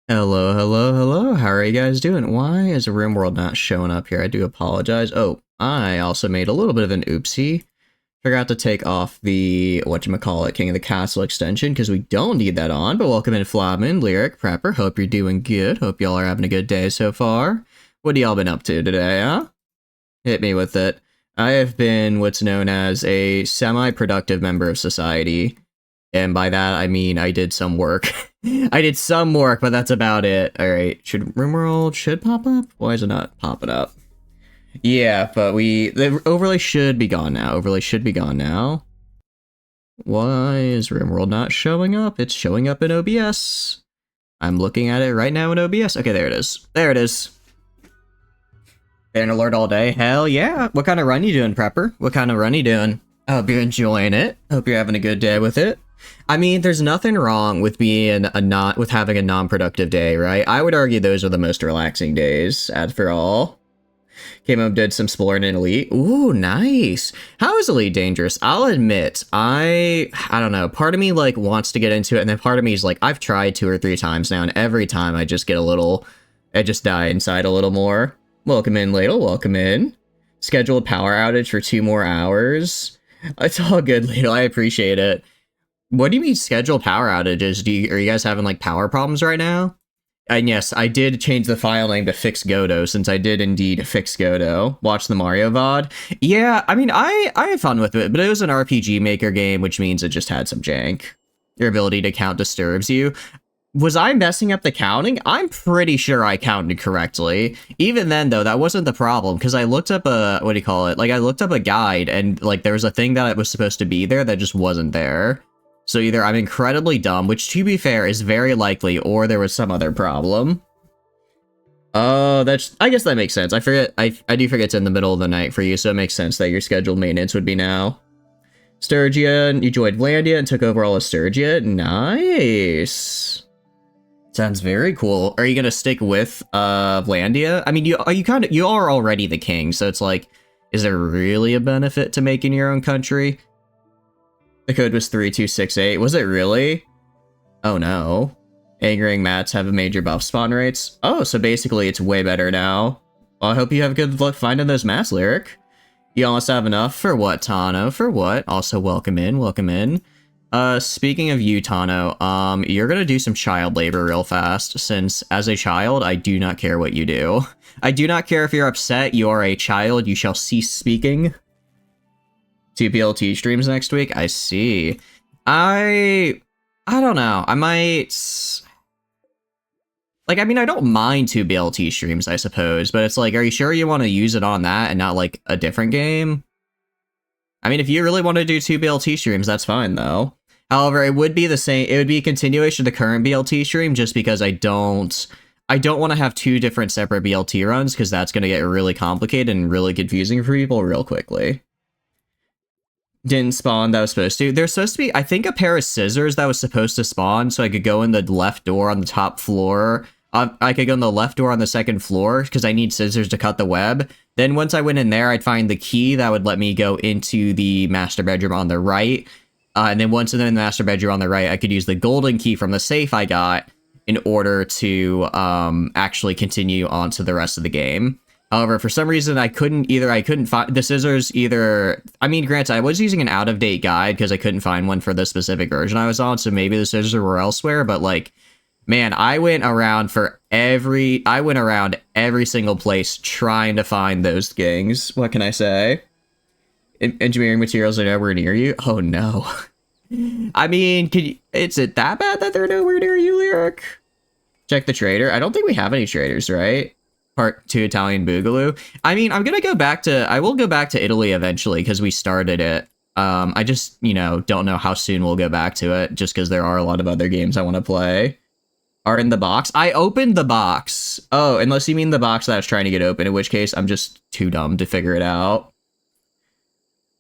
Hello, hello, hello. How are you guys doing? Why is RimWorld not showing up here? I do apologize. Oh, I also made a little bit of an oopsie. Forgot to take off the, whatchamacallit, King of the Castle extension, because we don't need that on. But welcome in, Flabman, Lyric, Prepper. Hope you're doing good. Hope y'all are having a good day so far. What have y'all been up to today, huh? Hit me with it. I have been what's known as a semi-productive member of society. And by that, I mean I did some work. I did some work, but that's about it. Alright, should RimWorld should pop up? Why is it not popping up? Yeah, but the overlay should be gone now. Overlay should be gone now. Why is RimWorld not showing up? It's showing up in OBS. I'm looking at it right now in OBS. Okay, there it is. There it is. An alert all day. Hell yeah. What kind of run you doing, Prepper? What kind of run you doing? I hope you're enjoying it. Hope you're having a good day with it. I mean, there's nothing wrong with being having a non-productive day, right? I would argue those are the most relaxing days, after all. Came up, did some exploring in Elite. Ooh, nice. How is Elite dangerous? I'll admit, I don't know. Part of me like wants to get into it, and then part of me is like, I've tried 2 or 3 times now, and every time I just get I just die inside a little more. Welcome in, Ladle. Welcome in. Scheduled power outage for 2 more hours. It's all good, Ladle. I appreciate it. What do you mean scheduled power outages? Are you guys having like power problems right now? And yes, I did change the file name to Fix Godo, since I did indeed fix Godo. Watch the Mario VOD. Yeah, I mean, I had fun with it, but it was an RPG Maker game, which means it just had some jank. Your ability to count disturbs you. Was I messing up the counting? I'm pretty sure I counted correctly. Even then, though, that wasn't the problem, because I looked up I looked up a guide, and like there was a thing that was supposed to be there that just wasn't there. So either I'm incredibly dumb, which to be fair is very likely, or there was some other problem. Oh, I guess that makes sense. I do forget it's in the middle of the night for you, so it makes sense that your scheduled maintenance would be now. Sturgia, you joined Vlandia and took over all of Sturgia. Nice. Sounds very cool. Are you gonna stick with Vlandia? I mean, you are already the king, so it's like, is there really a benefit to making your own country? The code was 3268. Was it really? Oh no. Angering mats have a major buff spawn rates. Oh, so basically it's way better now. Well, I hope you have good luck finding those mats, Lyric. You almost have enough? For what, Tano? For what? Also, welcome in, welcome in. Speaking of you, Tano, you're gonna do some child labor real fast, since as a child, I do not care what you do. I do not care if you're upset, you are a child, you shall cease speaking. 2 PLT streams next week? I see. I don't know. I might... Like, I mean, I don't mind 2 BLT streams, I suppose, but it's like, are you sure you want to use it on that and not, like, a different game? I mean, if you really want to do 2 BLT streams, that's fine, though. However, it would be the same... It would be a continuation of the current BLT stream, just because I don't want to have 2 different separate BLT runs, because that's going to get really complicated and really confusing for people real quickly. Didn't spawn that was supposed to. There's supposed to be, I think, a pair of scissors that was supposed to spawn, so I could go in the left door on the top floor. I could go in the left door on the second floor, because I need scissors to cut the web. Then once I went in there, I'd find the key that would let me go into the master bedroom on the right. And then once in the master bedroom on the right, I could use the golden key from the safe I got in order to actually continue on to the rest of the game. However, for some reason, I couldn't find the scissors either. I mean, granted, I was using an out-of-date guide because I couldn't find one for the specific version I was on, so maybe the scissors were elsewhere, but like, man, I went around every single place trying to find those things. What can I say? Engineering materials are nowhere near you? Oh no. I mean, is it that bad that they're nowhere near you, Lyric? Check the trader. I don't think we have any traders, right? Part 2 Italian Boogaloo. I mean, I will go back to Italy eventually because we started it. I just, don't know how soon we'll go back to it just because there are a lot of other games I want to play. Are in the box? I opened the box. Oh, unless you mean the box that I was trying to get open, in which case I'm just too dumb to figure it out.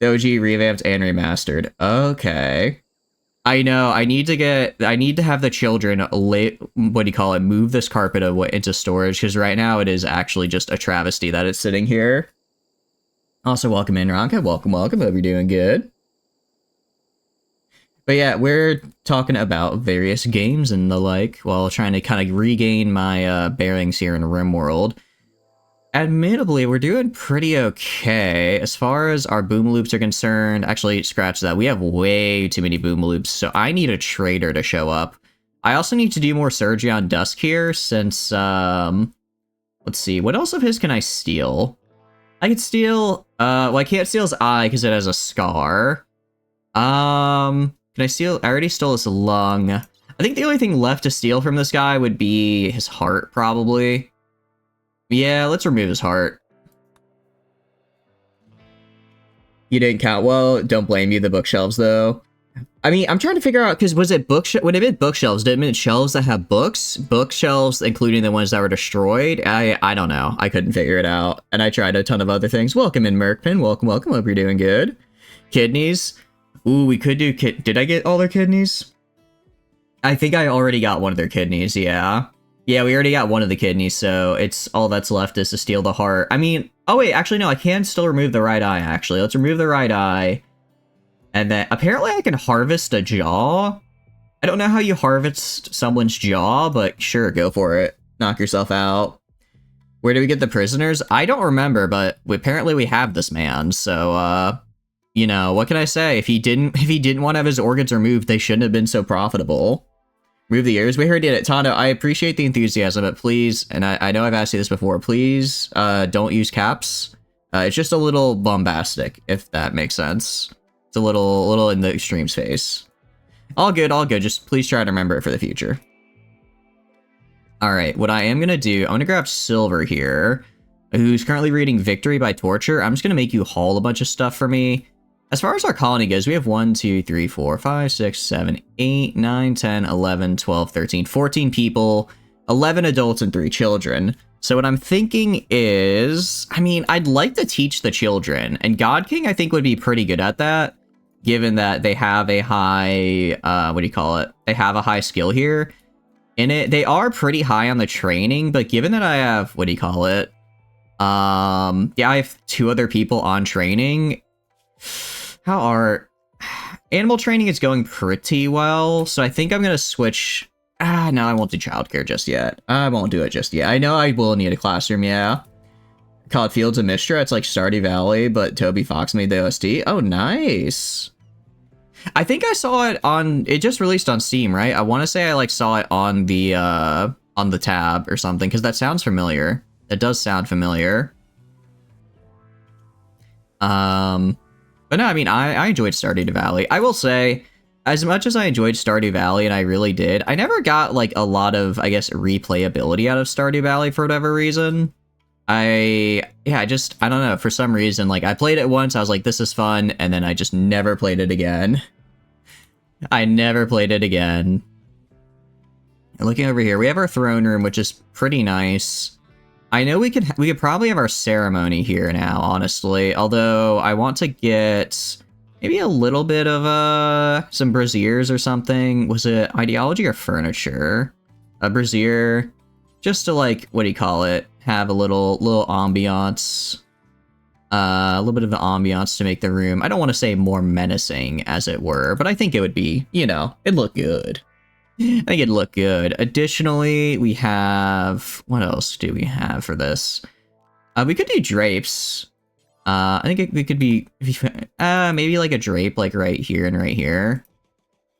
OG revamped and remastered. Okay. I know, I need to have the children, move this carpet into storage, because right now it is actually just a travesty that it's sitting here. Also, welcome in, Ronka. Welcome, welcome. Hope you're doing good. But yeah, we're talking about various games and the like while trying to kind of regain my bearings here in RimWorld. Admittedly, we're doing pretty okay. As far as our boom loops are concerned, actually, scratch that. We have way too many boom loops, so I need a trader to show up. I also need to do more surgery on Dusk here, since, let's see, what else of his can I steal? I could steal, well, I can't steal his eye because it has a scar. Can I steal? I already stole his lung. I think the only thing left to steal from this guy would be his heart, probably. Yeah, let's remove his heart. You didn't count well. Don't blame you. The bookshelves, though. I mean, I'm trying to figure out, because was it when it meant bookshelves, did it mean shelves that have books? Bookshelves, including the ones that were destroyed? I don't know. I couldn't figure it out. And I tried a ton of other things. Welcome in, Merkpin. Welcome, welcome. Hope you're doing good. Kidneys. Ooh, we could do did I get all their kidneys? I think I already got one of their kidneys, yeah. Yeah, we already got one of the kidneys, so it's all that's left is to steal the heart. I mean, oh wait, actually no, I can still remove the right eye, actually. Let's remove the right eye. And then, apparently I can harvest a jaw. I don't know how you harvest someone's jaw, but sure, go for it. Knock yourself out. Where do we get the prisoners? I don't remember, but apparently we have this man, so, you know, what can I say? If he didn't want to have his organs removed, they shouldn't have been so profitable. Move the ears. We heard it. Tano, I appreciate the enthusiasm, but please, and I know I've asked you this before, please don't use caps. It's just a little bombastic, if that makes sense. It's a little in the extreme space. All good, all good. Just please try to remember it for the future. All right, what I am going to do, I'm going to grab Silver here, who's currently reading Victory by Torture. I'm just going to make you haul a bunch of stuff for me. As far as our colony goes, we have 1, 2, 3, 4, 5, 6, 7, 8, 9, 10, 11, 12, 13, 14 people, 11 adults, and 3 children. So what I'm thinking is, I mean, I'd like to teach the children, and God King I think would be pretty good at that, given that they have a high, what do you call it? They have a high skill here. In it, they are pretty high on the training, but given that I have, what do you call it? Yeah, I have 2 other people on training. How are... Animal training is going pretty well, so I think I'm gonna switch... no, I won't do childcare just yet. I won't do it just yet. I know I will need a classroom, yeah. Call it Fields of Mistra. It's like Stardew Valley, but Toby Fox made the OST. Oh, nice. I think I saw it on... It just released on Steam, right? I want to say I, like, saw it on the tab or something, because that sounds familiar. It does sound familiar. But no, I mean, I enjoyed Stardew Valley. I will say, as much as I enjoyed Stardew Valley, and I really did, I never got, like, a lot of, I guess, replayability out of Stardew Valley for whatever reason. I don't know, for some reason, like, I played it once, I was like, this is fun, and then I just never played it again. I never played it again. And looking over here, we have our throne room, which is pretty nice. I know we could probably have our ceremony here now, honestly. Although I want to get maybe a little bit of some braziers or something. Was it ideology or furniture? A brazier, just to, like, what do you call it? Have a little ambiance, a little bit of the ambiance to make the room. I don't want to say more menacing, as it were, but I think it would be, you know, it'd look good. I think it'd look good. Additionally, we have... What else do we have for this? We could do drapes. I think we could be... maybe like a drape, like right here and right here.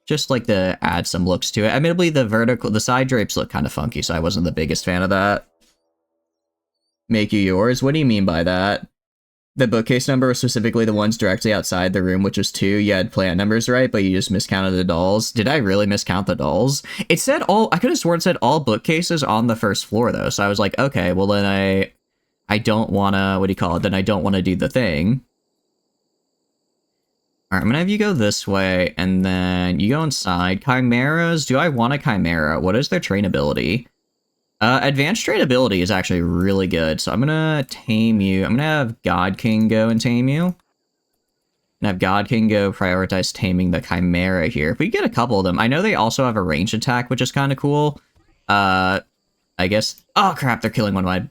Just like to add some looks to it. Admittedly, the side drapes look kind of funky, so I wasn't the biggest fan of that. Make you yours? What do you mean by that? The bookcase number was specifically the ones directly outside the room, which was 2. You had plant numbers right, but you just miscounted the dolls. Did I really miscount the dolls? It said all... I could have sworn it said all bookcases on the first floor, though. So I was like, okay, well then I don't want to... What do you call it? Then I don't want to do the thing. Alright, I'm gonna have you go this way, and then you go inside. Chimeras, do I want a chimera? What is their trainability? Advanced trainability is actually really good, so I'm gonna tame you. I'm gonna have God King go and tame you. And have God King go prioritize taming the Chimera here. If we get a couple of them, I know they also have a ranged attack, which is kind of cool. I guess... Oh crap, they're killing one of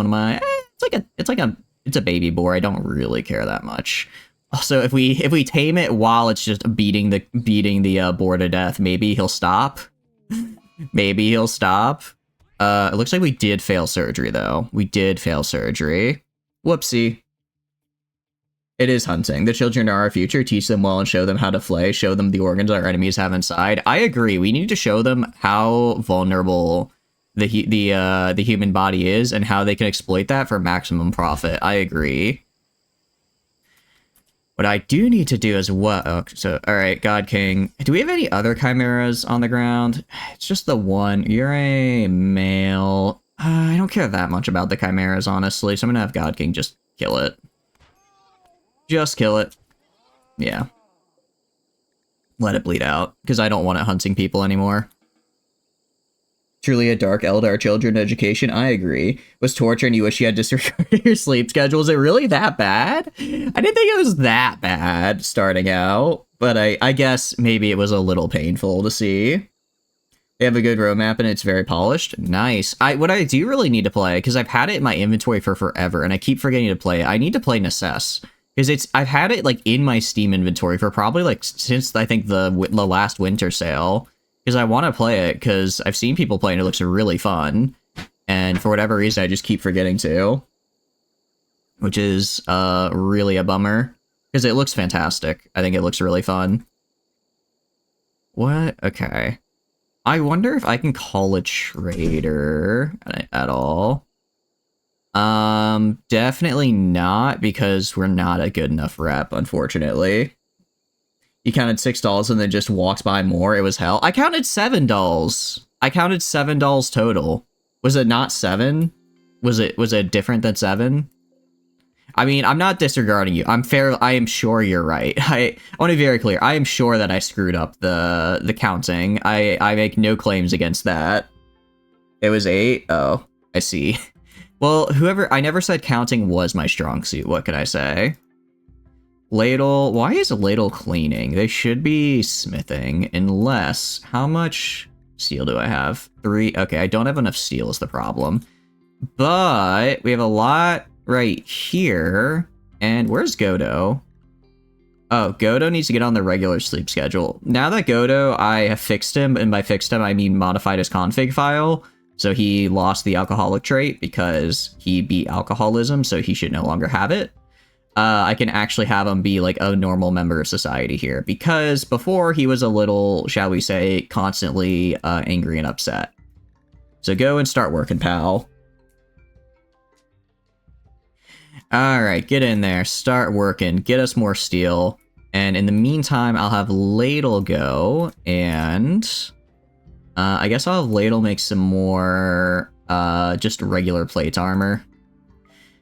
my... it's a baby boar. I don't really care that much. Also, if we tame it while it's just beating the boar to death, maybe he'll stop. Maybe he'll stop. It looks like we did fail surgery, though. We did fail surgery. Whoopsie. It is hunting. The children are our future. Teach them well and show them how to flay. Show them the organs our enemies have inside. I agree. We need to show them how vulnerable the human body is and how they can exploit that for maximum profit. I agree. What I do need to do is what? Oh, so, all right, God King. Do we have any other chimeras on the ground? It's just the one. You're a male. I don't care that much about the chimeras, honestly. So I'm gonna have God King just kill it. Just kill it. Yeah. Let it bleed out, because I don't want it hunting people anymore. Truly a dark Eldar children education, I agree. Was torture and you wish you had disregarded your sleep schedule. Is it really that bad? I didn't think it was that bad starting out, but I guess maybe it was a little painful to see. They have a good roadmap and it's very polished. Nice. What I do really need to play, because I've had it in my inventory for forever and I keep forgetting to play it, I need to play Necess. Because I've had it like in my Steam inventory for probably like since I think the last winter sale. Because I want to play it because I've seen people play and it looks really fun. And for whatever reason, I just keep forgetting to. Which is really a bummer. Because it looks fantastic. I think it looks really fun. What? Okay. I wonder if I can call a trader at all. Definitely not, because we're not a good enough rep, unfortunately. He counted $6 and then just walks by more. It was hell. I counted $7. I counted $7 total. Was it not 7? Was it different than 7? I mean, I'm not disregarding you. I am sure you're right. I want to be very clear. I am sure that I screwed up the counting. I make no claims against that. It was 8? Oh, I see. Well, I never said counting was my strong suit. What can I say? Ladle. Why is ladle cleaning? They should be smithing, unless... How much steel do I have? 3. Okay, I don't have enough steel is the problem. But we have a lot right here. And where's Godo? Oh, Godo needs to get on the regular sleep schedule. Now that Godo, I have fixed him, and by fixed him, I mean modified his config file. So he lost the alcoholic trait because he beat alcoholism, so he should no longer have it. I can actually have him be like a normal member of society here, because before he was a little, shall we say, constantly angry and upset. So go and start working, pal. Alright, get in there, start working, get us more steel. And in the meantime, I'll have Ladle go, and... I guess I'll have Ladle make some more, just regular plate armor.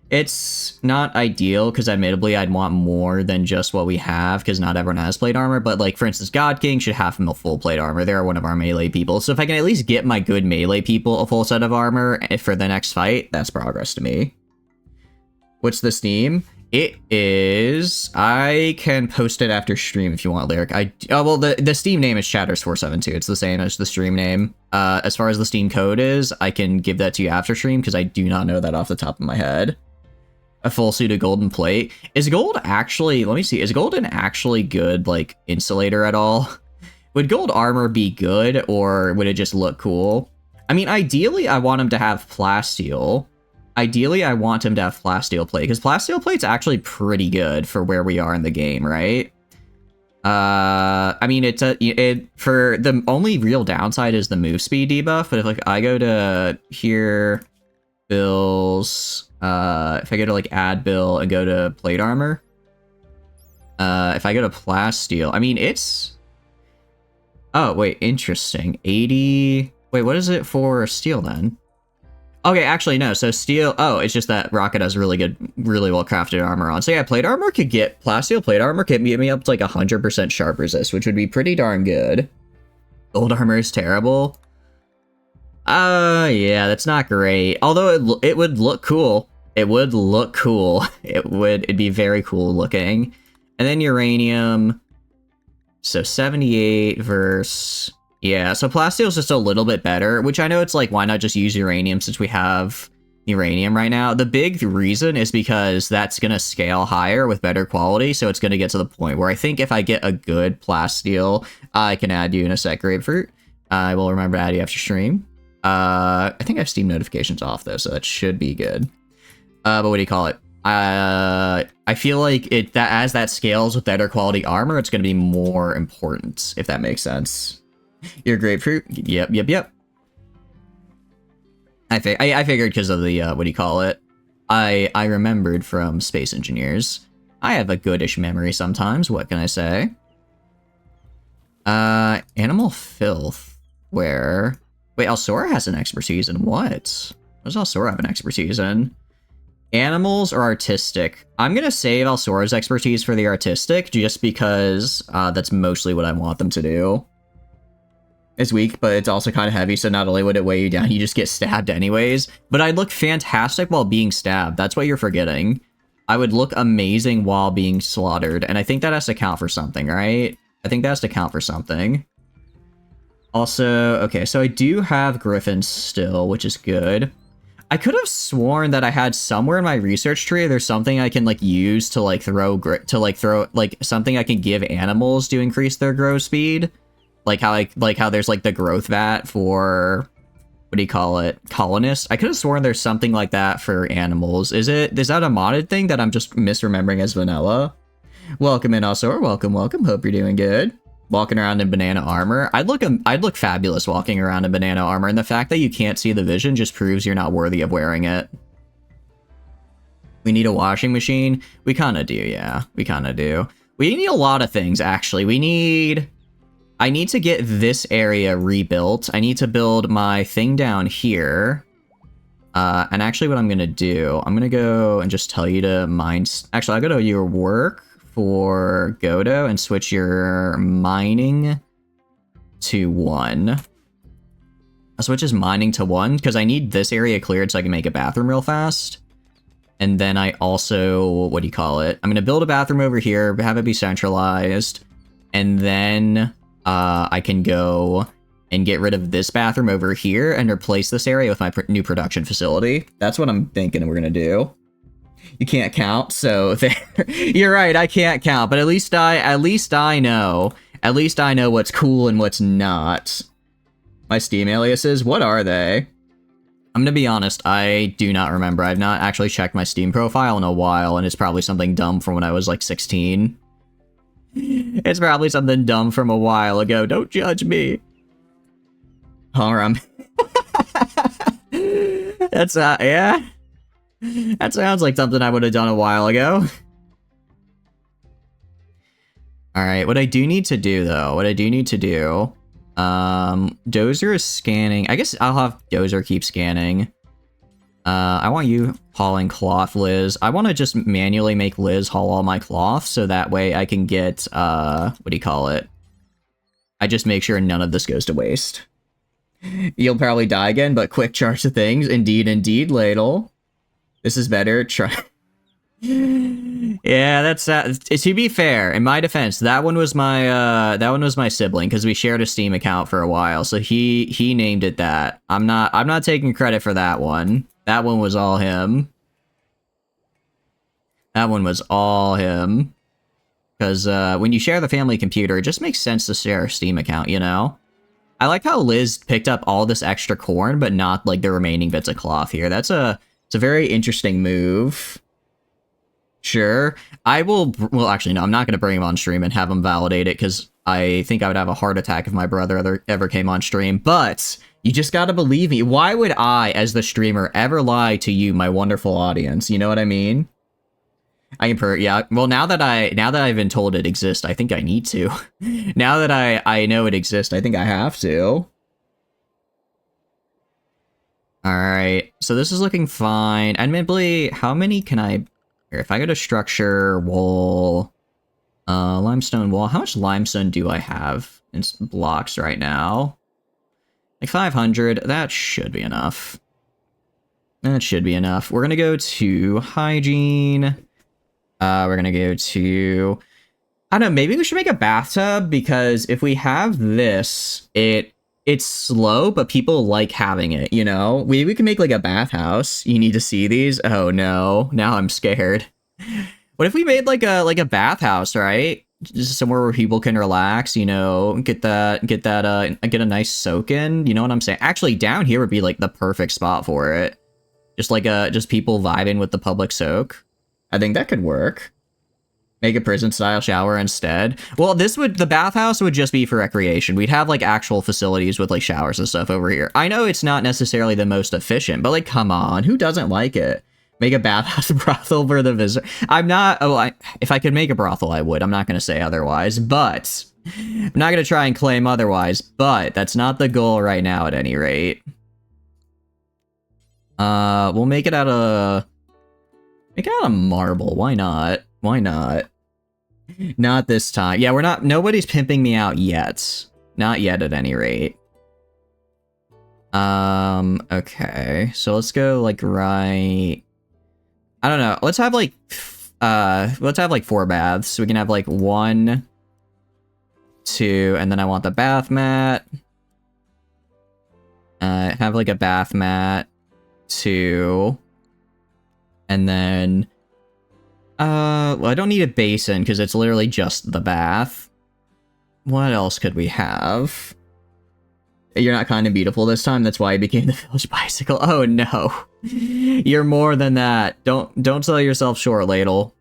It's not ideal, because admittedly I'd want more than just what we have, because not everyone has plate armor, but like, for instance, God King should have him a full plate armor. They're one of our melee people, so if I can at least get my good melee people a full set of armor for the next fight, that's progress to me. What's the Steam? It is... I can post it after stream if you want, Lyric. Oh, well, the Steam name is Chatters472. It's the same as the stream name. As far as the Steam code is, I can give that to you after stream, because I do not know that off the top of my head. A full suit of golden plate. Is gold actually... Let me see. Is gold an actually good, like, insulator at all? Would gold armor be good, or would it just look cool? I mean, ideally, I want him to have plasteel. Ideally, I want him to have plasteel plate, because plasteel plate's actually pretty good for where we are in the game, right? I mean, for the only real downside is the move speed debuff, but if like I go to here, bills, if I go to like add bill and go to plate armor, if I go to plasteel, I mean, it's... Oh, wait, interesting. 80... Wait, what is it for steel then? Okay, actually, no. So steel... Oh, it's just that Rocket has really good, really well-crafted armor on. So yeah, plate armor could get... Plasteel plate armor could get me up to like 100% sharp resist, which would be pretty darn good. Gold armor is terrible. Yeah, that's not great. Although it would look cool. It would look cool. It'd be very cool looking. And then uranium. So 78 versus... Yeah, so plasteel is just a little bit better, which I know it's like, why not just use uranium since we have uranium right now. The big reason is because that's going to scale higher with better quality, so it's going to get to the point where I think if I get a good plasteel, I can add you in a sec, Grapefruit. I will remember to add you after stream. I think I have Steam notifications off, though, so that should be good. But what do you call it? I feel like that as that scales with better quality armor, it's going to be more important, if that makes sense. You're Grapefruit? Yep. I figured because of the, what do you call it? I remembered from Space Engineers. I have a goodish memory sometimes, what can I say? Animal Filth. Where? Wait, Alsora has an expertise in what? What does Alsora have an expertise in? Animals or artistic? I'm gonna save Alsora's expertise for the artistic, just because that's mostly what I want them to do. It's weak, but it's also kind of heavy, so not only would it weigh you down, you just get stabbed anyways. But I'd look fantastic while being stabbed. That's what you're forgetting. I would look amazing while being slaughtered, and I think that has to count for something, right? I think that has to count for something. Also, okay, so I do have griffins still, which is good. I could have sworn that I had somewhere in my research tree there's something I can like use to like throw something I can give animals to increase their growth speed. Like how there's like the growth vat for, what do you call it, colonists. I could have sworn there's something like that for animals. Is that a modded thing that I'm just misremembering as vanilla? Welcome in, Osor. Welcome. Hope you're doing good. Walking around in banana armor. I'd look fabulous walking around in banana armor, and the fact that you can't see the vision just proves you're not worthy of wearing it. We need a washing machine. We kind of do, yeah. We kind of do. We need a lot of things, actually. I need to get this area rebuilt. I need to build my thing down here. And actually what I'm going to do, I'm going to go and just tell you to mine. Actually, I'll go to your work for Godo and switch your mining to 1. I'll switch his mining to 1 because I need this area cleared so I can make a bathroom real fast. And then I also, what do you call it? I'm going to build a bathroom over here, have it be centralized. And then I can go and get rid of this bathroom over here and replace this area with my new production facility. That's what I'm thinking we're going to do. You can't count, so there. You're right, I can't count, but at least I know. At least I know what's cool and what's not. My Steam aliases, what are they? I'm gonna be honest, I do not remember. I've not actually checked my Steam profile in a while, and it's probably something dumb from when I was like 16. It's probably something dumb from a while ago. Don't judge me. Harem. That's yeah. That sounds like something I would have done a while ago. Alright, what I do need to do, though, Dozer is scanning. I guess I'll have Dozer keep scanning. I want you hauling cloth, Liz. I want to just manually make Liz haul all my cloth, so that way I can get, what do you call it? I just make sure none of this goes to waste. You'll probably die again, but quick charge of things. Indeed, Ladle. This is better. Try. Yeah, that's to be fair, in my defense, that one was my sibling because we shared a Steam account for a while, so he named it that. I'm not taking credit for that one. That one was all him. That one was all him. Because when you share the family computer, it just makes sense to share a Steam account, you know? I like how Liz picked up all this extra corn, but not like the remaining bits of cloth here. It's a very interesting move. Sure. I will, well, actually, no, I'm not going to bring him on stream and have him validate it, because I think I would have a heart attack if my brother ever came on stream, but you just got to believe me. Why would I, as the streamer, ever lie to you, my wonderful audience? You know what I mean? Yeah, well, now that I've been told it exists, I think I need to. Now that I know it exists, I think I have to. Alright, so this is looking fine. Admittedly, how many can I... Here, if I go to structure, wall, limestone wall, how much limestone do I have in blocks right now? Like 500, that should be enough. That should be enough. We're gonna go to hygiene. We're gonna go to... I don't know, maybe we should make a bathtub, because if we have this, it it's slow, but people like having it, you know? We can make like a bathhouse. You need to see these? Oh no, now I'm scared. What if we made like a bathhouse, right? Just somewhere where people can relax, you know, get a nice soak in, you know what I'm saying? Actually, down here would be like the perfect spot for it. Just people vibing with the public soak. I think that could work. Make a prison style shower instead. Well, the bathhouse would just be for recreation. We'd have like actual facilities with like showers and stuff over here. I know it's not necessarily the most efficient, but like, come on, who doesn't like it? Make a bathhouse brothel for the visitor. If I could make a brothel, I would. I'm not going to say otherwise, but I'm not going to try and claim otherwise, but that's not the goal right now at any rate. We'll make it out of marble. Why not? Why not? Not this time. Yeah, nobody's pimping me out yet. Not yet at any rate. Okay. So let's go like right. I don't know. Let's have like 4 baths. So we can have like 1, 2, and then I want the bath mat. Have like a bath mat, 2, and then well, I don't need a basin because it's literally just the bath. What else could we have? You're not kind of beautiful this time. That's why I became the village bicycle. Oh no, you're more than that. Don't sell yourself short, Ladle.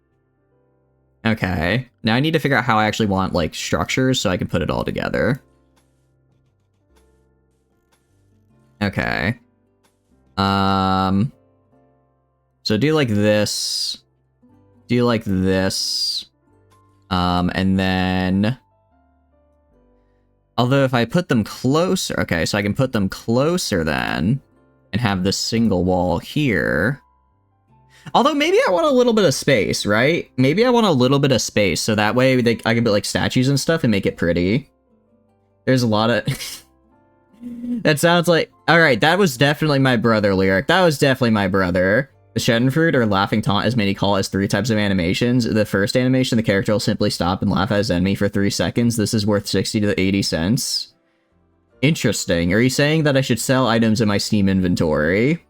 Okay, now I need to figure out how I actually want like structures so I can put it all together. Okay. So do like this. Do like this. And then... Although if I put them closer... Okay, so I can put them closer then. And have this single wall here. Although maybe I want a little bit of space, right? Maybe I want a little bit of space. So that way I can put like statues and stuff and make it pretty. There's a lot of... That sounds like... Alright, that was definitely my brother lyric. That was definitely my brother. The Schadenfreude, or laughing taunt as many call it, has 3 types of animations. The first animation, the character will simply stop and laugh at his enemy for 3 seconds. This is worth 60 to 80 cents. Interesting. Are you saying that I should sell items in my Steam inventory?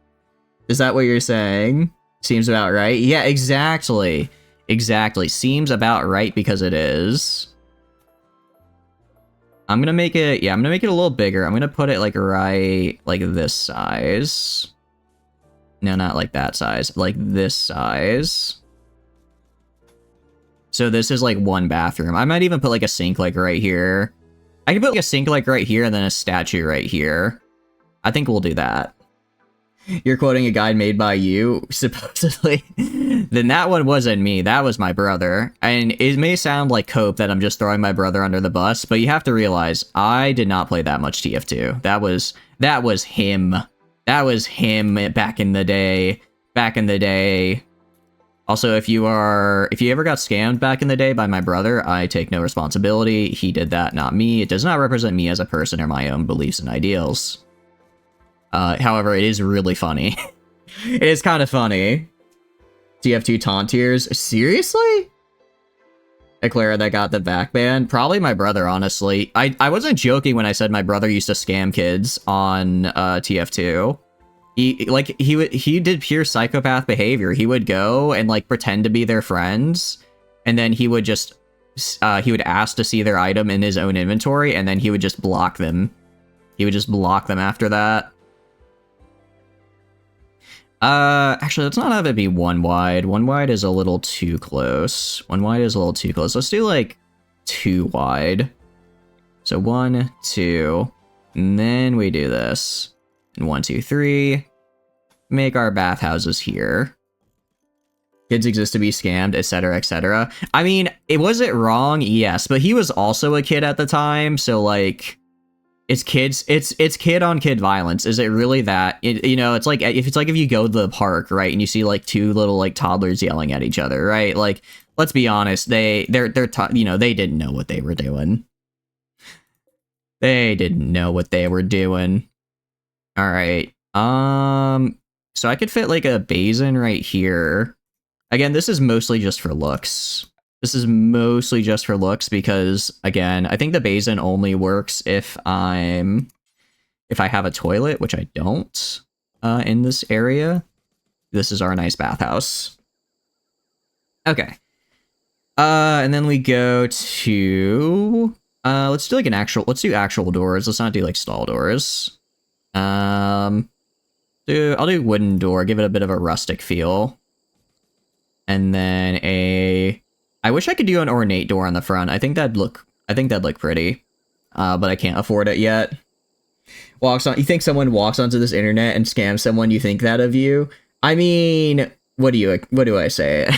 Is that what you're saying? Seems about right? Yeah, exactly. Exactly. Seems about right because it is. I'm gonna make it, yeah, I'm gonna make it a little bigger. I'm gonna put it like right, like this size. No, not like that size, like this size. So this is like 1 bathroom. I might even put like a sink like right here. I can put like a sink like right here and then a statue right here. I think we'll do that. You're quoting a guide made by you, supposedly. Then that one wasn't me, that was my brother. And it may sound like cope that I'm just throwing my brother under the bus, but you have to realize, I did not play that much TF2. That was him. That was him back in the day. Back in the day. Also, if you ever got scammed back in the day by my brother, I take no responsibility. He did that, not me. It does not represent me as a person or my own beliefs and ideals. However, it is really funny. It is kind of funny. TF2 taunt tears. Seriously? A Clara that got the back ban? Probably my brother, honestly. I wasn't joking when I said my brother used to scam kids on TF2. He did pure psychopath behavior. He would go and like pretend to be their friends, and then he would just he would ask to see their item in his own inventory, and then he would just block them. He would just block them after that. Actually, let's not have it be 1 wide. 1 wide is a little too close. 1 wide is a little too close. Let's do like 2 wide. So 1, 2, and then we do this. And 1, 2, 3. Make our bathhouses here. Kids exist to be scammed, etc., etc. I mean, was it wrong? Yes, but he was also a kid at the time, so like... It's kid on kid violence. Is it really that? You know, it's like if you go to the park, right, and you see like 2 little like toddlers yelling at each other, right? Like, let's be honest, they didn't know what they were doing. They didn't know what they were doing. All right. So I could fit like a basin right here. Again, this is mostly just for looks. This is mostly just for looks because, again, I think the basin only works if I'm if I have a toilet, which I don't in this area. This is our nice bathhouse. Okay. And then we go to let's do like let's do actual doors. Let's not do like stall doors. I'll do wooden door, give it a bit of a rustic feel. And then I wish I could do an ornate door on the front. I think that'd look pretty. But I can't afford it yet. You think someone walks onto this internet and scams someone, you think that of you? I mean, what do I say?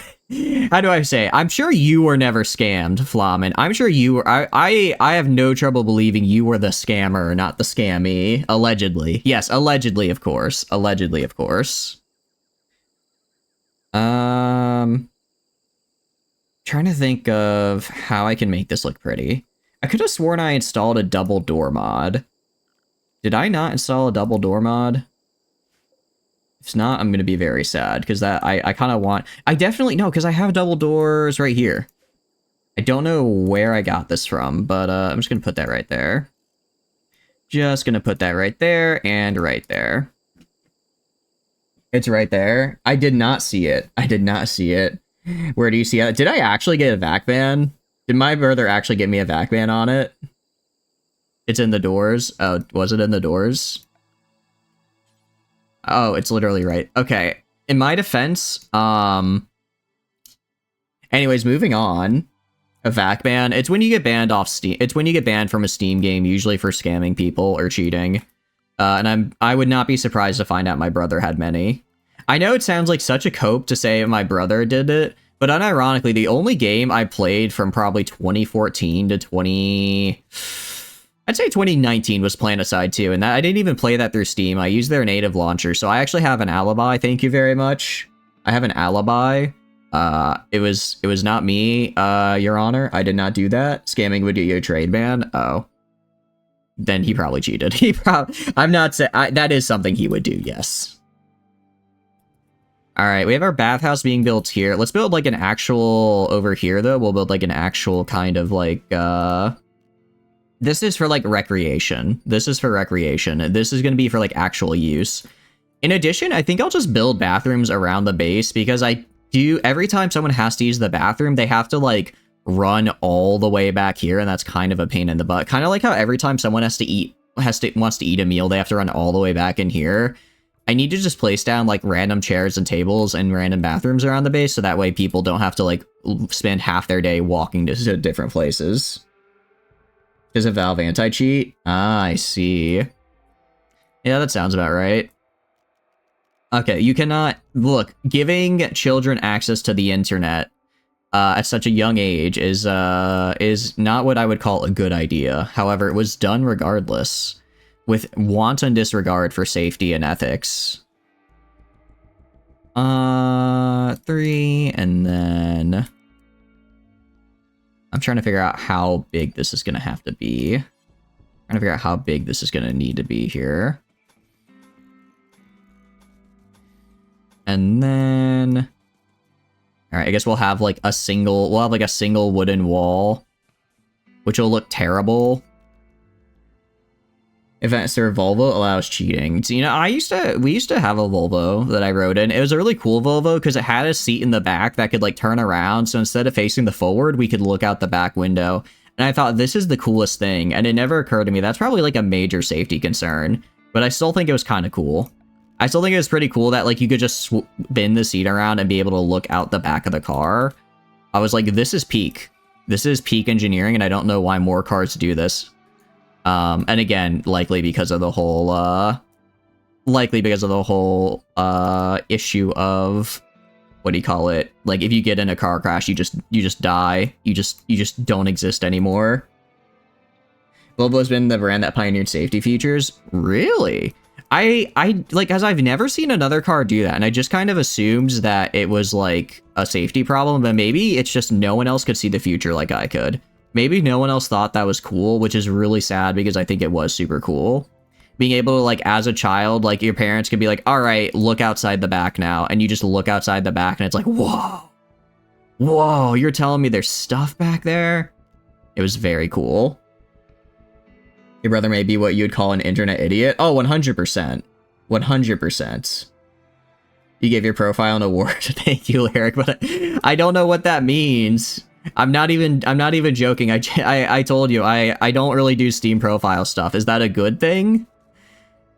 How do I say? I'm sure you were never scammed, Flamin. I'm sure you were. I have no trouble believing you were the scammer, not the scammy. Allegedly. Yes, allegedly, of course. Allegedly, of course. Trying to think of how I can make this look pretty. I could have sworn I installed a double door mod. Did I not install a double door mod? If not, I'm going to be very sad, because I kind of want... I definitely... No, because I have double doors right here. I don't know where I got this from, but I'm just going to put that right there. Just going to put that right there and right there. It's right there. I did not see it. I did not see it. Where do you see it? Did I actually get a vac ban? Did my brother actually get me a vac ban on it? It's in the doors. Oh, was it in the doors? Oh, it's literally right. Okay. In my defense, anyways, moving on. A vac ban. It's when you get banned off Steam. It's when you get banned from a Steam game, usually for scamming people or cheating. And I would not be surprised to find out my brother had many. I know it sounds like such a cope to say my brother did it, but unironically, the only game I played from probably 2014 to 2019 was Planetside 2, and that I didn't even play that through Steam. I used their native launcher, so I actually have an alibi. Thank you very much. I have an alibi. It was not me, Your Honor. I did not do that. Scamming would get you a trade ban. Oh. Then he probably cheated. I'm not saying... that is something he would do, yes. Alright, we have our bathhouse being built here. Let's build, like, an actual... Over here, though, we'll build, like, an actual kind of, like, This is for, like, recreation. This is for recreation. This is gonna be for, like, actual use. In addition, I think I'll just build bathrooms around the base, because every time someone has to use the bathroom, they have to, like, run all the way back here, and that's kind of a pain in the butt. Kind of like how every time someone wants to eat a meal, they have to run all the way back in here. I need to just place down, like, random chairs and tables and random bathrooms around the base, so that way people don't have to, like, spend half their day walking to different places. Is a Valve anti-cheat? Ah, I see. Yeah, that sounds about right. Okay, you cannot... Look, giving children access to the internet at such a young age is not what I would call a good idea. However, it was done regardless, with wanton disregard for safety and ethics. 3, and then... I'm trying to figure out how big this is going to have to be. Trying to figure out how big this is going to need to be here. And then... Alright, I guess we'll have like a single wooden wall, which will look terrible. Event server Volvo allows cheating. So, you know, we used to have a Volvo that I rode in. It was a really cool Volvo because it had a seat in the back that could like turn around. So instead of facing the forward, we could look out the back window. And I thought this is the coolest thing. And it never occurred to me that's probably like a major safety concern, but I still think it was kind of cool. I still think it was pretty cool that like you could just spin the seat around and be able to look out the back of the car. I was like, this is peak. This is peak engineering, and I don't know why more cars do this. And again, likely because of the whole issue of, what do you call it? Like, if you get in a car crash, you just die. You just don't exist anymore. Volvo's been the brand that pioneered safety features. Really? I like, as I've never seen another car do that, and I just kind of assumed that it was like a safety problem, but maybe it's just no one else could see the future like I could. Maybe no one else thought that was cool, which is really sad because I think it was super cool. Being able to, like, as a child, like, your parents could be like, all right, look outside the back now. And you just look outside the back and it's like, whoa. Whoa, you're telling me there's stuff back there? It was very cool. Your brother may be what you'd call an internet idiot. Oh, 100%. 100%. You gave your profile an award. Thank you, Lyric, but I don't know what that means. I'm not even joking. I told you I don't really do Steam profile stuff. Is that a good thing?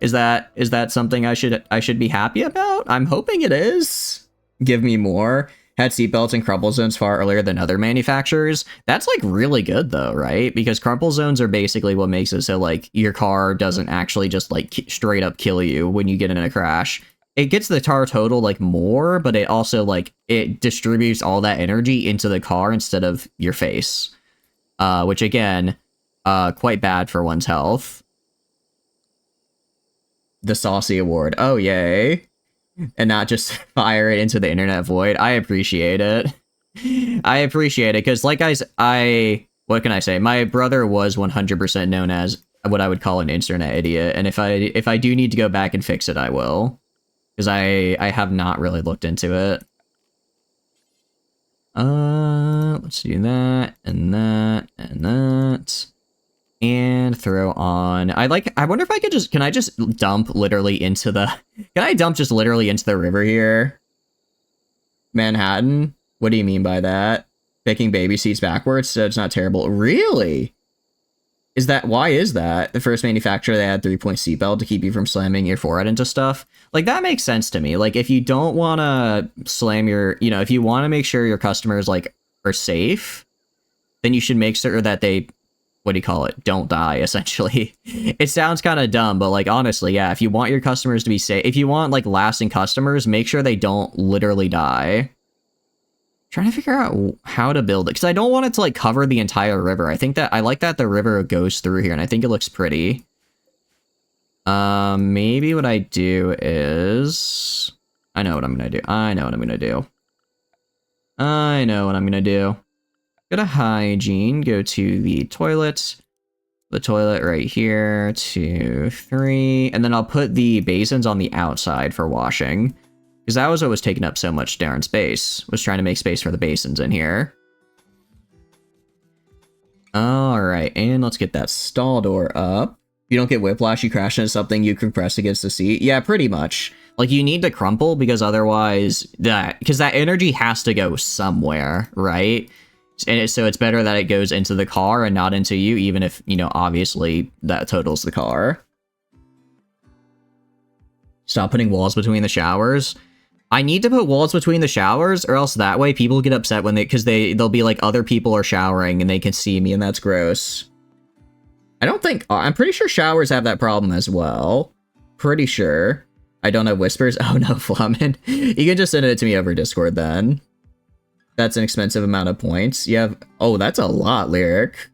Is that something I should be happy about? I'm hoping it is. Give me more. Had seatbelts and crumple zones far earlier than other manufacturers. That's like really good though, right? Because crumple zones are basically what makes it so like your car doesn't actually just like straight up kill you when you get in a crash. It gets the car total like more, but it also like it distributes all that energy into the car instead of your face, which again, quite bad for one's health. The Saucy Award. Oh, yay. And not just fire it into the internet void. I appreciate it. I appreciate it because like what can I say? My brother was 100% known as what I would call an internet idiot. And if I do need to go back and fix it, I will. Because I have not really looked into it. Let's do that, and that, and that. And throw on... I wonder if I could just... Can I just dump literally into the... Can I dump just literally into the river here? Manhattan? What do you mean by that? Picking baby seats backwards so it's not terrible. Really? Is that... Why is that? The first manufacturer, they had 3-point seatbelt to keep you from slamming your forehead into stuff. Like, that makes sense to me. Like, if you don't want to slam your... You know, if you want to make sure your customers, like, are safe, then you should make sure that they... What do you call it? Don't die, essentially. It sounds kind of dumb, but like, honestly, yeah, if you want your customers to be safe, if you want like lasting customers, make sure they don't literally die. Trying to figure out how to build it, because I don't want it to like cover the entire river. I think that I like that the river goes through here, and I think it looks pretty. Maybe what I do is... I know what I'm gonna do. I know what I'm gonna do. I know what I'm gonna do. Go to hygiene, go to the toilet right here, 2, 3, and then I'll put the basins on the outside for washing, because that was what was taking up so much darn space, was trying to make space for the basins in here. Alright, and let's get that stall door up. If you don't get whiplash, you crash into something, you compress against the seat. Yeah, pretty much. Like, you need to crumple, because otherwise, because that energy has to go somewhere, right? And so it's better that it goes into the car and not into you, even if, you know, obviously that totals the car. Stop putting walls between the showers. I need to put walls between the showers, or else that way people get upset when because they'll be like, other people are showering and they can see me, and that's gross. I'm pretty sure showers have that problem as well. Pretty sure. I don't have whispers. Oh no, Flamin. You can just send it to me over Discord then. That's an expensive amount of points. You have... Oh, that's a lot, Lyric.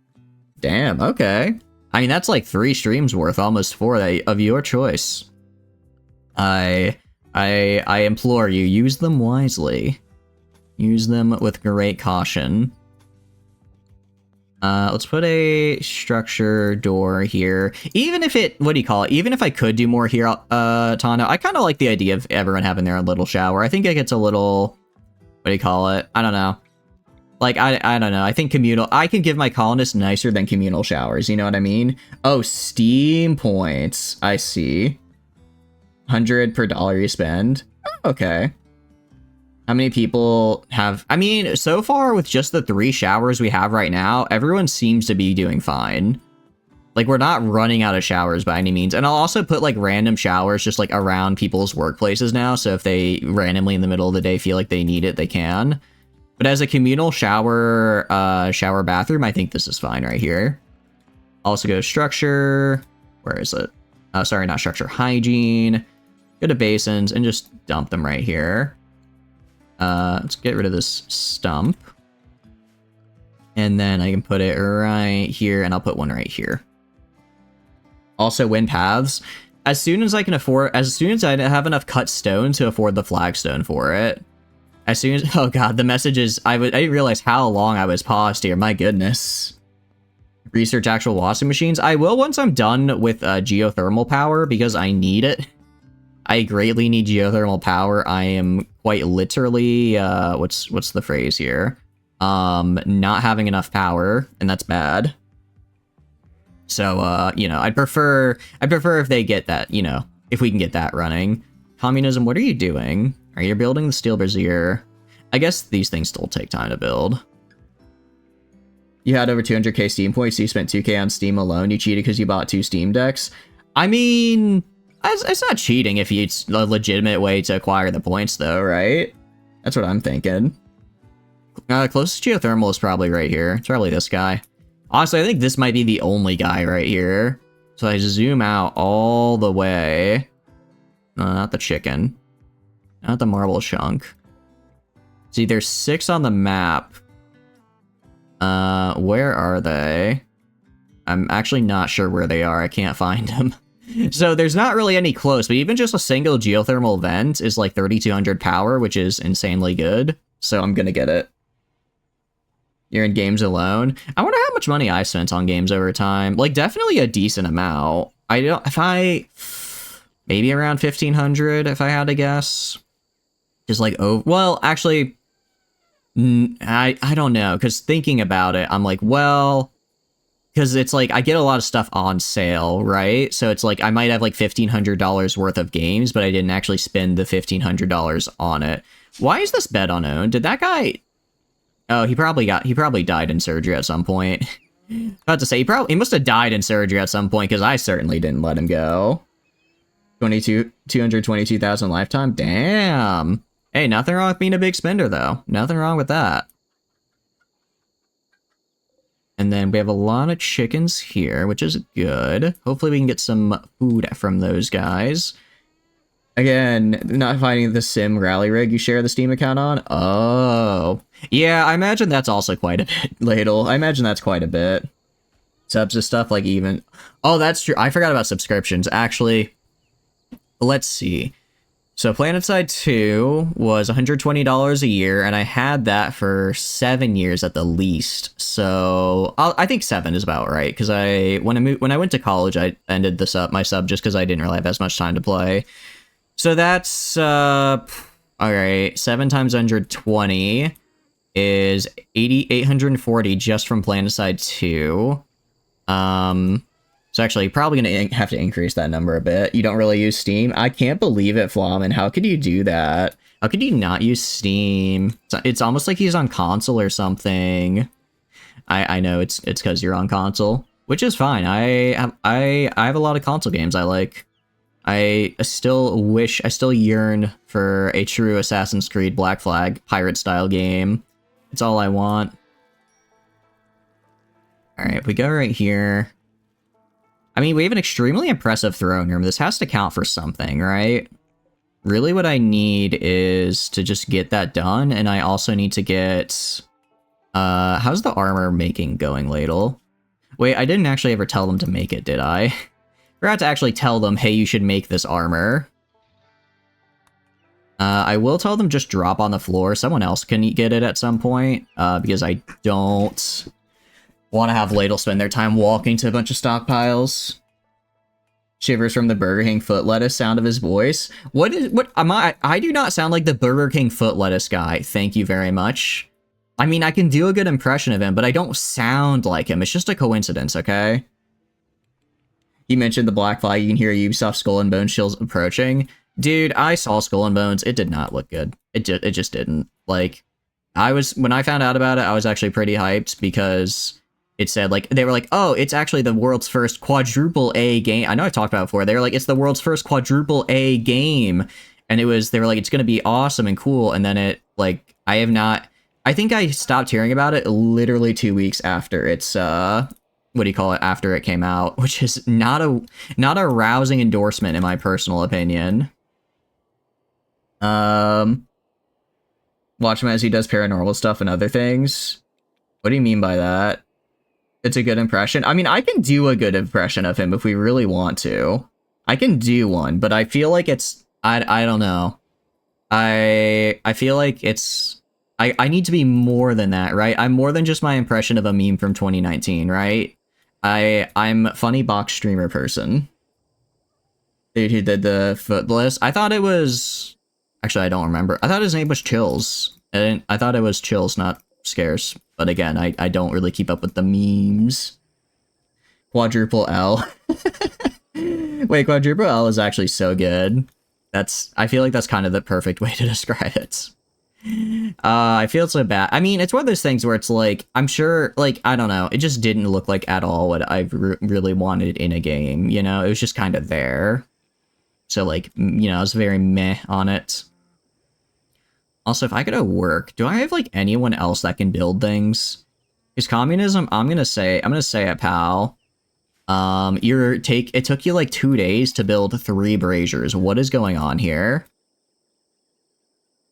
Damn, okay. I mean, that's like 3 streams worth, almost 4 of your choice. I implore you, use them wisely. Use them with great caution. Let's put a structure door here. Even if it... What do you call it? Even if I could do more here, Tano, I kind of like the idea of everyone having their own little shower. I think it gets a little... What do you call it? I don't know. Like, I don't know. I think communal... I can give my colonists nicer than communal showers. You know what I mean? Oh, Steam points. I see. 100 per dollar you spend. Oh, okay. How many people have... I mean, so far with just the 3 showers we have right now, everyone seems to be doing fine. Like, we're not running out of showers by any means. And I'll also put, like, random showers just, like, around people's workplaces now. So if they randomly in the middle of the day feel like they need it, they can. But as a communal shower bathroom, I think this is fine right here. Also go structure. Where is it? Sorry, not structure. Hygiene. Go to basins and just dump them right here. Let's get rid of this stump. And then I can put it right here, and I'll put one right here. Also, wind paths. As soon as I have enough cut stone to afford the flagstone for it. As soon as... Oh god, the messages... I didn't realize how long I was paused here. My goodness. Research actual washing machines. I will once I'm done with geothermal power, because I need it. I greatly need geothermal power. I am quite literally... what's the phrase here? Not having enough power, and that's bad. So, you know, I'd prefer if they get that, you know, if we can get that running. Communism, what are you doing? Are you building the Steel Brazier? I guess these things still take time to build. You had over 200k Steam points, so you spent 2k on Steam alone. You cheated because you bought 2 Steam decks. I mean, it's not cheating if it's a legitimate way to acquire the points, though, right? That's what I'm thinking. Closest geothermal is probably right here. It's probably this guy. Honestly, I think this might be the only guy right here. So I zoom out all the way. No, not the chicken. Not the marble chunk. See, there's 6 on the map. Where are they? I'm actually not sure where they are. I can't find them. So there's not really any close, but even just a single geothermal vent is like 3200 power, which is insanely good. So I'm gonna get it. You're in games alone. I wonder how much money I spent on games over time. Like, definitely a decent amount. Maybe around 1500 if I had to guess. Just like, oh, well, actually, I don't know, because thinking about it, I'm like, well, because it's like, I get a lot of stuff on sale, right? So it's like, I might have like $1,500 worth of games, but I didn't actually spend the $1,500 on it. Why is this bed unowned? Did that guy... Oh, he probably died in surgery at some point. About to say, he must have died in surgery at some point, because I certainly didn't let him go. 222,000 lifetime? Damn! Hey, nothing wrong with being a big spender, though. Nothing wrong with that. And then we have a lot of chickens here, which is good. Hopefully we can get some food from those guys. Again, not finding the sim rally rig you share the Steam account on? Oh. Yeah, I imagine that's also quite a bit, Ladle. I imagine that's quite a bit. Subs to stuff like even... Oh, that's true. I forgot about subscriptions. Actually, let's see. So PlanetSide 2 was $120 a year, and I had that for 7 years at the least. So I think 7 is about right, because when I went to college, I ended my sub just because I didn't really have as much time to play. So that's all right. 7 times 120 is 840 just from PlanetSide 2. So actually, probably gonna have to increase that number a bit. You don't really use Steam? I can't believe it, Flommen. How could you do that? How could you not use Steam? It's almost like he's on console or something. I know it's because you're on console, which is fine. I have a lot of console games I like. I still yearn for a true Assassin's Creed Black Flag pirate style game. It's all I want. All right, if we go right here. I mean, we have an extremely impressive throne room. This has to count for something, right? Really what I need is to just get that done, and I also need to get... how's the armor making going, Ladle? Wait, I didn't actually ever tell them to make it, did I? Forgot to actually tell them, hey, you should make this armor. I will tell them just drop on the floor. Someone else can get it at some point, because I don't want to have Ladle spend their time walking to a bunch of stockpiles. Shivers from the Burger King foot lettuce sound of his voice. I do not sound like the Burger King foot lettuce guy. Thank you very much. I mean, I can do a good impression of him, but I don't sound like him. It's just a coincidence, okay? He mentioned the Black Flag. You can hear Ubisoft Skull and Bones chills approaching. Dude, I saw Skull and Bones. It did not look good. It just didn't. Like, when I found out about it, I was actually pretty hyped because it said, like, they were like, oh, it's actually the world's first quadruple A game. I know I talked about it before. They were like, it's the world's first quadruple A game. And they were like, it's going to be awesome and cool. And then I think I stopped hearing about it literally 2 weeks after it's, after it came out, which is not a rousing endorsement in my personal opinion. Watch him as he does paranormal stuff and other things. What do you mean by that? It's a good impression. I mean, I can do a good impression of him if we really want to. I can do one, but I feel like it's... I don't know. I feel like it's... I need to be more than that, right? I'm more than just my impression of a meme from 2019, right? I'm a funny box streamer person. Dude who did the footless. I thought it was... Actually, I don't remember. I thought his name was Chills. I thought it was Chills, not Scarce. But again, I don't really keep up with the memes. Quadruple L. Wait, quadruple L is actually so good. I feel like that's kind of the perfect way to describe it. I feel so bad. I mean, it's one of those things where it's like, I'm sure, like, I don't know, it just didn't look like at all what I really wanted in a game, you know? It was just kind of there. So, like, you know, I was very meh on it. Also, if I go to work, do I have, like, anyone else that can build things? Because communism, I'm gonna say it, pal. It took you, like, 2 days to build 3 braziers. What is going on here?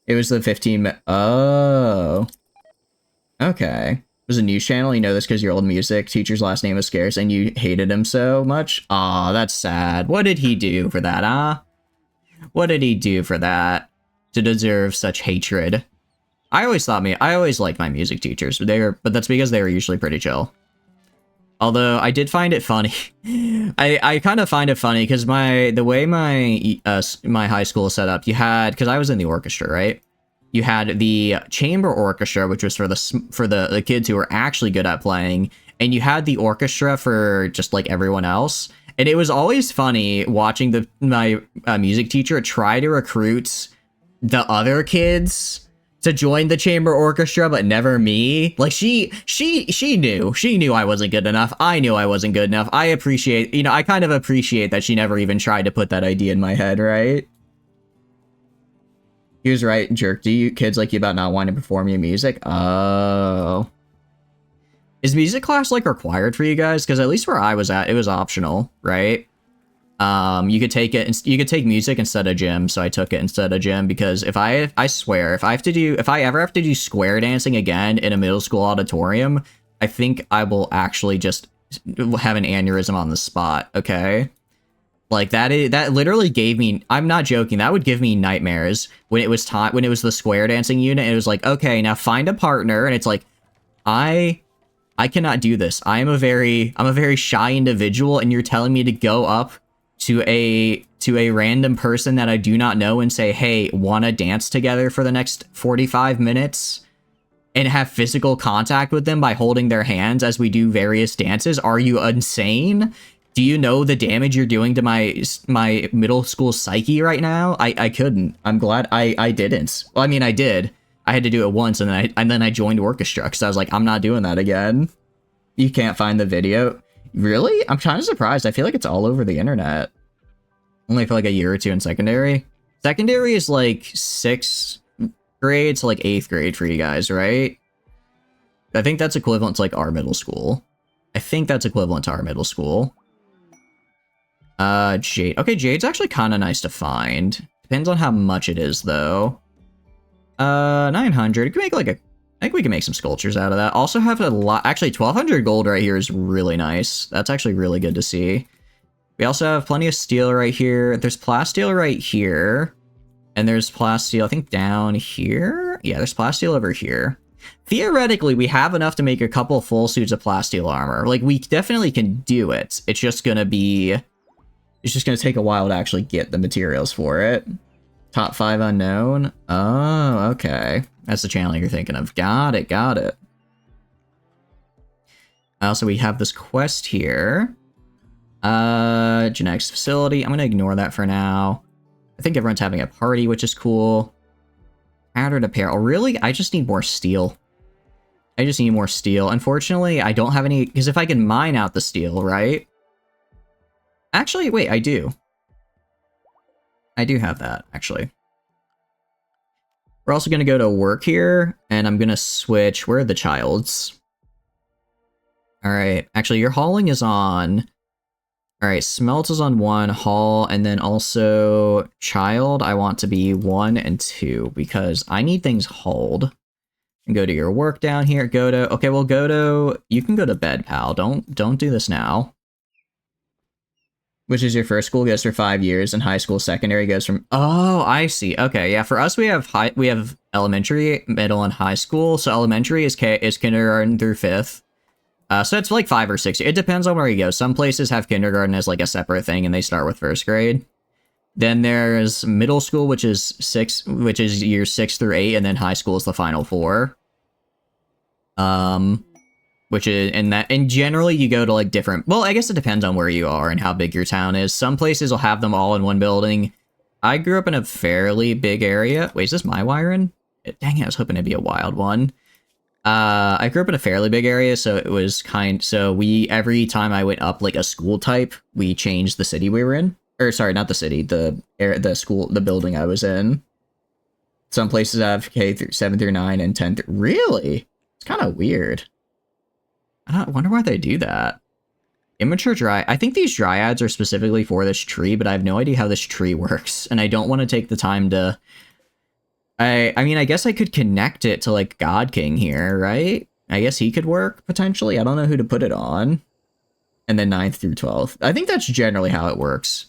It was the 15 oh. Okay. It was a news channel. You know this because your old music teacher's last name was Scarce and you hated him so much? Aw, that's sad. What did he do for that, huh? What did he do for that to deserve such hatred? I always liked my music teachers, but that's because they were usually pretty chill. Although I did find it funny. I kind of find it funny because the way my high school is set up, you had, because I was in the orchestra, right? You had the chamber orchestra, which was for the kids who were actually good at playing, and you had the orchestra for just like everyone else. And it was always funny watching my music teacher try to recruit the other kids to join the chamber orchestra, but never me. Like, she knew I wasn't good enough. I knew I wasn't good enough. I kind of appreciate that she never even tried to put that idea in my head, right? He was right, jerk. Do you kids like you about not wanting to perform your music? Oh. Is music class, like, required for you guys? Because at least where I was at, it was optional, right? You could take music instead of gym, so I took it instead of gym because I swear, if I ever have to do square dancing again in a middle school auditorium, I think I will actually just have an aneurysm on the spot, okay? Like, that literally gave me, I'm not joking, that would give me nightmares when it was the square dancing unit, and it was like, okay, now find a partner, and it's like, I cannot do this. I'm a very shy individual, and you're telling me to go up to a random person that I do not know and say, hey, wanna dance together for the next 45 minutes and have physical contact with them by holding their hands as we do various dances? Are you insane? Do you know the damage you're doing to my middle school psyche right now? I couldn't. I'm glad I didn't. Well, I mean, I did. I had to do it once, and then I joined orchestra because I was like, I'm not doing that again. You can't find the video. Really? I'm kind of surprised. I feel like it's all over the internet. Only for like a year or two in secondary. Secondary is like 6th grade to like 8th grade for you guys, right? I think that's equivalent to like our middle school. Jade. Okay, Jade's actually kind of nice to find. Depends on how much it is, though. 900. We can make like I think we can make some sculptures out of that. Also have a lot, actually 1200 gold right here is really nice. That's actually really good to see. We also have plenty of steel right here. There's plasteel right here. And there's plasteel, I think, down here. Yeah, there's plasteel over here. Theoretically, we have enough to make a couple full suits of plasteel armor. Like, we definitely can do it. It's just gonna take a while to actually get the materials for it. Top 5 unknown. Oh, okay. That's the channel you're thinking of. Got it. Also, we have this quest here. Genetics facility. I'm gonna ignore that for now. I think everyone's having a party, which is cool. Powdered apparel. Really? I just need more steel. Unfortunately, I don't have any, because if I can mine out the steel, right? Actually, wait, I do. I do have that, actually. We're also going to go to work here, and I'm going to switch. Where are the childs? Alright, actually, your hauling is on. Alright, smelt is on 1, haul, and then also child, I want to be 1 and 2, because I need things hauled. And go to your work down here, you can go to bed, pal. Don't do this now. Which is your first school goes for 5 years, and high school secondary goes from... Oh, I see. Okay, yeah, for us, we have elementary, middle, and high school. So elementary is kindergarten through 5th. So it's like 5 or 6. It depends on where you go. Some places have kindergarten as like a separate thing, and they start with 1st grade. Then there's middle school, which is years 6 through 8, and then high school is the final 4. which is, and generally you go to like different, well, I guess it depends on where you are and how big your town is. Some places will have them all in one building. I grew up in a fairly big area. Wait, is this my wiring? Dang it, I was hoping it'd be a wild one. I grew up in a fairly big area, so it was so every time I went up like a school type, we changed the city we were in. Or sorry, not the city, the school, the building I was in. Some places have K through 7 through 9 and 10 through, really? It's kind of weird. I wonder why they do that. Immature I think these dryads are specifically for this tree, but I have no idea how this tree works, and I don't want to take the time to... I mean, I guess I could connect it to, like, God King here, right? I guess he could work, potentially. I don't know who to put it on. And then 9th through 12th. I think that's generally how it works.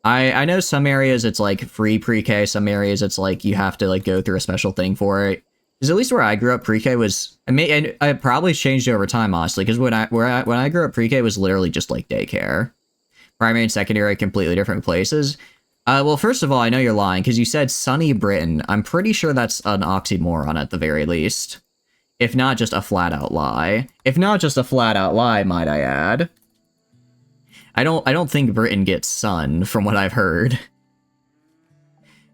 I know some areas it's, like, free pre-K. Some areas it's, like, you have to, like, go through a special thing for it. Because at least where I grew up, pre-K was... I probably changed over time, honestly. Because when I grew up, pre-K was literally just, like, daycare. Primary and secondary, completely different places. Well, first of all, I know you're lying, because you said sunny Britain. I'm pretty sure that's an oxymoron at the very least. If not just a flat-out lie. If not just a flat-out lie, might I add. I don't think Britain gets sun, from what I've heard.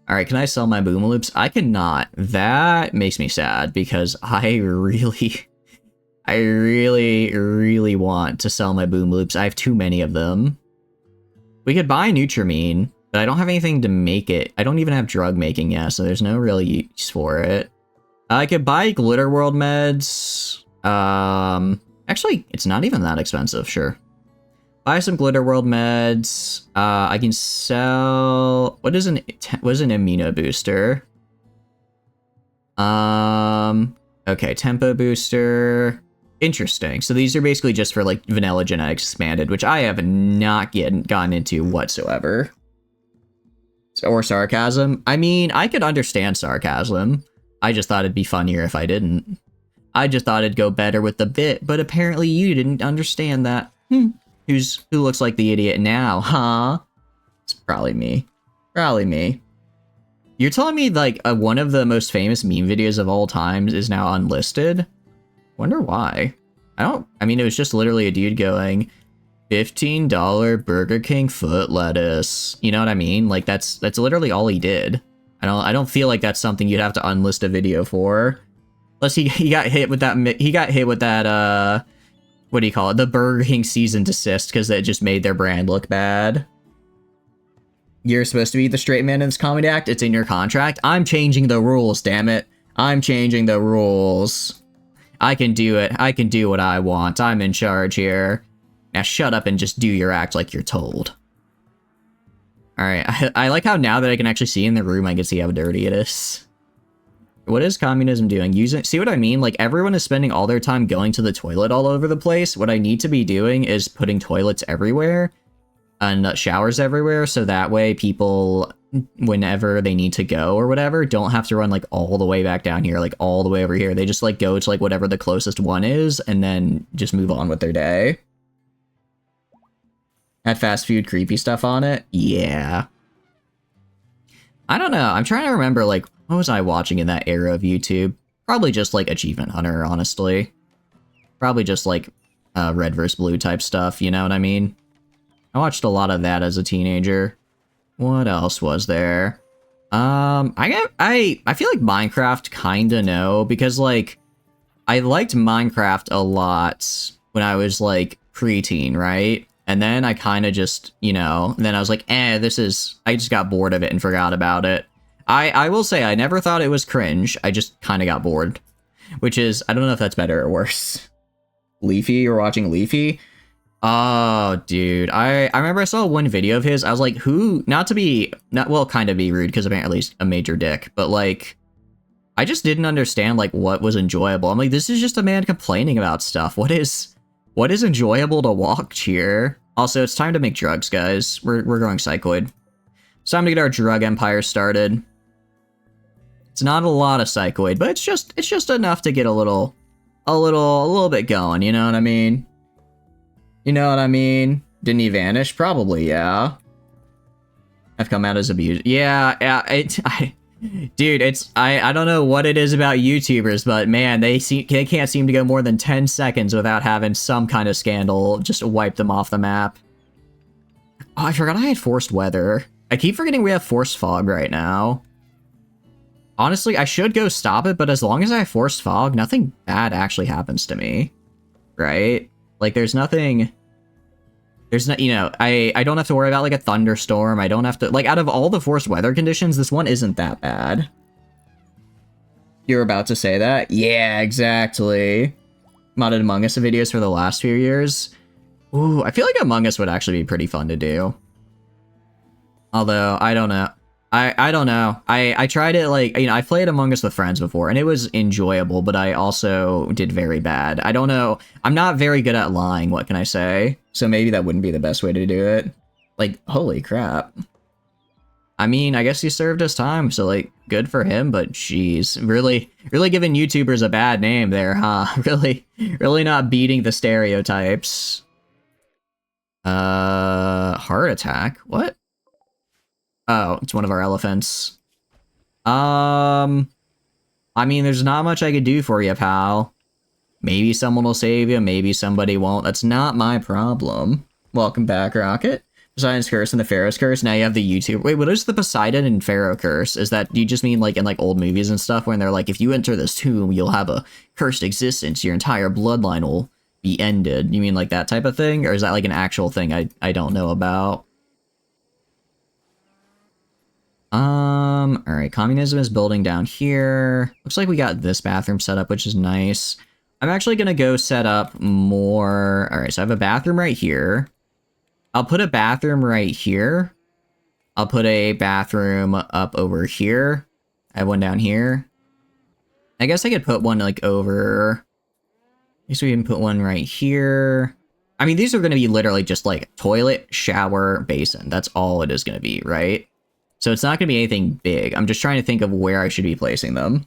Alright, can I sell my boomaloops? I cannot. That makes me sad, because I really want to sell my boomaloops. I have too many of them. We could buy Nutramine, but I don't have anything to make it. I don't even have drug making yet, so there's no real use for it. I could buy Glitter World meds. Actually, it's not even that expensive, sure. Buy some Glitter World meds. I can sell... What is an immuno booster? Okay, tempo booster. Interesting. So these are basically just for, like, vanilla genetics expanded, which I have not yet gotten into whatsoever. Or sarcasm. I mean, I could understand sarcasm. I just thought it'd be funnier if I didn't. I just thought it'd go better with the bit, but apparently you didn't understand that. Who looks like the idiot now, huh? It's probably me. Probably me. You're telling me, like, one of the most famous meme videos of all times is now unlisted? Wonder why. I mean, it was just literally a dude going, $15 Burger King foot lettuce. You know what I mean? Like, that's literally all he did. I don't feel like that's something you'd have to unlist a video for. Unless he got hit with that, what do you call it? The Burger King cease and desist, because it just made their brand look bad. You're supposed to be the straight man in this comedy act. It's in your contract. I'm changing the rules, damn it. I'm changing the rules. I can do it. I can do what I want. I'm in charge here. Now shut up and just do your act like you're told. Alright, I like how now that I can actually see in the room, I can see how dirty it is. What is communism doing? See what I mean? Like, everyone is spending all their time going to the toilet all over the place. What I need to be doing is putting toilets everywhere and showers everywhere, so that way people, whenever they need to go or whatever, don't have to run, like, all the way back down here, like, all the way over here. They just, like, go to, like, whatever the closest one is, and then just move on with their day. Had fast food creepy stuff on it? Yeah. I don't know. I'm trying to remember, like, what was I watching in that era of YouTube? Probably just, like, Achievement Hunter, honestly. Probably just, like, red vs. blue type stuff, you know what I mean? I watched a lot of that as a teenager. What else was there? I feel like Minecraft kinda know, because, like, I liked Minecraft a lot when I was, like, preteen, right? And then I kind of just, you know, then I was like, I just got bored of it and forgot about it. I will say, I never thought it was cringe. I just kind of got bored. Which is, I don't know if that's better or worse. Leafy, you're watching Leafy? Oh, dude. I remember I saw one video of his. I was like, who, kind of be rude, because apparently he's a major dick. But, like, I just didn't understand, like, what was enjoyable. I'm like, this is just a man complaining about stuff. What is enjoyable to watch here? Also, it's time to make drugs, guys. We're going psychoid. It's time to get our drug empire started. It's not a lot of psychoid, but it's just enough to get a little bit going, you know what I mean? You know what I mean? Didn't he vanish? Probably, yeah. I've come out as abused. Yeah, Dude, I don't know what it is about YouTubers, but man, they can't seem to go more than 10 seconds without having some kind of scandal just wipe them off the map. Oh, I forgot I had forced weather. I keep forgetting we have forced fog right now. Honestly, I should go stop it, but as long as I have forced fog, nothing bad actually happens to me. Right? Like, there's nothing... There's not, you know, I don't have to worry about, like, a thunderstorm. I don't have to... Like, out of all the forced weather conditions, this one isn't that bad. You're about to say that? Yeah, exactly. Modded Among Us videos for the last few years. Ooh, I feel like Among Us would actually be pretty fun to do. Although, I don't know. I don't know. I tried it, like, you know, I played Among Us with friends before, and it was enjoyable, but I also did very bad. I don't know. I'm not very good at lying, what can I say? So maybe that wouldn't be the best way to do it. Like, holy crap. I mean, I guess he served his time, so, like, good for him, but jeez. Really giving YouTubers a bad name there, huh? Really not beating the stereotypes. Heart attack? What? Oh, it's one of our elephants. I mean, there's not much I could do for you, pal. Maybe someone will save you, maybe somebody won't. That's not my problem. Welcome back, Rocket. Poseidon's Curse and the Pharaoh's Curse. Now you have the YouTube. Wait, what is the Poseidon and Pharaoh Curse? Is that, do you just mean like in like old movies and stuff when they're like, if you enter this tomb, you'll have a cursed existence. Your entire bloodline will be ended. You mean like that type of thing? Or is that like an actual thing I don't know about? Alright, communism is building down here. Looks like we got this bathroom set up, which is nice. I'm actually gonna go set up more... Alright, so I have a bathroom right here. I'll put a bathroom right here. I'll put a bathroom up over here. I have one down here. I guess I could put one, like, over... I guess we can put one right here. I mean, these are gonna be literally just, like, toilet, shower, basin. That's all it is gonna be, right? So it's not going to be anything big. I'm just trying to think of where I should be placing them.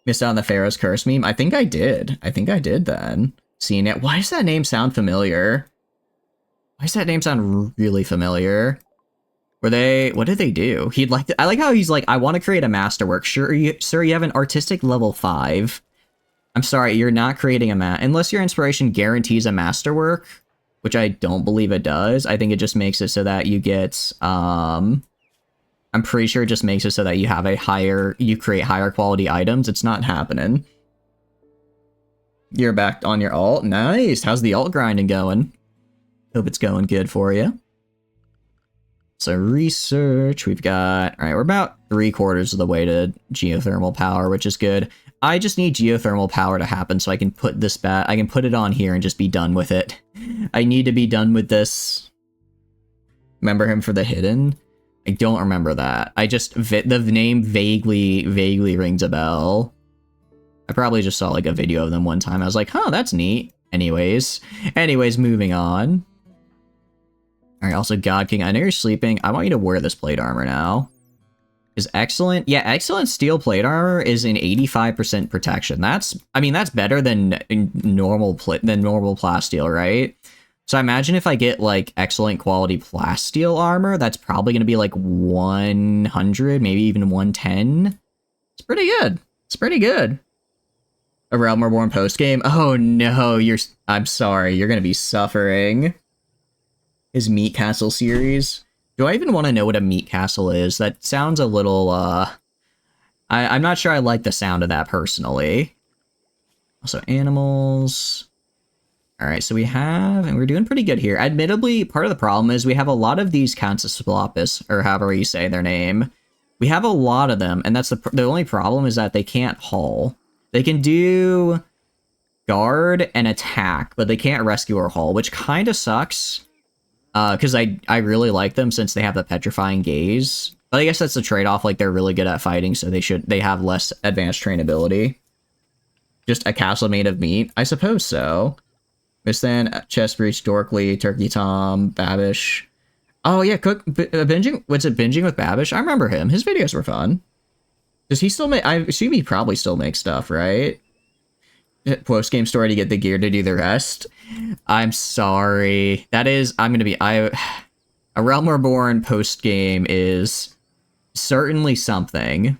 Missed out on the Pharaoh's Curse meme? I think I did. I think I did then. Seeing it. Why does that name sound familiar? Why does that name sound really familiar? Were they... What did they do? He'd like... I like how he's like, I want to create a masterwork. Sure, sir, you have an artistic level 5. I'm sorry, you're not creating a unless your inspiration guarantees a masterwork. Which I don't believe it does. I think it just makes it so that you get, I'm pretty sure it just makes it so that you have you create higher quality items. It's not happening. You're back on your alt. Nice. How's the alt grinding going? Hope it's going good for you. So research, we've got, all right, we're about 3/4 of the way to geothermal power, which is good. I just need geothermal power to happen so I can put this back. I can put it on here and just be done with it. I need to be done with this. Remember him for the hidden? I don't remember that. I just, the name vaguely rings a bell. I probably just saw like a video of them one time. I was like, huh, that's neat. Anyways, moving on. All right, also God King, I know you're sleeping. I want you to wear this plate armor now. Is excellent. Yeah, excellent steel plate armor is an 85% protection. That's, I mean, that's better than normal plasteel, right? So I imagine if I get like excellent quality plasteel armor, that's probably going to be like 100, maybe even 110. It's pretty good. It's pretty good. A Realm Reborn post game. Oh no, I'm sorry, you're going to be suffering. His Meat Castle series. Do I even want to know what a meat castle is? That sounds a little, I'm not sure I like the sound of that personally. Also, animals. Alright, so we have, and we're doing pretty good here. Admittedly, part of the problem is we have a lot of these Canceslopus, or however you say their name. We have a lot of them, and that's the only problem is that they can't haul. They can do guard and attack, but they can't rescue or haul, which kind of sucks. Because I really like them since they have the petrifying gaze. But I guess that's the trade-off, like they're really good at fighting, so they have less advanced trainability. Just a castle made of meat? I suppose so. Miss Then, Chest Breach, Dorkly, Turkey Tom, Babish. Oh yeah, binging, what's it, Binging with Babish? I remember him. His videos were fun. Does he still make, I assume he probably still makes stuff, right? Post-game story to get the gear to do the rest. I'm sorry. That is, I'm gonna be, a Realm Reborn post-game is certainly something.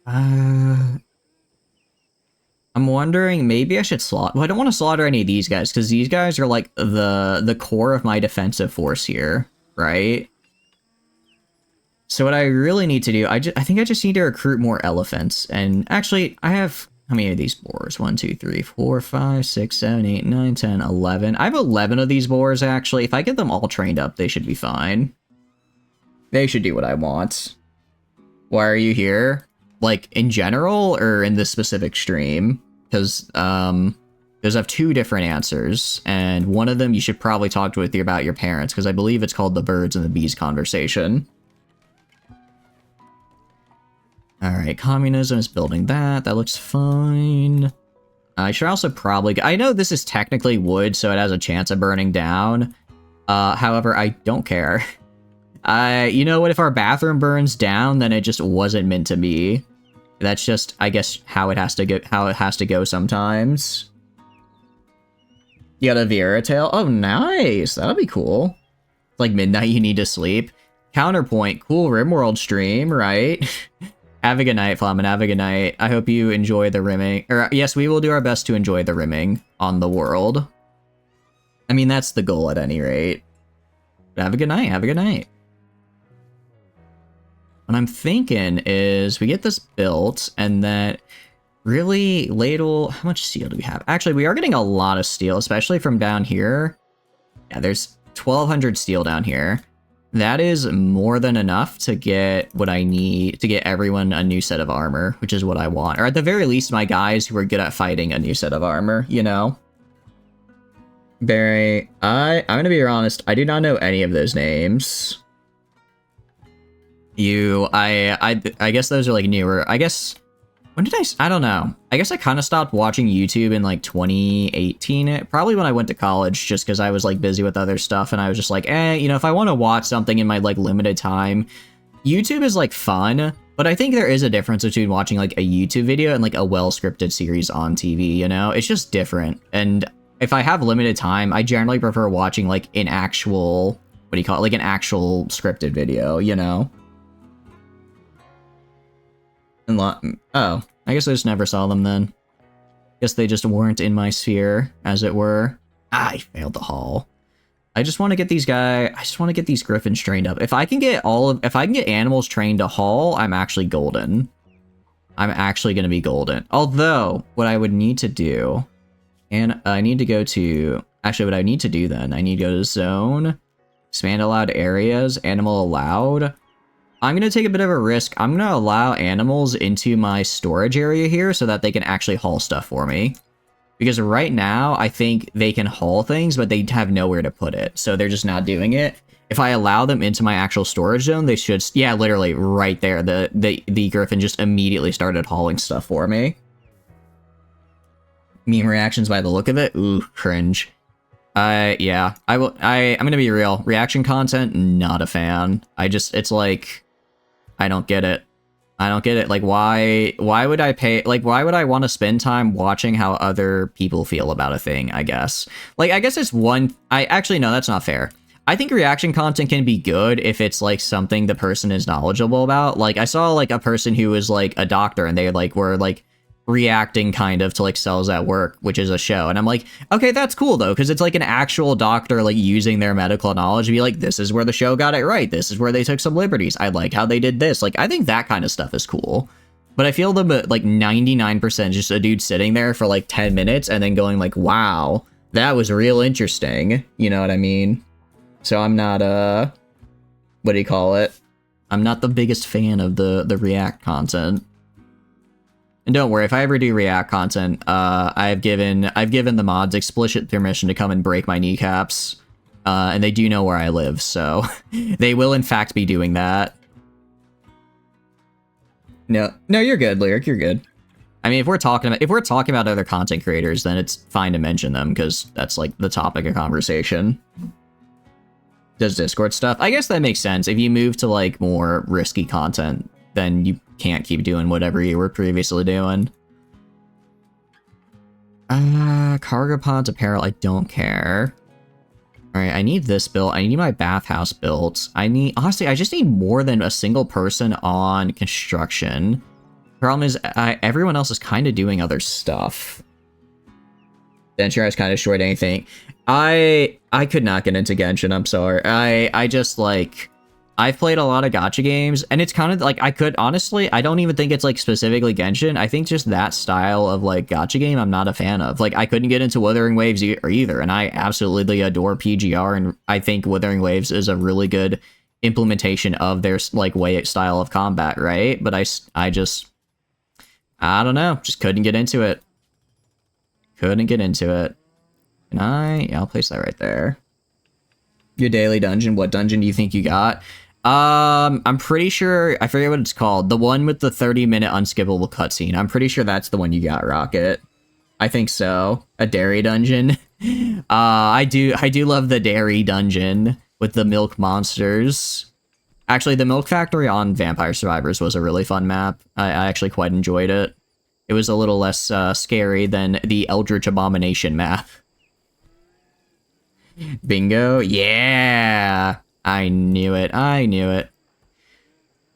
I'm wondering, maybe I should slaughter... Well, I don't want to slaughter any of these guys, because these guys are, like, the core of my defensive force here, right? So what I really need to do, I think I just need to recruit more elephants. And actually, I have... How many of these boars? 1, 2, 3, 4, 5, 6, 7, 8, 9, 10, 11. I have 11 of these boars, actually. If I get them all trained up, they should be fine. They should do what I want. Why are you here? Like, in general, or in this specific stream? Because, I have 2 different answers, and one of them you should probably talk with about your parents, because I believe it's called the birds and the bees conversation. Alright, communism is building that. That looks fine. I should also probably... I know this is technically wood, so it has a chance of burning down. However, I don't care. You know what? If our bathroom burns down, then it just wasn't meant to be. That's just, I guess, how it has to go sometimes. You got a Viera tail? Oh, nice! That'll be cool. It's like midnight, you need to sleep. Counterpoint, cool RimWorld stream, right? Have a good night, Flamin. Have a good night. I hope you enjoy the rimming. Or, yes, we will do our best to enjoy the rimming on the world. I mean, that's the goal at any rate. But have a good night. Have a good night. What I'm thinking is we get this built, and then really, ladle... How much steel do we have? Actually, we are getting a lot of steel, especially from down here. Yeah, there's 1,200 steel down here. That is more than enough to get what I need to get everyone a new set of armor, which is what I want. Or at the very least, my guys who are good at fighting a new set of armor, you know? Barry, I'm gonna be honest, I do not know any of those names. I guess those are like newer. I guess, when did I don't know. I guess I kind of stopped watching YouTube in like 2018, probably when I went to college, just because I was like busy with other stuff, and I was just like, you know, if I want to watch something in my like limited time, YouTube is like fun, but I think there is a difference between watching like a YouTube video and like a well-scripted series on TV, you know? It's just different, and if I have limited time, I generally prefer watching like an actual, what do you call it, like an actual scripted video, you know? Oh, I guess I just never saw them then. Guess they just weren't in my sphere, as it were. I failed the haul. I just want to get these griffins trained up. If I can get animals trained to haul, I'm actually golden. I'm actually gonna be golden. Although, what I would need to do, and I need to go to, actually what I need to do then, I need to go to zone, expand allowed areas, animal allowed. I'm going to take a bit of a risk. I'm going to allow animals into my storage area here so that they can actually haul stuff for me. Because right now, I think they can haul things, but they have nowhere to put it. So they're just not doing it. If I allow them into my actual storage zone, they should... Yeah, literally, right there. The griffin just immediately started hauling stuff for me. Meme reactions by the look of it? Ooh, cringe. Yeah. I'm going to be real. Reaction content, not a fan. It's like... I don't get it. I don't get it. Like, why would I pay, like, why would I want to spend time watching how other people feel about a thing, I guess? Like, I guess it's one, actually, no, that's not fair. I think reaction content can be good if it's, like, something the person is knowledgeable about. Like, I saw, like, a person who was, like, a doctor, and they, like, were, like, reacting kind of to like Cells at Work, which is a show, and I'm like, okay, that's cool though, because it's like an actual doctor like using their medical knowledge to be like, this is where the show got it right, this is where they took some liberties, I like how they did this. Like, I think that kind of stuff is cool, but I feel them like 99% just a dude sitting there for like 10 minutes and then going like, wow, that was real interesting, you know what I mean? So I'm not what do you call it, I'm not the biggest fan of the React content. And don't worry, if I ever do React content, I've given the mods explicit permission to come and break my kneecaps, and they do know where I live, so they will in fact be doing that. No, you're good, Lyric. You're good. I mean, if we're talking about other content creators, then it's fine to mention them because that's like the topic of conversation. Does Discord stuff? I guess that makes sense. If you move to like more risky content, then you can't keep doing whatever you were previously doing. Cargo pods, apparel, I don't care. Alright, I need this built. I need my bathhouse built. Honestly, I just need more than a single person on construction. Problem is, everyone else is kind of doing other stuff. Genshin is kind of short anything. I could not get into Genshin, I'm sorry. I just, like... I've played a lot of gacha games, and it's kind of like, I could, honestly, I don't even think it's like specifically Genshin. I think just that style of like gacha game I'm not a fan of. Like, I couldn't get into Wuthering Waves either, and I absolutely adore PGR, and I think Wuthering Waves is a really good implementation of their like style of combat, right? But I don't know, just couldn't get into it. Couldn't get into it. Yeah, I'll place that right there. Your daily dungeon, what dungeon do you think you got? I'm pretty sure, I forget what it's called. The one with the 30-minute unskippable cutscene. I'm pretty sure that's the one you got, Rocket. I think so. A dairy dungeon. I do love the dairy dungeon with the milk monsters. Actually, the milk factory on Vampire Survivors was a really fun map. I actually quite enjoyed it. It was a little less scary than the Eldritch Abomination map. Bingo. Yeah. I knew it. I knew it.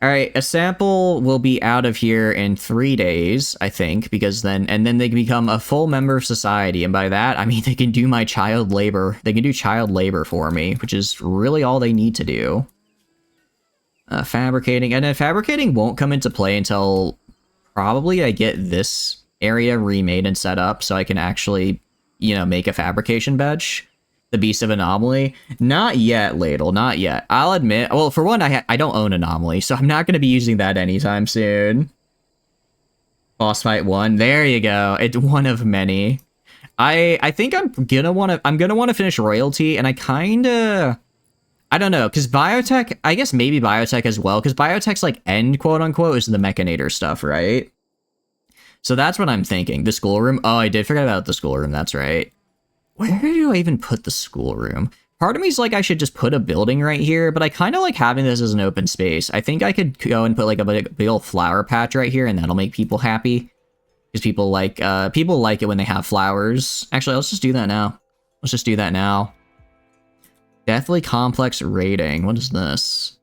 Alright, a sample will be out of here in 3 days, I think, because then they can become a full member of society, and by that, I mean they can do my child labor. They can do child labor for me, which is really all they need to do. Fabricating, and then fabricating won't come into play until probably I get this area remade and set up so I can actually, you know, make a fabrication bench. The Beast of Anomaly. Not yet, Ladle, not yet. I'll admit, well, for one, I don't own Anomaly, so I'm not going to be using that anytime soon. Boss fight 1, there you go. It's one of many. I think I'm gonna want to finish Royalty, and I don't know, because Biotech, I guess maybe Biotech as well, because Biotech's like end, quote unquote, is the Mechanator stuff, right? So that's what I'm thinking. The schoolroom. Oh, I did forget about the schoolroom, that's right. Where do I even put the schoolroom? Part of me is like, I should just put a building right here, but I kind of like having this as an open space. I think I could go and put like a big old flower patch right here, and that'll make people happy. Because people like it when they have flowers. Actually, let's just do that now. Let's just do that now. Deathly Complex rating. What is this?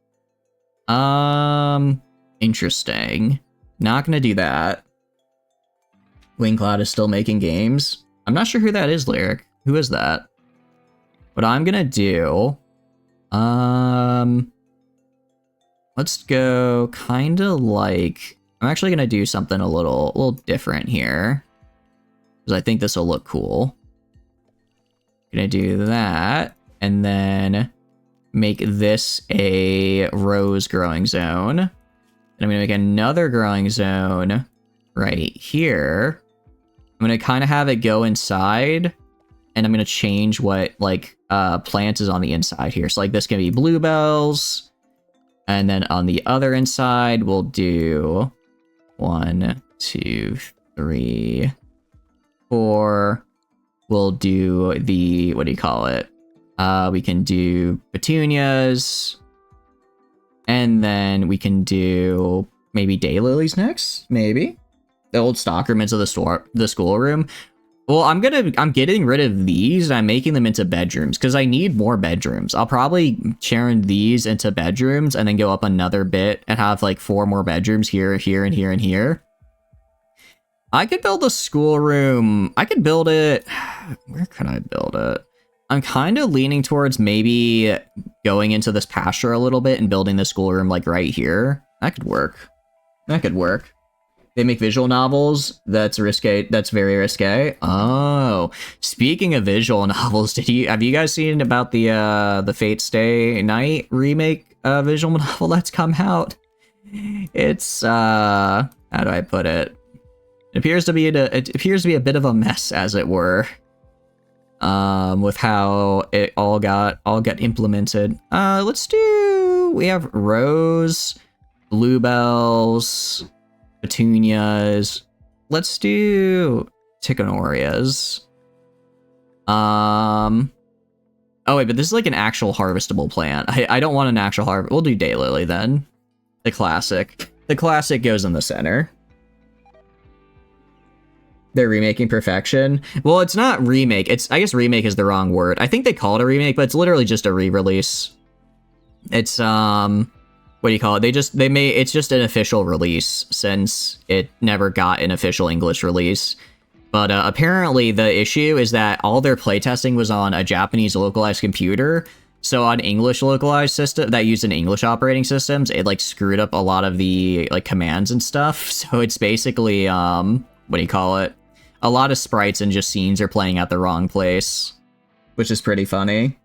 Interesting. Not gonna do that. Wingcloud is still making games. I'm not sure who that is, Lyric. Who is that? What I'm gonna do, let's go kind of like, I'm actually gonna do something a little different here, because I think this will look cool. Gonna do that, and then make this a rose growing zone. And I'm gonna make another growing zone right here. I'm gonna kind of have it go inside, and I'm gonna change what like plant is on the inside here. So like this can be bluebells, and then on the other inside we'll do 1, 2, 3, 4. We'll do the, what do you call it? We can do petunias, and then we can do maybe daylilies next, maybe. The old stockerments of the schoolroom. Well, I'm getting rid of these, and I'm making them into bedrooms, because I need more bedrooms. I'll probably turn these into bedrooms, and then go up another bit, and have like 4 more bedrooms here, here, and here, and here. I could build a schoolroom. I could build it... Where can I build it? I'm kind of leaning towards maybe going into this pasture a little bit, and building the schoolroom like right here. That could work. That could work. They make visual novels. That's risque. That's very risque. Oh, speaking of visual novels, have you guys seen about the Fate Stay Night remake visual novel that's come out? It's how do I put it? It appears to be a bit of a mess, as it were. With how it all got implemented. We have rose, bluebells, petunias. Let's do Tichinorias. Oh wait, but this is like an actual harvestable plant. I don't want an actual harvest. We'll do daylily then. The classic. The classic goes in the center. They're remaking Perfection. Well, it's not remake. I guess remake is the wrong word. I think they call it a remake, but it's literally just a re-release. It's what do you call it? It's just an official release since it never got an official English release. But apparently the issue is that all their playtesting was on a Japanese localized computer. So on English localized system that used in English operating systems, it like screwed up a lot of the like commands and stuff. So it's basically what do you call it? A lot of sprites and just scenes are playing at the wrong place, which is pretty funny.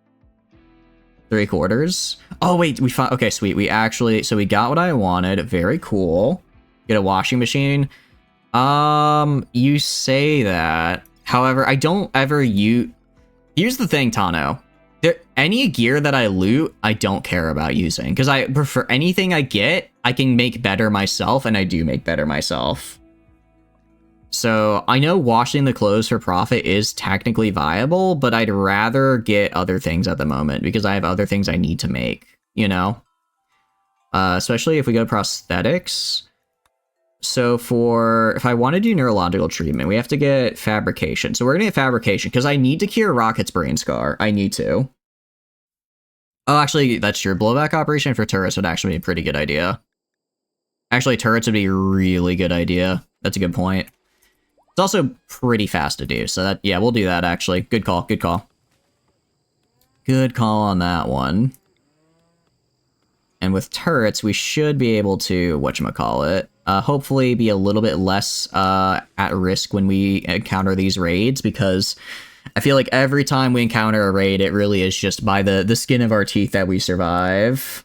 3/4. Oh wait, we found. Okay, sweet. We got what I wanted. Very cool. Get a washing machine. You say that. However, I don't ever use. Here's the thing, Tano. Any gear that I loot, I don't care about using because I prefer anything I get. I can make better myself, and I do make better myself. So I know washing the clothes for profit is technically viable, but I'd rather get other things at the moment because I have other things I need to make, you know? Especially if we go to prosthetics. So if I want to do neurological treatment, we have to get fabrication. So we're going to get fabrication because I need to cure Rocket's brain scar. I need to. Oh, actually, that's true. Blowback operation for turrets would actually be a pretty good idea. Actually, turrets would be a really good idea. That's a good point. It's also pretty fast to do, so that, yeah, we'll do that, actually. Good call, good call. Good call on that one. And with turrets, we should be able to, whatchamacallit, hopefully be a little bit less at risk when we encounter these raids, because I feel like every time we encounter a raid, it really is just by the skin of our teeth that we survive.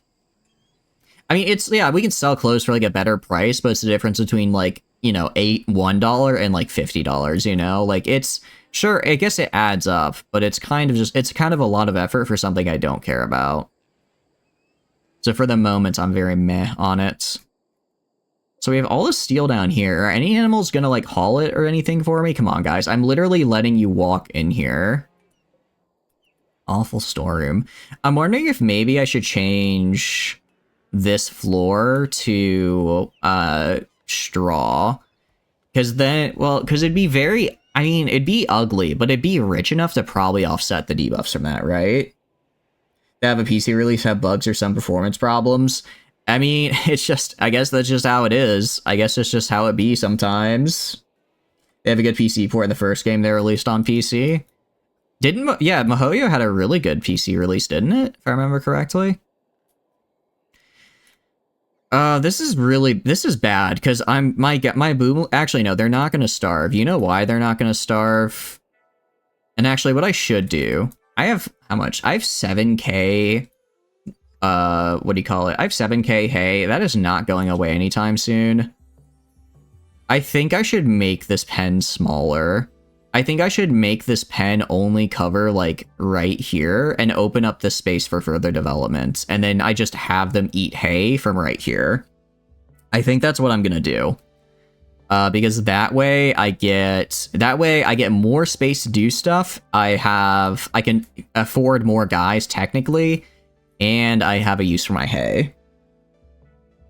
I mean, yeah, we can sell clothes for like a better price, but it's the difference between like, you know, $1 and like $50, you know? Like it's, sure, I guess it adds up, but it's kind of a lot of effort for something I don't care about. So for the moment, I'm very meh on it. So we have all this steel down here. Are any animals gonna like haul it or anything for me? Come on, guys. I'm literally letting you walk in here. Awful storeroom. I'm wondering if maybe I should change this floor to straw. Because then, well, because it'd be very, I mean, it'd be ugly, but it'd be rich enough to probably offset the debuffs from that, right? They have a PC release, have bugs or some performance problems. I mean, it's just, I guess that's just how it is. I guess it's just how it be sometimes. They have a good PC port in the first game they released on PC. Yeah, MiHoYo had a really good PC release, didn't it? If I remember correctly. This is bad, because my boom, actually, no, they're not gonna starve. You know why they're not gonna starve? And actually, what I should do, I have, how much? I have 7k, what do you call it? I have 7k hay. That is not going away anytime soon. I think I should make this pen smaller. I think I should make this pen only cover, like, right here, and open up the space for further development. And then I just have them eat hay from right here. I think that's what I'm gonna do. Because that way I get more space to do stuff. I can afford more guys, technically, and I have a use for my hay.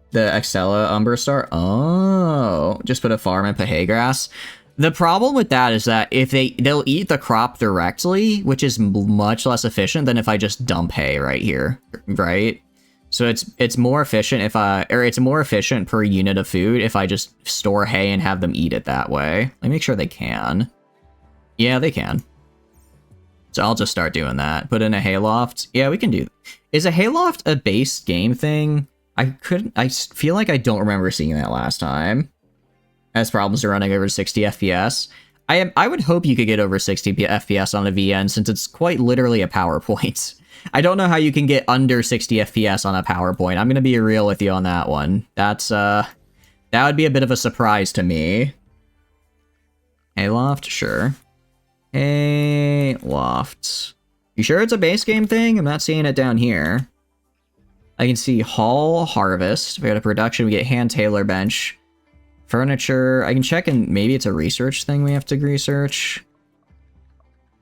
The Extella Umber Star? Oh, just put a farm and put hay grass. The problem with that is that if they'll eat the crop directly, which is much less efficient than if I just dump hay right here, right? So it's more efficient it's more efficient per unit of food if I just store hay and have them eat it that way. Let me make sure they can. Yeah, they can. So I'll just start doing that. Put in a hayloft. Yeah, we can do. Is a hayloft a base game thing? I feel like I don't remember seeing that last time. Has problems are running over 60 FPS. I would hope you could get over 60 FPS on a VN since it's quite literally a PowerPoint. I don't know how you can get under 60 FPS on a PowerPoint. I'm gonna be real with you on that one. That would be a bit of a surprise to me. Hayloft, sure. Hayloft. You sure it's a base game thing? I'm not seeing it down here. I can see haul, harvest. We got a production. We get hand tailor bench. Furniture, I can check, and maybe it's a research thing we have to research.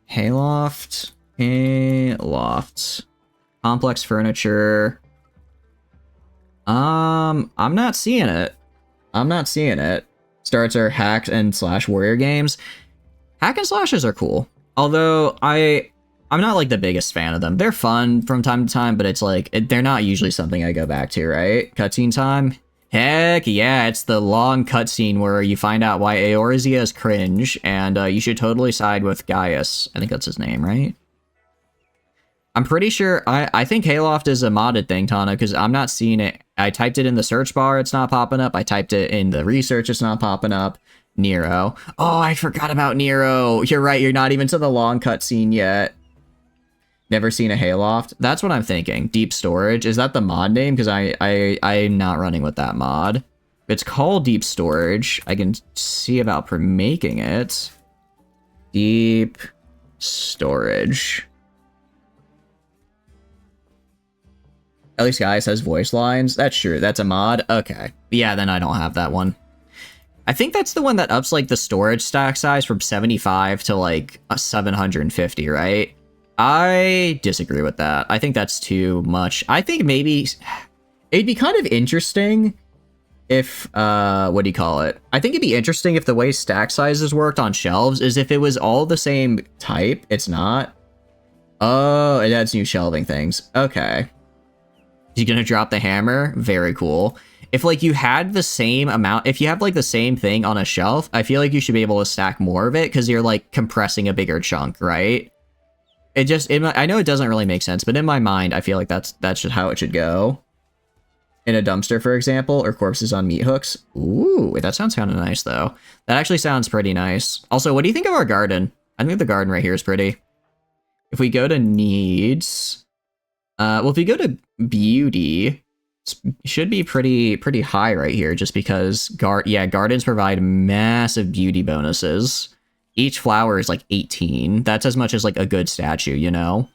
Hayloft. Complex furniture. I'm not seeing it. I'm not seeing it. starts are hack and slash warrior games. Hack and slashes are cool. Although I'm not like the biggest fan of them. They're fun from time to time, but it's like they're not usually something I go back to, right? Cutscene time? Heck yeah, it's the long cutscene where you find out why Eorzea is cringe, and you should totally side with Gaius. I think that's his name, right? I'm pretty sure, I think Hayloft is a modded thing, Tana, because I'm not seeing it. I typed it in the search bar, it's not popping up. I typed it in the research, it's not popping up. Nero. Oh, I forgot about Nero. You're right, you're not even to the long cutscene yet. Never seen a Hayloft? That's what I'm thinking. Deep Storage. Is that the mod name? Because I'm not running with that mod. It's called Deep Storage. I can see about making it. Deep Storage. At least Gaius has voice lines. That's true. That's a mod. Okay. Yeah, then I don't have that one. I think that's the one that ups like the storage stack size from 75 to like 750, right? I disagree with that. I think that's too much. I think maybe it'd be kind of interesting if, what do you call it? I think it'd be interesting if the way stack sizes worked on shelves is if it was all the same type. It's not. Oh, it adds new shelving things. Okay. He's gonna drop the hammer? Very cool. If like you had the same amount, if you have like the same thing on a shelf, I feel like you should be able to stack more of it because you're like compressing a bigger chunk, right? It just, I know it doesn't really make sense, but in my mind, I feel like that's just how it should go. In a dumpster, for example, or corpses on meat hooks. Ooh, that sounds kind of nice, though. That actually sounds pretty nice. Also, what do you think of our garden? I think the garden right here is pretty. If we go to needs, well, if we go to beauty, it should be pretty high right here, just because gardens provide massive beauty bonuses. Each flower is like 18. That's as much as like a good statue, you know?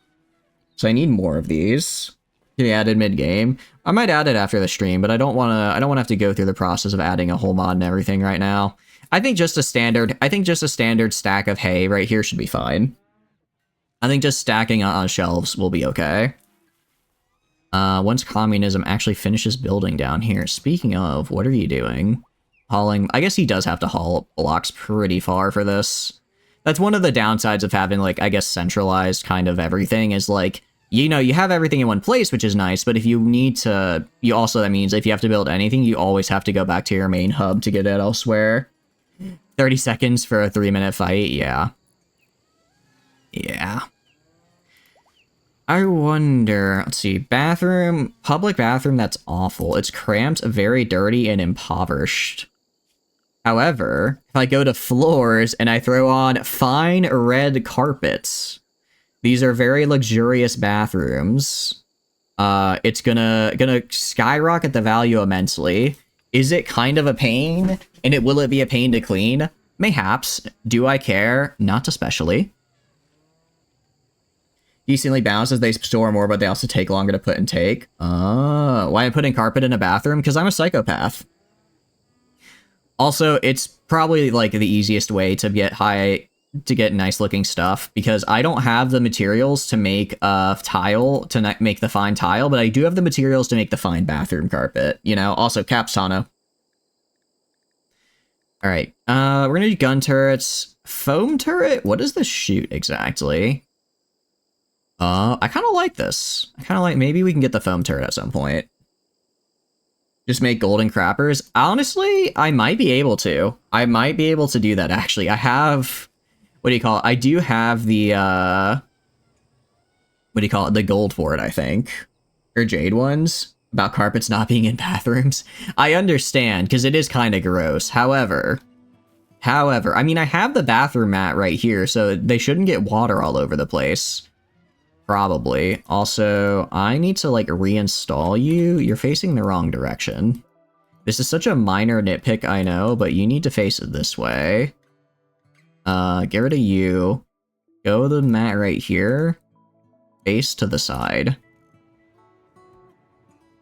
So I need more of these to be added mid-game. I might add it after the stream, but I don't want to have to go through the process of adding a whole mod and everything right now. I think just a standard stack of hay right here should be fine. I think just stacking on shelves will be okay. Once communism actually finishes building down here. Speaking of, what are you doing? Hauling, I guess he does have to haul blocks pretty far for this. That's one of the downsides of having, like, I guess, centralized kind of everything is, like, you know, you have everything in one place, which is nice, but if you need to, that means if you have to build anything, you always have to go back to your main hub to get it elsewhere. 30 seconds for a 3-minute fight, yeah. Yeah. I wonder, let's see, bathroom, public bathroom, that's awful. It's cramped, very dirty, and impoverished. However, if I go to floors and I throw on fine red carpets, these are very luxurious bathrooms. It's gonna skyrocket the value immensely. Is it kind of a pain? And will it be a pain to clean? Mayhaps. Do I care? Not especially. Decently balanced as they store more, but they also take longer to put and take. Oh, why am I putting carpet in a bathroom? Because I'm a psychopath. Also, it's probably like the easiest way to get nice looking stuff because I don't have the materials to make tile, to make the fine tile, but I do have the materials to make the fine bathroom carpet, you know? Also, caps, Tano. All right, we're gonna do gun turrets. Foam turret? What does this shoot exactly? I kind of like this. Maybe we can get the foam turret at some point. Just make golden crappers. Honestly, I might be able to. I might be able to do that, actually. I have... What do you call it? I do have the, what do you call it? The gold for it, I think. Or jade ones. About carpets not being in bathrooms. I understand, because it is kind of gross. However, I mean, I have the bathroom mat right here, so they shouldn't get water all over the place. Probably. Also, I need to, like, reinstall you. You're facing the wrong direction. This is such a minor nitpick, I know, but you need to face it this way. Get rid of you. Go to the mat right here. Face to the side.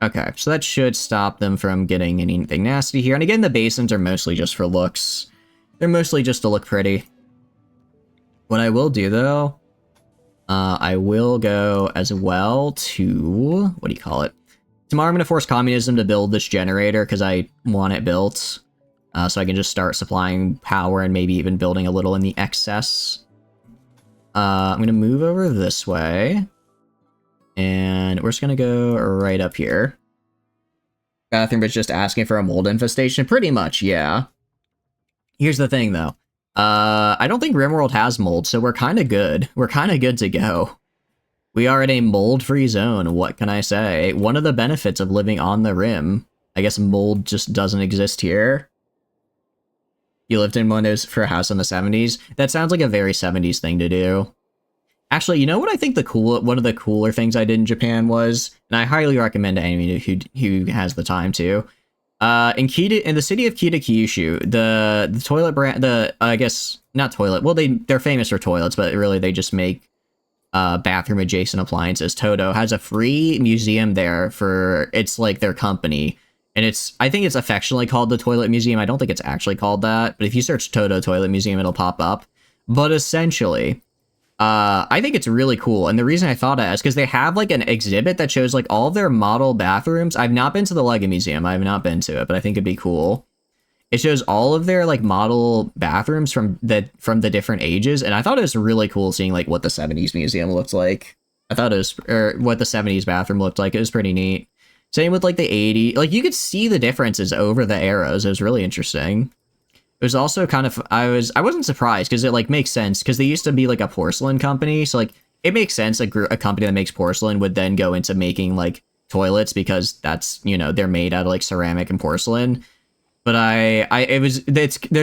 Okay, so that should stop them from getting anything nasty here. And again, the basins are mostly just for looks. They're mostly just to look pretty. What I will do, though... I will go as well to, what do you call it? Tomorrow I'm going to force communism to build this generator because I want it built. So I can just start supplying power and maybe even building a little in the excess. I'm going to move over this way. And we're just going to go right up here. Bathroom is just asking for a mold infestation? Pretty much, yeah. Here's the thing, though. I don't think RimWorld has mold, so we're kind of good. We're kind of good to go. We are in a mold-free zone, what can I say? One of the benefits of living on the Rim. I guess mold just doesn't exist here. You lived in one of those for a house in the 70s? That sounds like a very 70s thing to do. Actually, you know what I think one of the cooler things I did in Japan was, and I highly recommend to anyone who has the time to. In the city of Kyushu, the toilet brand, I guess not toilet. Well, they're famous for toilets, but really they just make bathroom adjacent appliances. Toto has a free museum there it's like their company, and I think it's affectionately called the Toilet Museum. I don't think it's actually called that, but if you search Toto Toilet Museum, it'll pop up. But essentially, I think it's really cool, and the reason I thought it is because they have like an exhibit that shows like all of their model bathrooms. I've not been to the Lego Museum. I have not been to it, but I think it'd be cool. It shows all of their like model bathrooms from the different ages, and I thought it was really cool seeing like what the 70s museum looked like. I thought it was, or what the 70s bathroom looked like. It was pretty neat. Same with like the 80s. Like you could see the differences over the eras. It was really interesting. It was also kind of, I wasn't surprised because it like makes sense because they used to be like a porcelain company. So like it makes sense a company that makes porcelain would then go into making like toilets because that's, you know, they're made out of like ceramic and porcelain. But there's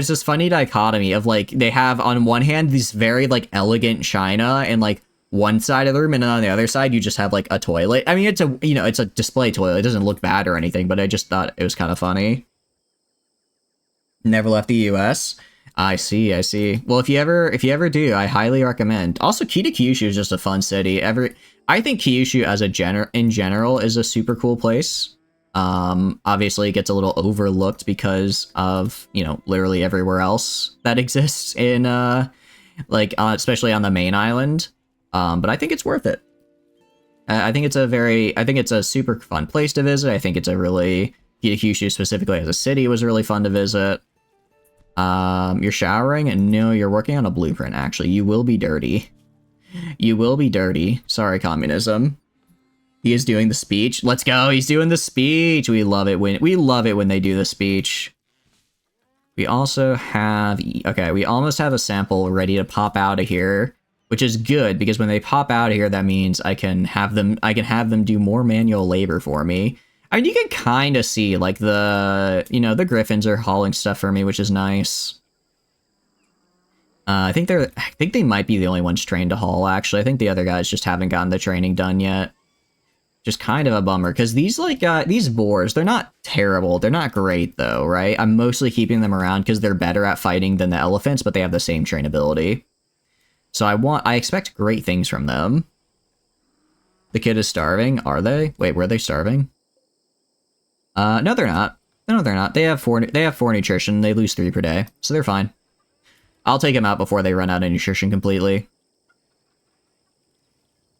this funny dichotomy of like, they have on one hand, these very like elegant china and like one side of the room, and then on the other side, you just have like a toilet. I mean, it's a display toilet. It doesn't look bad or anything, but I just thought it was kind of funny. Never left the US. I see. Well, if you ever do, I highly recommend. Also, Kyushu is just a fun city. I think Kyushu in general is a super cool place. Obviously it gets a little overlooked because of, you know, literally everywhere else that exists in, especially on the main island. But I think it's worth it. I think it's a super fun place to visit. I think Kyushu specifically as a city was really fun to visit. You're showering? And no, you're working on a blueprint, actually. You will be dirty. You will be dirty. Sorry, communism. He is doing the speech. Let's go. He's doing the speech. We love it when they do the speech. We also have, okay, we almost have a sample ready to pop out of here, which is good because when they pop out of here, that means I can have them do more manual labor for me. I mean, you can kind of see like the griffins are hauling stuff for me, which is nice. I think they might be the only ones trained to haul, actually. I think the other guys just haven't gotten the training done yet. Just kind of a bummer, because these boars, they're not terrible. They're not great, though, right? I'm mostly keeping them around because they're better at fighting than the elephants, but they have the same trainability. So I expect great things from them. The kid is starving, are they? Wait, were they starving? No, they're not. No, they're not. They have four nutrition. They lose 3 per day, so they're fine. I'll take them out before they run out of nutrition completely.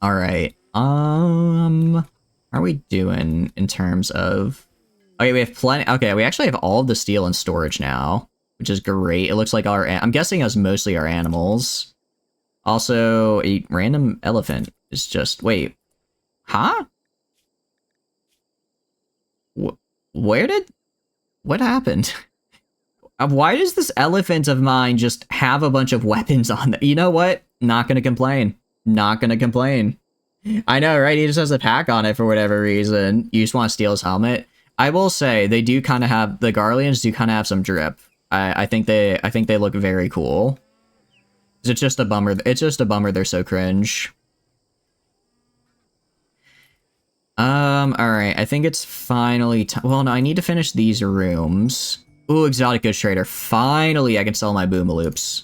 All right. How are we doing in terms of... Okay, we have plenty... Okay, we actually have all of the steel in storage now, which is great. It looks like I'm guessing it was mostly our animals. Also, a random elephant is just... Wait. Huh? What happened? Why does this elephant of mine just have a bunch of weapons on them? You know what? Not gonna complain. Not gonna complain. I know, right? He just has a pack on it for whatever reason. You just want to steal his helmet. I will say they do kind of have the Garleans do kind of have some drip. I think they look very cool. It's just a bummer. It's just a bummer they're so cringe. All right. I think it's finally time. Well, no, I need to finish these rooms. Ooh, exotic goods trader. Finally, I can sell my boomaloops.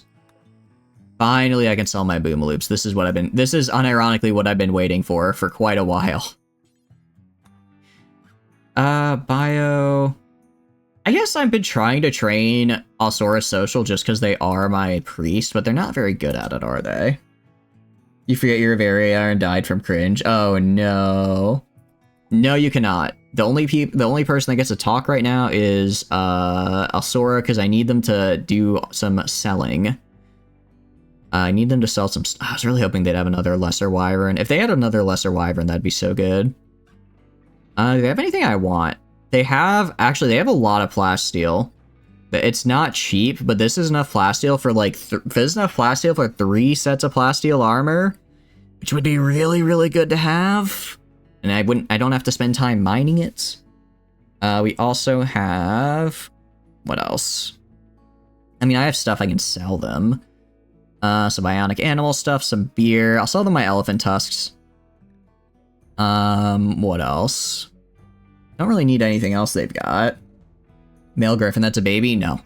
Finally, I can sell my boomaloops. This is unironically what I've been waiting for quite a while. Bio... I guess I've been trying to train Alsaurus Social just because they are my priest, but they're not very good at it, are they? You forget you're a very and died from cringe. Oh, no. No, you cannot. The only person that gets to talk right now is Alsora, because I need them to do some selling. I need them to sell some. I was really hoping they'd have another lesser wyvern. If they had another lesser wyvern, that'd be so good. Do they have anything I want? They have a lot of plasteel. It's not cheap, but this is enough plasteel for like this is enough plasteel for 3 sets of plasteel armor, which would be really, really good to have. And I don't have to spend time mining it. We also have, what else? I mean, I have stuff I can sell them. Some bionic animal stuff, some beer. I'll sell them my elephant tusks. What else? Don't really need anything else they've got. Male griffin, that's a baby? No.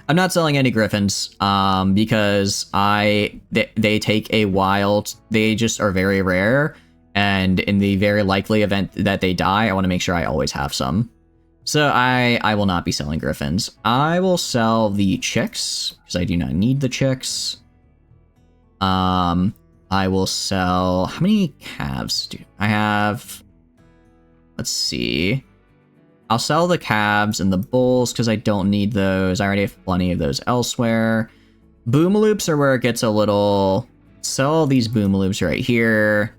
I'm not selling any griffins, because they take a while. They just are very rare. And in the very likely event that they die, I want to make sure I always have some. So I will not be selling griffins. I will sell the chicks, because I do not need the chicks. I will sell... How many calves do I have? Let's see. I'll sell the calves and the bulls, because I don't need those. I already have plenty of those elsewhere. Boomaloops are where it gets a little... Sell these boomaloops right here.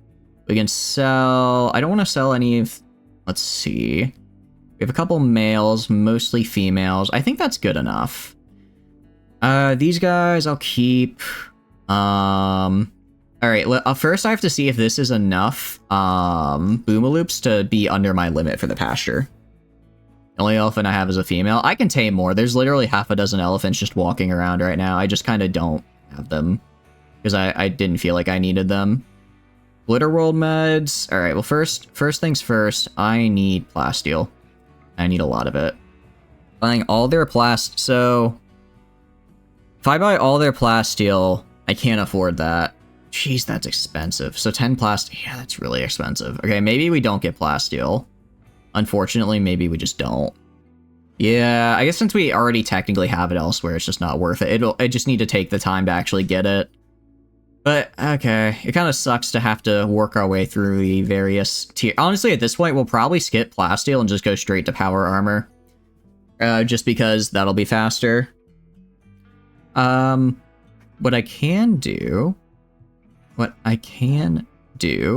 We can sell... I don't want to sell any of... Let's see. We have a couple males, mostly females. I think that's good enough. These guys I'll keep. Alright, first I have to see if this is enough boomaloops to be under my limit for the pasture. The only elephant I have is a female. I can tame more. There's literally half a dozen elephants just walking around right now. I just kind of don't have them. Because I didn't feel like I needed them. Glitter World meds. Alright, well first things first, I need plasteel. I need a lot of it. Buying all their so... If I buy all their plasteel, I can't afford that. Jeez, that's expensive. So 10 yeah, that's really expensive. Okay, maybe we don't get plasteel. Unfortunately, maybe we just don't. Yeah, I guess since we already technically have it elsewhere, it's just not worth it. I just need to take the time to actually get it. But, okay, it kind of sucks to have to work our way through the various tier. Honestly, at this point, we'll probably skip plasteel and just go straight to power armor. Just because that'll be faster. What I can do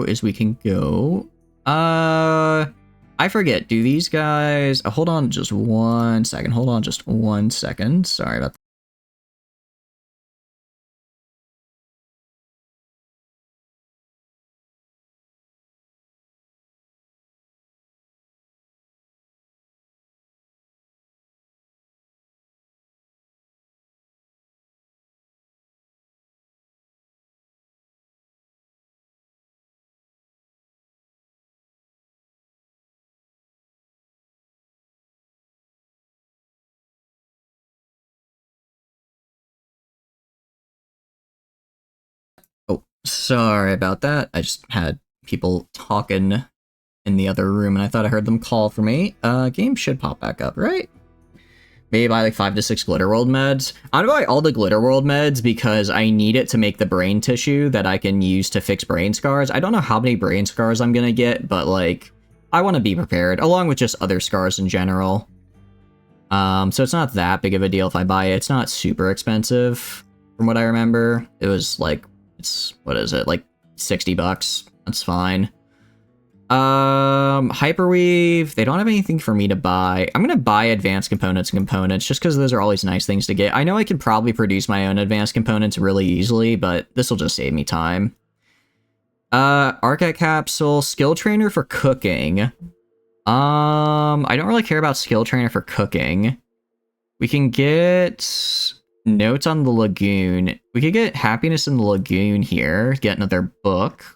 is we can go... I forget, do these guys... Oh, hold on just 1 second. Hold on just 1 second. Sorry about that. Oh, sorry about that. I just had people talking in the other room, and I thought I heard them call for me. Game should pop back up, right? Maybe buy like 5 to 6 Glitter World meds. I'm gonna buy all the Glitter World meds because I need it to make the brain tissue that I can use to fix brain scars. I don't know how many brain scars I'm gonna get, but like, I want to be prepared, along with just other scars in general. So it's not that big of a deal if I buy it. It's not super expensive, from what I remember. It was like, what is it, like 60 bucks. That's fine. Hyperweave, they don't have anything for me to buy. I'm gonna buy advanced components just because those are always nice things to get. I know I could probably produce my own advanced components really easily, but this will just save me time. Arcat capsule, skill trainer for cooking. I don't really care about skill trainer for cooking. We can get notes on the lagoon. We could get happiness in the lagoon here, get another book.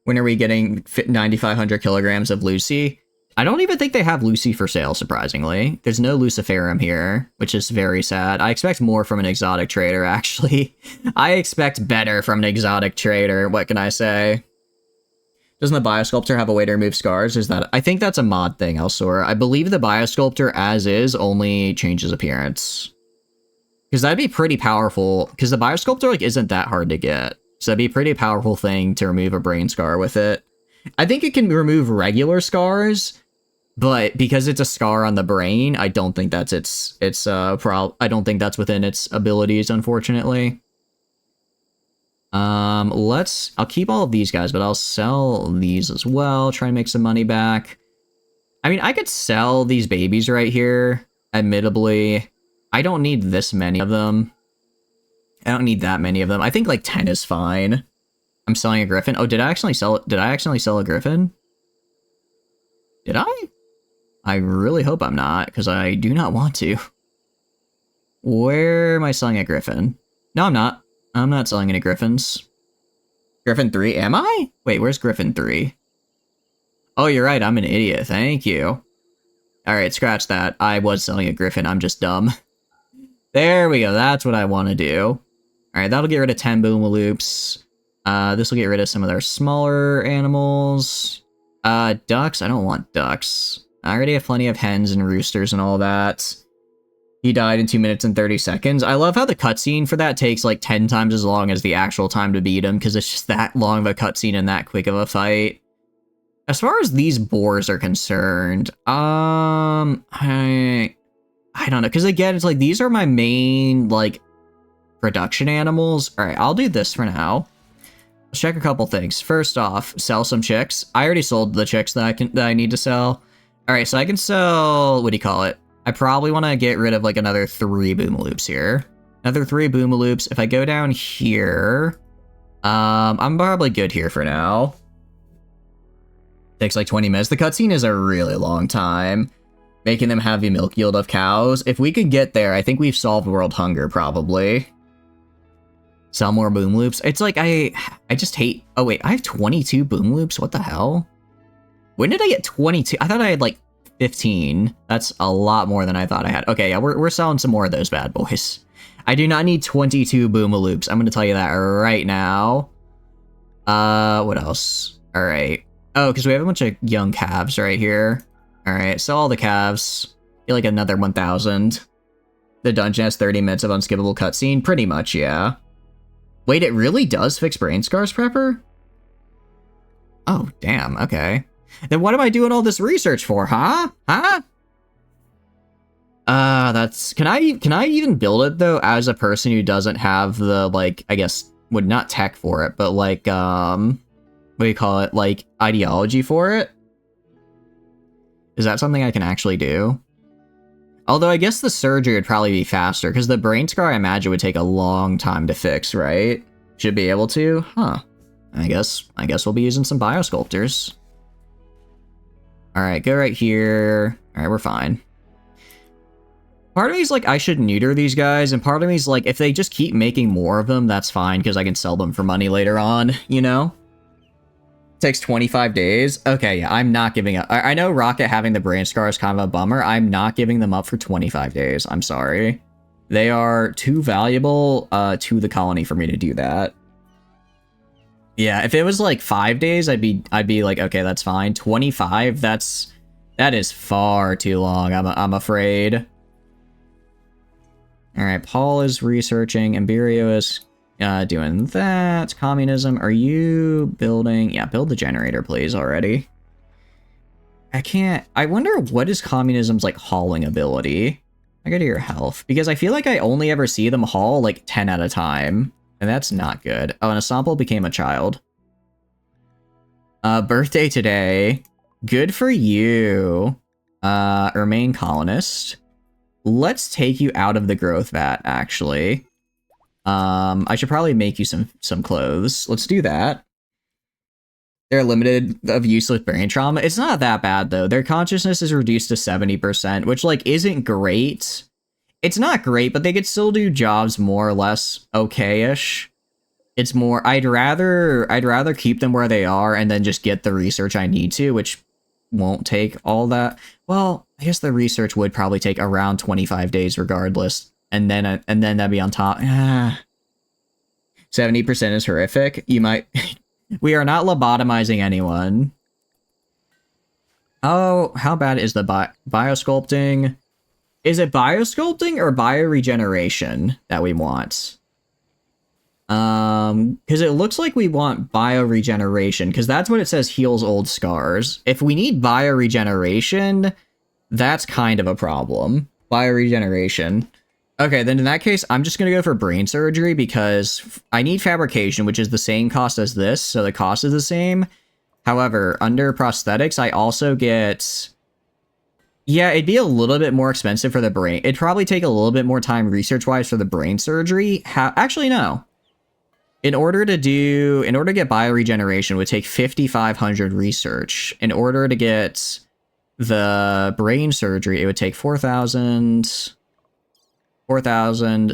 When are we getting 9,500 kilograms of Lucy? I don't even think they have Lucy for sale, surprisingly. There's no Luciferum here, which is very sad. I expect more from an exotic trader, actually. I expect better from an exotic trader, what can I say? Doesn't the Biosculptor have a way to remove scars? Is that... I think that's a mod thing, Elsor. I believe the Biosculptor, as is, only changes appearance. Because that'd be pretty powerful, because the Biosculptor, like, isn't that hard to get. So that'd be a pretty powerful thing to remove a brain scar with it. I think it can remove regular scars, but because it's a scar on the brain, I don't think that's I don't think that's within its abilities, unfortunately. I'll keep all of these guys, but I'll sell these as well, try and make some money back. I mean, I could sell these babies right here, admittedly. I don't need this many of them. I don't need that many of them. I think like 10 is fine. I'm selling a griffin. Oh, did I actually sell it? Did I actually sell a griffin? Did I? I really hope I'm not, because I do not want to. Where am I selling a griffin? No, I'm not. I'm not selling any griffins. Griffin 3, am I? Wait, where's Griffin 3? Oh, you're right, I'm an idiot, thank you. Alright, scratch that. I was selling a griffin, I'm just dumb. There we go, that's what I want to do. Alright, that'll get rid of 10 boomaloops. This will get rid of some of their smaller animals. Ducks? I don't want ducks. I already have plenty of hens and roosters and all that. He died in 2 minutes and 30 seconds. I love how the cutscene for that takes like 10 times as long as the actual time to beat him, because it's just that long of a cutscene and that quick of a fight. As far as these boars are concerned, I don't know, because again, it's like these are my main like production animals. All right, I'll do this for now. Let's check a couple things. First off, sell some chicks. I already sold the chicks that I need to sell. All right, so I can sell, what do you call it? I probably want to get rid of like another 3 boomaloops here. Another 3 boomaloops. If I go down here, I'm probably good here for now. Takes like 20 minutes. The cutscene is a really long time. Making them have a milk yield of cows. If we could get there, I think we've solved world hunger, probably. Sell more boomaloops. It's like, I just hate... Oh wait, I have 22 boomaloops? What the hell? When did I get 22? I thought I had like 15. That's a lot more than I thought I had. Okay, yeah, we're selling some more of those bad boys. I do not need 22 boomaloops. I'm going to tell you that right now. What else? All right. Oh, because we have a bunch of young calves right here. All right, sell all the calves. Get like another 1,000. The dungeon has 30 minutes of unskippable cutscene. Pretty much, yeah. Wait, it really does fix brain scars, Prepper? Oh, damn, okay. Then what am I doing all this research for, huh? Huh? That's... Can I even build it, though, as a person who doesn't have the, like, I guess, would not tech for it, but, like, what do you call it? Like, ideology for it? Is that something I can actually do? Although I guess the surgery would probably be faster, because the brain scar, I imagine, would take a long time to fix, right? Should be able to? Huh. I guess we'll be using some biosculptors. Alright, go right here. Alright, we're fine. Part of me's like, I should neuter these guys, and part of me's like, if they just keep making more of them, that's fine, because I can sell them for money later on, you know? Takes 25 days. Okay, yeah, I'm not giving up. I know Rocket having the brain scar is kind of a bummer. I'm not giving them up for 25 days. I'm sorry. They are too valuable to the colony for me to do that. Yeah, if it was like 5 days, I'd be like, okay, that's fine. 25, that is far too long. I'm afraid. All right, Paul is researching. Embirio is doing that. Communism. Are you building? Yeah, build the generator, please, already. I can't... I wonder what is communism's, like, hauling ability? I go to your health. Because I feel like I only ever see them haul, like, 10 at a time. And that's not good. Oh, and a sample became a child. Birthday today. Good for you. Remain colonist. Let's take you out of the growth vat, actually. I should probably make you some clothes. Let's do that. They're limited of useless brain trauma. It's not that bad, though. Their consciousness is reduced to 70%, which, like, isn't great. It's not great, but they could still do jobs more or less okay-ish. It's more... I'd rather keep them where they are and then just get the research I need to, which won't take all that. Well, I guess the research would probably take around 25 days regardless. And then that'd be on top. 70% is horrific. You might... We are not lobotomizing anyone. Oh, how bad is the biosculpting? Is it biosculpting or bioregeneration that we want? Because it looks like we want bioregeneration, because that's what it says heals old scars. If we need bioregeneration, that's kind of a problem. Bioregeneration. Okay, then in that case, I'm just gonna go for brain surgery because I need fabrication, which is the same cost as this, so the cost is the same. However, under prosthetics, I also get... Yeah, it'd be a little bit more expensive for the brain. It'd probably take a little bit more time research-wise for the brain surgery. Actually, no. In order to get bioregeneration, it would take 5,500 research. In order to get the brain surgery, it would take 4,000,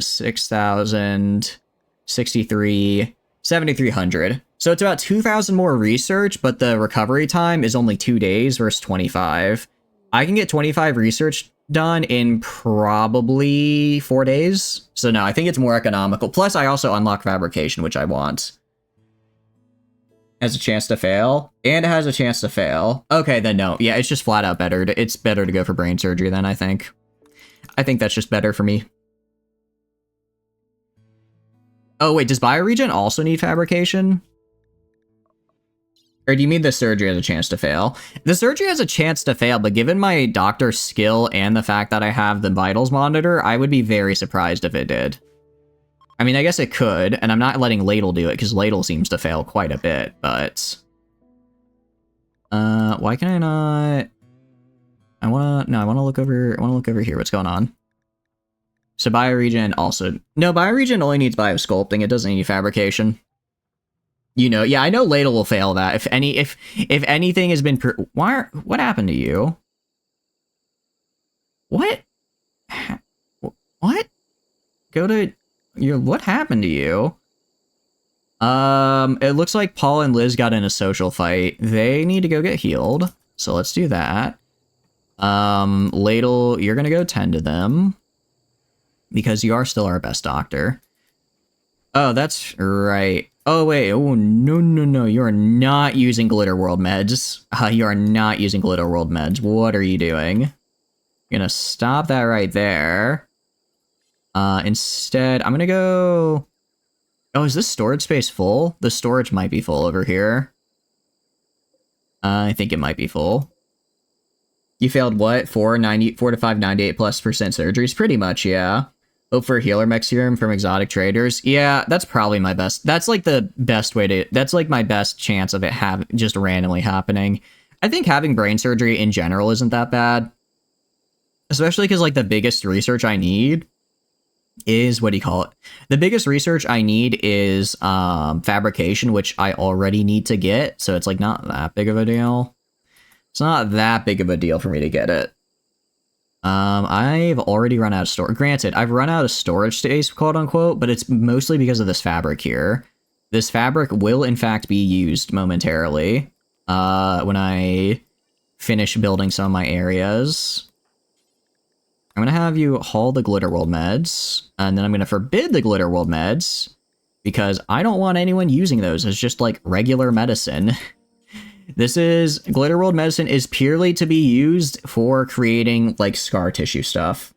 6,000, 63, 7,300. So it's about 2,000 more research, but the recovery time is only 2 days versus 25. I can get 25 research done in probably 4 days. So no, I think it's more economical. Plus, I also unlock fabrication, which I want. Has a chance to fail, and it has a chance to fail. Okay, then no. Yeah, it's just flat out better. It's better to go for brain surgery then, I think. I think that's just better for me. Oh, wait, does Bioregen also need fabrication? Or do you mean the surgery has a chance to fail? The surgery has a chance to fail, but given my doctor's skill and the fact that I have the vitals monitor, I would be very surprised if it did. I mean, I guess it could, and I'm not letting Ladle do it, because Ladle seems to fail quite a bit, but... why can I not... I wanna look over here, what's going on? So Bioregen also... No, Bioregen only needs biosculpting, it doesn't need fabrication. You know, yeah, I know Ladle will fail that. If anything has been... What happened to you? What? What? Go to... What happened to you? It looks like Paul and Liz got in a social fight. They need to go get healed. So let's do that. Ladle, you're gonna go tend to them. Because you are still our best doctor. Oh, that's right. Oh, wait. Oh, no. You are not using Glitter World meds. You are not using Glitter World meds. What are you doing? You're gonna stop that right there. Instead, I'm gonna go... Oh, is this storage space full? The storage might be full over here. I think it might be full. You failed what? 4 to 5, 98% surgeries? Pretty much, yeah. Hope for a healer mech serum from exotic traders. Yeah, that's probably my best. That's like the best way to... That's like my best chance of it just randomly happening. I think having brain surgery in general isn't that bad. Especially because like the biggest research I need is... What do you call it? The biggest research I need is fabrication, which I already need to get. So it's like not that big of a deal. It's not that big of a deal for me to get it. I've already run out of storage. Granted, I've run out of storage space, quote unquote, but it's mostly because of this fabric here. This fabric will, in fact, be used momentarily when I finish building some of my areas. I'm going to have you haul the Glitter World meds, and then I'm going to forbid the Glitter World meds, because I don't want anyone using those as just, like, regular medicine. Glitter World medicine is purely to be used for creating, like, scar tissue stuff.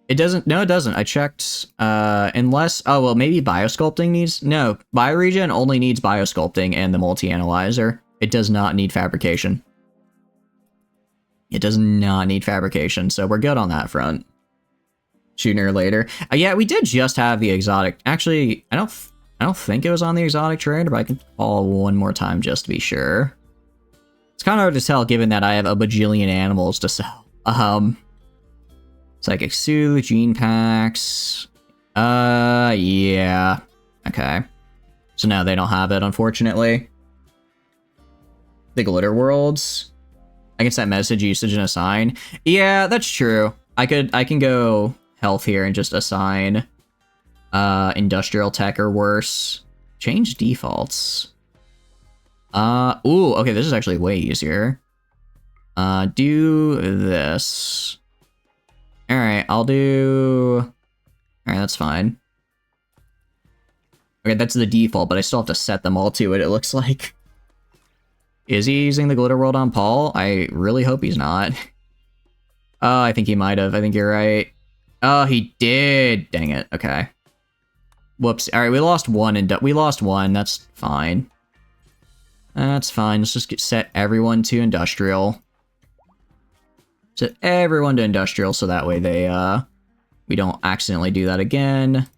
It doesn't, no it doesn't, I checked, unless, oh well, maybe biosculpting needs, no, Bioregen only needs biosculpting and the multi-analyzer. It does not need fabrication. It does not need fabrication, so we're good on that front. Sooner or later. Yeah, we did just have the exotic, actually, I don't think it was on the exotic trader, but I can call one more time just to be sure. It's kind of hard to tell given that I have a bajillion animals to sell. Psychic Soothe, Gene Packs. Yeah. Okay. So now they don't have it, unfortunately. The Glitter Worlds. I can set message usage and assign. Yeah, that's true. I can go health here and just assign industrial tech or worse. Change defaults. Ooh, okay, this is actually way easier. Do this. Alright, I'll do... Alright, that's fine. Okay, that's the default, but I still have to set them all to it, it looks like. Is he using the Glitter World on Paul? I really hope he's not. Oh, I think he might have. I think you're right. Oh, he did. Dang it. Okay. Whoops. All right, we lost one, and we lost one. That's fine. That's fine. Let's just set everyone to industrial. Set everyone to industrial, so that way they we don't accidentally do that again.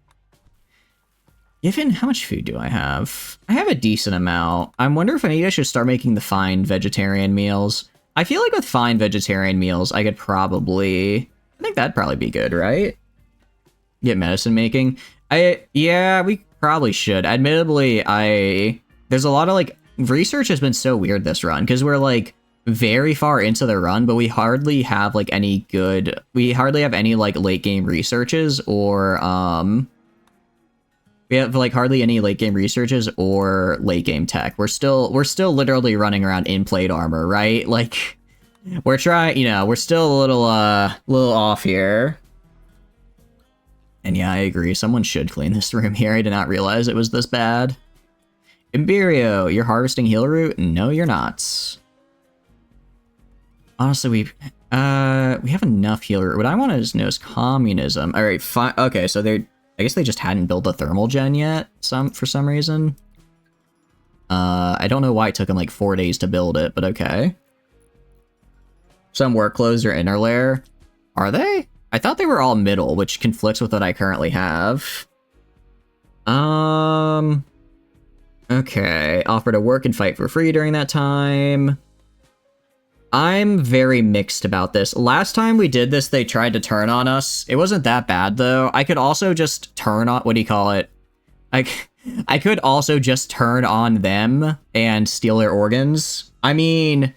Given how much food do I have? I have a decent amount. I wonder if I should start making the fine vegetarian meals. I feel like with fine vegetarian meals, I could probably... I think that'd probably be good, right? Get medicine making. Yeah, we probably should. Admittedly, there's a lot of, like, research has been so weird this run, because we're, like, very far into the run, but we hardly have, like, any good... We hardly have any, like, late-game researches, or, we have, like, hardly any late-game researches or late-game tech. We're still literally running around in plate armor, right? Like, we're trying, you know, we're still a little off here. And yeah, I agree. Someone should clean this room here. I did not realize it was this bad. Imperio, you're harvesting heal root? No, you're not. Honestly, we have enough heal root. What I want to know is communism. All right, fine. Okay, so I guess they just hadn't built a thermal gen yet. For some reason. I don't know why it took them like 4 days to build it, but okay. Some workflows are inner layer. Are they? I thought they were all middle, which conflicts with what I currently have. Okay. Offer to work and fight for free during that time. I'm very mixed about this. Last time we did this, they tried to turn on us. It wasn't that bad, though. I could also just turn on... What do you call it? I could also just turn on them and steal their organs. I mean...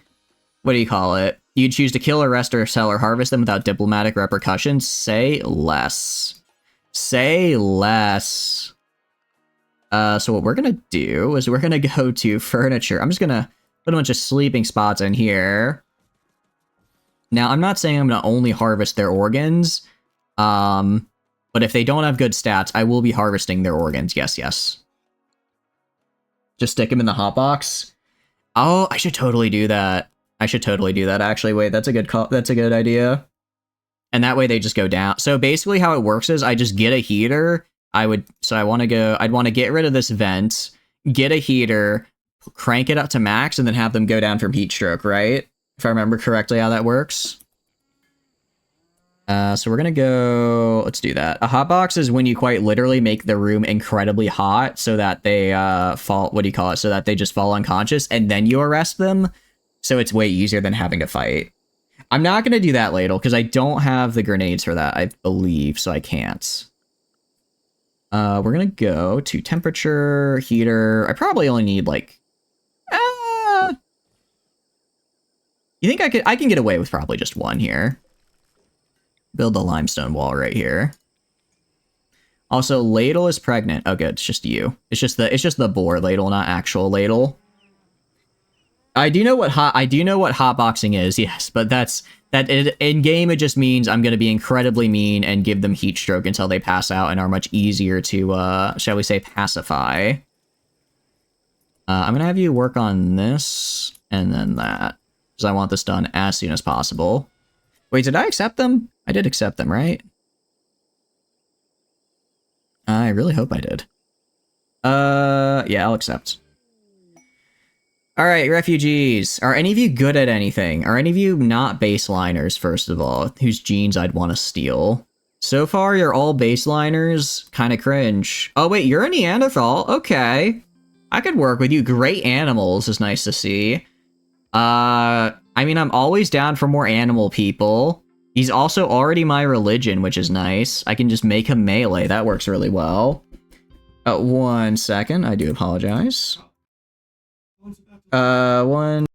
What do you call it? You'd choose to kill, arrest, or sell, or harvest them without diplomatic repercussions. Say less. Say less. So what we're gonna do is we're gonna go to furniture. I'm just gonna put a bunch of sleeping spots in here. Now, I'm not saying I'm gonna only harvest their organs. But if they don't have good stats, I will be harvesting their organs. Yes, yes. Just stick them in the hotbox. Oh, I should totally do that. I should totally do that, actually. Wait, that's a good call. That's a good idea. And that way they just go down. So basically how it works is I just get a heater. I'd want to get rid of this vent, get a heater, crank it up to max, and then have them go down from heat stroke, right? If I remember correctly how that works. So we're gonna go, let's do that. A hotbox is when you quite literally make the room incredibly hot so that they fall, what do you call it? So that they just fall unconscious and then you arrest them. So it's way easier than having to fight. I'm not going to do that, Ladle, because I don't have the grenades for that, I believe, so I can't. We're going to go to temperature, heater. I probably only need, like... You think I can get away with probably just one here. Build the limestone wall right here. Also, Ladle is pregnant. Oh, good. It's just you. It's just the boar Ladle, not actual Ladle. I do know what hotboxing is, yes, but in game it just means I'm going to be incredibly mean and give them heat stroke until they pass out and are much easier to, shall we say, pacify. I'm going to have you work on this and then that, because I want this done as soon as possible. Wait, did I accept them? I did accept them, right? I really hope I did. Yeah, I'll accept. Alright, refugees. Are any of you good at anything? Are any of you not baseliners, first of all, whose genes I'd want to steal? So far, you're all baseliners. Kind of cringe. Oh, wait, you're a Neanderthal? Okay. I could work with you. Great animals is nice to see. I mean, I'm always down for more animal people. He's also already my religion, which is nice. I can just make him melee. That works really well. 1 second. I do apologize. One...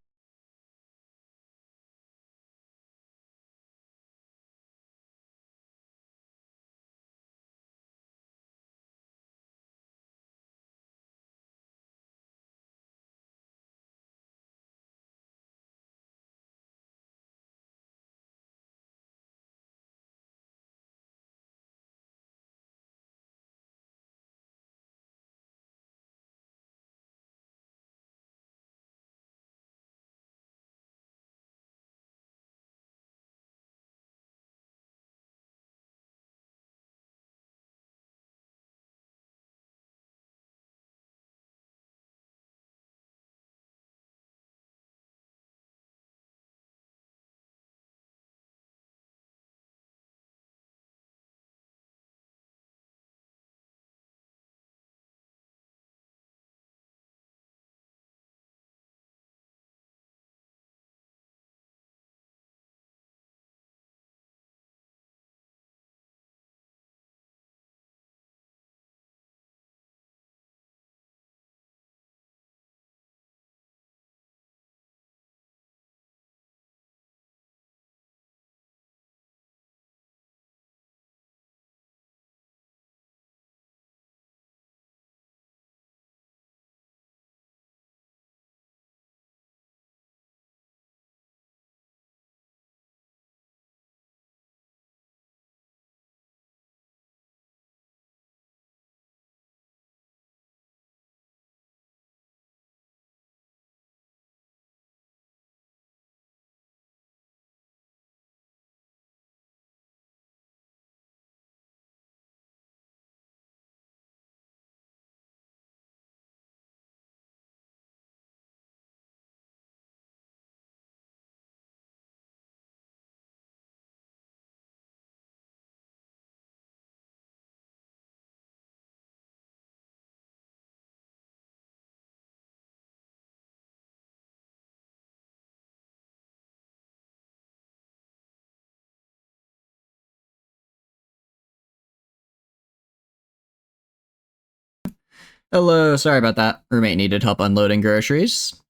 Hello, sorry about that. Roommate needed help unloading groceries.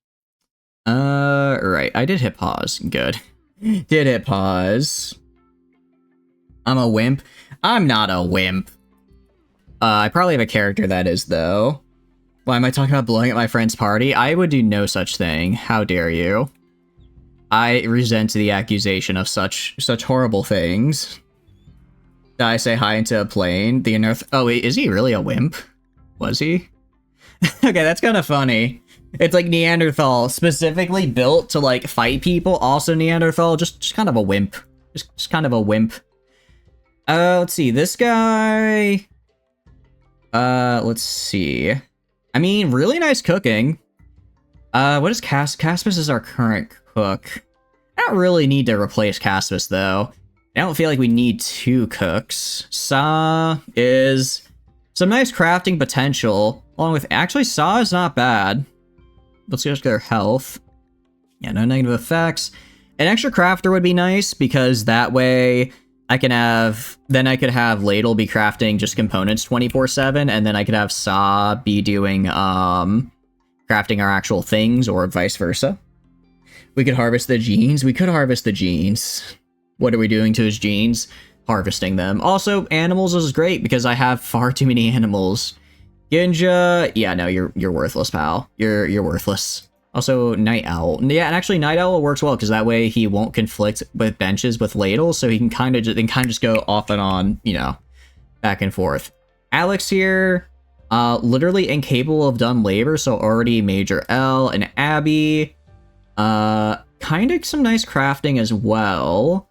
Right. I did hit pause. Good. Did hit pause. I'm a wimp. I'm not a wimp. I probably have a character that is, though. Why am I talking about blowing up my friend's party? I would do no such thing. How dare you? I resent the accusation of such horrible things. Did I say hi into a plane? The unearth. Oh, wait, is he really a wimp? Was he? Okay, that's kind of funny. It's like Neanderthal, specifically built to like fight people. Also Neanderthal, just kind of a wimp. Just kind of a wimp. Let's see. This guy. Let's see. I mean, really nice cooking. What is Caspus is our current cook. I don't really need to replace Caspus, though. I don't feel like we need 2 cooks. Sa is some nice crafting potential, along with... Actually, Sa is not bad. Let's just get her health. Yeah, no negative effects. An extra crafter would be nice, because that way I can have... Then I could have Ladle be crafting just components 24/7, and then I could have Sa be doing, crafting our actual things, or vice versa. We could harvest the genes. We could harvest the genes. What are we doing to his genes? Harvesting them. Also, animals is great because I have far too many animals. Ginja, yeah, no, you're worthless, pal. You're worthless. Also, Night Owl. Yeah, and actually, Night Owl works well because that way he won't conflict with benches with ladles, so he can kind of just go off and on, you know, back and forth. Alex here, literally incapable of done labor, so already Major L and Abby. Kind of some nice crafting as well.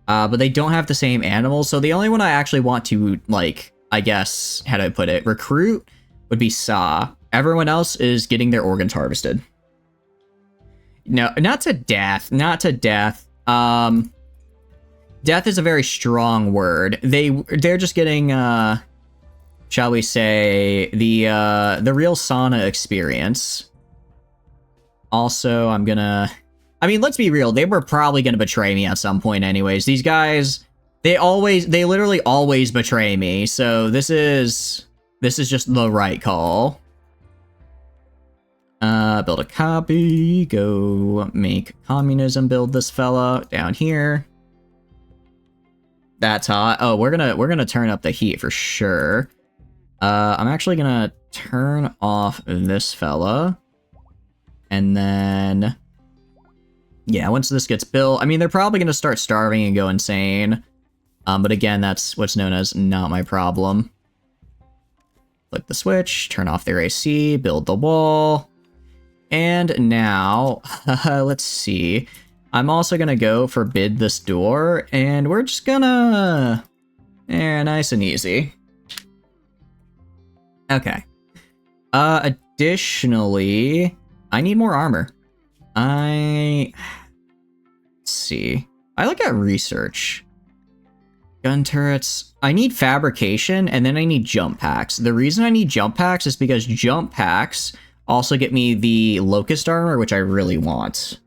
But they don't have the same animals, so the only one I actually want to, like, I guess, how do I put it, recruit would be Sa. Everyone else is getting their organs harvested. No, not to death, not to death. Death is a very strong word. They're just getting, shall we say, the real sauna experience. Also, I'm gonna... I mean, let's be real. They were probably going to betray me at some point anyways. These guys, they literally always betray me. So this is just the right call. Build a copy. Go make communism. Build this fella down here. That's hot. Oh, we're gonna turn up the heat for sure. I'm actually gonna turn off this fella. And then... Yeah, once this gets built, I mean, they're probably going to start starving and go insane. But again, that's what's known as not my problem. Flip the switch, turn off their AC, build the wall. And now, let's see. I'm also going to go forbid this door, and we're just gonna... nice and easy. Okay. Additionally, I need more armor. Let's see. I look at research. Gun turrets. I need fabrication, and then I need jump packs. The reason I need jump packs is because jump packs also get me the locust armor, which I really want.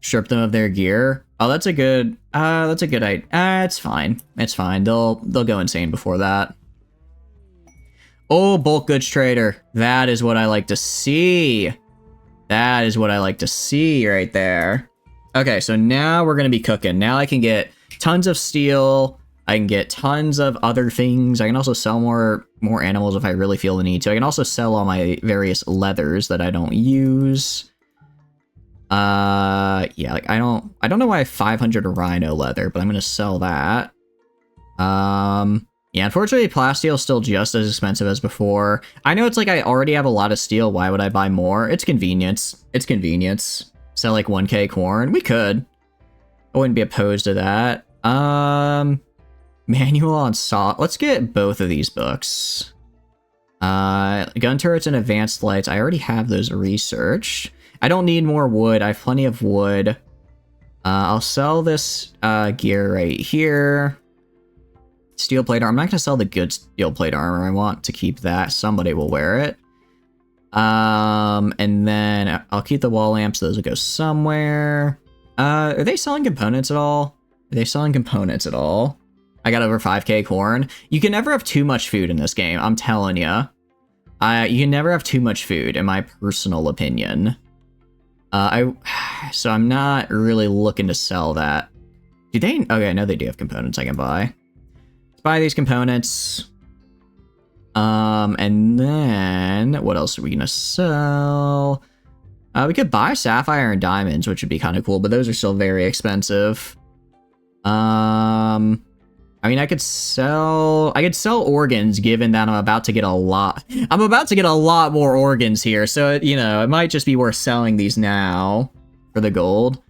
Strip them of their gear. Oh, that's a good idea. It's fine. It's fine. They'll go insane before that. Oh, bulk goods trader. That is what I like to see. That is what I like to see right there. Okay, so now we're going to be cooking. Now I can get tons of steel. I can get tons of other things. I can also sell more animals if I really feel the need to. I can also sell all my various leathers that I don't use. Yeah, like I don't know why I have 500 rhino leather, but I'm going to sell that. Yeah, unfortunately, plasteel is still just as expensive as before. I know it's like I already have a lot of steel. Why would I buy more? It's convenience. It's convenience. Sell like 1k corn. We could. I wouldn't be opposed to that. Manual on saw. Let's get both of these books. Gun turrets and advanced lights. I already have those researched. I don't need more wood. I have plenty of wood. I'll sell this gear right here. Steel plate armor. I'm not going to sell the good steel plate armor. I want to keep that. Somebody will wear it. And then I'll keep the wall lamps. Those will go somewhere. Are they selling components at all? Are they selling components at all? I got over 5k corn. You can never have too much food in this game. I'm telling you. You can never have too much food, in my personal opinion. So I'm not really looking to sell that. Do they? Okay, I know they do have components I can buy. Let's buy these components. And then what else are we gonna sell? We could buy sapphire and diamonds, which would be kind of cool, but those are still very expensive. I mean, I could sell organs, given that I'm about to get a lot. I'm about to get a lot more organs here, so you know, it might just be worth selling these now for the gold.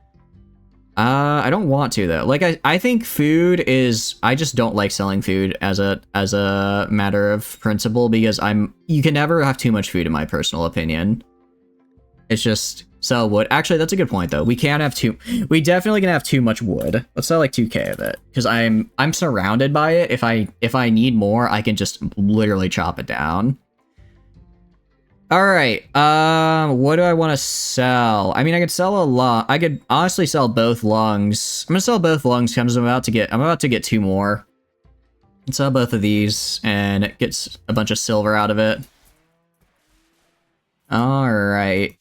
I don't want to though. Like I think food is. I just don't like selling food as a matter of principle because you can never have too much food in my personal opinion. It's just sell wood. Actually, that's a good point though. We can't have we definitely can have too much wood. Let's sell like 2K of it because I'm surrounded by it. If I need more, I can just literally chop it down. All right. What do I want to sell? I mean, I could sell a lot. I could honestly sell both lungs. I'm gonna sell both lungs because I'm about to get 2 more. And sell both of these and it gets a bunch of silver out of it. All right.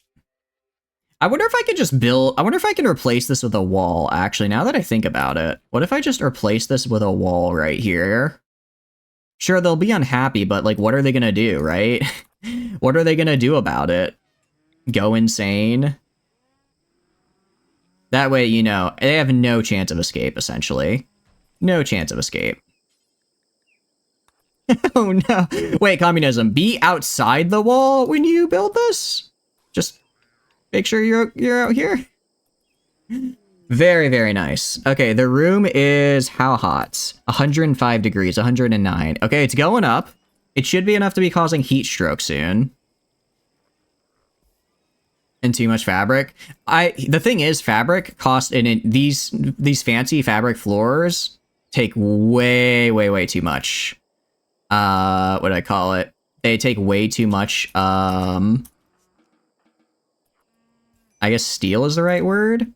I wonder if I could just build. I wonder if I can replace this with a wall. Actually, now that I think about it, what if I just replace this with a wall right here? Sure, they'll be unhappy, but like, what are they gonna do, right? What are they gonna do about it? Go insane? That way, you know, they have no chance of escape, essentially. No chance of escape. Oh no. Wait, communism. Be outside the wall when you build this? Just make sure you're out here. Very, very nice. Okay, the room is how hot? 105 degrees, 109. Okay, it's going up. It should be enough to be causing heat stroke soon. And too much fabric. The thing is, fabric cost these fancy fabric floors take way too much. What do I call it? They take way too much. I guess steel is the right word.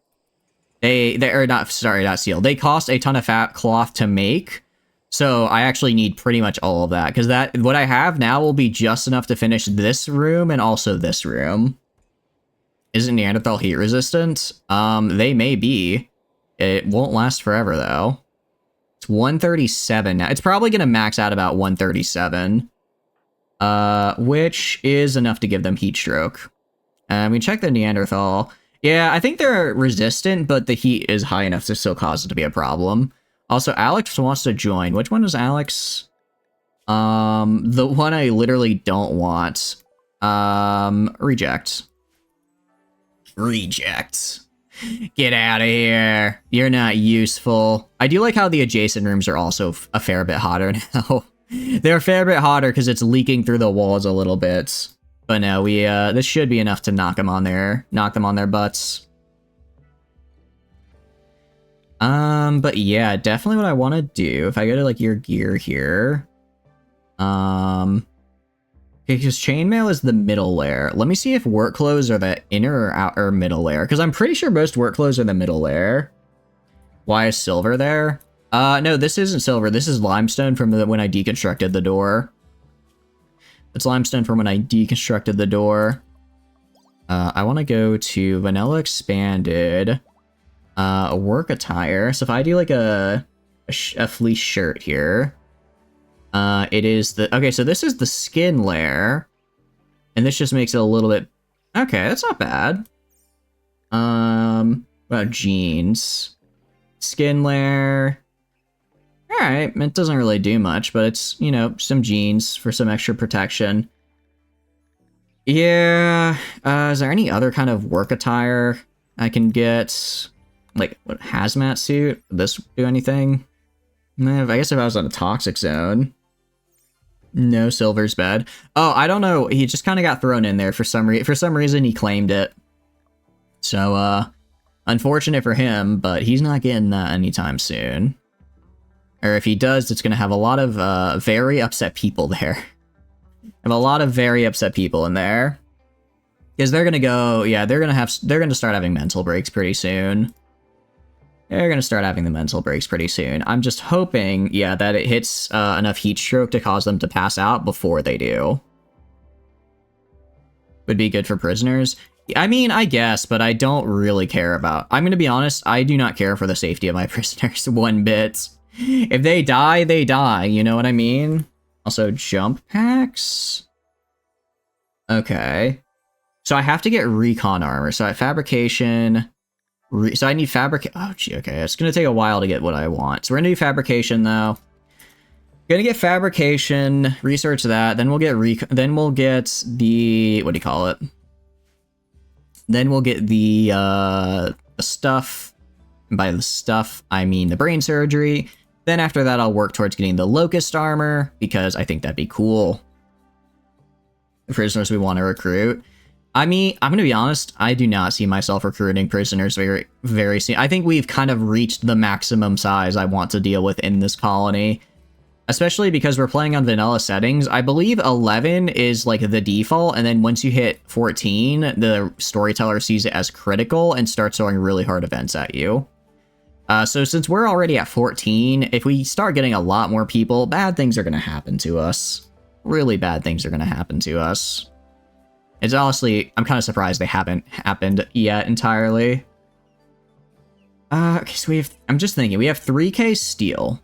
They are not steel. They cost a ton of fat cloth to make. So I actually need pretty much all of that because what I have now will be just enough to finish this room and also this room. Isn't Neanderthal heat resistant? They may be. It won't last forever though. It's 137 now. It's probably gonna max out about 137. Which is enough to give them heat stroke. We check the Neanderthal. Yeah, I think they're resistant, but the heat is high enough to still cause it to be a problem. Also, Alex wants to join. Which one is Alex? The one I literally don't want. Reject. Reject. Get out of here. You're not useful. I do like how the adjacent rooms are also a fair bit hotter now. They're a fair bit hotter because it's leaking through the walls a little bit. But no, this should be enough to knock them on their butts. But yeah, definitely what I want to do, if I go to like your gear here, because chainmail is the middle layer. Let me see if work clothes are the inner or outer middle layer, because I'm pretty sure most work clothes are the middle layer. Why is silver there? No, this isn't silver. This is limestone from when I deconstructed the door. It's limestone from when I deconstructed the door. I want to go to vanilla expanded. Work attire. So if I do like a fleece shirt here, it is okay. So this is the skin layer, and this just makes it a little bit okay. That's not bad. What about jeans? Skin layer. All right, it doesn't really do much, but it's, you know, some jeans for some extra protection. Yeah. Is there any other kind of work attire I can get? Like, what, hazmat suit? Would this do anything? I guess if I was on a toxic zone. No, silver's bad. Oh, I don't know. He just kind of got thrown in there for some reason. He claimed it. So, unfortunate for him, but he's not getting that anytime soon. Or if he does, it's going to have a lot of very upset people there. Have a lot of very upset people in there. Because they're going to go, yeah, they're going to start having mental breaks pretty soon. They're going to start having the mental breaks pretty soon. I'm just hoping, yeah, that it hits enough heat stroke to cause them to pass out before they do. would be good for prisoners. I mean, I guess, but I don't really care about... I'm gonna be honest, I do not care for the safety of my prisoners one bit. If they die, they die, you know what I mean? Also, jump packs? Okay. So I have to get recon armor. So I have fabrication... so I need fabric... oh, gee, okay. It's gonna take a while to get what I want. So we're gonna do fabrication, though. Gonna get fabrication, research that, then we'll get then we'll get the... what do you call it? Then we'll get the stuff. And by the stuff, I mean the brain surgery. Then after that, I'll work towards getting the locust armor, because I think that'd be cool. The prisoners we want to recruit. I mean, I'm going to be honest, I do not see myself recruiting prisoners very soon. I think we've kind of reached the maximum size I want to deal with in this colony. Especially because we're playing on vanilla settings. I believe 11 is like the default, and then once you hit 14, the storyteller sees it as critical and starts throwing really hard events at you. So since we're already at 14, if we start getting a lot more people, bad things are going to happen to us. Really bad things are going to happen to us. It's honestly, I'm kind of surprised they haven't happened yet entirely. Okay, so I'm just thinking, we have 3k steel.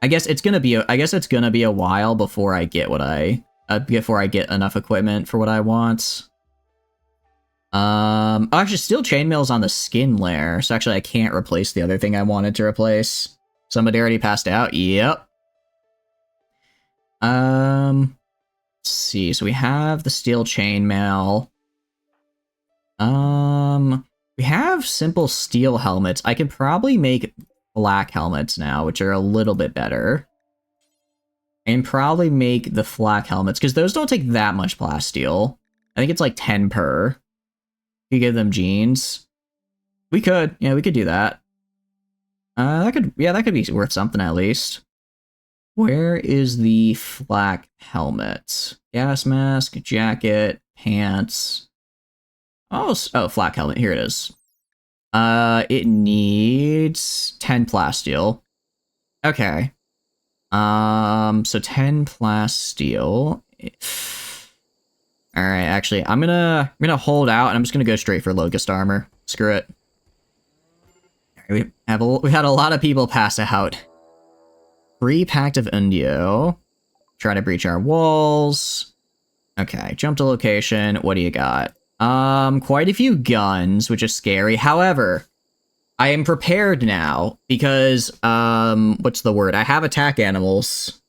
I guess it's gonna be a while before I get what before I get enough equipment for what I want. Oh, actually, steel chainmail's on the skin layer, so actually I can't replace the other thing I wanted to replace. Somebody already passed out. Yep. Let's see. So we have the steel chainmail. We have simple steel helmets. I could probably make black helmets now, which are a little bit better. And probably make the flak helmets, because those don't take that much plasteel. I think it's like 10 per. You give them jeans. We could. Yeah, we could do that. That could be worth something at least. Where is the flak helmet? Gas mask, jacket, pants. Oh, flak helmet. Here it is. It needs 10 plasteel. Okay. So 10 plasteel. Alright, actually, I'm gonna hold out, and I'm just gonna go straight for locust armor. Screw it. We had a lot of people pass out. Free Pact of Undio. Try to breach our walls. Okay, jump to location. What do you got? Quite a few guns, which is scary. However, I am prepared now because, what's the word? I have attack animals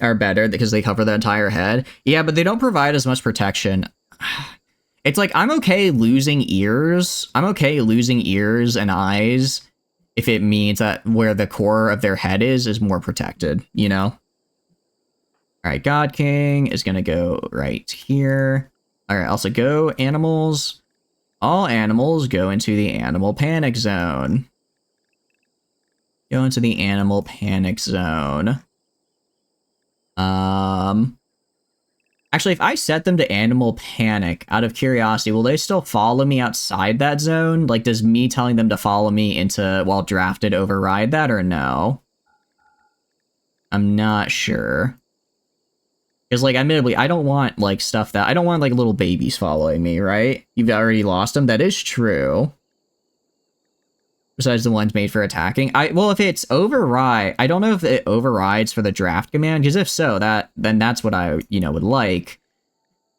are better because they cover the entire head. Yeah, but they don't provide as much protection. It's like, I'm okay losing ears. I'm okay losing ears and eyes if it means that where the core of their head is more protected, you know? All right, God King is gonna go right here. All right, also go animals. All animals go into the animal panic zone. Go into the animal panic zone. Actually, if I set them to animal panic out of curiosity, will they still follow me outside that zone? Like, does me telling them to follow me into while drafted override that or no? I'm not sure. Because, like, admittedly, I don't want, like, I don't want, like, little babies following me, right? You've already lost them. That is true. Besides the ones made for attacking. Well, if it's override, I don't know if it overrides for the draft command, because if so, then that's what I, would like.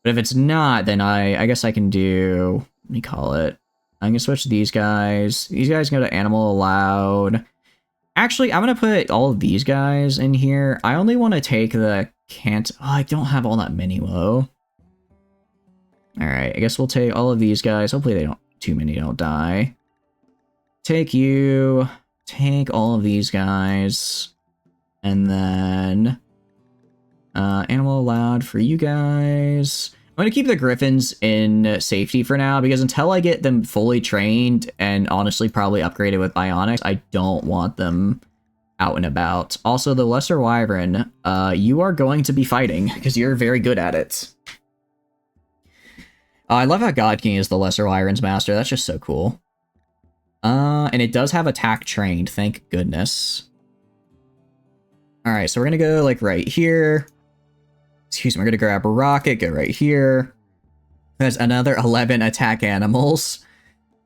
But if it's not, then I guess I can do, let me call it. I'm gonna switch these guys. These guys go to animal allowed. Actually, I'm gonna put all of these guys in here. I only want to take the can't. Oh, I don't have all that many low. All right, I guess we'll take all of these guys. Hopefully too many don't die. Take you, take all of these guys, and then animal allowed for you guys. I'm going to keep the griffins in safety for now, because until I get them fully trained and honestly probably upgraded with bionics, I don't want them out and about. Also, the lesser wyvern, you are going to be fighting, because you're very good at it. I love how God King is the lesser wyvern's master. That's just so cool. And it does have attack trained, thank goodness. Alright, so we're gonna go, like, right here. Excuse me, we're gonna grab a rocket, go right here. There's another 11 attack animals.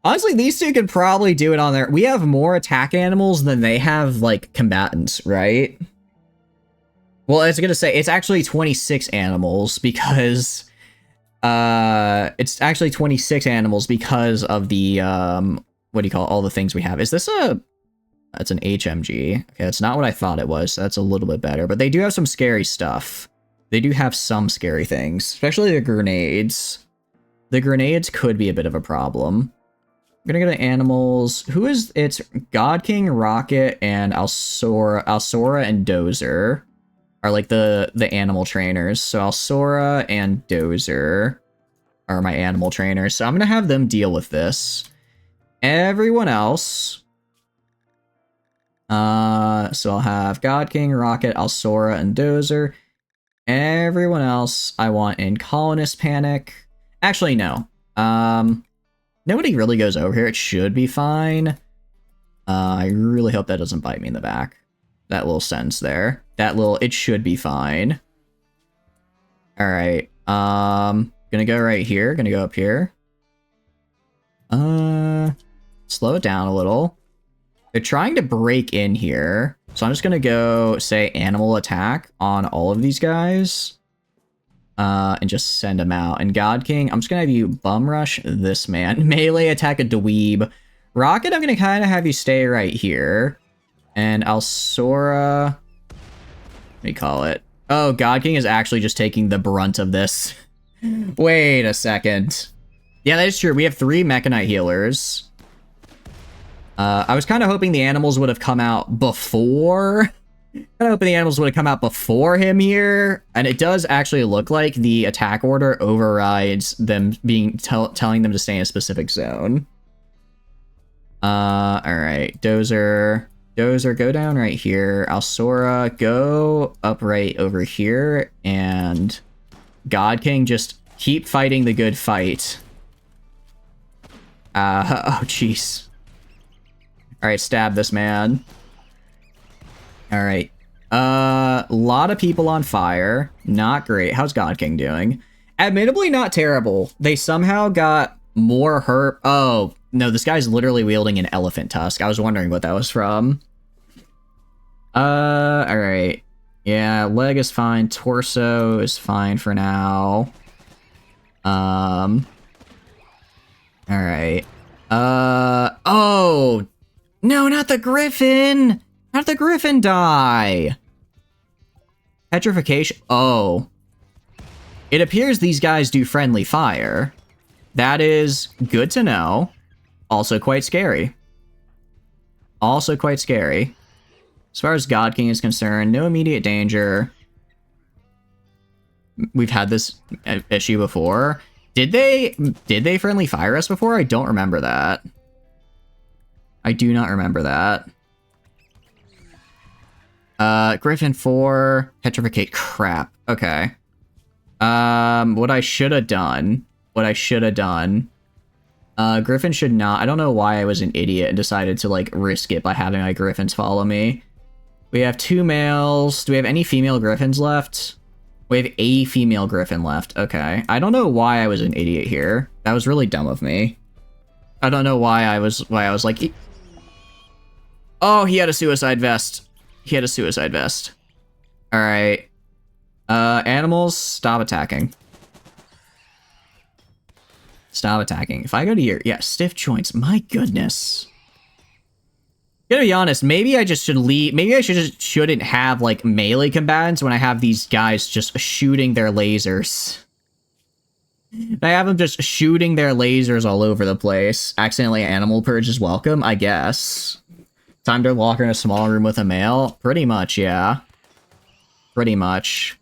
Honestly, these two could probably do it on their... We have more attack animals than they have, like, combatants, right? Well, I was gonna say, it's actually 26 animals because... it's actually 26 animals because of the, what do you call it? All the things we have. Is this a... That's an HMG. Okay, that's not what I thought it was. So that's a little bit better. But they do have some scary stuff. They do have some scary things. Especially the grenades. The grenades could be a bit of a problem. I'm gonna go to animals. Who is... It's God King, Rocket, and Alsora and Dozer are like the animal trainers. So Alsora and Dozer are my animal trainers. So I'm gonna have them deal with this. Everyone else... so I'll have God King, Rocket, Alsora, and Dozer. Everyone else I want in Colonist Panic. Actually, no. Nobody really goes over here. It should be fine. I really hope that doesn't bite me in the back. That little sentence there. It should be fine. Alright. Gonna go right here. Gonna go up here. Slow it down a little. They're trying to break in here. So I'm just gonna go say animal attack on all of these guys. And just send them out. And God King, I'm just gonna have you bum rush this man. Melee attack a dweeb. Rocket, I'm gonna kind of have you stay right here. And Alsora... What do you call it? Oh, God King is actually just taking the brunt of this. Wait a second. Yeah, that is true. We have 3 Mechanite healers. I was kind of hoping the animals would have come out before... I'm hoping the animals would have come out before him here. And it does actually look like the attack order overrides them being telling them to stay in a specific zone. Alright. Dozer, go down right here. Alsora, go up right over here. And God King, just keep fighting the good fight. Oh, jeez. Alright, stab this man. Alright. A lot of people on fire. Not great. How's God King doing? Admittedly, not terrible. They somehow got more hurt. Oh, no, this guy's literally wielding an elephant tusk. I was wondering what that was from. Alright. Yeah, leg is fine. Torso is fine for now. Alright. Oh! No, not the griffin! How'd the griffin die? Petrification. Oh. It appears these guys do friendly fire. That is good to know. Also quite scary. Also quite scary. As far as God King is concerned, no immediate danger. We've had this issue before. Did they friendly fire us before? I don't remember that. I do not remember that. Griffin 4, petrificate, crap. Okay. What I should have done. Griffin should not, I don't know why I was an idiot and decided to, like, risk it by having my griffins follow me. We have 2 males. Do we have any female griffins left? We have a female griffin left. Okay. I don't know why I was an idiot here. That was really dumb of me. I don't know why I was like... Oh, he had a suicide vest. He had a suicide vest. Alright. Animals, stop attacking. Stop attacking. If I go to your... Yeah, stiff joints. My goodness. Gonna be honest, maybe I just should leave... Maybe I shouldn't have, like, melee combatants when I have these guys just shooting their lasers. I have them just shooting their lasers all over the place. Accidentally animal purge is welcome, I guess. Time to lock her in a small room with a male? Pretty much, yeah. Pretty much.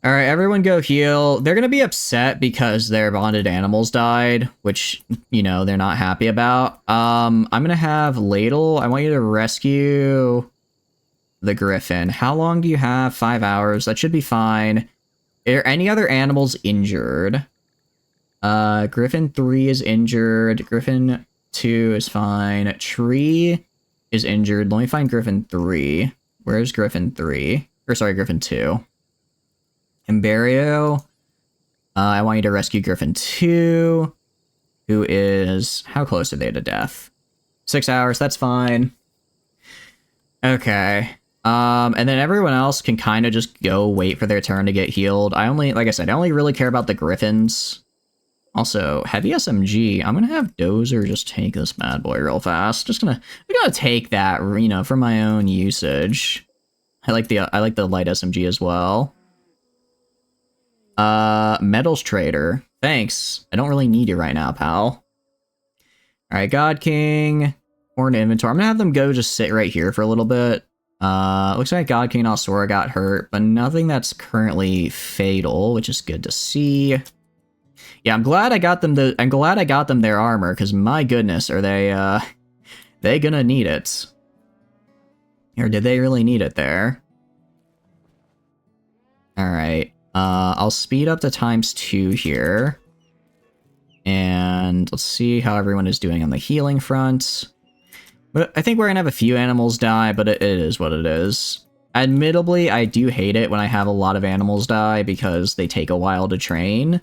Alright, everyone go heal. They're gonna be upset because their bonded animals died, which, you know, they're not happy about. I'm gonna have Ladle. I want you to rescue the Griffin. How long do you have? 5 hours. That should be fine. Are there any other animals injured? Griffin 3 is injured. Griffin 2 is fine. Tree is injured. Let me find Griffin 3. Where's Griffin 3? Or sorry, Griffin 2. Imberio, I want you to rescue Griffin 2, who is... How close are they to death? 6 hours, that's fine. Okay. And then everyone else can kind of just go wait for their turn to get healed. Like I said, I only really care about the Griffins. Also, heavy SMG. I'm gonna have Dozer just take this bad boy real fast. I'm gonna take that, you know, for my own usage. I like the light SMG as well. Metals Trader. Thanks. I don't really need you right now, pal. Alright, God King. Horn inventory. I'm gonna have them go just sit right here for a little bit. Looks like God King and Alsora got hurt, but nothing that's currently fatal, which is good to see. Yeah, I'm glad I got them their armor, because my goodness, are they gonna need it? Or did they really need it there? Alright. I'll speed up to ×2 here. And let's see how everyone is doing on the healing front. But I think we're gonna have a few animals die, but it is what it is. Admittedly, I do hate it when I have a lot of animals die because they take a while to train.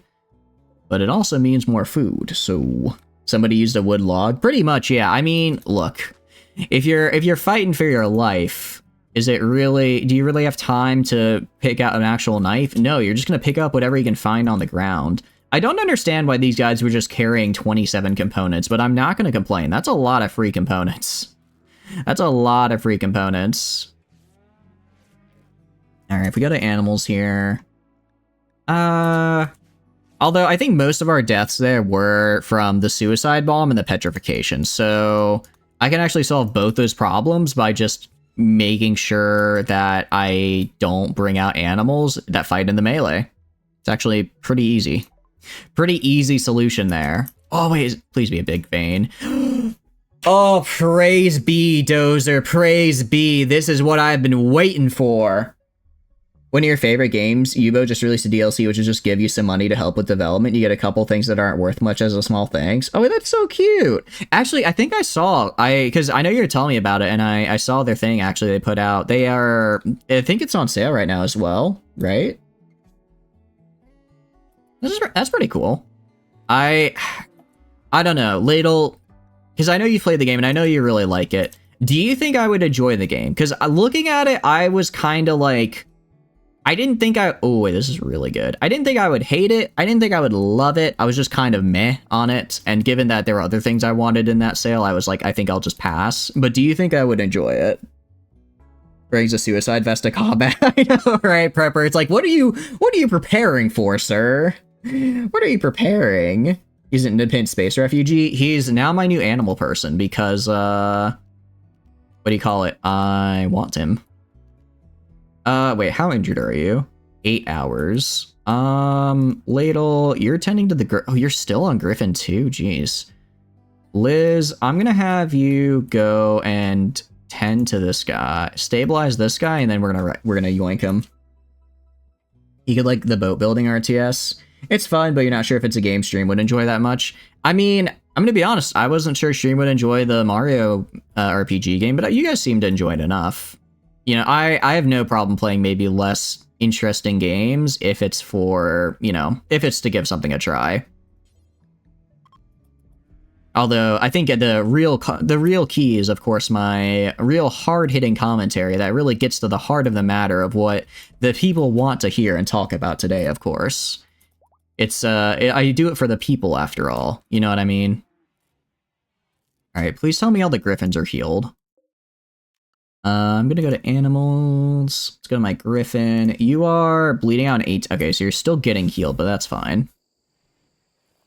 But it also means more food, so... Somebody used a wood log? Pretty much, yeah. I mean, look. If you're fighting for your life, do you really have time to pick out an actual knife? No, you're just gonna pick up whatever you can find on the ground. I don't understand why these guys were just carrying 27 components, but I'm not gonna complain. That's a lot of free components. That's a lot of free components. Alright, if we go to animals here... Although, I think most of our deaths there were from the suicide bomb and the petrification, so I can actually solve both those problems by just making sure that I don't bring out animals that fight in the melee. It's actually pretty easy. Pretty easy solution there. Oh, wait, please be a big vein. Oh, praise be, Dozer, praise be. This is what I've been waiting for. One of your favorite games, Yubo just released a DLC which is just give you some money to help with development. You get a couple things that aren't worth much as a small thanks. Oh, that's so cute. Actually, I think I saw, because I know you were telling me about it, and I saw their thing actually they put out. I think it's on sale right now as well, right? That's pretty cool. I don't know, Ladle, because I know you played the game and I know you really like it. Do you think I would enjoy the game? Because looking at it, I was kind of like... I didn't think oh wait, this is really good. I didn't think I would hate it. I didn't think I would love it. I was just kind of meh on it. And given that there were other things I wanted in that sale, I was like, I think I'll just pass. But do you think I would enjoy it? Brings a suicide vest to combat. I know, right, Prepper? It's like, what are you preparing for, sir? What are you preparing? He's an independent space refugee. He's now my new animal person because, what do you call it? I want him. Wait, how injured are you? 8 hours. Ladle, you're tending to the oh, you're still on Griffin too, jeez. Liz, I'm gonna have you go and tend to this guy. Stabilize this guy, and then we're gonna yoink him. You could like the boat building RTS. It's fun, but you're not sure if it's a game stream would enjoy that much. I mean, I'm gonna be honest, I wasn't sure stream would enjoy the Mario RPG game, but you guys seem to enjoy it enough. You know, I have no problem playing maybe less interesting games if it's for, you know, if it's to give something a try. Although, I think the real key is, of course, my real hard-hitting commentary that really gets to the heart of the matter of what the people want to hear and talk about today, of course. It's, I do it for the people, after all. You know what I mean? Alright, please tell me all the griffins are healed. I'm gonna go to animals. Let's go to my griffin. You are bleeding out on 8. Okay, so you're still getting healed, but that's fine.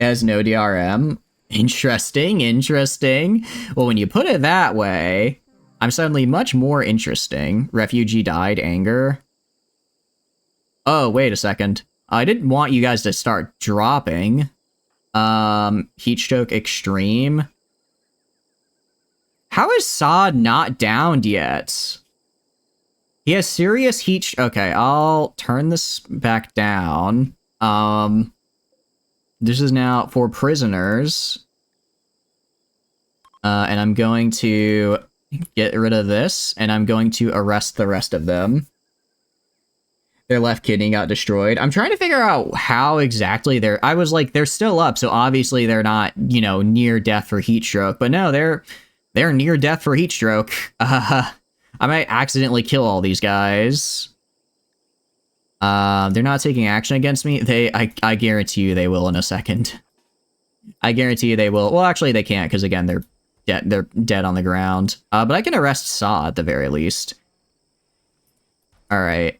Has no DRM. Interesting, interesting. Well, when you put it that way, I'm suddenly much more interesting. Refugee died, anger. Oh, wait a second. I didn't want you guys to start dropping. Heat stroke extreme. How is Sod not downed yet? He has serious heat... Okay, I'll turn this back down. This is now for prisoners. And I'm going to get rid of this, and I'm going to arrest the rest of them. Their left kidney got destroyed. I'm trying to figure out how exactly I was like, they're still up, so obviously they're not, you know, near death for heat stroke. But no, they're near death for heat stroke. I might accidentally kill all these guys. They're not taking action against me. I guarantee you they will in a second. I guarantee you they will. Well, actually they can't, because again, they're dead on the ground. But I can arrest Saw at the very least. All right.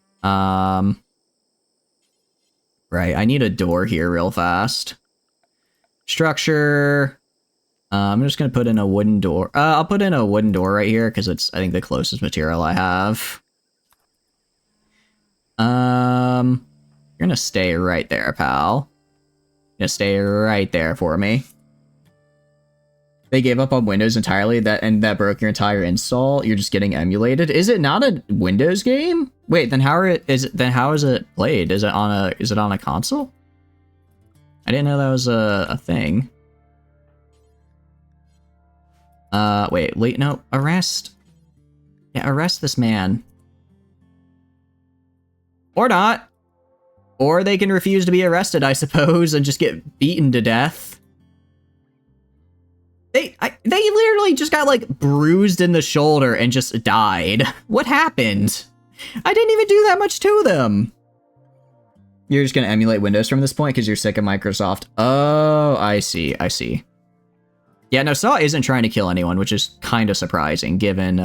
Right, I need a door here real fast. Structure. I'm just gonna put in a wooden door. I'll put in a wooden door right here because it's, I think, the closest material I have. You're gonna stay right there, pal. You're gonna stay right there for me. They gave up on Windows entirely, that broke your entire install. You're just getting emulated. Is it not a Windows game? Wait, then how is it played? Is it on a console? I didn't know that was a thing. Wait, no, arrest. Yeah, arrest this man. Or not. Or they can refuse to be arrested, I suppose, and just get beaten to death. They literally just got, like, bruised in the shoulder and just died. What happened? I didn't even do that much to them. You're just gonna emulate Windows from this point because you're sick of Microsoft. Oh, I see. Yeah, no, Saw isn't trying to kill anyone, which is kind of surprising given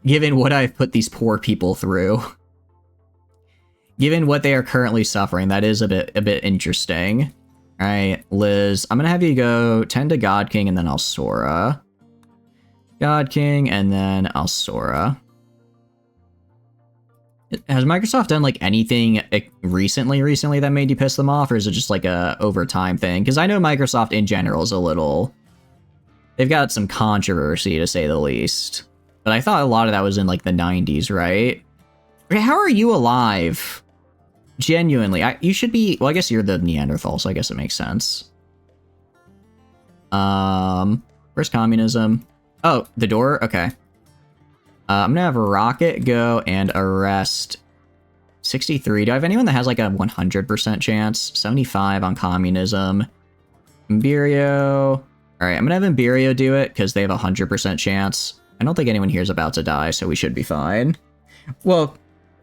what I've put these poor people through. Given what they are currently suffering, that is a bit interesting. All right, Liz, I'm gonna have you go tend to God King and then Alsora. God King and then Alsora. Has Microsoft done like anything recently that made you piss them off, or is it just like a over time thing? Because I know Microsoft in general is a little... They've got some controversy to say the least. But I thought a lot of that was in like the 90s, right? Okay, how are you alive? Genuinely, you should be... Well, I guess you're the Neanderthal, so I guess it makes sense. Where's communism? Oh, the door? Okay. I'm gonna have Rocket go and arrest 63. Do I have anyone that has like a 100% chance? 75 on communism. Imberio. Alright, I'm gonna have Imberio do it, because they have a 100% chance. I don't think anyone here is about to die, so we should be fine. Well...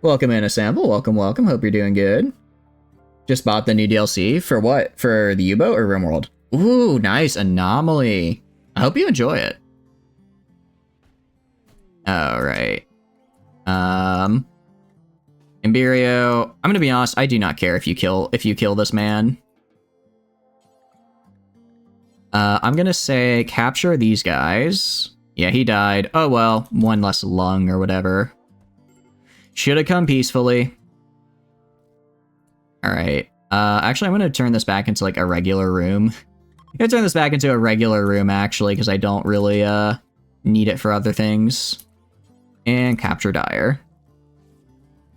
Welcome in, a sample. Welcome. Hope you're doing good. Just bought the new DLC. For what? For the U-boat or RimWorld? Ooh, nice. Anomaly. I hope you enjoy it. Alright. Imberio. I'm gonna be honest, I do not care if you kill this man. I'm gonna say capture these guys. Yeah, he died. Oh well, one less lung or whatever. Should have come peacefully. Alright. Actually, I'm gonna turn this back into, like, a regular room. I'm gonna turn this back into a regular room, actually, because I don't really, need it for other things. And capture Dyer.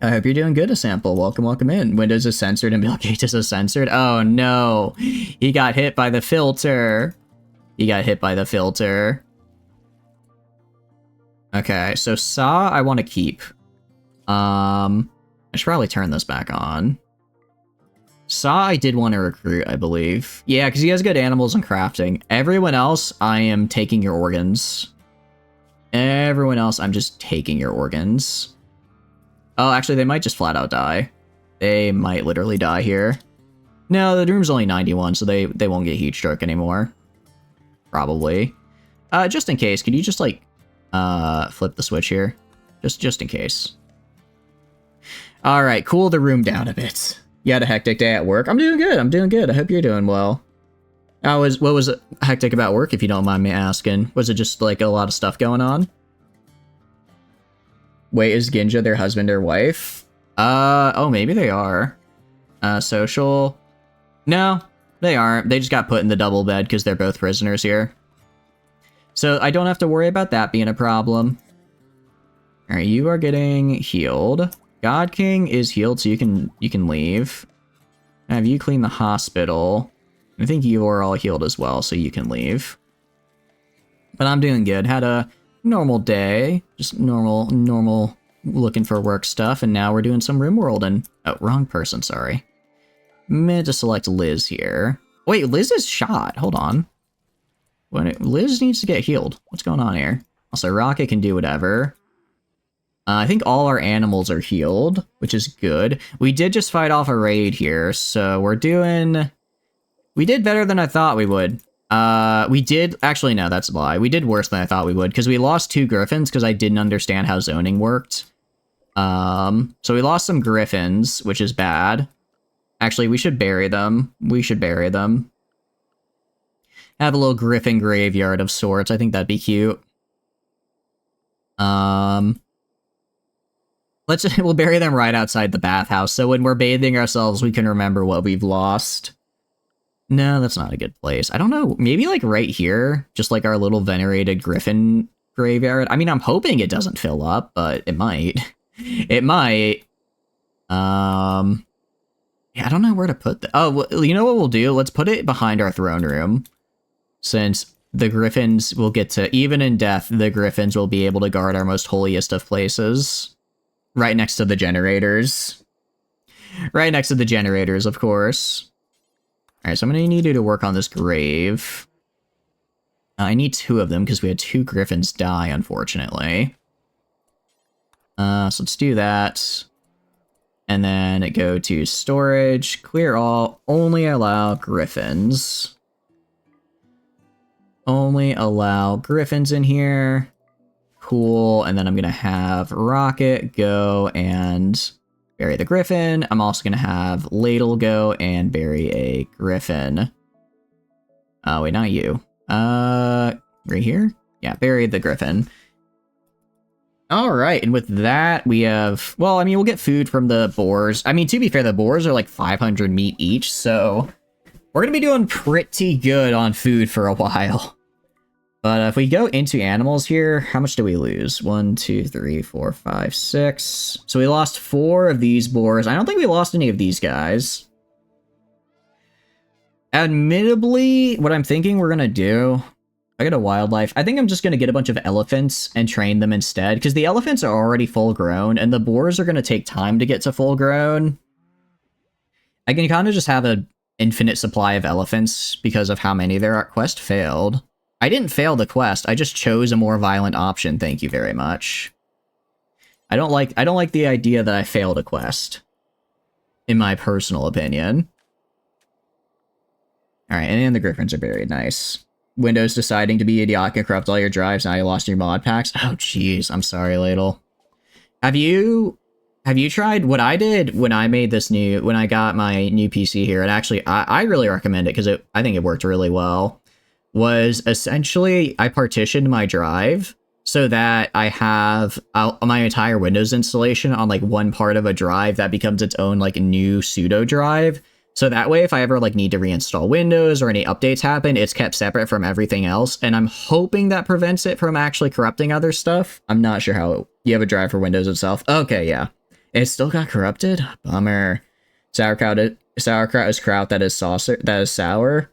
I hope you're doing good, a sample. Welcome in. Windows is censored and Bill Gates is censored. Oh, no. He got hit by the filter. Okay, so Saw I want to keep. I should probably turn this back on. Saw I did want to recruit, I believe. Yeah, because he has good animals and crafting. Everyone else, I am taking your organs. Everyone else, I'm just taking your organs. Oh, actually, they might just flat out die. They might literally die here. No, the room's only 91, so they won't get heat stroke anymore. Probably. Just in case, could you just, like, flip the switch here? Just in case. Alright, cool the room down a bit. You had a hectic day at work? I'm doing good. I hope you're doing well. What was hectic about work, if you don't mind me asking? Was it just, like, a lot of stuff going on? Wait, is Ginja their husband or wife? Oh, maybe they are. Social? No, they aren't. They just got put in the double bed because they're both prisoners here. So I don't have to worry about that being a problem. Alright, you are getting healed. God King is healed, so you can leave. Have you clean the hospital. I think you are all healed as well, so you can leave. But I'm doing good. Had a normal day. Just normal looking for work stuff, and now we're doing some RimWorld, and... Oh, wrong person, sorry. Meant to select Liz here. Wait, Liz is shot. Hold on. Liz needs to get healed. What's going on here? Also, Rocket can do whatever. I think all our animals are healed, which is good. We did just fight off a raid here, so we're doing... We did better than I thought we would. We did... Actually, no, that's a lie. We did worse than I thought we would, because we lost 2 griffins because I didn't understand how zoning worked. So we lost some griffins, which is bad. Actually, we should bury them. We should bury them. Have a little griffin graveyard of sorts. I think that'd be cute. We'll bury them right outside the bathhouse, so when we're bathing ourselves, we can remember what we've lost. No, that's not a good place. I don't know, maybe like right here, just like our little venerated griffin graveyard. I mean, I'm hoping it doesn't fill up, but it might. It might. Yeah, I don't know where to put that. Oh, well, you know what we'll do? Let's put it behind our throne room. Since the griffins will get to, even in death, the griffins will be able to guard our most holiest of places. Right next to the generators. Right next to the generators, of course. Alright, so I'm going to need you to work on this grave. I need 2 of them because we had 2 griffins die, unfortunately. So let's do that. And then go to storage, clear all, only allow griffins. Only allow griffins in here. Cool, and then I'm gonna have Rocket go and bury the griffin. I'm also gonna have Ladle go and bury a griffin. Oh, wait, not you. Right here? Yeah, bury the griffin. Alright, and with that, we have... Well, I mean, we'll get food from the boars. I mean, to be fair, the boars are like 500 meat each, so... We're gonna be doing pretty good on food for a while. But if we go into animals here, how much do we lose? 1, 2, 3, 4, 5, 6. So we lost 4 of these boars. I don't think we lost any of these guys. Admittably, what I'm thinking we're gonna do... I got a wildlife. I think I'm just going to get a bunch of elephants and train them instead, because the elephants are already full grown, and the boars are going to take time to get to full grown. I can kind of just have an infinite supply of elephants because of how many there are. Quest failed. I didn't fail the quest. I just chose a more violent option. Thank you very much. I don't like the idea that I failed a quest, in my personal opinion. All right, and the griffins are buried. Nice. Windows deciding to be idiotic and corrupt all your drives. Now you lost your mod packs. Oh, jeez. I'm sorry, Ladle. Have you tried what I did when I made this when I got my new PC here? And actually, I really recommend it because I think it worked really well. Was essentially, I partitioned my drive so that I have my entire Windows installation on like one part of a drive that becomes its own like new pseudo drive. So that way, if I ever like need to reinstall Windows or any updates happen, it's kept separate from everything else. And I'm hoping that prevents it from actually corrupting other stuff. I'm not sure how you have a drive for Windows itself. Okay, yeah. It still got corrupted? Bummer. Sauerkraut is kraut that is sour.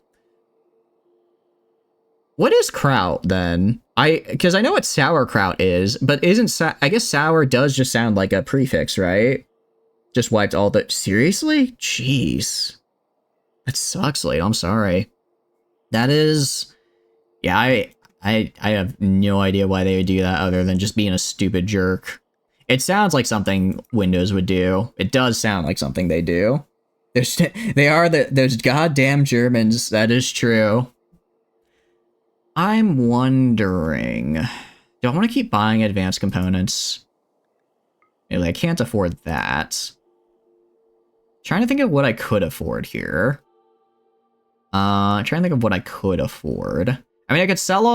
What is kraut then? Because I know what sauerkraut is, but I guess sour does just sound like a prefix, right? Just wiped all the... Seriously? Jeez. That sucks, Late. I'm sorry. That is... Yeah, I have no idea why they would do that other than just being a stupid jerk. It sounds like something Windows would do. It does sound like something they do. They are those goddamn Germans. That is true. I'm wondering... Do I want to keep buying advanced components? Maybe I can't afford that. Trying to think of what I could afford here. Trying to think of what I could afford. I mean, I could sell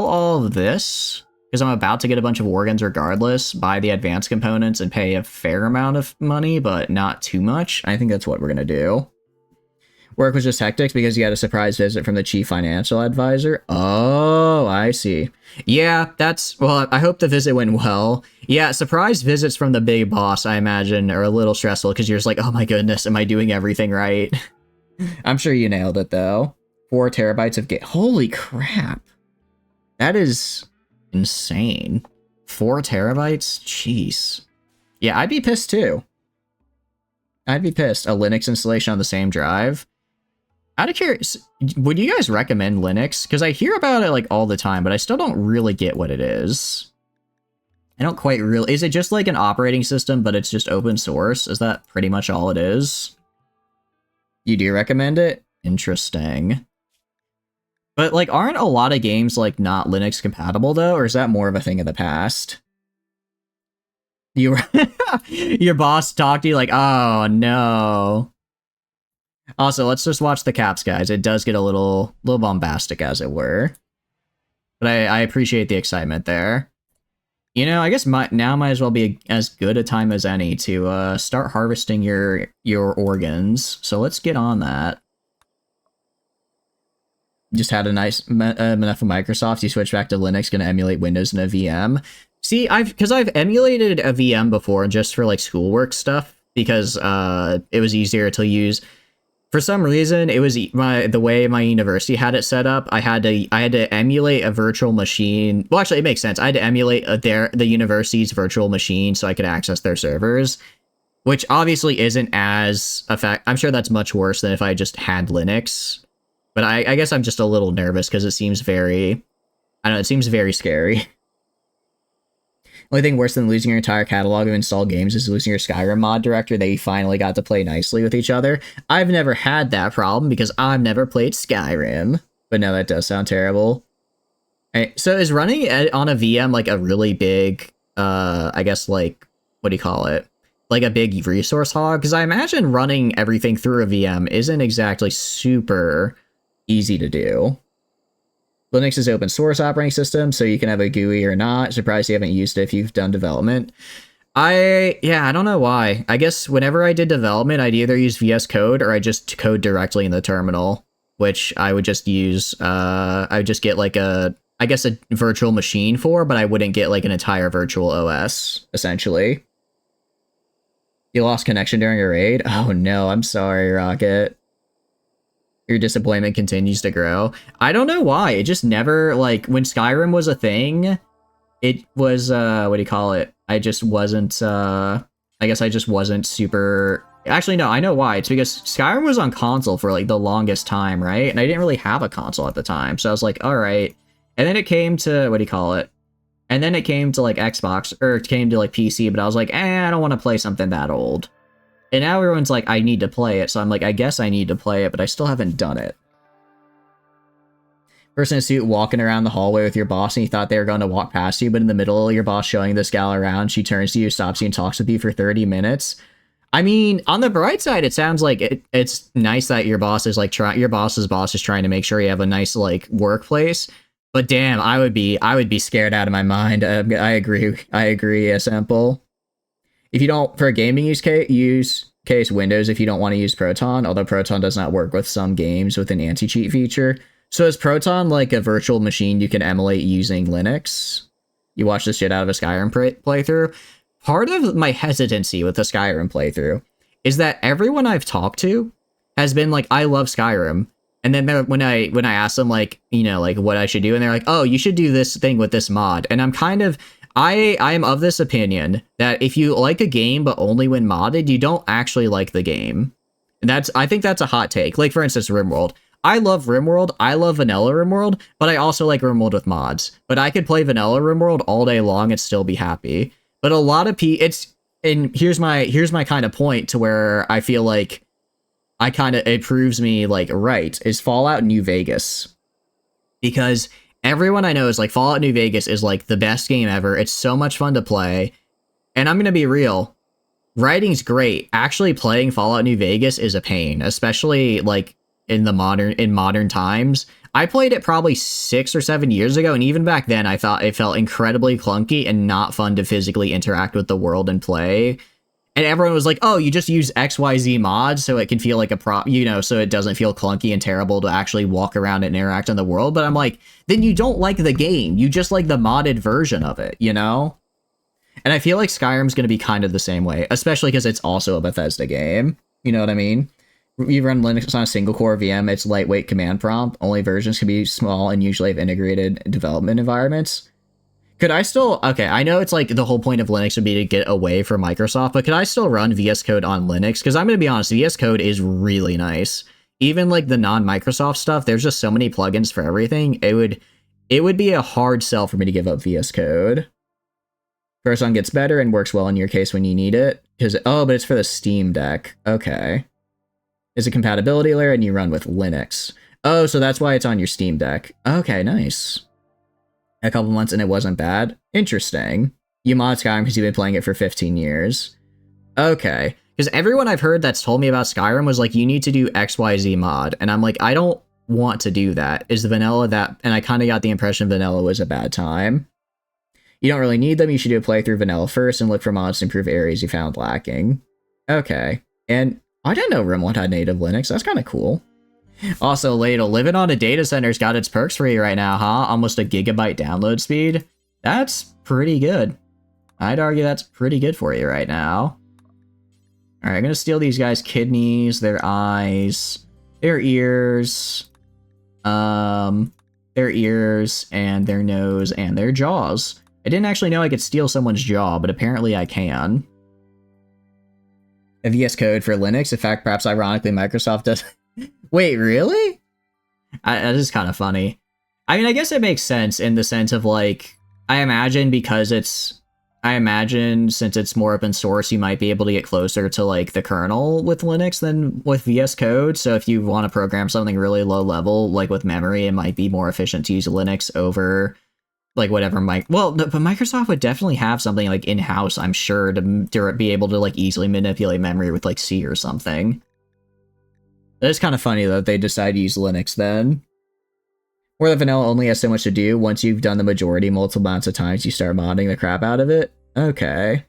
all of this because I'm about to get a bunch of organs regardless, buy the advanced components and pay a fair amount of money, but not too much. I think that's what we're gonna do. Work was just hectic because you had a surprise visit from the chief financial advisor. Oh, I see. Yeah, well, I hope the visit went well. Yeah, surprise visits from the big boss, I imagine, are a little stressful because you're just like, oh my goodness, am I doing everything right? I'm sure you nailed it, though. 4 terabytes of game. Holy crap. That is insane. 4 terabytes? Jeez. Yeah, I'd be pissed too. I'd be pissed. A Linux installation on the same drive. Out of curious, would you guys recommend Linux? Because I hear about it like all the time, but I still don't really get what it is. I don't quite really... Is it just like an operating system, but it's just open source? Is that pretty much all it is? You do recommend it? Interesting. But like, aren't a lot of games like not Linux compatible though? Or is that more of a thing of the past? Your boss talked to you like, oh no. Also, let's just watch the caps, guys. It does get a little bombastic, as it were. But I appreciate the excitement there. You know, I guess now might as well be as good a time as any to start harvesting your organs. So let's get on that. Just had a nice enough of Microsoft. You switch back to Linux, gonna emulate Windows in a VM. See, because I've emulated a VM before just for like schoolwork stuff because it was easier to use. For some reason, it was the way my university had it set up. I had to emulate a virtual machine. Well, actually, it makes sense. I had to emulate the university's virtual machine so I could access their servers, which obviously isn't as I'm sure that's much worse than if I just had Linux. But I guess I'm just a little nervous because it seems very, I don't know, it seems very scary. Only thing worse than losing your entire catalog of installed games is losing your Skyrim mod director that you finally got to play nicely with each other. I've never had that problem because I've never played Skyrim. But no, that does sound terrible. Right, so is running on a VM like a really big, I guess like, what do you call it? Like a big resource hog? Because I imagine running everything through a VM isn't exactly super easy to do. Linux is open source operating system, so you can have a GUI or not. Surprised you haven't used it if you've done development. I don't know why. I guess whenever I did development, I'd either use VS Code or I just code directly in the terminal, which I would just use, I would just get like a virtual machine for, but I wouldn't get like an entire virtual OS, essentially. You lost connection during a raid? Oh no, I'm sorry, Rocket. Your disappointment continues to grow. I don't know why. It just never, like, when Skyrim was a thing, it was, what do you call it? I just wasn't, I guess I just wasn't super... Actually, no, I know why. It's because Skyrim was on console for, like, the longest time, right? And I didn't really have a console at the time, so I was like, alright. And then it came to, what do you call it? And then it came to, like, Xbox, or it came to, like, PC, but I was like, I don't want to play something that old. And now everyone's like, I need to play it. So I'm like, I guess I need to play it, but I still haven't done it. Person in a suit walking around the hallway with your boss and you thought they were going to walk past you, but in the middle of your boss showing this gal around, she turns to you, stops you, and talks with you for 30 minutes. I mean, on the bright side, it sounds like it's nice that your boss is like your boss's boss is trying to make sure you have a nice like workplace. But damn, I would be scared out of my mind. I agree, Sample. If you don't, for a gaming use case, Windows if you don't want to use Proton, although Proton does not work with some games with an anti-cheat feature. So is Proton like a virtual machine you can emulate using Linux? You watch the shit out of a Skyrim playthrough? Part of my hesitancy with the Skyrim playthrough is that everyone I've talked to has been like, I love Skyrim. And then when I ask them like, you know, like what I should do, and they're like, oh, you should do this thing with this mod. And I'm kind of... I am of this opinion that if you like a game but only when modded, you don't actually like the game. And I think that's a hot take. Like, for instance, RimWorld. I love RimWorld, I love vanilla RimWorld, but I also like RimWorld with mods. But I could play vanilla RimWorld all day long and still be happy. But a lot of and here's my kind of point to where I feel like it proves me like right, is Fallout New Vegas. Because everyone I know is like, Fallout New Vegas is like the best game ever. It's so much fun to play. And I'm going to be real. Writing's great. Actually playing Fallout New Vegas is a pain, especially like in modern times. I played it probably 6 or 7 years ago, and even back then I thought it felt incredibly clunky and not fun to physically interact with the world and play. And everyone was like, oh, you just use XYZ mods so it can feel like so it doesn't feel clunky and terrible to actually walk around and interact in the world. But I'm like, then you don't like the game. You just like the modded version of it, you know? And I feel like Skyrim's going to be kind of the same way, especially because it's also a Bethesda game. You know what I mean? You run Linux on a single core VM, it's lightweight command prompt. Only versions can be small and usually have integrated development environments. Could I still, okay, I know it's like the whole point of Linux would be to get away from Microsoft, but could I still run VS Code on Linux? Because I'm going to be honest, VS Code is really nice. Even like the non-Microsoft stuff, there's just so many plugins for everything. It would be a hard sell for me to give up VS Code. First one gets better and works well in your case when you need it. Because, oh, but it's for the Steam Deck. Okay. It's a compatibility layer and you run with Linux. Oh, so that's why it's on your Steam Deck. Okay, nice. A couple months and it wasn't bad. Interesting. You mod Skyrim because you've been playing it for 15 years. Okay. Because everyone I've heard that's told me about Skyrim was like, you need to do XYZ mod. And I'm like, I don't want to do that. Is the vanilla that... And I kind of got the impression vanilla was a bad time. You don't really need them. You should do a playthrough vanilla first and look for mods to improve areas you found lacking. Okay. And I didn't know RimWorld had native Linux. That's kind of cool. Also, Ladle, living on a data center's got its perks for you right now, huh? Almost a gigabyte download speed. That's pretty good. I'd argue that's pretty good for you right now. Alright, I'm gonna steal these guys' kidneys, their eyes, their ears, and their nose, and their jaws. I didn't actually know I could steal someone's jaw, but apparently I can. A VS Code for Linux. In fact, perhaps ironically, Microsoft does... Wait, really? That is kind of funny. I mean, I guess it makes sense in the sense of, like, I imagine since it's more open source, you might be able to get closer to, like, the kernel with Linux than with VS Code. So if you want to program something really low level, like with memory, it might be more efficient to use Linux over, like, whatever but Microsoft would definitely have something, like, in-house, I'm sure, to be able to, like, easily manipulate memory with, like, C or something. It's kind of funny, though, that they decide to use Linux then. Where the vanilla only has so much to do. Once you've done the majority multiple amounts of times, you start modding the crap out of it. Okay.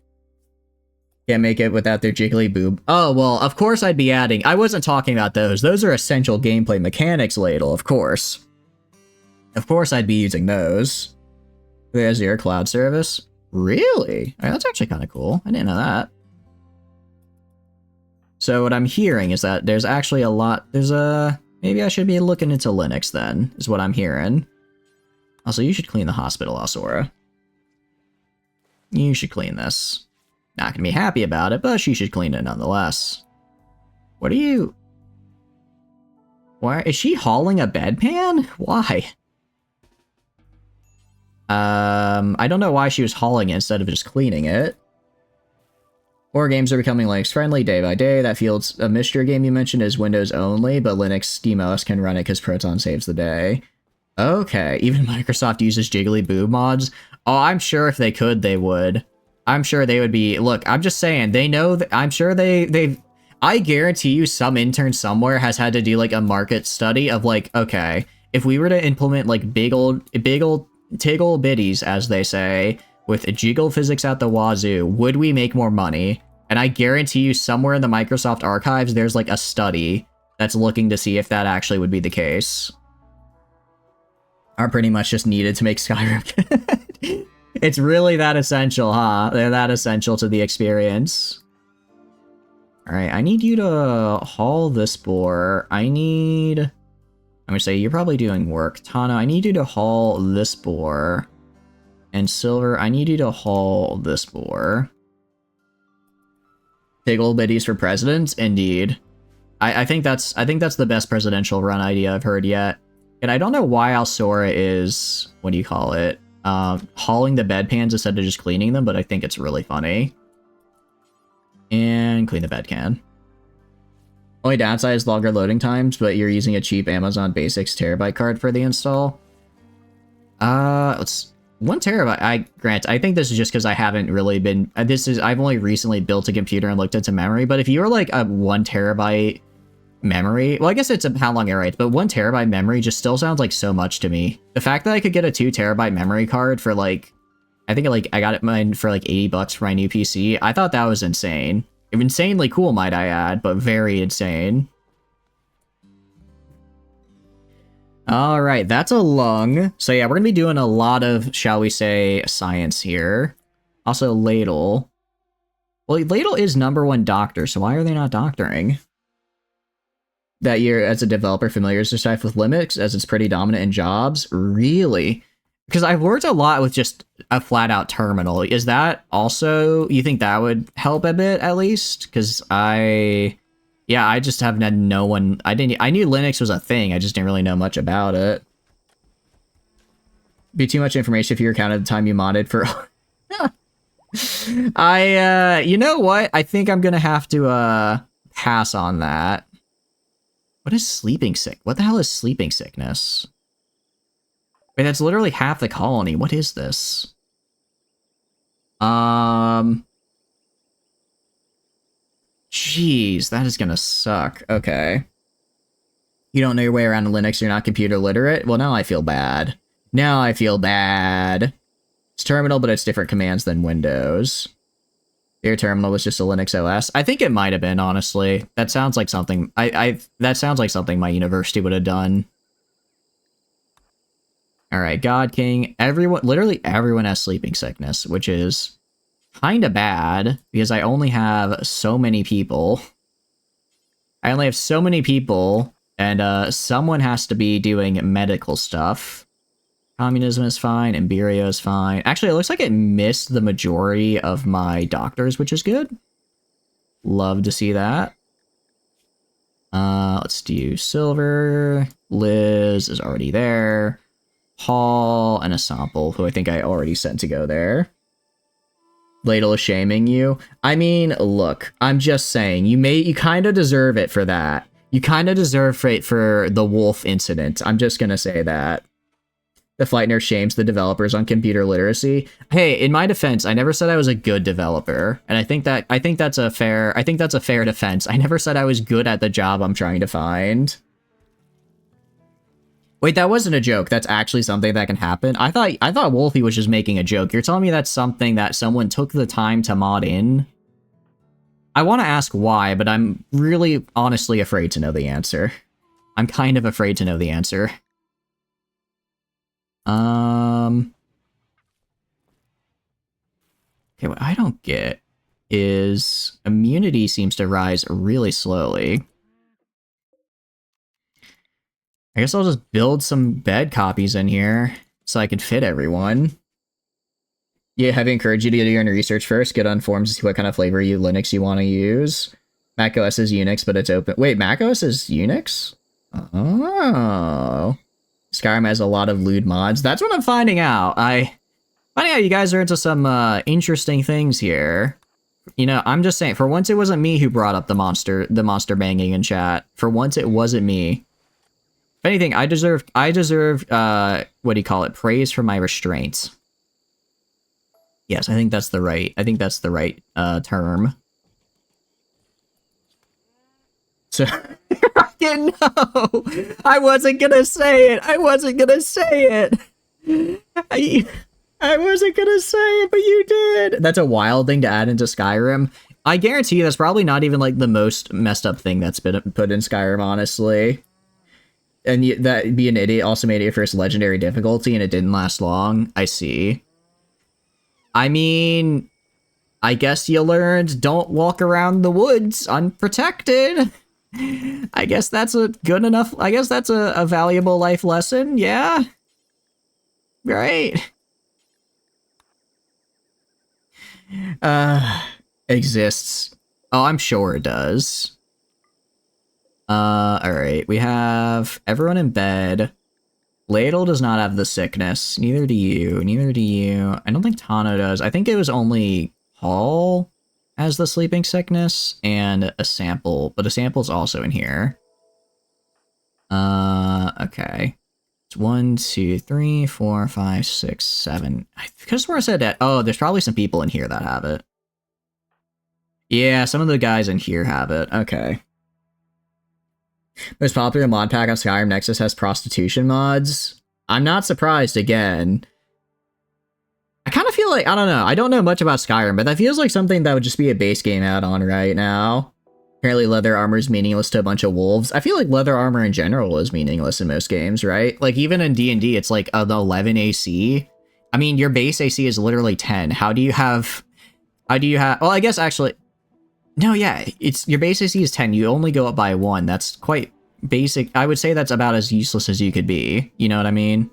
Can't make it without their jiggly boob. Oh, well, of course I'd be adding... I wasn't talking about those. Those are essential gameplay mechanics, Ladle, of course. Of course I'd be using those. There's your cloud service. Really? Alright, that's actually kind of cool. I didn't know that. So what I'm hearing is that there's actually a lot... Maybe I should be looking into Linux then, is what I'm hearing. Also, you should clean the hospital, Asura. You should clean this. Not gonna be happy about it, but she should clean it nonetheless. What are you... Why is she hauling a bedpan? Why? I don't know why she was hauling it instead of just cleaning it. More games are becoming Linux friendly day by day. That Fields a Mystery game you mentioned is Windows only, but Linux SteamOS can run it because Proton saves the day. Okay, even Microsoft uses jiggly boob mods. Oh, I'm sure if they could, they would. I'm sure they would be... Look, I'm just saying, they know that... I'm sure they've... I guarantee you some intern somewhere has had to do, like, a market study of, like, okay, if we were to implement, like, big old tiggle bitties, as they say, with jiggle physics at the wazoo, would we make more money? And I guarantee you somewhere in the Microsoft archives, there's, like, a study that's looking to see if that actually would be the case. Are pretty much just needed to make Skyrim good. It's really that essential, huh? They're that essential to the experience. Alright, I need you to haul this boar. I'm gonna say, you're probably doing work. Tana, I need you to haul this boar. And Silver, I need you to haul this boar. Tiggle bitties for presidents? Indeed. I think that's the best presidential run idea I've heard yet. And I don't know why Alsora is, what do you call it, hauling the bedpans instead of just cleaning them, but I think it's really funny. And clean the bed can. Only downside is longer loading times, but you're using a cheap Amazon Basics terabyte card for the install. Let's... 1 terabyte, I think this is just because I haven't really been... I've only recently built a computer and looked into memory, but if you were like a 1 terabyte memory... Well, I guess it's how long it writes, but 1 terabyte memory just still sounds like so much to me. The fact that I could get a 2 terabyte memory card for like... I think I got it mine for like $80 for my new PC. I thought that was insane. Insanely cool, might I add, but very insane. Alright, that's a lung. So yeah, we're gonna be doing a lot of, shall we say, science here. Also, Ladle. Well, Ladle is #1 doctor, so why are they not doctoring? That you're, as a developer, familiar with Linux, as it's pretty dominant in jobs? Really? Because I've worked a lot with just a flat out terminal. Is that also, you think that would help a bit at least? Because I just haven't had no one, I knew Linux was a thing, I just didn't really know much about it. Be too much information if you counted the time you modded for... you know what? I think I'm gonna have to, pass on that. What is sleeping sick? What the hell is sleeping sickness? Wait, that's literally half the colony. What is this? Jeez, that is gonna suck. Okay. You don't know your way around Linux, you're not computer literate? Well, now I feel bad. Now I feel bad. It's terminal, but it's different commands than Windows. Your terminal was just a Linux OS. I think it might have been, honestly. That sounds like something that sounds like something my university would have done. Alright, God King. Everyone, literally everyone has sleeping sickness, which is kind of bad because I only have so many people. I only have so many people, and someone has to be doing medical stuff. Communism is fine, Imperio is fine. Actually, it looks like it missed the majority of my doctors, which is good. Love to see that. Let's do Silver. Liz is already there. Paul and a sample, who I think I already sent to go there. Ladle is shaming you. I mean, look, I'm just saying, you kind of deserve it for that. You kind of deserve it for the wolf incident. I'm just gonna say that. The flight nurse shames the developers on computer literacy. Hey, in my defense, I never said I was a good developer, and I think that's a fair defense. I never said I was good at the job I'm trying to find. Wait, that wasn't a joke. That's actually something that can happen. I thought Wolfie was just making a joke. You're telling me that's something that someone took the time to mod in? I want to ask why, but I'm really honestly afraid to know the answer. I'm kind of afraid to know the answer. Okay, what I don't get is immunity seems to rise really slowly. I guess I'll just build some bed copies in here so I can fit everyone. Yeah, have I encouraged you to do your own research first? Get on forums to see what kind of flavor Linux you want to use. macOS is Unix, but it's open. Wait, macOS is Unix? Oh. Skyrim has a lot of lewd mods. That's what I'm finding out. Finding out you guys are into some interesting things here. You know, I'm just saying, for once it wasn't me who brought up the monster banging in chat. For once it wasn't me. If anything, I deserve what do you call it? Praise for my restraints. Yes, I think that's the right term. So no, I wasn't gonna say it. I wasn't gonna say it. I wasn't gonna say it, but you did. That's a wild thing to add into Skyrim. I guarantee you that's probably not even like the most messed up thing that's been put in Skyrim, honestly. And that be an idiot also made it first legendary difficulty, and it didn't last long. I see. I mean, I guess you learned don't walk around the woods unprotected. I guess that's a good enough, I guess that's a valuable life lesson, yeah? Right. Exists. Oh, I'm sure it does. Alright, we have everyone in bed. Ladle does not have the sickness. Neither do you. Neither do you. I don't think Tano does. I think it was only Paul has the sleeping sickness and a sample, but a sample's also in here. Okay. It's 1, 2, 3, 4, 5, 6, 7. I could have sworn I said that. Oh, there's probably some people in here that have it. Yeah, some of the guys in here have it. Okay. Most popular mod pack on Skyrim Nexus has prostitution mods. I'm not surprised again. I kind of feel like, I don't know, I don't know much about Skyrim, but that feels like something that would just be a base game add-on right now. Apparently leather armor is meaningless to a bunch of wolves. I feel like leather armor in general is meaningless in most games, right? Like even in D&D, it's like an 11 AC. I mean, your base AC is literally 10. How do you have, well, I guess actually, no, yeah, it's your base AC is 10. You only go up by 1. That's quite basic. I would say that's about as useless as you could be. You know what I mean?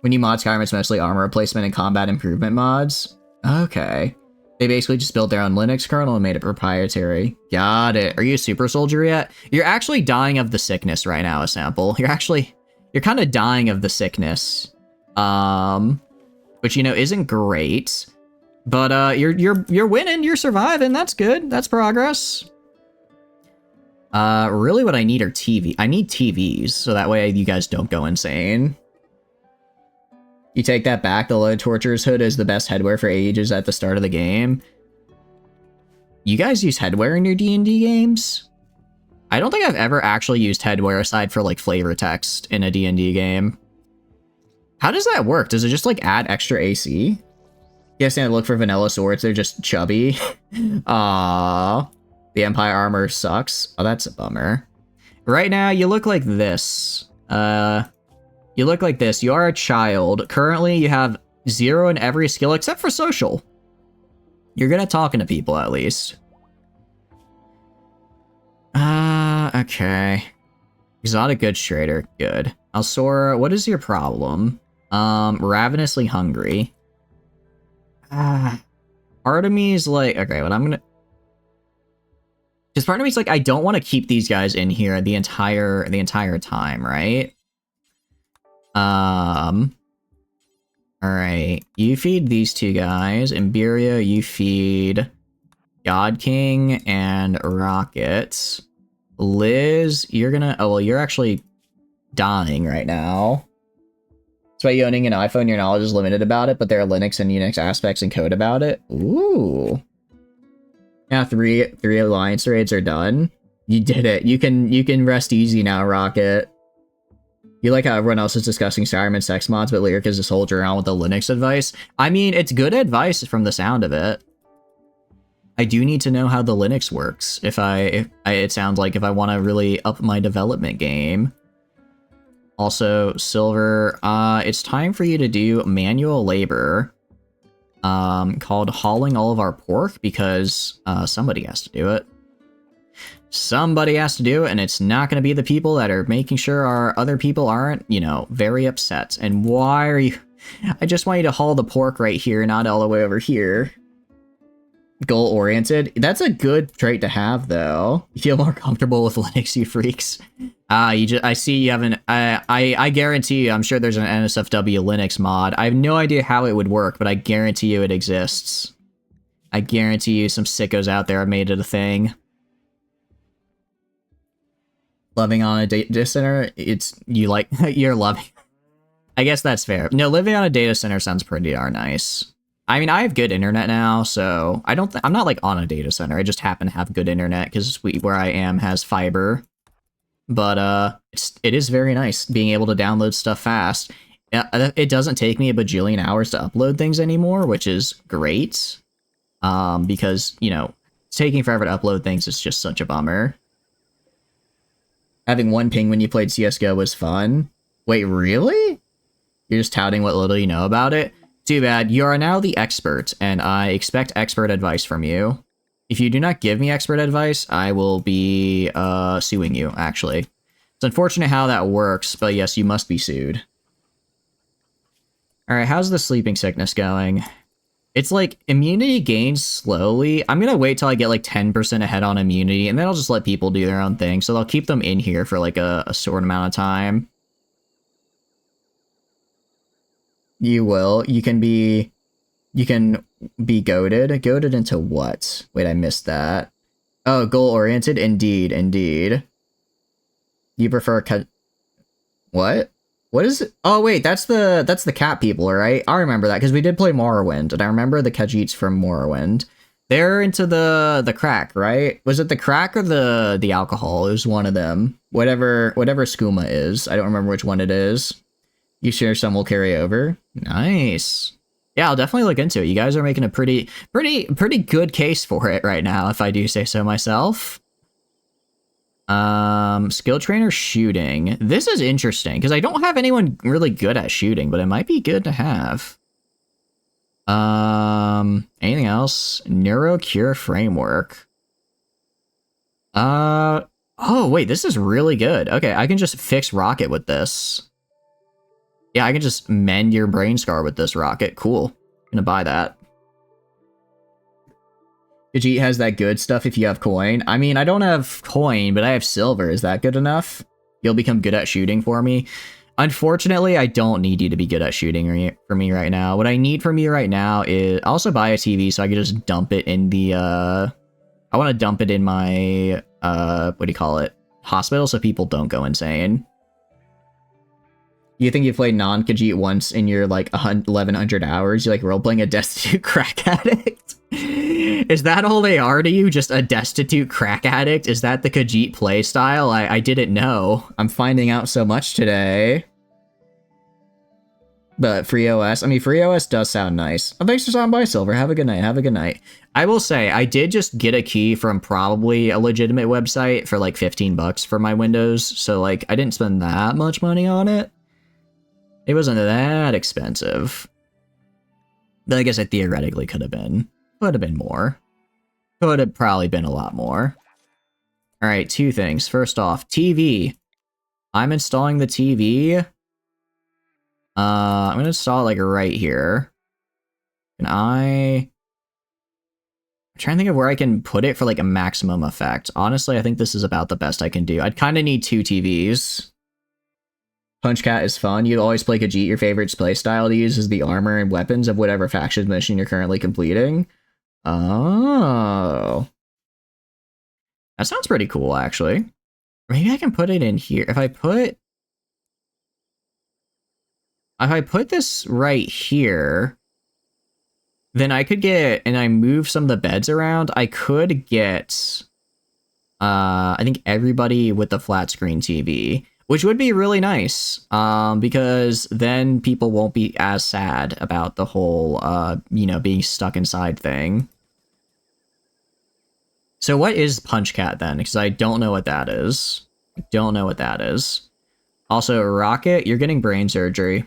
When you mod Skyrim, it's mostly armor replacement and combat improvement mods. Okay. They basically just built their own Linux kernel and made it proprietary. Got it. Are you a super soldier yet? You're actually dying of the sickness right now, a sample. You're kind of dying of the sickness. Which, you know, isn't great. But you're winning, you're surviving. That's good. That's progress. Really what I need are I need TVs, so that way you guys don't go insane. You take that back, the Load Torturer's Hood is the best headwear for ages at the start of the game. You guys use headwear in your D&D games? I don't think I've ever actually used headwear aside for, like, flavor text in a D&D game. How does that work? Does it just, like, add extra AC? Yes, and look for vanilla swords, they're just chubby. Aww. The Empire armor sucks. Oh, that's a bummer. Right now, you look like this. You look like this. You are a child. Currently, you have 0 in every skill except for social. You're good at talking to people, at least. Okay. Exotic Goods Trader. Good. Alsora, what is your problem? Ravenously hungry. Part of me is like, okay, what I'm gonna... Because part of me is like, I don't want to keep these guys in here the entire time, right? Alright. You feed these two guys. Imberia, you feed God King and Rocket. Liz, you're gonna... Oh, well, you're actually dying right now. That's why you owning an iPhone, your knowledge is limited about it, but there are Linux and Unix aspects and code about it. Ooh. Now three alliance raids are done. You did it. You can rest easy now, Rocket. You like how everyone else is discussing Skyrim and sex mods, but Lyric is a soldier around with the Linux advice? I mean, it's good advice from the sound of it. I do need to know how the Linux works. It sounds like if I want to really up my development game. Also, Silver, it's time for you to do manual labor. Called hauling all of our pork because somebody has to do it. Somebody has to do it, and it's not going to be the people that are making sure our other people aren't, you know, very upset. And why are you... I just want you to haul the pork right here, not all the way over here. Goal-oriented. That's a good trait to have, though. You feel more comfortable with Linux, you freaks. I see you haven't... I guarantee you, I'm sure there's an NSFW Linux mod. I have no idea how it would work, but I guarantee you it exists. I guarantee you some sickos out there have made it a thing. Living on a data center, you're loving. I guess that's fair. No, living on a data center sounds pretty darn nice. I mean, I have good internet now, so I'm not like on a data center. I just happen to have good internet because where I am has fiber. But it is very nice being able to download stuff fast. It doesn't take me a bajillion hours to upload things anymore, which is great. Because, you know, taking forever to upload things is just such a bummer. Having one ping when you played CSGO was fun. Wait, really? You're just touting what little you know about it? Too bad. You are now the expert, and I expect expert advice from you. If you do not give me expert advice, I will be suing you, actually. It's unfortunate how that works, but yes, you must be sued. Alright, how's the sleeping sickness going? It's like, immunity gains slowly. I'm gonna wait till I get like 10% ahead on immunity, and then I'll just let people do their own thing. So they'll keep them in here for like a short amount of time. You will. You can be goaded. Goaded into what? Wait, I missed that. Oh, goal-oriented? Indeed, indeed. You prefer what? What is it? Oh, wait, that's the cat people, right? I remember that, because we did play Morrowind, and I remember the Khajiits from Morrowind. They're into the crack, right? Was it the crack or the alcohol? It was one of them. Whatever skooma is. I don't remember which one it is. You sure some will carry over? Nice. Yeah, I'll definitely look into it. You guys are making a pretty good case for it right now, if I do say so myself. Skill trainer shooting. This is interesting, because I don't have anyone really good at shooting, but it might be good to have. Anything else? Neurocure framework. Oh, wait, this is really good. Okay, I can just fix Rocket with this. Yeah, I can just mend your brain scar with this rocket. Cool. Gonna buy that. Khajiit has that good stuff if you have coin. I mean, I don't have coin, but I have silver. Is that good enough? You'll become good at shooting for me. Unfortunately, I don't need you to be good at shooting for me right now. What I need from you right now is also buy a TV so I can just dump it in the, I want to dump it in my, what do you call it? Hospital so people don't go insane. You think you played non-Khajiit once in your, like, 1100 hours? You like role-playing a destitute crack addict? Is that all they are to you? Just a destitute crack addict? Is that the Khajiit play style? I didn't know. I'm finding out so much today. But free OS, I mean, free OS does sound nice. Oh, thanks for stopping by, Silver. Have a good night. Have a good night. I will say, I did just get a key from probably a legitimate website for like 15 bucks for my Windows. So like, I didn't spend that much money on it. It wasn't that expensive. But I guess it theoretically could have been. Could have been more. Could have probably been a lot more. Alright, two things. First off, TV. I'm installing the TV. I'm gonna install it like right here. And I'm trying to think of where I can put it for like a maximum effect. Honestly, I think this is about the best I can do. I'd kind of need two TVs. Punch Cat is fun. You always play Khajiit. Your favorite playstyle to use is the armor and weapons of whatever faction mission you're currently completing. Oh. That sounds pretty cool, actually. Maybe I can put it in here. If I put this right here, then I could get, and I move some of the beds around, I could get, I think everybody with the flat screen TV. Which would be really nice, because then people won't be as sad about the whole, you know, being stuck inside thing. So what is Punch Cat then? Because I don't know what that is. I don't know what that is. Also, Rocket, you're getting brain surgery.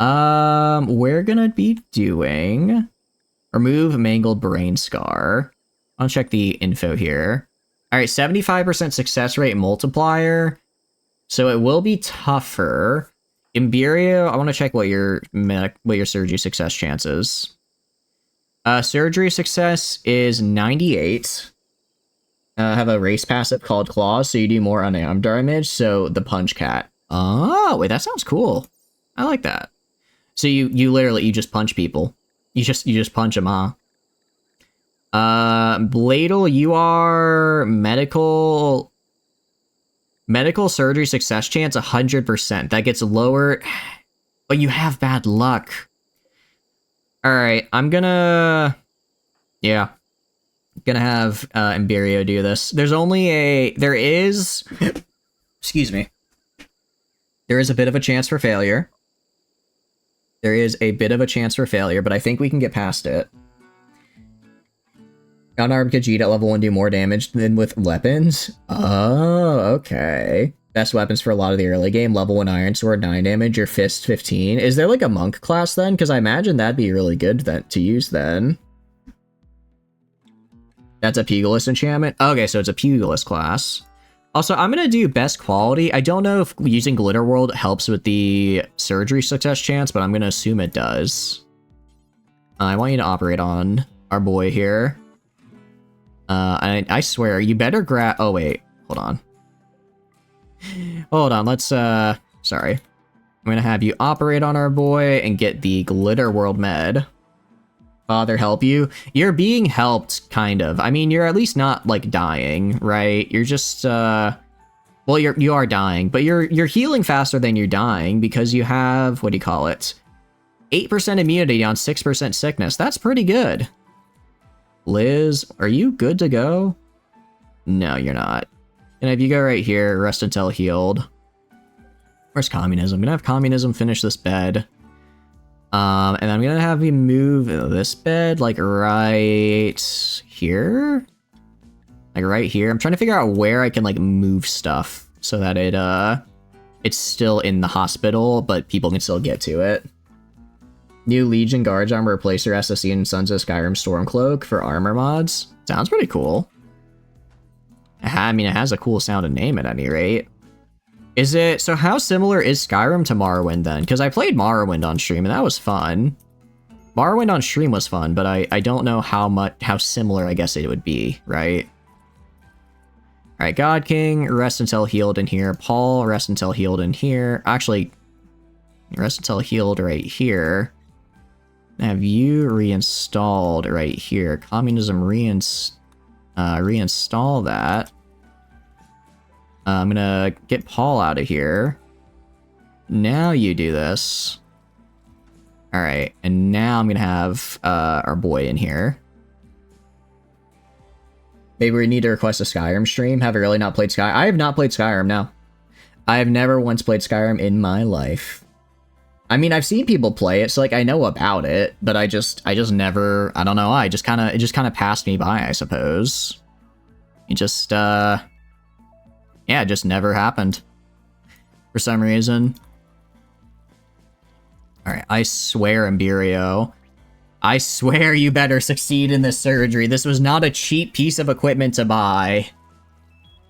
We're gonna be doing remove mangled brain scar. I'll check the info here. All right, 75% success rate multiplier. So it will be tougher. Imburio, I want to check what your surgery success chance is. Surgery success is 98. Have a race passive called Claws, so you do more unarmed damage. So the Punch Cat. Oh, wait, that sounds cool. I like that. So you literally just punch people. You just punch them, huh? Bladel, you are medical surgery success chance 100%. That gets lower, but you have bad luck. All right, I'm gonna have Imburio do this. There is excuse me. There is a bit of a chance for failure. There is a bit of a chance for failure, but I think we can get past it. Unarmed Khajiit at level 1 do more damage than with weapons? Oh, okay. Best weapons for a lot of the early game. Level 1 Iron Sword, 9 damage. Your Fist, 15. Is there like a monk class then? Because I imagine that'd be really good to use then. That's a Pugilist enchantment? Okay, so it's a Pugilist class. Also, I'm going to do best quality. I don't know if using Glitter World helps with the surgery success chance, but I'm going to assume it does. I want you to operate on our boy here. I swear, you better grab... Oh, wait. Hold on. Hold on, let's, sorry. I'm gonna have you operate on our boy and get the Glitter World med. Father help you? You're being helped, kind of. I mean, you're at least not, like, dying, right? You're just, well, you are dying, but you're healing faster than you're dying because you have, what do you call it? 8% immunity on 6% sickness. That's pretty good. Liz, are you good to go? No, you're not. And if you go right here, rest until healed. Where's communism? I'm gonna have communism finish this bed. And I'm gonna have you move this bed, like, right here? Like, right here? I'm trying to figure out where I can, like, move stuff so that it's still in the hospital, but people can still get to it. New Legion Guards armor replacer SSC and Sons of Skyrim Stormcloak for armor mods. Sounds pretty cool. I mean, it has a cool sound and name at any rate. Is it... So how similar is Skyrim to Morrowind then? Because I played Morrowind on stream and that was fun. Morrowind on stream was fun, but I don't know how similar I guess it would be, right? Alright, God King, rest until healed in here. Paul, rest until healed in here. Actually, rest until healed right here. Have you reinstalled right here. Communism reinstall that. I'm gonna get Paul out of here. Now you do this. Alright, and now I'm gonna have our boy in here. Maybe we need to request a Skyrim stream. Have I really not played Skyrim? I have not played Skyrim, no. I have never once played Skyrim in my life. I mean, I've seen people play it, so like I know about it, but I just never, I don't know why, it just kind of passed me by, I suppose. It just, yeah, it just never happened. For some reason. Alright, I swear, Imberio. I swear you better succeed in this surgery. This was not a cheap piece of equipment to buy.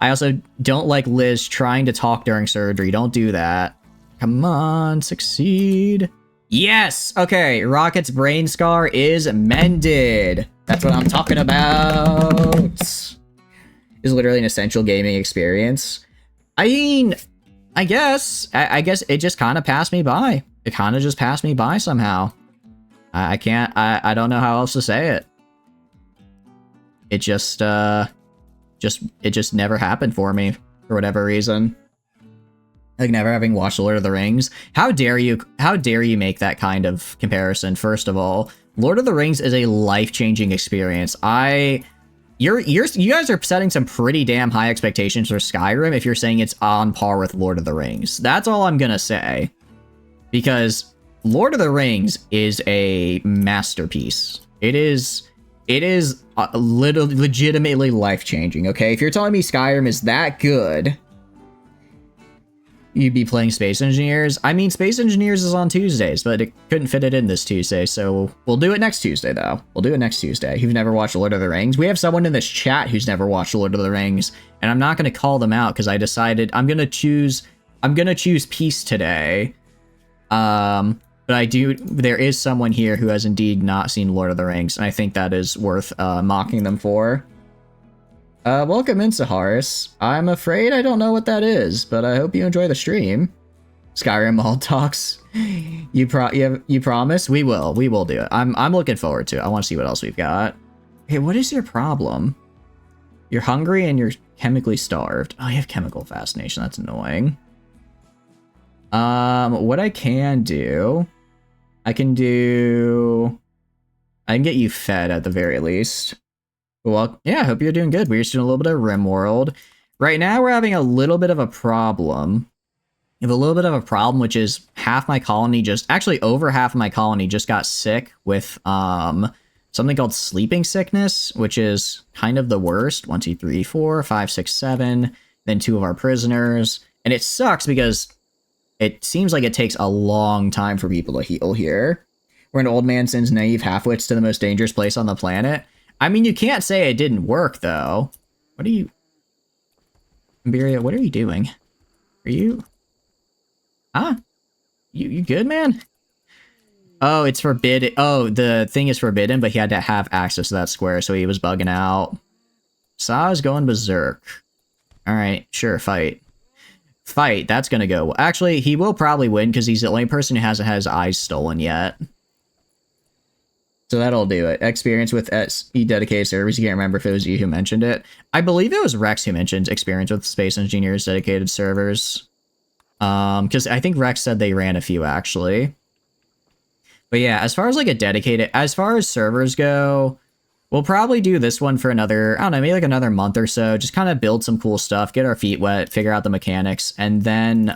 I also don't like Liz trying to talk during surgery. Don't do that. Come on, succeed. Yes! Okay, Rocket's brain scar is mended. That's what I'm talking about. It's literally an essential gaming experience. I mean, I guess it just kind of passed me by. It kind of just passed me by somehow. I can't, I don't know how else to say it. It just never happened for me, for whatever reason. Like, never having watched Lord of the Rings. How dare you make that kind of comparison, first of all. Lord of the Rings is a life-changing experience. You guys are setting some pretty damn high expectations for Skyrim if you're saying it's on par with Lord of the Rings. That's all I'm gonna say. Because Lord of the Rings is a masterpiece. It is legitimately life-changing, okay? If you're telling me Skyrim is that good, you'd be playing Space Engineers. I mean, Space Engineers is on Tuesdays, but it couldn't fit it in this Tuesday, so we'll do it next Tuesday, though. We'll do it next Tuesday. You've never watched Lord of the Rings? We have someone in this chat who's never watched Lord of the Rings, and I'm not going to call them out because I decided I'm going to choose peace today. But there is someone here who has indeed not seen Lord of the Rings, and I think that is worth mocking them for. Welcome in, Saharis. I'm afraid I don't know what that is, but I hope you enjoy the stream. Skyrim all talks. You promise? We will do it. I'm looking forward to it. I want to see what else we've got. Hey, what is your problem? You're hungry and you're chemically starved. Oh, you have chemical fascination. That's annoying. What I can do... I can get you fed at the very least. Well, yeah, I hope you're doing good. We're just doing a little bit of RimWorld. Right now, we're having a little bit of a problem. We have a little bit of a problem, which is half my colony actually over half of my colony just got sick with, something called sleeping sickness, which is kind of the worst. 1, 2, 3, 4, 5, 6, 7, then 2 of our prisoners. And it sucks because it seems like it takes a long time for people to heal here. Where an old man sends naive halfwits to the most dangerous place on the planet. I mean, you can't say it didn't work, though. What are you... Imberia, what are you doing? Are you... Huh? You good, man? Oh, it's forbidden. Oh, the thing is forbidden, but he had to have access to that square, so he was bugging out. Sa's going berserk. Alright, sure, fight. Fight, that's gonna go. Actually, he will probably win because he's the only person who hasn't had his eyes stolen yet. So that'll do it. Experience with SE dedicated servers. You can't remember if it was you who mentioned it. I believe it was Rex who mentioned experience with Space Engineers dedicated servers. Because I think Rex said they ran a few actually. But yeah, as far as like as far as servers go, we'll probably do this one for another, I don't know, maybe like another month or so. Just kind of build some cool stuff, get our feet wet, figure out the mechanics, and then,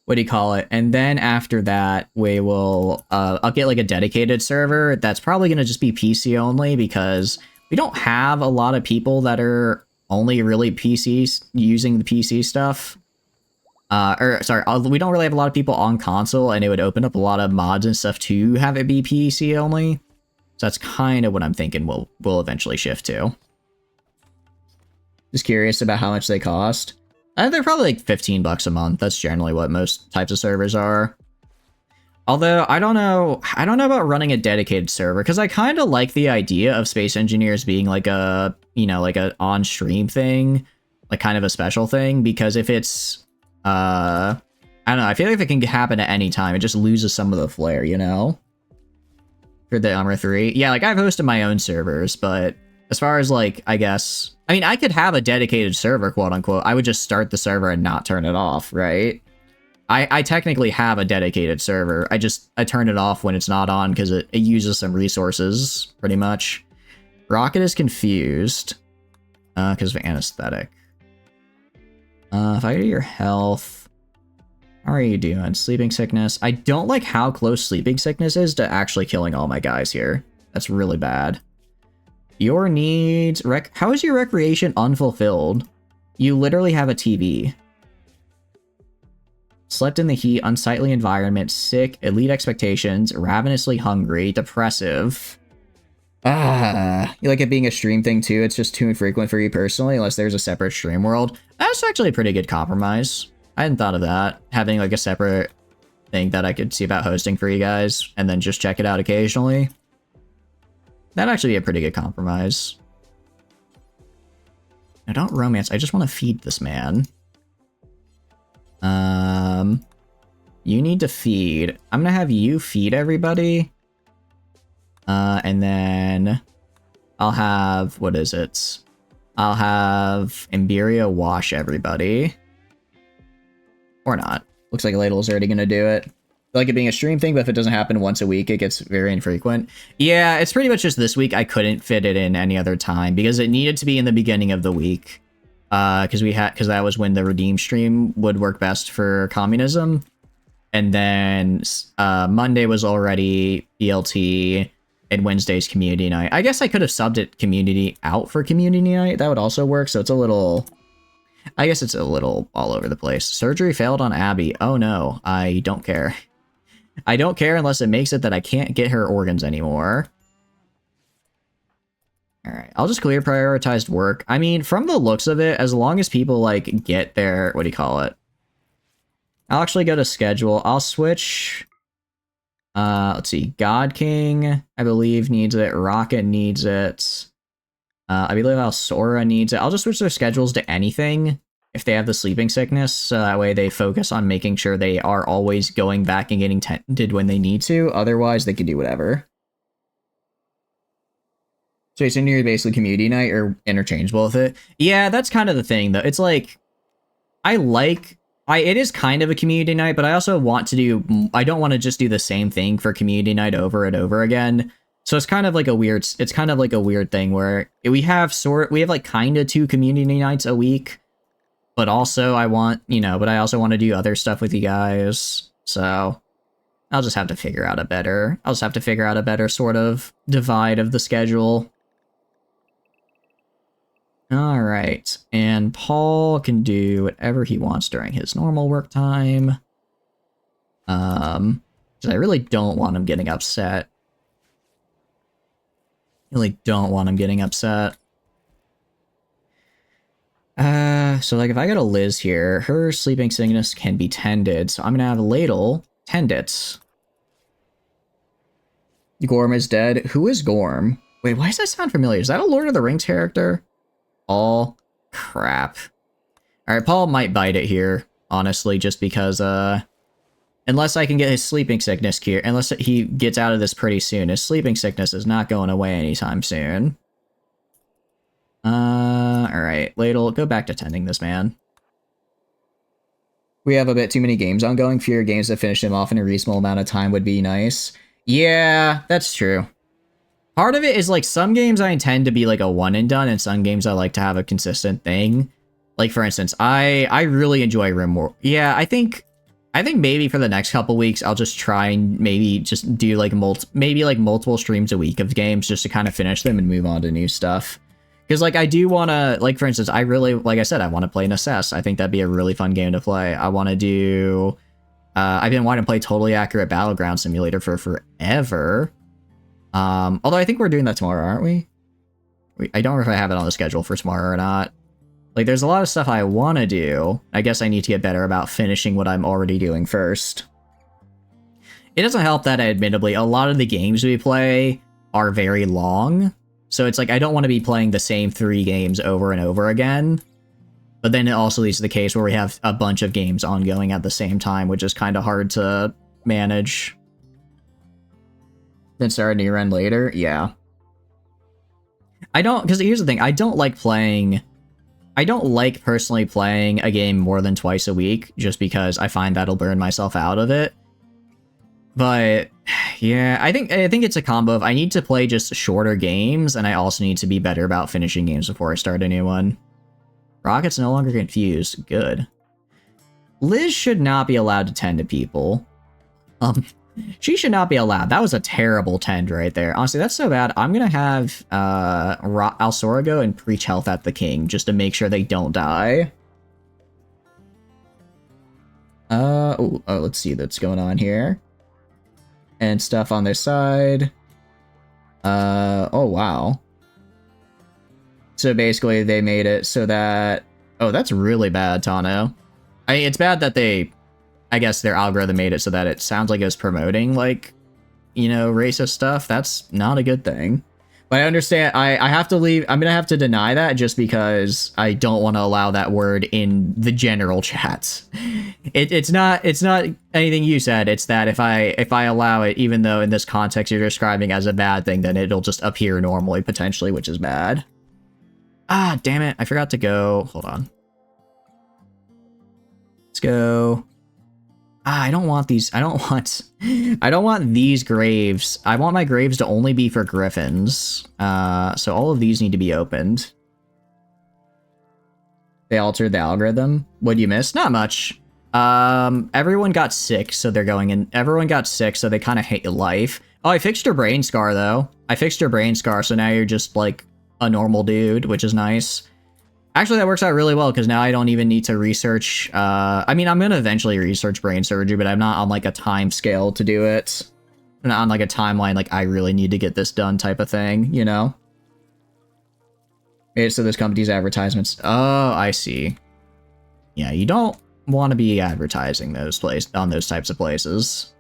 what do you call it? And then after that, we will, I'll get like a dedicated server that's probably going to just be PC only because we don't have a lot of people that are only really PCs using the PC stuff. We don't really have a lot of people on console, and it would open up a lot of mods and stuff to have it be PC only. So that's kind of what I'm thinking we'll eventually shift to. Just curious about how much they cost. They're probably like 15 bucks a month. That's generally what most types of servers are. Although I don't know about running a dedicated server, because I kind of like the idea of Space Engineers being like a, you know, like a on-stream thing, like kind of a special thing, because if it's, I don't know, I feel like if it can happen at any time, it just loses some of the flair, you know? For the Armor 3. Yeah, like I've hosted my own servers, but as far as like, I guess, I mean, I could have a dedicated server, quote unquote. I would just start the server and not turn it off, right? I technically have a dedicated server. I turn it off when it's not on because it uses some resources, pretty much. Rocket is confused because of anesthetic. If I go to your health, how are you doing? Sleeping sickness. I don't like how close sleeping sickness is to actually killing all my guys here. That's really bad. Your needs... How is your recreation unfulfilled? You literally have a TV. Slept in the heat, unsightly environment, sick, elite expectations, ravenously hungry, depressive. You like it being a stream thing too? It's just too infrequent for you personally, unless there's a separate stream world. That's actually a pretty good compromise. I hadn't thought of that. Having like a separate thing that I could see about hosting for you guys, and then just check it out occasionally. That'd actually be a pretty good compromise. Now don't romance, I just want to feed this man. You need to feed. I'm gonna have you feed everybody. And then I'll have, what is it? I'll have Imberia wash everybody. Or not. Looks like Ladle's already gonna do it. I like it being a stream thing, but if it doesn't happen once a week, it gets very infrequent. Yeah, it's pretty much just this week. I couldn't fit it in any other time because it needed to be in the beginning of the week. Because that was when the Redeem stream would work best for communism. And then Monday was already BLT, and Wednesday's community night. I guess I could have subbed it community out for community night. That would also work. So it's a little, I guess it's a little all over the place. Surgery failed on Abby. Oh no, I don't care. I don't care unless it makes it that I can't get her organs anymore. Alright, I'll just clear prioritized work. I mean, from the looks of it, as long as people, like, get their... What do you call it? I'll actually go to schedule. I'll switch... let's see. God King, I believe, needs it. Rocket needs it. I believe Alsora needs it. I'll just switch their schedules to anything if they have the sleeping sickness, so that way they focus on making sure they are always going back and getting tended when they need to. Otherwise, they can do whatever. So it's in your basically community night or interchangeable with it. Yeah, that's kind of the thing though. It's like, it is kind of a community night, but I also want to do, I don't want to just do the same thing for community night over and over again. So it's kind of like a weird thing where we have like kind of 2 community nights a week, but also I also want to do other stuff with you guys. So I'll just have to figure out a better sort of divide of the schedule. All right, and Paul can do whatever he wants during his normal work time. Because I really don't want him getting upset. Really don't want him getting upset. So like if I go to Liz here, her sleeping sickness can be tended, so I'm gonna have Ladle tend it. Gorm is dead. Who is Gorm? Wait, why does that sound familiar? Is that a Lord of the Rings character? All crap. Alright, Paul might bite it here, honestly, just because, unless I can get his sleeping sickness cured, unless he gets out of this pretty soon, his sleeping sickness is not going away anytime soon. Alright, Ladle, go back to tending this man. We have a bit too many games ongoing. Fewer games that finish him off in a reasonable amount of time would be nice. Yeah, that's true. Part of it is, like, some games I intend to be, like, a one and done, and some games I like to have a consistent thing. Like, for instance, I really enjoy RimWorld. Yeah, I think maybe for the next couple weeks, I'll just try and maybe just do, like, multiple streams a week of games just to kind of finish them and move on to new stuff. Because, like, I do want to, like, for instance, I really, like I said, I want to play an Assess. I think that'd be a really fun game to play. I want to do... I've been wanting to play Totally Accurate Battleground Simulator for forever. Although I think we're doing that tomorrow, aren't we? I don't know if I have it on the schedule for tomorrow or not. Like, there's a lot of stuff I want to do. I guess I need to get better about finishing what I'm already doing first. It doesn't help that, admittedly, a lot of the games we play are very long. So it's like, I don't want to be playing the same 3 games over and over again. But then it also leads to the case where we have a bunch of games ongoing at the same time, which is kind of hard to manage. Then start a new run later? Yeah. I don't, because here's the thing, I don't like personally playing a game more than twice a week, just because I find that'll burn myself out of it. But yeah, I think it's a combo of I need to play just shorter games, and I also need to be better about finishing games before I start a new one. Rocket's no longer confused. Good. Liz should not be allowed to tend to people. She should not be allowed. That was a terrible tend right there. Honestly, that's so bad. I'm gonna have Alsora go and preach health at the king, just to make sure they don't die. Oh, let's see what's going on here. And stuff on their side. Oh, wow. So basically, they made it so that... Oh, that's really bad, Tano. I mean, it's bad that they... I guess their algorithm made it so that it sounds like it was promoting, like, you know, racist stuff. That's not a good thing. But I understand, I have to leave... I'm gonna have to deny that just because I don't want to allow that word in the general chats. It's not anything you said. It's that if I allow it, even though in this context you're describing as a bad thing, then it'll just appear normally, potentially, which is bad. Ah, damn it. I forgot to go. Hold on. Let's go. Ah, I don't want these. I don't want these graves. I want my graves to only be for griffins. So all of these need to be opened. They altered the algorithm. What do you miss? Not much. Everyone got sick, so they're going in. Everyone got sick, so they kind of hate life. Oh, I fixed your brain scar, though. I fixed your brain scar, so now you're just, like, a normal dude, which is nice. Actually, that works out really well, because now I don't even need to research... I mean, I'm going to eventually research brain surgery, but I'm not on, like, a time scale to do it. I'm not on, like, a timeline, like, I really need to get this done type of thing, you know? Made it so this company's advertisements... Oh, I see. Yeah, you don't want to be advertising on those types of places.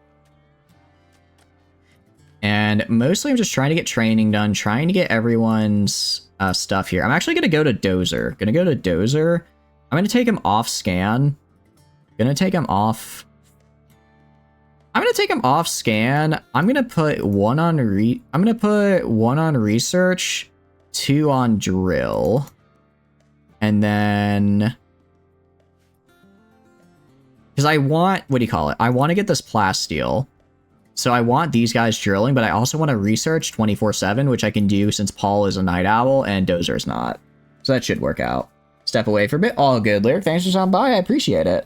And mostly I'm just trying to get training done, trying to get everyone's stuff here. I'm actually going to go to Dozer. I'm going to take him off scan. I'm going to take him off scan. I'm going to put one on research, 2 on drill. And then... Because I want... What do you call it? I want to get this plasteel. So I want these guys drilling, but I also want to research 24/7, which I can do since Paul is a night owl and Dozer's not. So that should work out. Step away for a bit. All good, Lyric. Thanks for stopping by. I appreciate it.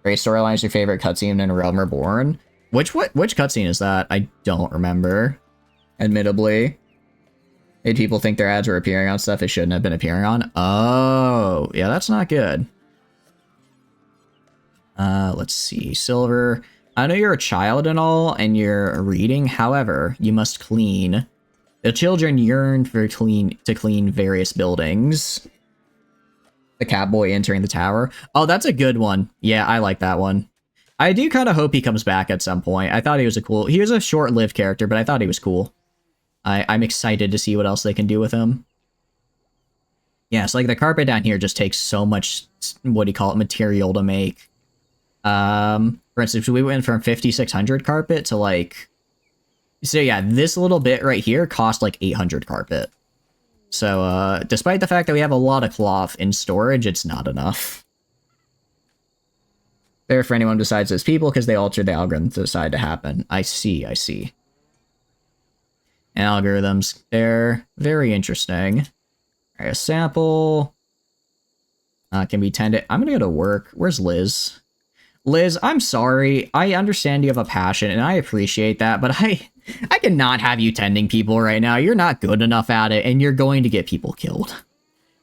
Great storyline is your favorite cutscene in Realm Reborn. Which cutscene is that? I don't remember. Admittedly. Made people think their ads were appearing on stuff it shouldn't have been appearing on. Oh, yeah, that's not good. Let's see. Silver... I know you're a child and all, and you're reading. However, you must clean. The children yearn to clean various buildings. The catboy entering the tower. Oh, that's a good one. Yeah, I like that one. I do kind of hope he comes back at some point. I thought he was he was a short-lived character, but I thought he was cool. I'm excited to see what else they can do with him. Yeah, so like the carpet down here just takes so much, what do you call it, material to make. For instance, we went from 5600 carpet to like... So yeah, this little bit right here cost like 800 carpet. So, despite the fact that we have a lot of cloth in storage, it's not enough. Fair for anyone besides those people, because they altered the algorithm to decide to happen. I see. And algorithms, they're very interesting. Alright, a sample. Can be tended. I'm gonna go to work. Where's Liz? Liz, I'm sorry. I understand you have a passion, and I appreciate that, but I cannot have you tending people right now. You're not good enough at it, and you're going to get people killed.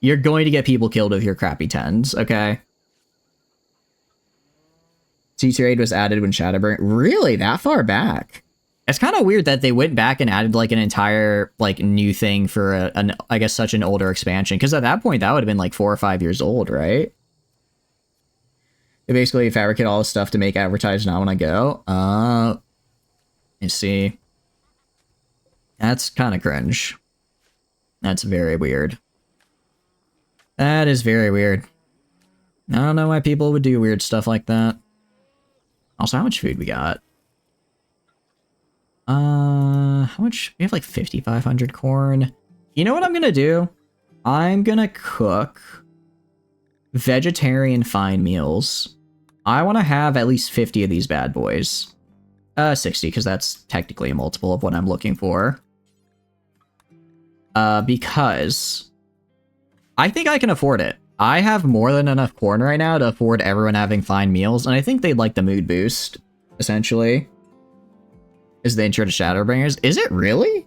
You're going to get people killed with your crappy tends, okay? T-Trade was added when Shadowburn... Really? That far back? It's kind of weird that they went back and added like an entire like new thing for I guess such an older expansion, because at that point that would have been like 4 or 5 years old, right? They basically fabricate all this stuff to make advertise not when I go. You see, that's kind of cringe. That's very weird. That is very weird. I don't know why people would do weird stuff like that. Also, how much food we got? How much? We have like 5,500 corn. You know what I'm gonna do? I'm gonna cook vegetarian fine meals. I want to have at least 50 of these bad boys. 60, because that's technically a multiple of what I'm looking for. Because I think I can afford it. I have more than enough corn right now to afford everyone having fine meals, and I think they'd like the mood boost, essentially. Is the intro to Shadowbringers. Is it really?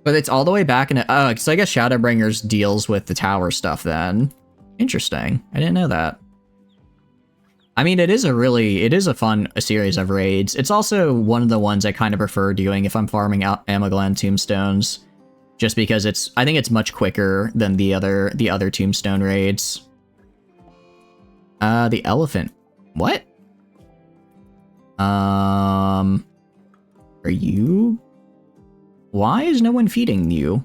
But it's all the way back in it. Oh, because I guess Shadowbringers deals with the tower stuff then. Interesting. I didn't know that. I mean, it is a fun series of raids. It's also one of the ones I kind of prefer doing if I'm farming out Amaglan tombstones. Just because I think it's much quicker than the other tombstone raids. The elephant. What? Are you? Why is no one feeding you?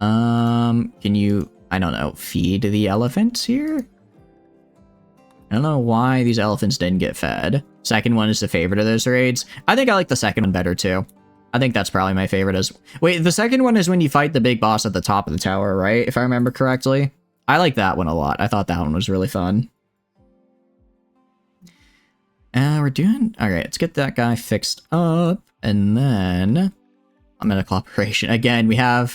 Can you, I don't know, feed the elephants here? I don't know why these elephants didn't get fed. Second one is the favorite of those raids. I think I like the second one better too. I think that's probably my favorite as... Wait, the second one is when you fight the big boss at the top of the tower, right? If I remember correctly. I like that one a lot. I thought that one was really fun. We're doing... Alright, let's get that guy fixed up. And then... medical operation. Again, we're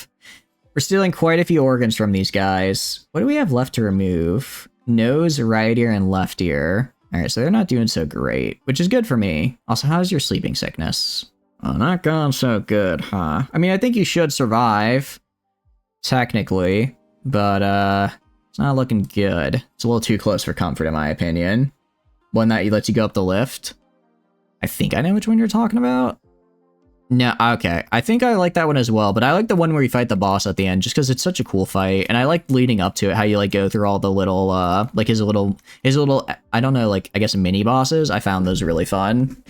stealing quite a few organs from these guys. What do we have left to remove? Nose, right ear, and left ear. Alright, so they're not doing so great, which is good for me. Also, how's your sleeping sickness? Oh, not going so good, huh? I mean, I think you should survive, technically, but it's not looking good. It's a little too close for comfort, in my opinion. One that lets you go up the lift. I think I know which one you're talking about. No, okay. I think I like that one as well, but I like the one where you fight the boss at the end just because it's such a cool fight, and I like leading up to it, how you like go through all the little, like his little, I don't know, like, I guess mini bosses. I found those really fun.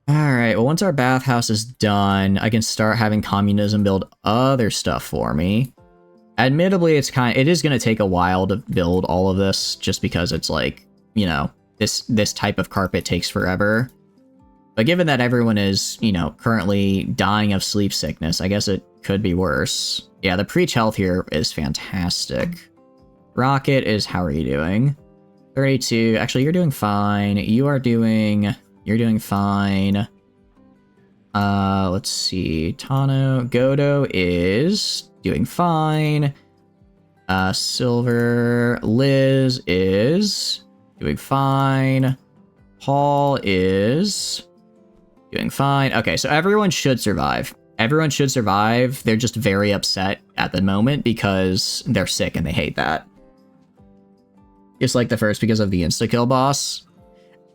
Alright, well once our bathhouse is done, I can start having communism build other stuff for me. Admittedly, it is going to take a while to build all of this, just because it's like, you know, this type of carpet takes forever. But given that everyone is, you know, currently dying of sleep sickness, I guess it could be worse. Yeah, the preach health here is fantastic. Rocket is, how are you doing? 32, actually you're doing fine. You're doing fine. Let's see. Tano, Godo is doing fine. Silver, Liz is doing fine. Paul is doing fine. Okay, so everyone should survive. Everyone should survive. They're just very upset at the moment because they're sick and they hate that. Just like the first because of the insta-kill boss.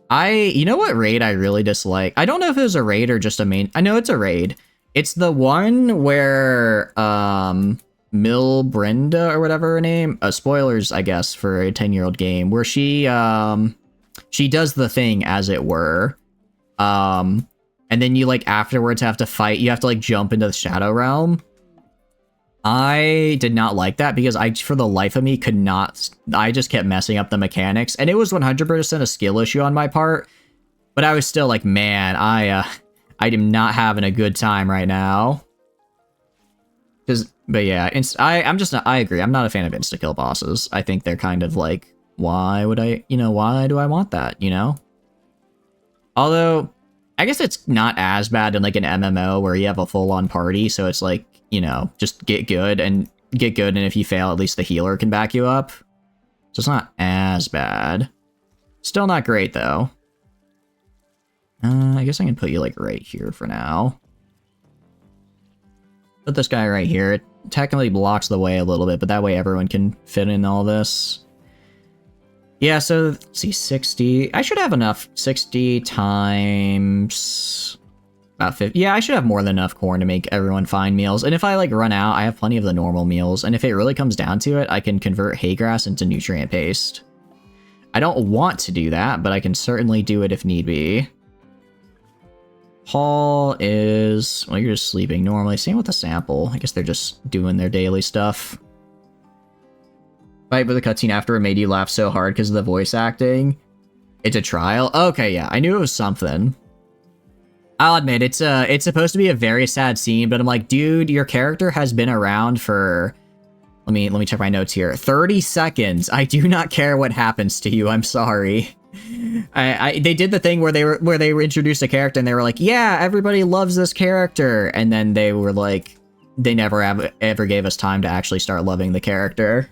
You know what raid I really dislike? I don't know if it was a raid or just a main... I know it's a raid. It's the one where, Mill Brenda or whatever her name... spoilers, I guess, for a 10-year-old game, where she does the thing, as it were. And then you, like, afterwards have to fight... You have to, like, jump into the Shadow Realm. I did not like that because for the life of me, could not... I just kept messing up the mechanics, and it was 100% a skill issue on my part, but I was still like, man, I am not having a good time right now. But yeah, I agree, I'm not a fan of insta-kill bosses. I think they're kind of like, why do I want that, you know? Although, I guess it's not as bad in like an MMO where you have a full-on party, so it's like, you know, just get good, and if you fail, at least the healer can back you up. So it's not as bad. Still not great, though. I guess I can put you, like, right here for now. Put this guy right here. It technically blocks the way a little bit, but that way everyone can fit in all this. Yeah, so let's see, 60. I should have enough. 60 times about 50. Yeah, I should have more than enough corn to make everyone fine meals. And if I like run out, I have plenty of the normal meals. And if it really comes down to it, I can convert hay grass into nutrient paste. I don't want to do that, but I can certainly do it if need be. Paul is... well, you're just sleeping normally. Same with the sample. I guess they're just doing their daily stuff. Fight with a cutscene after it made you laugh so hard because of the voice acting. It's a trial? Okay, yeah. I knew it was something. I'll admit, it's supposed to be a very sad scene, but I'm like, dude, your character has been around for... Let me check my notes here. 30 seconds. I do not care what happens to you. I'm sorry. They did the thing where they introduced a character and they were like, yeah, everybody loves this character, and then they were like, they never ever gave us time to actually start loving the character,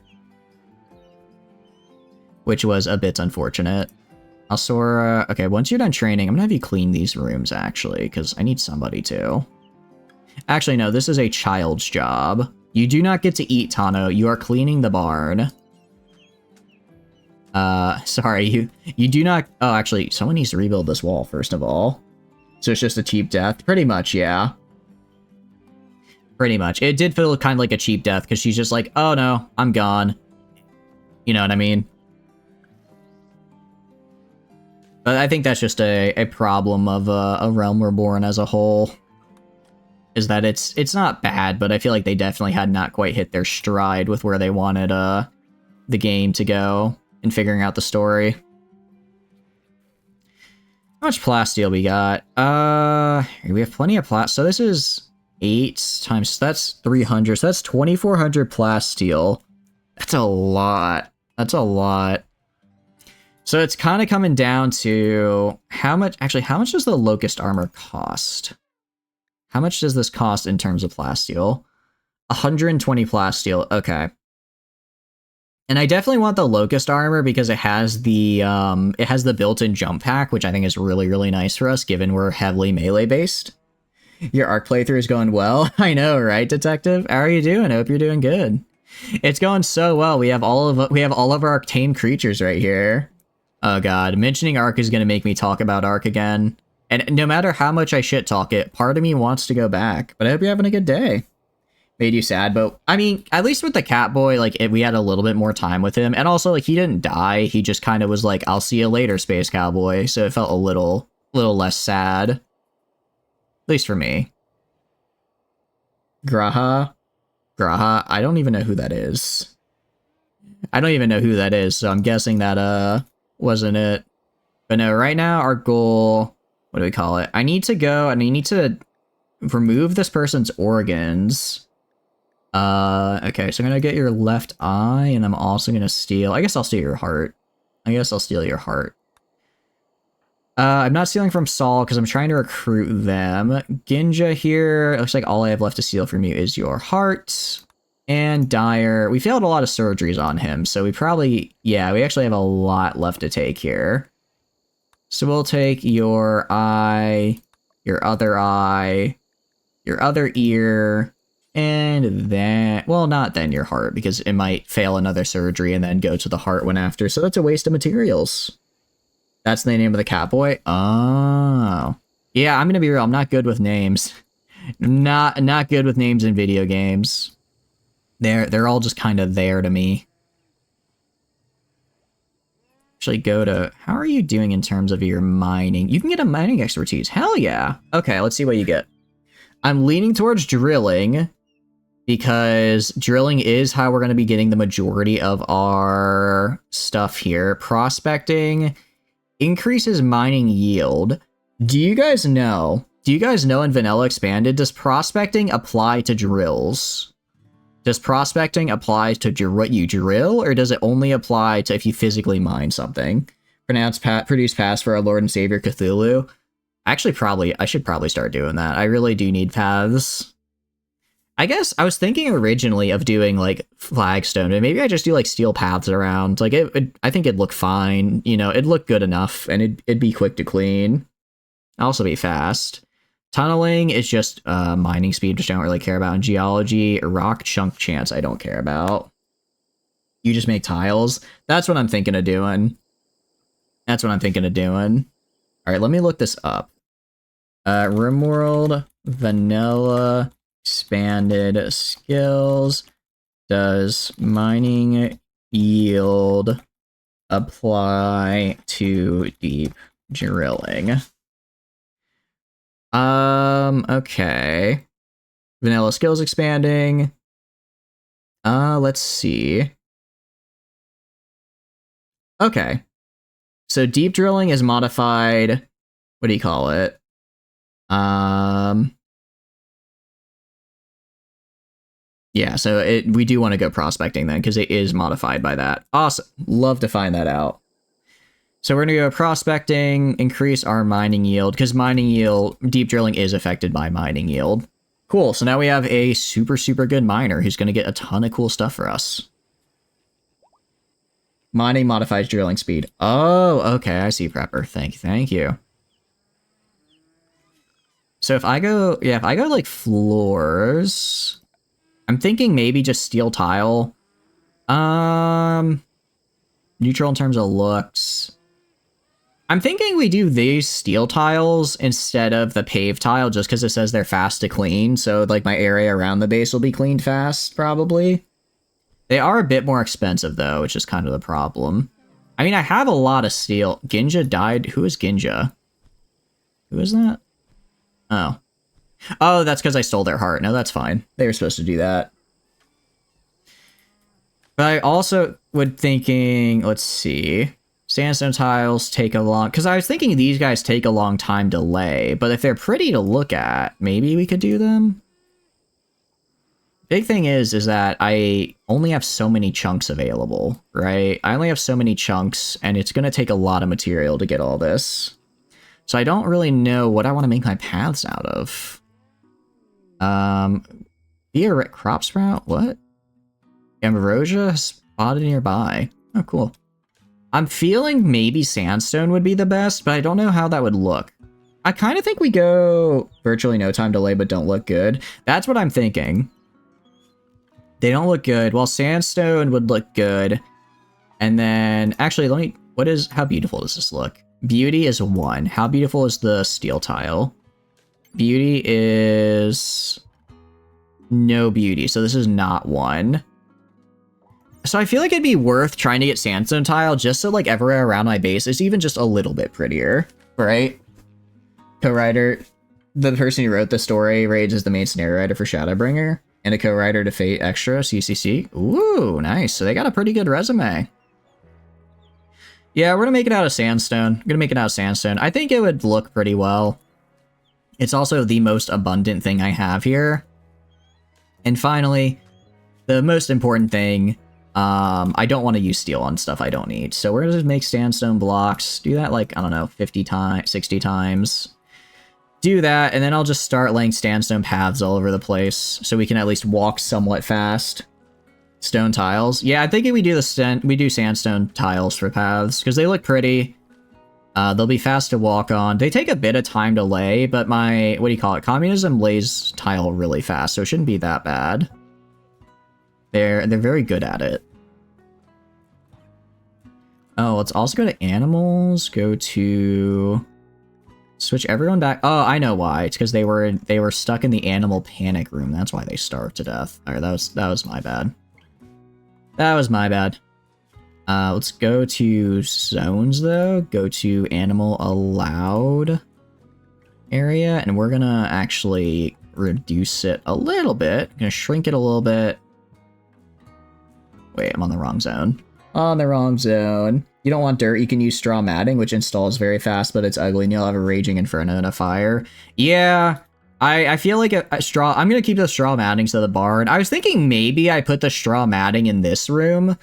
which was a bit unfortunate. Alsora, okay, once you're done training, I'm gonna have you clean these rooms actually, because I need somebody to. Actually, no, this is a child's job. You do not get to eat, Tano. You are cleaning the barn. Sorry, you do not... oh, actually, someone needs to rebuild this wall, first of all. So it's just a cheap death? Pretty much, yeah. Pretty much. It did feel kind of like a cheap death, because she's just like, oh no, I'm gone. You know what I mean? But I think that's just a problem of A Realm Reborn as a whole. Is that it's not bad, but I feel like they definitely had not quite hit their stride with where they wanted the game to go in figuring out the story. How much plasteel we got? We have plenty of plast. So this is 8 times, so that's 300. So that's 2,400 plasteel. That's a lot. That's a lot. So it's kind of coming down to how much does the Locust armor cost? How much does this cost in terms of plasteel? 120 plasteel. Okay. And I definitely want the Locust armor because it has the built-in jump pack, which I think is really, really nice for us, given we're heavily melee based. Your Ark playthrough is going well. I know, right, Detective? How are you doing? I hope you're doing good. It's going so well. We have all of our tame creatures right here. Oh god, mentioning Ark is gonna make me talk about Ark again. And no matter how much I shit talk it, part of me wants to go back. But I hope you're having a good day. Made you sad, but I mean, at least with the Catboy, like we had a little bit more time with him, and also like he didn't die. He just kind of was like, "I'll see you later, Space Cowboy." So it felt a little less sad, at least for me. Graha. I don't even know who that is. So I'm guessing that wasn't it. But no, right now our goal. What do we call it? I need to go and I need to remove this person's organs. Okay, so I'm gonna get your left eye, and I'm also gonna steal... I guess I'll steal your heart. I'm not stealing from Saul, because I'm trying to recruit them. Ginja here, it looks like all I have left to steal from you is your heart. And Dyer, we failed a lot of surgeries on him, so we probably... yeah, we actually have a lot left to take here. So we'll take your eye, your other ear, and then, well, not then your heart, because it might fail another surgery and then go to the heart one after, so that's a waste of materials. That's the name of the Catboy? Oh. Yeah, I'm gonna be real, I'm not good with names. Not good with names in video games. They're all just kind of there to me. Actually go to... how are you doing in terms of your mining? You can get a mining expertise. Hell yeah. Okay, let's see what you get. I'm leaning towards drilling because drilling is how we're going to be getting the majority of our stuff here. Prospecting increases mining yield. Do you guys know in Vanilla Expanded, does prospecting apply to drills? Does prospecting apply to what you drill, or does it only apply to if you physically mine something? Produce paths for our Lord and Savior Cthulhu. Actually, I should probably start doing that. I really do need paths. I guess I was thinking originally of doing like flagstone, but maybe I just do like steel paths around. Like I think it'd look fine. You know, it'd look good enough, and it'd be quick to clean. Also be fast. Tunneling is just mining speed, which I don't really care about. In geology, rock chunk chance, I don't care about. You just make tiles. That's what I'm thinking of doing. That's what I'm thinking of doing. All right, let me look this up. RimWorld vanilla expanded skills. Does mining yield apply to deep drilling? Okay. Vanilla skills expanding. Let's see. Okay. So deep drilling is modified. What do you call it? Yeah, so we do want to go prospecting then, because it is modified by that. Awesome. Love to find that out. So we're going to go prospecting, increase our mining yield, because mining yield, deep drilling is affected by mining yield. Cool, so now we have a super, super good miner who's going to get a ton of cool stuff for us. Mining modifies drilling speed. Oh, okay, I see, Prepper. Thank you. So if I go, like floors, I'm thinking maybe just steel tile. Neutral in terms of looks. I'm thinking we do these steel tiles instead of the paved tile just because it says they're fast to clean. So like my area around the base will be cleaned fast, probably. They are a bit more expensive though, which is kind of the problem. I mean, I have a lot of steel. Ginja died. Who is Ginja? Who is that? Oh. Oh, that's because I stole their heart. No, that's fine. They were supposed to do that. But I also would thinking, let's see. Sandstone tiles take a long... Because I was thinking these guys take a long time to lay. But if they're pretty to look at, maybe we could do them? Big thing is that I only have so many chunks available, right? I only have so many chunks, and it's going to take a lot of material to get all this. So I don't really know what I want to make my paths out of. Via crop sprout? What? Ambrosia spotted nearby. Oh, cool. I'm feeling maybe sandstone would be the best, but I don't know how that would look. I kind of think we go virtually no time delay, but don't look good. That's what I'm thinking. They don't look good. Well, sandstone would look good. And then, actually, how beautiful does this look? Beauty is 1. How beautiful is the steel tile? Beauty is no beauty, so this is not 1. So I feel like it'd be worth trying to get sandstone tile just so like everywhere around my base is even just a little bit prettier, right? Co-writer, the person who wrote the story, Rage is the main scenario writer for Shadowbringer, and a co-writer to Fate Extra, CCC. Ooh, nice. So they got a pretty good resume. Yeah, we're gonna make it out of sandstone. I'm gonna make it out of sandstone. I think it would look pretty well. It's also the most abundant thing I have here. And finally, the most important thing, I don't want to use steel on stuff I don't need. So we're going to just make sandstone blocks. Do that like, I don't know, 50 times, 60 times. Do that, and then I'll just start laying sandstone paths all over the place so we can at least walk somewhat fast. Stone tiles. Yeah, I'm thinking we do sandstone tiles for paths because they look pretty. They'll be fast to walk on. They take a bit of time to lay, but my, what do you call it? Communism lays tile really fast, so it shouldn't be that bad. They're very good at it. Oh, let's also go to animals. Go to switch everyone back. Oh, I know why. It's because they were stuck in the animal panic room. That's why they starved to death. All right, that was my bad. That was my bad. Let's go to zones though. Go to animal allowed area, and we're gonna actually reduce it a little bit. I'm gonna shrink it a little bit. Wait, I'm on the wrong zone. On the wrong zone. You don't want dirt, you can use straw matting, which installs very fast, but it's ugly, and you'll have a raging inferno and a fire. Yeah, I feel like a straw... I'm gonna keep the straw matting to the barn. I was thinking maybe I put the straw matting in this room,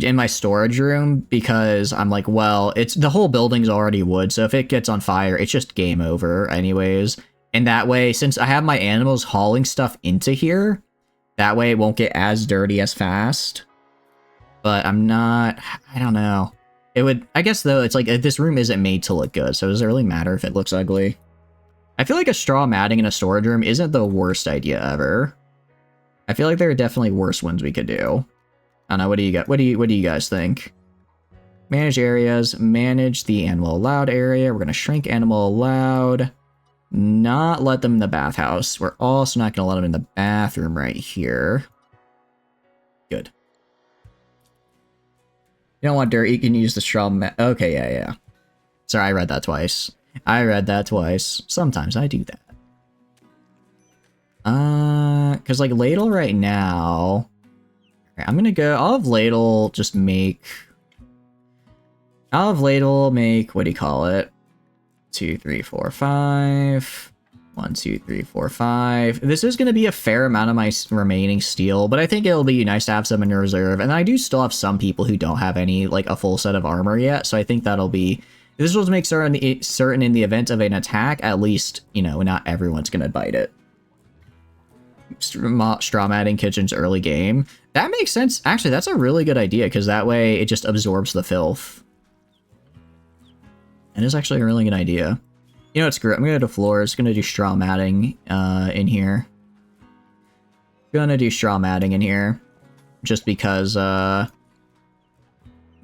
in my storage room, because I'm like, well, it's the whole building's already wood, so if it gets on fire, it's just game over anyways. And that way, since I have my animals hauling stuff into here, that way it won't get as dirty as fast. But I'm not... I don't know. It would... I guess, though, it's like, this room isn't made to look good, so does it really matter if it looks ugly? I feel like a straw matting in a storage room isn't the worst idea ever. I feel like there are definitely worse ones we could do. I don't know, what do you guys think? Manage areas, manage the animal allowed area. We're going to shrink animal allowed. Not let them in the bathhouse. We're also not going to let them in the bathroom right here. Good. You don't want dirt, you can use the straw okay, yeah. Sorry, I read that twice. Sometimes I do that. Because like ladle right now... I'm gonna go... I'll have ladle just make... what do you call it? 2, 3, 4, 5... 1, 2, 3, 4, 5. This is going to be a fair amount of my remaining steel, but I think it'll be nice to have some in reserve. And I do still have some people who don't have any, like, a full set of armor yet, so I think that'll be... This will make certain in the event of an attack, at least, you know, not everyone's going to bite it. Straw matting kitchens early game. That makes sense. Actually, that's a really good idea, because that way it just absorbs the filth. It is actually a really good idea. You know what, screw it. I'm gonna go to floors. Gonna do straw matting in here. Just because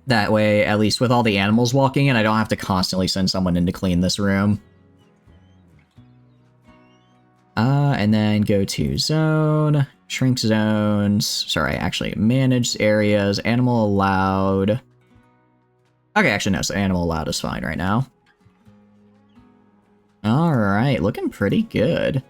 that way, at least with all the animals walking in, I don't have to constantly send someone in to clean this room. And then go to zone, shrink zones. Sorry, actually manage areas, animal allowed. Okay, actually no, so animal allowed is fine right now. Alright, looking pretty good.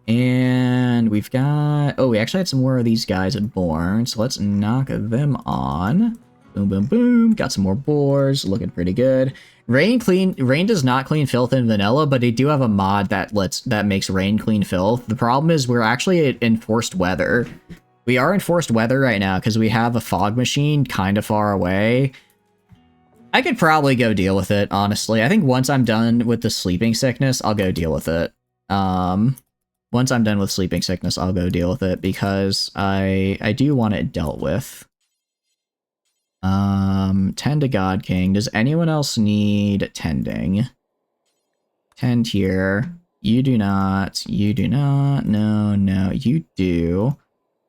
And we've got... Oh, we actually had some more of these guys at Born, so let's knock them on. Boom, boom, boom. Got some more boars, looking pretty good. Rain does not clean filth in vanilla, but they do have a mod that makes rain clean filth. The problem is we're actually in forced weather. We are in forced weather right now because we have a fog machine kind of far away. I could probably go deal with it, honestly. I think once I'm done with the sleeping sickness, I'll go deal with it. Once I'm done with sleeping sickness, I'll go deal with it because I do want it dealt with. Tend to God King. Does anyone else need tending? Tend here. You do not. You do not. No, no. You do.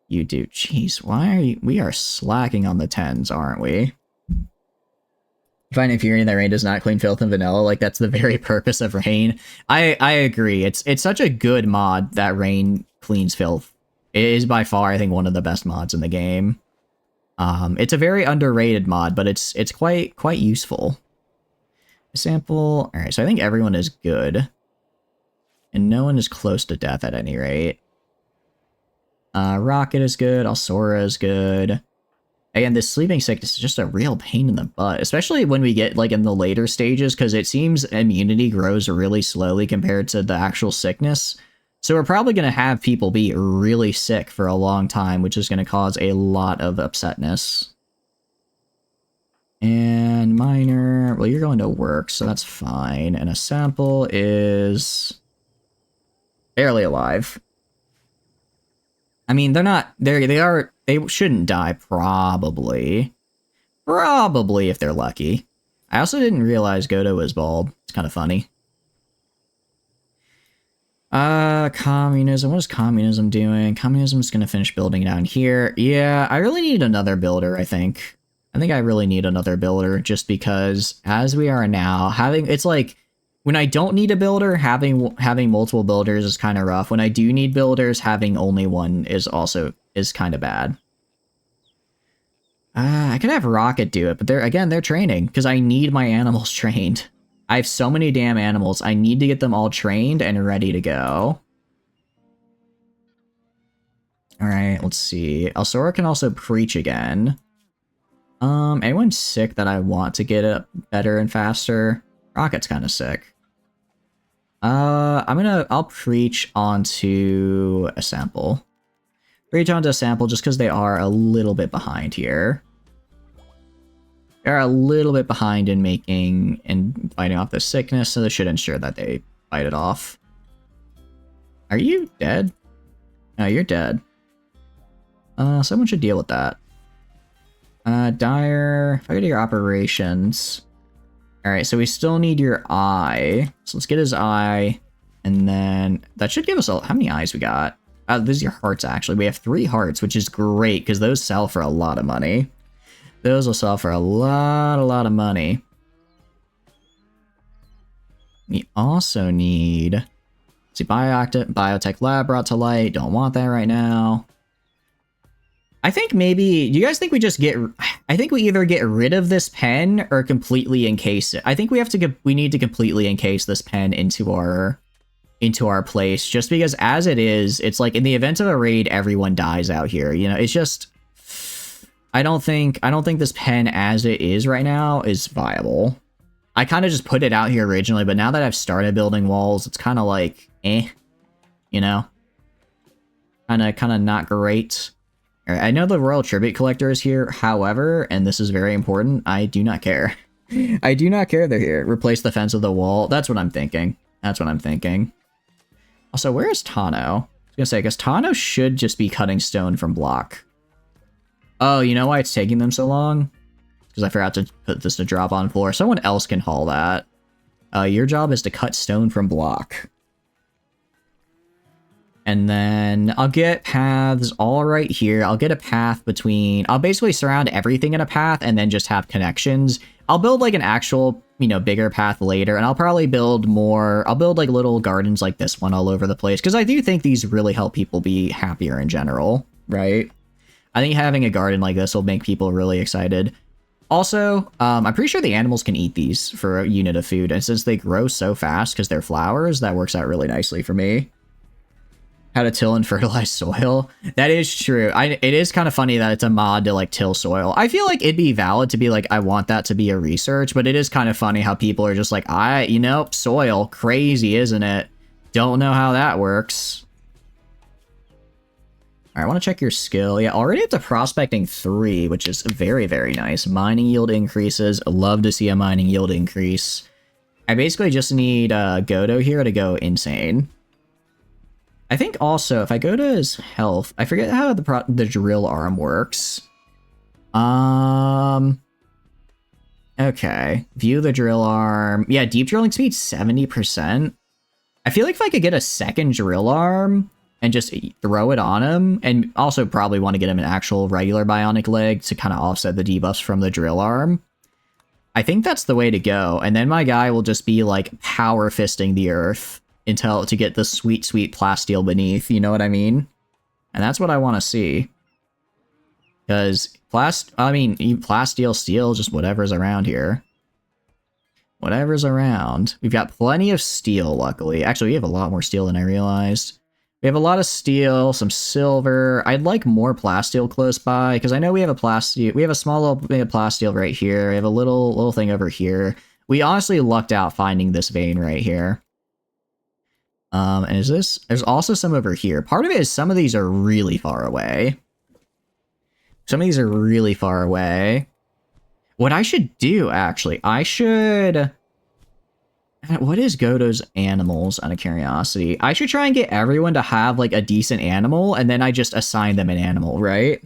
You do. Jeez, why are you... We are slacking on the tens, aren't we? I find it infuriating that rain does not clean filth in vanilla. Like, that's the very purpose of rain. I agree. It's such a good mod that rain cleans filth. It is by far, I think, one of the best mods in the game. It's a very underrated mod, but it's quite useful. Sample. All right, so I think everyone is good, and no one is close to death at any rate. Rocket is good. Alsora is good. Again, this sleeping sickness is just a real pain in the butt, especially when we get like in the later stages, because it seems immunity grows really slowly compared to the actual sickness. So we're probably going to have people be really sick for a long time, which is going to cause a lot of upsetness. And minor, well, you're going to work, so that's fine. And a sample is barely alive. I mean, they're not, they shouldn't die, probably. Probably, if they're lucky. I also didn't realize Godo was bald. It's kind of funny. Communism. What is communism doing? Communism is going to finish building down here. Yeah, I really need another builder, I think. I think I really need another builder, just because, as we are now, it's like, when I don't need a builder, having multiple builders is kind of rough. When I do need builders, having only one is kind of bad. I could have Rocket do it, but they're training, because I need my animals trained. I have so many damn animals. I need to get them all trained and ready to go. Alright, let's see. Alsora can also preach again. Anyone sick that I want to get it better and faster? Rocket's kind of sick. I'll preach onto a sample. Preach onto a sample just because they are a little bit behind here. They're a little bit behind in fighting off the sickness, so this should ensure that they fight it off. Are you dead? No, you're dead. Someone should deal with that. Dire, if I go to your operations. Alright, so we still need your eye. So let's get his eye, and then that should give us how many eyes we got? These are your hearts, actually. We have 3 hearts, which is great, because those sell for a lot of money. Those will sell for a lot of money. We also need... see, biotech lab brought to light. Don't want that right now. I think maybe... do you guys think we just get... I think we either get rid of this pen or completely encase it. I think we have to... we need to completely encase this pen into our place, just because as it is, it's like in the event of a raid, everyone dies out here. You know, it's just... I don't think this pen as it is right now is viable. I kind of just put it out here originally, but now that I've started building walls, it's kind of like, you know? Kind of not great. All right, I know the Royal Tribute Collector is here, however, and this is very important, I do not care. I do not care they're here. Replace the fence of the wall. That's what I'm thinking. That's what I'm thinking. Also, where is Tano? I was gonna say, because Tano should just be cutting stone from block. Oh, you know why it's taking them so long? Because I forgot to put this to drop on floor. Someone else can haul that. Your job is to cut stone from block. And then I'll get paths all right here. I'll get a path between... I'll basically surround everything in a path and then just have connections. I'll build like an actual, you know, bigger path later. And I'll probably build more... I'll build like little gardens like this one all over the place. Because I do think these really help people be happier in general, right? I think having a garden like this will make people really excited. Also, I'm pretty sure the animals can eat these for a unit of food. And since they grow so fast because they're flowers, that works out really nicely for me. How to till and fertilize soil. That is true. It is kind of funny that it's a mod to like till soil. I feel like it'd be valid to be like, I want that to be a research, but it is kind of funny how people are just like, you know, soil, crazy, isn't it? Don't know how that works. All right, I want to check your skill. Yeah, already up to prospecting 3, which is very, very nice. Mining yield increases. Love to see a mining yield increase. I basically just need Godo here to go insane. I think also, if I go to his health, I forget how the drill arm works. Okay. View the drill arm. Yeah, deep drilling speed, 70%. I feel like if I could get a second drill arm and just throw it on him, and also probably want to get him an actual regular bionic leg to kind of offset the debuffs from the drill arm. I think that's the way to go. And then my guy will just be like power fisting the earth until to get the sweet, sweet plasteel beneath, you know what I mean? And that's what I want to see. Because plasteel, steel, just whatever's around here. Whatever's around. We've got plenty of steel, luckily. Actually, we have a lot more steel than I realized. We have a lot of steel, some silver. I'd like more plasteel close by, because I know we have a small little bit of plasteel right here. We have a little thing over here. We honestly lucked out finding this vein right here. And there's also some over here. Part of it is some of these are really far away. Some of these are really far away. What I should do, actually, what is Godo's animals, out of curiosity? I should try and get everyone to have, like, a decent animal, and then I just assign them an animal, right?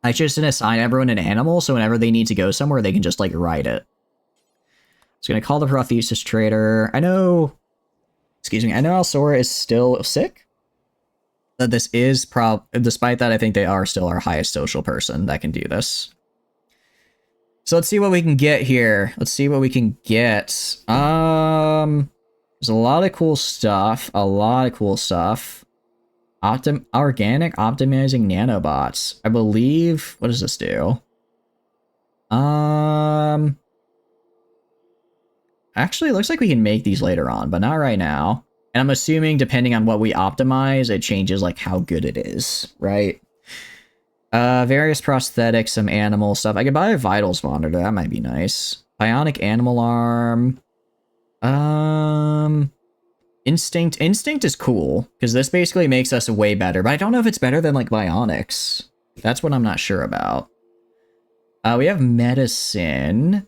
I just assign everyone an animal, so whenever they need to go somewhere, they can just, like, ride it. So I'm gonna call the Prothesis Trader. I know Alsora is still sick. That this is despite that, I think they are still our highest social person that can do this. So let's see what we can get here. Let's see what we can get. There's a lot of cool stuff. Organic optimizing nanobots. I believe, what does this do? Actually, it looks like we can make these later on, but not right now. And I'm assuming, depending on what we optimize, it changes, like, how good it is, right? Various prosthetics, some animal stuff. I could buy a vitals monitor. That might be nice. Bionic animal arm. Instinct. Instinct is cool, because this basically makes us way better. But I don't know if it's better than, like, bionics. That's what I'm not sure about. We have medicine.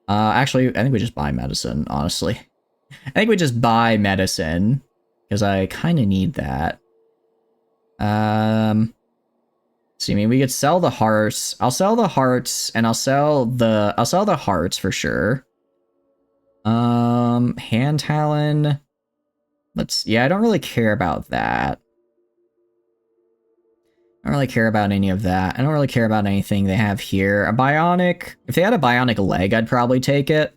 Actually, I think we just buy medicine, honestly. I think we just buy medicine, because I kind of need that. So, I mean, we could sell the hearts. I'll sell the hearts, and I'll sell the hearts for sure. Hand talon. Yeah, I don't really care about that. don't really care about any of that. I don't really care about anything they have here. A bionic... If they had a bionic leg, I'd probably take it.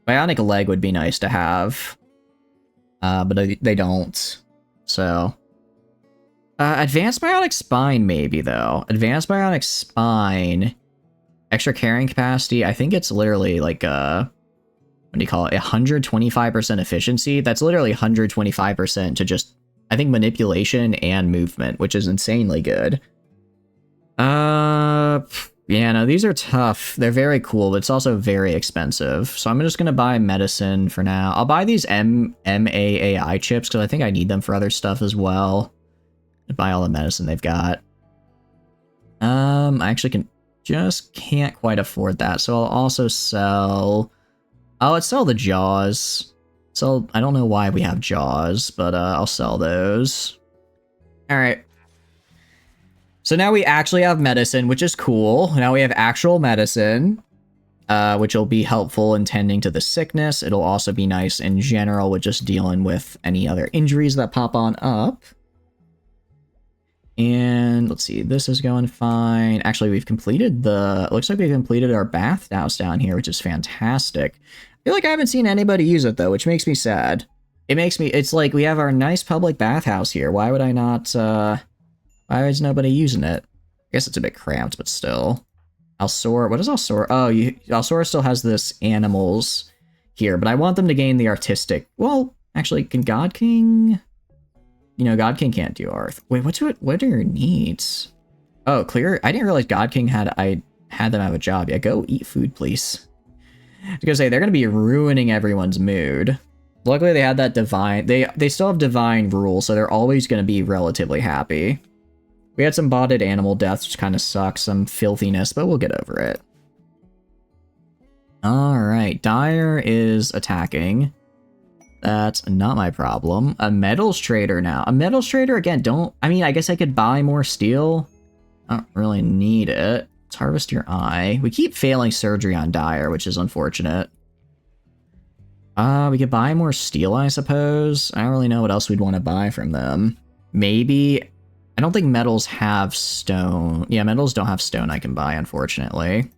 Bionic leg would be nice to have. But they don't. So... advanced bionic spine, maybe, though. Advanced bionic spine... Extra carrying capacity, I think it's literally like what do you call it? 125% efficiency. That's literally 125% to just, I think, manipulation and movement, which is insanely good. Yeah, no, these are tough. They're very cool, but it's also very expensive. So I'm just gonna buy medicine for now. I'll buy these MAAI chips because I think I need them for other stuff as well. I'll buy all the medicine they've got. I actually just can't quite afford that, so I'll also sell... Oh, let's sell the jaws. So I don't know why we have jaws, but I'll sell those. Alright. So now we actually have medicine, which is cool. Now we have actual medicine, which will be helpful in tending to the sickness. It'll also be nice in general with just dealing with any other injuries that pop on up. And let's see, this is going fine. Actually, we've completed the... Looks like we've completed our bathhouse down here, which is fantastic. I feel like I haven't seen anybody use it, though, which makes me sad. It makes me... It's like we have our nice public bathhouse here. Why would I not... Why is nobody using it? I guess it's a bit cramped, but still. Alsora... What is Alsora? Oh, Alsora still has this animals here, but I want them to gain the artistic... Well, actually, can God King... You know, God King can't do art. Wait, what are your needs? Oh, clear. I didn't realize God King had them have a job. Yeah, go eat food, please. I was gonna say they're gonna be ruining everyone's mood. Luckily, they had that divine. They still have divine rule, so they're always gonna be relatively happy. We had some botted animal deaths, which kind of sucks, some filthiness, but we'll get over it. All right, Dyer is attacking. That's not my problem. A metals trader now. A metals trader, again, don't... I mean, I guess I could buy more steel. I don't really need it. Let's harvest your eye. We keep failing surgery on Dyer, which is unfortunate. We could buy more steel, I suppose. I don't really know what else we'd want to buy from them. Maybe... I don't think metals have stone. Yeah, metals don't have stone I can buy, unfortunately.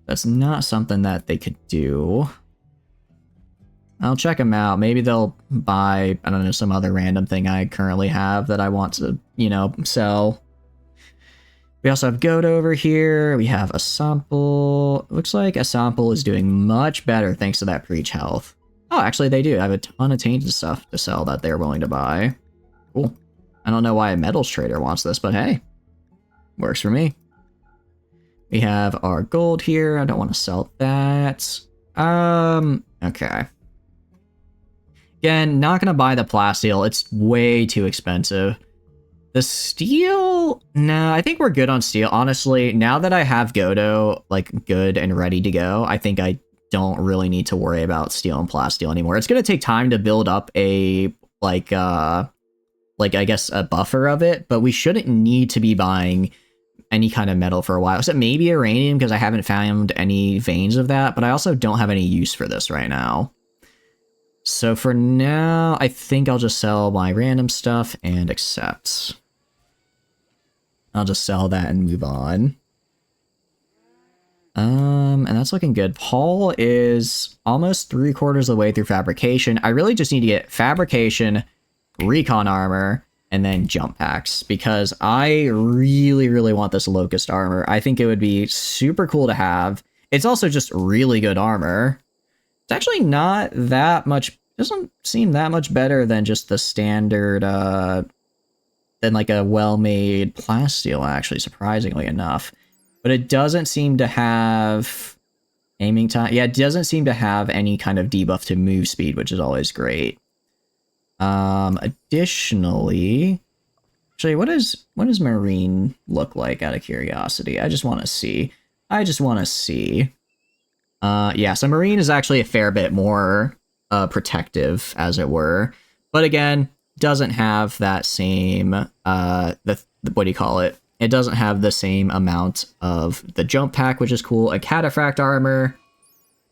That's not something that they could do. I'll check them out. Maybe they'll buy, I don't know, some other random thing I currently have that I want to, you know, sell. We also have Goat over here. We have a sample. Looks like a sample is doing much better thanks to that preach health. Oh, actually they do. I have a ton of tainted stuff to sell that they're willing to buy. Cool. I don't know why a metals trader wants this, but hey, works for me. We have our gold here. I don't want to sell that. Okay. Again, not gonna buy the plasteel. It's way too expensive. The steel? No, I think we're good on steel. Honestly, now that I have Godo, like, good and ready to go, I think I don't really need to worry about steel and plasteel anymore. It's gonna take time to build up a, like, I guess, a buffer of it, but we shouldn't need to be buying any kind of metal for a while. Except maybe uranium, because I haven't found any veins of that, but I also don't have any use for this right now. So for now, I think I'll just sell my random stuff and accept. I'll just sell that and move on. And that's looking good. Paul is almost 3/4 of the way through fabrication. I really just need to get fabrication, recon armor, and then jump packs, because I really, really want this locust armor. I think it would be super cool to have. It's also just really good armor. It's actually not that much, doesn't seem that much better than just the standard, than like a well-made plasteel, actually, surprisingly enough. But it doesn't seem to have aiming time. Yeah, it doesn't seem to have any kind of debuff to move speed, which is always great. Additionally, actually, what does marine look like, out of curiosity? I just want to see. Yeah, so marine is actually a fair bit more protective, as it were, but again, doesn't have that same what do you call it? It doesn't have the same amount of the jump pack, which is cool. A cataphract armor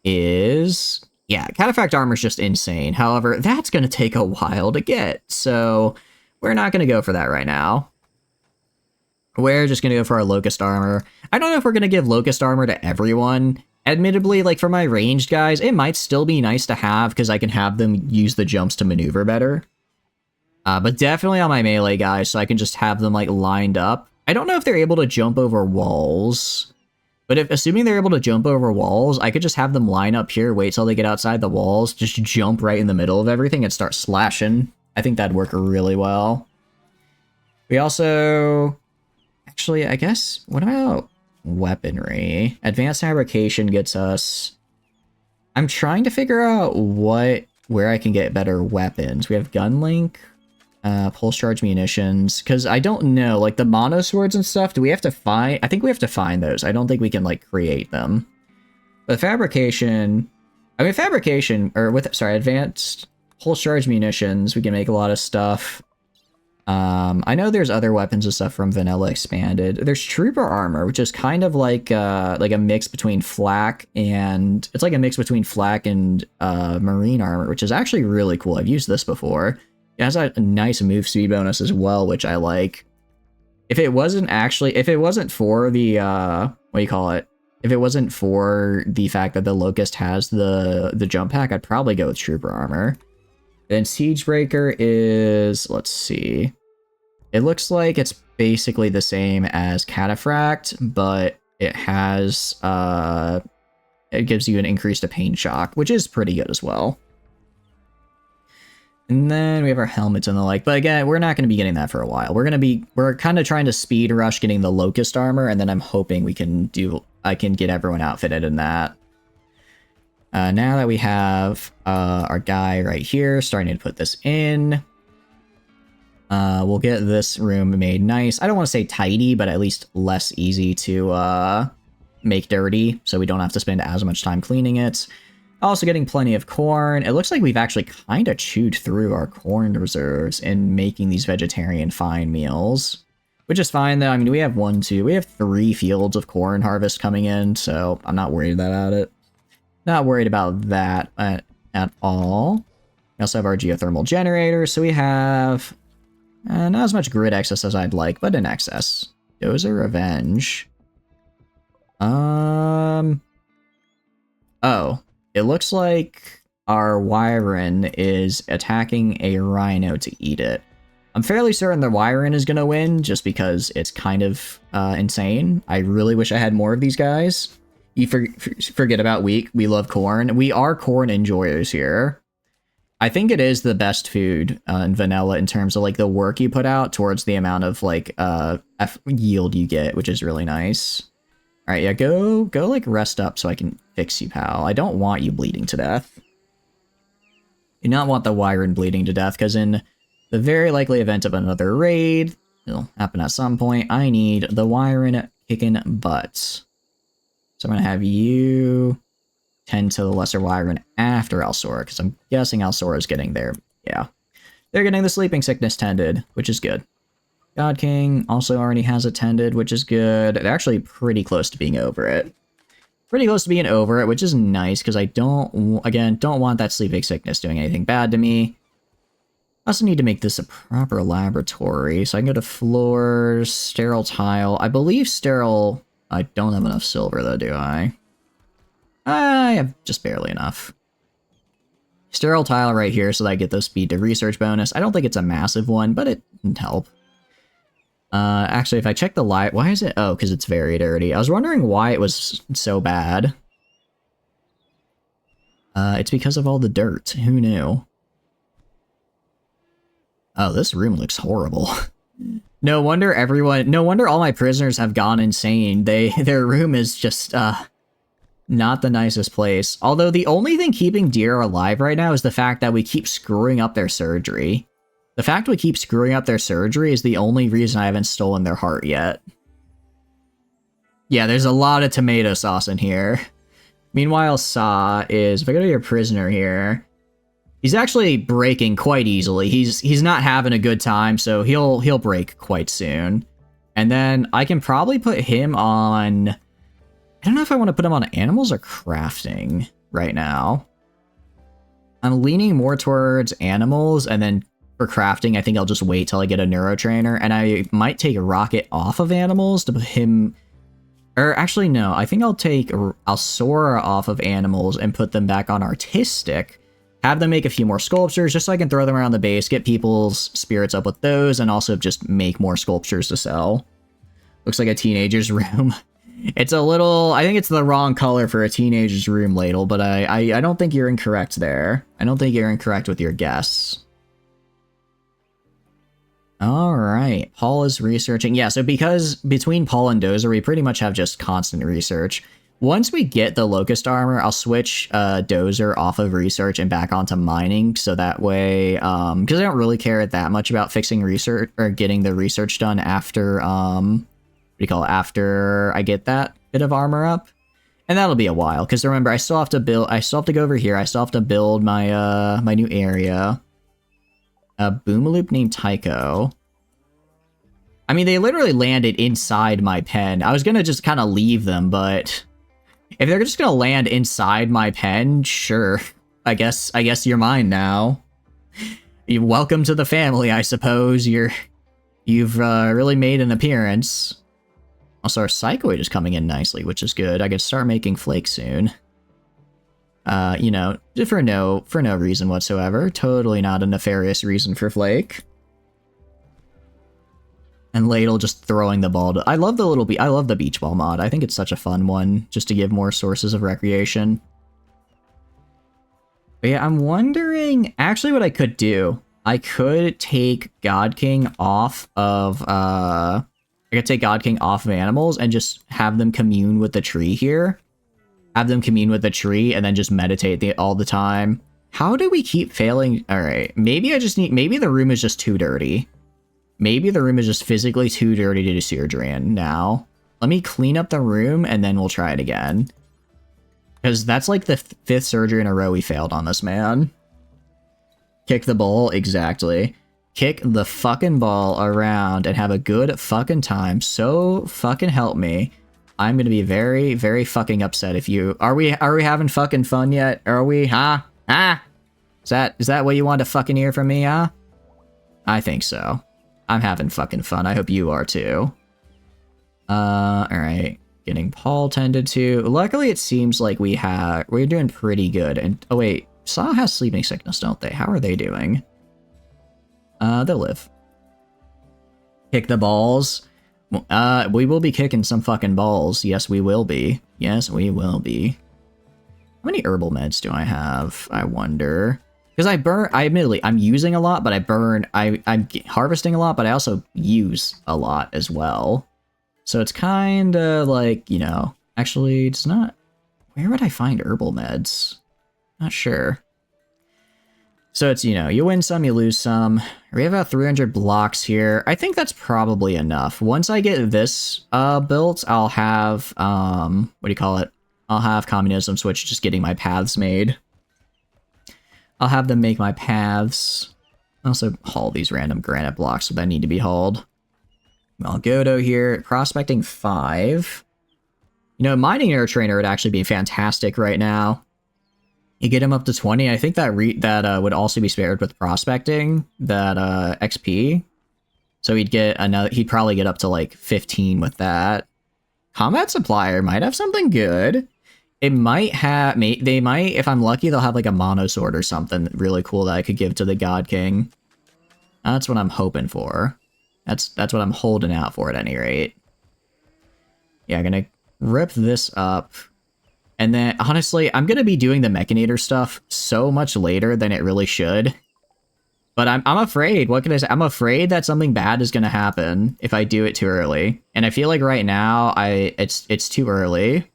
is, yeah, cataphract armor is just insane. However, that's going to take a while to get, so we're not going to go for that right now. We're just gonna go for our Locust Armor. I don't know if we're gonna give Locust Armor to everyone. Admittedly, like for my ranged guys, it might still be nice to have because I can have them use the jumps to maneuver better. But definitely on my melee guys, so I can just have them like lined up. I don't know if they're able to jump over walls, but assuming they're able to jump over walls, I could just have them line up here, wait till they get outside the walls, just jump right in the middle of everything and start slashing. I think that'd work really well. We also... Actually, I guess... What about weaponry? Advanced fabrication gets us... I'm trying to figure out where I can get better weapons. We have gun link, pulse charge munitions, because I don't know, like the mono swords and stuff, do we have to find... I think we have to find those. I don't think we can, like, create them. But fabrication... I mean, fabrication, or with... Sorry, advanced pulse charge munitions, we can make a lot of stuff. I know there's other weapons and stuff from Vanilla Expanded. There's Trooper Armor, which is kind of like a mix between Flak and... It's like a mix between Flak and Marine Armor, which is actually really cool. I've used this before. It has a nice move speed bonus as well, which I like. If it wasn't for the, what do you call it? If it wasn't for the fact that the Locust has the jump pack, I'd probably go with Trooper Armor. Then Siegebreaker is, let's see. It looks like it's basically the same as Cataphract, but it has, it gives you an increase to pain shock, which is pretty good as well. And then we have our helmets and the like, but again, we're not going to be getting that for a while. We're kind of trying to speed rush getting the Locust armor, and then I'm hoping I can get everyone outfitted in that. Now that we have our guy right here, starting to put this in, we'll get this room made nice. I don't want to say tidy, but at least less easy to make dirty, so we don't have to spend as much time cleaning it. Also getting plenty of corn. It looks like we've actually kind of chewed through our corn reserves in making these vegetarian fine meals, which is fine though. I mean, we have 3 fields of corn harvest coming in, so I'm not worried about it. Not worried about that at all. We also have our geothermal generator, so we have not as much grid excess as I'd like, but in excess. Dozer Revenge. Oh, it looks like our Wyvern is attacking a Rhino to eat it. I'm fairly certain the Wyvern is going to win, just because it's kind of insane. I really wish I had more of these guys. You forget about wheat. We love corn. We are corn enjoyers here. I think it is the best food in vanilla in terms of like the work you put out towards the amount of like yield you get, which is really nice. All right, yeah, go like rest up so I can fix you, pal. I don't want you bleeding to death. Do not want the Wyvern bleeding to death, because in the very likely event of another raid, it'll happen at some point, I need the Wyvern kicking butts. So I'm going to have you tend to the Lesser Wyvern after Alsora, because I'm guessing Alsora is getting there. Yeah. They're getting the Sleeping Sickness tended, which is good. God King also already has it tended, which is good. They're actually pretty close to being over it. Pretty close to being over it, which is nice, because I don't want that Sleeping Sickness doing anything bad to me. I also need to make this a proper laboratory, so I can go to floors, sterile tile. I believe sterile... I don't have enough silver, though, do I? I have just barely enough. Sterile tile right here so that I get the speed to research bonus. I don't think it's a massive one, but it can help. Actually, if I check the light... Why is it... Oh, because it's very dirty. I was wondering why it was so bad. It's because of all the dirt. Who knew? Oh, this room looks horrible. No wonder all my prisoners have gone insane. Their room is just, not the nicest place. Although the only thing keeping deer alive right now is the fact that we keep screwing up their surgery. The fact we keep screwing up their surgery is the only reason I haven't stolen their heart yet. Yeah, there's a lot of tomato sauce in here. Meanwhile, Sa is, if I go to your prisoner here, he's actually breaking quite easily. He's not having a good time, so he'll break quite soon. And then I can probably put him on... I don't know if I want to put him on animals or crafting right now. I'm leaning more towards animals, and then for crafting, I think I'll just wait till I get a neurotrainer, and I might take a rocket off of animals to put him... Or actually, no, I think I'll Sora off of animals and put them back on artistic. Have them make a few more sculptures just so I can throw them around the base, get people's spirits up with those, and also just make more sculptures to sell. Looks like a teenager's room. It's a little... I think it's the wrong color for a teenager's room, Ladle, but I don't think you're incorrect there. I don't think you're incorrect with your guess. Alright, Paul is researching. Yeah, so because between Paul and Dozer, we pretty much have just constant research. Once we get the Locust armor, I'll switch Dozer off of research and back onto mining, so that way, because I don't really care that much about fixing research, or getting the research done after, what do you call it, after I get that bit of armor up. And that'll be a while, because remember, I still have to go over here, I still have to build my, my new area. A Boomaloop named Tycho. I mean, they literally landed inside my pen. I was gonna just kind of leave them, but if they're just gonna land inside my pen, sure. I guess you're mine now. You're welcome to the family, I suppose. You've really made an appearance. Also, our Psychoid is coming in nicely, which is good. I can start making Flake soon. You know, for no reason whatsoever. Totally not a nefarious reason for Flake. And Ladle just throwing the ball. I love I love the beach ball mod. I think it's such a fun one, just to give more sources of recreation. But yeah, I'm wondering, actually what I could do, I could take God King off of, I could take God King off of animals and just have them commune with the tree here. Have them commune with the tree and then just meditate all the time. How do we keep failing? All right, maybe maybe the room is just too dirty. Maybe the room is just physically too dirty to do Seardran now. Let me clean up the room and then we'll try it again. Because that's like the 5th surgery in a row we failed on this man. Kick the ball, exactly. Kick the fucking ball around and have a good fucking time. So fucking help me. I'm gonna be very, very fucking upset if you... Are we having fucking fun yet? Are we, huh? Ah? Is that what you want to fucking hear from me, huh? I think so. I'm having fucking fun. I hope you are too. Alright. Getting Paul tended to. Luckily, it seems like we're doing pretty good. And, oh wait, Saw has sleeping sickness, don't they? How are they doing? They'll live. Kick the balls. We will be kicking some fucking balls. Yes, we will be. Yes, we will be. How many herbal meds do I have? I wonder. Because admittedly, I'm using a lot, but I'm harvesting a lot, but I also use a lot as well. So it's kind of like, you know, actually, it's not... Where would I find herbal meds? Not sure. So it's, you know, you win some, you lose some. We have about 300 blocks here. I think that's probably enough. Once I get this built, I'll have, what do you call it? I'll have communism switch, just getting my paths made. I'll have them make my paths. Also haul these random granite blocks that need to be hauled. Malgodo here, prospecting 5. You know, mining air trainer would actually be fantastic right now. You get him up to 20. I think that would also be spared with prospecting, that XP. So he'd probably get up to like 15 with that. Combat supplier might have something good. It might have, they might, if I'm lucky, they'll have like a mono sword or something really cool that I could give to the God King. That's what I'm hoping for. That's what I'm holding out for at any rate. Yeah, I'm gonna rip this up. And then, honestly, I'm gonna be doing the Mechanator stuff so much later than it really should. But I'm afraid, what can I say? I'm afraid that something bad is gonna happen if I do it too early. And I feel like right now, it's too early.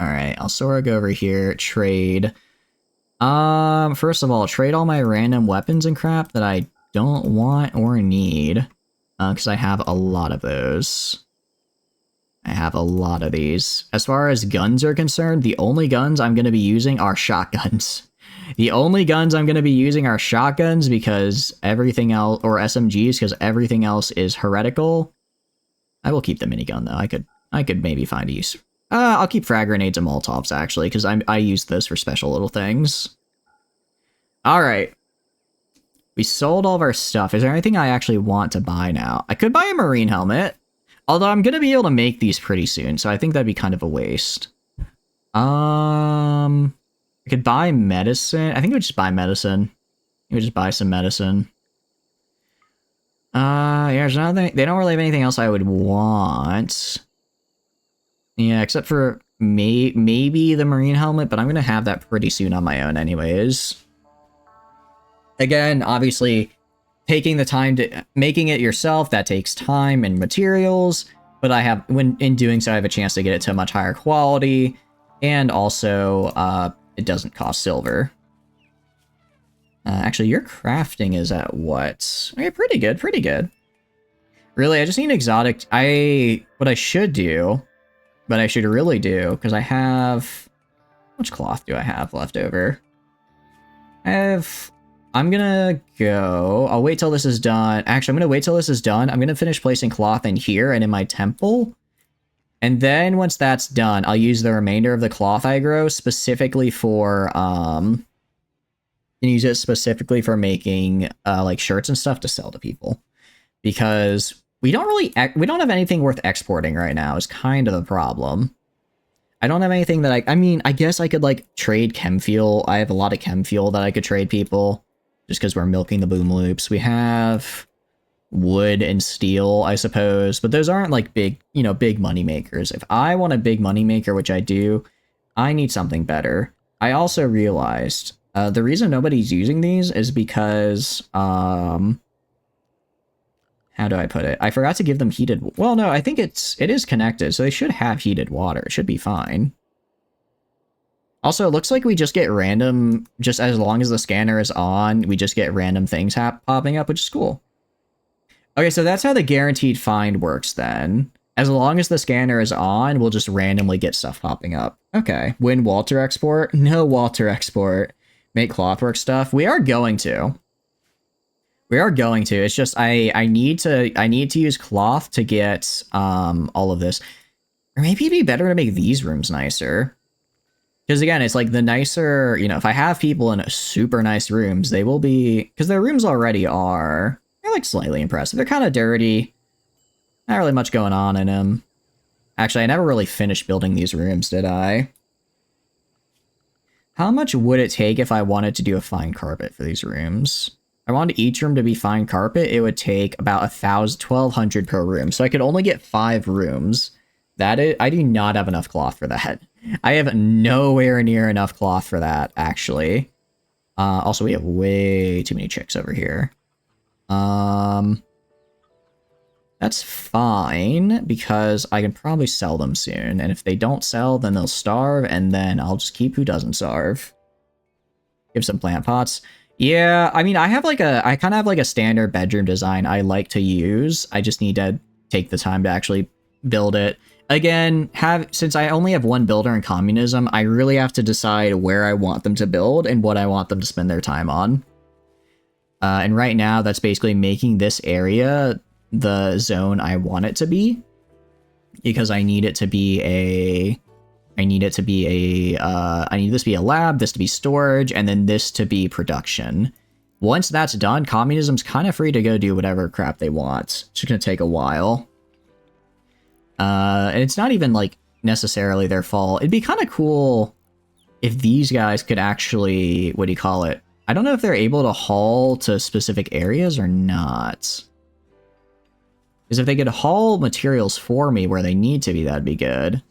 Alright, I'll sort of go over here, trade. First of all, trade all my random weapons and crap that I don't want or need. Because I have a lot of those. I have a lot of these. As far as guns are concerned, the only guns I'm going to be using are shotguns. The only guns I'm going to be using are shotguns because everything else, or SMGs, because everything else is heretical. I will keep the minigun though. I could maybe find a use. I'll keep frag grenades and Molotovs actually, because I use this for special little things. Alright. We sold all of our stuff. Is there anything I actually want to buy now? I could buy a marine helmet. Although I'm going to be able to make these pretty soon, so I think that'd be kind of a waste. I could buy medicine. I think we would just buy medicine. We would just buy some medicine. Yeah, there's nothing. They don't really have anything else I would want. Yeah, except for maybe the marine helmet, but I'm gonna have that pretty soon on my own anyways. Again, obviously, taking the time to making it yourself, that takes time and materials, but in doing so, I have a chance to get it to a much higher quality, and also, it doesn't cost silver. Actually, your crafting is at what? Okay, pretty good, pretty good. Really, I just need an exotic. What I should really do, because I have... How much cloth do I have left over? I'm gonna go... I'll wait till this is done. Actually, I'm gonna wait till this is done. I'm gonna finish placing cloth in here and in my temple. And then once that's done, I'll use the remainder of the cloth I grow specifically for, and use it specifically for making, like, shirts and stuff to sell to people. Because we don't have anything worth exporting right now is kind of the problem. I don't have anything that I mean, I guess I could, like, trade chem fuel. I have a lot of chem fuel that I could trade people, just because we're milking the boom loops. We have wood and steel, I suppose, but those aren't, like, big money makers. If I want a big money maker, which I do, I need something better. I also realized the reason nobody's using these is because, how do I put it? I forgot to give them heated... Well, no, I think it is connected, so they should have heated water. It should be fine. Also, it looks like we just get random... Just as long as the scanner is on, we just get random things popping up, which is cool. Okay, so that's how the guaranteed find works then. As long as the scanner is on, we'll just randomly get stuff popping up. Okay. Win Walter export? No Walter export. Make clothwork stuff? We are going to. It's just I need to use cloth to get all of this. Or maybe it'd be better to make these rooms nicer. Because again, it's like the nicer, if I have people in super nice rooms, they will be, because their rooms already are, they're like slightly impressive. They're kind of dirty. Not really much going on in them. Actually, I never really finished building these rooms, did I? How much would it take if I wanted to do a fine carpet for these rooms? I wanted each room to be fine carpet. It would take about 1,200 per room. So I could only get 5 rooms. I do not have enough cloth for that. I have nowhere near enough cloth for that, actually. Also, we have way too many chicks over here. That's fine, because I can probably sell them soon. And if they don't sell, then they'll starve, and then I'll just keep who doesn't starve. Give some plant pots. Yeah, I mean, I kind of have like a standard bedroom design I like to use. I just need to take the time to actually build it. Again, since I only have one builder in communism, I really have to decide where I want them to build and what I want them to spend their time on. And right now, that's basically making this area the zone I want it to be, because I need it to be I need this to be a lab, this to be storage, and then this to be production. Once that's done, communism's kind of free to go do whatever crap they want. It's just gonna take a while. And it's not even, like, necessarily their fault. It'd be kind of cool if these guys could actually, what do you call it? I don't know if they're able to haul to specific areas or not. Because if they could haul materials for me where they need to be, that'd be good.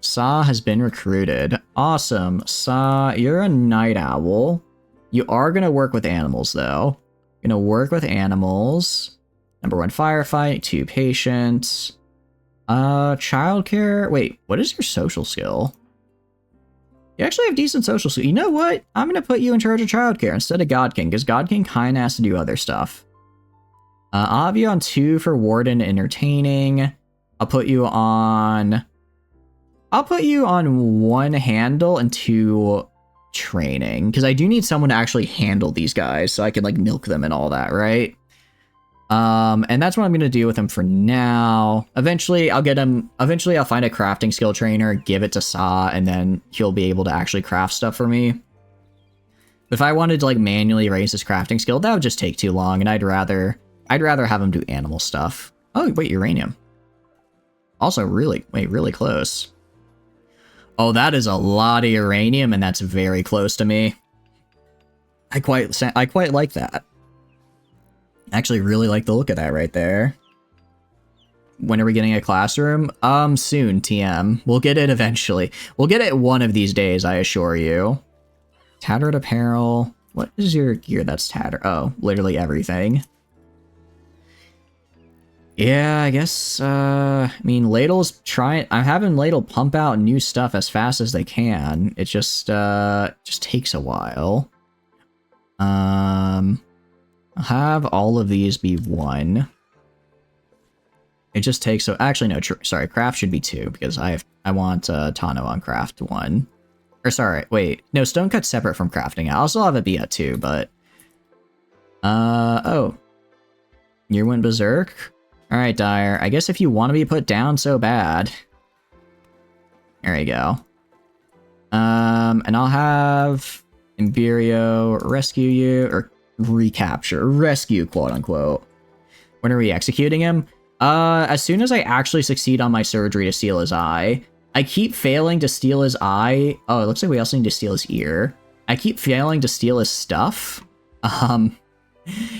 Sa has been recruited. Awesome. Sa, you're a night owl. You are going to work with animals, though. Going to work with animals. Number 1, firefight. 2, patient. Childcare. Wait, what is your social skill? You actually have decent social skill. You know what? I'm going to put you in charge of childcare instead of God King, because God King kind of has to do other stuff. I'll have you on 2 for warden entertaining. I'll put you on 1 handle and 2 training, because I do need someone to actually handle these guys so I can, like, milk them and all that, right? And that's what I'm going to do with him for now. Eventually I'll find a crafting skill trainer, give it to Sa, and then he'll be able to actually craft stuff for me. If I wanted to like manually raise his crafting skill, that would just take too long, and I'd rather have him do animal stuff. Oh wait, uranium. Also really close. Oh, that is a lot of uranium, and that's very close to me. I quite like that. I actually really like the look of that right there. When are we getting a classroom? Soon, TM. We'll get it eventually. We'll get it one of these days, I assure you. Tattered apparel. What is your gear that's tattered? Oh, literally everything. Yeah, I guess, I mean, Ladle's trying... I'm having Ladle pump out new stuff as fast as they can. It just takes a while. I'll have all of these be 1. It just takes... So, actually, no, sorry, craft should be 2, because I want, Tano on craft 1. Or, sorry, wait. No, stone cut's separate from crafting. I'll still have it be at 2, but... oh. You went berserk? Alright, Dyer. I guess if you want to be put down so bad... There you go. And I'll have Imperio rescue you, or recapture. Rescue, quote-unquote. When are we executing him? As soon as I actually succeed on my surgery to steal his eye. I keep failing to steal his eye. Oh, it looks like we also need to steal his ear. I keep failing to steal his stuff.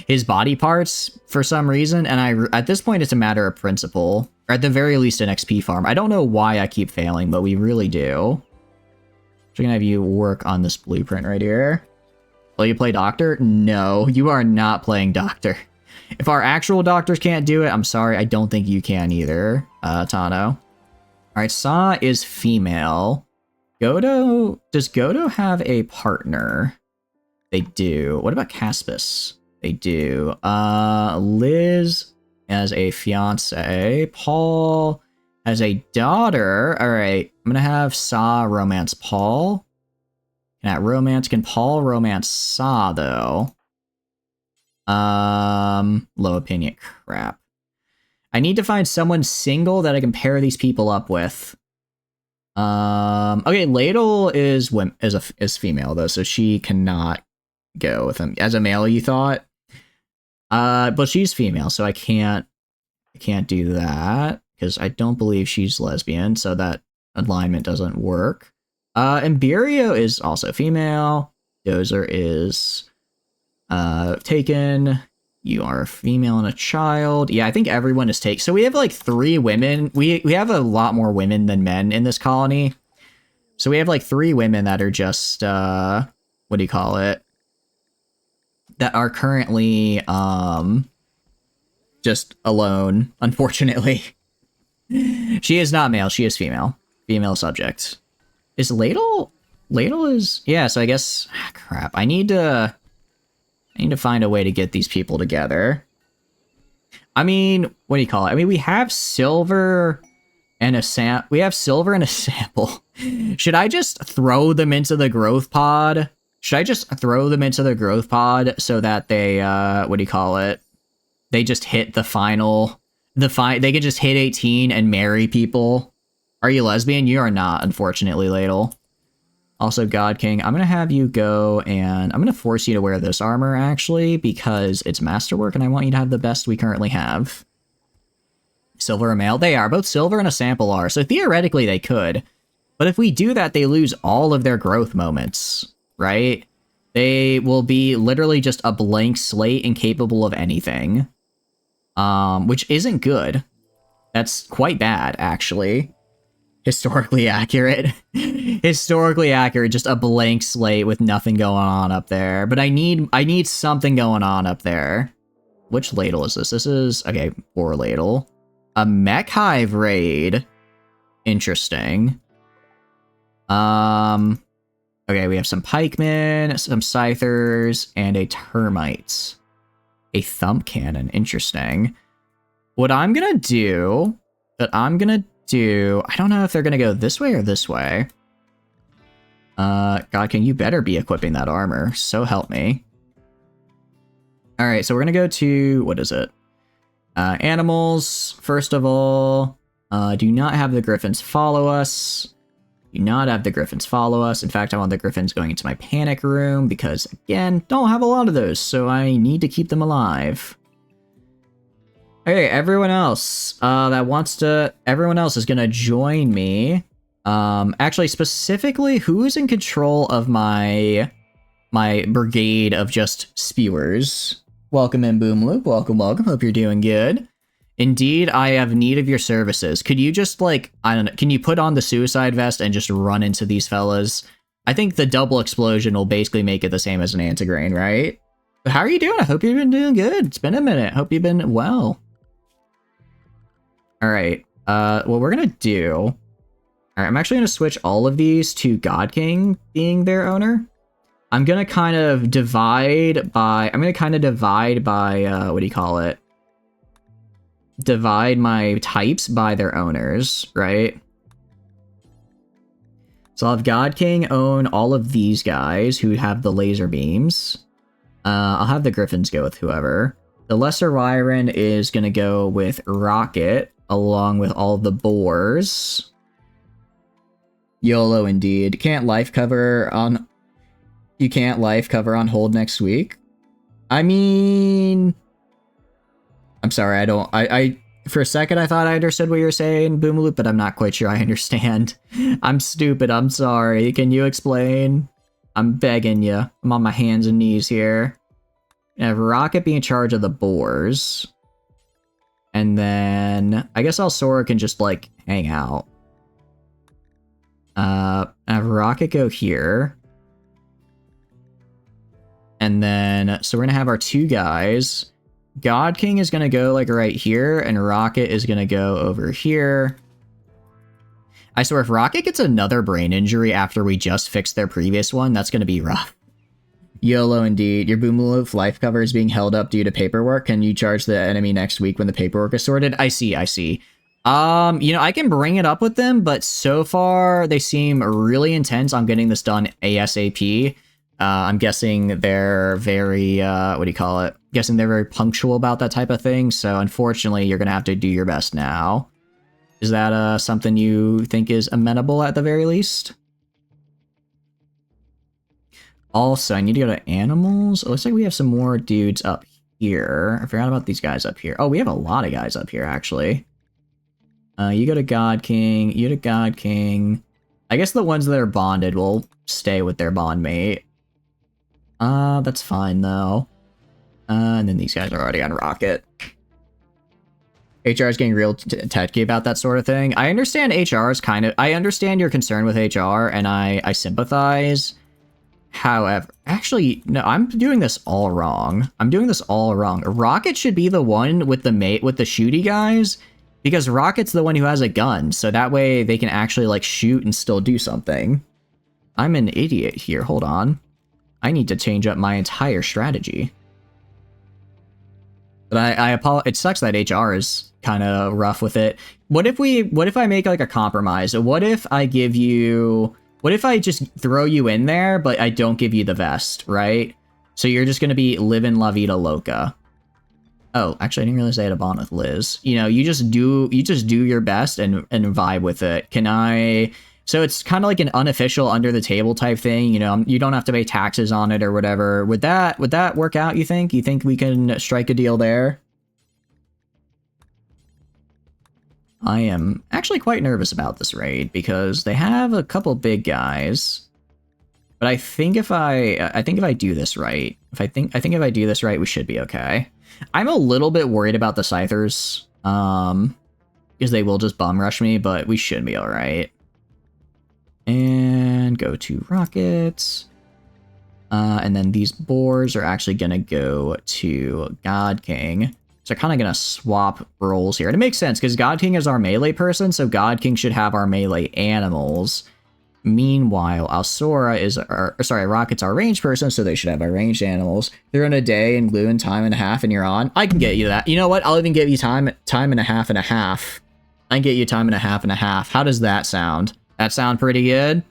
His body parts for some reason, and at this point it's a matter of principle, or at the very least an XP farm. I don't know why I keep failing, but we really do. So I'm gonna have you work on this blueprint right here. Will you play doctor? No, you are not playing doctor. If our actual doctors can't do it, I'm sorry, I don't think you can either, Tano. Alright, Sa is female. Godo, does Godo have a partner? They do. What about Caspis? They do. Liz has a fiance. Paul has a daughter. Alright, I'm gonna have Sa romance Paul. Can Paul romance Sa, though? Low opinion. Crap. I need to find someone single that I can pair these people up with. Okay, Ladle is female, though, so she cannot go with him. As a male, you thought? But she's female, so I can't do that, because I don't believe she's lesbian, so that alignment doesn't work. Imperio is also female. Dozer is taken. You are a female and a child. Yeah, I think everyone is taken. So we have like 3 women. We have a lot more women than men in this colony. So we have like 3 women that are just what do you call it? That are currently just alone, unfortunately. She is not male, she is female. Female subject. Is Ladle? Ladle is... Yeah, so I guess... crap. I need to find a way to get these people together. I mean, what do you call it? I mean, we have silver and a sample. Should I just throw them into the growth pod? Should I just throw them into the growth pod so that they, what do you call it? They just hit the final... they can just hit 18 and marry people. Are you lesbian? You are not, unfortunately, Ladle. Also, God King, I'm going to have you go, and I'm going to force you to wear this armor, actually, because it's masterwork, and I want you to have the best we currently have. Silver and male? They are. Both silver and a sample are, so theoretically they could. But if we do that, they lose all of their growth moments, right? They will be literally just a blank slate, incapable of anything. Which isn't good. That's quite bad, actually. Historically accurate. Historically accurate, just a blank slate with nothing going on up there. But I need something going on up there. Which ladle is this? This is, okay, poor ladle. A mech hive raid. Interesting. Okay, we have some pikemen, some scythers, and a termite. A thump cannon, interesting. What I'm gonna do, I don't know if they're gonna go this way or this way. God, can you better be equipping that armor, so help me. Alright, so we're gonna go to, what is it? Animals, first of all. Do not have the griffins follow us. Do not have the griffins follow us. In fact, I want the griffins going into my panic room because, again, don't have a lot of those, so I need to keep them alive. Okay, everyone else everyone else is gonna join me. Actually, specifically, who is in control of my brigade of just spewers? Welcome in, Boom Loop. Welcome, welcome. Hope you're doing good. Indeed, I have need of your services. Could you just, like, I don't know, can you put on the suicide vest and just run into these fellas? I think the double explosion will basically make it the same as an antigrain, right? But how are you doing? I hope you've been doing good. It's been a minute. Hope you've been well. Alright, what we're gonna do... Alright, I'm actually gonna switch all of these to God King being their owner. I'm gonna kind of divide by... what do you call it? Divide my types by their owners, right? So I'll have God King own all of these guys who have the laser beams. I'll have the Griffins go with whoever. The Lesser Ryron is gonna go with Rocket, along with all the boars. YOLO indeed. You can't life cover on hold next week. I mean, I'm sorry, I for a second I thought I understood what you were saying, Boomaloop, but I'm not quite sure I understand. I'm stupid, I'm sorry. Can you explain? I'm begging you. I'm on my hands and knees here. I have Rocket be in charge of the boars. And then I guess Sora can just, like, hang out. Have Rocket go here. And then, so we're gonna have our two guys. God King is gonna go, like, right here, and Rocket is gonna go over here. I swear, if Rocket gets another brain injury after we just fixed their previous one, that's gonna be rough. YOLO indeed. Your Boomaloof life cover is being held up due to paperwork. Can you charge the enemy next week when the paperwork is sorted? I see. You know, I can bring it up with them, but so far they seem really intense on getting this done ASAP. I'm guessing they're very, guessing they're very punctual about that type of thing. So unfortunately, you're going to have to do your best now. Is that something you think is amenable at the very least? Also, I need to go to animals. It looks like we have some more dudes up here. I forgot about these guys up here. Oh, we have a lot of guys up here, actually. You go to God King. You to God King. I guess the ones that are bonded will stay with their bond mate. That's fine, though. And then these guys are already on Rocket. HR is getting real techy about that sort of thing. I understand HR is I understand your concern with HR, and I sympathize. However, actually, no, I'm doing this all wrong. Rocket should be the one with the shooty guys, because Rocket's the one who has a gun, so that way they can actually, like, shoot and still do something. I'm an idiot here, hold on. I need to change up my entire strategy. But it sucks that HR is kind of rough with it. What if I make, like, a compromise? What if I just throw you in there, but I don't give you the vest, right? So you're just gonna be living La Vida Loca. Oh, actually, I didn't realize I had a bond with Liz. You know, you just do your best and vibe with it. So it's kind of like an unofficial under the table type thing. You know, you don't have to pay taxes on it or whatever. Would that work out? You think we can strike a deal there? I am actually quite nervous about this raid because they have a couple big guys. But I think if I do this right, if I do this right, we should be okay. I'm a little bit worried about the Scythers, because they will just bum rush me, but we should be all right. And go to Rockets. And then these boars are actually gonna go to God King. So kind of going to swap roles here. And it makes sense, because God King is our melee person, so God King should have our melee animals. Meanwhile, Rocket's our range person, so they should have our ranged animals. They're in a day and glue in time and a half, and you're on. I can get you that. You know what? I'll even give you time and a half and a half. I can get you time and a half and a half. How does that sound? That sound pretty good?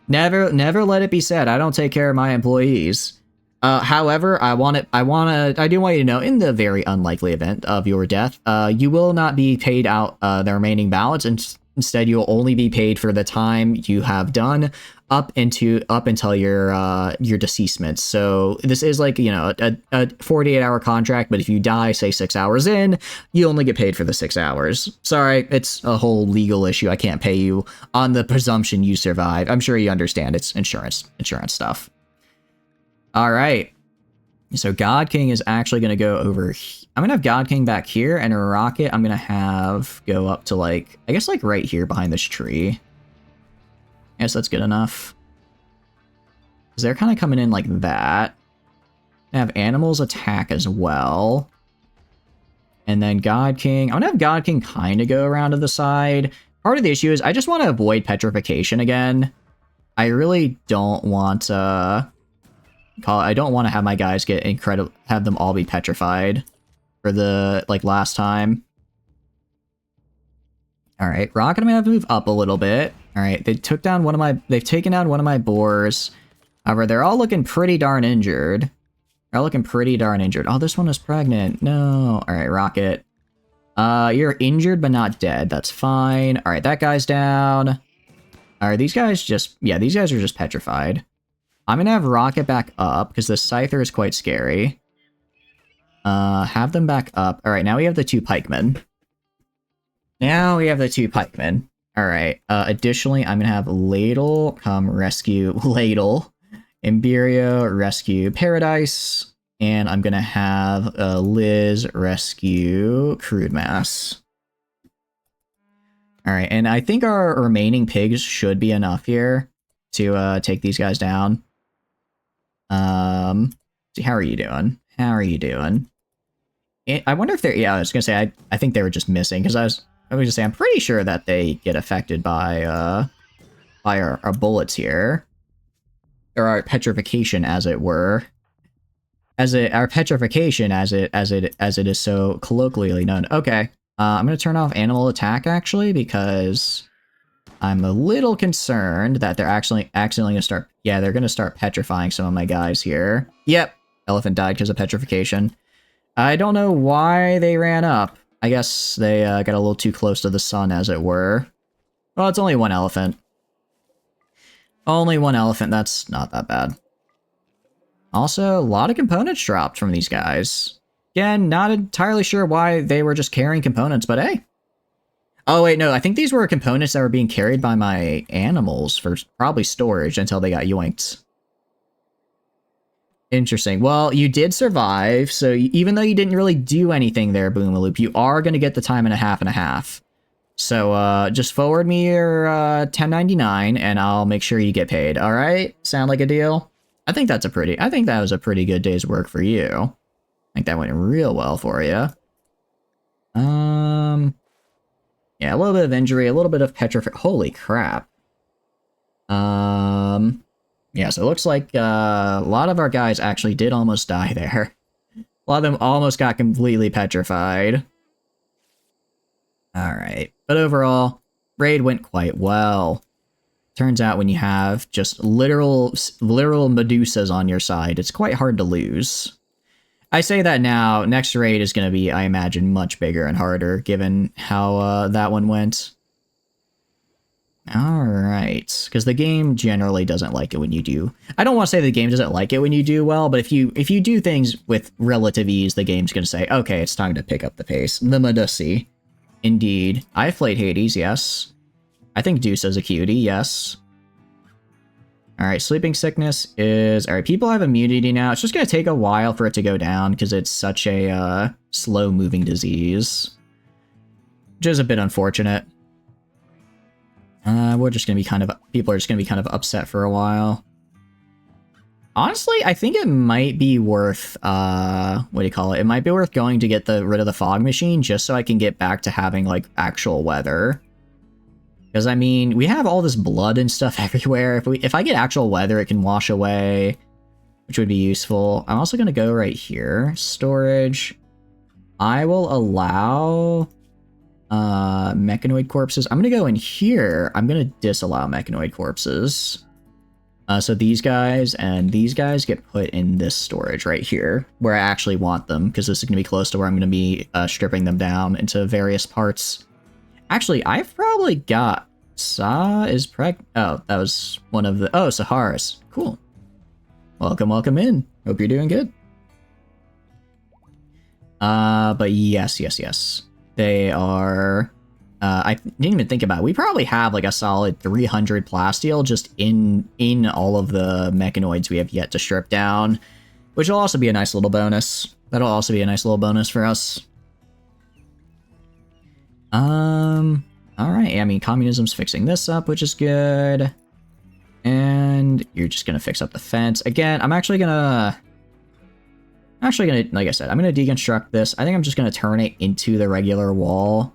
Never let it be said, I don't take care of my employees. However, I do want you to know, in the very unlikely event of your death, you will not be paid out the remaining balance Instead, you'll only be paid for the time you have done up until your deceasement. So this is like, you know, a 48-hour contract, but if you die, say 6 hours in, you only get paid for the 6 hours. Sorry, it's a whole legal issue. I can't pay you on the presumption you survive. I'm sure you understand. It's insurance stuff. All right. So God King is actually going to go over. I'm going to have God King back here, and a rocket I'm going to have go up to, like, I guess, like, right here behind this tree. I guess that's good enough. Because they're kind of coming in like that. I have animals attack as well. And then God King. I'm going to have God King kind of go around to the side. Part of the issue is I just want to avoid petrification again. I really don't want to... I don't want to have my guys get have them all be petrified for the, like, last time. All right, rocket, I'm gonna have to move up a little bit. All right, they've taken down one of my boars. However, they're all looking pretty darn injured. Oh, this one is pregnant. No. All right, rocket. You're injured but not dead. That's fine. All right, that guy's down. All right, these guys are just petrified. I'm going to have Rocket back up, because the Scyther is quite scary. Have them back up. Alright, now we have the 2 pikemen. Alright, additionally, I'm going to have Ladle come rescue Ladle. Imberio rescue Paradise. And I'm going to have Liz rescue Crude Mass. Alright, and I think our remaining pigs should be enough here to take these guys down. See, how are you doing? I wonder if they're, yeah, I was gonna say, I think they were just missing, because I was gonna say, I'm pretty sure that they get affected by our bullets here. Or our petrification, as it were. Our petrification, as it is so colloquially known. Okay, I'm gonna turn off animal attack, actually, because I'm a little concerned that they're actually accidentally gonna start... Yeah, they're gonna start petrifying some of my guys here. Yep, elephant died because of petrification. I don't know why they ran up. I guess they got a little too close to the sun, as it were. Well, it's only one elephant. That's not that bad. Also, a lot of components dropped from these guys. Again, not entirely sure why they were just carrying components, but hey. Oh, wait, no, I think these were components that were being carried by my animals for probably storage until they got yoinked. Interesting. Well, you did survive, so even though you didn't really do anything there, Boomaloop, you are going to get the time and a half. So, just forward me your 1099, and I'll make sure you get paid, alright? Sound like a deal? I think that was a pretty good day's work for you. I think that went real well for you. Yeah, a little bit of injury, a little bit of petrification. Holy crap. Yeah, so it looks like a lot of our guys actually did almost die there. A lot of them almost got completely petrified. Alright, but overall, raid went quite well. Turns out when you have just literal Medusas on your side, it's quite hard to lose. I say that now, next raid is going to be, I imagine, much bigger and harder, given how that one went. Alright, because the game generally doesn't like it when you do. I don't want to say the game doesn't like it when you do well, but if you do things with relative ease, the game's going to say, okay, it's time to pick up the pace. The Medusi. Indeed. I have played Hades, yes. I think Deuce's a cutie, yes. Alright, sleeping sickness is... Alright, people have immunity now. It's just going to take a while for it to go down, because it's such a slow-moving disease. Which is a bit unfortunate. We're just going to be kind of... People are just going to be kind of upset for a while. Honestly, I think it might be worth... what do you call it? It might be worth going to get rid of the fog machine, just so I can get back to having, like, actual weather. Because, I mean, we have all this blood and stuff everywhere. If I get actual weather, it can wash away, which would be useful. I'm also going to go right here. Storage. I will allow mechanoid corpses. I'm going to go in here. I'm going to disallow mechanoid corpses. So these guys and these guys get put in this storage right here, where I actually want them, because this is going to be close to where I'm going to be stripping them down into various parts. Actually, I've probably got... Sa is Oh, that was one of the... Oh, Saharis. Cool. Welcome in. Hope you're doing good. But yes. They are... I didn't even think about it. We probably have like a solid 300 plasteel just in all of the mechanoids we have yet to strip down, which will also be a nice little bonus. That'll also be a nice little bonus for us. Alright, I mean, communism's fixing this up, which is good. And you're just gonna fix up the fence. Again, I'm actually gonna, like I said, I'm gonna deconstruct this. I think I'm just gonna turn it into the regular wall.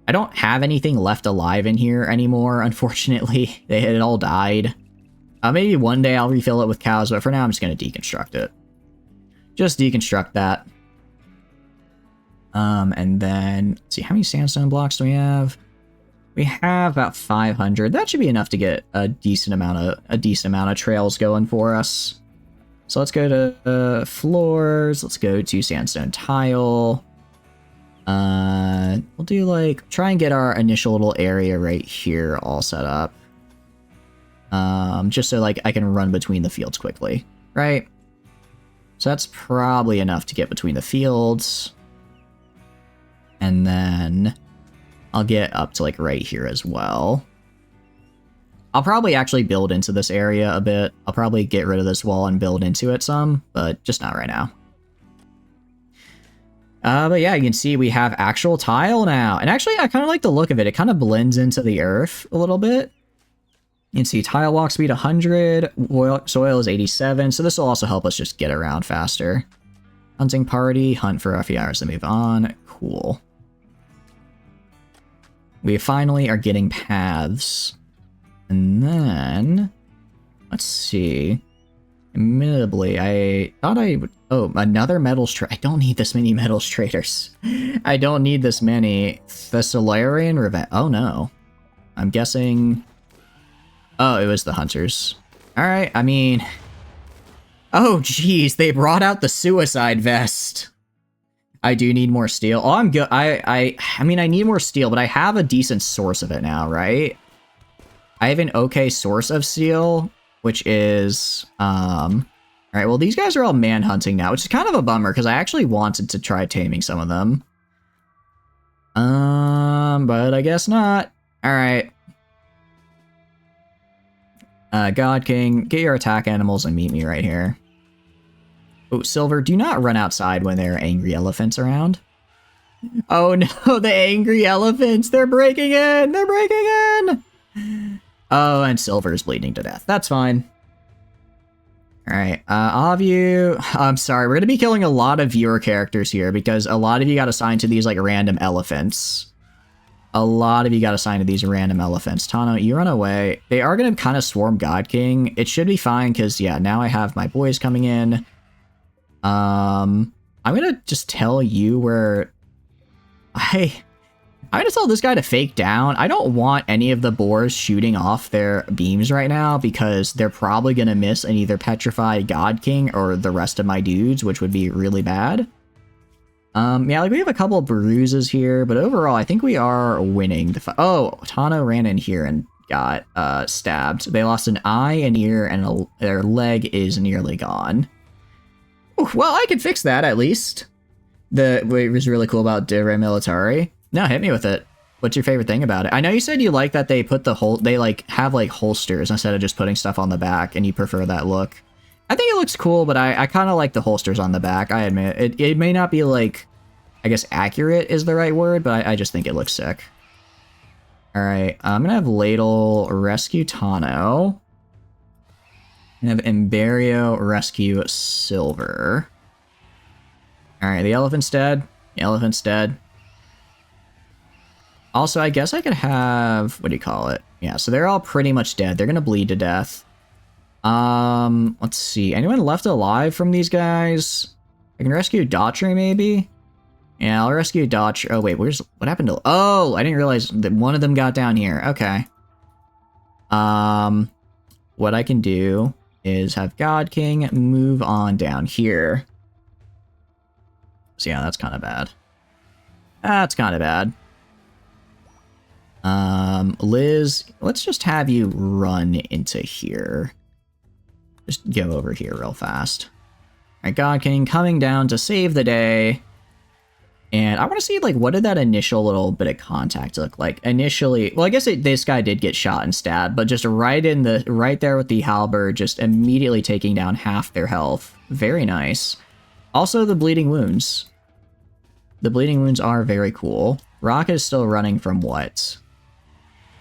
I don't have anything left alive in here anymore, unfortunately. They had all died. Maybe one day I'll refill it with cows, but for now I'm just going to deconstruct it. Just deconstruct that. And then, let's see, how many sandstone blocks do we have? We have about 500. That should be enough to get a decent amount of trails going for us. So let's go to floors. Let's go to sandstone tile. We'll do like, try and get our initial little area right here all set up. Just so like I can run between the fields quickly, right? So that's probably enough to get between the fields. And then I'll get up to like right here as well. I'll probably actually build into this area a bit. I'll probably get rid of this wall and build into it some, but just not right now. But yeah, you can see we have actual tile now. And actually, I kind of like the look of it. It kind of blends into the earth a little bit. You can see tile walk speed 100, soil is 87, so this will also help us just get around faster. Hunting party, hunt for a few hours to move on. Cool. We finally are getting paths. And then, let's see. Admittedly, I thought I would... Oh, another metals trade. I don't need this many metals traders. I don't need this many. Thessalarian Revenge. Oh no. I'm guessing... Oh, it was the hunters. Alright, I mean... Oh geez, they brought out the suicide vest. I do need more steel. Oh, I'm good. I mean, I need more steel, but I have a decent source of it now, right? I have an okay source of steel, which is... Alright, well, these guys are all manhunting now, which is kind of a bummer, because I actually wanted to try taming some of them. But I guess not. Alright. God King, get your attack animals and meet me right here. Oh, Silver, do not run outside when there are angry elephants around. Oh no, the angry elephants! They're breaking in! They're breaking in! Oh, and Silver's bleeding to death. That's fine. Alright, all of you... I'm sorry, we're gonna be killing a lot of viewer characters here, because a lot of you got assigned to these, like, random elephants. A lot of you got assigned to these random elephants. Tano, you run away. They are gonna kind of swarm God King. It should be fine, because, yeah, now I have my boys coming in. I'm gonna just tell you where... I'm gonna tell this guy to fake down. I don't want any of the boars shooting off their beams right now, because they're probably gonna miss and either petrify God King or the rest of my dudes, which would be really bad. Yeah, like we have a couple of bruises here, but overall I think we are winning the fight. Oh, Tano ran in here and got stabbed. They lost an eye, an ear, and their leg is nearly gone. Ooh, well, I can fix that at least. What was really cool about De Re Militari. No, hit me with it. What's your favorite thing about it? I know you said you like that they put they like have like holsters instead of just putting stuff on the back, and you prefer that look. I think it looks cool, but I kind of like the holsters on the back. I admit it may not be like, I guess accurate is the right word, but I just think it looks sick. All right, I'm gonna have Ladle rescue Tano. And have Imberio rescue Silver. All right, the elephant's dead. The elephant's dead. Also, I guess I could have, what do you call it? Yeah, so they're all pretty much dead. They're gonna bleed to death. Let's see. Anyone left alive from these guys? I can rescue Daughtry, maybe? Yeah, I'll rescue Daughtry. Oh, wait, what happened to... Oh, I didn't realize that one of them got down here. Okay. What I can do is have God King move on down here. So yeah, that's kind of bad. That's kind of bad. Liz, let's just have you run into here. Just go over here real fast. Alright, God King coming down to save the day. And I want to see, like, what did that initial little bit of contact look like? Initially, well, I guess this guy did get shot and stabbed, but just right there with the halberd, just immediately taking down half their health. Very nice. Also, the bleeding wounds. The bleeding wounds are very cool. Rocket is still running from what?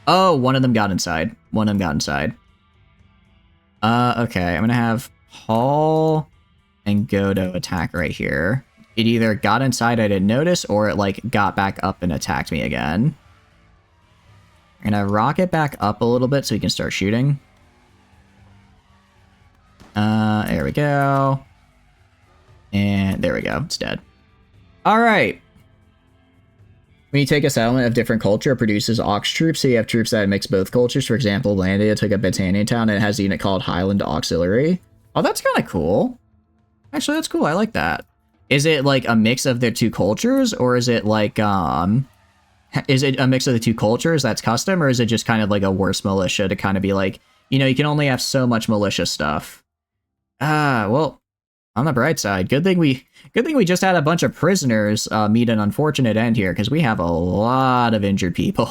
Oh, one of them got inside. One of them got inside. Okay, I'm gonna have Hall and Godo attack right here. It either got inside, I didn't notice, or it, like, got back up and attacked me again. I'm gonna rocket back up a little bit so he can start shooting. There we go. And there we go, it's dead. Alright. When you take a settlement of different culture, it produces aux troops, so you have troops that mix both cultures. For example, Landia took a Battanian town, and it has a unit called Highland Auxiliary. Oh, that's kind of cool. Actually, that's cool, I like that. Is it like a mix of their two cultures, or is it like, is it a mix of the two cultures that's custom, or is it just kind of like a worse militia to kind of be like, you know, you can only have so much militia stuff? Well, on the bright side, good thing we just had a bunch of prisoners meet an unfortunate end here, because we have a lot of injured people.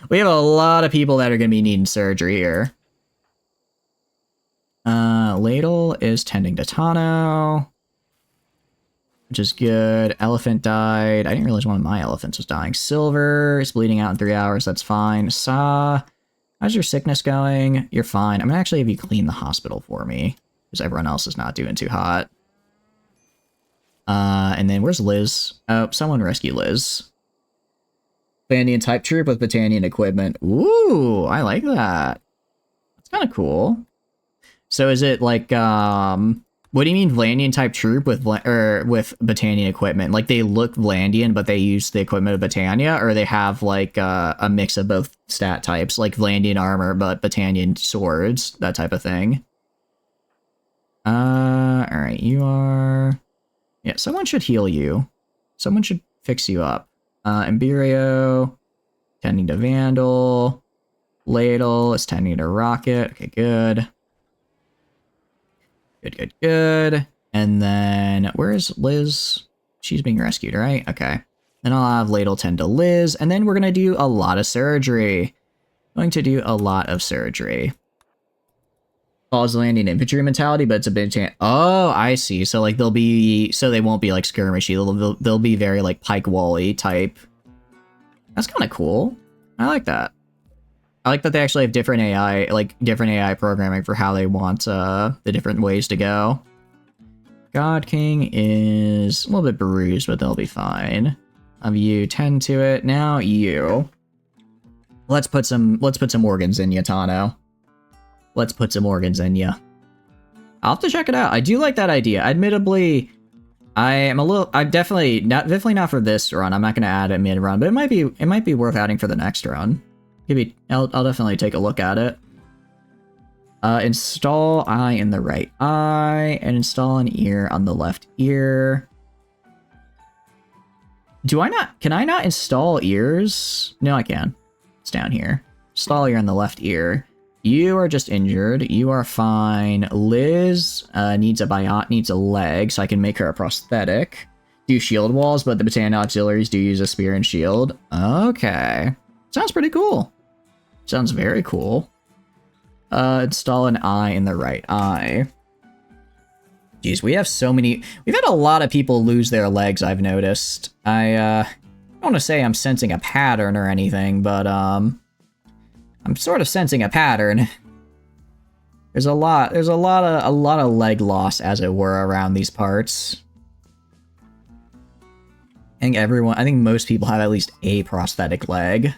We have a lot of people that are going to be needing surgery here. Ladle is tending to Tano, which is good. Elephant died. I didn't realize one of my elephants was dying. Silver is bleeding out in 3 hours. That's fine. Sa, how's your sickness going? You're fine. I'm gonna actually have you clean the hospital for me, because everyone else is not doing too hot. And then where's Liz? Oh, someone rescue Liz. Vandian type troop with Battanian equipment. Ooh, I like that. That's kind of cool. So is it like, what do you mean Vlandian type troop with Battanian equipment? Like they look Vlandian, but they use the equipment of Battania, or they have like a mix of both stat types, like Vlandian armor but Battanian swords, that type of thing. Alright, you are... Yeah, someone should heal you. Someone should fix you up. Imberio, tending to Vandal. Ladle is tending to Rocket. Okay, good. Good. And then, where's Liz? She's being rescued, right? Okay. Then I'll have Ladle tend to Liz, and then we're gonna do a lot of surgery. Falls landing infantry mentality, but it's a bit... Oh, I see. So, like, they won't be, like, skirmishy. They'll be very, like, Pike Wally type. That's kind of cool. I like that. I like that they actually have different AI programming for how they want the different ways to go. God King is a little bit bruised, but they'll be fine. You tend to it. Now you. Let's put some organs in you, Tano. Let's put some organs in you. I'll have to check it out. I do like that idea. Admittedly, I'm definitely not for this run. I'm not going to add it mid-run, but it might be worth adding for the next run. Maybe I'll definitely take a look at it. Install eye in the right eye, and install an ear on the left ear. Can I not install ears? No, I can. It's down here. Install ear on the left ear. You are just injured. You are fine. Liz needs a leg, so I can make her a prosthetic. Do shield walls, but the Battanian auxiliaries do use a spear and shield. Okay. Sounds pretty cool. Sounds very cool. Install an eye in the right eye. Jeez, we have so many... We've had a lot of people lose their legs, I've noticed. I don't want to say I'm sensing a pattern or anything, but, I'm sort of sensing a pattern. There's a lot of leg loss, as it were, around these parts. I think most people have at least a prosthetic leg.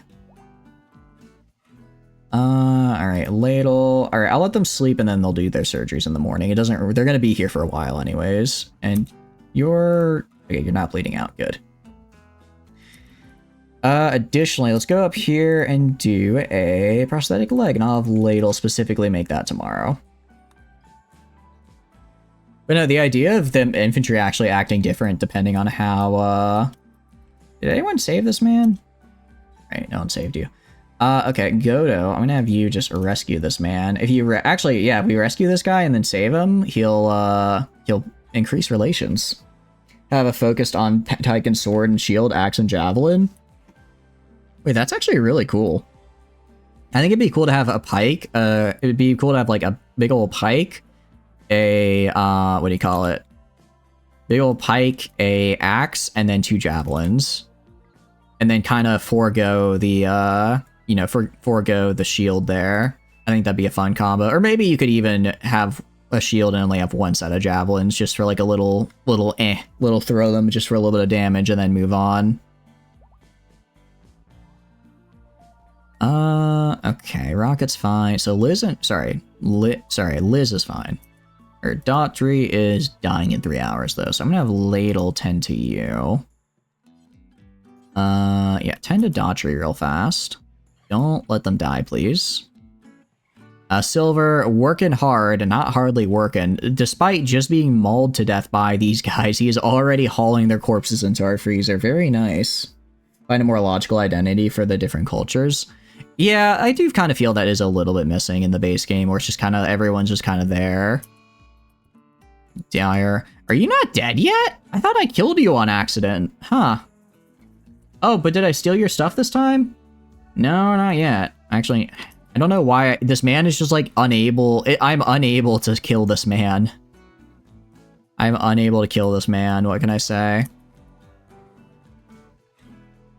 Alright, Ladle. Alright, I'll let them sleep and then they'll do their surgeries in the morning. They're gonna be here for a while anyways. And you're not bleeding out, good. Additionally, let's go up here and do a prosthetic leg, and I'll have Ladle specifically make that tomorrow. But no, the idea of the infantry actually acting different depending on how, did anyone save this man? Right, no one saved you. Okay, Godo, I'm gonna have you just rescue this man. If you actually, yeah, if we rescue this guy and then save him, he'll increase relations. Have a focused on Tyken sword and shield, axe and javelin. Wait, that's actually really cool. I think it'd be cool to have a pike. It'd be cool to have like a big old pike, a what do you call it? Big old pike, a axe, and then 2 javelins, and then kind of forego the forego the shield there. I think that'd be a fun combo. Or maybe you could even have a shield and only have 1 set of javelins, just for like a little throw them just for a little bit of damage and then move on. Okay, Rocket's fine. So Liz is fine. Or Daughtry is dying in 3 hours though, so I'm gonna have Ladle tend to you. Yeah, tend to Daughtry real fast. Don't let them die, please. Silver, working hard and not hardly working. Despite just being mauled to death by these guys, he is already hauling their corpses into our freezer. Very nice. Find a more logical identity for the different cultures. Yeah, I do kind of feel that is a little bit missing in the base game, where it's just kind of, everyone's just kind of there. Dyer, are you not dead yet? I thought I killed you on accident. Huh. Oh, but did I steal your stuff this time? No, not yet. Actually, I don't know why this man is just like unable. I'm unable to kill this man. I'm unable to kill this man. What can I say?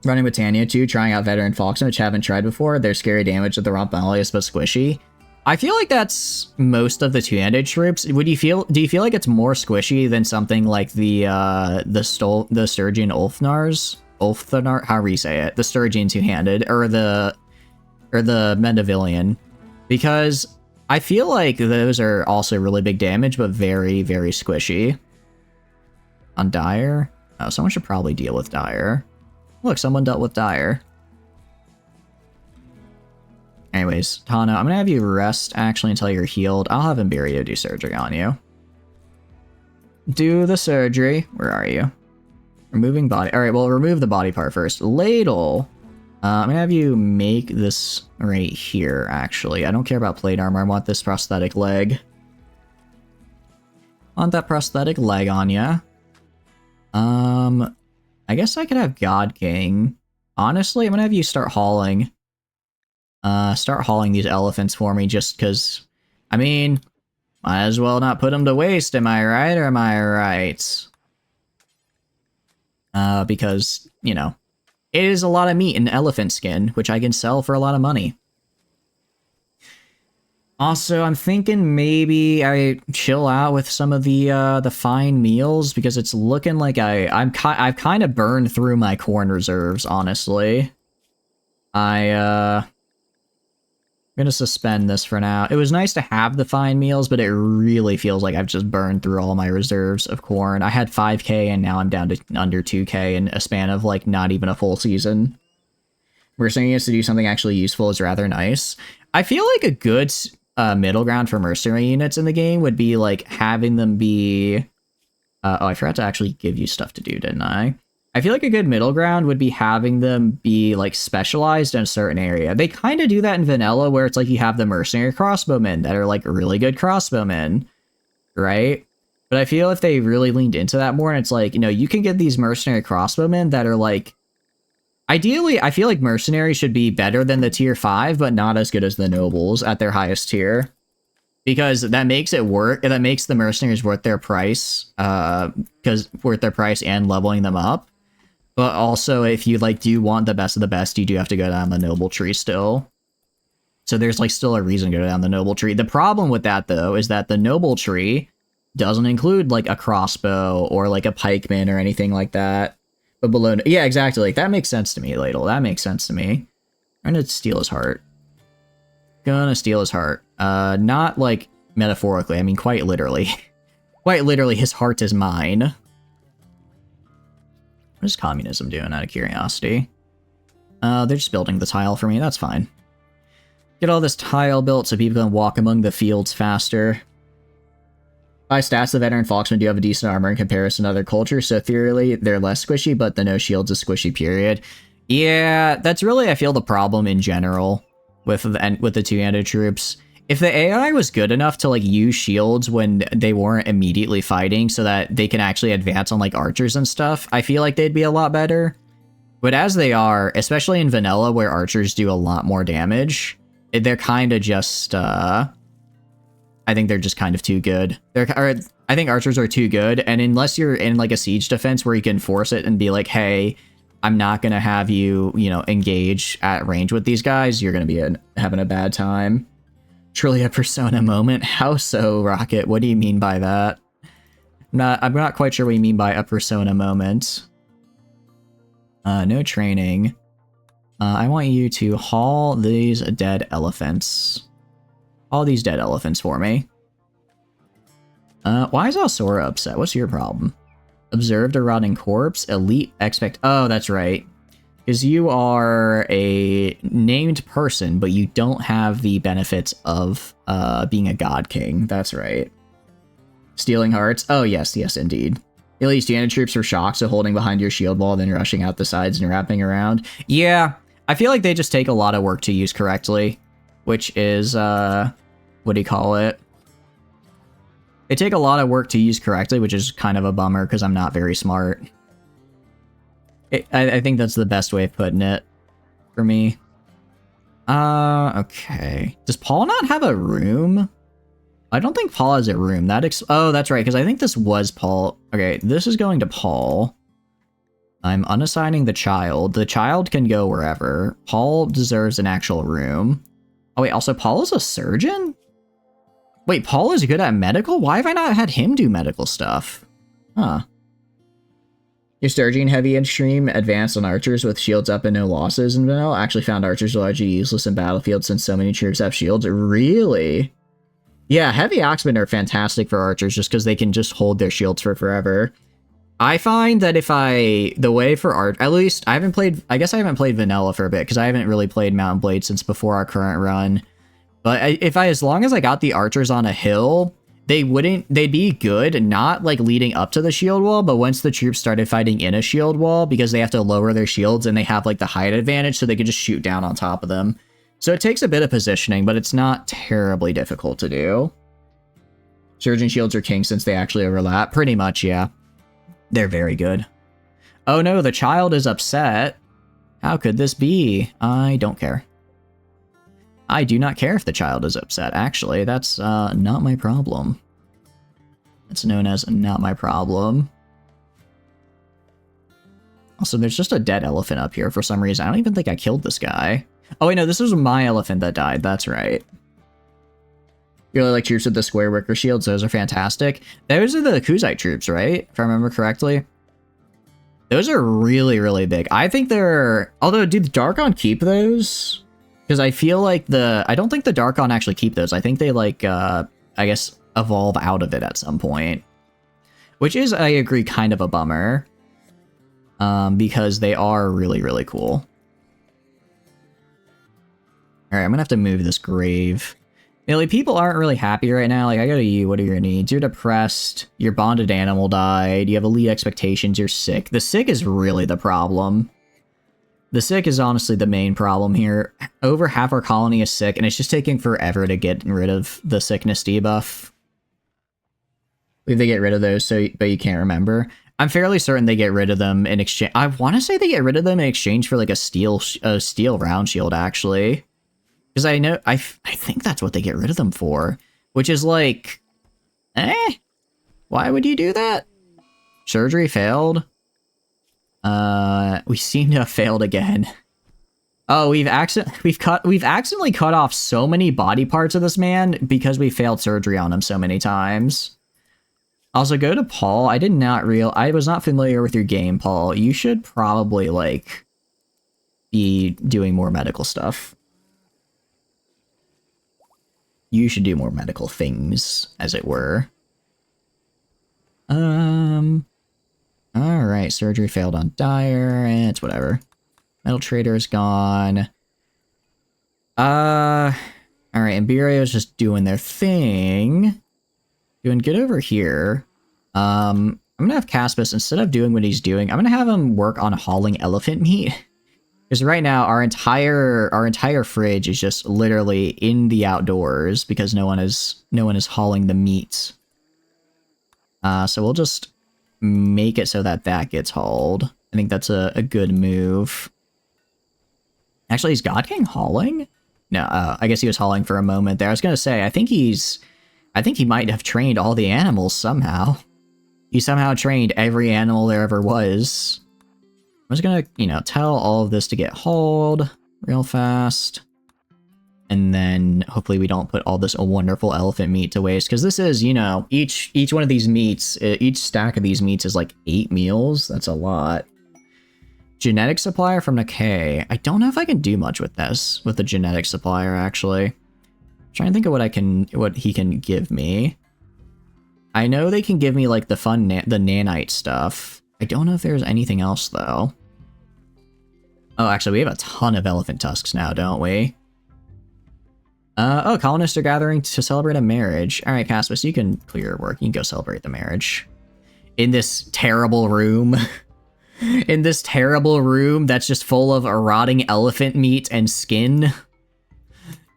Running with Tanya too, trying out Veteran Foxen, which I haven't tried before. Their scary damage to the Rompalius, but squishy. I feel like that's most of the two-handed troops. Do you feel like it's more squishy than something like the Sturgian Ulfnar, however you say it, the Sturgian two-handed, or the Mendevillian? Because I feel like those are also really big damage, but very, very squishy. On Dyer? Oh, someone should probably deal with Dyer. Look, someone dealt with Dyer. Anyways, Tana, I'm gonna have you rest actually until you're healed. I'll have Imberio do surgery on you. Do the surgery. Where are you? Removing body. Alright, well, remove the body part first. Ladle. I'm gonna have you make this right here, actually. I don't care about plate armor. I want this prosthetic leg. Want that prosthetic leg on ya. I guess I could have God King. Honestly, I'm gonna have you start hauling. Start hauling these elephants for me, just because, I mean, might as well not put them to waste, am I right, or am I right? Because, you know, it is a lot of meat in elephant skin, which I can sell for a lot of money. Also, I'm thinking maybe I chill out with some of the fine meals, because it's looking like I've kind of burned through my corn reserves, honestly. I'm gonna suspend this for now. It was nice to have the fine meals, but it really feels like I've just burned through all my reserves of corn. I had 5k and now I'm down to under 2k in a span of like not even a full season. Mercenary units to do something actually useful is rather nice. I feel like a good middle ground for mercenary units in the game would be like having them be... oh, I forgot to actually give you stuff to do, didn't I? I feel like a good middle ground would be having them be like specialized in a certain area. They kind of do that in vanilla, where it's like you have the mercenary crossbowmen that are like really good crossbowmen, right? But I feel if they really leaned into that more, and it's like, you know, you can get these mercenary crossbowmen that are like, ideally, I feel like mercenary should be better than the tier 5, but not as good as the nobles at their highest tier. Because that makes it work, that makes the mercenaries worth their price, because worth their price and leveling them up. But also, if you like do want the best of the best, you do have to go down the noble tree still. So there's like still a reason to go down the noble tree. The problem with that though is that the noble tree doesn't include like a crossbow or like a pikeman or anything like that. But below, yeah, exactly. Like that makes sense to me, Ladle. That makes sense to me. I'm gonna steal his heart. Gonna steal his heart. Not like metaphorically. I mean quite literally. Quite literally, his heart is mine. What is communism doing out of curiosity? They're just building the tile for me, that's fine. Get all this tile built so people can walk among the fields faster. By stats, the veteran Foxmen do have a decent armor in comparison to other cultures, so theoretically they're less squishy, but the no shields is squishy period. Yeah, that's really, I feel, the problem in general with the two-handed troops. If the AI was good enough to like use shields when they weren't immediately fighting so that they can actually advance on like archers and stuff, I feel like they'd be a lot better. But as they are, especially in vanilla where archers do a lot more damage, they're kind of just, I think they're just kind of too good. I think archers are too good, and unless you're in like a siege defense where you can force it and be like, hey, I'm not going to have you, engage at range with these guys, you're going to be having a bad time. Truly a Persona moment? How so, Rocket? What do you mean by that? I'm not quite sure what you mean by a Persona moment. No training. I want you to haul these dead elephants. Haul these dead elephants for me. Why is Alsora upset? What's your problem? Observed a rotting corpse. Elite expect... Oh, that's right. Because you are a named person, but you don't have the benefits of being a god king. That's right. Stealing hearts. Oh, yes, indeed. Elite standard troops are shocked, so holding behind your shield wall, then rushing out the sides and wrapping around. Yeah, I feel like they just take a lot of work to use correctly, which is, what do you call it? They take a lot of work to use correctly, which is kind of a bummer because I'm not very smart. I think that's the best way of putting it for me. Okay. Does Paul not have a room? I don't think Paul has a room. Oh, that's right, because I think this was Paul. Okay, this is going to Paul. I'm unassigning the child. The child can go wherever. Paul deserves an actual room. Oh, wait, also Paul is a surgeon? Wait, Paul is good at medical? Why have I not had him do medical stuff? Huh. Your Sturgeon heavy and stream advanced on archers with shields up and no losses in vanilla. Actually found archers largely useless in battlefield since so many troops have shields. Really? Yeah, heavy axemen are fantastic for archers just because they can just hold their shields for forever. I find that the way for at least I guess I haven't played vanilla for a bit because I haven't really played Mount and Blade since before our current run. But as long as I got the archers on a hill, they'd be good, not like leading up to the shield wall, but once the troops started fighting in a shield wall, because they have to lower their shields and they have like the height advantage, so they can just shoot down on top of them. So it takes a bit of positioning, but it's not terribly difficult to do. Surgeon shields are king since they actually overlap. Pretty much, yeah. They're very good. Oh no, the child is upset. How could this be? I don't care. I do not care if the child is upset, actually. That's not my problem. It's known as not my problem. Also, there's just a dead elephant up here for some reason. I don't even think I killed this guy. Oh wait, no, this was my elephant that died. That's right. You really like troops with the square wicker shields. Those are fantastic. Those are the Kuzite troops, right? If I remember correctly. Those are really, really big. I think they're... Although, did the Darkon keep those? Because I feel like I don't think the Darkon actually keep those. I think they, like, I guess, evolve out of it at some point. Which is, I agree, kind of a bummer. Because they are really, really cool. Alright, I'm gonna have to move this grave. Like, people aren't really happy right now. Like, I gotta you, what are your needs? You're depressed, your bonded animal died, you have elite expectations, you're sick. The sick is really the problem. The sick is honestly the main problem here. Over half our colony is sick, and it's just taking forever to get rid of the sickness debuff. If they get rid of those, but you can't remember. I'm fairly certain they get rid of them in exchange. I want to say they get rid of them in exchange for like a steel round shield, actually. Because I think that's what they get rid of them for. Which is like, why would you do that? Surgery failed. We seem to have failed again. Oh, we've accidentally cut off so many body parts of this man because we failed surgery on him so many times. Also, go to Paul. I was not familiar with your game, Paul. You should probably, like, be doing more medical stuff. You should do more medical things, as it were. Alright, surgery failed on Dyer, and it's whatever. Metal Trader is gone. Alright, Imberio's just doing their thing. Doing good over here. I'm gonna have Caspus, instead of doing what he's doing, I'm gonna have him work on hauling elephant meat. Because right now our entire fridge is just literally in the outdoors because no one is hauling the meat. So we'll just make it so that gets hauled. I think that's a good move. Actually, is God King hauling? No, I guess he was hauling for a moment there. I was gonna say, I think he might have trained all the animals somehow. He somehow trained every animal there ever was. I'm just gonna, tell all of this to get hauled real fast. And then hopefully we don't put all this wonderful elephant meat to waste. Because this is, each one of these meats, each stack of these meats is like 8 meals. That's a lot. Genetic supplier from Nikkei. I don't know if I can do much with this, with the genetic supplier, actually. I'm trying to think of what he can give me. I know they can give me, like, the nanite stuff. I don't know if there's anything else, though. Oh, actually, we have a ton of elephant tusks now, don't we? Colonists are gathering to celebrate a marriage. Alright, Caspus, you can clear your work. You can go celebrate the marriage. In this terrible room. In this terrible room that's just full of rotting elephant meat and skin.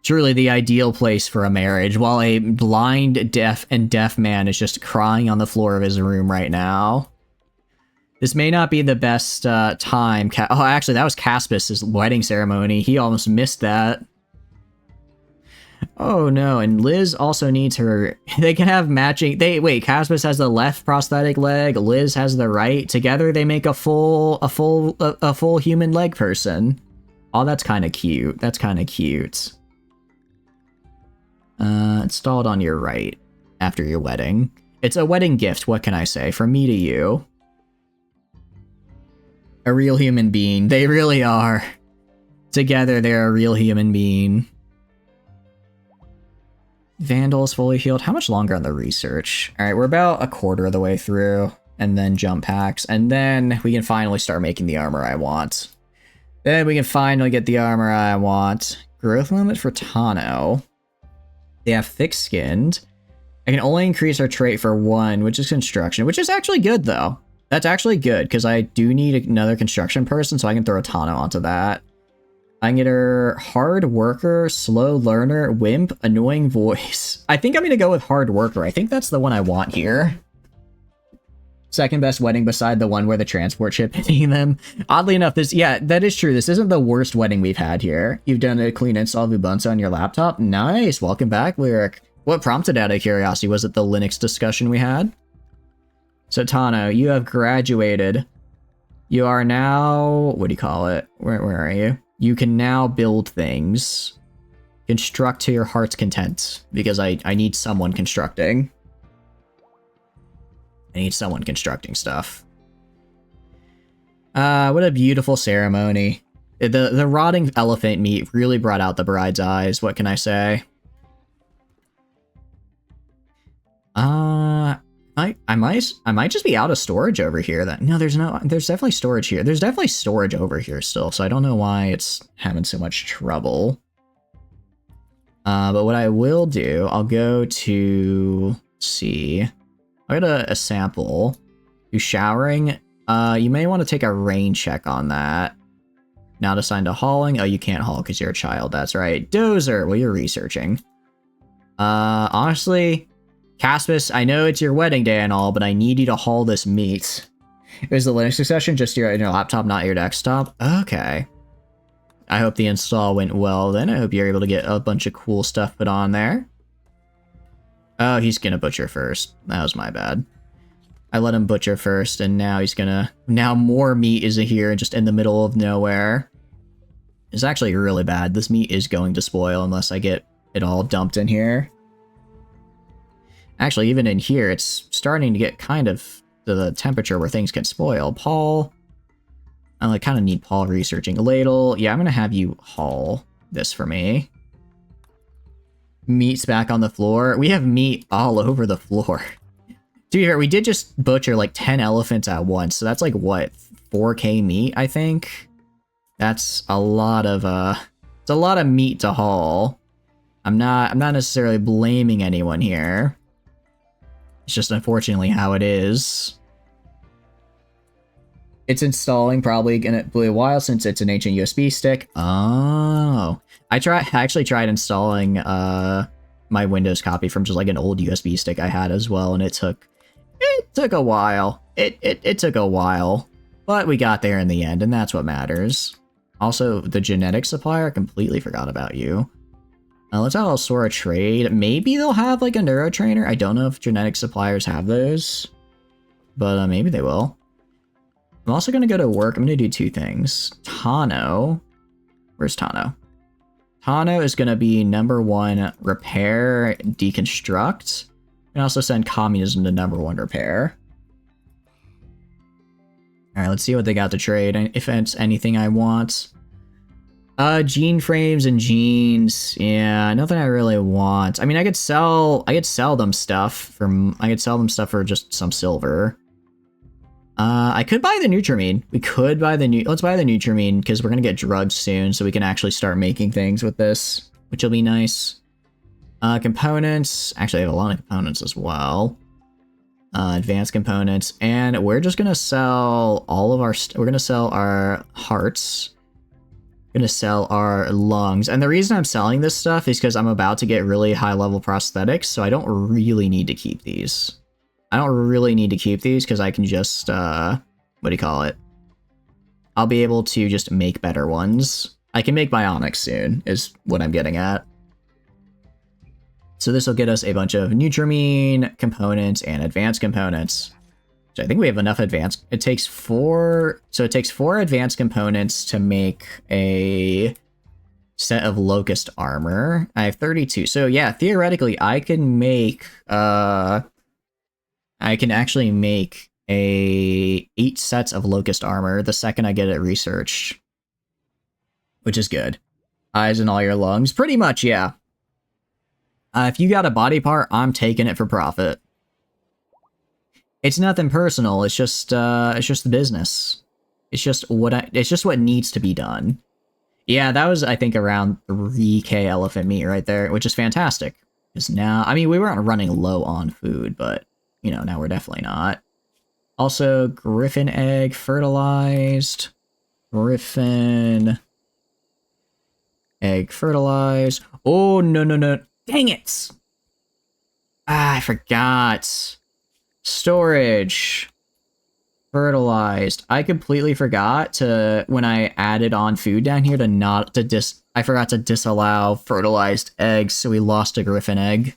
Truly the ideal place for a marriage, while a blind, deaf man is just crying on the floor of his room right now. This may not be the best time. Oh, actually, that was Caspus' wedding ceremony. He almost missed that. Oh no, and Liz also needs her. They can have matching. Wait, Caspus has the left prosthetic leg. Liz has the right. Together, they make a full human leg person. Oh, that's kind of cute. That's kind of cute. Installed on your right after your wedding. It's a wedding gift. What can I say? From me to you. A real human being. They really are. Together, they're a real human being. Vandal's fully healed. How much longer on the research? Alright, we're about a quarter of the way through. And then jump packs. And then we can finally start making the armor I want. Then we can finally get the armor I want. Growth limit for Tano. They have thick-skinned. I can only increase our trait for 1, which is construction. Which is actually good, though. That's actually good, because I do need another construction person, so I can throw a Tano onto that. I can get her hard worker, slow learner, wimp, annoying voice. I think I'm going to go with hard worker. I think that's the one I want here. Second best wedding beside the one where the transport ship hitting them. Oddly enough, yeah, that is true. This isn't the worst wedding we've had here. You've done a clean install of Ubuntu on your laptop. Nice. Welcome back, Lyric. What prompted out of curiosity? Was it the Linux discussion we had? So, Tano, you have graduated. You are now... What do you call it? Where are you? You can now build things. Construct to your heart's content. Because I need someone constructing. I need someone constructing stuff. What a beautiful ceremony. The rotting elephant meat really brought out the bride's eyes. What can I say? I might just be out of storage over here. There's definitely storage here. There's definitely storage over here still, so I don't know why it's having so much trouble. But what I will do, I'll go to, let's see, I'll get a sample. Do showering. You may want to take a rain check on that. Not assigned to hauling. Oh, you can't haul because you're a child. That's right. Dozer, well, you're researching. Honestly, Caspus, I know it's your wedding day and all, but I need you to haul this meat. Is the Linux accession just your laptop, not your desktop? Okay. I hope the install went well then. I hope you're able to get a bunch of cool stuff put on there. Oh, he's gonna butcher first. That was my bad. I let him butcher first, and now he's gonna... Now more meat is here, just in the middle of nowhere. It's actually really bad. This meat is going to spoil unless I get it all dumped in here. Actually, even in here, it's starting to get kind of to the temperature where things can spoil. Paul... I kind of need Paul researching. Ladle, yeah, I'm gonna have you haul this for me. Meat's back on the floor. We have meat all over the floor. To be fair, we did just butcher like 10 elephants at once, so that's like, what, 4K meat, I think? That's a lot of, it's a lot of meat to haul. I'm not necessarily blaming anyone here. It's just unfortunately how it is. It's installing, probably gonna be a while since it's an ancient USB stick. Oh. I actually tried installing my Windows copy from just like an old USB stick I had as well, and it took a while. It took a while. But we got there in the end, and that's what matters. Also, the genetic supplier, I completely forgot about you. Let's have Sora trade. Maybe they'll have like a neurotrainer. I don't know if genetic suppliers have those, but maybe they will. I'm also going to go to work. I'm going to do two things. Tano. Where's Tano? Tano is going to be #1 repair, deconstruct. And also send communism to #1 repair. Alright, let's see what they got to trade, if it's anything I want. Gene frames and genes. Yeah, nothing I really want. I mean, I could sell them stuff for just some silver. I could buy the Nutramine. Let's buy the Nutramine, because we're gonna get drugs soon, so we can actually start making things with this, which will be nice. Components. Actually, I have a lot of components as well. Advanced components, and we're just gonna sell all of our. We're gonna sell our hearts. We're gonna sell our lungs, and the reason I'm selling this stuff is because I'm about to get really high-level prosthetics, so I don't really need to keep these. Because I can just what do you call it? I'll be able to just make better ones. I can make bionics soon, is what I'm getting at. So this will get us a bunch of Nutramine components and advanced components. So I think we have enough advanced. It takes 4 advanced components to make a set of locust armor. I have 32. So yeah, theoretically I can make I can actually make 8 sets of locust armor the second I get it researched. Which is good. Eyes in all your lungs. Pretty much, yeah. If you got a body part, I'm taking it for profit. It's nothing personal. It's just the business. It's just what needs to be done. Yeah, that was, I think, around 3k elephant meat right there, which is fantastic. Because now, I mean, we weren't running low on food, but you know, now we're definitely not. Also, griffin egg fertilized. Griffin egg fertilized. Oh no. Dang it! I forgot. Storage. Fertilized. I completely forgot to, when I added on food down here, I forgot to disallow fertilized eggs, so we lost a griffin egg.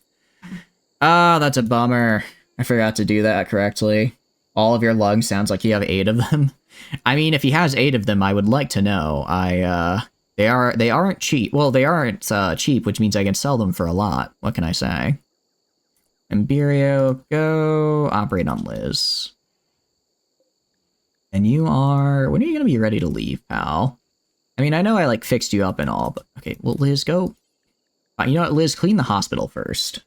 Ah, that's a bummer. I forgot to do that correctly. All of your lungs sounds like you have 8 of them. I mean, if he has 8 of them, I would like to know. They aren't cheap. Well, they aren't cheap, which means I can sell them for a lot. What can I say? Embirio, go operate on Liz. And you are... When are you going to be ready to leave, pal? I mean, I know I, like, fixed you up and all, but... Okay, well, Liz, go... you know what, Liz, clean the hospital first.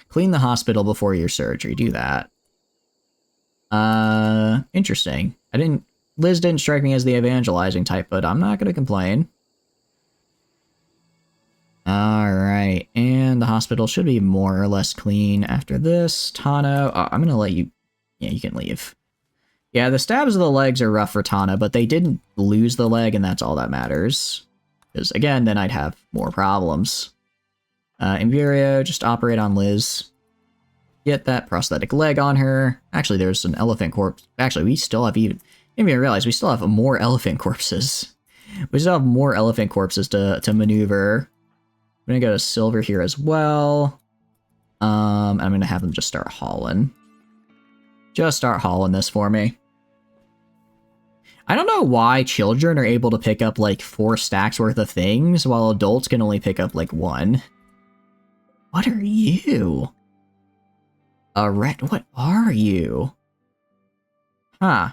Clean the hospital before your surgery. Do that. Interesting. Liz didn't strike me as the evangelizing type, but I'm not going to complain. Alright, and the hospital should be more or less clean after this. Tano, I'm gonna let you... Yeah, you can leave. Yeah, the stabs of the legs are rough for Tano, but they didn't lose the leg, and that's all that matters. Because, again, then I'd have more problems. Imperio, just operate on Liz. Get that prosthetic leg on her. Actually, there's an elephant corpse. Actually, we still have even... I didn't even realize we still have more elephant corpses. We still have more elephant corpses to maneuver. I'm gonna go to silver here as well. I'm gonna have them just start hauling. Just start hauling this for me. I don't know why children are able to pick up like 4 stacks worth of things, while adults can only pick up like 1. What are you? A rat? What are you? Huh.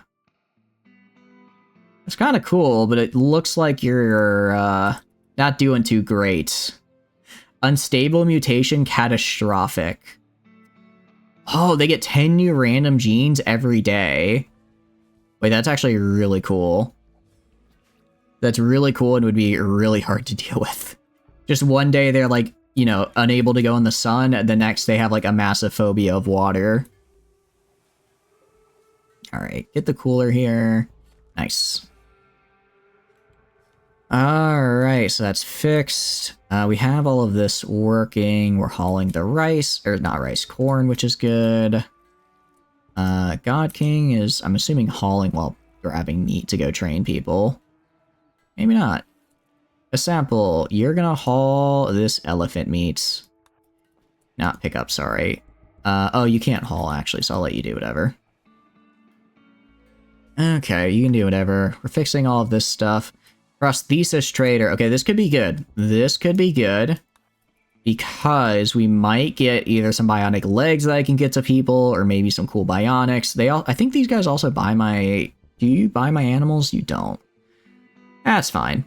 It's kind of cool, but it looks like you're not doing too great. Unstable mutation, catastrophic. Oh, they get 10 new random genes every day. Wait, that's actually really cool. That's really cool and would be really hard to deal with. Just one day they're like, you know, unable to go in the sun. The next they have like a massive phobia of water. Alright, get the cooler here. Nice. Alright, so that's fixed. We have all of this working. We're hauling the rice, or not rice, corn, which is good. God King is, I'm assuming, hauling while grabbing meat to go train people. Maybe not. A sample, you're gonna haul this elephant meat. Not pick up, sorry. Oh, you can't haul, actually, so I'll let you do whatever. Okay, you can do whatever. We're fixing all of this stuff. Prosthesis trader. Okay, this could be good. This could be good. Because we might get either some bionic legs that I can get to people, or maybe some cool bionics. I think these guys also buy my... Do you buy my animals? You don't. That's fine.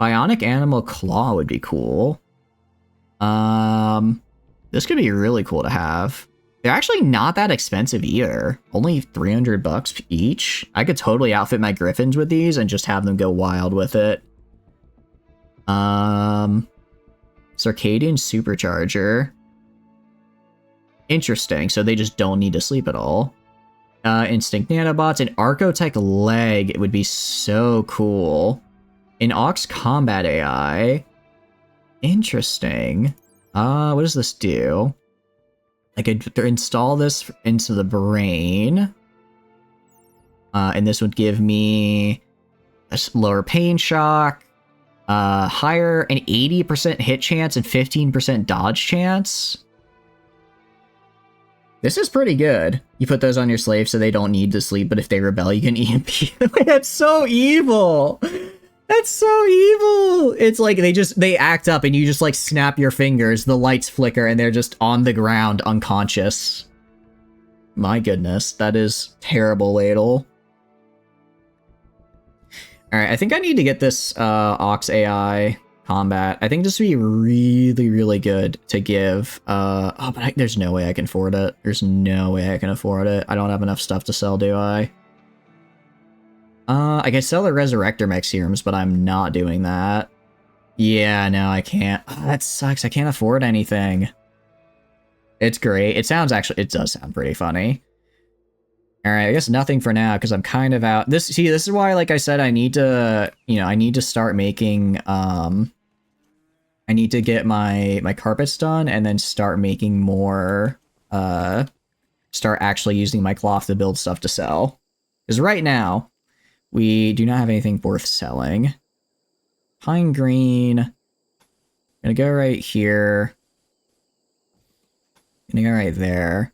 Bionic animal claw would be cool. This could be really cool to have. They're actually not that expensive either. Only 300 bucks each. I could totally outfit my griffins with these and just have them go wild with it. Circadian supercharger. Interesting. So they just don't need to sleep at all. Instinct nanobots. An Archotech leg would be so cool. An Ox combat AI. Interesting. What does this do? I could install this into the brain. And this would give me a lower pain shock, higher an 80% hit chance and 15% dodge chance. This is pretty good. You put those on your slaves so they don't need to sleep, but if they rebel, you can EMP them. That's so evil! That's so evil! It's like they act up and you just like snap your fingers, the lights flicker, and they're just on the ground unconscious. My goodness, that is terrible, Ladle. Alright, I think I need to get this Ox AI combat. I think this would be really, really good to give. Oh, but there's no way I can afford it. There's no way I can afford it. I don't have enough stuff to sell, do I? I can sell the Resurrector Mech serums, but I'm not doing that. Yeah, no, I can't. Oh, that sucks. I can't afford anything. It's great. It does sound pretty funny. Alright, I guess nothing for now, because I'm kind of out. This is why, like I said, I need to, I need to start making, I need to get my carpets done, and then start making more, start actually using my cloth to build stuff to sell. Because right now, we do not have anything worth selling. Pine green. I'm gonna go right here. I'm gonna go right there.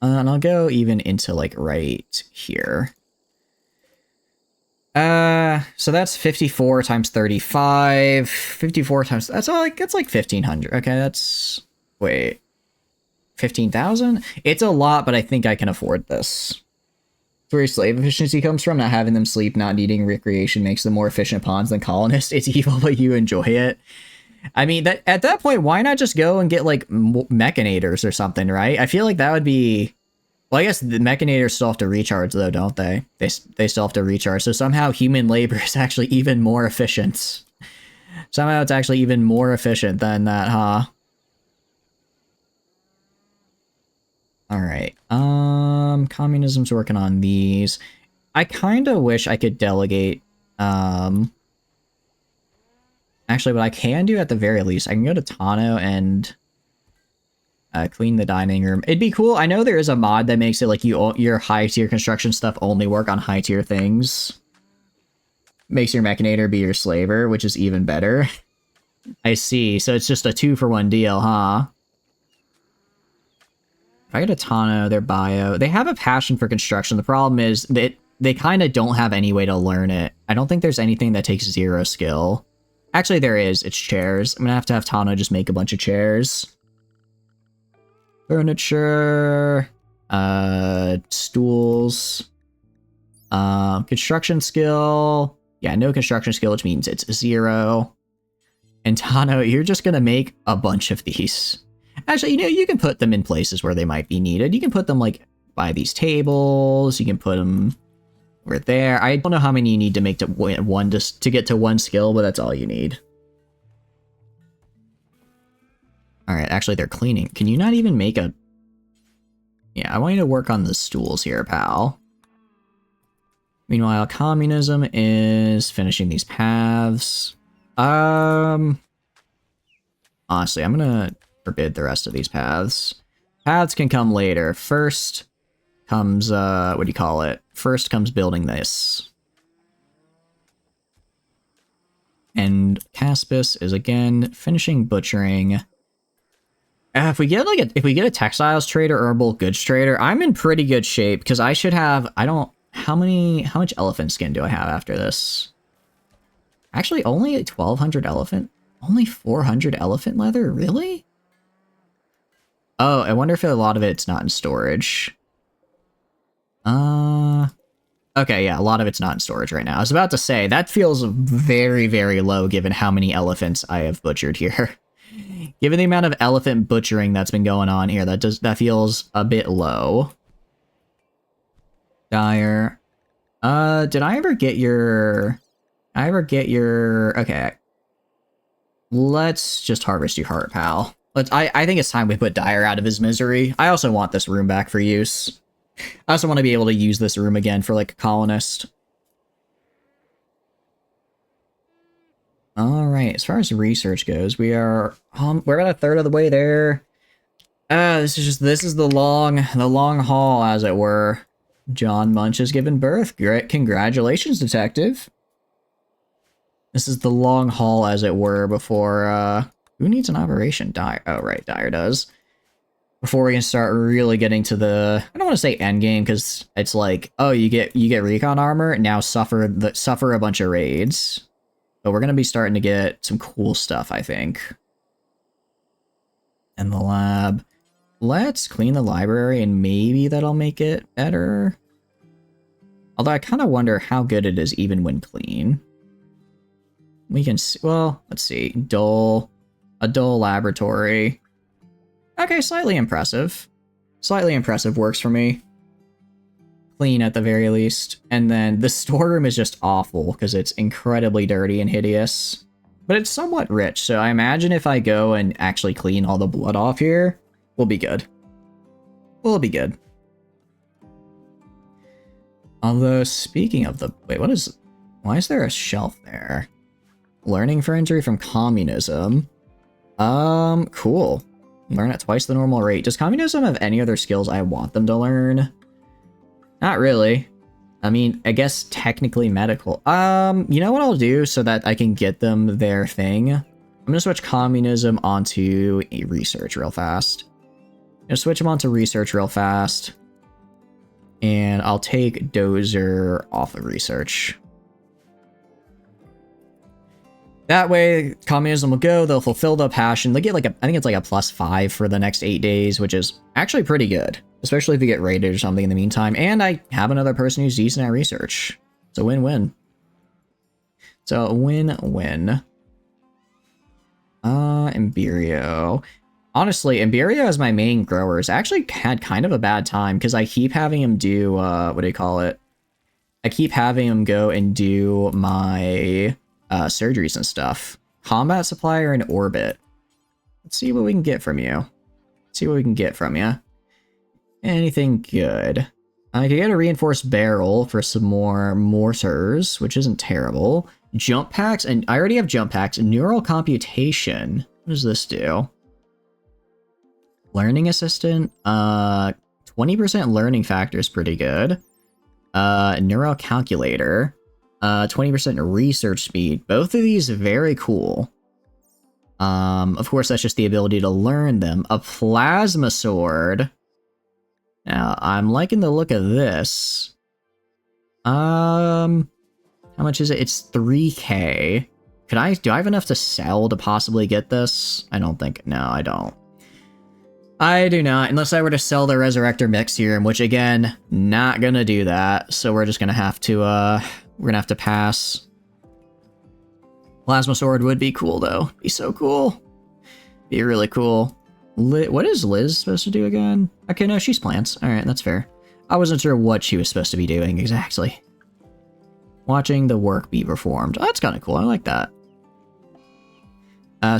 And I'll go even into, like, right here. So that's 54 times 35. 54 times... That's like 1,500. Okay, that's... Wait. 15,000? It's a lot, but I think I can afford this. Where your slave efficiency comes from, not having them sleep, not needing recreation makes them more efficient pawns than colonists. It's evil, but you enjoy it. I mean, at that point, why not just go and get, like, Mechanators or something, right? I feel like that would be... Well, I guess the Mechanators still have to recharge, though, don't they? They still have to recharge, so somehow human labor is actually even more efficient. Somehow it's actually even more efficient than that, huh? Alright, communism's working on these. I kind of wish I could delegate, actually, what I can do at the very least, I can go to Tano and clean the dining room. It'd be cool. I know there is a mod that makes it like your high-tier construction stuff only work on high-tier things. Makes your Mechanator be your slaver, which is even better. I see, so it's just a 2-for-1 deal, huh? If I go to Tano, their bio, they have a passion for construction. The problem is that they kind of don't have any way to learn it. I don't think there's anything that takes 0 skill. Actually, there is. It's chairs. I'm gonna have Tano just make a bunch of chairs. Furniture. Stools. Construction skill. Yeah, no construction skill, which means it's 0. And Tano, you're just gonna make a bunch of these. Actually, you can put them in places where they might be needed. You can put them, like, by these tables. You can put them over there. I don't know how many you need to make to get to 1 skill, but that's all you need. Alright, actually, they're cleaning. Can you not even make a... Yeah, I want you to work on the stools here, pal. Meanwhile, communism is finishing these paths. Honestly, I'm gonna forbid the rest of these paths. Paths can come later. First comes, what do you call it? First comes building this. And Caspis is again finishing butchering. If we get a textiles trader or a bulk goods trader, I'm in pretty good shape because I should have, how much elephant skin do I have after this? Actually, only 1,200 elephant, only 400 elephant leather, really? Oh, I wonder if a lot of it's not in storage. Okay, yeah, a lot of it's not in storage right now. I was about to say, that feels very, very low given how many elephants I have butchered here. Given the amount of elephant butchering that's been going on here, that feels a bit low. Dire. Did I ever get your... Okay. Let's just harvest your heart, pal. I think it's time we put Dire out of his misery. I also want this room back for use. I also want to be able to use this room again for, like, a colonist. Alright, as far as research goes, we're about a third of the way there. This is the long haul, as it were. John Munch has given birth. Great, congratulations, detective. This is the long haul, as it were, before, who needs an operation? Dire. Oh, right, Dire does. Before we can start really getting to the, I don't want to say end game, because it's like, oh, you get recon armor, now suffer a bunch of raids. But we're going to be starting to get some cool stuff, I think. And the lab. Let's clean the library, and maybe that'll make it better. Although I kind of wonder how good it is even when clean. We can see, well, let's see. A dull laboratory. Okay, slightly impressive. Slightly impressive works for me. Clean at the very least. And then the storeroom is just awful because it's incredibly dirty and hideous. But it's somewhat rich, so I imagine if I go and actually clean all the blood off here, we'll be good. We'll be good. Although, speaking of the... Wait, why is there a shelf there? Learning for injury from communism. Cool. Learn at twice the normal rate. Does communism have any other skills I want them to learn? Not really. I mean, I guess technically medical. You know what I'll do so that I can get them their thing? I'm gonna switch communism onto research real fast. I'm gonna switch them onto research real fast. And I'll take Dozer off of research. That way, communism will go, they'll fulfill the passion. They get like I think it's like a +5 for the next 8 days, which is actually pretty good. Especially if you get raided or something in the meantime. And I have another person who's decent at research. It's a win-win. So, a win-win. Imberio. Honestly, Imberio as my main grower has actually had kind of a bad time, because I keep having him do, what do you call it? I keep having him go and do my... surgeries and stuff. Combat supplier and orbit. Let's see what we can get from you. Anything good. I could get a reinforced barrel for some more mortars, which isn't terrible. Jump packs, and I already have jump packs. Neural computation. What does this do? Learning assistant. 20% learning factor is pretty good. Neural calculator. 20% research speed. Both of these are very cool. Of course, that's just the ability to learn them. A plasma sword. Now, I'm liking the look of this. How much is it? It's 3k. Do I have enough to sell to possibly get this? I don't think, no, I don't. I do not, unless I were to sell the Resurrector Mix Serum, which again, not gonna do that. So we're just gonna have to, we're gonna have to pass. Plasma Sword would be cool, though. Be so cool. Be really cool. What is Liz supposed to do again? Okay, no, she's plants. Alright, that's fair. I wasn't sure what she was supposed to be doing exactly. Watching the work be performed. Oh, that's kind of cool. I like that.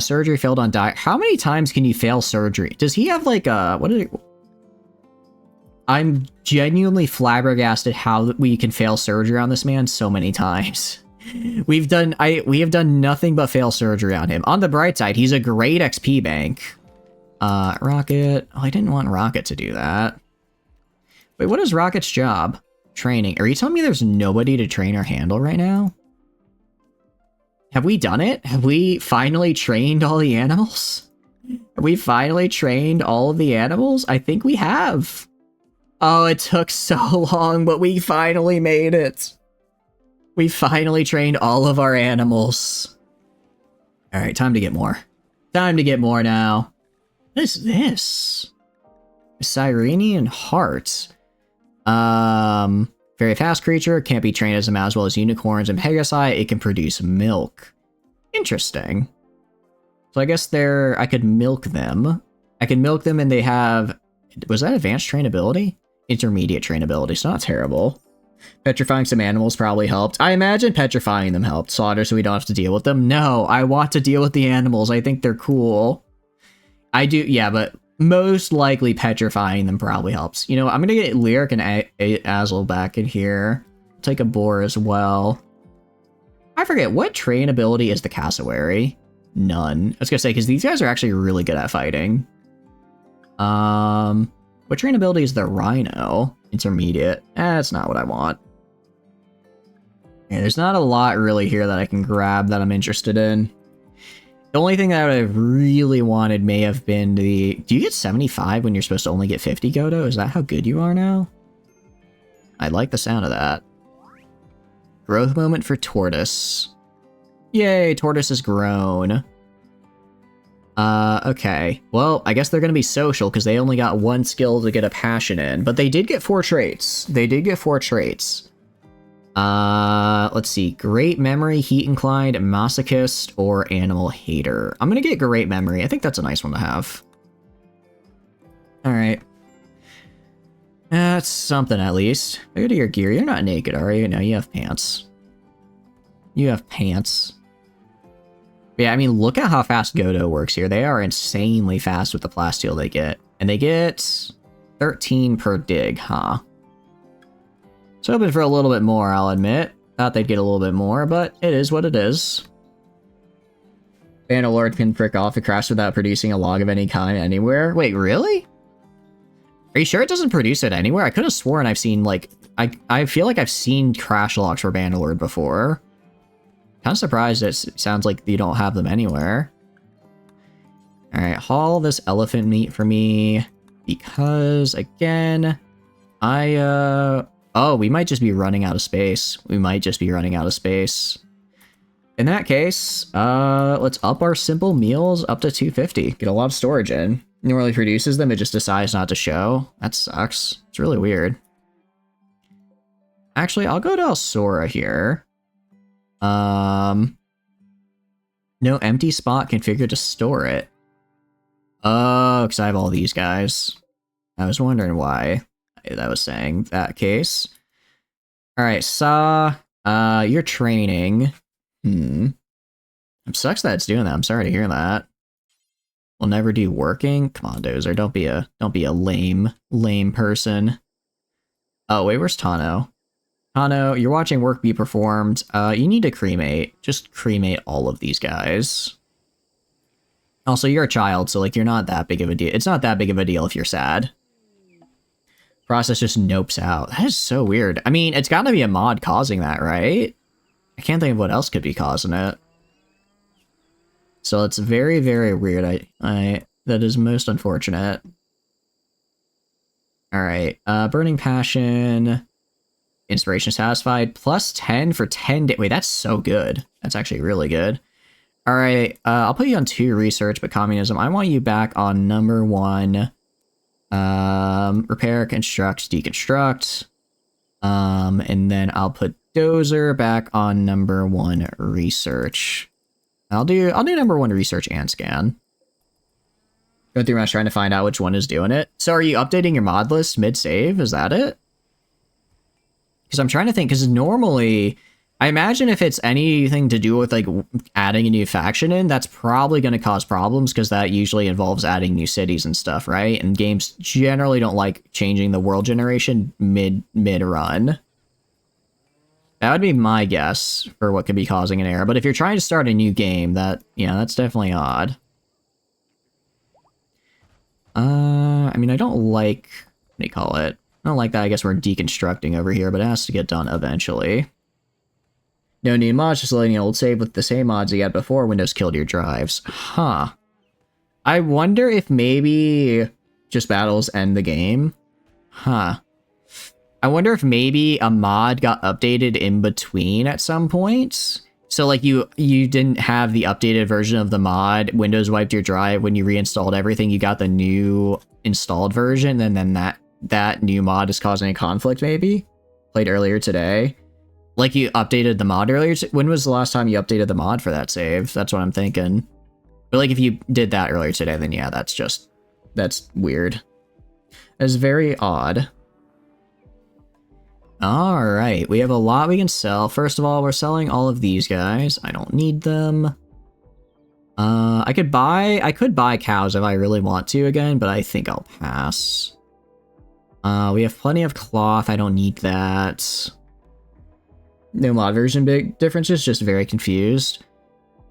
Surgery failed on Dire. How many times can you fail surgery? Does he have, like, what is it? I'm genuinely flabbergasted how we can fail surgery on this man so many times. We have done nothing but fail surgery on him. On the bright side, he's a great XP bank. Rocket. Oh, I didn't want Rocket to do that. Wait, what is Rocket's job? Training. Are you telling me there's nobody to train or handle right now? Have we done it? Have we finally trained all the animals? Have we finally trained all of the animals? I think we have. Oh, it took so long, but we finally made it. We finally trained all of our animals. All right, time to get more. Time to get more now. What is this? Cyrenian Heart. Very fast creature, can't be trained as well as unicorns and Pegasi. It can produce milk. Interesting. So I guess I could milk them. I can milk them and they have, was that advanced trainability? Intermediate trainability, so not terrible. Petrifying some animals probably helped. I imagine petrifying them helped. Slaughter so we don't have to deal with them. No, I want to deal with the animals. I think they're cool. I do, yeah, but most likely petrifying them probably helps. You know, I'm gonna get Lyric and Azel back in here. Take a boar as well. I forget, what train ability is the cassowary? None. I was gonna say, because these guys are actually really good at fighting. What train ability is the rhino? Intermediate. That's not what I want. Yeah, there's not a lot really here that I can grab that I'm interested in. The only thing that I would have really wanted may have been the... Do you get 75 when you're supposed to only get 50, Godo? Is that how good you are now? I like the sound of that. Growth moment for Tortoise. Yay, Tortoise has grown. Okay. Well, I guess they're going to be social because they only got one skill to get a passion in. But they did get 4 traits. They did get 4 traits. Let's see. Great memory, heat inclined, masochist, or animal hater. I'm gonna get great memory. I think that's a nice one to have. Alright. That's something at least. Look at your gear. You're not naked, are you? No, you have pants. You have pants. Yeah, I mean, look at how fast Godo works here. They are insanely fast with the plasteel they get. And they get 13 per dig, huh? So hoping for a little bit more, I'll admit. Thought they'd get a little bit more, but it is what it is. Bannerlord can prick off a crash without producing a log of any kind anywhere. Wait, really? Are you sure it doesn't produce it anywhere? I could have sworn I've seen, like... I feel like I've seen crash logs for Bannerlord before. Kind of surprised it sounds like you don't have them anywhere. Alright, haul this elephant meat for me. Because, again, oh, we might just be running out of space. We might just be running out of space. In that case, let's up our simple meals up to 250. Get a lot of storage in. Normally produces them, it just decides not to show. That sucks. It's really weird. Actually, I'll go to Alsora here. No empty spot configured to store it. Oh, because I have all these guys. I was wondering why that was saying that case. Alright, Saw, you're training. It sucks that it's doing that. I'm sorry to hear that. We'll never do working. Come on, Dozer, don't be a lame person. Oh, wait, where's Tano? Tano, you're watching work be performed. You need to cremate. Just cremate all of these guys. Also, you're a child, so like you're not that big of a deal. It's not that big of a deal if you're sad. Process just nopes out. That is so weird. I mean, it's gotta be a mod causing that, right? I can't think of what else could be causing it. So it's very, very weird. That is most unfortunate. Alright, Burning Passion. Inspiration satisfied. Plus 10 for 10 days. Wait, that's so good. That's actually really good. Alright, I'll put you on 2 research, but communism. I want you back on number 1. Repair, construct, deconstruct. And then I'll put Dozer back on number 1 research. I'll do number 1 research and scan. Going through trying to find out which one is doing it. So are you updating your mod list mid-save? Is that it? Because I'm trying to think, because normally I imagine if it's anything to do with like adding a new faction in, that's probably going to cause problems because that usually involves adding new cities and stuff, right? And games generally don't like changing the world generation mid run. That would be my guess for what could be causing an error. But if you're trying to start a new game, that's definitely odd. I mean, I don't like, what do you call it? I don't like that. I guess we're deconstructing over here, but it has to get done eventually. No new mods, just loading an old save with the same mods you had before Windows killed your drives. Huh. I wonder if maybe just battles end the game. Huh. I wonder if maybe a mod got updated in between at some point. So like you didn't have the updated version of the mod, Windows wiped your drive, when you reinstalled everything, you got the new installed version, and then that new mod is causing a conflict maybe? Played earlier today. Like you updated the mod earlier. When was the last time you updated the mod for that save? That's what I'm thinking. But like if you did that earlier today, then yeah, that's weird. That's very odd. Alright, we have a lot we can sell. First of all, we're selling all of these guys. I don't need them. I could buy cows if I really want to again, but I think I'll pass. We have plenty of cloth. I don't need that. No mod version big differences, just very confused.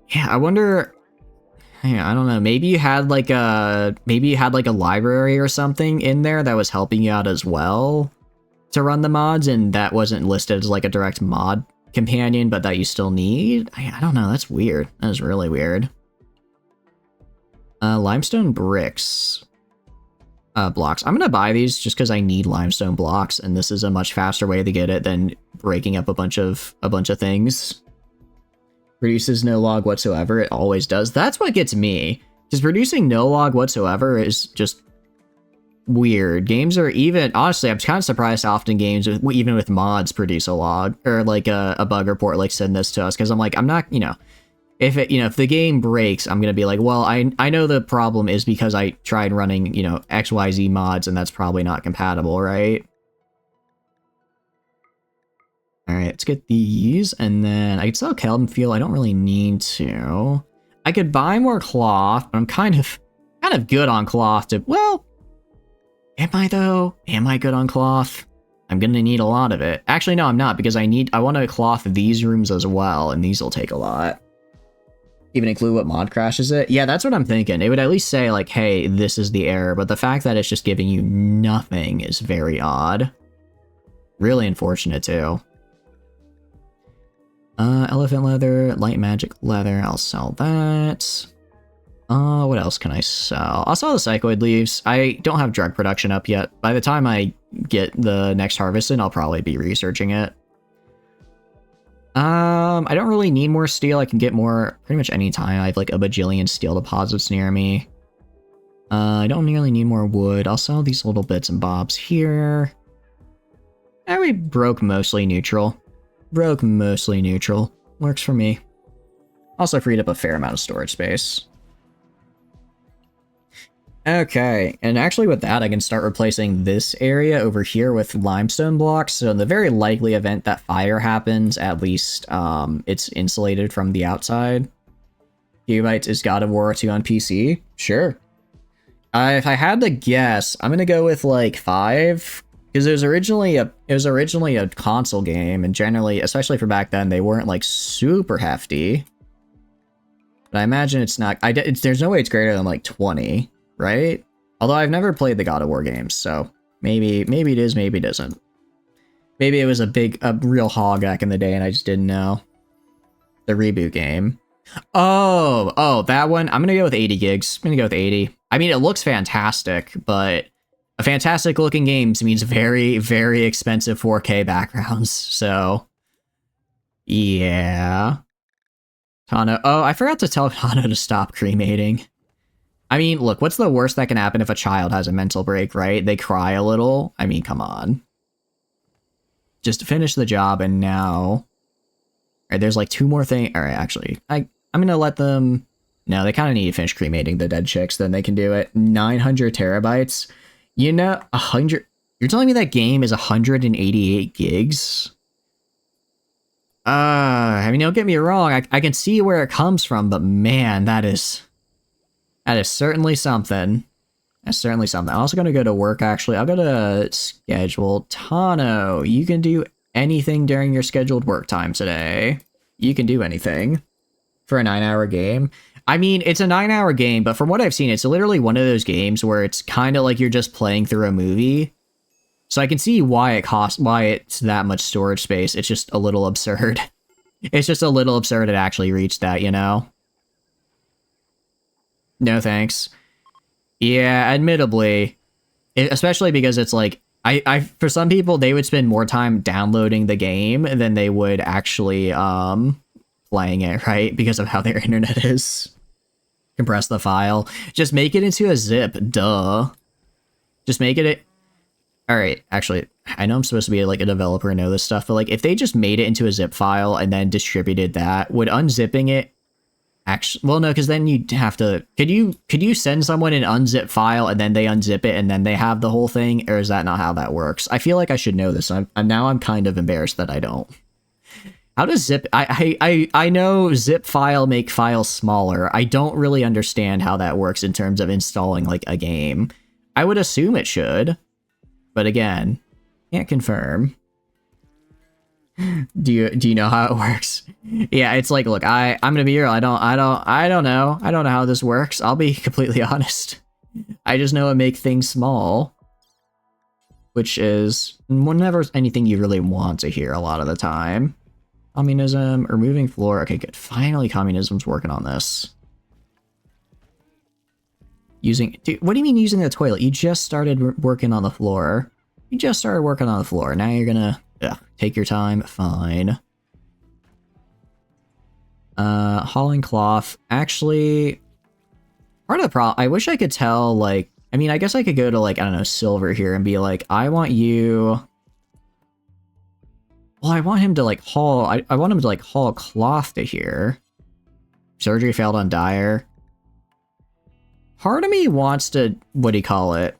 Yeah, I wonder. Yeah, I don't know. Maybe you had like a library or something in there that was helping you out as well to run the mods, and that wasn't listed as like a direct mod companion, but that you still need. I don't know. That's weird. That is really weird. Limestone bricks. Blocks. I'm gonna buy these just because I need limestone blocks, and this is a much faster way to get it than breaking up a bunch of things. Produces no log whatsoever. It always does. That's what gets me. Because producing no log whatsoever is just weird. Games are even, honestly, I'm kind of surprised how often games, even with mods, produce a log or like a bug report, like send this to us. Because I'm like, I'm not, if the game breaks, I'm gonna be like, well, I know the problem is because I tried running, XYZ mods, and that's probably not compatible, right? All right, let's get these, and then I could sell Kelvin fuel. I don't really need to. I could buy more cloth, but I'm kind of good on cloth. Well, am I though? Am I good on cloth? I'm gonna need a lot of it. Actually, no, I'm not, because I want to cloth these rooms as well, and these will take a lot. Even include what mod crashes it? Yeah, that's what I'm thinking. It would at least say, like, hey, this is the error, but the fact that it's just giving you nothing is very odd. Really unfortunate, too. Elephant leather, light magic leather, I'll sell that. What else can I sell? I'll sell the psychoid leaves. I don't have drug production up yet. By the time I get the next harvest in, I'll probably be researching it. I don't really need more steel. I can get more pretty much any time. I have like a bajillion steel deposits near me. I don't really need more wood. I'll sell these little bits and bobs here. We broke mostly neutral. Works for me. Also freed up a fair amount of storage space. Okay, and actually with that, I can start replacing this area over here with limestone blocks. So in the very likely event that fire happens, at least it's insulated from the outside. Gigabytes is God of War 2 on PC? Sure. If I had to guess, I'm gonna go with like 5, because it was originally a console game, and generally, especially for back then, they weren't like super hefty. But I imagine it's not. There's no way it's greater than like 20. Right? Although I've never played the God of War games, so maybe it is, maybe it isn't. Maybe it was a real hog back in the day and I just didn't know. The reboot game. Oh, that one. I'm gonna go with 80 gigs. I'm gonna go with 80. I mean, it looks fantastic, but a fantastic looking game means very, very expensive 4K backgrounds, so yeah. Tano. Oh, I forgot to tell Tano to stop cremating. I mean, look, what's the worst that can happen if a child has a mental break, right? They cry a little. I mean, come on. Just finish the job, and now... All right, there's like 2 more things. All right, actually, I'm going to let them... No, they kind of need to finish cremating the dead chicks, then they can do it. 900 terabytes. 100... You're telling me that game is 188 gigs? I mean, don't get me wrong, I can see where it comes from, but man, that is certainly something. That's certainly something. I'm also going to go to work, actually. I'll go to schedule. Tano, you can do anything during your scheduled work time today. You can do anything for a 9-hour game. I mean, it's a 9-hour game, but from what I've seen, it's literally one of those games where it's kind of like you're just playing through a movie. So I can see why it's that much storage space. It's just a little absurd. It's just a little absurd it actually reached that, you know? No thanks. Yeah, admittedly, especially because it's like, I for some people, they would spend more time downloading the game than they would actually playing it, right? Because of how their internet is. Compress the file. Just make it into a zip, duh. Just make it... Alright, actually, I know I'm supposed to be like a developer and know this stuff, but like if they just made it into a zip file and then distributed that, would unzipping it actually... Well, no, because then you'd have to... Could you send someone an unzip file and then they unzip it and then they have the whole thing? Or is that not how that works? I feel like I should know this. I'm kind of embarrassed that I don't. How does zip... I know zip file make files smaller. I don't really understand how that works in terms of installing like a game. I would assume it should. But again, can't confirm. Do you know how it works? Yeah, it's like, look, I'm gonna be real. I don't know. I don't know how this works. I'll be completely honest. I just know it make things small, which is never anything you really want to hear a lot of the time. Communism, removing floor. Okay, good. Finally, communism's working on this. Dude, what do you mean using the toilet? You just started working on the floor. You just started working on the floor. Now you're gonna take your time. Fine. Hauling cloth. Actually, part of the problem, I wish I could tell, like, I mean, I guess I could go to, like, I don't know, Silver here and be like, I want you... Well, I want him to, like, haul... I want him to, like, haul cloth to here. Surgery failed on Dyer. Part of me wants to... What do you call it?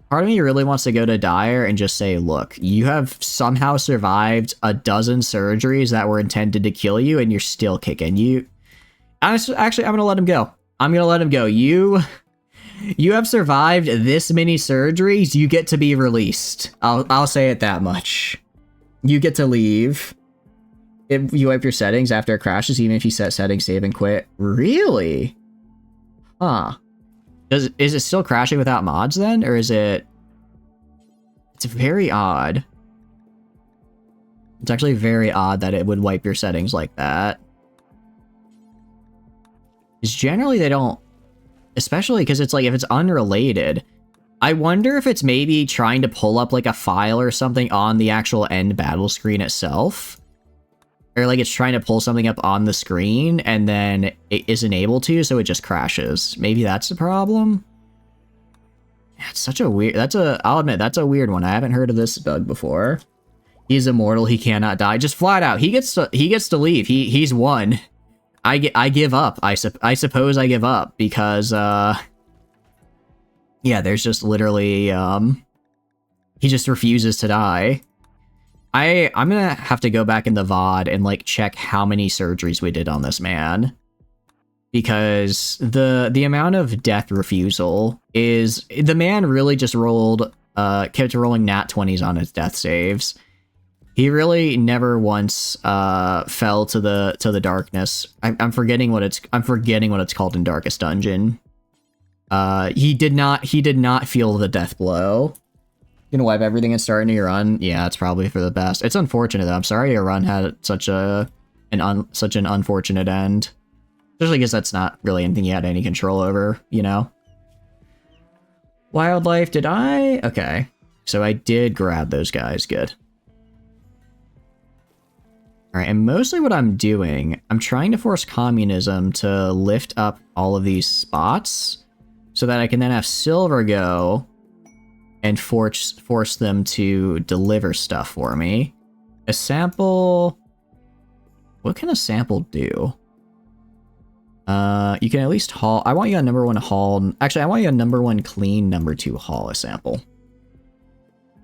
Part of me really wants to go to Dyer and just say, look, you have somehow survived a dozen surgeries that were intended to kill you, and you're still kicking. Actually, I'm gonna let him go. I'm gonna let him go. You have survived this many surgeries, you get to be released. I'll say it that much. You get to leave. If you wipe your settings after it crashes, even if you set settings, save, and quit. Really? Huh. Is it still crashing without mods then? Or is it... It's very odd. It's actually very odd that it would wipe your settings like that. Because generally they don't... Especially because it's like, if it's unrelated... I wonder if it's maybe trying to pull up like a file or something on the actual end battle screen itself. Or like it's trying to pull something up on the screen and then it isn't able to, so it just crashes. Maybe that's the problem? Yeah, it's such a weird... I'll admit, that's a weird one. I haven't heard of this bug before. He's immortal, he cannot die. Just flat out, he gets to leave. He's won. I give up. I suppose I give up because yeah, there's just literally he just refuses to die. I'm gonna have to go back in the VOD and like check how many surgeries we did on this man. Because the amount of death refusal is... The man really just kept rolling nat 20s on his death saves. He really never once fell to the darkness. I'm forgetting what it's called in Darkest Dungeon. He did not feel the death blow. Gonna wipe everything and start a new run. Yeah, it's probably for the best. It's unfortunate though. I'm sorry your run had such an unfortunate end. Especially because that's not really anything you had any control over, you know? Wildlife, did I? Okay. So I did grab those guys. Good. Alright, and mostly what I'm doing, I'm trying to force communism to lift up all of these spots so that I can then have Silver go and force them to deliver stuff for me. A sample... What can a sample do? You can at least haul... I want you on number 1 haul... Actually, I want you on number 1 clean, number 2 haul a sample.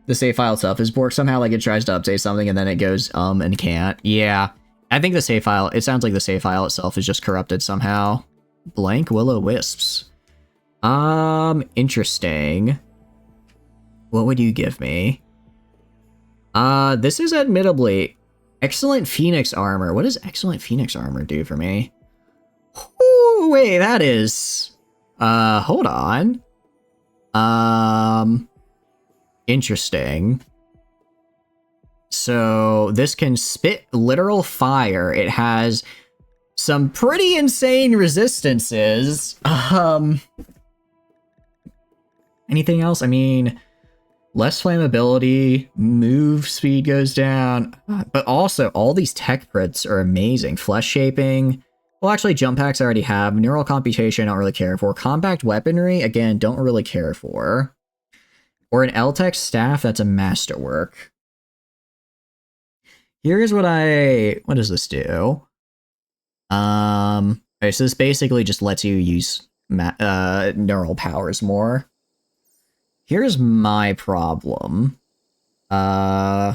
The save file itself is borked somehow, like it tries to update something and then it goes, and can't. Yeah. I think the save file, it sounds like the save file itself is just corrupted somehow. Blank Will-O-Wisps. Interesting. What would you give me? This is admittedly excellent Phoenix armor. What does excellent Phoenix armor do for me? Ooh, wait, that is... hold on. Interesting. So, this can spit literal fire. It has some pretty insane resistances. Anything else? I mean, less flammability, move speed goes down, but also all these tech crits are amazing. Flesh shaping. Well, actually, jump packs I already have. Neural computation, I don't really care for. Compact weaponry, again, don't really care for. Or an L-Tech staff, that's a masterwork. Here's what does this do? Okay, so this basically just lets you use neural powers more. Here's my problem. Honestly,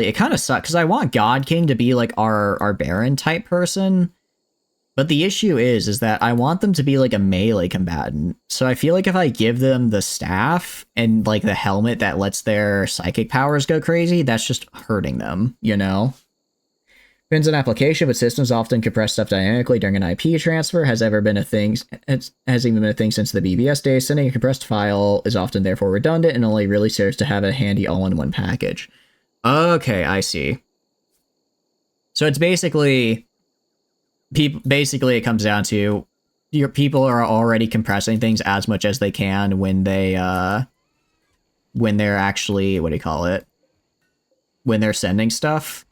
it kind of sucks because I want God King to be like our Baron type person. But the issue is that I want them to be like a melee combatant. So I feel like if I give them the staff and like the helmet that lets their psychic powers go crazy, that's just hurting them, you know? Depends on application, but systems often compress stuff dynamically during an IP transfer. Has ever been a thing. It has even been a thing since the BBS days. Sending a compressed file is often therefore redundant and only really serves to have a handy all-in-one package. Okay, I see. So it's basically it comes down to your people are already compressing things as much as they can when they're actually, what do you call it? When they're sending stuff.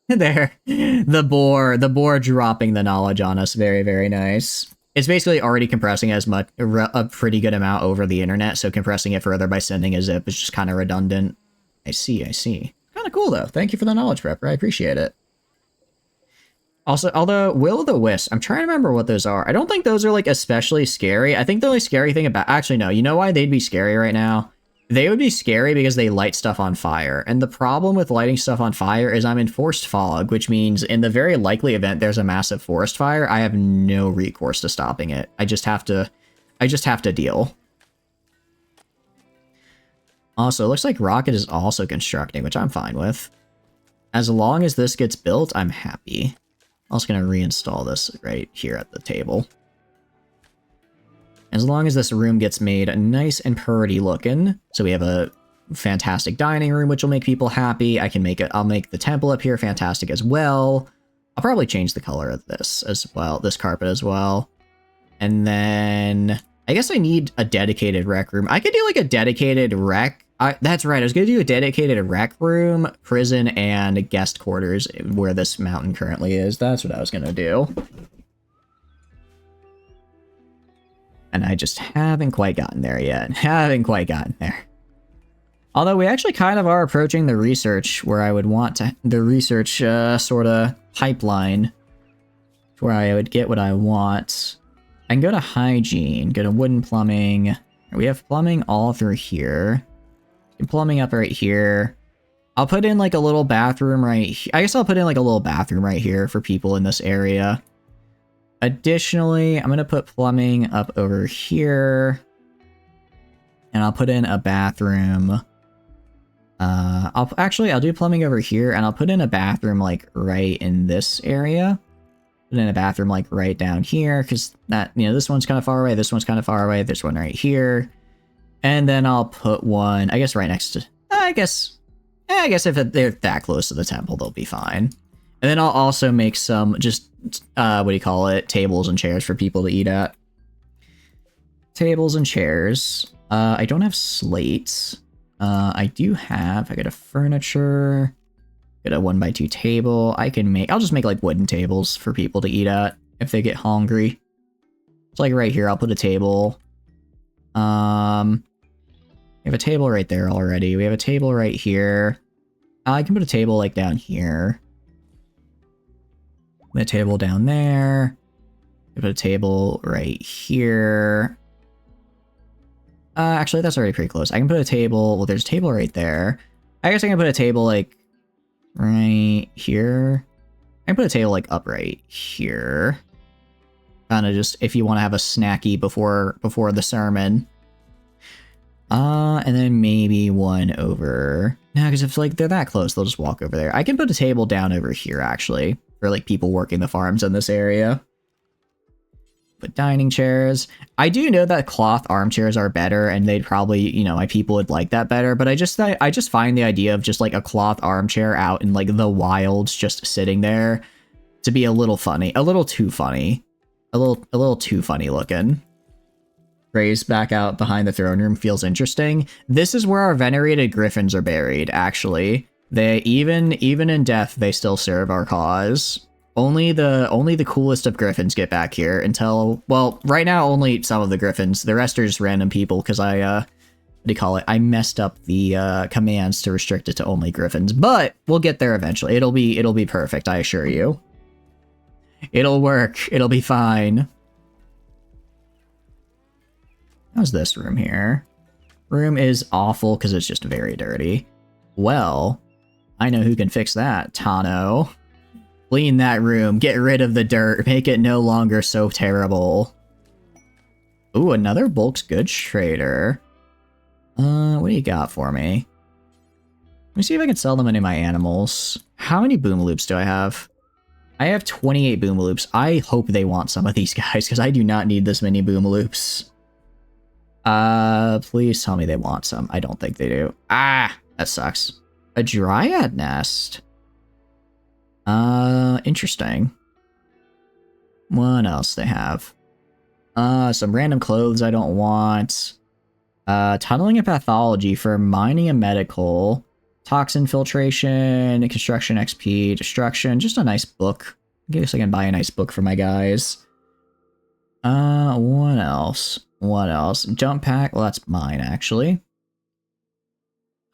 There, the boar dropping the knowledge on us. Very, very nice. It's basically already compressing as much, a pretty good amount over the internet, so compressing it further by sending a zip is just kind of redundant. I see. Kind of cool, though. Thank you for the knowledge, Prepper. I appreciate it. Also, although, Will-O-Wisp, I'm trying to remember what those are. I don't think those are, like, especially scary. I think the only scary thing about... Actually, no. You know why they'd be scary right now? They would be scary because they light stuff on fire. And the problem with lighting stuff on fire is I'm in forced fog, which means in the very likely event there's a massive forest fire, I have no recourse to stopping it. I just have to deal. Also, it looks like Rocket is also constructing, which I'm fine with. As long as this gets built, I'm happy. I'm also going to reinstall this right here at the table. As long as this room gets made nice and pretty looking, so we have a fantastic dining room, which will make people happy. I'll make the temple up here fantastic as well. I'll probably change the color of this as well, this carpet as well. And then I guess I need a dedicated rec room. I could do like a dedicated rec. That's right. I was going to do a dedicated rec room, prison, and guest quarters where this mountain currently is. That's what I was going to do. And I just haven't quite gotten there yet. Although we actually kind of are approaching the research where I would want to... The research sort of pipeline. Where I would get what I want. I can go to hygiene, go to wooden plumbing. We have plumbing all through here. And plumbing up right here. I'll put in like a little bathroom right here. I guess I'll put in like a little bathroom right here for people in this area. Additionally, I'm going to put plumbing up over here. And I'll put in a bathroom. I'll do plumbing over here, and I'll put in a bathroom like right in this area. Put in a bathroom like right down here, because that, you know, this one's kind of far away, this one's kind of far away, this one right here. And then I'll put one, I guess right next to, I guess if they're that close to the temple, they'll be fine. And then I'll also make some just, tables and chairs for people to eat at. Tables and chairs. I don't have slates. I got a furniture. Got a 1x2 table. I'll just make like wooden tables for people to eat at if they get hungry. So like right here, I'll put a table. We have a table right there already. We have a table right here. I can put a table like down here. Put a table down there. Put a table right here. Actually, that's already pretty close. I can put a table. Well, there's a table right there. I guess I can put a table like right here. I can put a table like up right here. Kind of just if you want to have a snacky before the sermon. And then maybe one over. No, because if like they're that close, they'll just walk over there. I can put a table down over here actually for like people working the farms in this area. Put dining chairs. I do know that cloth armchairs are better, and they'd probably, you know, my people would like that better. But I just find the idea of just like a cloth armchair out in like the wilds, just sitting there, to be a little funny, a little too funny, a little too funny looking. Raised back out behind the throne room feels interesting. This is where our venerated griffins are buried, actually. They even in death, they still serve our cause. Only the coolest of griffins get back here until, well, right now only some of the griffins. The rest are just random people because I what do you call it? I messed up the commands to restrict it to only griffins, but we'll get there eventually. It'll be perfect, I assure you. It'll work. It'll be fine. How's this room here? Room is awful because it's just very dirty. Well, I know who can fix that. Tano. Clean that room. Get rid of the dirt. Make it no longer so terrible. Ooh, another bulk's goods trader. What do you got for me? Let me see if I can sell them any of my animals. How many boom loops do I have? I have 28 boom loops. I hope they want some of these guys because I do not need this many boom loops. Please tell me they want some. I don't think they do. Ah, that sucks. A dryad nest. Interesting. What else they have? Some random clothes I don't want. Tunneling and pathology for mining and medical. Toxin filtration, construction XP, destruction. Just a nice book. I guess I can buy a nice book for my guys. What else? What else? Jump pack. Well, that's mine, actually.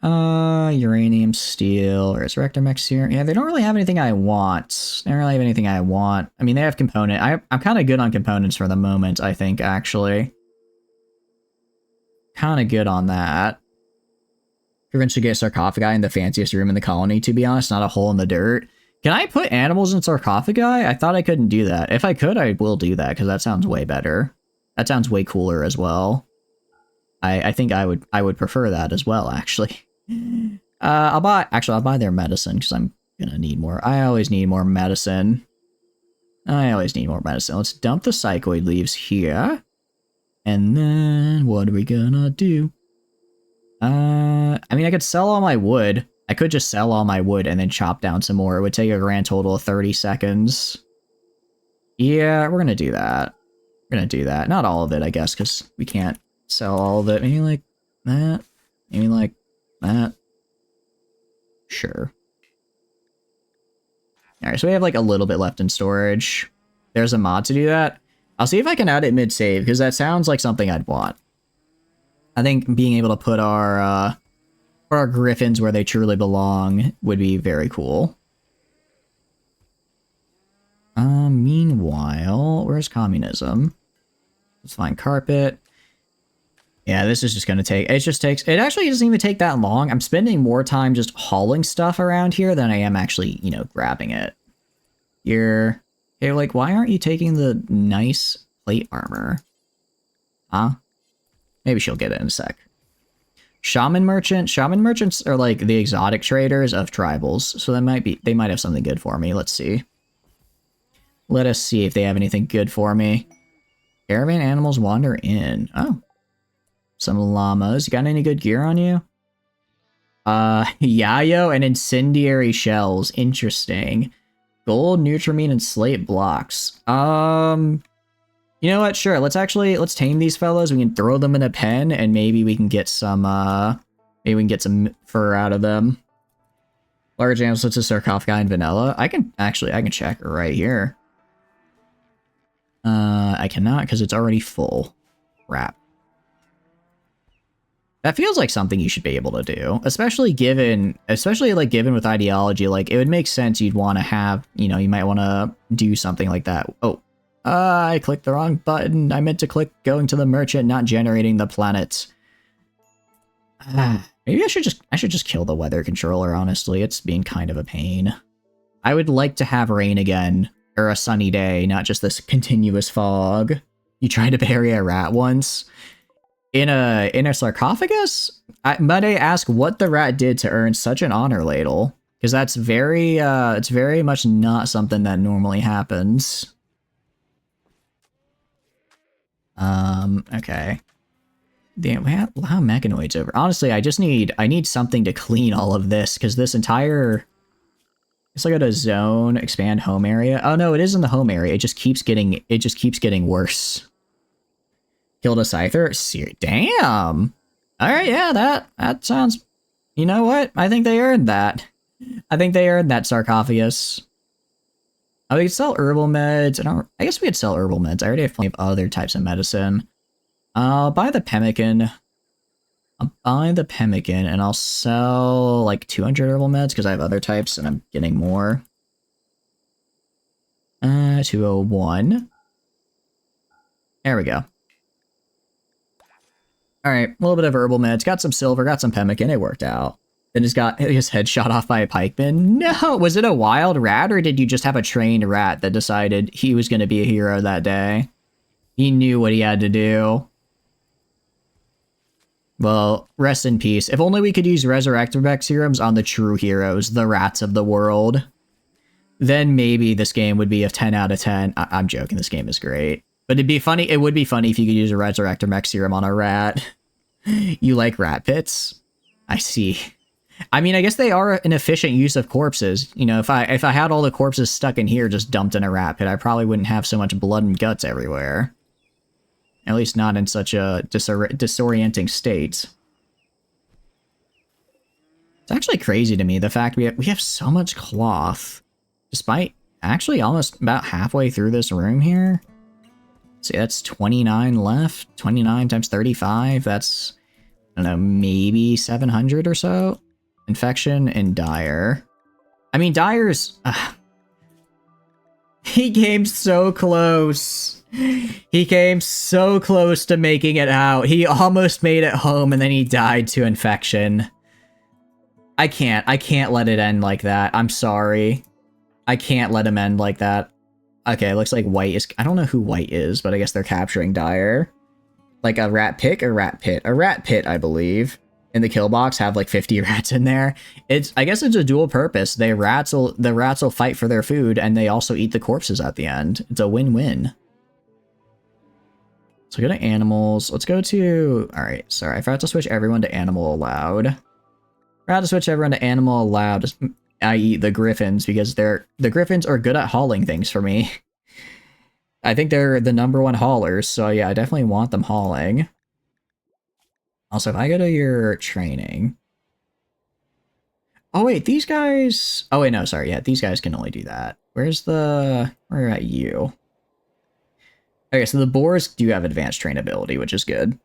Uranium, steel, resurrector mech serum. Yeah, they don't really have anything I want. They don't really have anything I want. I mean, they have component. I'm kind of good on components for the moment, I think, actually. Kind of good on that. Eventually get a sarcophagi in the fanciest room in the colony, to be honest, not a hole in the dirt. Can I put animals in sarcophagi? I thought I couldn't do that. If I could, I will do that, because that sounds way better. That sounds way cooler as well. I think I would prefer that as well, actually. I'll buy their medicine, because I'm gonna need more. I always need more medicine. Let's dump the psychoid leaves here. And then, what are we gonna do? I mean, I could sell all my wood. I could just sell all my wood and then chop down some more. It would take a grand total of 30 seconds. Yeah, we're gonna do that. Not all of it, I guess, because we can't sell all of it. Maybe like that. Maybe like that. Sure. Alright, so we have like a little bit left in storage. There's a mod to do that. I'll see if I can add it mid-save, because that sounds like something I'd want. I think being able to put our griffins where they truly belong would be very cool. Meanwhile, where's communism? Let's find carpet. Yeah, this is just gonna take, it actually doesn't even take that long. I'm spending more time just hauling stuff around here than I am actually, you know, grabbing it. You're like, why aren't you taking the nice plate armor? Huh? Maybe she'll get it in a sec. Shaman merchant. Shaman merchants are like the exotic traders of tribals, so they might have something good for me. Let's see. Let us see if they have anything good for me. Caravan animals wander in. Oh. Some llamas. You got any good gear on you? Yayo and incendiary shells. Interesting. Gold, nutrimine, and slate blocks. You know what? Sure. Let's tame these fellows. We can throw them in a pen, and maybe we can get some fur out of them. Large animals such as sarcophagi and vanilla. I can check right here. I cannot because it's already full. Crap. That feels like something you should be able to do, especially given with ideology. Like, it would make sense you'd want to have, you know, you might want to do something like that. Oh, I clicked the wrong button. I meant to click going to the merchant, not generating the planet. Maybe I should just kill the weather controller, honestly. It's being kind of a pain. I would like to have rain again, or a sunny day, not just this continuous fog. You tried to bury a rat once? In a sarcophagus? Might I ask what the rat did to earn such an honor ladle? Because that's it's very much not something that normally happens. Okay. Damn, we have mechanoids over. Honestly, I need something to clean all of this, because this entire... Let's look at a zone, expand home area. Oh no, it is in the home area. It just keeps getting worse. Killed a scyther? Damn! Alright, yeah, that sounds... You know what? I think they earned that. I think they earned that sarcophagus. Oh, we could sell herbal meds. I guess we could sell herbal meds. I already have plenty of other types of medicine. I'll buy the pemmican. And I'll sell like 200 herbal meds because I have other types and I'm getting more. 201. There we go. Alright, a little bit of herbal meds. Got some silver, got some pemmican. It worked out. Then just got his head shot off by a pikeman. No! Was it a wild rat or did you just have a trained rat that decided he was going to be a hero that day? He knew what he had to do. Well, rest in peace. If only we could use Resurrector serums on the true heroes, the rats of the world. Then maybe this game would be a 10 out of 10. I'm joking, this game is great. But it would be funny if you could use a Resurrector Mech serum on a rat. You like rat pits? I see. I mean, I guess they are an efficient use of corpses. You know, if I had all the corpses stuck in here just dumped in a rat pit, I probably wouldn't have so much blood and guts everywhere. At least not in such a disorienting state. It's actually crazy to me, the fact we have so much cloth. Despite actually almost about halfway through this room here. See, that's 29 left. 29 times 35, that's, I don't know, maybe 700 or so. Infection and Dire. I mean, Dire's... he came so close. He came so close to making it out. He almost made it home and then he died to infection. I can't let it end like that. I'm sorry. I can't let him end like that. Okay, it looks like White is... I don't know who White is, but I guess they're capturing Dire. Like a rat pick or rat pit? A rat pit, I believe. In the kill box have like 50 rats in there. I guess it's a dual purpose. The rats will fight for their food and they also eat the corpses at the end. It's a win-win. So go to animals. Let's go to... Alright, sorry. I forgot to switch everyone to animal allowed. Forgot to switch everyone to animal allowed, i.e. the griffins, because the griffins are good at hauling things for me. I think they're the #1 haulers, so yeah, I definitely want them hauling. Also, if I go to your training... Oh wait, these guys... Oh wait, no, sorry, yeah, these guys can only do that. Where are you? Okay, so the boars do have advanced trainability, which is good.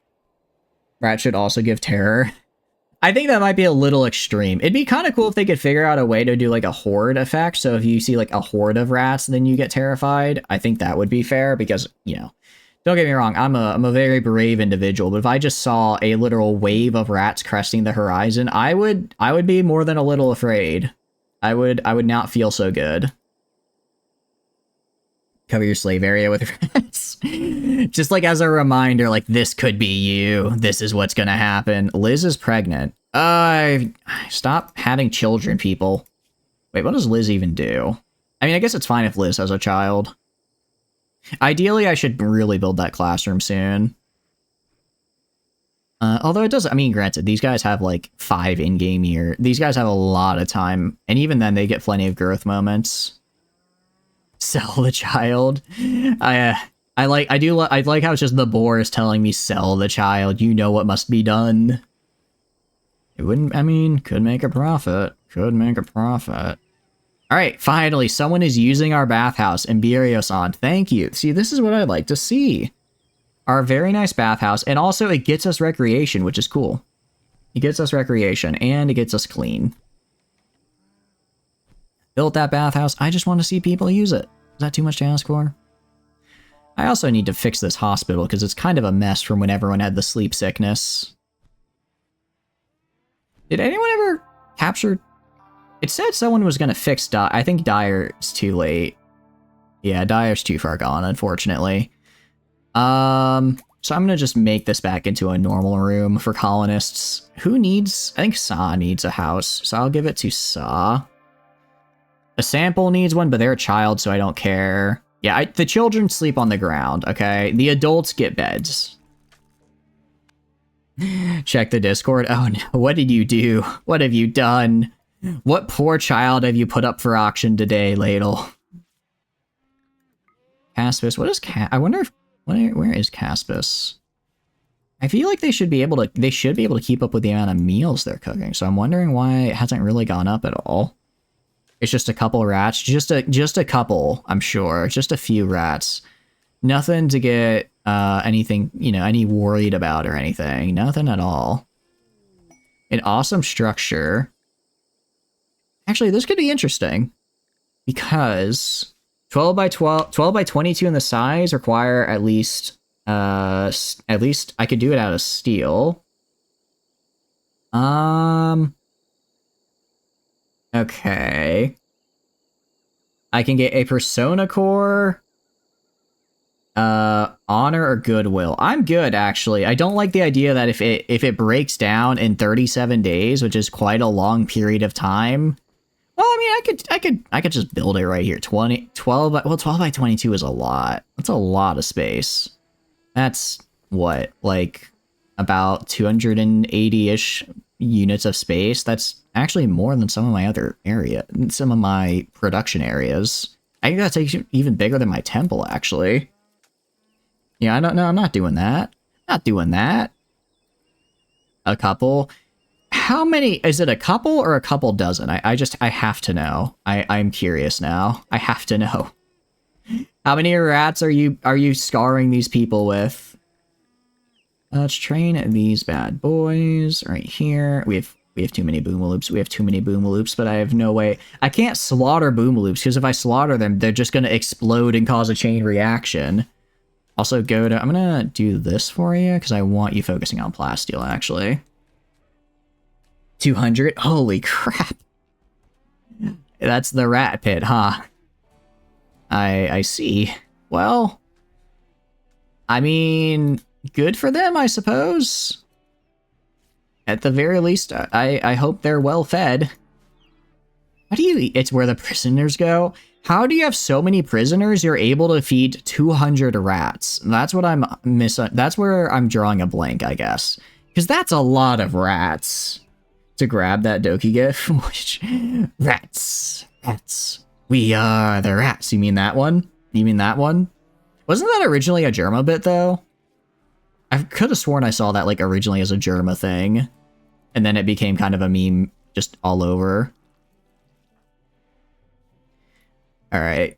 Rat should also give terror. I think that might be a little extreme. It'd be kind of cool if they could figure out a way to do like a horde effect. So if you see like a horde of rats, then you get terrified. I think that would be fair because, you know, don't get me wrong, I'm a very brave individual, but if I just saw a literal wave of rats cresting the horizon, I would be more than a little afraid. I would not feel so good. Cover your slave area with rats. Just like as a reminder, like, this could be you. This is what's gonna happen. Liz is pregnant. Stop having children, people. Wait, what does Liz even do? I mean, I guess it's fine if Liz has a child. Ideally, I should really build that classroom soon. Although it does, I mean, granted, these guys have like 5 in-game year. These guys have a lot of time, and even then they get plenty of growth moments. Sell the child. I like how it's just the boar is telling me sell the child. You know what must be done. It wouldn't, I mean, could make a profit. Could make a profit. Alright, finally, someone is using our bathhouse in Biriosan. Thank you. See, this is what I'd like to see. Our very nice bathhouse, and also it gets us recreation, which is cool. It gets us recreation, and it gets us clean. Built that bathhouse. I just want to see people use it. Is that too much to ask for? I also need to fix this hospital because it's kind of a mess from when everyone had the sleep sickness. Did anyone ever capture? It said someone was gonna fix Dyer. I think Dyer's too late. Yeah, Dyer's too far gone, unfortunately. So I'm gonna just make this back into a normal room for colonists. Who needs? I think Sa needs a house, so I'll give it to Sa. A sample needs one, but they're a child, so I don't care. Yeah, the children sleep on the ground, okay? The adults get beds. Check the Discord. Oh no, what did you do? What have you done? What poor child have you put up for auction today, Ladle? Caspis, what is I wonder if, where is Caspis? I feel like they should be able to keep up with the amount of meals they're cooking, so I'm wondering why it hasn't really gone up at all. It's just a couple rats, just a couple, I'm sure, just a few rats. Nothing to get anything, any worried about or anything. Nothing at all. An awesome structure. Actually, this could be interesting because 12 by 22 in the size require at least I could do it out of steel. Okay. I can get a persona core, honor or goodwill. I'm good, actually. I don't like the idea that if it breaks down in 37 days, which is quite a long period of time. Well, I mean, I could just build it right here. 12 by 22 is a lot. That's a lot of space. That's what, like about 280-ish units of space. That's actually more than some of my production areas. I think that's even bigger than my temple, actually. Yeah, I'm not doing that. Not doing that. A couple. How many? Is it a couple or a couple dozen? I have to know. I'm curious now. I have to know. How many rats are you scarring these people with? Let's train these bad boys right here. We have too many boomaloops. We have too many boomaloops, but I have no way. I can't slaughter boomaloops because if I slaughter them, they're just gonna explode and cause a chain reaction. Also, I'm gonna do this for you because I want you focusing on plasteel, actually. 200? Holy crap. That's the rat pit, huh? I see. Well, I mean, good for them, I suppose. At the very least, I hope they're well fed. How do you eat? It's where the prisoners go. How do you have so many prisoners you're able to feed 200 rats? That's what I'm that's where I'm drawing a blank, I guess. Because that's a lot of rats. To grab that Doki gif, which rats. We are the rats. You mean that one? You mean that one? Wasn't that originally a Germa bit though? I could have sworn I saw that like originally as a Germa thing, and then it became kind of a meme just all over. All right,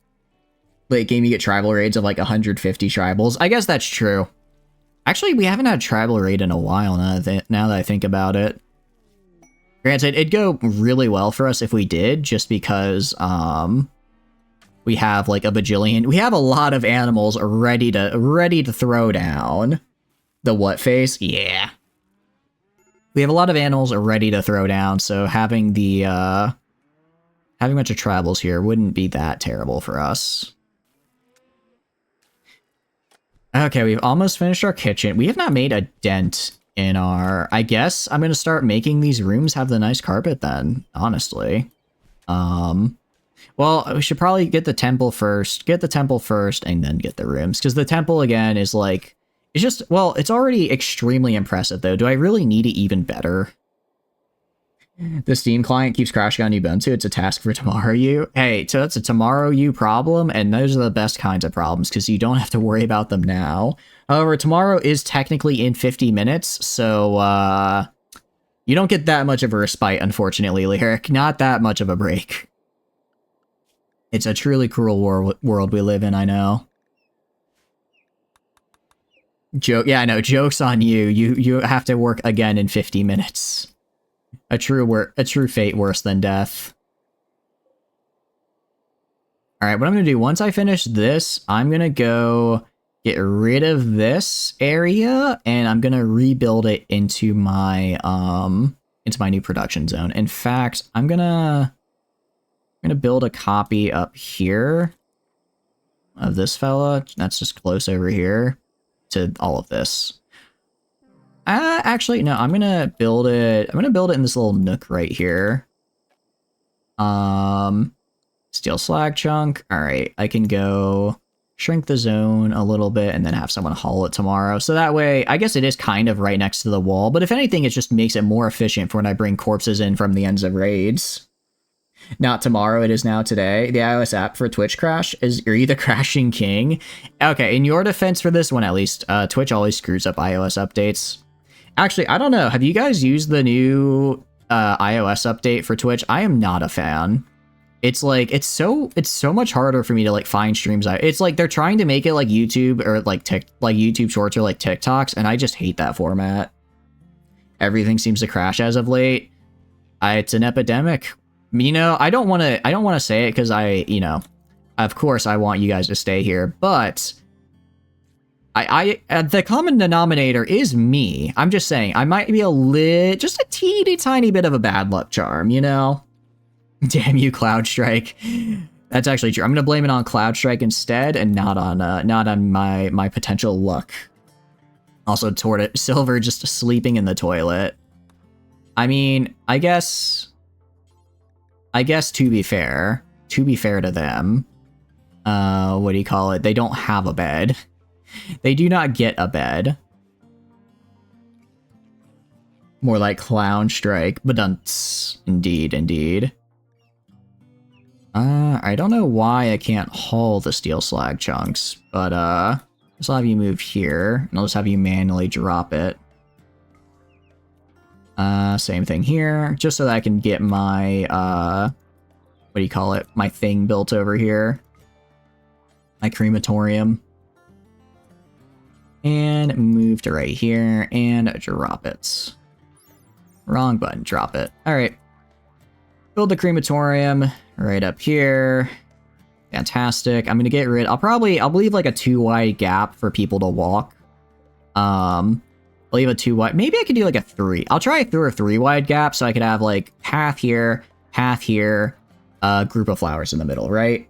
late game you get tribal raids of like 150 tribals. I guess that's true. Actually, we haven't had a tribal raid in a while now that I think about it. Granted, it'd go really well for us if we did, just because we have like a bajillion. We have a lot of animals ready to throw down. The what face? Yeah. We have a lot of animals ready to throw down, so having the having a bunch of tribals here wouldn't be that terrible for us. Okay, we've almost finished our kitchen. We have not made a dent in our... I guess I'm going to start making these rooms have the nice carpet then, honestly. Well, we should probably get the temple first. Get the temple first and then get the rooms. Because the temple, again, is like... It's just... Well, it's already extremely impressive, though. Do I really need it even better? The Steam client keeps crashing on Ubuntu. It's a task for tomorrow you. Hey, so that's a tomorrow you problem, and those are the best kinds of problems, because you don't have to worry about them now. However, tomorrow is technically in 50 minutes, so, you don't get that much of a respite, unfortunately, Lyric. Not that much of a break. It's a truly cruel world we live in, I know. Joke, yeah, I know, joke's on you. You have to work again in 50 minutes. A true fate worse than death. Alright, what I'm gonna do, once I finish this, I'm gonna go get rid of this area, and I'm gonna rebuild it into my into my new production zone. In fact, I'm gonna build a copy up here of this fella. That's just close over here to all of this. Actually, no, I'm gonna build it. I'm gonna build it in this little nook right here. Steel slag chunk. All right, I can go shrink the zone a little bit and then have someone haul it tomorrow. So that way, I guess it is kind of right next to the wall. But if anything, it just makes it more efficient for when I bring corpses in from the ends of raids. Not tomorrow, it is now today. The iOS app for Twitch crash is you're either crashing king. Okay, in your defense for this one at least, Twitch always screws up iOS updates. Actually, I don't know. Have you guys used the new iOS update for Twitch? I am not a fan. It's like it's so much harder for me to like find streams. It's like they're trying to make it like YouTube or like YouTube Shorts or like TikToks, and I just hate that format. Everything seems to crash as of late. It's an epidemic. You know, I don't want to say it because of course I want you guys to stay here, but the common denominator is me. I'm just saying I might be just a teeny tiny bit of a bad luck charm, you know? Damn you, Cloud Strike. That's actually true. I'm gonna blame it on Cloud Strike instead, and not on my potential luck. Also, Silver just sleeping in the toilet. I mean, I guess to be fair to them, what do you call it? They don't have a bed. They do not get a bed. More like Clown Strike, but indeed. I don't know why I can't haul the steel slag chunks, but I'll have you move here, and I'll just have you manually drop it. Same thing here, just so that I can get my, what do you call it? My thing built over here. My crematorium. And move to right here, and drop it. Wrong button, drop it. Alright. Build the crematorium right up here. Fantastic. I'm gonna get rid. I'll leave like a 2 wide gap for people to walk. I'll leave a 2 wide. Maybe I could do like a 3. I'll try through a 3 wide gap so I could have like path here, group of flowers in the middle, right?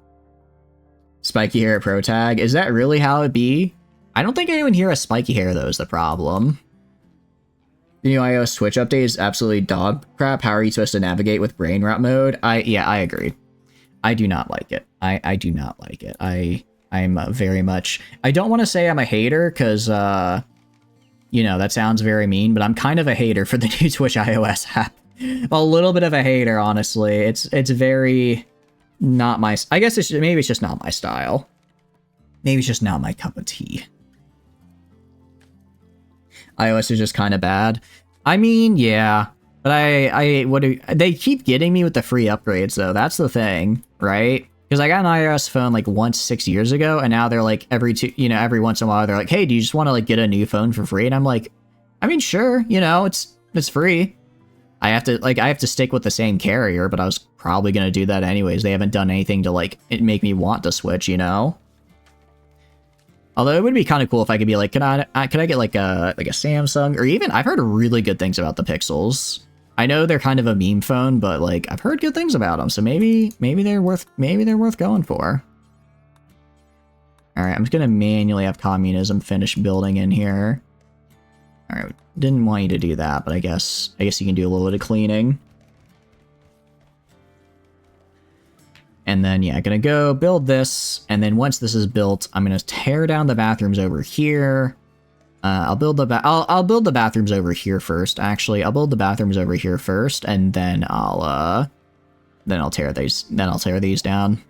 Spiky hair pro tag. Is that really how it be? I don't think anyone here has spiky hair though is the problem. The new iOS Twitch update is absolutely dog crap. How are you supposed to navigate with brain rot mode? Yeah, I agree. I do not like it. I do not like it. I'm very much... I don't want to say I'm a hater, because, you know, that sounds very mean, but I'm kind of a hater for the new Twitch iOS app. A little bit of a hater, honestly. It's very not my... I guess maybe it's just not my style. Maybe it's just not my cup of tea. iOS is just kind of bad. I mean, yeah, but they keep getting me with the free upgrades though. That's the thing, right? Because I got an iOS phone like once 6 years ago, and now they're like every once in a while they're like, hey, do you just want to like get a new phone for free? And I'm like, I mean, sure, you know, it's free. I have to stick with the same carrier, but I was probably gonna do that anyways. They haven't done anything to like make me want to switch, you know. Although it would be kind of cool if I could be like, can I get like a Samsung, or even I've heard really good things about the Pixels. I know they're kind of a meme phone, but like I've heard good things about them, so maybe they're worth going for. All right, I'm just gonna manually have communism finish building in here. All right, didn't want you to do that, but I guess you can do a little bit of cleaning. And then, yeah, I'm gonna go build this, and then once this is built, I'm gonna tear down the bathrooms over here. I'll build the bathrooms over here first. Actually, I'll build the bathrooms over here first, and then I'll tear these down.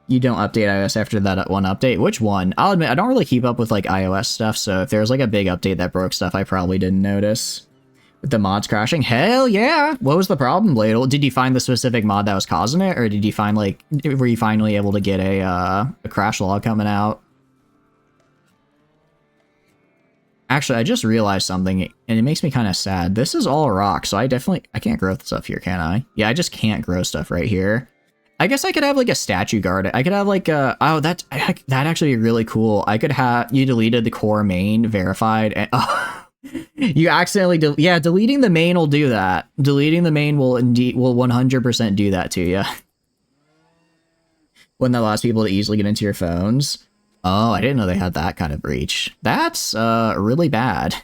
You don't update iOS after that one update? Which one? I'll admit, I don't really keep up with like iOS stuff, so if there's like a big update that broke stuff, I probably didn't notice. With the mods crashing? Hell yeah! What was the problem, Ladle? Did you find the specific mod that was causing it, or did you find like, were you finally able to get a crash log coming out? Actually, I just realized something, and it makes me kind of sad. This is all rock, so I can't grow stuff here, can I? Yeah, I just can't grow stuff right here. I guess I could have like a statue guard. I could have like a, oh, that'd actually be really cool. I could have, you deleted the core main verified, and You accidentally yeah, deleting the main will do that. Deleting the main will 100% do that to you. When that allows people to easily get into your phones. Oh, I didn't know they had that kind of breach. That's really bad.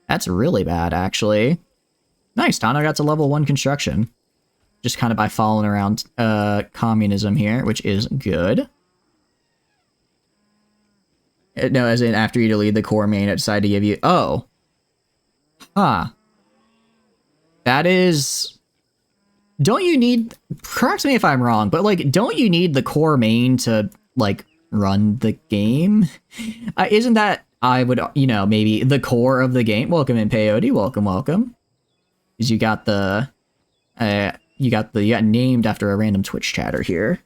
That's really bad, actually. Nice, Tano got to level 1 construction. Just kind of by following around communism here, which is good. No, as in after you delete the core main, it decided to give you... Oh. Huh. That is... Don't you need... Correct me if I'm wrong, but, like, don't you need the core main to, like, run the game? Isn't that, I would, you know, maybe the core of the game? Welcome in, Peyote. Welcome, welcome. Because you got the... you got named after a random Twitch chatter here.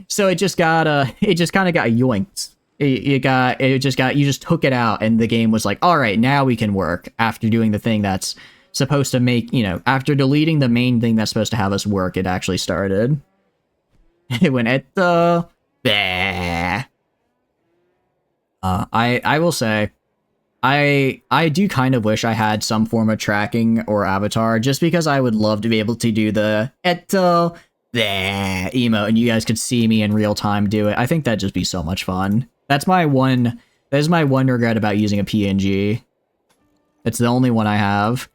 So it just got, it just kind of got yoinked. You just took it out, and the game was like, all right, now we can work after doing the thing that's supposed to make, you know, after deleting the main thing that's supposed to have us work, it actually started. It went at the... I will say, I do kind of wish I had some form of tracking or avatar, just because I would love to be able to do the emote, and you guys could see me in real time do it. I think that'd just be so much fun. That is my one regret about using a PNG. It's the only one I have.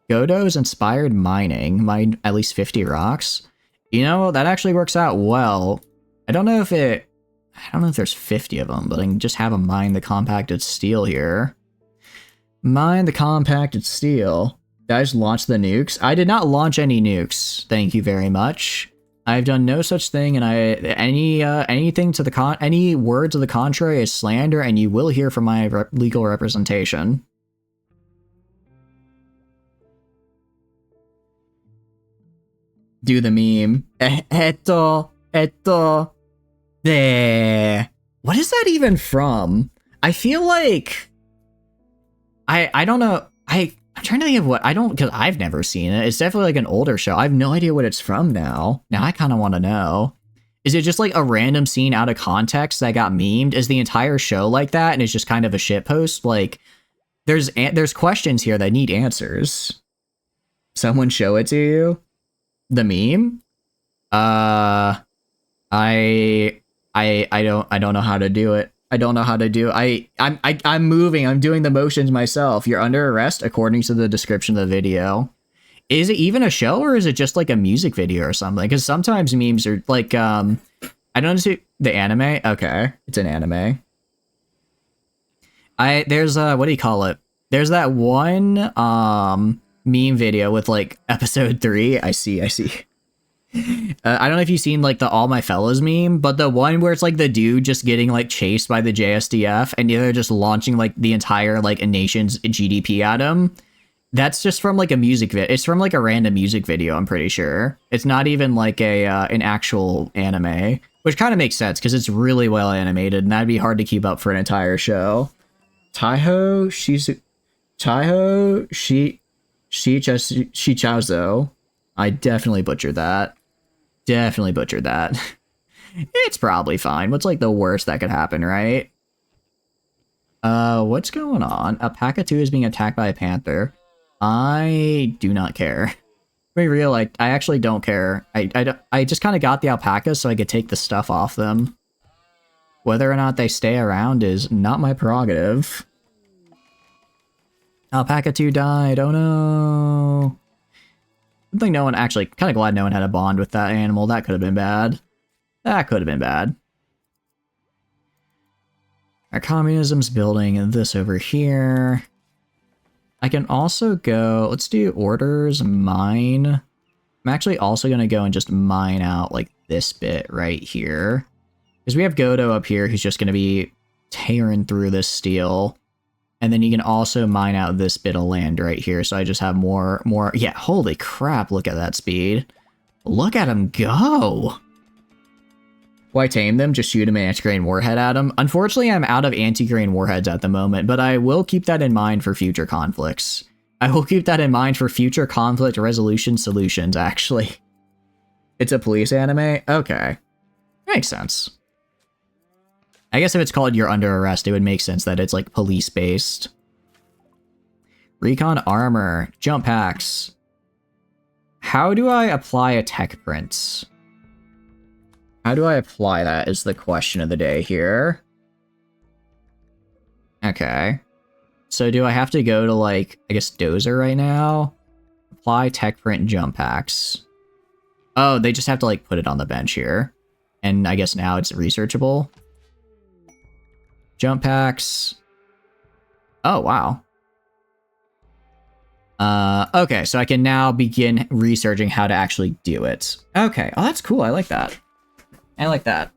Godot's inspired mining. Mine at least 50 rocks. You know, that actually works out well. I don't know if there's 50 of them, but I can just have them mine the compacted steel here. Mine the compacted steel. Did I just launch the nukes? I did not launch any nukes. Thank you very much. I've done no such thing, and anything to any word to the contrary is slander, and you will hear from my legal representation. Do the meme. What is that even from? I feel like I don't know. I'm trying to think of what because I've never seen it. It's definitely like an older show. I have no idea what it's from now. Now I kind of want to know. Is it just like a random scene out of context that got memed? Is the entire show like that, and it's just kind of a shitpost? Like, there's questions here that need answers. Someone show it to you. The meme. I don't know how to do it. I don't know how to do it. I'm moving. I'm doing the motions myself. You're under arrest according to the description of the video. Is it even a show, or is it just like a music video or something? Because sometimes memes are like, I don't understand the anime. Okay, it's an anime. There's what do you call it? There's that one meme video with like episode 3. I see. I don't know if you've seen like the All My Fellas meme, but the one where it's like the dude just getting like chased by the JSDF and they're just launching like the entire like a nation's GDP at him. That's just from like a music video. It's from like a random music video, I'm pretty sure. It's not even like a an actual anime, which kind of makes sense because it's really well animated and that'd be hard to keep up for an entire show. Shichazo. I definitely butchered that. Definitely butchered that. It's probably fine. What's like the worst that could happen, right? What's going on? A Pakatu is being attacked by a panther. I do not care. To be real, I actually don't care. I just kind of got the alpacas so I could take the stuff off them. Whether or not they stay around is not my prerogative. Alpaca 2 died. Oh no. I think no one actually, kind of glad no one had a bond with that animal. That could have been bad. That could have been bad. Our communism's building this over here. I can also go, let's do orders, mine. I'm actually also going to go and just mine out like this bit right here. Because we have Godo up here who's just going to be tearing through this steel. And then you can also mine out this bit of land right here. So I just have more. Yeah, holy crap, look at that speed. Look at him go. Why tame them? Just shoot him an anti-grain warhead at him? Unfortunately, I'm out of anti-grain warheads at the moment, but I will keep that in mind for future conflicts. I will keep that in mind for future conflict resolution solutions, actually. It's a police anime? Okay. Makes sense. I guess if it's called You're Under Arrest, it would make sense that it's like police-based. Recon armor, jump packs. How do I apply a tech print? How do I apply that is the question of the day here. Okay. So do I have to go to, like, I guess Dozer right now? Apply tech print jump packs. Oh, they just have to, like, put it on the bench here. And I guess now it's researchable. Jump packs. Oh, wow. Okay, so I can now begin researching how to actually do it. Okay, oh, that's cool. I like that. I like that.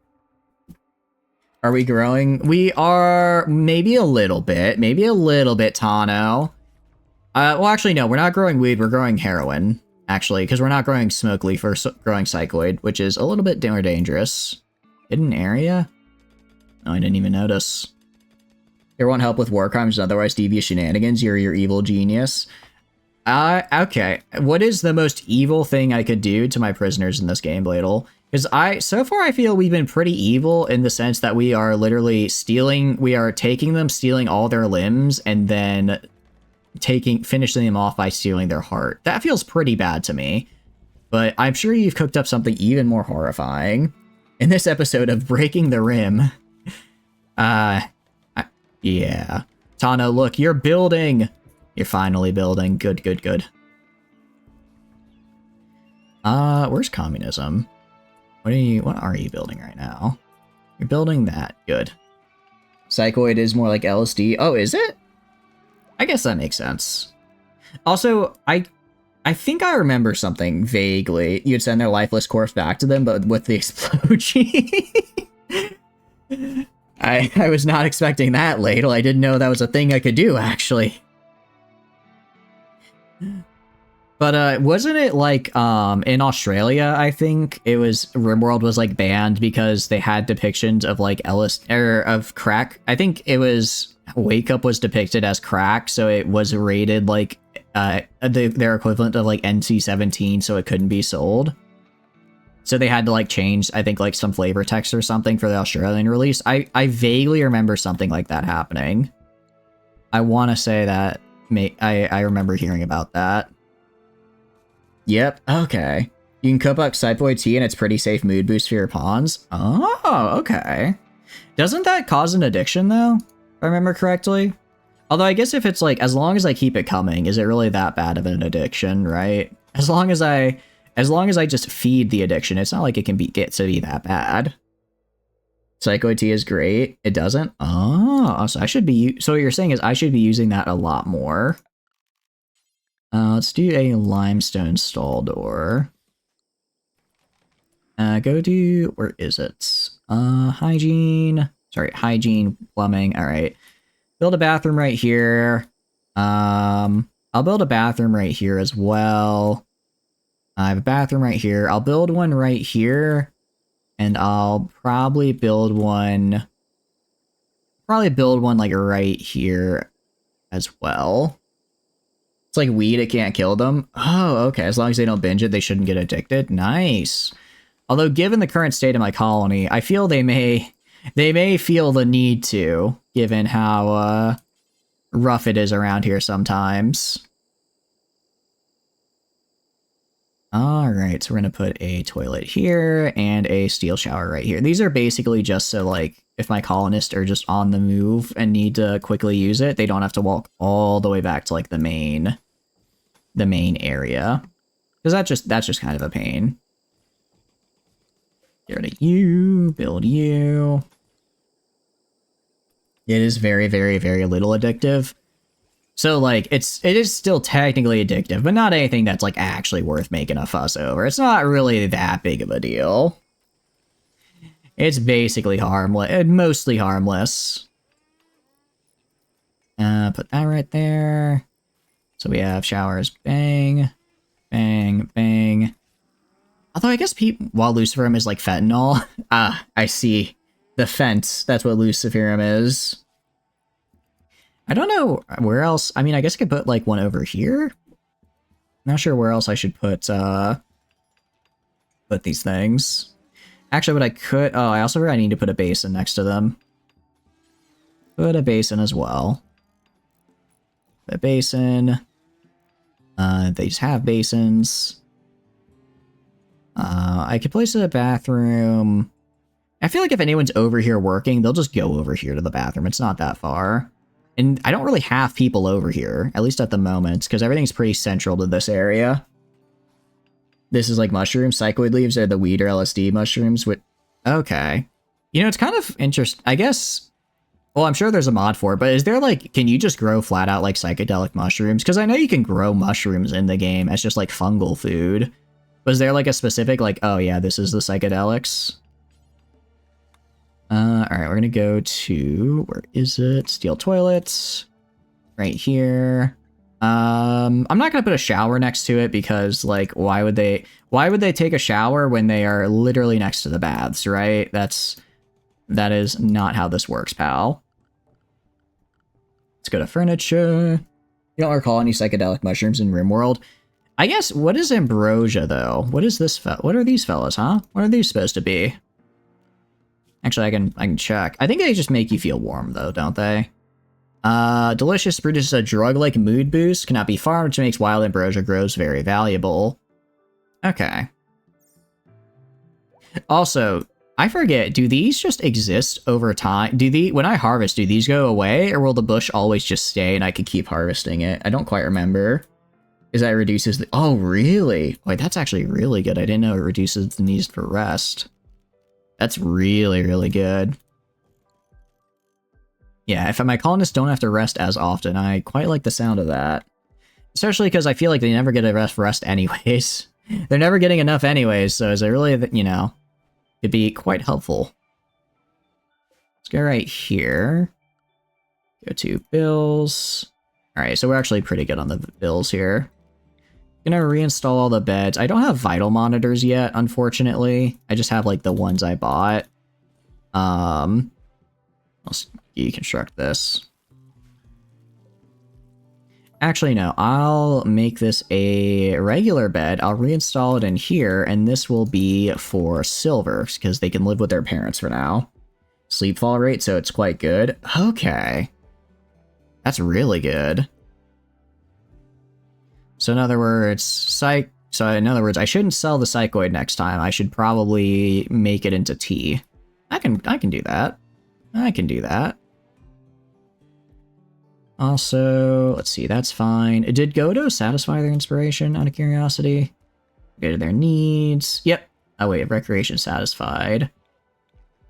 Are we growing? We are maybe a little bit. Maybe a little bit, Tano. Well, actually, no. We're not growing weed. We're growing heroin, actually, because we're not growing smoke leaf. We're growing cycloid, which is a little bit more dangerous. Hidden area? Oh, I didn't even notice. You want help with war crimes and otherwise devious shenanigans? You're your evil genius. Okay. What is the most evil thing I could do to my prisoners in this game, Bladel? Because so far I feel we've been pretty evil in the sense that we are literally taking them, stealing all their limbs, and then finishing them off by stealing their heart. That feels pretty bad to me. But I'm sure you've cooked up something even more horrifying in this episode of Breaking the Rim. Yeah. Tano, look, you're building! You're finally building. Good, good, good. Where's communism? What are you building right now? You're building that. Good. Psychoid is more like LSD. Oh, is it? I guess that makes sense. Also, I think I remember something vaguely. You'd send their lifeless corpse back to them, but with the explosion. I was not expecting that, Ladle. I didn't know that was a thing I could do, actually. But wasn't it like in Australia, I think it was RimWorld was like banned because they had depictions of like of crack. I think it was Wake Up was depicted as crack, so it was rated like their equivalent of like NC-17, so it couldn't be sold. So they had to like change, I think, like some flavor text or something for the Australian release. I vaguely remember something like that happening. I want to say that I remember hearing about that. Yep, okay. You can cook up Cyploid tea and it's pretty safe mood boost for your pawns. Oh, okay. Doesn't that cause an addiction though? If I remember correctly? Although I guess if it's like, as long as I keep it coming, is it really that bad of an addiction, right? As long as I just feed the addiction, it's not like it can get to be that bad. Psychoid tea is great. It doesn't? Oh, so so what you're saying is I should be using that a lot more. Let's do a limestone stall door. Go to, where is it? Hygiene, plumbing, alright. Build a bathroom right here. I'll build a bathroom right here as well. I have a bathroom right here. I'll build one right here. And I'll probably build one like right here as well. It's like weed, it can't kill them. Oh, okay. As long as they don't binge it, they shouldn't get addicted. Nice. Although, given the current state of my colony, I feel they may feel the need to, given how rough it is around here sometimes. Alright, so we're gonna put a toilet here and a steel shower right here. These are basically just so, like, if my colonists are just on the move and need to quickly use it, they don't have to walk all the way back to, like, the main area. Because that's just kind of a pain. Get rid of you, build you. It is very, very, very little addictive. So, like, it is still technically addictive, but not anything that's, like, actually worth making a fuss over. It's not really that big of a deal. It's basically harmless, mostly harmless. Put that right there. So we have showers, bang, bang, bang. Although I guess while Luciferum is like fentanyl. I see. The fence, that's what Luciferum is. I don't know where else. I mean, I guess I could put like one over here. Not sure where else I should put these things. Actually, what I could... Oh, I also need to put a basin next to them. Put a basin as well. a basin. They just have basins. I could place a bathroom. I feel like if anyone's over here working, they'll just go over here to the bathroom. It's not that far. And I don't really have people over here, at least at the moment, because everything's pretty central to this area. This is like mushrooms. Psychoid leaves are the weed or LSD mushrooms. Okay. You know, it's kind of interesting. I guess, well, I'm sure there's a mod for it, but is there like, can you just grow flat out like psychedelic mushrooms? Because I know you can grow mushrooms in the game as just like fungal food. Was there like a specific like, oh yeah, this is the psychedelics? Alright, we're gonna go to, where is it? Steel toilets. Right here. I'm not gonna put a shower next to it because, like, why would they take a shower when they are literally next to the baths, right? That is not how this works, pal. Let's go to furniture. You don't recall any psychedelic mushrooms in RimWorld? I guess, what is ambrosia, though? What is this? What are these fellas, huh? What are these supposed to be? Actually, I can check. I think they just make you feel warm, though, don't they? Delicious produces a drug-like mood boost, cannot be farmed, which makes wild ambrosia grows very valuable. Okay. Also, I forget, do these just exist over time? When I harvest, do these go away, or will the bush always just stay and I can keep harvesting it? I don't quite remember. Is that reduces the... Oh, really? Wait, that's actually really good. I didn't know it reduces the need for rest. That's really, really good. Yeah, if my colonists don't have to rest as often, I quite like the sound of that. Especially because I feel like they never get a rest anyways. They're never getting enough anyways, so is it really, you know, it'd be quite helpful. Let's go right here. Go to bills. Alright, so we're actually pretty good on the bills here. Gonna reinstall all the beds. I don't have vital monitors yet, unfortunately. I just have, like, the ones I bought. Let's deconstruct this. Actually, no. I'll make this a regular bed. I'll reinstall it in here, and this will be for silver, because they can live with their parents for now. Sleep fall rate, so it's quite good. Okay. That's really good. So in other words, I shouldn't sell the psychoid next time. I should probably make it into tea. I can do that. I can do that. Also, let's see, that's fine. Did Godo satisfy their inspiration out of curiosity? Go to their needs. Yep. Oh wait, recreation satisfied.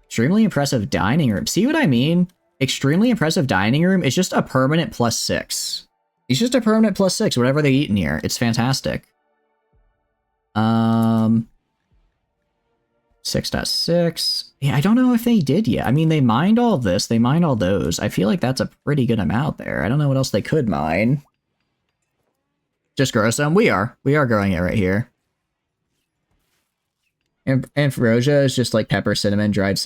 Extremely impressive dining room. See what I mean? Extremely impressive dining room is just a permanent +6. It's just a permanent +6, whatever they eat in here. It's fantastic. 6.6. Yeah, I don't know if they did yet. I mean, they mined all of this. They mined all those. I feel like that's a pretty good amount there. I don't know what else they could mine. Just grow some. We are growing it right here. And ambrosia is just like pepper, cinnamon, dried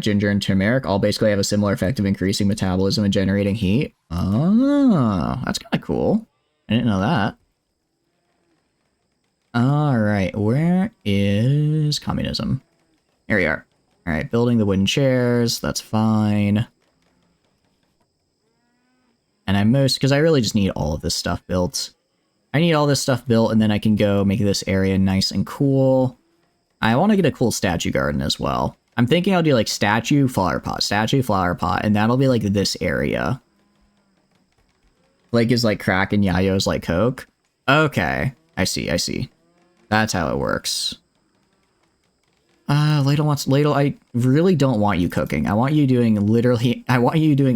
ginger, and turmeric. All basically have a similar effect of increasing metabolism and generating heat. Oh, that's kind of cool. I didn't know that. Alright, where is communism? Here we are. Alright, building the wooden chairs. That's fine. And because I really just need all of this stuff built. I need all this stuff built, and then I can go make this area nice and cool. I want to get a cool statue garden as well. I'm thinking I'll do like statue, flower pot, and that'll be like this area. Like is like crack and Yayo's like coke. Okay, I see. That's how it works. Ladle, I really don't want you cooking. I want you doing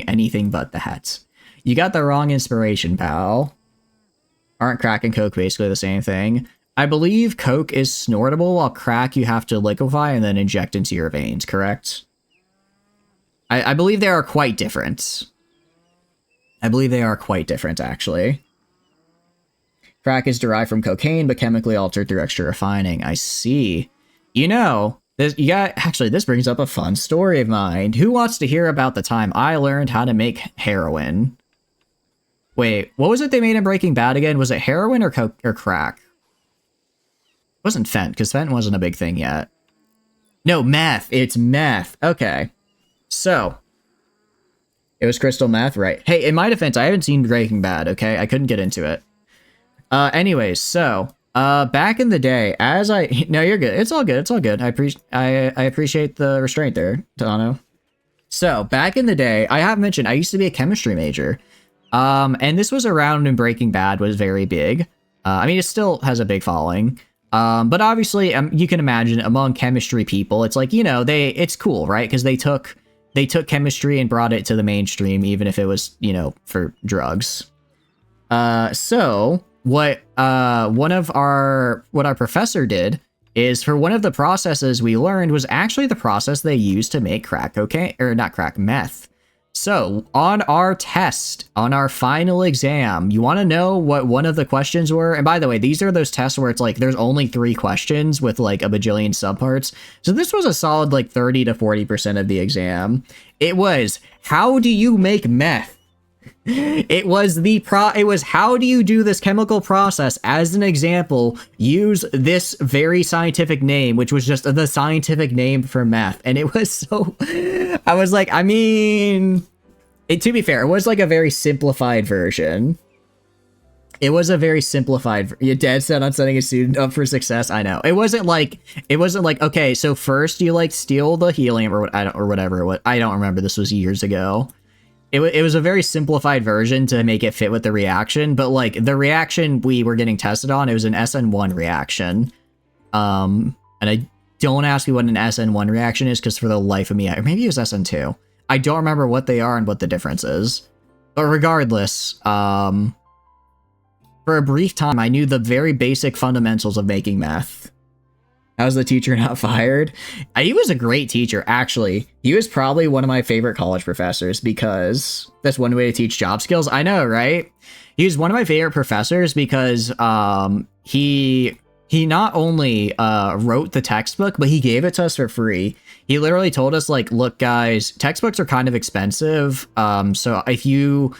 anything but that. You got the wrong inspiration, pal. Aren't crack and coke basically the same thing? I believe coke is snortable, while crack you have to liquefy and then inject into your veins, correct? I believe they are quite different. I believe they are quite different, actually. Crack is derived from cocaine, but chemically altered through extra refining. I see. You know, this brings up a fun story of mine. Who wants to hear about the time I learned how to make heroin? Wait, what was it they made in Breaking Bad again? Was it heroin or coke or crack? It wasn't fent, because fent wasn't a big thing yet. No, meth. It's meth. Okay. So, It was crystal meth, right? Hey, in my defense, I haven't seen Breaking Bad, okay? I couldn't get into it. Anyways, so, back in the day, no, you're good. It's all good. It's all good. I appreciate the restraint there, Tano. So, back in the day, I have mentioned, I used to be a chemistry major. And this was around when Breaking Bad was very big. I mean, it still has a big following. But obviously, you can imagine among chemistry people, it's like, it's cool, right? Because they took chemistry and brought it to the mainstream, even if it was, for drugs. So what our professor did is, for one of the processes we learned, was actually the process they used to make crack cocaine, or not crack, meth. So on our test, on our final exam, you want to know what one of the questions were? And by the way, these are those tests where it's like there's only 3 questions with like a bajillion subparts. So this was a solid like 30 to 40% of the exam. It was, how do you make meth? It was how do you do this chemical process? As an example, use this very scientific name, which was just the scientific name for meth. And it was so, I was like, I mean, to be fair, it was like a very simplified version. It was a very simplified, you're dead set on setting a student up for success. I know. It wasn't like, okay, so first you like steal the helium or whatever. I don't remember. This was years ago. It was a very simplified version to make it fit with the reaction, but like the reaction we were getting tested on, it was an SN1 reaction. And I don't ask me what an SN1 reaction is, because for the life of me, or maybe it was SN2. I don't remember what they are and what the difference is. But regardless, for a brief time, I knew the very basic fundamentals of making meth. How was the teacher not fired? He was a great teacher, actually. He was probably one of my favorite college professors, because that's one way to teach job skills. I know, right? He was one of my favorite professors because he not only wrote the textbook, but he gave it to us for free. He literally told us, like, look, guys, textbooks are kind of expensive. So if you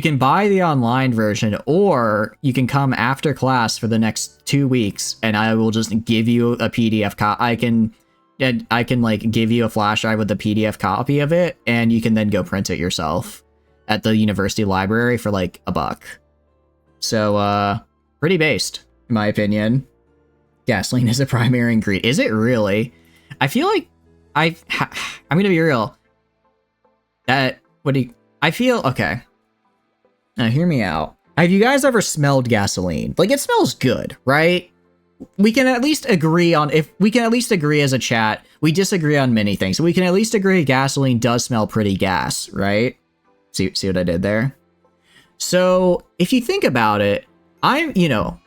can buy the online version, or you can come after class for the next 2 weeks and I will just give you a PDF I can like give you a flash drive with the PDF copy of it, and you can then go print it yourself at the university library for like $1. So, pretty based, in my opinion. Gasoline is a primary ingredient. Is it really? I feel like I'm gonna be real. Okay. Now, hear me out. Have you guys ever smelled gasoline? Like, it smells good, right? We can at least agree as a chat. We disagree on many things. So we can at least agree gasoline does smell pretty gas, right? See what I did there? So, if you think about it,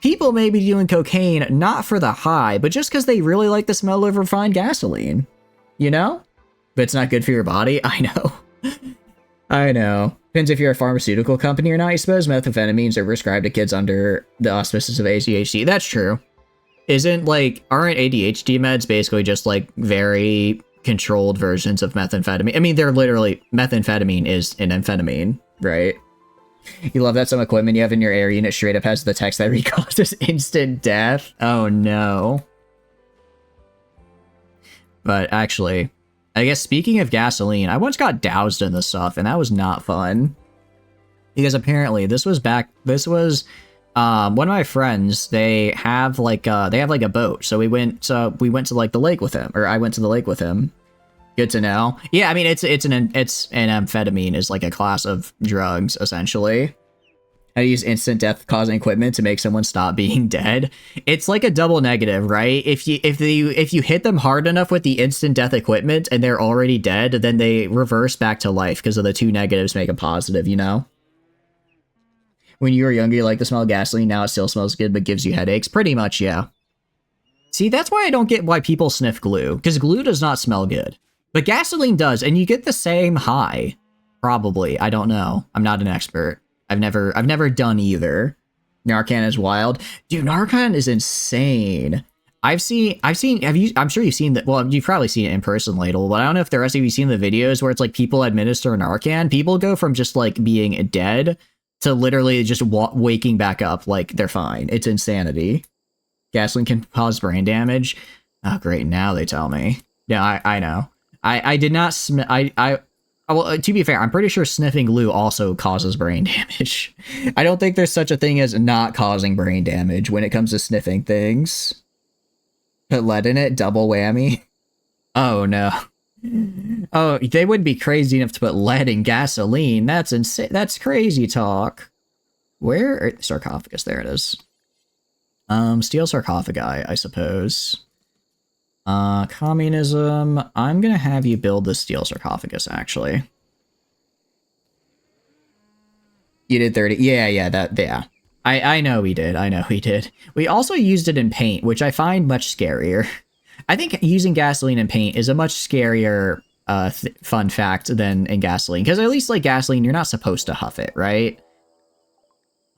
people may be doing cocaine not for the high, but just because they really like the smell of refined gasoline. But it's not good for your body? I know. I know. Depends if you're a pharmaceutical company or not, I suppose. Methamphetamines are prescribed to kids under the auspices of ADHD. That's true. Aren't ADHD meds basically just like very controlled versions of methamphetamine? I mean, they're literally, methamphetamine is an amphetamine, right? You love that some equipment you have in your air unit straight up has the text that causes instant death? Oh no. But actually, I guess speaking of gasoline, I once got doused in this stuff, and that was not fun. Because apparently, one of my friends, they have like a boat. So we went to like the lake with him, or I went to the lake with him. Good to know. Yeah, I mean, it's an amphetamine is like a class of drugs, essentially. How to use instant death causing equipment to make someone stop being dead. It's like a double negative, right? If you hit them hard enough with the instant death equipment and they're already dead, then they reverse back to life because of the 2 negatives make a positive, When you were younger, you liked the smell of gasoline. Now it still smells good, but gives you headaches. Pretty much, yeah. See, that's why I don't get why people sniff glue, because glue does not smell good. But gasoline does, and you get the same high. Probably. I don't know. I'm not an expert. I've never done either. Narcan is wild. Dude, Narcan is insane. I'm sure you've seen that. Well, you've probably seen it in person, Ladle, but I don't know if the rest of you seen the videos where it's like people administer Narcan. People go from just like being dead to literally just waking back up like they're fine. It's insanity. Gasoline can cause brain damage. Oh, great. Now they tell me. Yeah, I know. I did not Oh, well, to be fair, I'm pretty sure sniffing glue also causes brain damage. I don't think there's such a thing as not causing brain damage when it comes to sniffing things. Put lead in it, double whammy. Oh no. Oh, they wouldn't be crazy enough to put lead in gasoline. That's insane. That's crazy talk. Where? Sarcophagus, there it is. Steel sarcophagi, I suppose. Communism. I'm gonna have you build the steel sarcophagus, actually. You did 30. Yeah. I know we did. I know we did. We also used it in paint, which I find much scarier. I think using gasoline in paint is a much scarier fun fact than in gasoline. Because at least, like, gasoline, you're not supposed to huff it, right?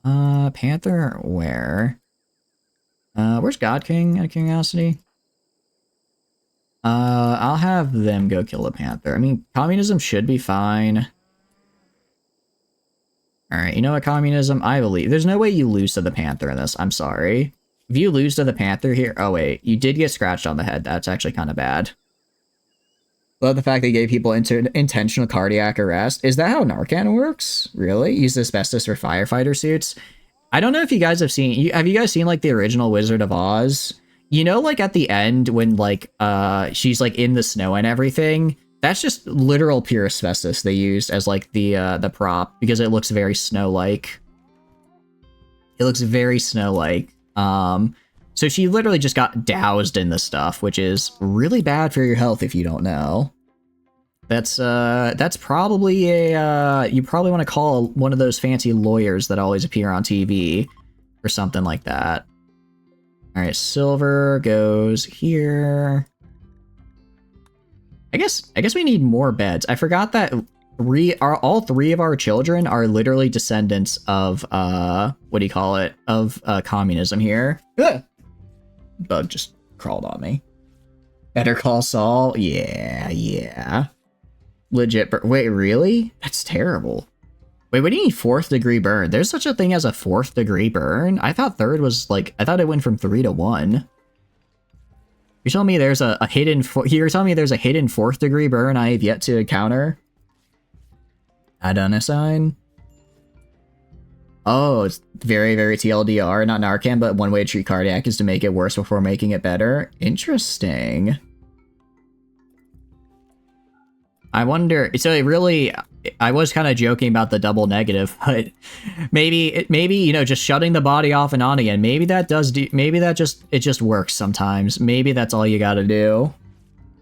Panther, where? Where's God King, out of curiosity? I'll have them go kill the Panther. I mean, communism should be fine. Alright, you know what, communism? I believe. There's no way you lose to the Panther in this. I'm sorry. If you lose to the Panther here... Oh, wait. You did get scratched on the head. That's actually kind of bad. Love the fact they gave people intentional cardiac arrest. Is that how Narcan works? Really? Use asbestos for firefighter suits? I don't know if you guys have seen... Have you guys seen, like, the original Wizard of Oz? You know, like, at the end when, like, she's, like, in the snow and everything... That's just literal pure asbestos they used as, like, the prop, because it looks very snow-like. It looks very snow-like. So she literally just got doused in this stuff, which is really bad for your health if you don't know. That's probably a, you probably want to call one of those fancy lawyers that always appear on TV, or something like that. Alright, silver goes here. I guess we need more beds. I forgot that all three of our children are literally descendants of what do you call it? Of communism here. Ugh. Bug just crawled on me. Better Call Saul. Yeah. Legit. Wait, really? That's terrible. Wait, what do you mean 4th degree burn? There's such a thing as a 4th degree burn? I thought third was like, I thought it went from 3 to 1. You're telling me there's a hidden... You're telling me there's a hidden 4th degree burn I have yet to encounter? Adenosine? Oh, it's very, very TLDR. Not Narcan, but one way to treat cardiac is to make it worse before making it better. Interesting. I wonder... So it really... I was kind of joking about the double negative, but maybe, you know, just shutting the body off and on again, maybe that does do, maybe that just, it just works sometimes. Maybe that's all you gotta do.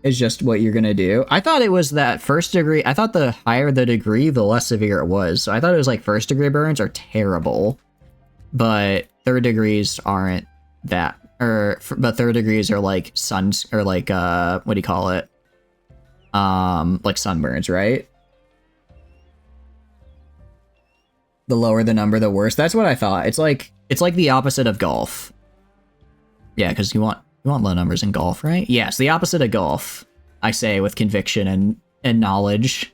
Is just what you're gonna do. I thought it was that 1st degree, I thought the higher the degree, the less severe it was. So I thought it was like 1st degree burns are terrible, but 3rd degrees aren't that, but 3rd degrees are like suns, or like, what do you call it? Like sunburns, right? The lower the number, the worse. That's what I thought. It's like the opposite of golf. Yeah, because you want low numbers in golf, right? Yes, the opposite of golf. I say with conviction and knowledge.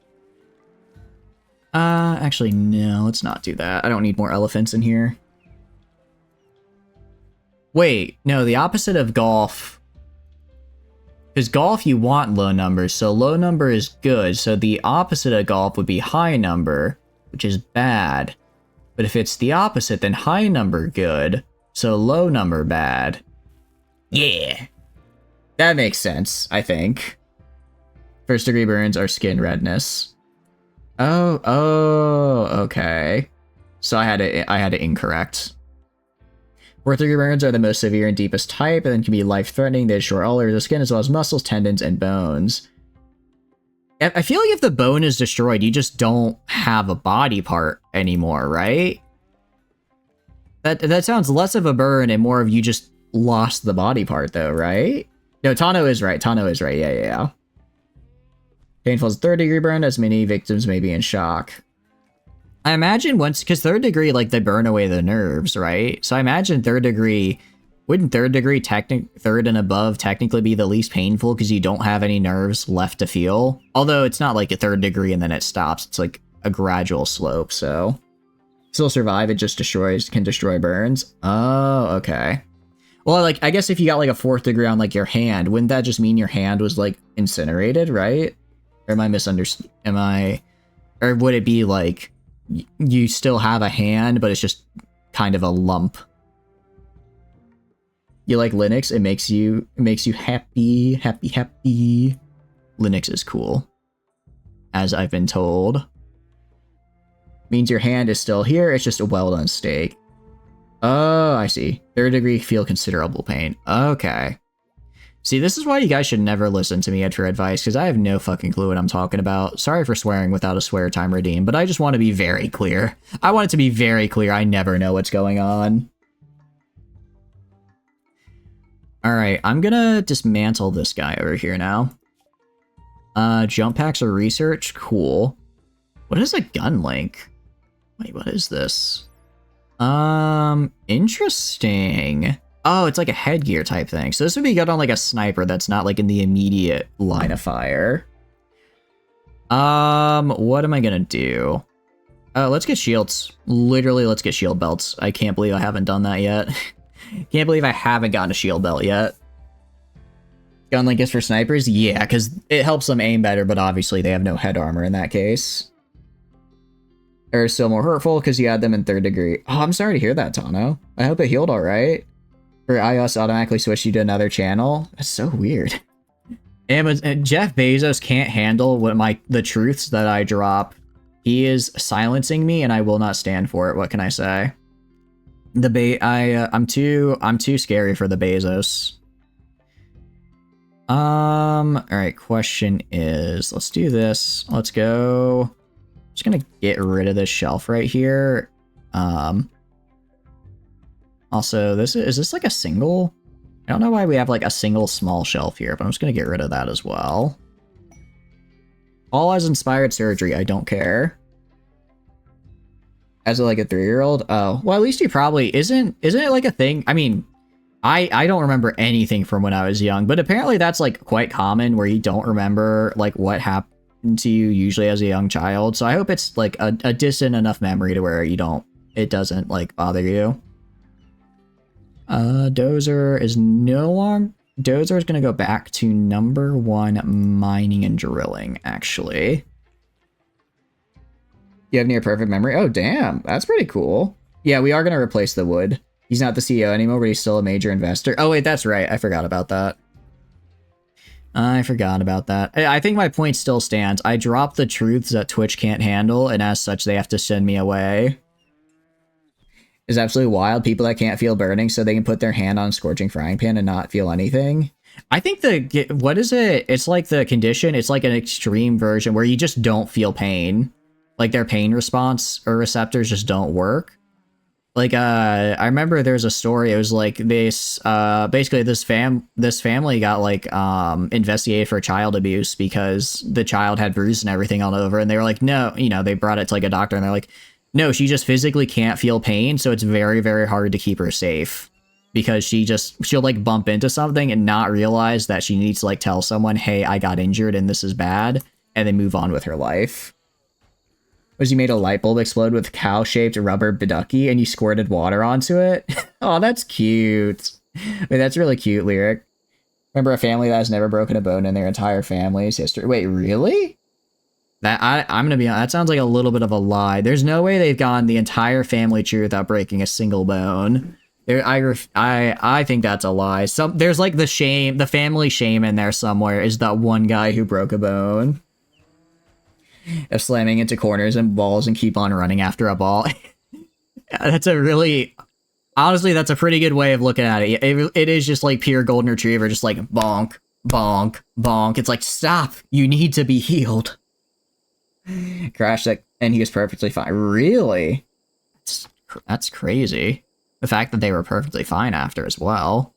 Actually, no, let's not do that. I don't need more elephants in here. Wait, no, the opposite of golf. Because golf, you want low numbers, so low number is good. So the opposite of golf would be high number, which is bad. But if it's the opposite, then high number good, so low number bad. Yeah. That makes sense, I think. 1st degree burns are skin redness. Oh, okay. So I had it incorrect. 4th degree burns are the most severe and deepest type, and then can be life-threatening. They destroy all layers of skin as well as muscles, tendons, and bones. I feel like if the bone is destroyed, you just don't have a body part anymore, right? That sounds less of a burn and more of you just lost the body part, though, right? No, Tano is right. Yeah. Painful as 3rd degree burn, as many victims may be in shock. I imagine because 3rd degree, like, they burn away the nerves, right? So I imagine 3rd degree... Wouldn't 3rd degree, 3rd and above, technically be the least painful because you don't have any nerves left to feel? Although it's not like a 3rd degree and then it stops. It's like a gradual slope, so... Still survive, it just can destroy burns? Oh, okay. Well, like, I guess if you got like a 4th degree on like your hand, wouldn't that just mean your hand was like incinerated, right? Or am I misunderstanding? Or would it be like you still have a hand, but it's just kind of a lump? You like Linux? It makes you happy. Linux is cool, as I've been told. Means your hand is still here, it's just a well-done steak. Oh, I see. 3rd degree, feel considerable pain. Okay. See, this is why you guys should never listen to me for advice, because I have no fucking clue what I'm talking about. Sorry for swearing without a swear time redeem, but I just want to be very clear. I want it to be very clear I never know what's going on. Alright, I'm gonna dismantle this guy over here now. Jump packs or research? Cool. What is a gun link? Wait, what is this? Interesting. Oh, it's like a headgear type thing. So this would be good on like a sniper that's not like in the immediate line of fire. What am I gonna do? Let's get shields. Literally, let's get shield belts. I can't believe I haven't done that yet. Can't believe I haven't gotten a shield belt yet. Gun link is for snipers? Yeah, because it helps them aim better, but obviously they have no head armor in that case. Or still more hurtful because you had them in 3rd degree. Oh, I'm sorry to hear that, Tano. I hope it healed alright. Or iOS automatically switched you to another channel? That's so weird. And Jeff Bezos can't handle the truths that I drop. He is silencing me and I will not stand for it. What can I say? I'm too scary for the Bezos. Alright, question is, let's do this. Let's go. Just gonna get rid of this shelf right here. Also, is this like a single? I don't know why we have like a single small shelf here, but I'm just gonna get rid of that as well. All as inspired surgery, I don't care. As like a 3-year-old? Oh, well, at least you probably isn't it like a thing? I mean, I don't remember anything from when I was young, but apparently that's like quite common where you don't remember like what happened to you usually as a young child. So I hope it's like a distant enough memory to where it doesn't like bother you. Dozer is no longer. Dozer is gonna go back to number 1, mining and drilling, actually. You have near perfect memory? Oh, damn. That's pretty cool. Yeah, we are gonna replace the wood. He's not the CEO anymore, but he's still a major investor. Oh, wait, that's right. I forgot about that. I think my point still stands. I dropped the truths that Twitch can't handle, and as such, they have to send me away. It's absolutely wild. People that can't feel burning so they can put their hand on a scorching frying pan and not feel anything. I think what is it? It's like the condition. It's like an extreme version where you just don't feel pain. Like their pain response or receptors just don't work. Like, I remember there's a story, it was like this, basically this family got like, investigated for child abuse because the child had bruises and everything all over, and they were like, no, they brought it to like a doctor and they're like, no, she just physically can't feel pain, so it's very, very hard to keep her safe. Because she'll like bump into something and not realize that she needs to like tell someone, hey, I got injured and this is bad, and then move on with her life. Was you made a light bulb explode with cow-shaped rubber biducky and you squirted water onto it? Oh, that's cute. Wait, that's really cute, Lyric. Remember a family that has never broken a bone in their entire family's history? Wait, really? I'm gonna be honest, that sounds like a little bit of a lie. There's no way they've gone the entire family tree without breaking a single bone. I think that's a lie. There's like the family shame in there somewhere is that one guy who broke a bone. Of slamming into corners and balls and keep on running after a ball. Honestly, that's a pretty good way of looking at it. It is just like pure golden retriever, just like bonk, bonk, bonk. It's like, stop, you need to be healed. Crashed that, and he was perfectly fine. Really? That's crazy. The fact that they were perfectly fine after as well.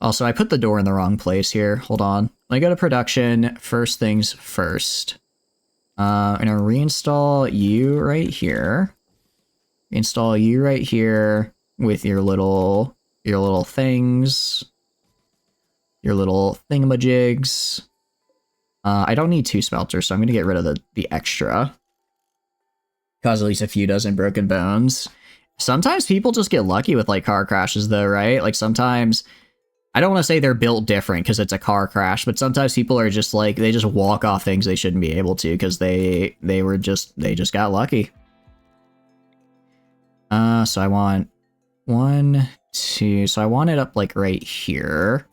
Also, I put the door in the wrong place here. Hold on. Let me go to production. First things first. I'm gonna reinstall you right here. Install you right here with your little things. Your little thingamajigs. I don't need 2 smelters, so I'm gonna get rid of the extra. Cause at least a few dozen broken bones. Sometimes people just get lucky with like car crashes though, right? Like sometimes I don't want to say they're built different because it's a car crash, but sometimes people are just like, they just walk off things they shouldn't be able to because they just got lucky. So I want 1, 2, so I want it up like right here.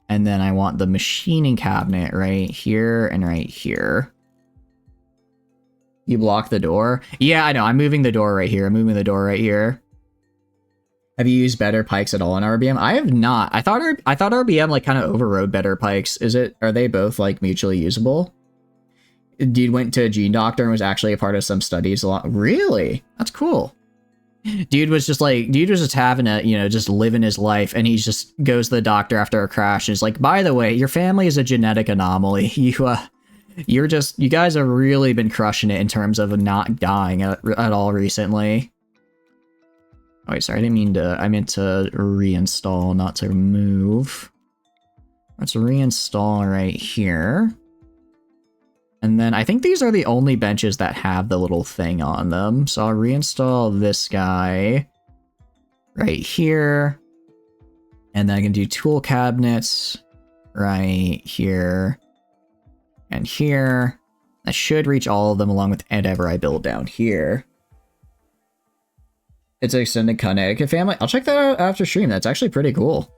And then I want the machining cabinet right here and right here. You block the door? Yeah, I know. I'm moving the door right here. I'm moving the door right here. Have you used better pikes at all in RBM? I have not. I thought RBM like kind of overrode better pikes. Are they both like mutually usable? Dude went to a gene doctor and was actually a part of some studies a lot. Really? That's cool. Dude was just having a, just living his life, and he just goes to the doctor after a crash and is like, by the way, your family is a genetic anomaly. You guys have really been crushing it in terms of not dying at all recently. Oh, wait, sorry, I meant to reinstall, not to remove. Let's reinstall right here. And then I think these are the only benches that have the little thing on them. So I'll reinstall this guy right here. And then I can do tool cabinets right here and here. That should reach all of them along with whatever I build down here. It's an extended Connecticut family. I'll check that out after stream. That's actually pretty cool.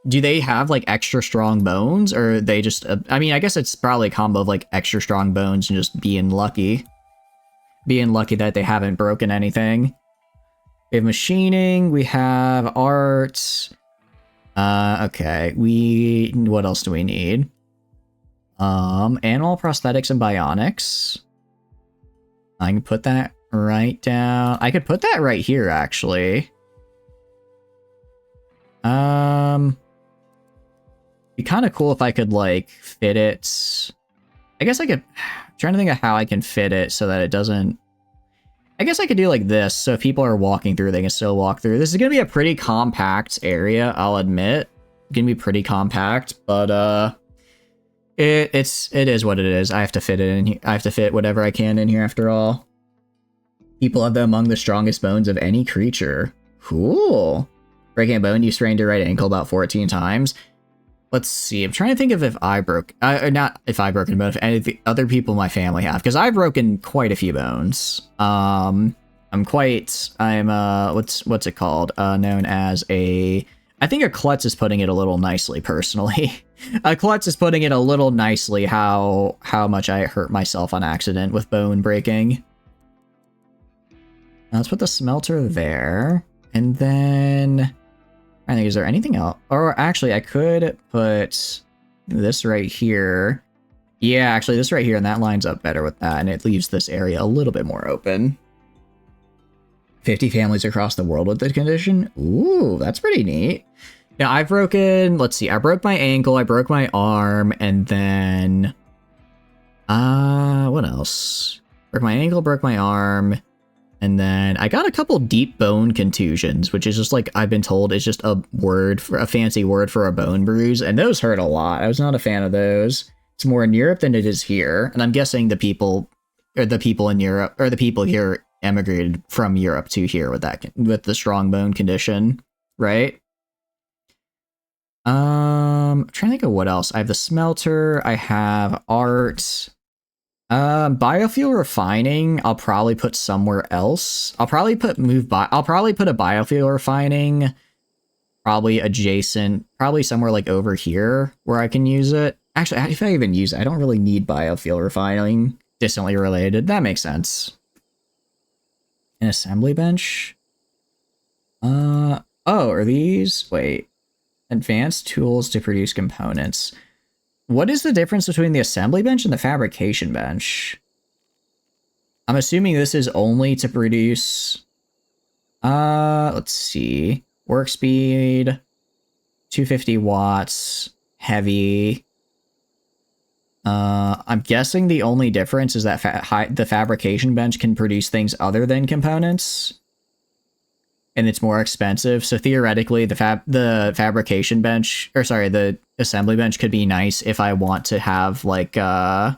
Do they have like extra strong bones, or they just, I mean, I guess it's probably a combo of like extra strong bones and just being lucky. Being lucky that they haven't broken anything. We have machining, we have art. Okay, what else do we need? Animal prosthetics and bionics. I can put that right down. I could put that right here, actually. Be kind of cool if I could like fit it. I guess I could. I'm trying to think of how I can fit it so that it doesn't. I guess I could do like this, so if people are walking through, they can still walk through. This is gonna be a pretty compact area, I'll admit. It's gonna be pretty compact, but it is what it is. I have to fit it in here. I have to fit whatever I can in here after all. People have among the strongest bones of any creature. Cool. Breaking a bone, you strained your right ankle about 14 times. Let's see. I'm trying to think of if I broke, not if I broken a bone, if any of the other people in my family have, because I've broken quite a few bones. I'm what's it called? Known as I think a klutz is putting it a little nicely, personally. A klutz is putting it a little nicely how much I hurt myself on accident with bone breaking. Now let's put the smelter there, and then I think, is there anything else? Or actually, I could put this right here. Yeah, actually, this right here, and that lines up better with that, and it leaves this area a little bit more open. 50 families across the world with this condition? Ooh, that's pretty neat. Now, I've broken, let's see, I broke my ankle, I broke my arm, and then... what else? Broke my ankle, broke my arm... And then I got a couple deep bone contusions, which is just like I've been told is just a fancy word for a bone bruise, and those hurt a lot. I was not a fan of those. It's more in Europe than it is here, and I'm guessing the people in Europe, or the people here emigrated from Europe to here with the strong bone condition, right? I'm trying to think of what else. I have the smelter. I have art. Biofuel refining, I'll probably put somewhere else. I'll probably put a biofuel refining probably adjacent, probably somewhere like over here where I can use it. Actually, if I even use it, I don't really need biofuel refining. Distantly related, that makes sense. An assembly bench? Are these? Wait. Advanced tools to produce components. What is the difference between the assembly bench and the fabrication bench? I'm assuming this is only to produce... let's see. Work speed. 250 watts. Heavy. I'm guessing the only difference is that the fabrication bench can produce things other than components. And it's more expensive, so theoretically the fabrication bench, or sorry, the assembly bench could be nice if I want to have like I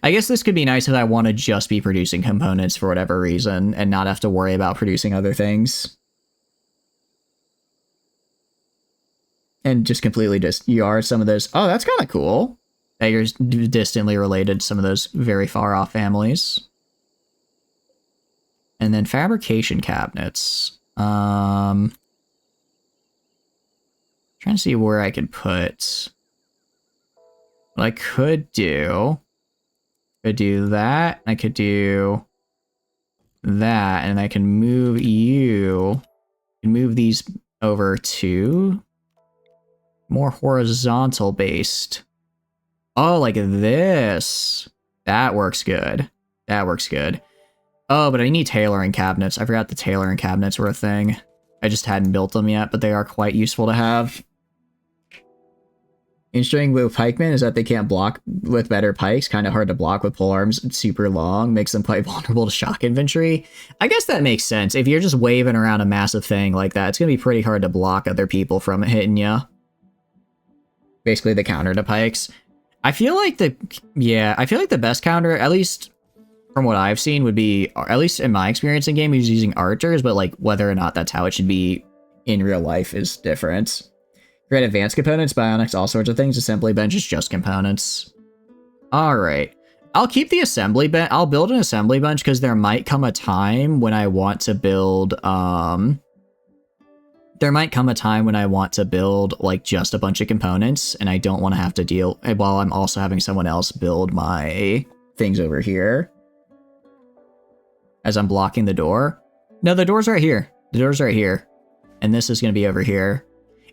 guess this could be nice if I want to just be producing components for whatever reason and not have to worry about producing other things. And just completely you are some of those. Oh, that's kind of cool. That you're distantly related to some of those very far off families. And then fabrication cabinets. Trying to see where I could put. What I could do that. I could do that, and I can move you. And move these over to more horizontal based. Oh, like this. That works good. That works good. Oh, but I need tailoring cabinets. I forgot the tailoring cabinets were a thing. I just hadn't built them yet, but they are quite useful to have. Interesting with pikemen is that they can't block with better pikes. Kind of hard to block with polearms. It's super long. Makes them quite vulnerable to shock infantry. I guess that makes sense. If you're just waving around a massive thing like that, it's going to be pretty hard to block other people from it hitting you. Basically the counter to pikes. I feel like the best counter, at least from what I've seen, would be, at least in my experience in game, is using archers, but like whether or not that's how it should be in real life is different. Create advanced components, bionics, all sorts of things. Assembly bench is just components. Alright. I'll keep the assembly bench. I'll build an assembly bench because there might come a time when I want to build, like just a bunch of components, and I don't want to have to deal while I'm also having someone else build my things over here. As I'm blocking the door. No, the door's right here. The door's right here. And this is going to be over here.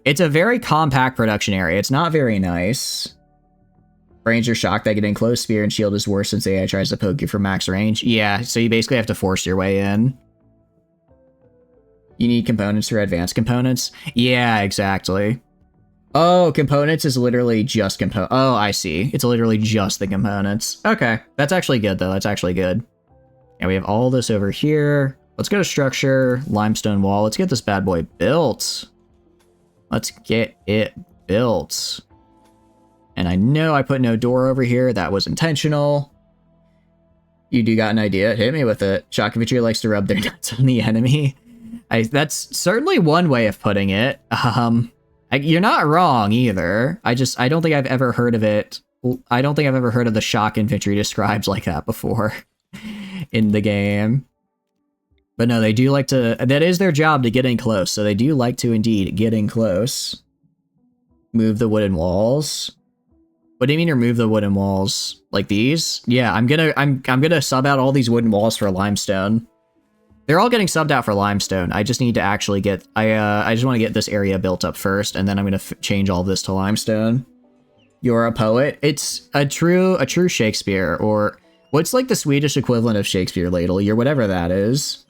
It's a very compact production area. It's not very nice. Range or shock that get in close. Spear and shield is worse since AI tries to poke you from max range. Yeah, so you basically have to force your way in. You need components for advanced components. Yeah, exactly. Oh, components is literally just Oh, I see. It's literally just the components. Okay, that's actually good though. That's actually good. And we have all this over here. Let's go to structure, limestone wall. Let's get this bad boy built. Let's get it built. And I know I put no door over here. That was intentional. You do got an idea? Hit me with it. Shock infantry likes to rub their nuts on the enemy. That's certainly one way of putting it. You're not wrong either. I don't think I've ever heard of it. I don't think I've ever heard of the shock infantry described like that before in the game. But no, they do like to, that is their job to get in close. So they do like to indeed get in close. Move the wooden walls. What do you mean remove the wooden walls? Like these? Yeah, I'm gonna sub out all these wooden walls for limestone. They're all getting subbed out for limestone. I just need to actually get, I just want to get this area built up first, and then I'm gonna change all this to limestone. You're a poet? It's a true Shakespeare, or what's like the Swedish equivalent of Shakespeare ladle? You're whatever that is.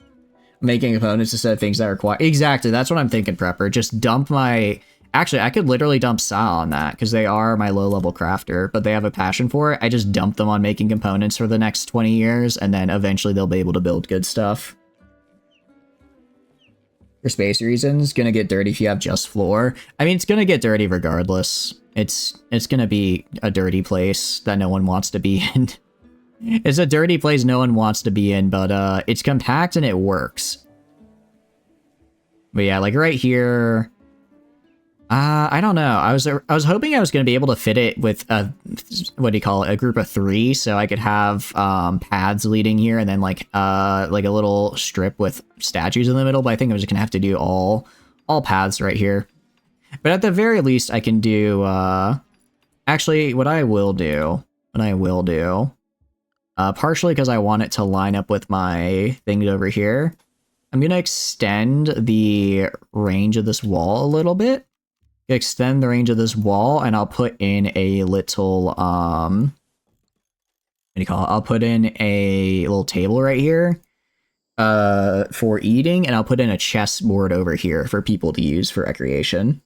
Making opponents instead of things that require... Exactly, that's what I'm thinking, Prepper. Just dump my... Actually, I could literally dump Sa on that, because they are my low-level crafter, but they have a passion for it. I just dump them on making components for the next 20 years, and then eventually they'll be able to build good stuff. For space reasons, gonna get dirty if you have just floor. I mean, it's gonna get dirty regardless. It's gonna be a dirty place that no one wants to be in. It's a dirty place no one wants to be in, but it's compact and it works. But yeah, like right here, I don't know. I was hoping I was going to be able to fit it with a, what do you call it, a group of 3, so I could have paths leading here, and then like a little strip with statues in the middle. But I think I'm just gonna have to do all paths right here. But at the very least, I can do. Actually, what I will do. Partially because I want it to line up with my things over here, I'm going to extend the range of this wall a little bit. Extend the range of this wall, and I'll put in a little, what do you call it? I'll put in a little table right here for eating, and I'll put in a chessboard over here for people to use for recreation.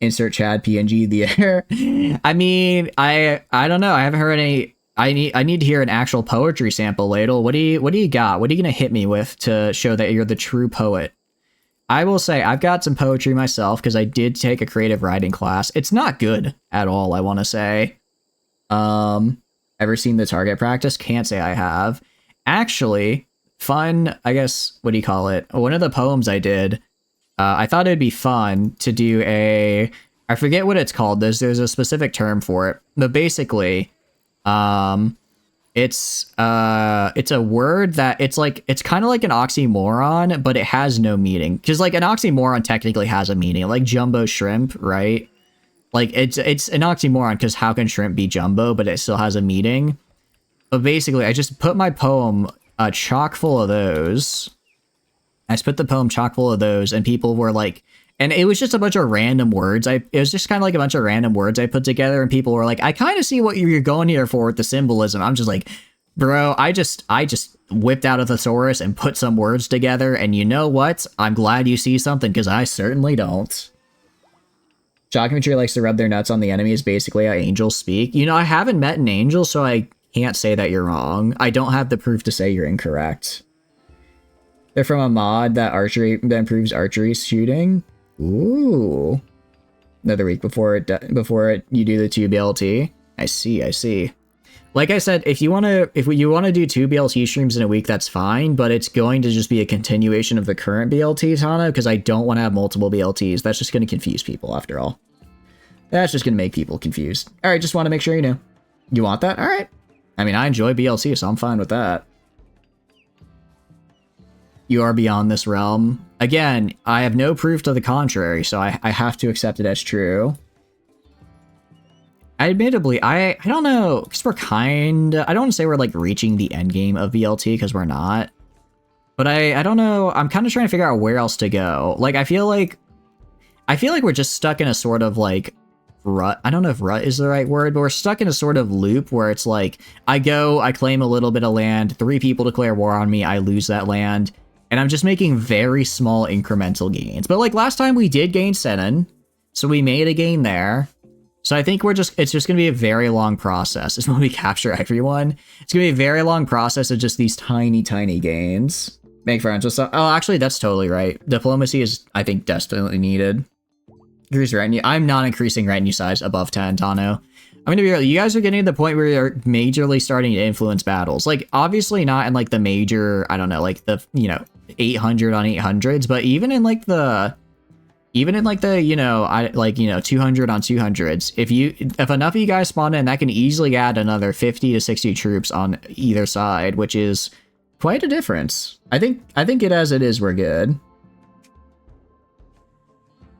Insert Chad PNG the air. I mean, I don't know. I haven't heard any. I need to hear an actual poetry sample, Ladle. What do you got? What are you gonna hit me with to show that you're the true poet? I will say I've got some poetry myself because I did take a creative writing class. It's not good at all, I want to say. Ever seen the target practice? Can't say I have. Actually, fun. I guess what do you call it? One of the poems I did. I thought it'd be fun to do I forget what it's called. There's a specific term for it, but basically, it's a word that it's kind of like an oxymoron, but it has no meaning. Because like an oxymoron technically has a meaning, like jumbo shrimp, right? Like it's an oxymoron because how can shrimp be jumbo, but it still has a meaning? But basically, I just put my poem chock full of those. I just put the poem chock full of those, and people were like, and it was just a bunch of random words. It was just kind of like a bunch of random words I put together, and people were like, I kind of see what you're going here for with the symbolism. I'm just like, bro, I just whipped out a thesaurus and put some words together, and you know what? I'm glad you see something, because I certainly don't. Jockeymatry likes to rub their nuts on the enemy is basically how angels speak. You know, I haven't met an angel, so I can't say that you're wrong. I don't have the proof to say you're incorrect. They're from a mod that improves archery shooting. Ooh. Another week before you do the 2 BLT. I see. Like I said, if you want to do 2 BLT streams in a week, that's fine, but it's going to just be a continuation of the current BLT, Tana, because I don't want to have multiple BLTs. That's just going to confuse people after all. That's just going to make people confused. All right, just want to make sure you know. You want that? All right. I mean, I enjoy BLT, so I'm fine with that. You are beyond this realm. Again, I have no proof to the contrary, so I have to accept it as true. Admittedly, I don't know, because we're I don't want to say we're like reaching the end game of BLT, because we're not. But I don't know, I'm kind of trying to figure out where else to go. Like, I feel like we're just stuck in a sort of like rut. I don't know if rut is the right word, but we're stuck in a sort of loop where it's like, I claim a little bit of land, 3 people declare war on me, I lose that land, and I'm just making very small incremental gains. But like last time we did gain Senin, so we made a gain there. So I think it's just going to be a very long process. It's when we capture everyone. It's going to be a very long process of just these tiny, tiny gains. Make friends with stuff. Oh, actually, that's totally right. Diplomacy is, I think, desperately needed. Increase retinue. I'm not increasing retinue size above 10, Tano. I'm going to be real. You guys are getting to the point where you're majorly starting to influence battles. Like, obviously not in, like, the major, I don't know, like, the, 800 on 800s, but even in, like, the 200 on 200s, if enough of you guys spawn in, that can easily add another 50 to 60 troops on either side, which is quite a difference. I think it as it is, we're good.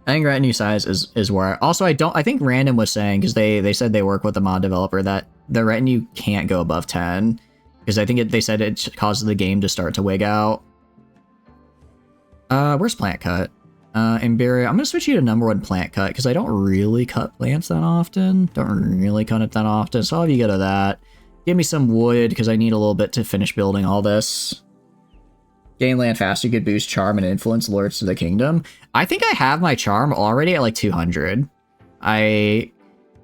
I think retinue size is where. Also, I think Random was saying, because they said they work with a mod developer, that the retinue can't go above 10, because I think they said it causes the game to start to wig out. Where's plant cut? Imberia, I'm gonna switch you to #1 plant cut, because I don't really cut plants that often. So I'll have you go to that. Give me some wood, because I need a little bit to finish building all this. Gain land faster, you could boost charm and influence lords to the kingdom. I think I have my charm already at like 200. I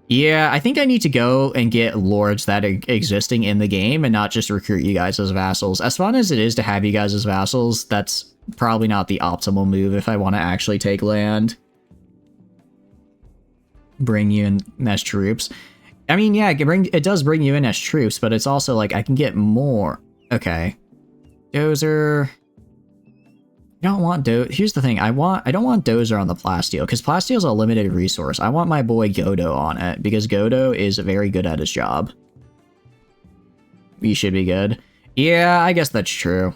think I need to go and get lords that are existing in the game and not just recruit you guys as vassals. As fun as it is to have you guys as vassals, that's probably not the optimal move if I want to actually take land. Bring you in as troops. I mean, yeah, it does bring you in as troops, but it's also like I can get more. Okay. Dozer. Here's the thing. I don't want Dozer on the Plasteel, because Plasteel is a limited resource. I want my boy Godo on it, because Godo is very good at his job. He should be good. Yeah, I guess that's true.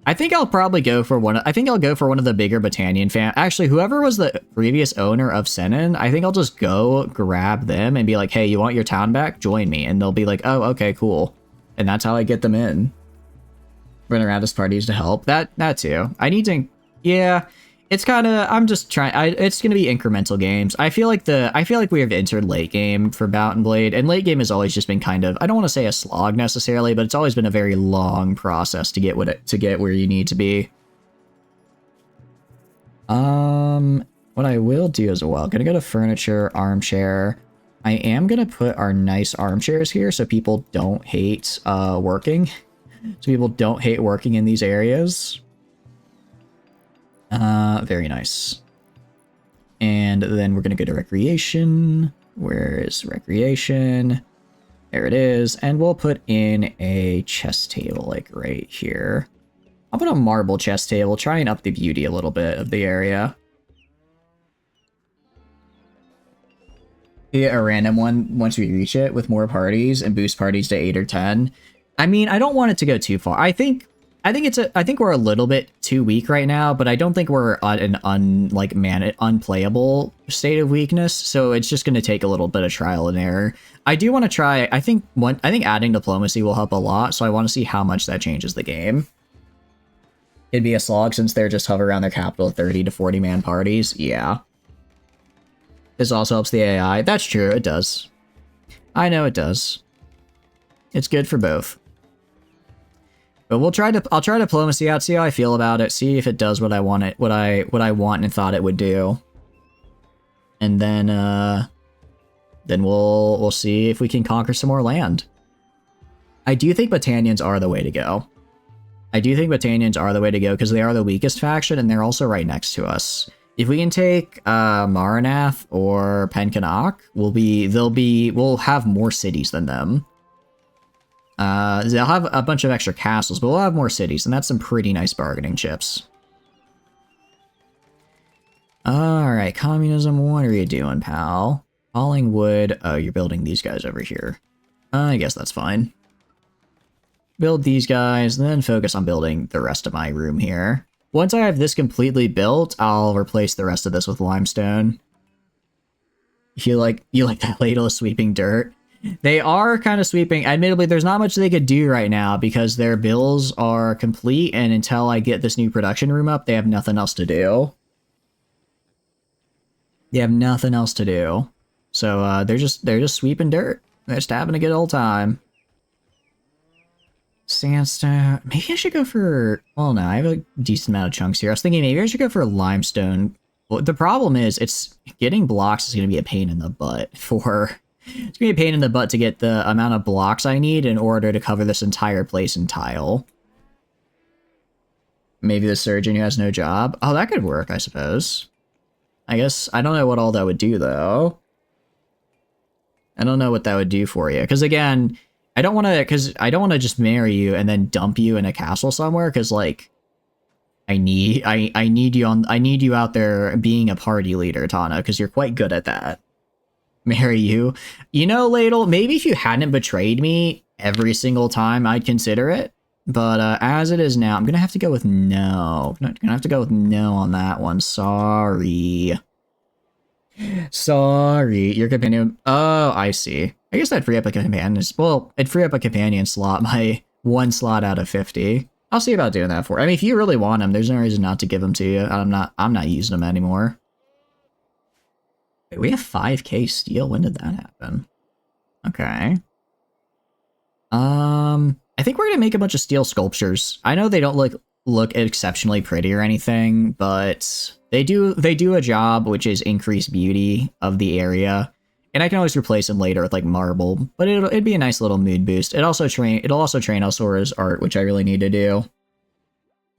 I think I'll probably go for one. I think I'll go for one of the bigger Battanian fan. Actually, whoever was the previous owner of Senin, I think I'll just go grab them and be like, hey, you want your town back? Join me. And they'll be like, oh, okay, cool. And that's how I get them in. Run around as parties to help. That too. I need to. Yeah, it's kind of. I'm just trying. It's gonna be incremental games. I feel like we have entered late game for Bout and Blade, and late game has always just been kind of. I don't want to say a slog necessarily, but it's always been a very long process to get where you need to be. What I will do as well. Gonna go to furniture, armchair. I am gonna put our nice armchairs here so people don't hate working. So people don't hate working in these areas. Very nice. And then we're gonna go to recreation. Where is recreation? There it is. And we'll put in a chess table, like right here. I'll put a marble chess table, try and up the beauty a little bit of the area. Yeah, a random one once we reach it with more parties and boost parties to 8 or 10. I mean, I don't want it to go too far. I think we're a little bit too weak right now, but I don't think we're at an unplayable state of weakness. So it's just going to take a little bit of trial and error. I do want to try. I think adding diplomacy will help a lot. So I want to see how much that changes the game. It'd be a slog since they're just hover around their capital 30 to 40 man parties. Yeah. This also helps the AI. That's true. It does. I know it does. It's good for both. But I'll try diplomacy out, see how I feel about it, see if it does what I want what I want and thought it would do. And then we'll see if we can conquer some more land. I do think Battanians are the way to go. Because they are the weakest faction and they're also right next to us. If we can take Maranath or Penkanak, we'll have more cities than them. They'll have a bunch of extra castles, but we'll have more cities, and that's some pretty nice bargaining chips. Alright, communism, what are you doing, pal? Hauling wood. Oh, you're building these guys over here. I guess that's fine. Build these guys, and then focus on building the rest of my room here. Once I have this completely built, I'll replace the rest of this with limestone. You like that ladle of sweeping dirt? They are kind of sweeping. Admittedly, there's not much they could do right now because their bills are complete, and until I get this new production room up, they have nothing else to do. So they're just sweeping dirt. They're just having a good old time. Sandstone. Maybe I should go for... Well, no, I have a decent amount of chunks here. I was thinking maybe I should go for limestone. Well, the problem is, getting blocks is going to be a pain in the butt for... It's going to be a pain in the butt to get the amount of blocks I need in order to cover this entire place in tile. Maybe the surgeon who has no job. Oh, that could work, I suppose. I guess I don't know what all that would do, though. I don't know what that would do for you. Because, again... I don't want to just marry you and then dump you in a castle somewhere, because like I need you out there being a party leader, Tana, because you're quite good at that. Marry you. You know, Ladle, maybe if you hadn't betrayed me every single time, I'd consider it. But as it is now, I'm gonna have to go with no. I'm gonna have to go with no on that one. Sorry. Your companion. Oh, I see. I guess that'd free up a companion. Well, it'd free up a companion slot by 1 slot out of 50. I'll see about doing that for. I mean, if you really want them, there's no reason not to give them to you. I'm not using them anymore. Wait, we have 5k steel. When did that happen? Okay. I think we're gonna make a bunch of steel sculptures. I know they don't look exceptionally pretty or anything, but they do a job, which is increase beauty of the area. And I can always replace them later with like marble, but it'd be a nice little mood boost. It'll also train Alsora's art, which I really need to do.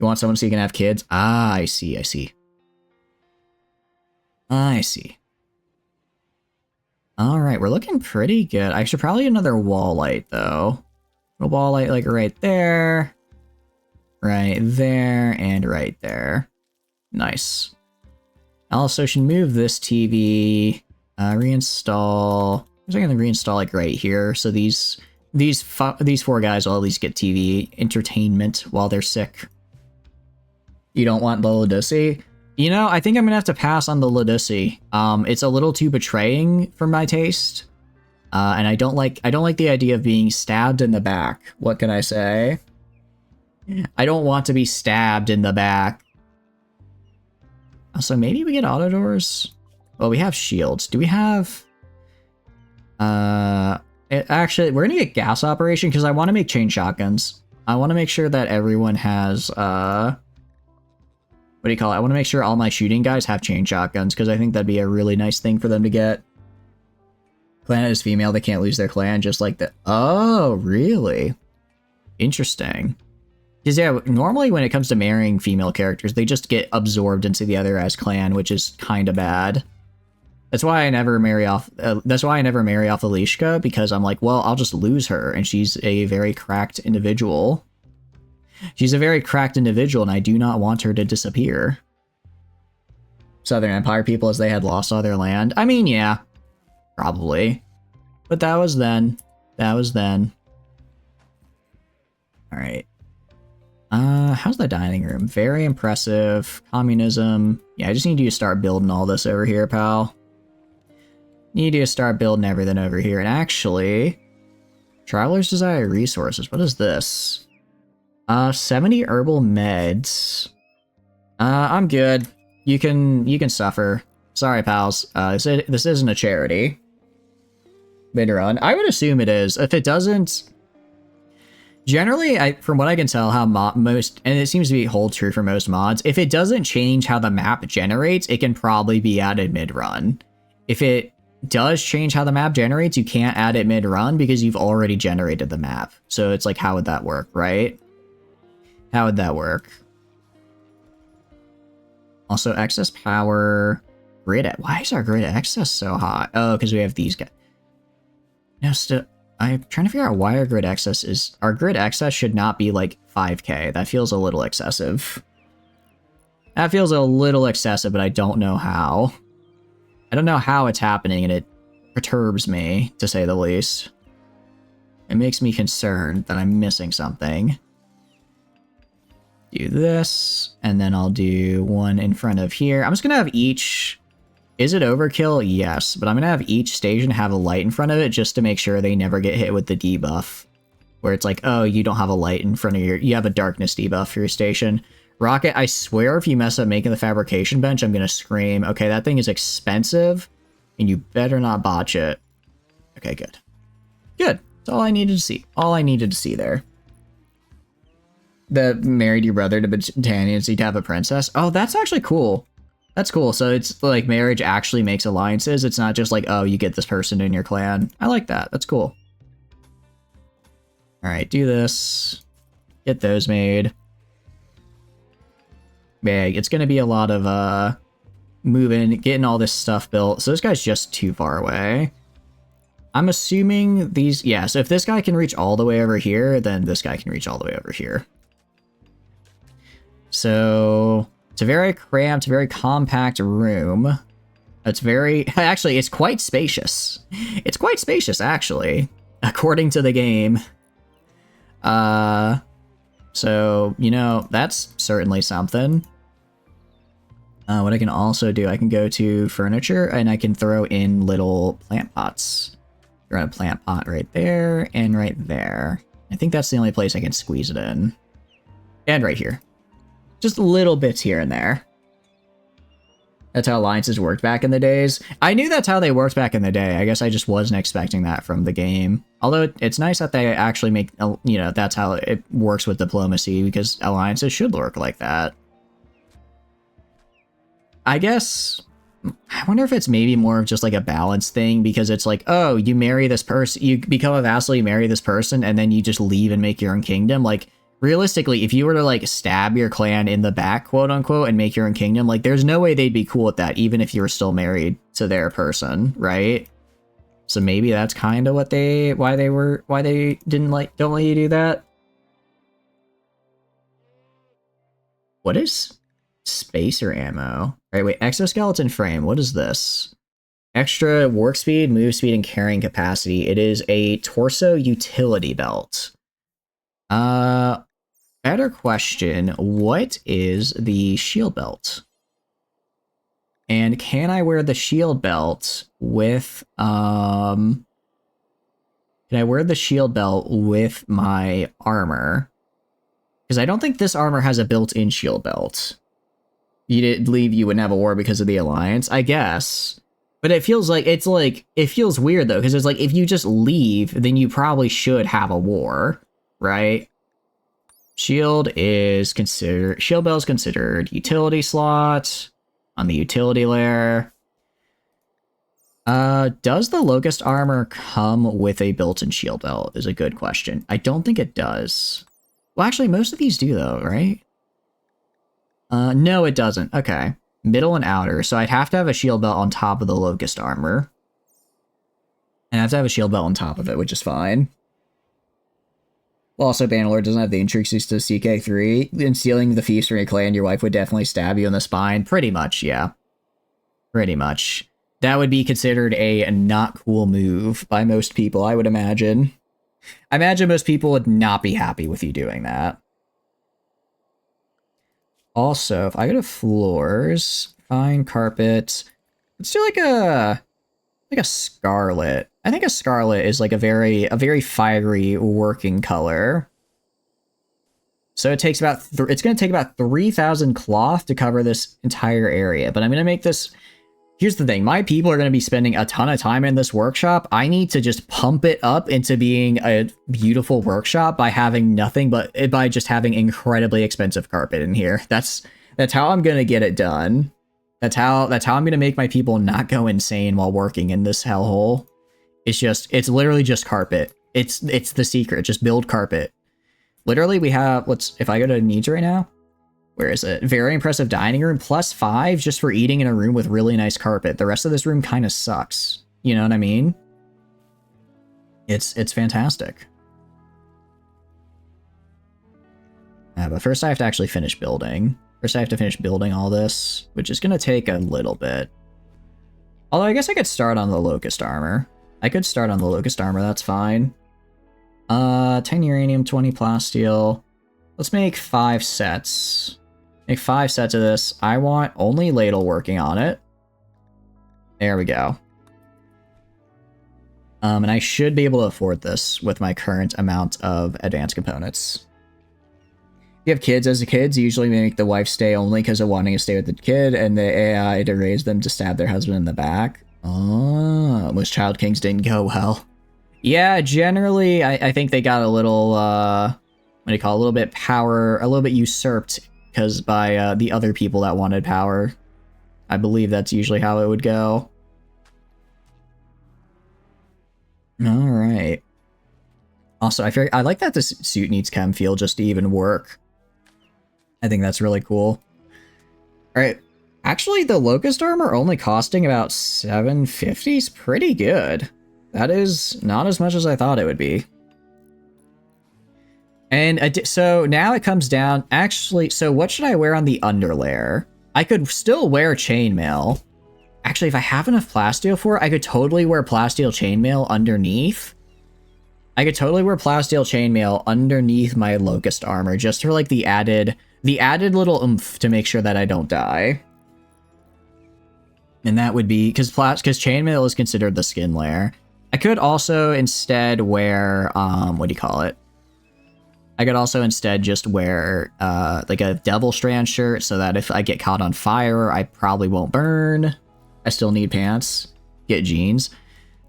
You want someone so you can have kids? Ah, I see. All right, we're looking pretty good. I should probably get another wall light though. A wall light like right there, and right there. Nice. I also should move this TV. Reinstall. I'm going to reinstall like right here. So these 4 guys will at least get TV entertainment while they're sick. You don't want the Ladussi? You know, I think I'm gonna have to pass on the Ladussi. It's a little too betraying for my taste. And I don't like the idea of being stabbed in the back. What can I say? I don't want to be stabbed in the back. So maybe we get auto doors? Well, we have shields. Do we have... actually, we're gonna get gas operation because I want to make chain shotguns. I want to make sure that everyone has, what do you call it? I want to make sure all my shooting guys have chain shotguns because I think that'd be a really nice thing for them to get. Clan is female, they can't lose their clan, just like that. Oh, really? Interesting. Because yeah, normally when it comes to marrying female characters, they just get absorbed into the other guy's clan, which is kind of bad. That's why I never marry off. That's why I never marry off Alishka, because I'm like, well, I'll just lose her, and she's a very cracked individual. She's a very cracked individual, and I do not want her to disappear. Southern Empire people, as they had lost all their land. I mean, yeah. probably. But that was then. That was then. Alright. How's the dining room? Very impressive. Communism. Yeah, I just need you to start building all this over here, pal. Need you to start building everything over here. And actually, Travelers Desire Resources. What is this? 70 herbal meds. I'm good. You can suffer. Sorry, pals. This isn't a charity. Mid-run. I would assume it is. If it doesn't... Generally, from what I can tell, how most... And it seems to be hold true for most mods. If it doesn't change how the map generates, it can probably be added mid-run. If it does change how the map generates, you can't add it mid-run because you've already generated the map. So it's like, how would that work, right? How would that work? Also, excess power... Grid... Why is our grid excess so high? Oh, because we have these guys. No, still... I'm trying to figure out why our grid excess is... Our grid excess should not be like 5k. That feels a little excessive. That feels a little excessive, but I don't know how. I don't know how it's happening, and it perturbs me, to say the least. It makes me concerned that I'm missing something. Do this, and then I'll do one in front of here. I'm just gonna have each... Is it overkill? Yes, but I'm gonna have each station have a light in front of it just to make sure they never get hit with the debuff. Where it's like, oh, you don't have a light in front of you have a darkness debuff for your station. Rocket, I swear if you mess up making the fabrication bench, I'm gonna scream. Okay, that thing is expensive, and you better not botch it. Okay, good. Good. That's all I needed to see. All I needed to see there. That married your brother to Britannia so you'd have a princess. Oh, that's actually cool. That's cool. So it's like marriage actually makes alliances. It's not just like, oh, you get this person in your clan. I like that. That's cool. All right, do this. Get those made. Big. It's going to be a lot of moving, getting all this stuff built. So this guy's just too far away. I'm assuming these... Yeah, so if this guy can reach all the way over here, then this guy can reach all the way over here. So... It's a very cramped, very compact room. It's very... Actually, it's quite spacious. It's quite spacious, actually, according to the game. So, you know, that's certainly something. What I can also do, I can go to furniture, and I can throw in little plant pots. Throw a plant pot right there, and right there. I think that's the only place I can squeeze it in. And right here. Just little bits here and there. That's how alliances worked back in the days. I knew that's how they worked back in the day. I guess I just wasn't expecting that from the game. Although it's nice that they actually make, you know, that's how it works with diplomacy, because alliances should work like that. I guess... I wonder if it's maybe more of just like a balance thing, because it's like, oh, you marry this person, you become a vassal, you marry this person, and then you just leave and make your own kingdom. Like, realistically, if you were to like stab your clan in the back, quote unquote, and make your own kingdom, like there's no way they'd be cool with that, even if you were still married to their person, right? So maybe that's kind of what why they don't let you do that. What is spacer ammo? Right, wait, exoskeleton frame. What is this? Extra work speed, move speed, and carrying capacity. It is a torso utility belt. Better question, what is the shield belt? And can I wear the shield belt with, can I wear the shield belt with my armor? Because I don't think this armor has a built-in shield belt. You didn't leave, you wouldn't have a war because of the alliance, I guess. But it feels like, it feels weird though, because it's like, if you just leave, then you probably should have a war, right? Shield belt is considered utility slot on the utility layer. Does the Locust armor come with a built-in shield belt is a good question. I don't think it does. Well, actually, most of these do though, right? No, it doesn't. Okay. Middle and outer. So I'd have to have a shield belt on top of the Locust armor. And I have to have a shield belt on top of it, which is fine. Also, Bannerlord doesn't have the intricacies to CK3. In stealing the feast from your clan, your wife would definitely stab you in the spine. Pretty much, yeah. Pretty much. That would be considered a not cool move by most people, I would imagine. I imagine most people would not be happy with you doing that. Also, if I go to floors, fine carpet, let's do like a scarlet. I think a scarlet is like a very fiery working color. So it takes about it's going to take about 3,000 cloth to cover this entire area. But I'm going to make this. Here's the thing. My people are going to be spending a ton of time in this workshop. I need to just pump it up into being a beautiful workshop by having nothing but by just having incredibly expensive carpet in here. That's how I'm going to get it done. That's how I'm going to make my people not go insane while working in this hellhole. It's literally just carpet. It's the secret. Just build carpet. Literally, we have, if I go to needs right now, where is it? Very impressive dining room, +5 just for eating in a room with really nice carpet. The rest of this room kind of sucks. You know what I mean? It's fantastic. But first I have to actually finish building. First I have to finish building all this, which is going to take a little bit. Although I guess I could start on the locust armor. That's fine. 10 uranium, 20 plasteel. Let's make 5 sets. Make 5 sets of this. I want only ladle working on it. There we go. And I should be able to afford this with my current amount of advanced components. If you have kids as a kids, usually make the wife stay only because of wanting to stay with the kid, and the AI to raise them to stab their husband in the back. Oh, most Child Kings didn't go well. Yeah, generally, I think they got a little, what do you call it, a little bit usurped because by the other people that wanted power. I believe that's usually how it would go. All right. Also, I like that this suit needs chem fuel just to even work. I think that's really cool. All right. Actually, the Locust armor only costing about 750 is pretty good. That is not as much as I thought it would be. And so now it comes down, actually, so what should I wear on the underlayer? I could still wear chainmail. Actually, if I have enough plasteel for it, I could totally wear plasteel chainmail underneath. I could totally wear plasteel chainmail underneath my Locust armor just for like the added little oomph to make sure that I don't die. And that would be, because chainmail is considered the skin layer. I could also instead wear, what do you call it? I could also instead just wear, like a Devil Strand shirt so that if I get caught on fire, I probably won't burn. I still need pants. Get jeans.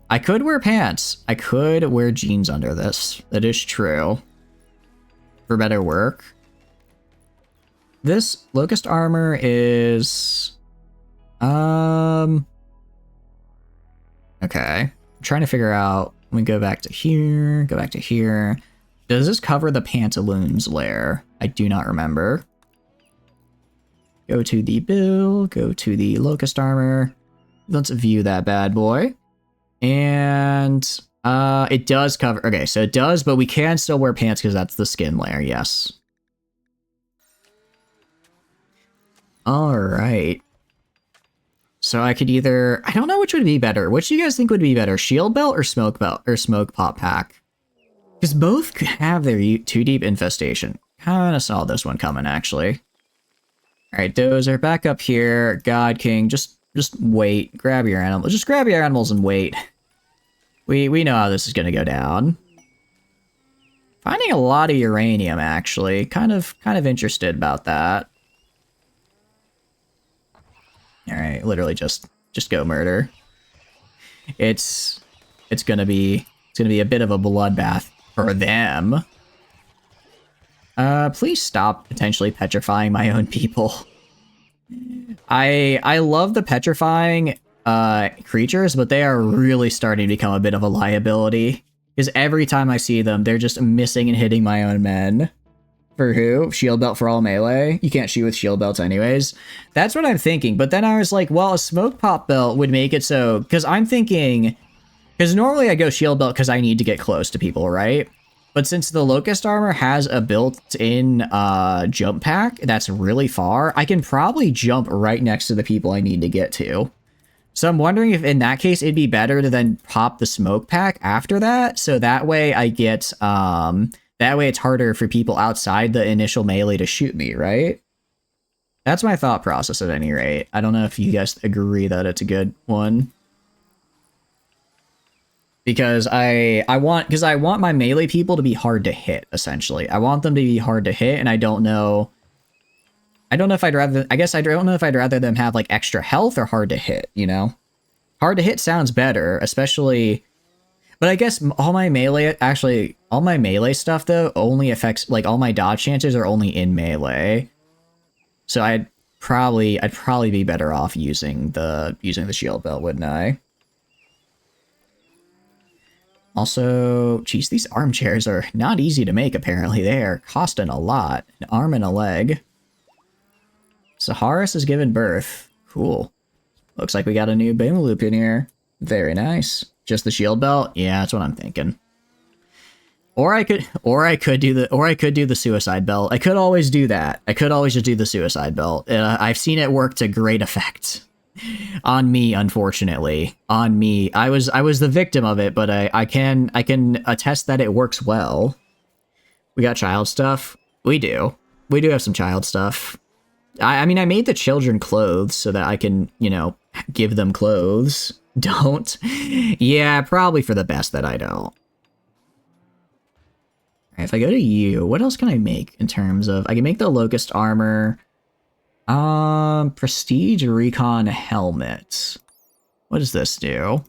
I could wear pants. I could wear jeans under this. That is true. For better work. This Locust armor is... Okay. I'm trying to figure out... Let me go back to here. Go back to here. Does this cover the pantaloons layer? I do not remember. Go to the build. Go to the Locust armor. Let's view that bad boy. And it does cover... Okay, so it does, but we can still wear pants because that's the skin layer, yes. Alright. So I could either... I don't know which would be better. Which do you guys think would be better? Shield belt or smoke belt or smoke pop pack? Because both have their too deep infestation. Kind of saw this one coming, actually. Alright, Dozer, back up here. God King, just wait. Grab your animals. Just grab your animals and wait. We know how this is going to go down. Finding a lot of uranium, actually. Kind of interested about that. Alright, literally just go murder. It's gonna be a bit of a bloodbath for them. Please stop potentially petrifying my own people. I love the petrifying creatures, but they are really starting to become a bit of a liability. Because every time I see them, they're just missing and hitting my own men. For who? Shield belt for all melee? You can't shoot with shield belts anyways. That's what I'm thinking. But then I was like, well, a smoke pop belt would make it so... Because I'm thinking... Because normally I go shield belt because I need to get close to people, right? But since the Locust armor has a built-in jump pack that's really far, I can probably jump right next to the people I need to get to. So I'm wondering if in that case it'd be better to then pop the smoke pack after that, so that way I get that way it's harder for people outside the initial melee to shoot me, right? That's my thought process at any rate. I don't know if you guys agree that it's a good one. Because I want my melee people to be hard to hit, essentially. I want them to be hard to hit, and I don't know if I'd rather, I guess I don't know if I'd rather them have like extra health or hard to hit, you know? Hard to hit sounds better, especially, but I guess all my melee stuff though only affects, like all my dodge chances are only in melee. So I'd probably be better off using the shield belt, wouldn't I? Also, geez, these armchairs are not easy to make, apparently. They are costing a lot. An arm and a leg. Saharis has given birth. Cool. Looks like we got a new boom loop in here. Very nice. Just the shield belt? Yeah, that's what I'm thinking. Or I could do the suicide belt. I could always do that. I could always just do the suicide belt. I've seen it work to great effect. On me, unfortunately. On me. I was the victim of it, but I can attest that it works well. We got child stuff? We do. We do have some child stuff. I mean, I made the children clothes so that I can, you know, give them clothes. Don't. Yeah, probably for the best that I don't. Alright, if I go to you, what else can I make in terms of... I can make the Locust armor. Prestige Recon helmet. What does this do?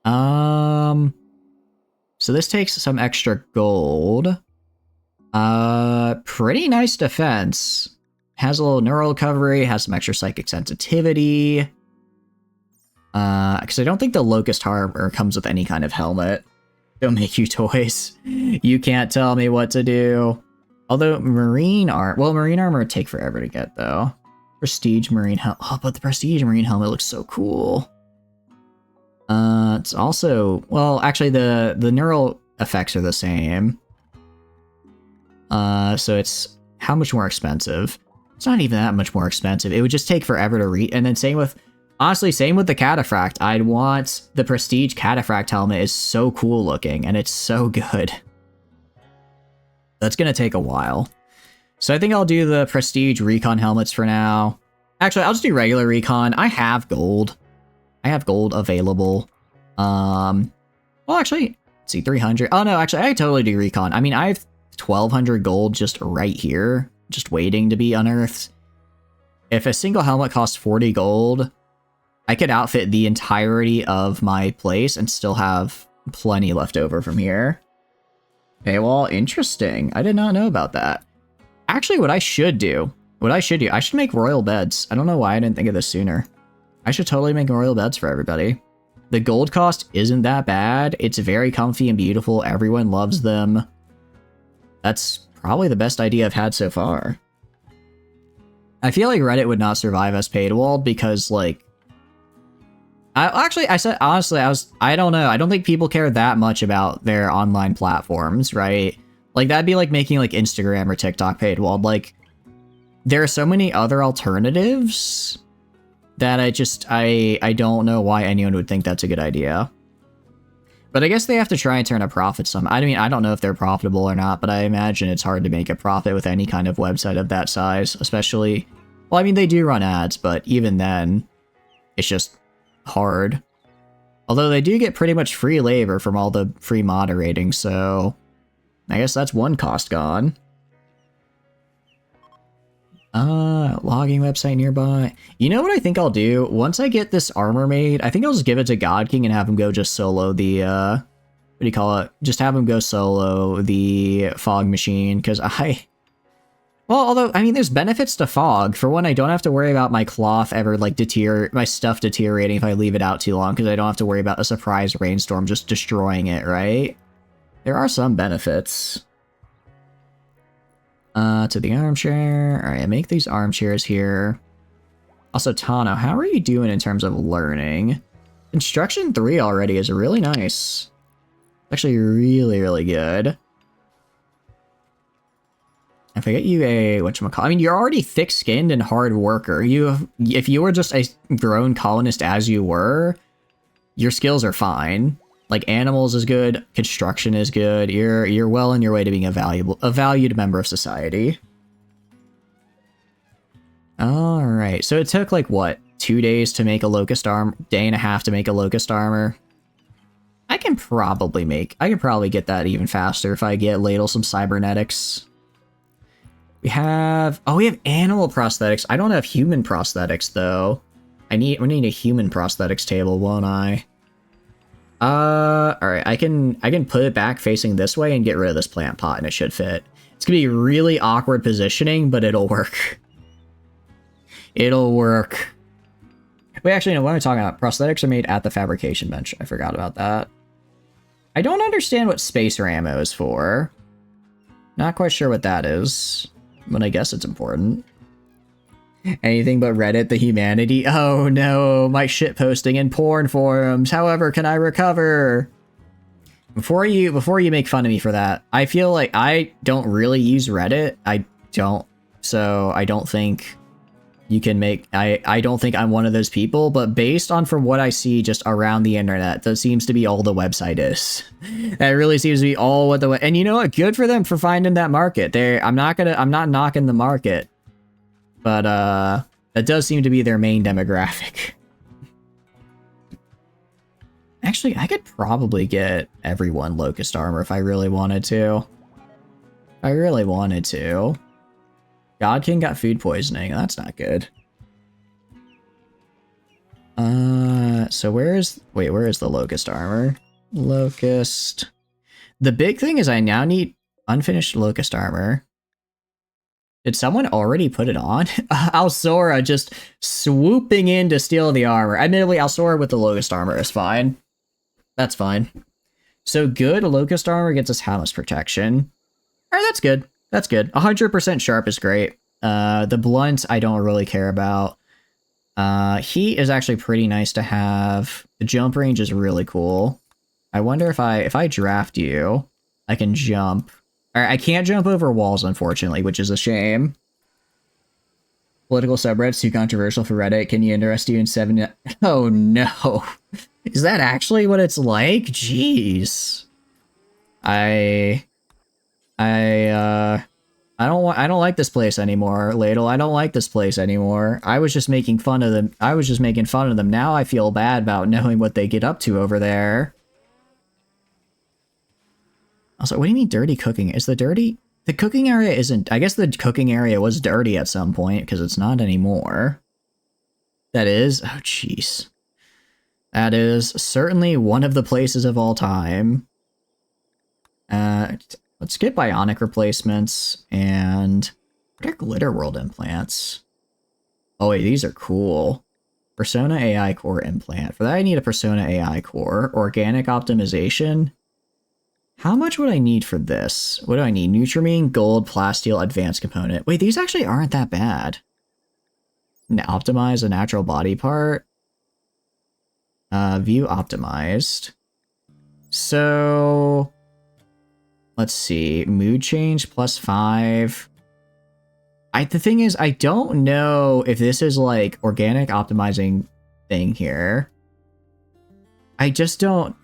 So this takes some extra gold. Pretty nice defense. Has a little neural recovery, has some extra psychic sensitivity. Because I don't think the Locust armor comes with any kind of helmet. Don't make you toys. You can't tell me what to do. Although marine armor would take forever to get though. Prestige marine helmet. Oh, but the prestige marine helmet looks so cool. It's also, well, actually the neural effects are the same. So it's how much more expensive? It's not even that much more expensive. It would just take forever to read. And then same with, honestly, same with the cataphract. I'd want the prestige cataphract helmet is so cool looking and it's so good. That's gonna take a while. So I think I'll do the prestige recon helmets for now. Actually, I'll just do regular recon. I have gold. I have gold available. Well, actually, let's see, 300. Oh no, actually, I totally do recon. I mean, I have 1,200 gold just right here, just waiting to be unearthed. If a single helmet costs 40 gold, I could outfit the entirety of my place and still have plenty left over from here. Okay, well, interesting. I did not know about that. Actually, what I should do, I should make royal beds. I don't know why I didn't think of this sooner. I should totally make royal beds for everybody. The gold cost isn't that bad. It's very comfy and beautiful. Everyone loves them. That's probably the best idea I've had so far. I feel like Reddit would not survive as paywall because, like, I don't know. I don't think people care that much about their online platforms, right? Like, that'd be like making like Instagram or TikTok paywalled. Like, there are so many other alternatives that I don't know why anyone would think that's a good idea. But I guess they have to try and turn a profit some. I mean, I don't know if they're profitable or not, but I imagine it's hard to make a profit with any kind of website of that size, especially... Well, I mean, they do run ads, but even then, it's just hard. Although they do get pretty much free labor from all the free moderating, so I guess that's one cost gone. Logging website nearby. You know what I think I'll do? Once I get this armor made, I think I'll just give it to God King and have him go just solo the, what do you call it? Just have him go solo the fog machine, because well, although, I mean, there's benefits to fog. For one, I don't have to worry about my cloth ever, like, my stuff deteriorating if I leave it out too long, because I don't have to worry about a surprise rainstorm just destroying it, right? There are some benefits. To the armchair. Alright, make these armchairs here. Also, Tano, how are you doing in terms of learning? Instruction 3 already is really nice. Actually, really, really good. I If I get you a whatchamacallit, I mean, you're already thick-skinned and hard worker. If you were just a drone colonist as you were, your skills are fine. Like, animals is good, construction is good. You're well on your way to being a valued member of society. All right, so it took like what, 2 days to make a locust armor, day and a half to make a locust armor. I can probably get that even faster if I get ladle some cybernetics. We have animal prosthetics. I don't have human prosthetics though. We need a human prosthetics table, won't I? All right, I can put it back facing this way and get rid of this plant pot, and it should fit. It's gonna be really awkward positioning, but it'll work. It'll work. Wait, actually, no, what am I talking about? Prosthetics are made at the fabrication bench. I forgot about that. I don't understand what spacer ammo is for. Not quite sure what that is, but I guess it's important. Anything but Reddit, the humanity. Oh no, my shitposting in porn forums. However, can I recover? Before you make fun of me for that, I feel like I don't really use Reddit. I don't think you can make... I don't think I'm one of those people, but based on from what I see just around the internet, that seems to be all the website is. That really seems to be all what the... And you know what? Good for them for finding that market. I'm not knocking the market. But, that does seem to be their main demographic. Actually, I could probably get everyone Locust Armor if I really wanted to. God King got food poisoning. That's not good. So where is the Locust Armor? Locust. The big thing is I now need unfinished Locust Armor. Did someone already put it on? Alsora just swooping in to steal the armor. Admittedly, Alsora with the Locust Armor is fine. That's fine. So good Locust Armor gets us how much protection? Alright, that's good. That's good. 100% sharp is great. The blunt, I don't really care about. Heat is actually pretty nice to have. The jump range is really cool. I wonder if I draft you, I can jump. Alright, I can't jump over walls, unfortunately, which is a shame. Political subreddits too controversial for Reddit. Can you interest you in 7... Oh no. Is that actually what it's like? Jeez. I don't like this place anymore, Ladle. I don't like this place anymore. I was just making fun of them. Now I feel bad about knowing what they get up to over there. Also, what do you mean dirty cooking? The cooking area isn't... I guess the cooking area was dirty at some point, because it's not anymore. That is... Oh, jeez. That is certainly one of the places of all time. Let's get bionic replacements, and... What are Glitter World implants? Oh wait, these are cool. Persona AI Core implant. For that I need a Persona AI Core. Organic optimization. How much would I need for this? What do I need? Nutrimine, gold, plasteel, advanced component. Wait, these actually aren't that bad. Optimize a natural body part. View optimized. So... Let's see. Mood change +5. The thing is, I don't know if this is like organic optimizing thing here. I just don't...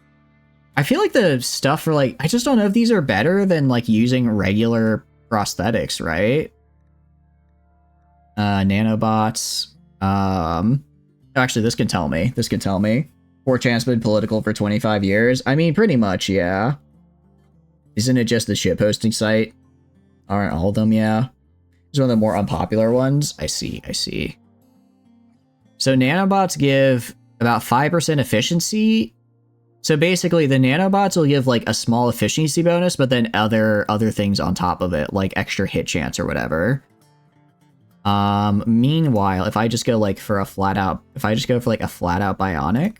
I feel like the stuff for like... I just don't know if these are better than like using regular prosthetics, right? Nanobots. Actually, this can tell me. 4chan's been political for 25 years. I mean, pretty much, yeah. Isn't it just the shitposting site? Aren't all of them, yeah? It's one of the more unpopular ones. I see. So nanobots give about 5% efficiency. So basically, the nanobots will give like a small efficiency bonus, but then other things on top of it, like extra hit chance or whatever. Meanwhile, if I just go like for a flat out bionic,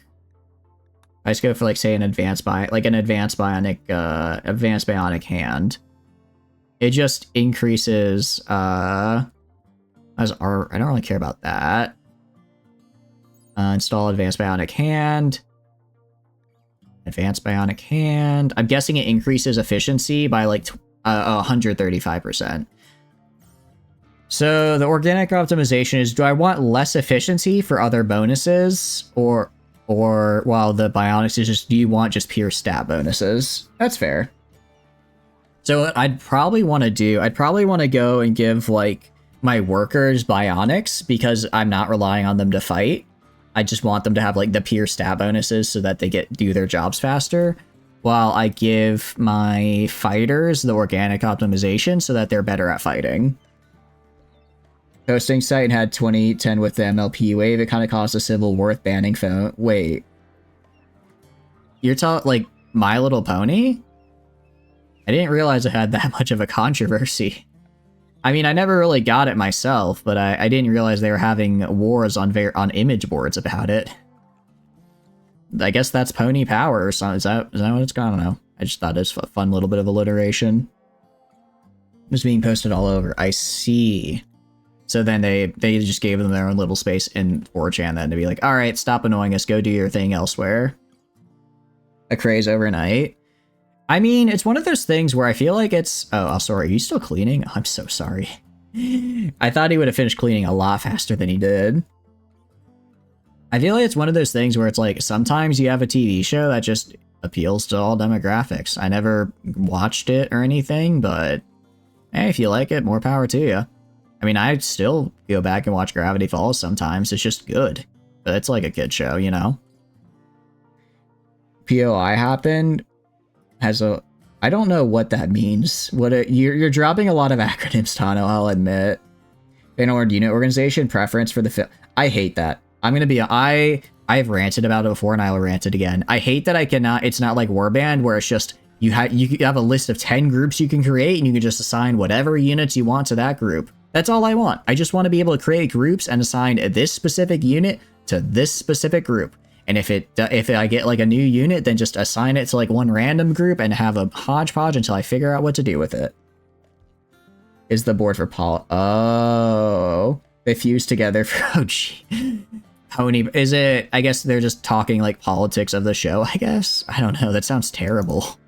I just go for like say an advanced bionic hand. It just increases I don't really care about that. Install advanced bionic hand. I'm guessing it increases efficiency by like 135%. So the organic optimization is, do I want less efficiency for other bonuses, or while the bionics is just, do you want just pure stat bonuses? That's fair. So what I'd probably want to go and give like my workers bionics, because I'm not relying on them to fight. I just want them to have like the pure stat bonuses so that they do their jobs faster, while I give my fighters the organic optimization so that they're better at fighting. Hosting site and had 2010 with the MLP wave. It kind of caused a civil war banning phone. Wait. You're talking like My Little Pony? I didn't realize it had that much of a controversy. I mean, I never really got it myself, but I didn't realize they were having wars on image boards about it. I guess that's pony power or something. Is that what it's got? I don't know. I just thought it was a fun little bit of alliteration. It was being posted all over. I see. So then they just gave them their own little space in 4chan then to be like, all right, stop annoying us, go do your thing elsewhere. A craze overnight. I mean, it's one of those things where I feel like it's... Oh, sorry, are you still cleaning? I'm so sorry. I thought he would have finished cleaning a lot faster than he did. I feel like it's one of those things where it's like, sometimes you have a TV show that just appeals to all demographics. I never watched it or anything, but hey, if you like it, more power to you. I mean, I still go back and watch Gravity Falls sometimes. It's just good. But it's like a kid show, you know? POI happened has a... I don't know what that means. You're dropping a lot of acronyms, Tano, I'll admit. Bannerlord Unit Organization, preference for the film. I hate that. I'm gonna be... I've ranted about it before and I will rant it again. I hate that I cannot... It's not like Warband where it's just... You have a list of 10 groups you can create and you can just assign whatever units you want to that group. That's all I want. I just want to be able to create groups and assign this specific unit to this specific group. And if I get like a new unit, then just assign it to like one random group and have a hodgepodge until I figure out what to do with it. Is the board for Oh, they fuse together for... Oh, gee. Pony... Is it... I guess they're just talking like politics of the show, I guess? I don't know. That sounds terrible.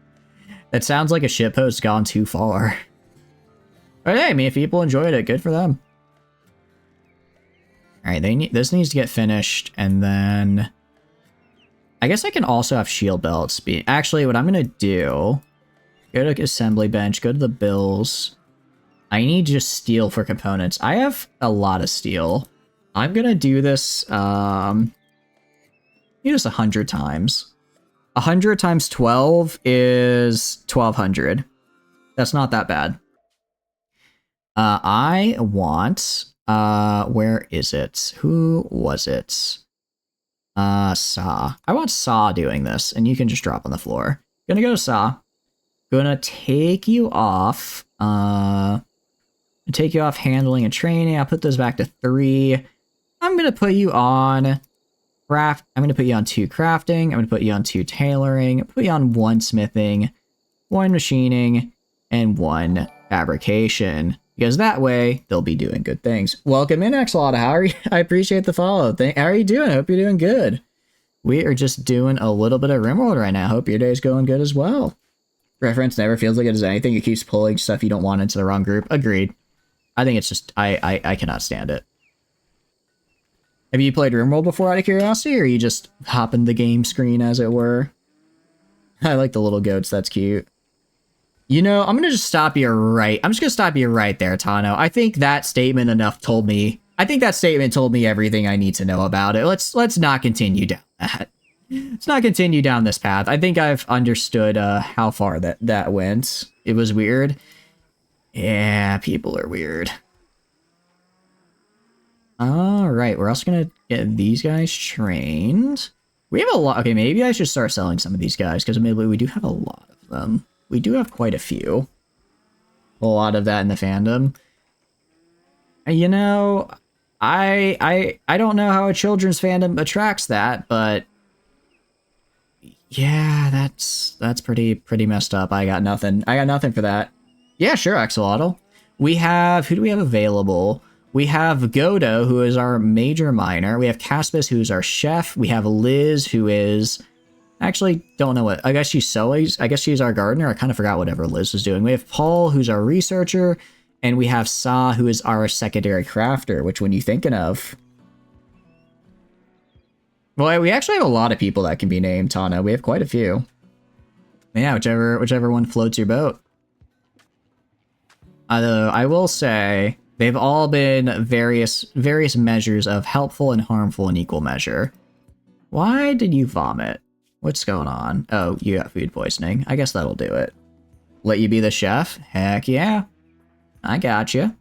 That sounds like a shitpost gone too far. But hey, I mean, if people enjoyed it, good for them. Alright, this needs to get finished, and then... I guess I can also have shield belts. Actually, what I'm gonna do... Go to assembly bench, go to the bills. I need just steel for components. I have a lot of steel. I'm gonna do this, do this 100 times. 100 times 12 is 1200. That's not that bad. I want, where is it? Who was it? Saw. I want Saw doing this, and you can just drop on the floor. Gonna go to Saw. Gonna take you off, handling and training. I'll put those back to 3. I'm gonna put you on craft. I'm gonna put you on 2 crafting. I'm gonna put you on 2 tailoring. Put you on 1 smithing, 1 machining, and 1 fabrication. Because that way, they'll be doing good things. Welcome in, Axolotl. How are you? I appreciate the follow. How are you doing? I hope you're doing good. We are just doing a little bit of RimWorld right now. Hope your day's going good as well. Reference never feels like it is anything. It keeps pulling stuff you don't want into the wrong group. Agreed. I think it's just... I cannot stand it. Have you played RimWorld before out of curiosity, or you just hopping the game screen, as it were? I like the little goats. That's cute. You know, I'm gonna just stop you right. I'm just gonna stop you right there, Tano. I think that statement told me everything I need to know about it. Let's not continue down that. Let's not continue down this path. I think I've understood how far that went. It was weird. Yeah, people are weird. All right, we're also gonna get these guys trained. We have a lot. Okay, maybe I should start selling some of these guys because maybe we do have a lot of them. We do have quite a few. A lot of that in the fandom. You know, I don't know how a children's fandom attracts that, but yeah, that's pretty messed up. I got nothing for that. Yeah, sure, Axolotl. We have, who do we have available? We have Godo, who is our major miner. We have Caspis, who's our chef. We have Liz, who is... Actually, don't know what... I guess she's Sully's. I guess she's our gardener. I kind of forgot whatever Liz was doing. We have Paul, who's our researcher. And we have Sa, who is our secondary crafter, which one you thinking of? Well, we actually have a lot of people that can be named Tana. We have quite a few. Yeah, whichever one floats your boat. Although I will say they've all been various measures of helpful and harmful in equal measure. Why did you vomit? What's going on? Oh, you got food poisoning. I guess that'll do it. Let you be the chef? Heck yeah. I got you.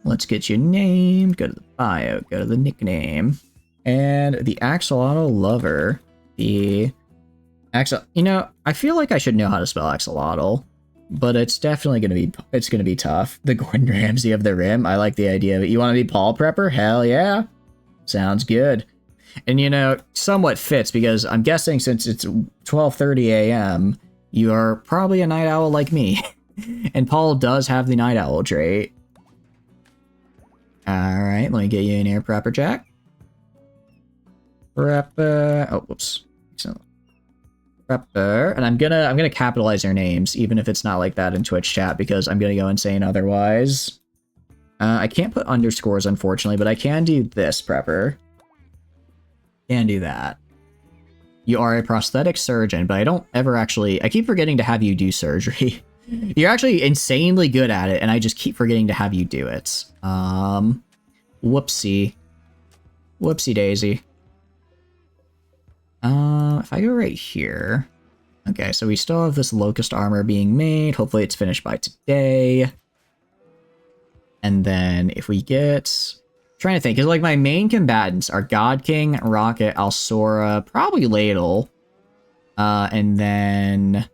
Let's get you named. Go to the bio. Go to the nickname. And the axolotl lover. The you know, I feel like I should know how to spell axolotl, but it's definitely gonna be tough. The Gordon Ramsay of the Rim. I like the idea of it. You want to be Paul Prepper? Hell yeah. Sounds good. And you know, somewhat fits because I'm guessing since it's 12:30 a.m., you are probably a night owl like me. And Paul does have the night owl trait. Alright, let me get you in here, Prepper Jack. Prepper. Oh, whoops. Prepper. And I'm gonna capitalize their names, even if it's not like that in Twitch chat, because I'm gonna go insane otherwise. I can't put underscores, unfortunately, but I can do this, Prepper. Can do that. You are a prosthetic surgeon, but I don't ever actually... I keep forgetting to have you do surgery. You're actually insanely good at it, and I just keep forgetting to have you do it. Whoopsie. Whoopsie daisy. If I go right here... Okay, so we still have this locust armor being made. Hopefully it's finished by today. And then if we get... Trying to think, because like my main combatants are God King, Rocket, Alsora, probably Ladle. And then...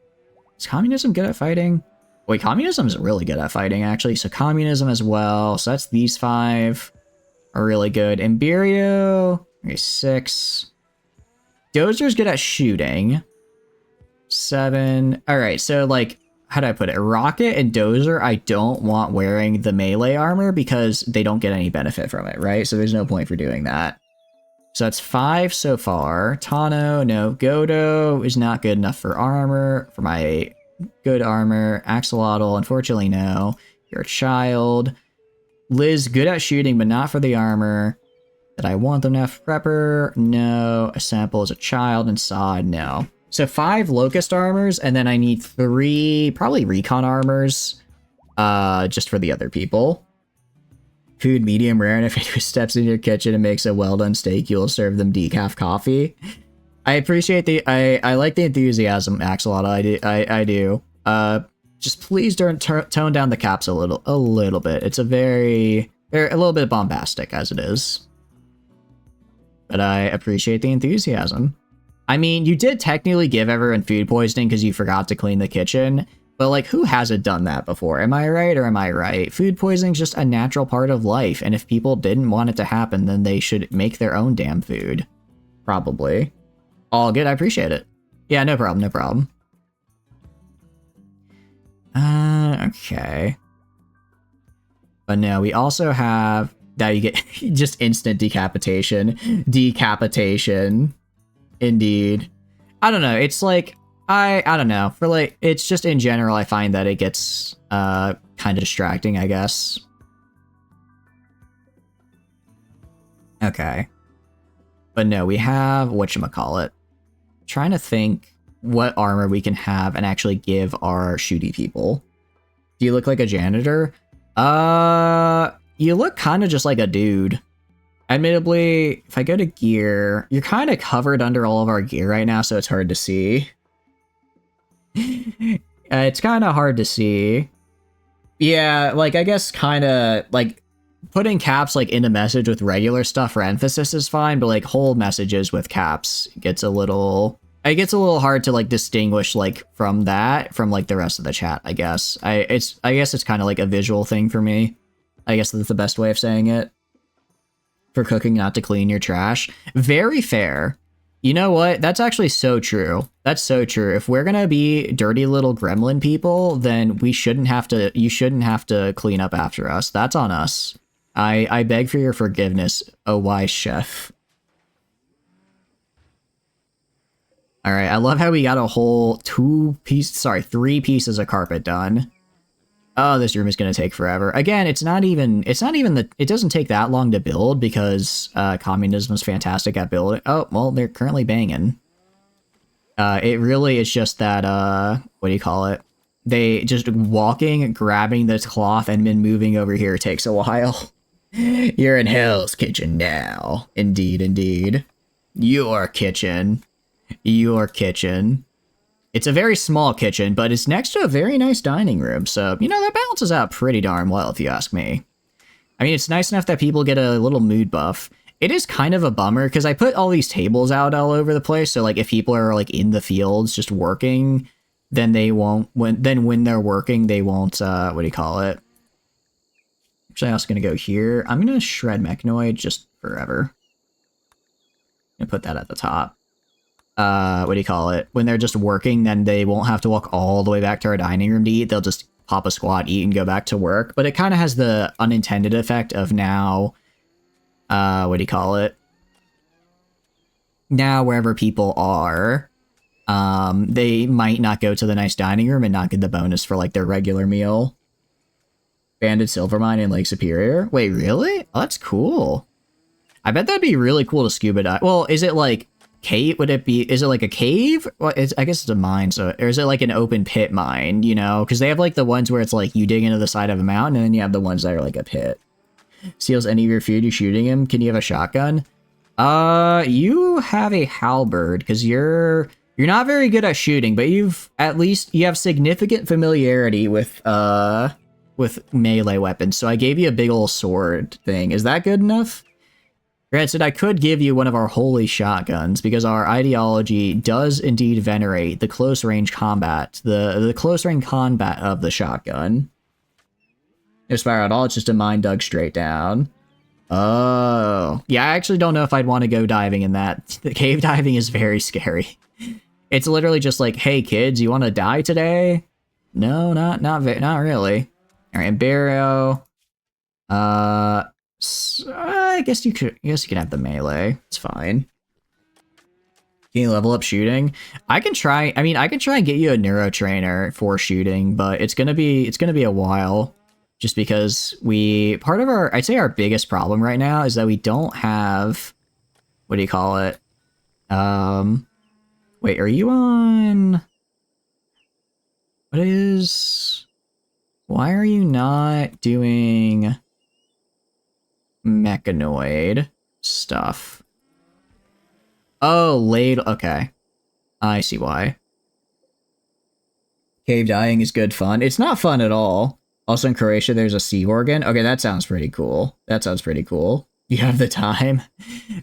Is Communism good at fighting? Wait, Communism is really good at fighting, actually. So Communism as well. So that's these 5 are really good. Imberio, okay, 6. Dozer's good at shooting. 7. Alright, so like, how do I put it? Rocket and Dozer, I don't want wearing the melee armor because they don't get any benefit from it, right? So there's no point for doing that. So that's 5 so far. Tano, no. Godo is not good enough for armor, for my good armor. Axolotl, unfortunately, no. You're a child. Liz, good at shooting, but not for the armor. Did I want them to have Prepper? No. A sample is a child, and Sod, no. So 5 Locust armors, and then I need 3, probably Recon armors, just for the other people. Food medium rare, and if anyone steps in your kitchen and makes a well-done steak, you'll serve them decaf coffee. I appreciate the, I like the enthusiasm, Axolotl, I do. Just please don't tone down the caps a little bit. It's a little bit bombastic as it is. But I appreciate the enthusiasm. I mean, you did technically give everyone food poisoning because you forgot to clean the kitchen, but like, who hasn't done that before? Am I right or am I right? Food poisoning is just a natural part of life, and if people didn't want it to happen, then they should make their own damn food. Probably. All good, I appreciate it. Yeah, no problem, no problem. Okay. But no, we also have that you get just instant decapitation. Decapitation. Indeed. I don't know, it's like, I don't know, for like, it's just in general, I find that it gets, kind of distracting, I guess. Okay. But no, we have, whatchamacallit. Trying to think what armor we can have and actually give our shooty people. Do you look like a janitor? You look kind of just like a dude. Admittedly, if I go to gear, you're kind of covered under all of our gear right now, so it's hard to see. It's kind of hard to see. Yeah, like, I guess kind of, like, putting caps, like, in a message with regular stuff for emphasis is fine, but, like, whole messages with caps gets a little... It gets a little hard to, like, distinguish, like, from that, from, like, the rest of the chat, I guess. I guess it's kind of, like, a visual thing for me. I guess that's the best way of saying it. For cooking not to clean your trash. Very fair. You know what? That's actually so true. That's so true. If we're gonna be dirty little gremlin people, then we shouldn't have to, you shouldn't have to clean up after us. That's on us. I beg for your forgiveness, oh wise chef. Alright, I love how we got a whole 3 pieces of carpet done. Oh, this room is going to take forever. Again, it doesn't take that long to build because communism is fantastic at building. Oh, well, they're currently banging. It really is just that, what do you call it? They just walking, grabbing this cloth, and then moving over here takes a while. You're in Hell's Kitchen now. Indeed, indeed. Your kitchen. Your kitchen. It's a very small kitchen, but it's next to a very nice dining room, so, you know, that balances out pretty darn well, if you ask me. I mean, it's nice enough that people get a little mood buff. It is kind of a bummer, because I put all these tables out all over the place, so, like, if people are, like, in the fields just working, then they won't, when they're working, they won't, what do you call it? Actually, I'm also going to go here. I'm going to shred Mechanoid just forever. I'm going to put that at the top. What do you call it? When they're just working, then they won't have to walk all the way back to our dining room to eat. They'll just pop a squat, eat, and go back to work. But it kind of has the unintended effect of now, what do you call it? Now, wherever people are, they might not go to the nice dining room and not get the bonus for, like, their regular meal. Banded Silver Mine in Lake Superior? Wait, really? Oh, that's cool. I bet that'd be really cool to scuba dive. Well, is it, like, cave? Is it like a cave? Well, I guess it's a mine, so, or is it like an open pit mine, you know? Because they have like the ones where it's like you dig into the side of a mountain, and then you have the ones that are like a pit. Steals any of your food, you shooting him. Can you have a shotgun? You have a halberd, because you're not very good at shooting, but you have significant familiarity with melee weapons, so I gave you a big old sword thing. Is that good enough? Granted, I could give you one of our holy shotguns, because our ideology does indeed venerate the close-range combat, the close-range combat of the shotgun. No fire at all, it's just a mine dug straight down. Oh. Yeah, I actually don't know if I'd want to go diving in that. The cave diving is very scary. It's literally just like, hey kids, you want to die today? No, not really. Alright, Barrow. I guess you can have the melee. It's fine. Can you level up shooting? I can try and get you a neuro trainer for shooting, but it's gonna be a while. Just because I'd say our biggest problem right now is that we don't have, what do you call it? Wait, are you on? Why are you not doing Mechanoid stuff? Oh, okay. I see why. Cave dying is good fun. It's not fun at all. Also in Croatia, there's a sea organ. Okay, that sounds pretty cool. You have the time.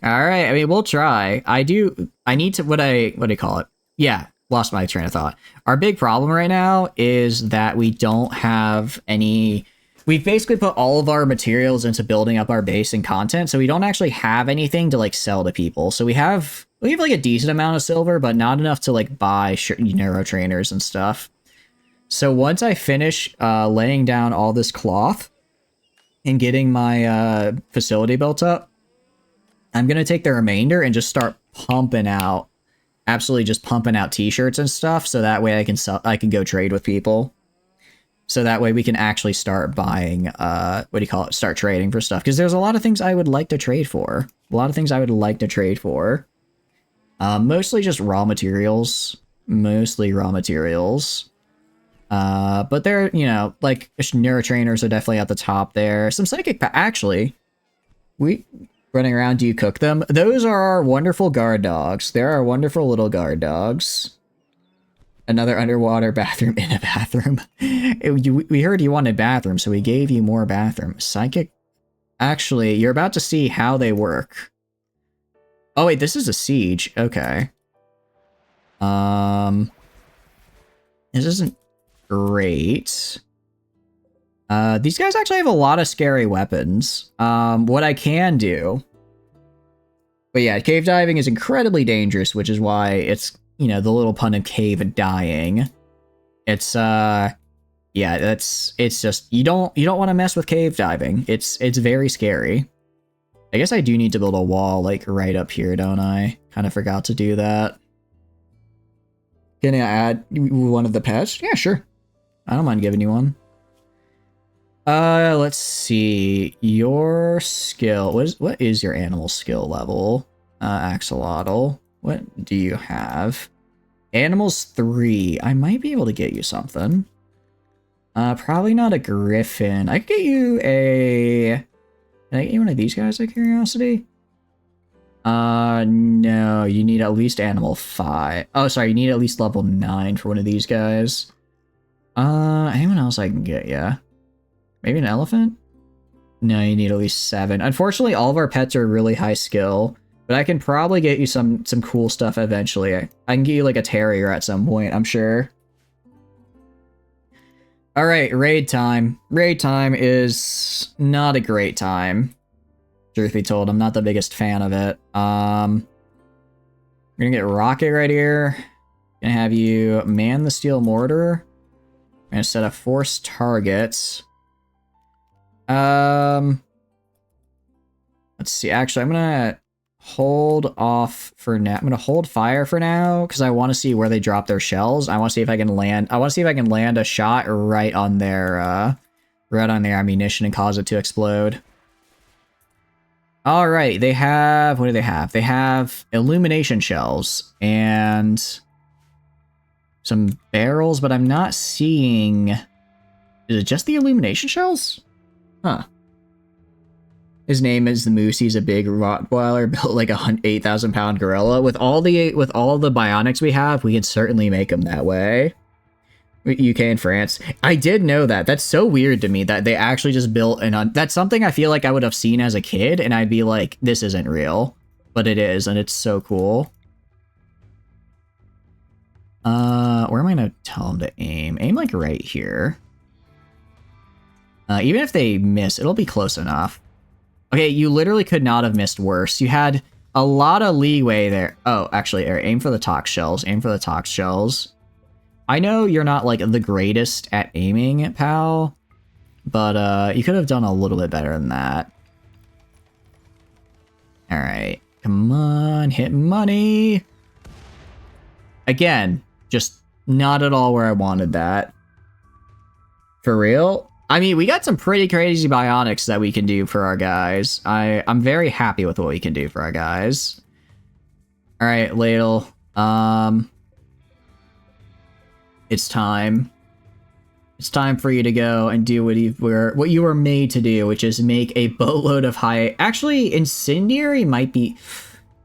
All right, I mean, we'll try. I need to, what do you call it? Yeah, lost my train of thought. Our big problem right now is that we don't have any. We've basically put all of our materials into building up our base and content, so we don't actually have anything to like sell to people. So we have like a decent amount of silver, but not enough to like buy neuro trainers and stuff. So once I finish laying down all this cloth and getting my facility built up, I'm gonna take the remainder and just start pumping out, absolutely just pumping out t-shirts and stuff, so that way I can go trade with people. So that way we can actually start buying, start trading for stuff. Because there's a lot of things I would like to trade for. Mostly just raw materials. But they're, you know, like, neurotrainers are definitely at the top there. Some psychic actually, we running around, do you cook them? Those are our wonderful guard dogs. They're our wonderful little guard dogs. Another underwater bathroom in a bathroom. We heard you wanted bathroom, so we gave you more bathroom. Psychic. Actually, you're about to see how they work. Oh wait, this is a siege. Okay. This isn't great. These guys actually have a lot of scary weapons. What I can do. But yeah, cave diving is incredibly dangerous, which is why it's, you know, the little pun of cave dying. It's yeah, it's just you don't want to mess with cave diving. It's very scary. I guess I do need to build a wall like right up here, don't I? Kind of forgot to do that. Can I add one of the pets? Yeah, sure. I don't mind giving you one. Let's see. Your skill. What is your animal skill level? Axolotl. What do you have? Animals 3. I might be able to get you something. Probably not a griffin. I could get you a... Can I get you one of these guys out of curiosity? No. You need at least animal 5. Oh, sorry. You need at least level 9 for one of these guys. Anyone else I can get ya? Maybe an elephant? No, you need at least 7. Unfortunately, all of our pets are really high skill, but I can probably get you some cool stuff eventually. I can get you like a terrier at some point, I'm sure. All right, raid time. Raid time is not a great time. Truth be told, I'm not the biggest fan of it. We're gonna get Rocket right here. Gonna have you man the steel mortar. I'm gonna set a force targets. Let's see. Actually, I'm gonna hold off for now. I'm gonna hold fire for now because I want to see where they drop their shells. I want to see if I can land. I want to see if I can land a shot right on their ammunition and cause it to explode. All right, they have. What do they have? They have illumination shells and some barrels, but I'm not seeing. Is it just the illumination shells? Huh. His name is the Moose. He's a big Rottweiler built like a 8,000-pound gorilla. With all the bionics we have, we can certainly make him that way. UK and France. I did know that. That's so weird to me that they actually just built that's something I feel like I would have seen as a kid, and I'd be like, this isn't real. But it is, and it's so cool. Where am I gonna tell them to aim? Aim like right here. Even if they miss, it'll be close enough. Okay, you literally could not have missed worse. You had a lot of leeway there. Oh, actually, aim for the tox shells. Aim for the tox shells. I know you're not, like, the greatest at aiming, pal, but you could have done a little bit better than that. Alright, come on, hit money! Again, just not at all where I wanted that. For real? I mean, we got some pretty crazy bionics that we can do for our guys. I'm very happy with what we can do for our guys. Alright, Ladle. It's time. It's time for you to go and do what you were made to do, which is make a boatload of high... Actually, Incendiary might be...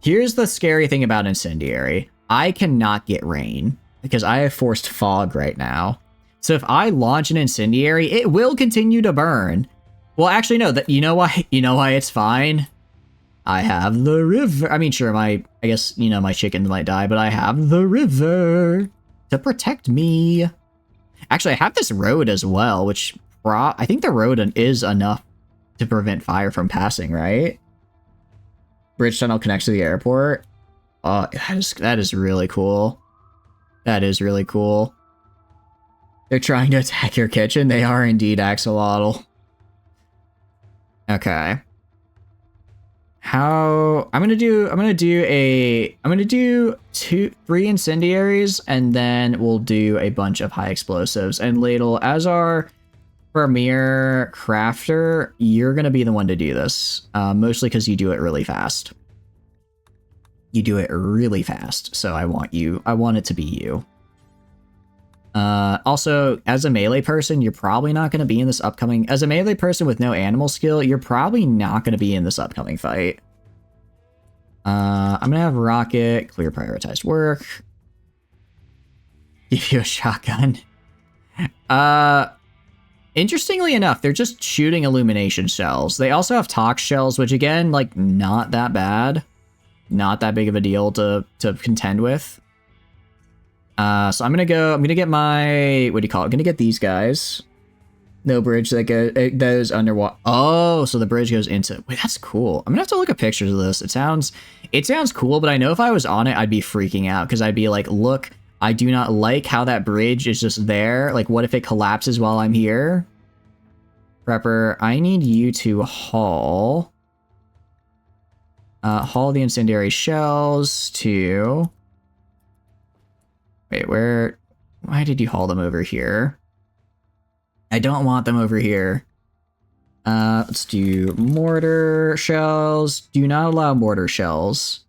Here's the scary thing about Incendiary. I cannot get rain, because I have forced fog right now. So if I launch an Incendiary, it will continue to burn. Well, actually, no. You know why? You know why it's fine? I have the river. I mean, sure, I guess, you know, my chickens might die, but I have the river to protect me. Actually, I have this road as well, which I think the road is enough to prevent fire from passing, right? Bridge tunnel connects to the airport. Oh, that is really cool. That is really cool. They're trying to attack your kitchen. They are indeed, Axolotl. Okay. I'm gonna do 3 incendiaries, and then we'll do a bunch of high explosives. And Ladle, as our premier crafter, you're gonna be the one to do this. Mostly because you do it really fast. You do it really fast, so I want it to be you. Also, as a melee person, you're probably not going to be in this upcoming... As a melee person with no animal skill, you're probably not going to be in this upcoming fight. I'm going to have Rocket clear prioritized work. Give you a shotgun. Interestingly enough, they're just shooting illumination shells. They also have tox shells, which again, like, not that bad. Not that big of a deal to contend with. So I'm gonna get my, what do you call it? I'm gonna get these guys. No bridge that goes underwater. Oh, so the bridge goes into, wait, that's cool. I'm gonna have to look at pictures of this. It sounds cool, but I know if I was on it, I'd be freaking out because I'd be like, look, I do not like how that bridge is just there. Like, what if it collapses while I'm here? Prepper, I need you to haul the incendiary shells to... Wait, why did you haul them over here? I don't want them over here. Let's do mortar shells. Do not allow mortar shells.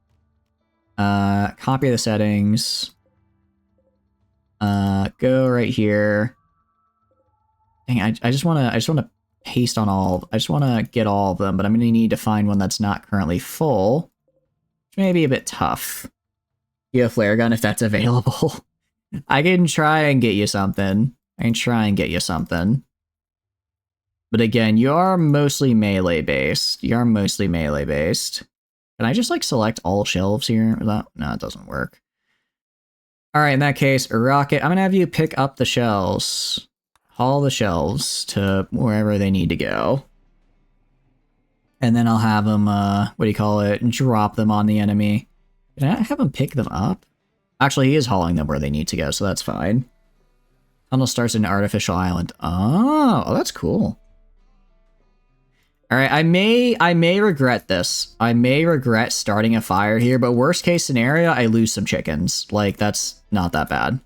Copy the settings. Go right here. Dang, I just wanna paste on all. I just wanna get all of them, but I'm gonna need to find one that's not currently full. Which may be a bit tough. You have a flare gun if that's available. I can try and get you something. But again, you are mostly melee based. Can I just like select all shelves here? No, it doesn't work. All right, in that case, Rocket, I'm gonna have you pick up the shells. Haul the shelves to wherever they need to go. And then I'll have them, drop them on the enemy. Can I have him pick them up? Actually, he is hauling them where they need to go, so that's fine. Tunnel starts in an artificial island. Oh, that's cool. All right, I may regret this. I may regret starting a fire here, but worst case scenario, I lose some chickens. Like, that's not that bad.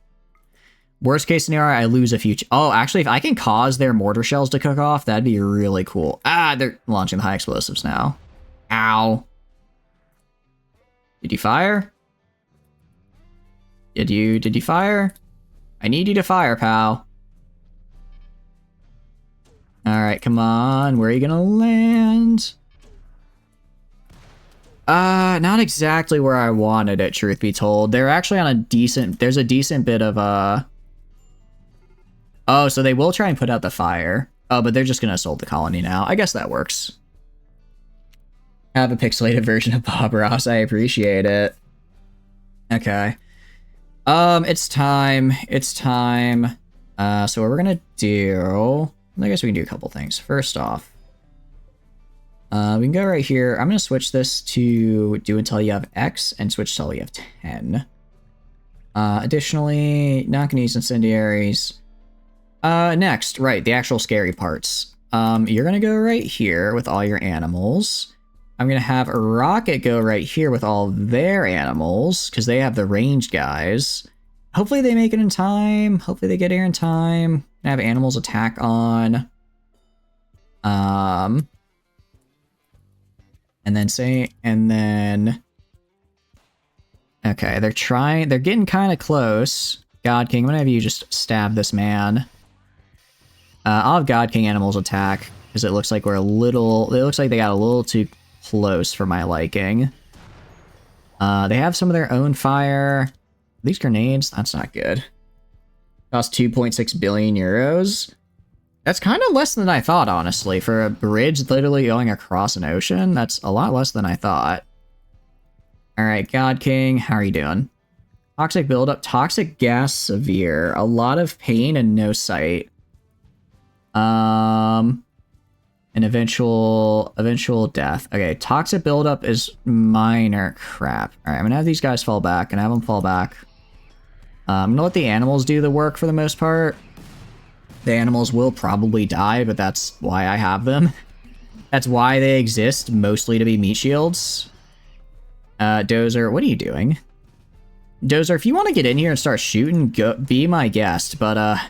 Worst case scenario, I lose a few. Oh, actually, if I can cause their mortar shells to cook off, that'd be really cool. Ah, they're launching the high explosives now. Ow. Did you fire? Did you fire? I need you to fire, pal. Alright, come on. Where are you gonna land? Not exactly where I wanted it, truth be told. They're actually on a decent... There's a decent bit of, Oh, so they will try and put out the fire. Oh, but they're just gonna assault the colony now. I guess that works. Have a pixelated version of Bob Ross. I appreciate it. Okay. It's time. So what we're gonna do... I guess we can do a couple things. First off, we can go right here. I'm gonna switch this to do until you have X and switch until you have 10. Additionally, not gonna use incendiaries. Next, right, the actual scary parts. You're gonna go right here with all your animals. I'm gonna have a Rocket go right here with all their animals, because they have the ranged guys. Hopefully they make it in time. Hopefully they get here in time. I have animals attack on. And then... Okay, they're getting kind of close. God King, I'm gonna have you just stab this man. I'll have God King animals attack, because it looks like it looks like they got a little too close for my liking. They have some of their own fire. These grenades, that's not good. Cost 2.6 billion euros. That's kind of less than I thought, honestly. For a bridge literally going across an ocean, that's a lot less than I thought. Alright, God King, how are you doing? Toxic buildup, toxic gas severe, a lot of pain and no sight. An eventual death. Okay, toxic buildup is minor. Crap. Alright, I'm gonna have these guys fall back and have them fall back. I'm gonna let the animals do the work for the most part. The animals will probably die, but that's why I have them. That's why they exist, mostly to be meat shields. Dozer, what are you doing? Dozer, if you want to get in here and start shooting, be my guest, but I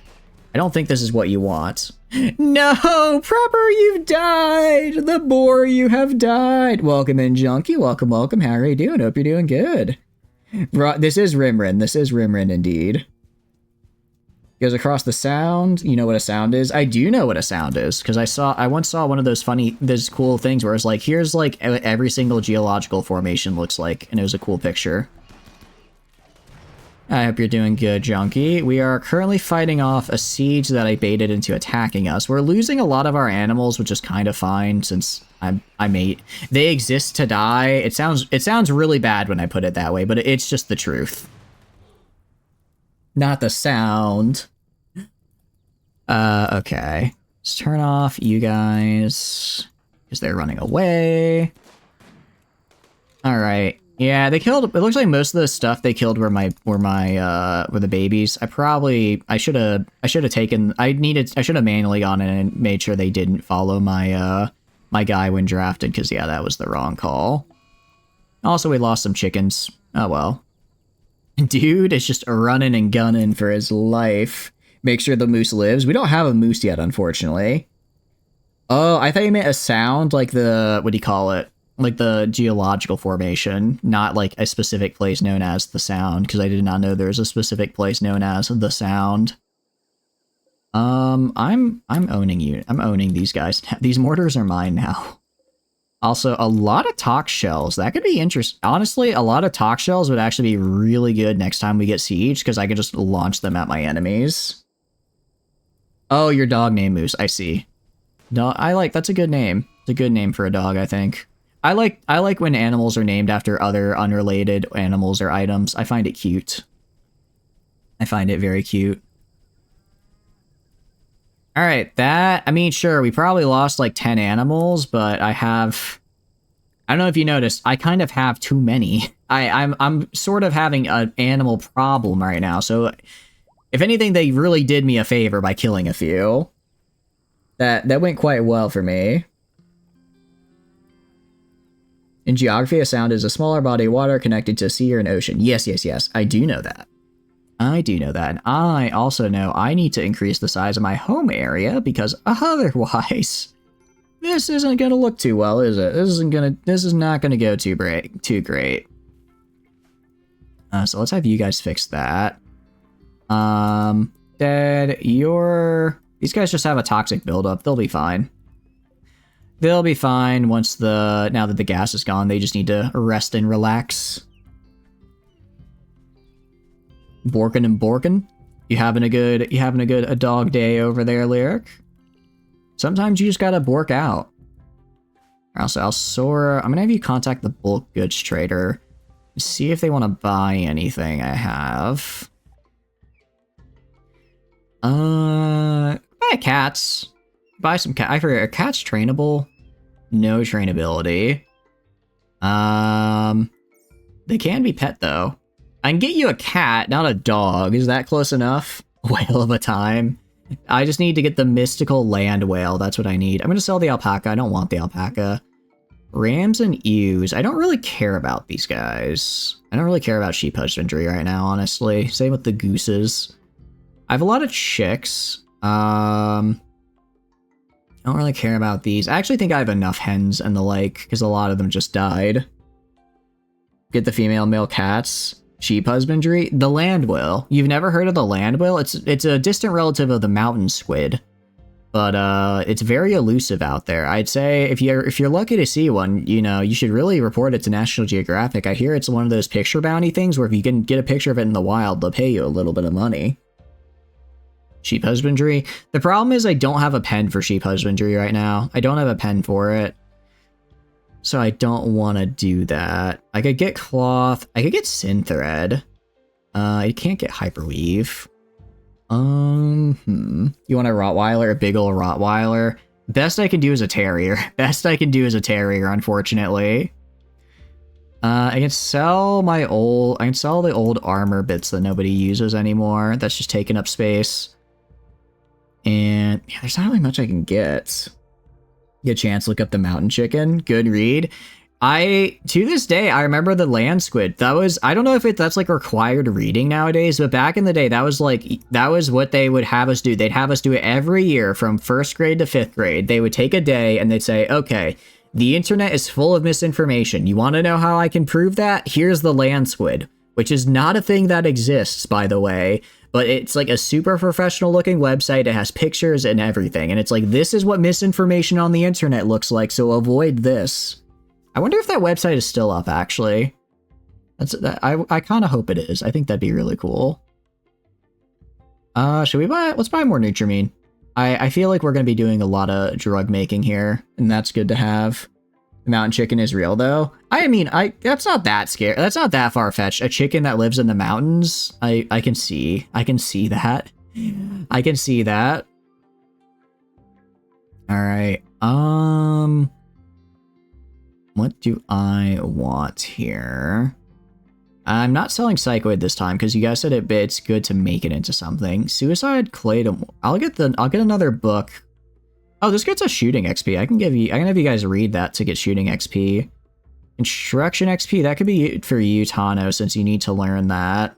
don't think this is what you want. No, Prepper, you've died! The boar, you have died! Welcome in, Junkie. Welcome. How are you doing? Hope you're doing good. This is Rimrin indeed. Goes across the sound. You know what a sound is? I do know what a sound is, because I once saw one of those cool things where it's like, here's like every single geological formation looks like, and it was a cool picture. I hope you're doing good, Junkie. We are currently fighting off a siege that I baited into attacking us. We're losing a lot of our animals, which is kind of fine since they exist to die. It sounds really bad when I put it that way, but it's just the truth. Not the sound. Okay. Let's turn off you guys, because they're running away. Alright. Yeah, they killed, it looks like most of the stuff they killed were the babies. I should have manually gone in and made sure they didn't follow my guy when drafted, because yeah, that was the wrong call. Also, we lost some chickens. Oh well. Dude is just running and gunning for his life. Make sure the moose lives. We don't have a moose yet, unfortunately. Oh, I thought you meant a sound, like the, what do you call it? Like the geological formation, not like a specific place known as the sound, because I did not know there's a specific place known as the sound. I'm owning you. I'm owning these guys. These mortars are mine now. Also, a lot of talk shells. That could be interesting. Honestly, a lot of talk shells would actually be really good next time we get siege, because I could just launch them at my enemies. Oh, your dog named Moose. I see. No, that's a good name. It's a good name for a dog, I think. I like when animals are named after other unrelated animals or items. I find it cute. I find it very cute. All right, I mean, sure, we probably lost like 10 animals, but I don't know if you noticed, I kind of have too many. I'm sort of having an animal problem right now. So if anything, they really did me a favor by killing a few. That went quite well for me. In geography, a sound is a smaller body of water connected to a sea or an ocean. Yes, yes, yes. I do know that. I do know that. And I also know I need to increase the size of my home area because otherwise, this isn't going to look too well, is it? This is not going to go too great. So let's have you guys fix that. These guys just have a toxic buildup. They'll be fine. They'll be fine now that the gas is gone. They just need to rest and relax. Borkin and Borkin, you having a good dog day over there, Lyric? Sometimes you just gotta bork out. Also, Alsora, I'm gonna have you contact the bulk goods trader. See if they want to buy anything I have. Buy cats. Buy some cat. I forget, are cats trainable? No trainability. They can be pet though. I can get you a cat, not a dog. Is that close enough? Whale of a time. I just need to get the mystical land whale. That's what I need. I'm gonna sell the alpaca. I don't want the alpaca. Rams and ewes. I don't really care about these guys. I don't really care about sheep husbandry right now, honestly. Same with the gooses. I have a lot of chicks. I don't really care about these. I actually think I have enough hens and the like, because a lot of them just died. Get the female male cats. Sheep husbandry. The land whale. You've never heard of the land whale? It's a distant relative of the mountain squid. But it's very elusive out there. I'd say if you're lucky to see one, you should really report it to National Geographic. I hear it's one of those picture bounty things where if you can get a picture of it in the wild, they'll pay you a little bit of money. Sheep husbandry. The problem is I don't have a pen for sheep husbandry right now. I don't have a pen for it. So I don't want to do that. I could get cloth. I could get synthread. I can't get hyperweave. You want a Rottweiler? A big ol' Rottweiler? Best I can do is a terrier. Best I can do is a terrier, unfortunately. I can sell the old armor bits that nobody uses anymore. That's just taking up space. And yeah, there's not really much I can get. Get a chance, look up the mountain chicken. Good read. To this day, I remember the land squid. I don't know if that's like required reading nowadays, but back in the day, that was what they would have us do. They'd have us do it every year from 1st grade to 5th grade. They would take a day and they'd say, okay, the internet is full of misinformation. You want to know how I can prove that? Here's the land squid, which is not a thing that exists, by the way. But it's like a super professional looking website. It has pictures and everything. And it's like, this is what misinformation on the internet looks like, so avoid this. I wonder if that website is still up, actually. I kind of hope it is. I think that'd be really cool. Should we let's buy more Nutrimine. I feel like we're going to be doing a lot of drug making here, and that's good to have. The mountain chicken is real, though. I mean, that's not that scary. That's not that far-fetched. A chicken that lives in the mountains, I can see that. I can see that. All right. What do I want here? I'm not selling Psychoid this time because you guys said it's good to make it into something. Suicide Claydom. I'll get another book. Oh, this gets a shooting XP. I can have you guys read that to get shooting XP. Instruction XP, that could be for you, Tano, since you need to learn that.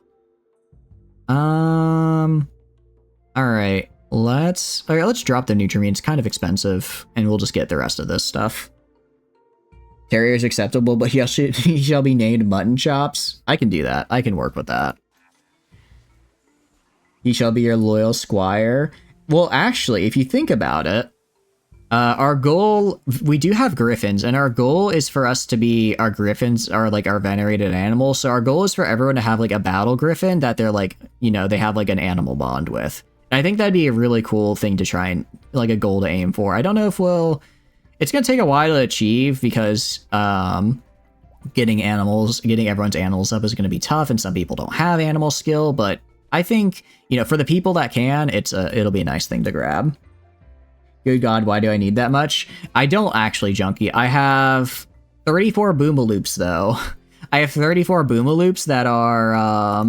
Alright. Let's drop the Nutrient. It's kind of expensive, and we'll just get the rest of this stuff. Terrier is acceptable, but he shall be named Mutton Chops. I can do that. I can work with that. He shall be your loyal squire. Well, actually, if you think about it, our goal, we do have griffins, and our goal is for us to be, our griffins are like our venerated animals. So our goal is for everyone to have like a battle griffin that they're like, you know, they have like an animal bond with. And I think that'd be a really cool thing to try and, like, a goal to aim for. I don't know if it's going to take a while to achieve because getting everyone's animals up is going to be tough, and some people don't have animal skill, but I think, you know, for the people that can, it'll be a nice thing to grab. Good God, why do I need that much? I don't actually, Junkie. I have 34 Boomaloops, though. I have 34 Boomaloops that are,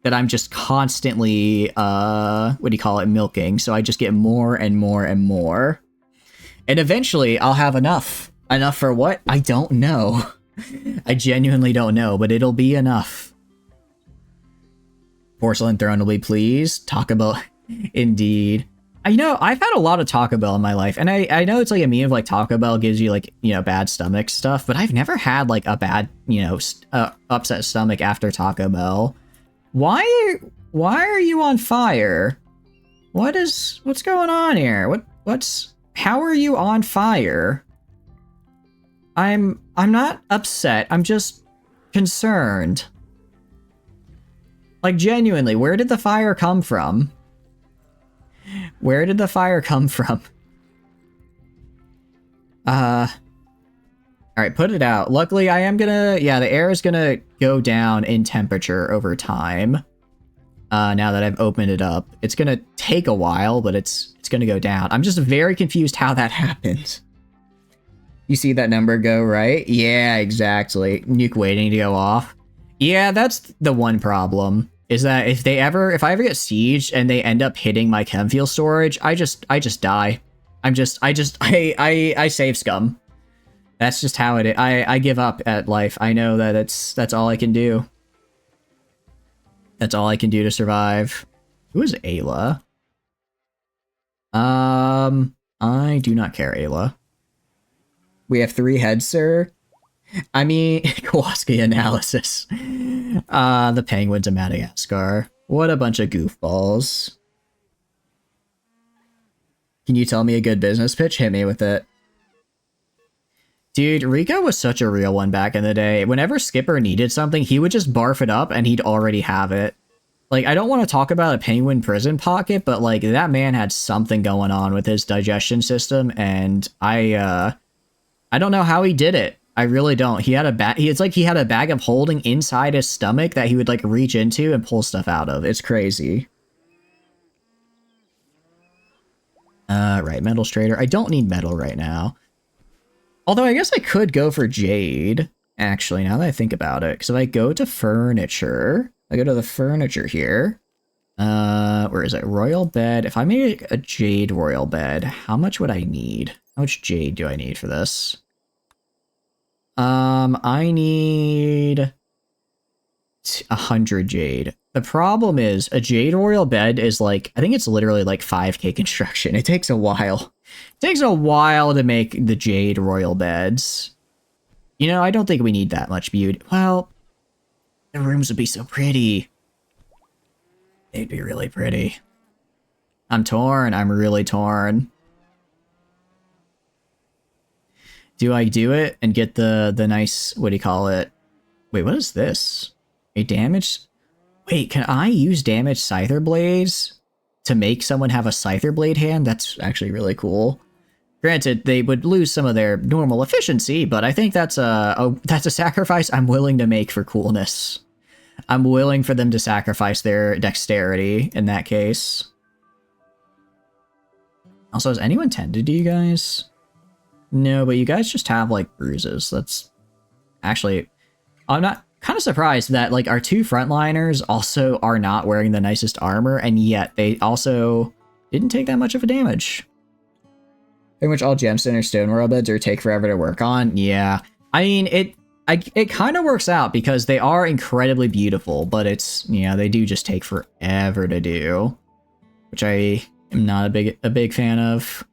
that I'm just constantly, milking, so I just get more and more and more. And eventually, I'll have enough. Enough for what? I don't know. I genuinely don't know, but it'll be enough. Porcelain Throne will be pleased. Taco Bell, indeed. You know, I've had a lot of Taco Bell in my life, and I know it's like a meme of like Taco Bell gives you like, you know, bad stomach stuff, but I've never had like a bad, you know, upset stomach after Taco Bell. Why are you on fire? What's going on here? How are you on fire? I'm not upset. I'm just concerned. Like, genuinely, where did the fire come from? Where did the fire come from? Alright, put it out. Luckily, I am gonna... Yeah, the air is gonna go down in temperature over time. Now that I've opened it up. It's gonna take a while, but it's gonna go down. I'm just very confused how that happened. You see that number go, right? Yeah, exactly. Nuke waiting to go off. Yeah, that's the one problem. Is that if I ever get sieged and they end up hitting my chem fuel storage, I just die. I save scum. That's just how it is. I give up at life. I know that that's all I can do. That's all I can do to survive. Who is Ayla? I do not care, Ayla. We have 3 heads, sir. I mean, Kowalski analysis. The penguins of Madagascar. What a bunch of goofballs. Can you tell me a good business pitch? Hit me with it. Dude, Rico was such a real one back in the day. Whenever Skipper needed something, he would just barf it up and he'd already have it. Like, I don't want to talk about a penguin prison pocket, but like, that man had something going on with his digestion system, and I don't know how he did it. I really don't. He had a bag. It's like he had a bag of holding inside his stomach that he would like reach into and pull stuff out of. It's crazy. Right, metal trader. I don't need metal right now. Although I guess I could go for jade. Actually, now that I think about it, because if I go to furniture, I go to the furniture here. Where is it? Royal bed. If I made a jade royal bed, how much would I need? How much jade do I need for this? I need 100 jade. The problem is a jade royal bed is like, I think it's literally like 5k construction. It takes a while. It takes a while to make the jade royal beds. You know, I don't think we need that much beauty. Well, the rooms would be so pretty. They'd be really pretty. I'm torn. I'm really torn. Do I do it and get the nice, what do you call it? Wait, what is this? A damaged... Wait, can I use damaged Scyther Blades to make someone have a Scyther Blade hand? That's actually really cool. Granted, they would lose some of their normal efficiency, but I think that's a sacrifice I'm willing to make for coolness. I'm willing for them to sacrifice their dexterity in that case. Also, has anyone tended to you guys? No, but you guys just have, like, bruises. That's... Actually, I'm not... kind of surprised that, like, our 2 frontliners also are not wearing the nicest armor, and yet they also didn't take that much of a damage. Pretty much all gemstone or stone world beds or take forever to work on. Yeah. I mean, it kind of works out because they are incredibly beautiful, but it's, you know, they do just take forever to do. Which I I'm not a big fan of.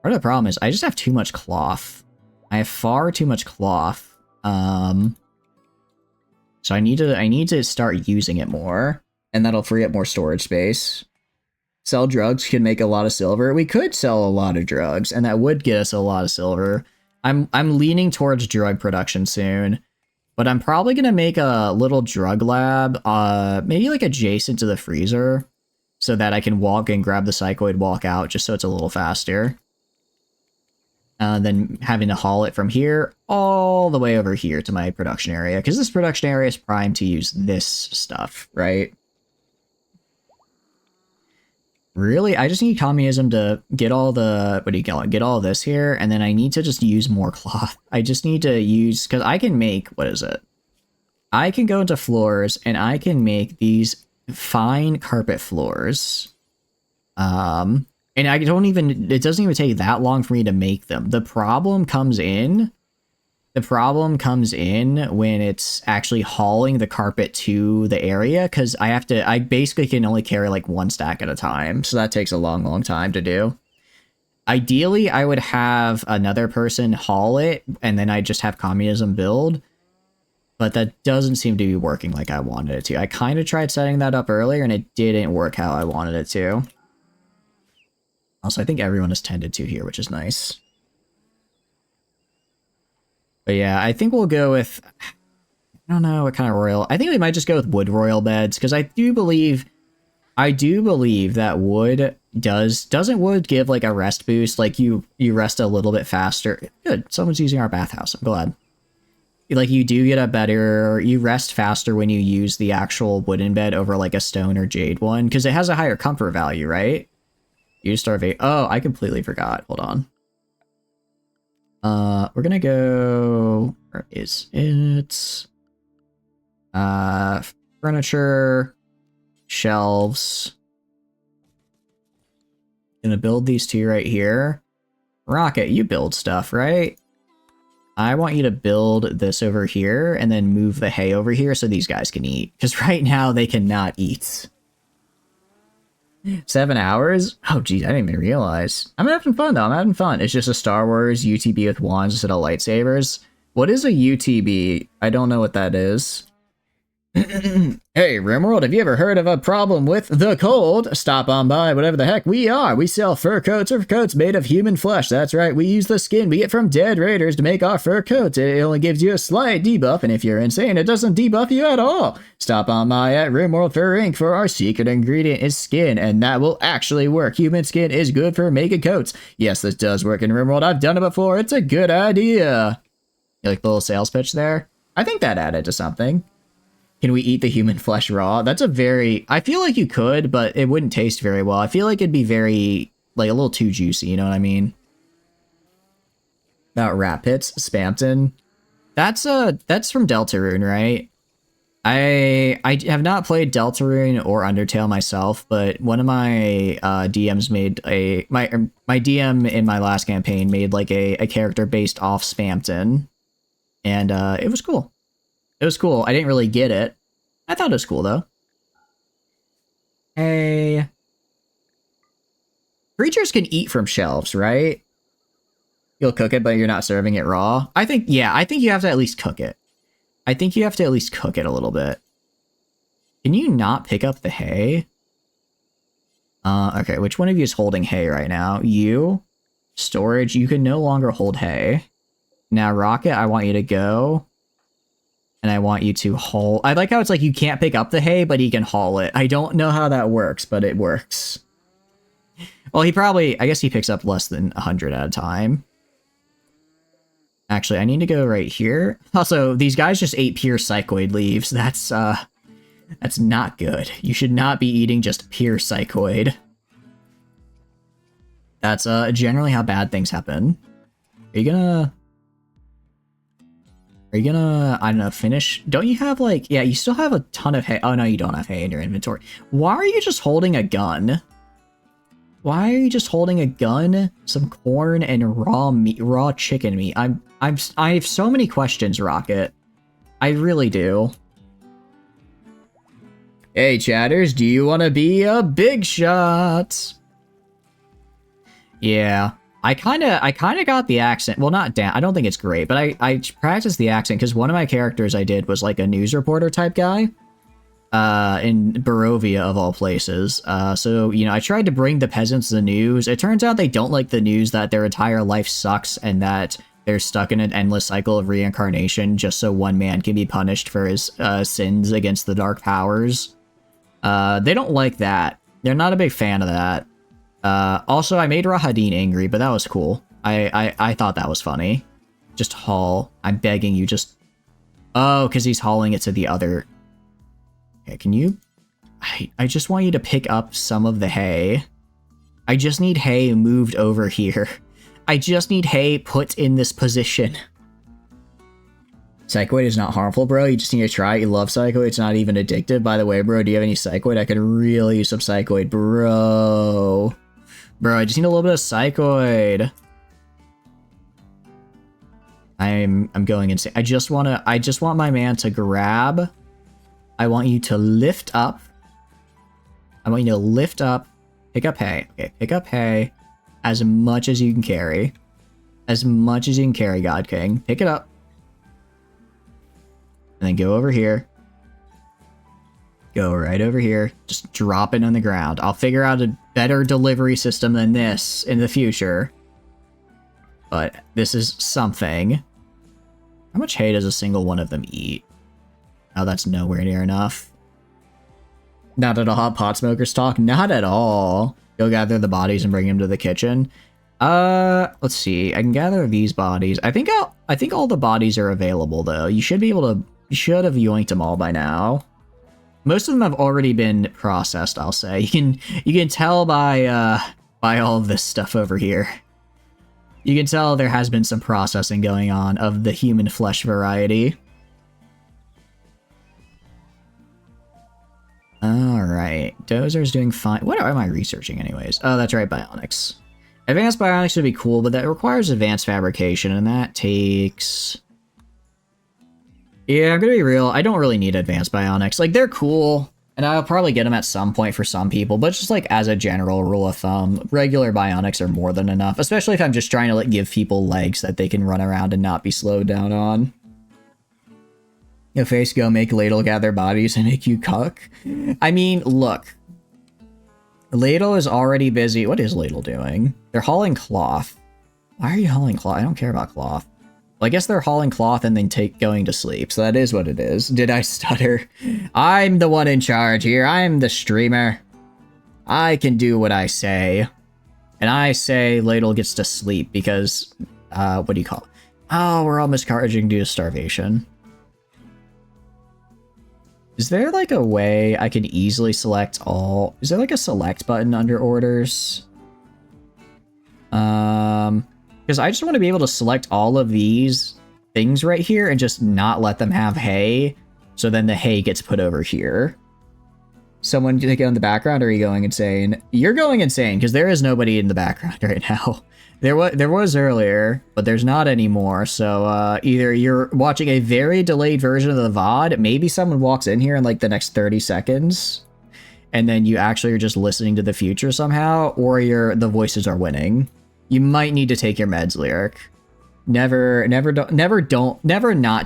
Part of the problem is I just have too much cloth. I have far too much cloth. So I need to start using it more, and that'll free up more storage space. Sell drugs can make a lot of silver. We could sell a lot of drugs, and that would get us a lot of silver. I'm leaning towards drug production soon, but I'm probably gonna make a little drug lab, maybe like adjacent to the freezer, so that I can walk and grab the psychoid, walk out, just so it's a little faster. Than having to haul it from here all the way over here to my production area, because this production area is primed to use this stuff, right? Really, I just need communism to get all the, what do you call it, get all this here, and then I need to just use more cloth. I just need to use, because I can make, what is it? I can go into floors, and I can make these fine carpet floors. And I don't even, it doesn't even take that long for me to make them. The problem comes in when it's actually hauling the carpet to the area, because I basically can only carry like one stack at a time. So that takes a long time to do. Ideally, I would have another person haul it, and then I just have communism build. But that doesn't seem to be working like I wanted it to. I kind of tried setting that up earlier, and it didn't work how I wanted it to. Also, I think everyone is tended to here, which is nice. But yeah, I think we'll go with, I don't know what kind of royal. I think we might just go with wood royal beds, because I do believe that wood doesn't wood give like a rest boost, like you rest a little bit faster. Good, someone's using our bathhouse. I'm glad. Like you do get a better, you rest faster when you use the actual wooden bed over like a stone or jade one, because it has a higher comfort value, right? You starve. Oh, I completely forgot. Hold on. We're gonna go, where is it? Furniture, shelves. Gonna build these two right here. Rocket, you build stuff, right? I want you to build this over here and then move the hay over here so these guys can eat. Because right now they cannot eat. 7 hours? Oh, geez, I didn't even realize. I'm having fun, though. I'm having fun. It's just a Star Wars UTB with wands instead of lightsabers. What is a UTB? I don't know what that is. Hey, Rimworld, have you ever heard of a problem with the cold? Stop on by, whatever the heck we are. We sell fur coats or coats made of human flesh. That's right, we use the skin we get from dead raiders to make our fur coats. It only gives you a slight debuff, and if you're insane, it doesn't debuff you at all. Stop on by at Rimworld Fur Inc. for our secret ingredient is skin, and that will actually work. Human skin is good for making coats. Yes, this does work in Rimworld. I've done it before. It's a good idea. You like the little sales pitch there? I think that added to something. Can we eat the human flesh raw? That's a very... I feel like you could, but it wouldn't taste very well. I feel like it'd be very... like, a little too juicy, you know what I mean? About rat pits, Spampton. That's from Deltarune, right? I have not played Deltarune or Undertale myself, but one of my DMs made a... My DM in my last campaign made, like, a character based off Spampton. And it was cool. It was cool. I didn't really get it. I thought it was cool, though. Hey. Creatures can eat from shelves, right? You'll cook it, but you're not serving it raw. I think you have to at least cook it. I think you have to at least cook it a little bit. Can you not pick up the hay? Okay, which one of you is holding hay right now? You. Storage, you can no longer hold hay. Now, Rocket, I want you to go. And I want you to haul... I like how it's like you can't pick up the hay, but he can haul it. I don't know how that works, but it works. Well, he probably... I guess he picks up less than 100 at a time. Actually, I need to go right here. Also, these guys just ate pure psychoid leaves. That's not good. You should not be eating just pure psychoid. That's generally how bad things happen. Are you gonna, I don't know, finish? Don't you have, like, yeah, you still have a ton of hay. Oh, no, you don't have hay in your inventory. Why are you just holding a gun? Why are you just holding a gun, some corn, and raw meat, raw chicken meat? I have so many questions, Rocket. I really do. Hey, chatters, do you want to be a big shot? Yeah. I kind of got the accent. Well, not down. I don't think it's great, but I practiced the accent because one of my characters I did was like a news reporter type guy. In Barovia of all places. So, you know, I tried to bring the peasants the news. It turns out they don't like the news that their entire life sucks and that they're stuck in an endless cycle of reincarnation just so one man can be punished for his sins against the dark powers. They don't like that. They're not a big fan of that. Also, I made Rahadin angry, but that was cool. I thought that was funny. Just haul. I'm begging you, just... Oh, because he's hauling it to the other... Okay, can you... I just want you to pick up some of the hay. I just need hay moved over here. I just need hay put in this position. Psychoid is not harmful, bro. You just need to try it. You love Psychoid. It's not even addictive. By the way, bro, do you have any Psychoid? I could really use some Psychoid, bro. Bro, I just need a little bit of Psychoid. I'm going insane. I just want my man to grab. I want you to lift up. I want you to lift up. Pick up hay. Okay, pick up hay as much as you can carry. As much as you can carry, God King. Pick it up. And then go over here. Go right over here. Just drop it on the ground. I'll figure out a better delivery system than this in the future. But this is something. How much hay does a single one of them eat? Oh, that's nowhere near enough. Not at all. Pot smokers talk? Not at all. Go gather the bodies and bring them to the kitchen. Let's see. I can gather these bodies. I think all the bodies are available though. You should be able to. You should have yoinked them all by now. Most of them have already been processed. I'll say. You can tell by all of this stuff over here. You can tell there has been some processing going on of the human flesh variety. Alright, Dozer's doing fine. What am I researching anyways? Oh, that's right, bionics. Advanced bionics would be cool, but that requires advanced fabrication, and that takes... Yeah, I'm gonna be real, I don't really need advanced bionics. Like, they're cool, and I'll probably get them at some point for some people, but just like as a general rule of thumb, regular bionics are more than enough, especially if I'm just trying to like give people legs that they can run around and not be slowed down on. Your face go make Ladle gather bodies and make you cuck. I mean, look. Ladle is already busy. What is Ladle doing? They're hauling cloth. Why are you hauling cloth? I don't care about cloth. Well, I guess they're hauling cloth and then going to sleep. So that is what it is. Did I stutter? I'm the one in charge here. I'm the streamer. I can do what I say. And I say Ladle gets to sleep because, what do you call it? Oh, we're all miscarriaging due to starvation. Is there like a way I can easily select all? Is there like a select button under orders? Because I just want to be able to select all of these things right here and just not let them have hay. So then the hay gets put over here. Someone get in the background, or are you going insane? You're going insane because there is nobody in the background right now. There was earlier, but there's not anymore. So either you're watching a very delayed version of the VOD, maybe someone walks in here in like the next 30 seconds, and then you actually are just listening to the future somehow, or the voices are winning. You might need to take your meds, Lyric. Never not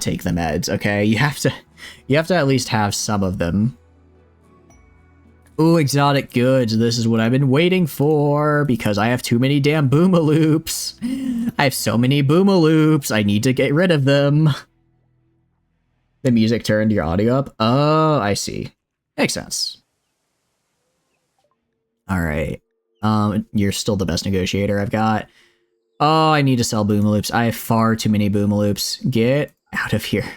take the meds, okay? You have to at least have some of them. Ooh, exotic goods. This is what I've been waiting for because I have too many damn boomaloops. I have so many boomaloops. I need to get rid of them. The music turned your audio up. Oh, I see. Makes sense. All right. You're still the best negotiator I've got. Oh, I need to sell boomaloops. I have far too many boomaloops. Get out of here.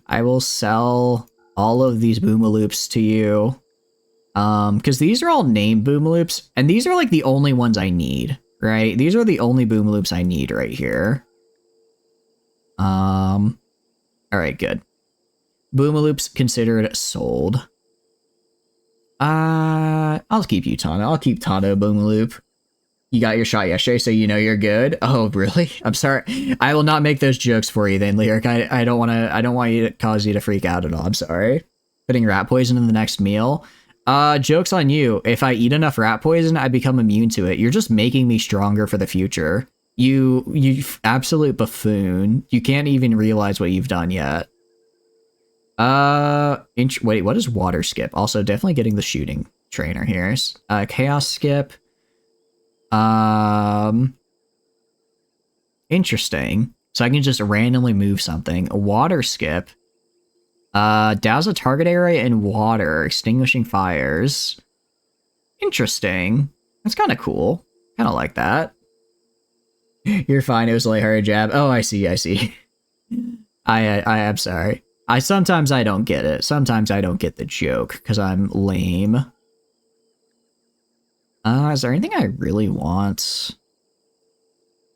I will sell all of these boomaloops to you. Because these are all named boomaloops, and these are like the only ones I need, right? These are the only boomaloops I need right here. All right, good. Boomaloops considered sold. I'll keep you, Tano. I'll keep Tano Boomaloop. You got your shot yesterday, so you know you're good. Oh, really? I'm sorry. I will not make those jokes for you then, Lyric. I don't want you to cause you to freak out at all. I'm sorry. putting rat poison in the next meal. Joke's on you. If I eat enough rat poison, I become immune to it. You're just making me stronger for the future. You absolute buffoon. You can't even realize what you've done yet. Wait, what is water skip? Also, definitely getting the shooting trainer here. Chaos skip. Interesting. So I can just randomly move something. A water skip. Douse a target area in water, extinguishing fires. Interesting. That's kind of cool. Kind of like that. You're fine. It was like her jab. Oh, I see. I am sorry. Sometimes I don't get it. Sometimes I don't get the joke because I'm lame. Is there anything I really want?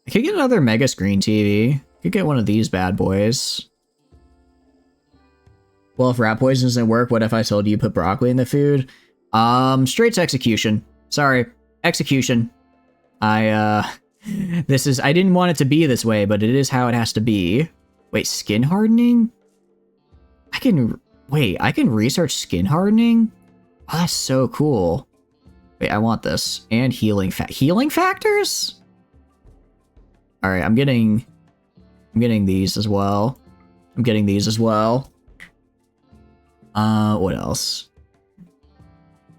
I could get another mega screen TV. Could get one of these bad boys. Well, if rat poison doesn't work, what if I told you put broccoli in the food? Straight to execution. Sorry. Execution. I didn't want it to be this way, but it is how it has to be. Wait, skin hardening? I can research skin hardening? Oh, that's so cool. Wait, I want this. And healing factors? Alright, I'm getting these as well. What else?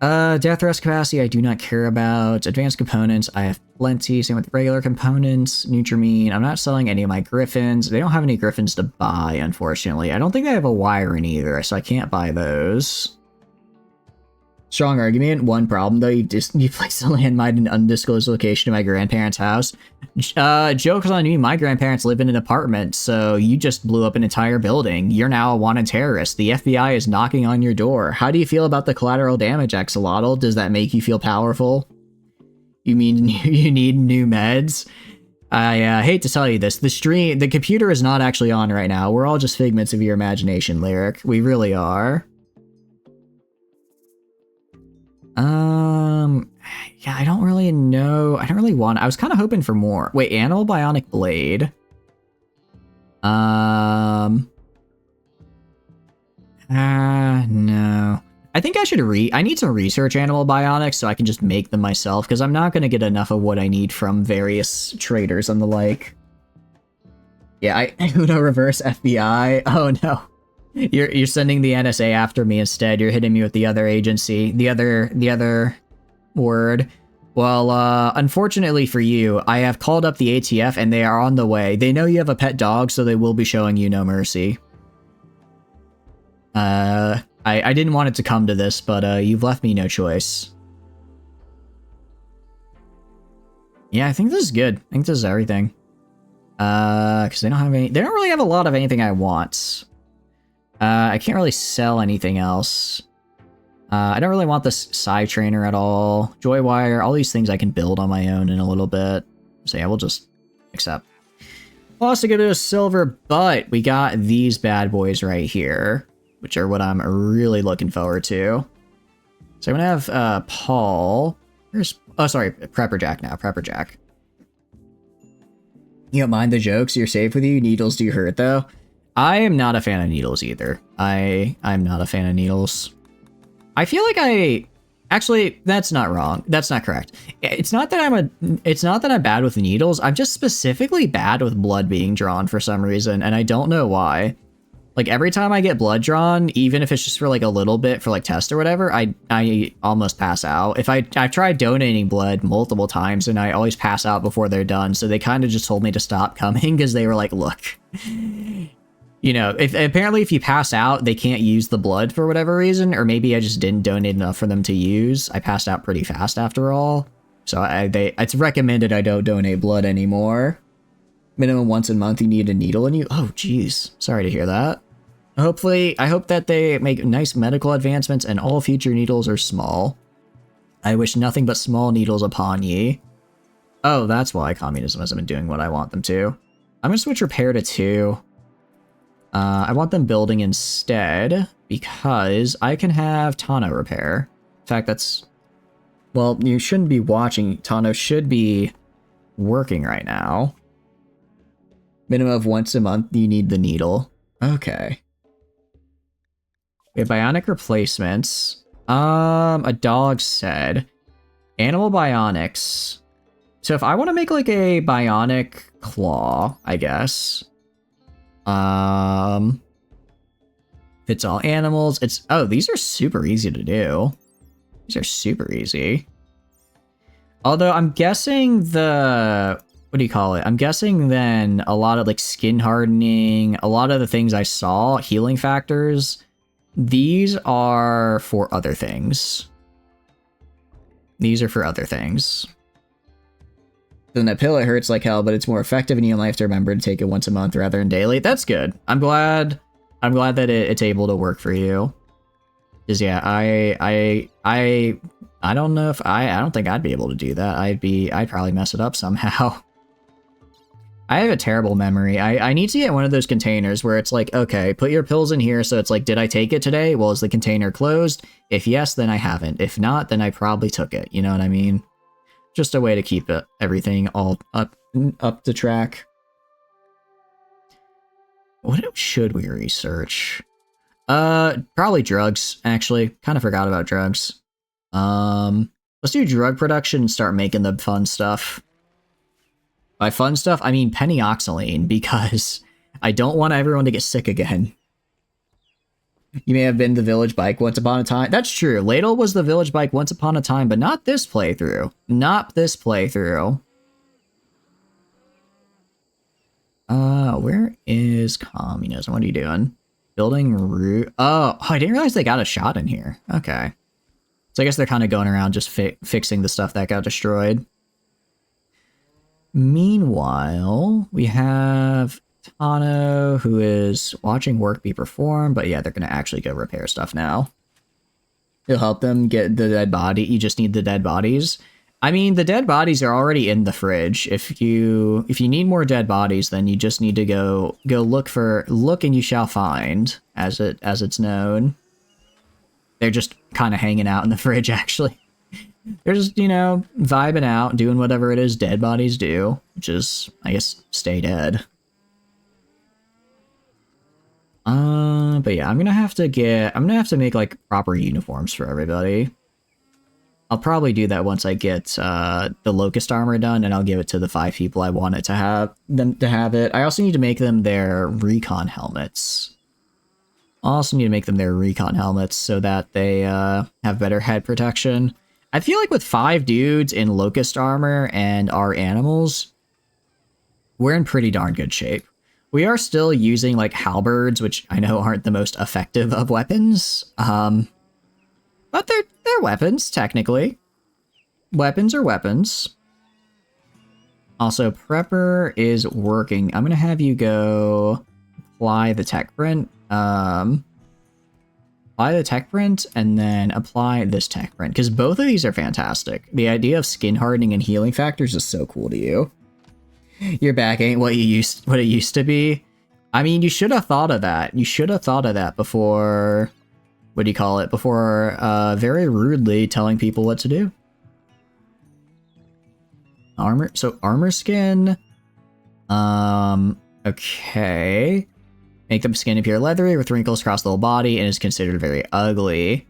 Death rest capacity, I do not care about. Advanced components, I have plenty. Same with regular components. Nutramine, I'm not selling any of my griffins. They don't have any griffins to buy, unfortunately. I don't think they have a wiring either, so I can't buy those. Strong argument. One problem, though, you placed a landmine in an undisclosed location in my grandparents' house. Joke's on me, my grandparents live in an apartment, so you just blew up an entire building. You're now a wanted terrorist. The FBI is knocking on your door. How do you feel about the collateral damage, Axolotl? Does that make you feel powerful? You mean you need new meds? I hate to tell you this. The computer is not actually on right now. We're all just figments of your imagination, Lyric. We really are. Yeah, I don't really know. I don't really want... I was kind of hoping for more. Wait, Animal Bionic Blade. No. I think I need to research Animal Bionics so I can just make them myself, because I'm not going to get enough of what I need from various traders and the like. Yeah, Uno reverse FBI. Oh no. You're sending the NSA after me instead. You're hitting me with the other agency, the other word. Well, unfortunately for you, I have called up the ATF and they are on the way. They know you have a pet dog, so they will be showing you no mercy. I didn't want it to come to this, but you've left me no choice. Yeah, I think this is good. I think this is everything. Because they don't really have a lot of anything I want. I can't really sell anything else. I don't really want this side trainer at all. Joy wire, all these things I can build on my own in a little bit. So yeah, we'll just accept. We'll also go to a silver, but we got these bad boys right here, which are what I'm really looking forward to. So I'm gonna have Paul. Prepper Jack now. Prepper Jack. You don't mind the jokes? You're safe with you? Needles do hurt though. I am not a fan of needles either. I'm not a fan of needles. I feel like actually, that's not wrong. That's not correct. It's not that I'm bad with needles. I'm just specifically bad with blood being drawn for some reason, and I don't know why. Like every time I get blood drawn, even if it's just for like a little bit for like test or whatever, I almost pass out. I've tried donating blood multiple times and I always pass out before they're done. So they kind of just told me to stop coming because they were like, look, you know, apparently if you pass out, they can't use the blood for whatever reason, or maybe I just didn't donate enough for them to use. I passed out pretty fast after all. So it's recommended I don't donate blood anymore. Minimum once a month you need a needle in you. Oh, geez. Sorry to hear that. I hope that they make nice medical advancements and all future needles are small. I wish nothing but small needles upon ye. Oh, that's why communism hasn't been doing what I want them to. I'm gonna switch repair to 2. I want them building instead, because I can have Tano repair. In fact, well, you shouldn't be watching. Tano should be working right now. Minimum of once a month, you need the needle. Okay. We have bionic replacements. A dog said. Animal bionics. So if I want to make like a bionic claw, I guess. Fits all animals. Oh, these are super easy to do. These are super easy. Although I'm guessing what do you call it? I'm guessing then a lot of like skin hardening, a lot of the things I saw, healing factors, these are for other things. These are for other things. Then that pill, it hurts like hell, but it's more effective and you only have to remember to take it once a month rather than daily. That's good. I'm glad that it's able to work for you. Cause yeah, I don't know if I don't think I'd be able to do that. I'd probably mess it up somehow. I have a terrible memory. I need to get one of those containers where it's like, okay, put your pills in here. So it's like, did I take it today? Well, is the container closed? If yes, then I haven't. If not, then I probably took it. You know what I mean? Just a way to keep everything all up to track. What should we research? Probably drugs, actually. Kind of forgot about drugs. Let's do drug production and start making the fun stuff. By fun stuff, I mean penioxylene, because I don't want everyone to get sick again. You may have been the village bike once upon a time. That's true. Ladle was the village bike once upon a time, but not this playthrough. Not this playthrough. Where is communism? What are you doing? Building route. Oh, I didn't realize they got a shot in here. Okay. So I guess they're kind of going around just fixing the stuff that got destroyed. Meanwhile, we have Tano, who is watching work be performed, but yeah, they're going to actually go repair stuff now. You'll help them get the dead body. You just need the dead bodies. I mean, the dead bodies are already in the fridge. If you need more dead bodies, then you just need to go look and you shall find, as it's known. They're just kind of hanging out in the fridge, actually. They're just, you know, vibing out, doing whatever it is dead bodies do, which is, I guess, stay dead. But yeah, I'm gonna have to make like proper uniforms for everybody. I'll probably do that once I get the locust armor done, and I'll give it to the 5 people I want it to have it. I also need to make them their recon helmets. So that they have better head protection. I feel like with 5 dudes in locust armor and our animals, we're in pretty darn good shape. We are still using like halberds, which I know aren't the most effective of weapons. But they're weapons, technically. Weapons are weapons. Also, Prepper is working. I'm gonna have you go apply the tech print. Apply the tech print and then apply this tech print, because both of these are fantastic. The idea of skin hardening and healing factors is so cool to you. Your back ain't what it used to be. I mean, you should have thought of that. You should have thought of that before, what do you call it? Before very rudely telling people what to do. Armor skin. Okay. Make the skin appear leathery with wrinkles across the whole body and is considered very ugly.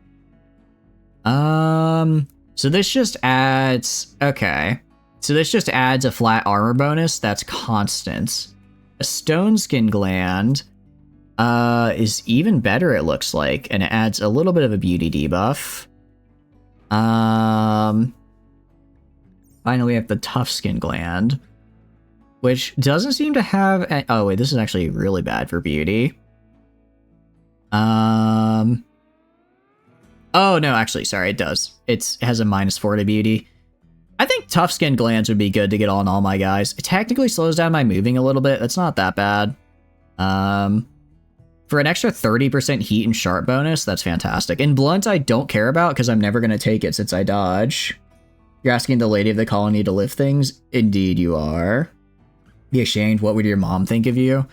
So this just adds... Okay. So this just adds a flat armor bonus that's constant. A stone skin gland is even better, it looks like, and it adds a little bit of a beauty debuff. Finally, we have the tough skin gland, which doesn't seem to have... Oh, wait, this is actually really bad for beauty. Oh, no, actually, sorry, it does. It has a -4 to beauty. I think tough skin glands would be good to get on all my guys. It technically slows down my moving a little bit. That's not that bad. For an extra 30% heat and sharp bonus, that's fantastic. And blunt, I don't care about because I'm never going to take it since I dodge. You're asking the lady of the colony to lift things? Indeed you are. Be ashamed. What would your mom think of you?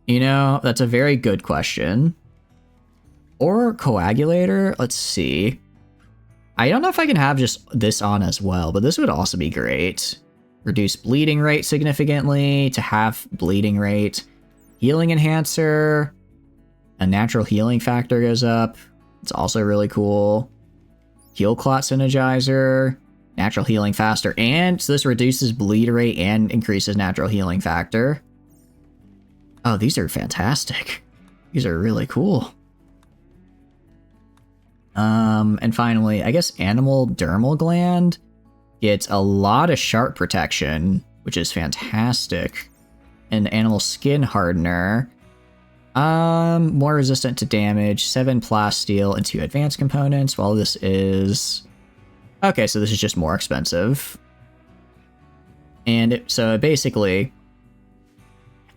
You know, that's a very good question. Or coagulator? Let's see. I don't know if I can have just this on as well, but this would also be great. Reduce bleeding rate significantly to half bleeding rate. Healing enhancer. A natural healing factor goes up. It's also really cool. Heal Clot Synergizer. Natural healing faster. And so this reduces bleed rate and increases natural healing factor. Oh, these are fantastic. These are really cool. And finally, I guess Animal Dermal Gland gets a lot of sharp protection, which is fantastic. And Animal Skin Hardener. More resistant to damage, 7 plasteel, and 2 advanced components, while this is... Okay, so this is just more expensive. And so basically...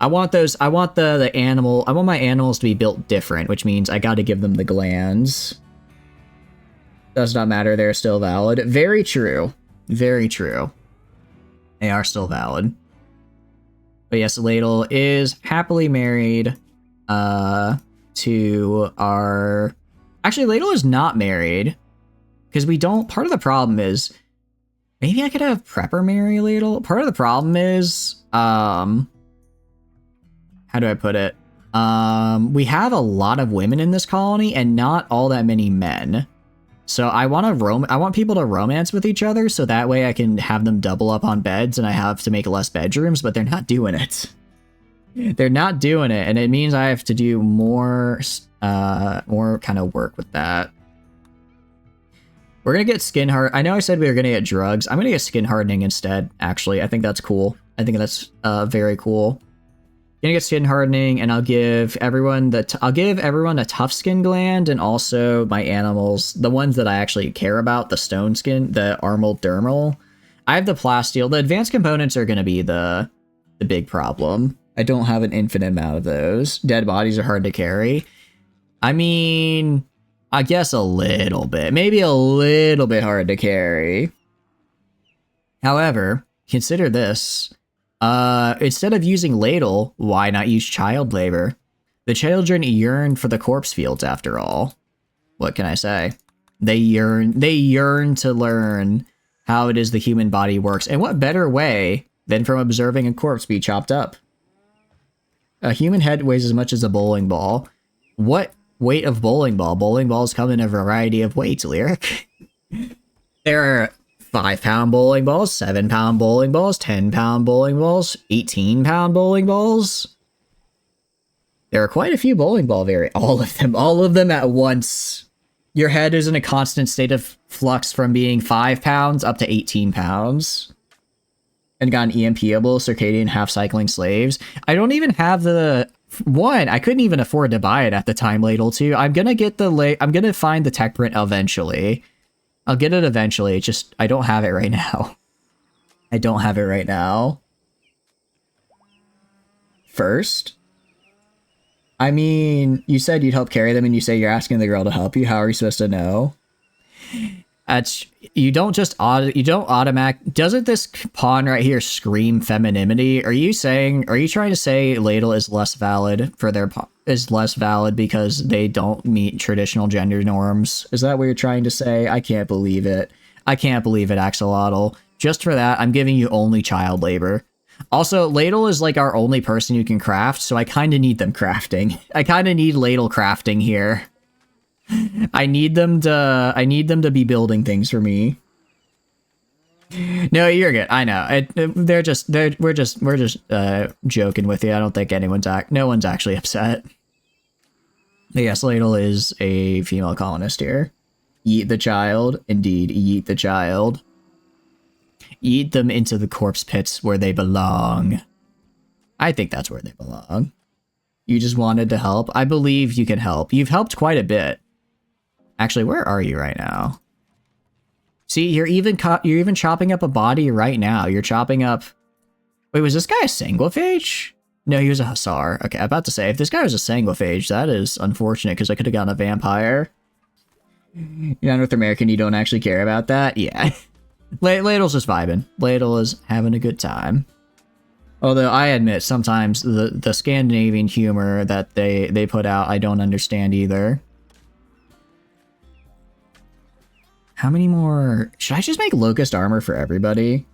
I want the animal... I want my animals to be built different, which means I gotta give them the glands. Does not matter, they're still valid. Very true. Very true. They are still valid. But yes, Ladle is happily married to our... Actually, Ladle is not married. Because we don't... Part of the problem is... Maybe I could have Prepper marry Ladle? Part of the problem is... How do I put it? We have a lot of women in this colony and not all that many men. So I want people to romance with each other so that way I can have them double up on beds and I have to make less bedrooms, but they're not doing it. They're not doing it, and it means I have to do more kind of work with that. We're gonna get skin hard. I know I said we were gonna get drugs. I'm gonna get skin hardening instead, actually. I think that's cool. I think that's very cool. Gonna get skin hardening, and I'll give everyone a tough skin gland, and also my animals, the ones that I actually care about, the stone skin, the armal dermal. I have the plasteel. The advanced components are gonna be the big problem. I don't have an infinite amount of those. Dead bodies are hard to carry. I mean, I guess a little bit, maybe a little bit hard to carry. However, consider this. Instead of using ladle, why not use child labor? The children yearn for the corpse fields after all. What can I say? They yearn to learn how it is the human body works, and what better way than from observing a corpse be chopped up? A human head weighs as much as a bowling ball. What weight of bowling ball? Bowling balls come in a variety of weights, Lyric. There are 5-pound bowling balls, 7-pound bowling balls, 10-pound bowling balls, 18-pound bowling balls. There are quite a few bowling ball all of them at once. Your head is in a constant state of flux from being 5 pounds up to 18 pounds. And got an EMP-able circadian half-cycling slaves. I don't even have the... One, I couldn't even afford to buy it at the time, Ladle. Two, I'm gonna find the tech print eventually. I'll get it eventually, it's just, I don't have it right now. I don't have it right now. First? I mean, you said you'd help carry them, and you say you're asking the girl to help you. How are you supposed to know? You don't automatic. Doesn't this pawn right here scream femininity? Are you trying to say Ladle is less valid because they don't meet traditional gender norms? Is that what you're trying to say? I can't believe it. I can't believe it, Axolotl. Just for that, I'm giving you only child labor. Also, Ladle is like our only person who can craft, so I kind of need them crafting. I kind of need Ladle crafting here. I need them to be building things for me. No, you're good. I know. We're just joking with you. I don't think no one's actually upset. But yes, Ladle is a female colonist here. Yeet the child. Indeed, yeet the child. Yeet them into the corpse pits where they belong. I think that's where they belong. You just wanted to help? I believe you can help. You've helped quite a bit. Actually, where are you right now? See, you're even chopping up a body right now. You're chopping up... Wait, was this guy a sanguiphage? No, he was a hussar. Okay, I'm about to say, if this guy was a sanguiphage, that is unfortunate, because I could have gotten a vampire. You're not North American, you don't actually care about that? Yeah. Ladle's just vibing. Ladle is having a good time. Although, I admit, sometimes the Scandinavian humor that they put out, I don't understand either. How many more? Should I just make locust armor for everybody?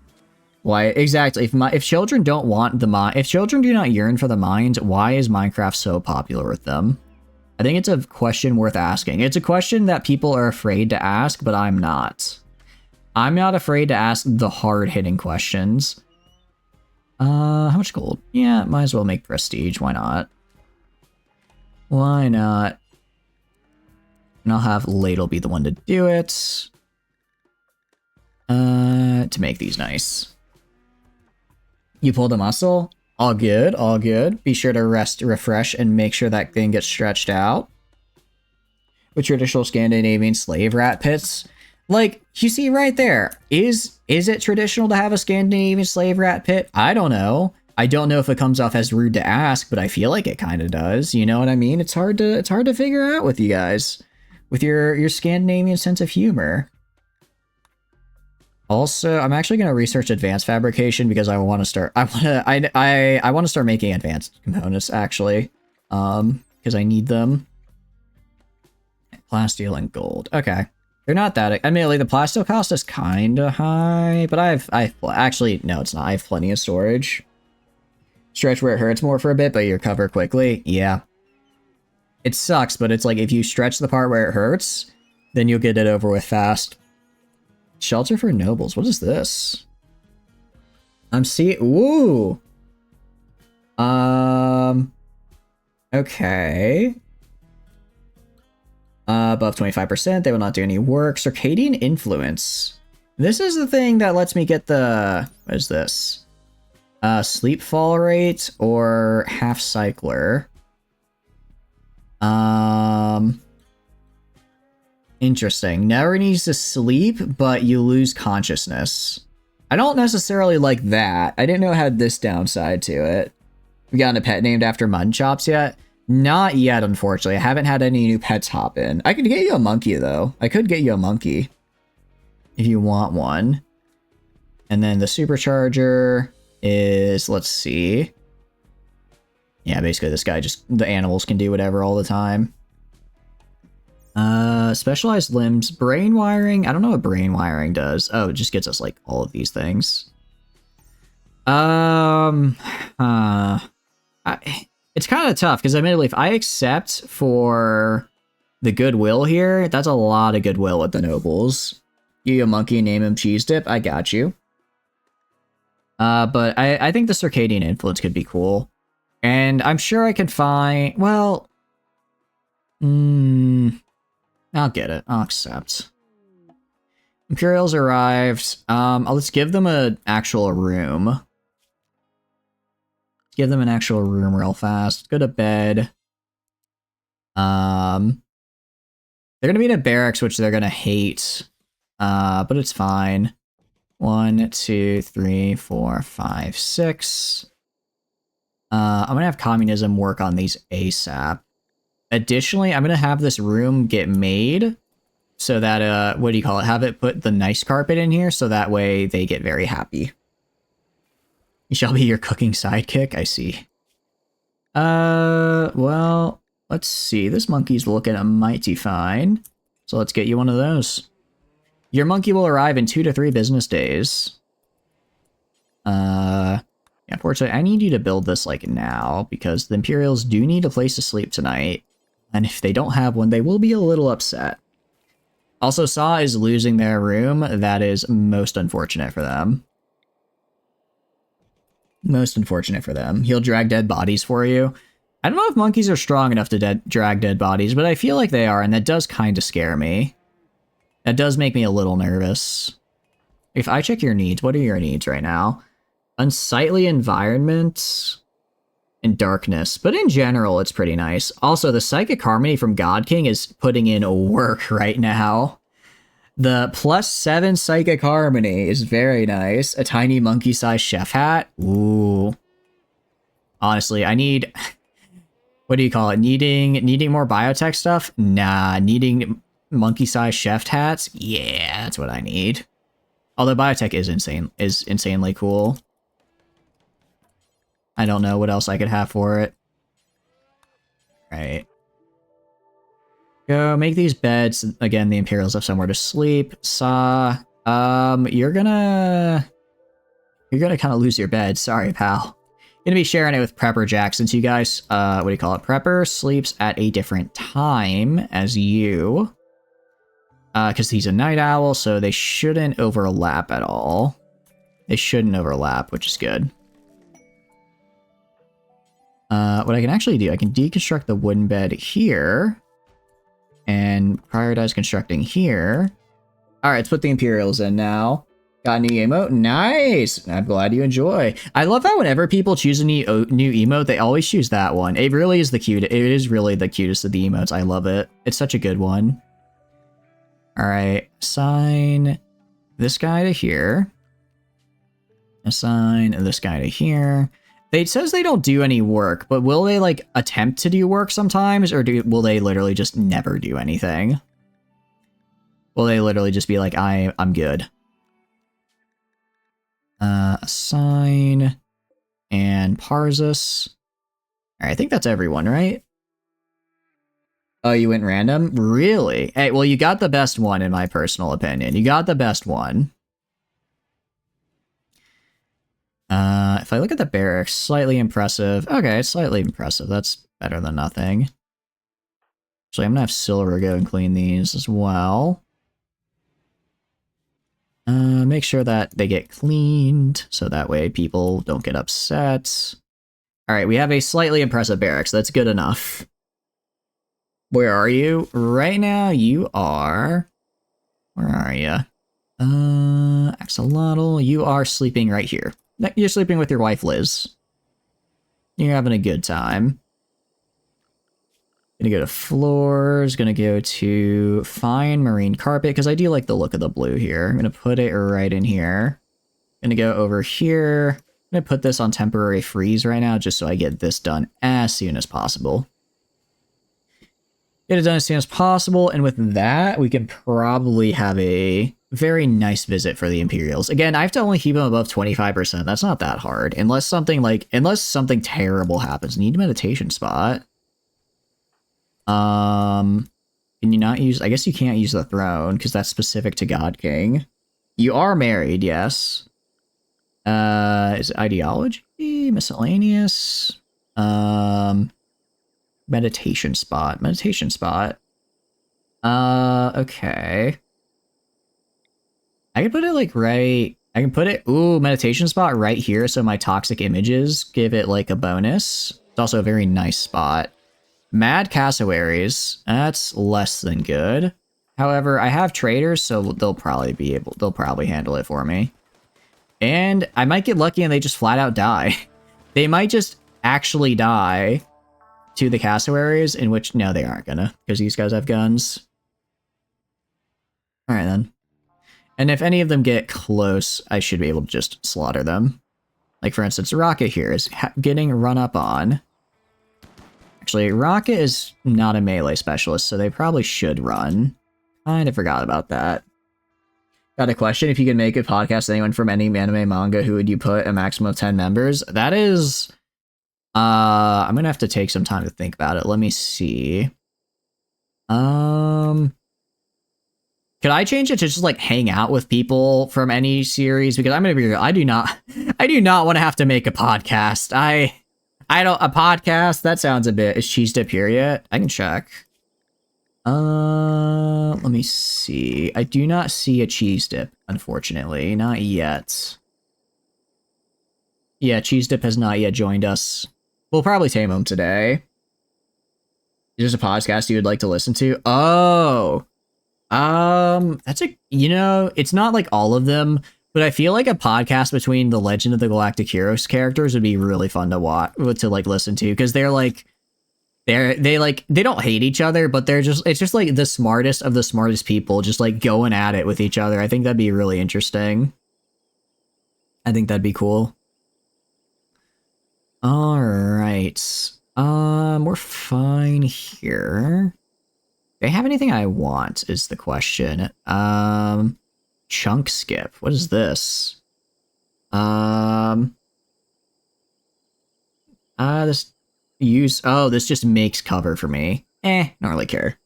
Why exactly? If children don't want the mind, if children do not yearn for the mind, why is Minecraft so popular with them? I think it's a question worth asking. It's a question that people are afraid to ask, but I'm not. I'm not afraid to ask the hard-hitting questions. How much gold? Yeah, might as well make prestige. Why not? Why not? And I'll have Ladle be the one to do it. To make these nice. You pulled a muscle? All good, all good. Be sure to rest, refresh, and make sure that thing gets stretched out. With traditional Scandinavian slave rat pits. Like, you see right there. Is it traditional to have a Scandinavian slave rat pit? I don't know. I don't know if it comes off as rude to ask, but I feel like it kind of does. You know what I mean? It's hard to figure out with you guys. With your Scandinavian sense of humor. Also, I'm actually going to research advanced fabrication because I want to start. I want to start making advanced components actually, because I need them. Plasteel and gold. Okay, they're not that. Admittedly, the plasteel cost is kind of high, but I've actually no, it's not. I have plenty of storage. Stretch where it hurts more for a bit, but you recover quickly. Yeah, it sucks, but it's like if you stretch the part where it hurts, then you'll get it over with fast. Shelter for nobles. What is this? I'm seeing. Ooh. Okay. Above 25%. They will not do any work. Circadian influence. This is the thing that lets me get the. What is this? Sleep fall rate or half cycler. Interesting. Never needs to sleep, but you lose consciousness. I don't necessarily like that. I didn't know it had this downside to it. We gotten a pet named after Mutton Chops yet? Not yet, unfortunately. I haven't had any new pets hop in. I could get you a monkey, though. I could get you a monkey. If you want one. And then the supercharger is, let's see. Yeah, basically this guy just, the animals can do whatever all the time. Specialized limbs, brain wiring. I don't know what brain wiring does. Oh, it just gets us like all of these things. It's kind of tough because admittedly, if I accept for the goodwill here, that's a lot of goodwill with the nobles. You a monkey, name him Cheese Dip. I got you. But I think the circadian influence could be cool, and I'm sure I could find. Well, I'll get it. I'll accept. Imperials arrived. Let's give them an actual room. Let's give them an actual room real fast. Go to bed. They're gonna be in a barracks, which they're gonna hate. But it's fine. 1, 2, 3, 4, 5, 6. I'm gonna have communism work on these ASAP. Additionally, I'm gonna have this room get made so that what do you call it? Have it put the nice carpet in here so that way they get very happy. He shall be your cooking sidekick. I see. Well, let's see. This monkey's looking mighty fine. So let's get you one of those. Your monkey will arrive in 2 to 3 business days. Yeah, unfortunately, I need you to build this like now because the Imperials do need a place to sleep tonight. And if they don't have one, they will be a little upset. Also, Saw is losing their room. That is most unfortunate for them. Most unfortunate for them. He'll drag dead bodies for you. I don't know if monkeys are strong enough to drag dead bodies, but I feel like they are, and that does kind of scare me. That does make me a little nervous. If I check your needs, what are your needs right now? Unsightly environment and darkness, but in general, it's pretty nice. Also, the Psychic Harmony from God King is putting in work right now. The +7 Psychic Harmony is very nice. A tiny monkey-sized chef hat. Ooh. Honestly, I need... What do you call it? Needing more biotech stuff? Nah, needing monkey-sized chef hats? Yeah, that's what I need. Although biotech is insanely cool. I don't know what else I could have for it. Right. Go make these beds. Again, the Imperials have somewhere to sleep. Saw. You're gonna kind of lose your bed. Sorry, pal. Gonna be sharing it with Prepper Jack since you guys, what do you call it? Prepper sleeps at a different time as you. Because he's a night owl, so they shouldn't overlap at all. They shouldn't overlap, which is good. What I can actually do, I can deconstruct the wooden bed here. And prioritize constructing here. Alright, let's put the Imperials in now. Got a new emote. Nice! I'm glad you enjoy. I love how whenever people choose a new emote, they always choose that one. It really is the cutest. It is really the cutest of the emotes. I love it. It's such a good one. Alright, assign this guy to here. Assign this guy to here. It says they don't do any work, but will they, like, attempt to do work sometimes, or will they literally just never do anything? Will they literally just be like, I'm good? Assign and Parzus. Alright, I think that's everyone, right? Oh, you went random? Really? Hey, well, you got the best one, in my personal opinion. You got the best one. If I look at the barracks, slightly impressive. Okay, it's slightly impressive. That's better than nothing. Actually, I'm gonna have Silver go and clean these as well. Make sure that they get cleaned, so that way people don't get upset. Alright, we have a slightly impressive barracks. That's good enough. Where are you? Right now, you are... Where are you? Axolotl, you are sleeping right here. You're sleeping with your wife, Liz. You're having a good time. Gonna go to floors, gonna go to fine marine carpet, because I do like the look of the blue here. I'm gonna put it right in here. Gonna go over here. I'm gonna put this on temporary freeze right now, just so I get this done as soon as possible. Get it done as soon as possible, and with that, we can probably have a very nice visit for the Imperials. Again, I have to only keep them above 25%. That's not that hard. Unless something terrible happens. Need a meditation spot. Can you not use... I guess you can't use the throne, because that's specific to God King. You are married, yes. Is it ideology? Miscellaneous? Meditation spot. Meditation spot. Okay. I can put it, like, right... I can put it... Ooh, meditation spot right here, so my toxic images give it, like, a bonus. It's also a very nice spot. Mad Cassowaries, that's less than good. However, I have traders, so they'll probably handle it for me. And I might get lucky and they just flat out die. They might just actually die to the Cassowaries, in which, no, they aren't gonna, because these guys have guns. Alright then. And if any of them get close, I should be able to just slaughter them. Like, for instance, Rocket here is getting run up on. Actually, Rocket is not a melee specialist, so they probably should run. Kinda forgot about that. Got a question. If you could make a podcast with anyone from any anime manga, who would you put a maximum of 10 members? That is... I'm gonna have to take some time to think about it. Let me see. Could I change it to just, like, hang out with people from any series? Because I'm gonna be real, I do not want to have to make a podcast. I don't... A podcast? That sounds a bit... Is Cheese Dip here yet? I can check. Let me see. I do not see a Cheese Dip, unfortunately. Not yet. Yeah, Cheese Dip has not yet joined us. We'll probably tame him today. Is this a podcast you would like to listen to? Oh! That's a... You know, it's not like all of them... But I feel like a podcast between the Legend of the Galactic Heroes characters would be really fun to watch, to like listen to, because they're like, they don't hate each other, but it's just like the smartest of the smartest people just like going at it with each other. I think that'd be really interesting. I think that'd be cool. All right. We're fine here. Do they have anything I want is the question. Chunk skip. What is this? This just makes cover for me. Don't really care.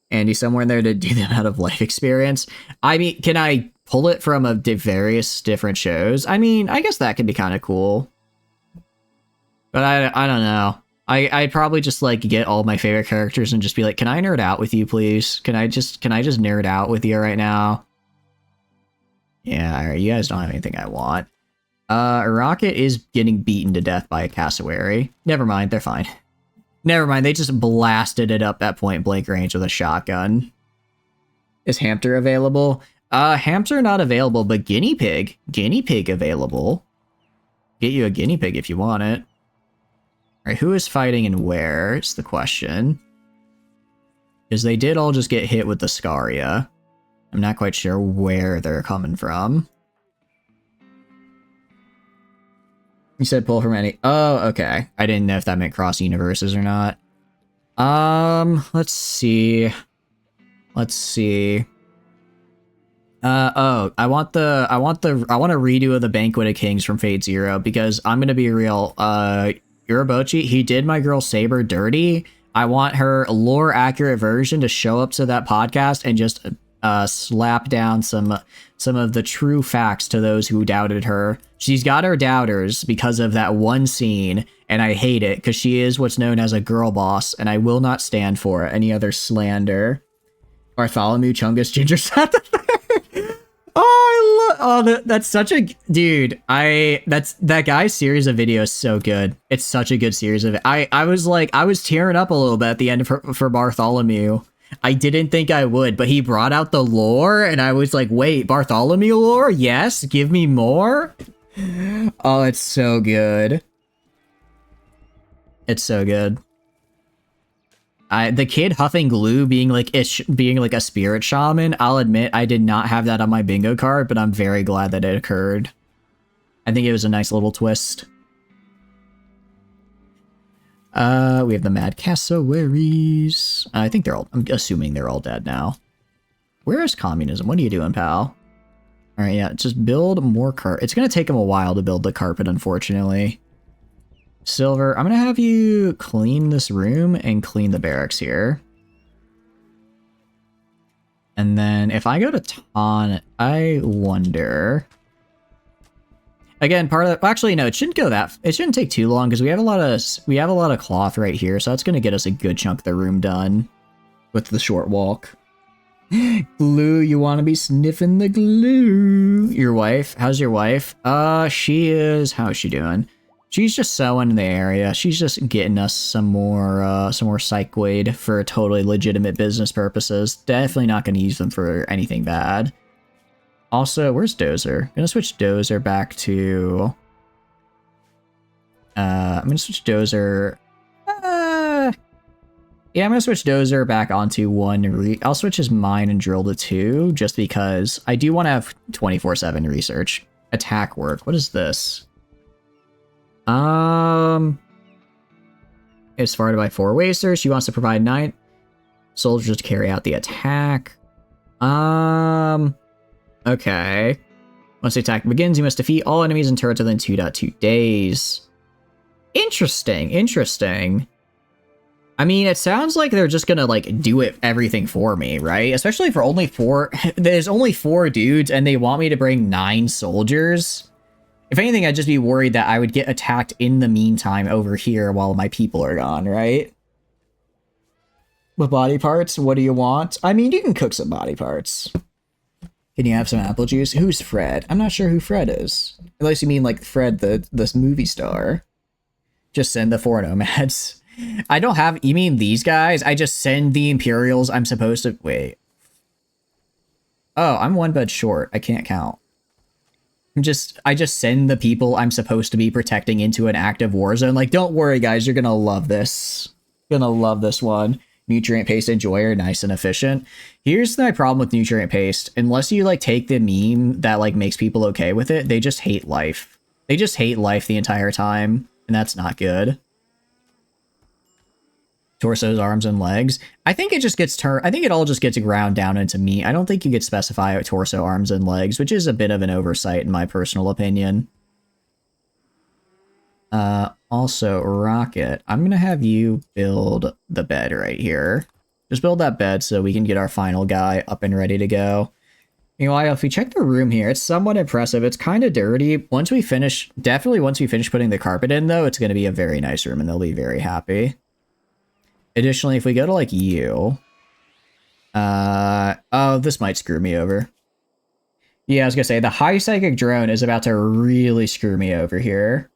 Andy, somewhere in there to do them out of life experience. I mean, can I pull it from various different shows? I mean, I guess that could be kind of cool. But I don't know. I'd probably just like get all my favorite characters and just be like, can I nerd out with you, please? Can I just nerd out with you right now? Yeah, alright, you guys don't have anything I want. Rocket is getting beaten to death by a cassowary. Never mind, they're fine. Never mind, they just blasted it up at point blank range with a shotgun. Is Hamster available? Hamster not available, but guinea pig. Guinea pig available. Get you a guinea pig if you want it. Alright, who is fighting and where is the question. Because they did all just get hit with the Scaria. I'm not quite sure where they're coming from. You said pull from any... Oh, okay. I didn't know if that meant cross universes or not. Let's see. Let's see. I want a redo of the Banquet of Kings from Fate Zero, because I'm gonna be real, Urabochi, he did my girl Saber dirty. I want her lore accurate version to show up to that podcast and just slap down some of the true facts to those who doubted her. She's got her doubters because of that one scene, and I hate it because she is what's known as a girl boss, and I will not stand for any other slander. Bartholomew Chungus Ginger Sat. That's such a dude. That guy's series of videos is so good. It's such a good series of it. I was tearing up a little bit at the end for Bartholomew. I didn't think I would, but he brought out the lore, and I was like, wait, Bartholomew lore? Yes, give me more. Oh, it's so good. It's so good. The kid huffing glue being like a spirit shaman, I'll admit I did not have that on my bingo card, but I'm very glad that it occurred. I think it was a nice little twist. We have the Mad Cassowaries. I think I'm assuming they're all dead now. Where is communism? What are you doing, pal? Alright, yeah, just build more carpet. It's gonna take them a while to build the carpet, unfortunately. Silver, I'm gonna have you clean this room and clean the barracks here. And then if I go to Ton, I wonder... Again, actually no, it shouldn't take too long because we have a lot of cloth right here, so that's gonna get us a good chunk of the room done with the short walk. Glue, you want to be sniffing the glue? Your wife? How's your wife? How's she doing? She's just sewing in the area. She's just getting us some more psychoid for totally legitimate business purposes. Definitely not going to use them for anything bad. Also, where's Dozer? Gonna switch Dozer back to... I'm gonna switch Dozer... Yeah, I'm gonna switch Dozer back onto 1. I'll switch his mine and drill to 2, just because I do want to have 24/7 research. Attack work. What is this? It's farted by 4 wasters. She wants to provide 9 soldiers to carry out the attack. Okay. Once the attack begins, you must defeat all enemies and turrets within 2.2 days. Interesting. I mean, it sounds like they're just gonna, like, do everything for me, right? Especially for only 4... There's only 4 dudes, and they want me to bring 9 soldiers. If anything, I'd just be worried that I would get attacked in the meantime over here while my people are gone, right? With body parts, what do you want? I mean, you can cook some body parts. Can you have some apple juice? Who's Fred? I'm not sure who Fred is. Unless you mean, like, Fred, this movie star. Just send the 4 nomads. I don't have... You mean these guys? I just send the Imperials I'm supposed to... Wait. Oh, I'm 1 bed short. I can't count. I just send the people I'm supposed to be protecting into an active war zone. Like, don't worry, guys. You're gonna love this. Gonna love this one. Nutrient paste enjoyer, nice and efficient. Here's my problem with nutrient paste. Unless you, like, take the meme that, like, makes people okay with it, they just hate life. They just hate life the entire time, and that's not good. Torsos, arms, and legs. I think it just gets I think it all just gets ground down into meat. I don't think you could specify a torso, arms, and legs, which is a bit of an oversight in my personal opinion. Also, Rocket, I'm gonna have you build the bed right here. Just build that bed so we can get our final guy up and ready to go. Meanwhile, if we check the room here, it's somewhat impressive. It's kind of dirty. Once we finish putting the carpet in, though, it's going to be a very nice room, and they'll be very happy. Additionally, if we go to, like, you... oh, this might screw me over. Yeah, I was gonna say, the high psychic drone is about to really screw me over here.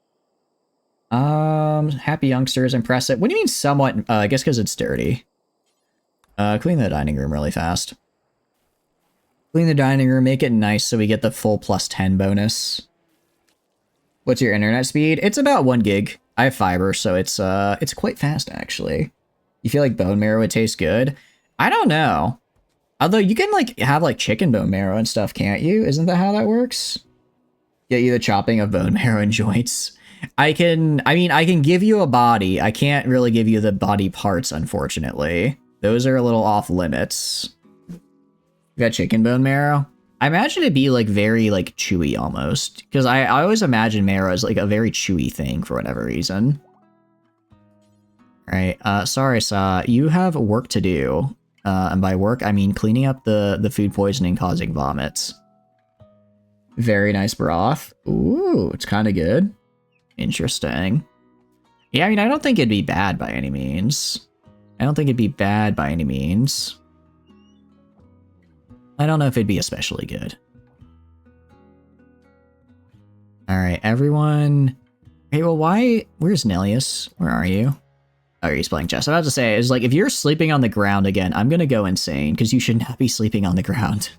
Happy youngsters, impressive. What do you mean somewhat? I guess because it's dirty. Clean the dining room really fast. Clean the dining room, make it nice so we get the full +10 bonus. What's your internet speed? It's about 1 gig. I have fiber, so it's quite fast, actually. You feel like bone marrow would taste good? I don't know. Although you can, like, have, like, chicken bone marrow and stuff, can't you? Isn't that how that works? Get you the chopping of bone marrow and joints. I mean, I can give you a body. I can't really give you the body parts, unfortunately. Those are a little off limits. You got chicken bone marrow? I imagine it'd be, like, very, like, chewy almost. Because I always imagine marrow as, like, a very chewy thing for whatever reason. Alright, sorry, Sa. You have work to do. And by work, I mean cleaning up the food poisoning causing vomits. Very nice broth. Ooh, it's kind of good. Interesting. Yeah, I mean, I don't think it'd be bad by any means. I don't know if it'd be especially good. Alright, everyone. Hey, well, where's Nelius? Where are you? Oh, he's playing chess. I was about to say, is like, if you're sleeping on the ground again, I'm gonna go insane, because you should not be sleeping on the ground.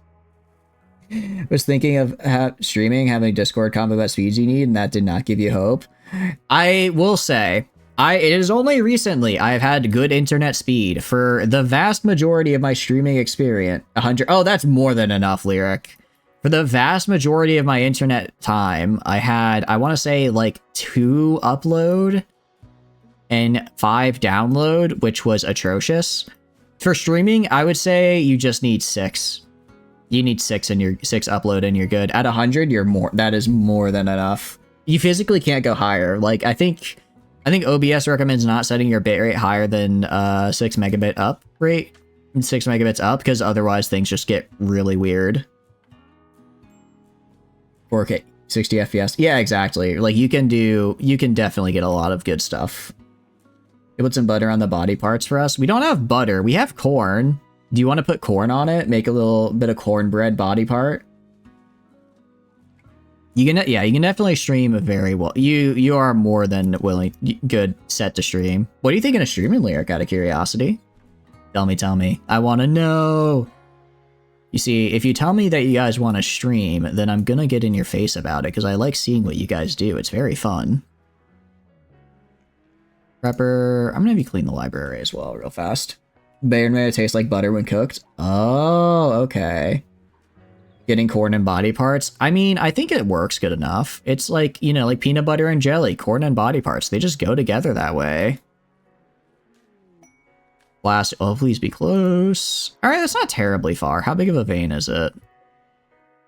I was thinking of streaming, having Discord combat speeds you need, and that did not give you hope. I will say, it is only recently I've had good internet speed for the vast majority of my streaming experience. 100. Oh, that's more than enough, Lyric. For the vast majority of my internet time, I had, I want to say, like 2 upload and 5 download, which was atrocious. For streaming, I would say you just need 6. You need 6 and you're 6 upload and you're good. At 100, that is more than enough. You physically can't go higher. Like, I think OBS recommends not setting your bitrate higher than 6 megabit up rate, 6 megabits up, because otherwise things just get really weird. 4K, 60 FPS. Yeah, exactly. Like, you can definitely get a lot of good stuff. You put some butter on the body parts for us. We don't have butter. We have corn. Do you want to put corn on it? Make a little bit of cornbread body part? You can definitely stream very well. You are more than good set to stream. What are you thinking of streaming, Lyric, out of curiosity? Tell me. I want to know. You see, if you tell me that you guys want to stream, then I'm gonna get in your face about it, because I like seeing what you guys do. It's very fun. Prepper, I'm gonna have you clean the library as well, real fast. Bacon may taste like butter when cooked. Oh, okay. Getting corn and body parts. I mean, I think it works good enough. It's like, you know, like peanut butter and jelly, corn and body parts. They just go together that way. Last, oh, please be close. All right, that's not terribly far. How big of a vein is it?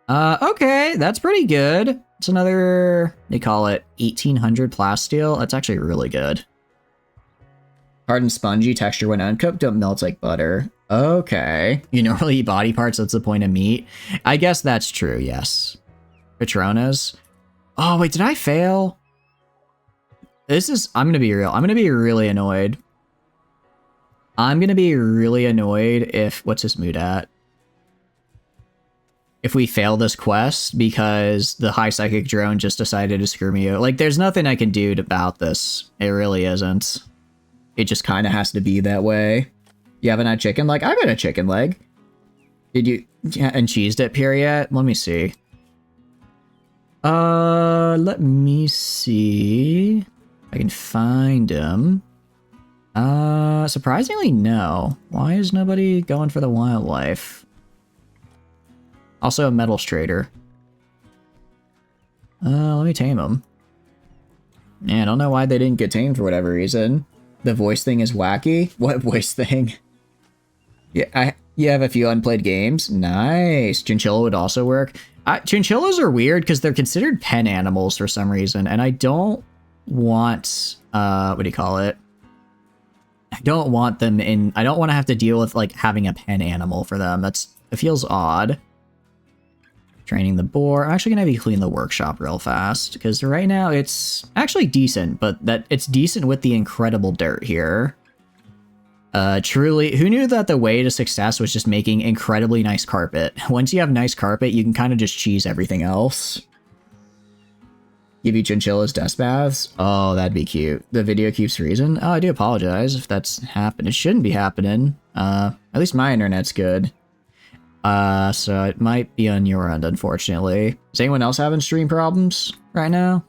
Okay, that's pretty good. It's another, they call it 1800 plasteel. That's actually really good. Hard and spongy, texture when uncooked, don't melt like butter. Okay. You normally eat body parts, that's the point of meat. I guess that's true, yes. Patronas. Oh, wait, did I fail? I'm gonna be real. I'm gonna be really annoyed. If, what's his mood at? If we fail this quest because the high psychic drone just decided to screw me out. Like, there's nothing I can do about this. It really isn't. It just kind of has to be that way. You haven't had chicken leg? I've had a chicken leg. Did you... and cheese dip here yet? Let me see. Let me see. If I can find him. Surprisingly, no. Why is nobody going for the wildlife? Also a metals trader. Let me tame him. Yeah, I don't know why they didn't get tamed for whatever reason. The voice thing is wacky? What voice thing? Yeah, you have a few unplayed games? Nice. Chinchilla would also work. Chinchillas are weird because they're considered pen animals for some reason, and I don't want, what do you call it? I don't want them in, I don't want to have to deal with, like, having a pen animal for them. It feels odd. Training the boar. I'm actually gonna have you clean the workshop real fast because right now it's actually decent, but that it's decent with the incredible dirt here. Truly, who knew that the way to success was just making incredibly nice carpet? Once you have nice carpet, you can kind of just cheese everything else. Give you chinchillas dust baths? Oh, that'd be cute. The video keeps freezing? Oh, I do apologize if that's happened. It shouldn't be happening. At least my internet's good. So it might be on your end, unfortunately. Is anyone else having stream problems right now?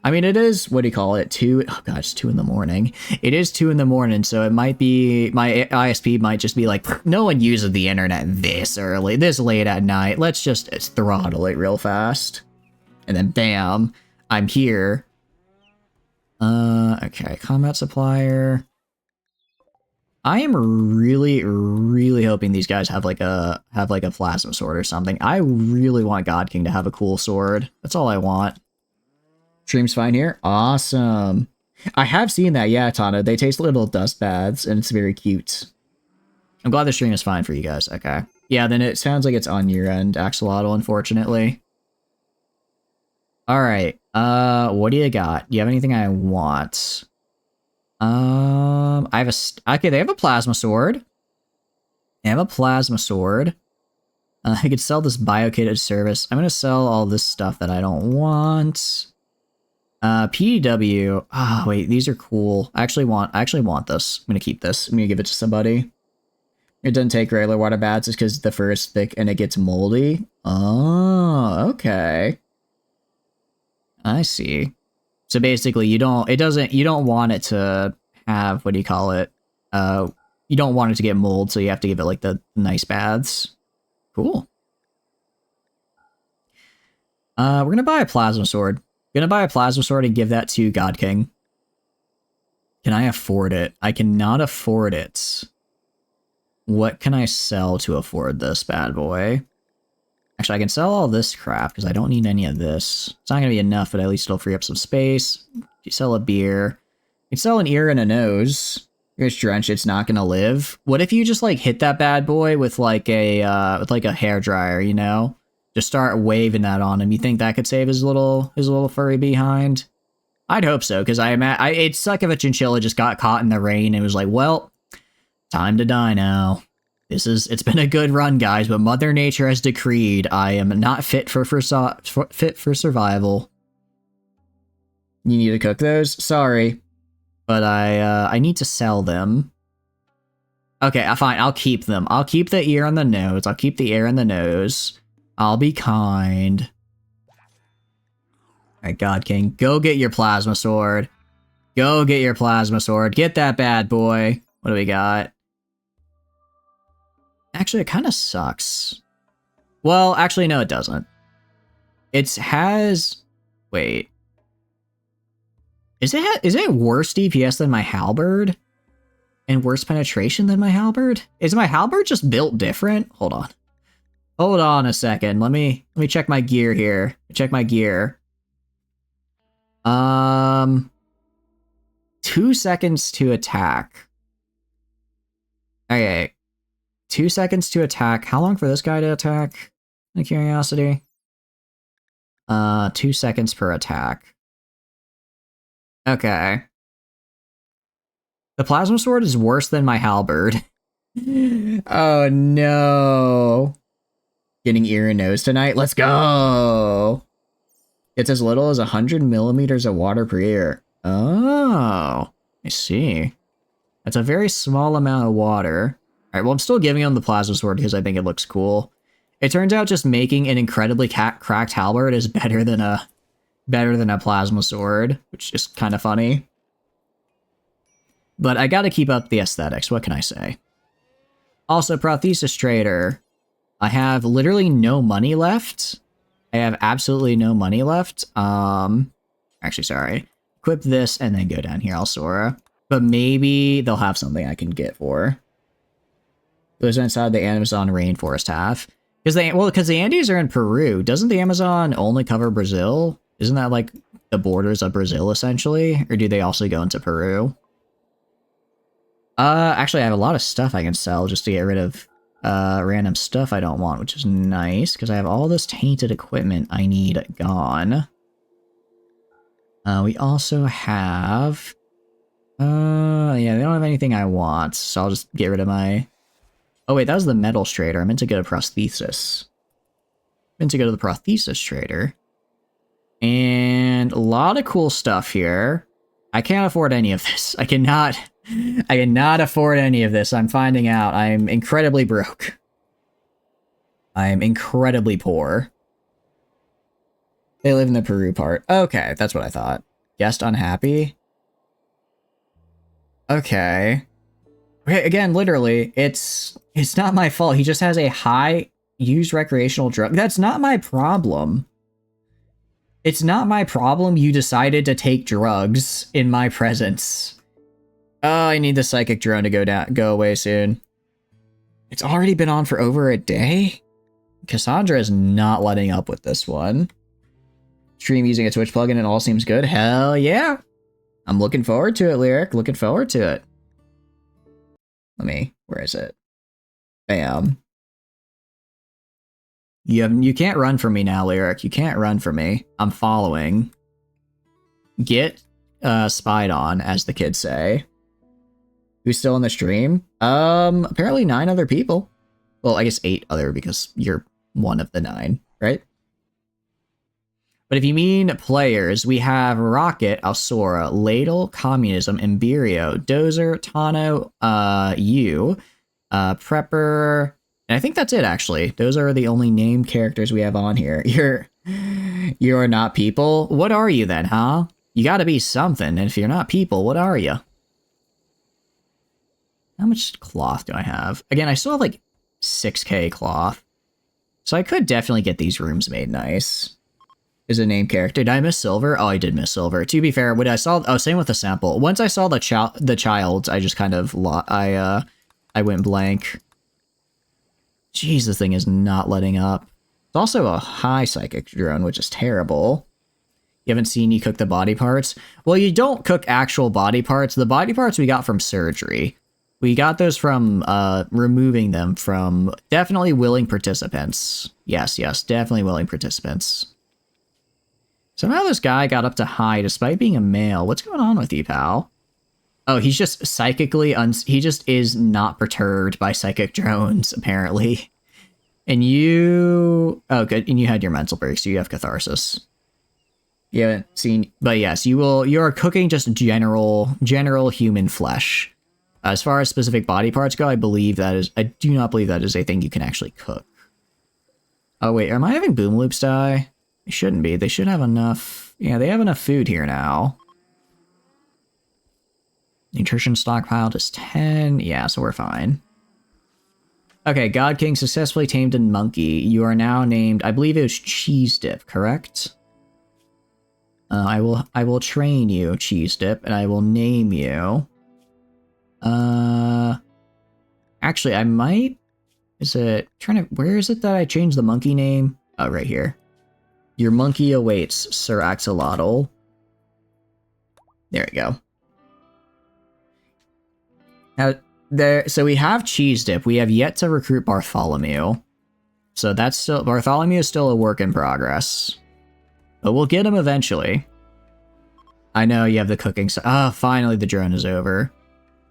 I mean, it is, what do you call it, oh god, it's 2 in the morning. It is 2 in the morning, so it might be, my ISP might just be like, no one uses the internet this early, this late at night, let's just throttle it real fast. And then bam, I'm here. Okay, combat supplier. I am really, really hoping these guys have like a plasma sword or something. I really want God King to have a cool sword. That's all I want. Stream's fine here? Awesome. I have seen that, yeah, Tana. They taste little dust baths, and it's very cute. I'm glad the stream is fine for you guys. Okay. Yeah, then it sounds like it's on your end, Axolotl, unfortunately. Alright, what do you got? Do you have anything I want? I have okay, they have a plasma sword. They have a plasma sword. I could sell this bio-kitted service. I'm gonna sell all this stuff that I don't want. PDW. Oh, wait, these are cool. I actually want this. I'm gonna keep this. I'm gonna give it to somebody. It doesn't take regular water baths, it's because the fur is thick and it gets moldy. Oh, okay. I see. So basically, you don't want it to have, what do you call it? You don't want it to get mold, so you have to give it like the nice baths. Cool. We're gonna buy a plasma sword. Gonna buy a plasma sword and give that to God King. Can I afford it? I cannot afford it. What can I sell to afford this bad boy? Actually, I can sell all this crap because I don't need any of this. It's not gonna be enough, but at least it'll free up some space. You sell a beer. You can sell an ear and a nose. Here's Drench, it's not gonna live. What if you just like hit that bad boy with like a hair dryer, you know? Just start waving that on him. You think that could save his little furry behind? I'd hope so, because it'd suck if a chinchilla just got caught in the rain and was like, well, time to die now. It's been a good run, guys, but Mother Nature has decreed I am not fit for survival. You need to cook those? Sorry. But I need to sell them. Okay, fine, I'll keep them. I'll keep the ear and the nose. I'll keep the ear and the nose. I'll be kind. Alright, God King, go get your plasma sword. Go get your plasma sword. Get that bad boy. What do we got? Actually, it kind of sucks. Well, actually, no, it doesn't. It has... Wait. Is it worse DPS than my halberd? And worse penetration than my halberd? Is my halberd just built different? Hold on. Hold on a second. Let me check my gear here. Check my gear. 2 seconds to attack. Okay. 2 seconds to attack. How long for this guy to attack? Out of curiosity. 2 seconds per attack. Okay. The plasma sword is worse than my halberd. Oh no. Getting ear and nose tonight? Let's go! It's as little as 100 millimeters of water per year. Oh, I see. That's a very small amount of water. Alright, well, I'm still giving him the plasma sword because I think it looks cool. It turns out just making an incredibly cracked halberd is better than a plasma sword, which is kind of funny. But I gotta keep up the aesthetics, what can I say? Also, Prothesis Trader. I have literally no money left. I have absolutely no money left. Actually, sorry. Equip this and then go down here, Alsora. But maybe they'll have something I can get for. Those inside the Amazon rainforest have. Because the Andes are in Peru. Doesn't the Amazon only cover Brazil? Isn't that like the borders of Brazil, essentially? Or do they also go into Peru? Actually, I have a lot of stuff I can sell just to get rid of random stuff I don't want, which is nice, because I have all this tainted equipment I need gone. We also have... yeah, they don't have anything I want, so I'll just get rid of my... Oh wait, that was the metals trader. I meant to go to prosthesis. Meant to go to the prosthesis trader. And a lot of cool stuff here. I can't afford any of this. I cannot afford any of this. I'm finding out I'm incredibly broke. I'm incredibly poor. They live in the Peru part. Okay, that's what I thought. Guest unhappy? Okay. Okay, again, literally, it's not my fault. He just has a high used recreational drug. That's not my problem. It's not my problem you decided to take drugs in my presence. Oh, I need the psychic drone to go away soon. It's already been on for over a day? Cassandra is not letting up with this one. Stream using a Twitch plugin and all seems good? Hell yeah! I'm looking forward to it, Lyric. Looking forward to it. Where is it? Bam. You can't run from me now, Lyric. You can't run from me. I'm following. Get spied on, as the kids say. Who's still in the stream? Apparently 9 other people. Well, I guess 8 other, because you're one of the 9, right? But if you mean players, we have Rocket, Alsora, Ladle, Communism, Imberio, Dozer, Tano, you, Prepper, and I think that's it, actually. Those are the only named characters we have on here. You're not people? What are you then, huh? You gotta be something, and if you're not people, what are you? How much cloth do I have? Again, I still have like 6k cloth. So I could definitely get these rooms made nice. Is a name character. Did I miss Silver? Oh, I did miss Silver. To be fair, when I saw... Oh, same with the sample. Once I saw the child, I just kind of... I went blank. Jeez, this thing is not letting up. It's also a high psychic drone, which is terrible. You haven't seen you cook the body parts? Well, you don't cook actual body parts. The body parts we got from surgery. We got those from removing them from definitely willing participants. Yes, definitely willing participants. Somehow this guy got up to high despite being a male. What's going on with you, pal? Oh, he's just psychically he just is not perturbed by psychic drones, apparently. And you... Oh, good. And you had your mental break, so you have catharsis. You haven't seen... But yes, you are cooking just general human flesh. As far as specific body parts go, I do not believe that is a thing you can actually cook. Oh, wait. Am I having boom loops die? They shouldn't be. They should have enough... Yeah, they have enough food here now. Nutrition stockpile is 10. Yeah, so we're fine. Okay, God King successfully tamed a monkey. You are now named... I believe it was Cheese Dip, correct? I will train you, Cheese Dip, and I will name you. Actually, I might... Where is it that I changed the monkey name? Oh, right here. Your monkey awaits, Sir Axolotl. There we go. Now, so we have Cheese Dip. We have yet to recruit Bartholomew. So that's still... Bartholomew is still a work in progress. But we'll get him eventually. I know you have the cooking... finally the drone is over.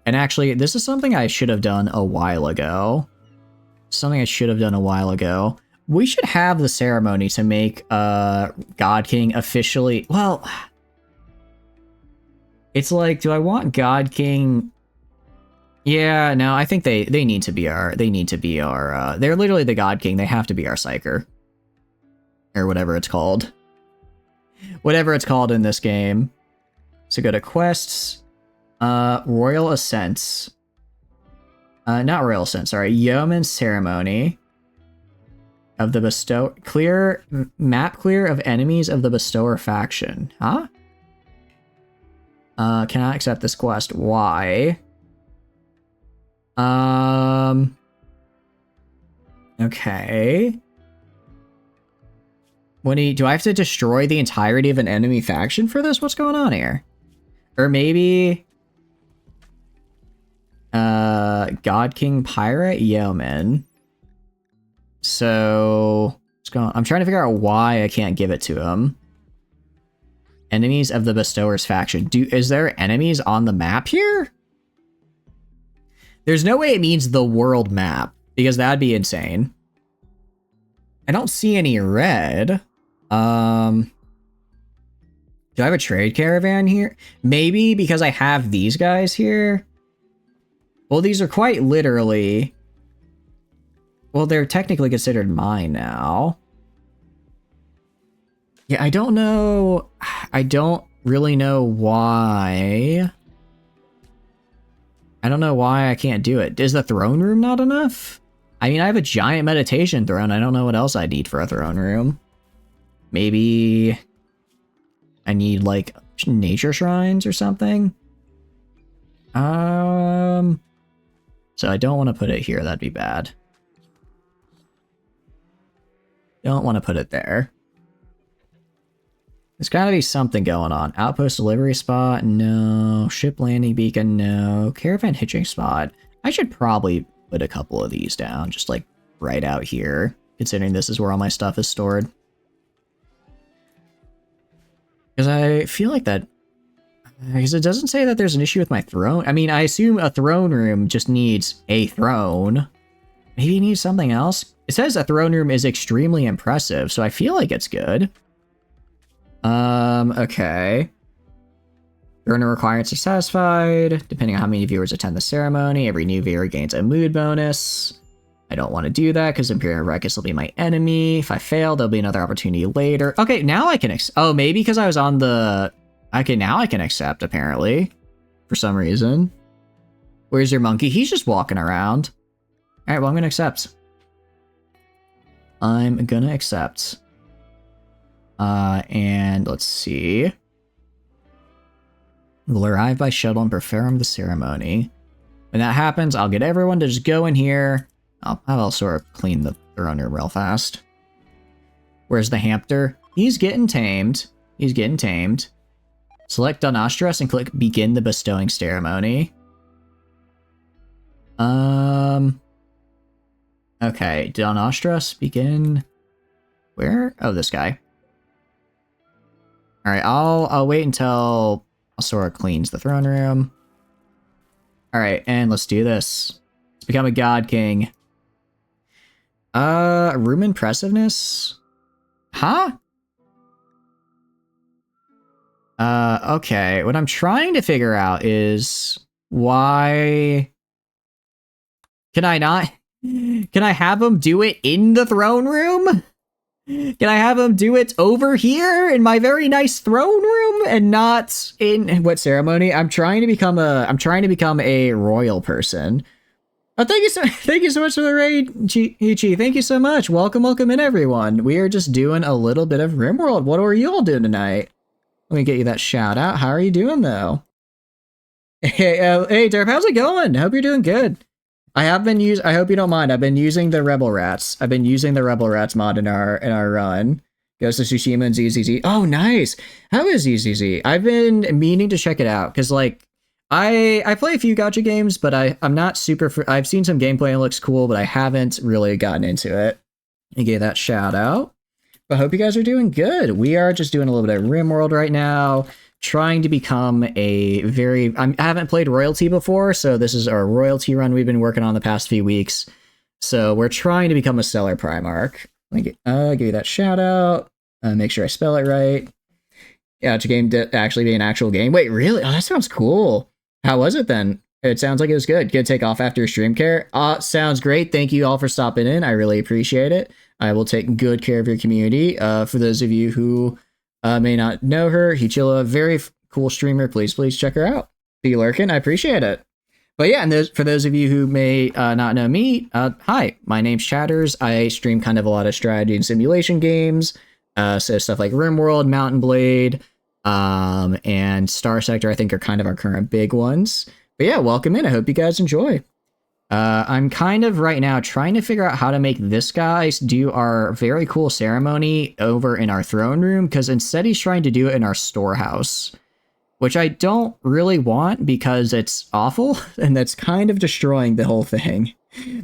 And actually, this is something I should have done a while ago. We should have the ceremony to make God King officially... Well... It's like, do I want God King... Yeah, no, I think they need to be our... they're literally the God King. They have to be our Psyker. Or whatever it's called. Whatever it's called in this game. So go to quests. Royal Ascents. Not Royal Ascent, sorry. Yeoman Ceremony. Of the Bestower... Map clear of enemies of the Bestower faction. Huh? Cannot accept this quest. Why? Okay. Do I have to destroy the entirety of an enemy faction for this? What's going on here? Or maybe... God King Pirate Yeoman. So I'm trying to figure out why I can't give it to him. Enemies of the Bestowers faction. Is there enemies on the map here? There's no way it means the world map, because that'd be insane. I don't see any red. Do I have a trade caravan here? Maybe because I have these guys here. Well, these are quite literally... Well, they're technically considered mine now. Yeah, I don't know. I don't really know why. I don't know why I can't do it. Is the throne room not enough? I mean, I have a giant meditation throne. I don't know what else I need for a throne room. Maybe I need like nature shrines or something. So I don't want to put it here. That'd be bad. Don't want to put it there. There's got to be something going on. Outpost delivery spot? No. Ship landing beacon? No. Caravan hitching spot? I should probably put a couple of these down, just like right out here, considering this is where all my stuff is stored. Because I feel like that... Because it doesn't say that there's an issue with my throne. I mean, I assume a throne room just needs a throne. Maybe it needs something else? It says a throne room is extremely impressive, so I feel like it's good. Okay. Throne room requirements are satisfied. Depending on how many viewers attend the ceremony, every new viewer gains a mood bonus. I don't want to do that because Imperial Ruckus will be my enemy. If I fail, there'll be another opportunity later. Okay, now I can oh, maybe because I was on the... Okay, now I can accept, apparently. For some reason. Where's your monkey? He's just walking around. Alright, well, I'm gonna accept. I'm gonna accept. And let's see. We'll arrive by shuttle and perform the ceremony. When that happens, I'll get everyone to just go in here. I'll sort of clean the throne room real fast. Where's the hamster? He's getting tamed. He's getting tamed. Select Donostras and click Begin the Bestowing Ceremony. Okay, Donostras, begin... Where? Oh, this guy. Alright, I'll wait until Sora cleans the throne room. Alright, and let's do this. Let's become a god king. Room impressiveness? Huh? Okay. What I'm trying to figure out is why... Can I not... Can I have him do it in the throne room? Can I have him do it over here in my very nice throne room and not in what ceremony? I'm trying to become a royal person. Oh, thank you so much for the raid, Ichi. Thank you so much. Welcome in, everyone. We are just doing a little bit of RimWorld. What are you all doing tonight? Let me get you that shout out. How are you doing though? Hey, Derp, how's it going? Hope you're doing good. I hope you don't mind. I've been using the Rebel Rats. I've been using the Rebel Rats mod in our run. Ghost of Tsushima and ZZZ. Oh, nice. How is ZZZ? I've been meaning to check it out because like I play a few gacha games, but I'm not super. I've seen some gameplay and it looks cool, but I haven't really gotten into it. I gave that shout out. But I hope you guys are doing good. We are just doing a little bit of RimWorld right now. Trying to become I haven't played Royalty before, so this is our Royalty run we've been working on the past few weeks. So we're trying to become a Stellar Primarch. Let me give you that shout out. Make sure I spell it right. Yeah, it's a game to actually be an actual game. Wait, really? Oh, that sounds cool. How was it then? It sounds like it was good. Good take off after your stream care. Sounds great. Thank you all for stopping in. I really appreciate it. I will take good care of your community. For those of you who may not know her, Hichila, very cool streamer. Please check her out. Be lurking. I appreciate it. But yeah, and for those of you who may not know me, hi, my name's Chatters. I stream kind of a lot of strategy and simulation games. So stuff like RimWorld, Mountain Blade, and Star Sector, I think are kind of our current big ones. But yeah, welcome in. I hope you guys enjoy. I'm kind of right now trying to figure out how to make this guy do our very cool ceremony over in our throne room, because instead he's trying to do it in our storehouse, which I don't really want because it's awful and that's kind of destroying the whole thing.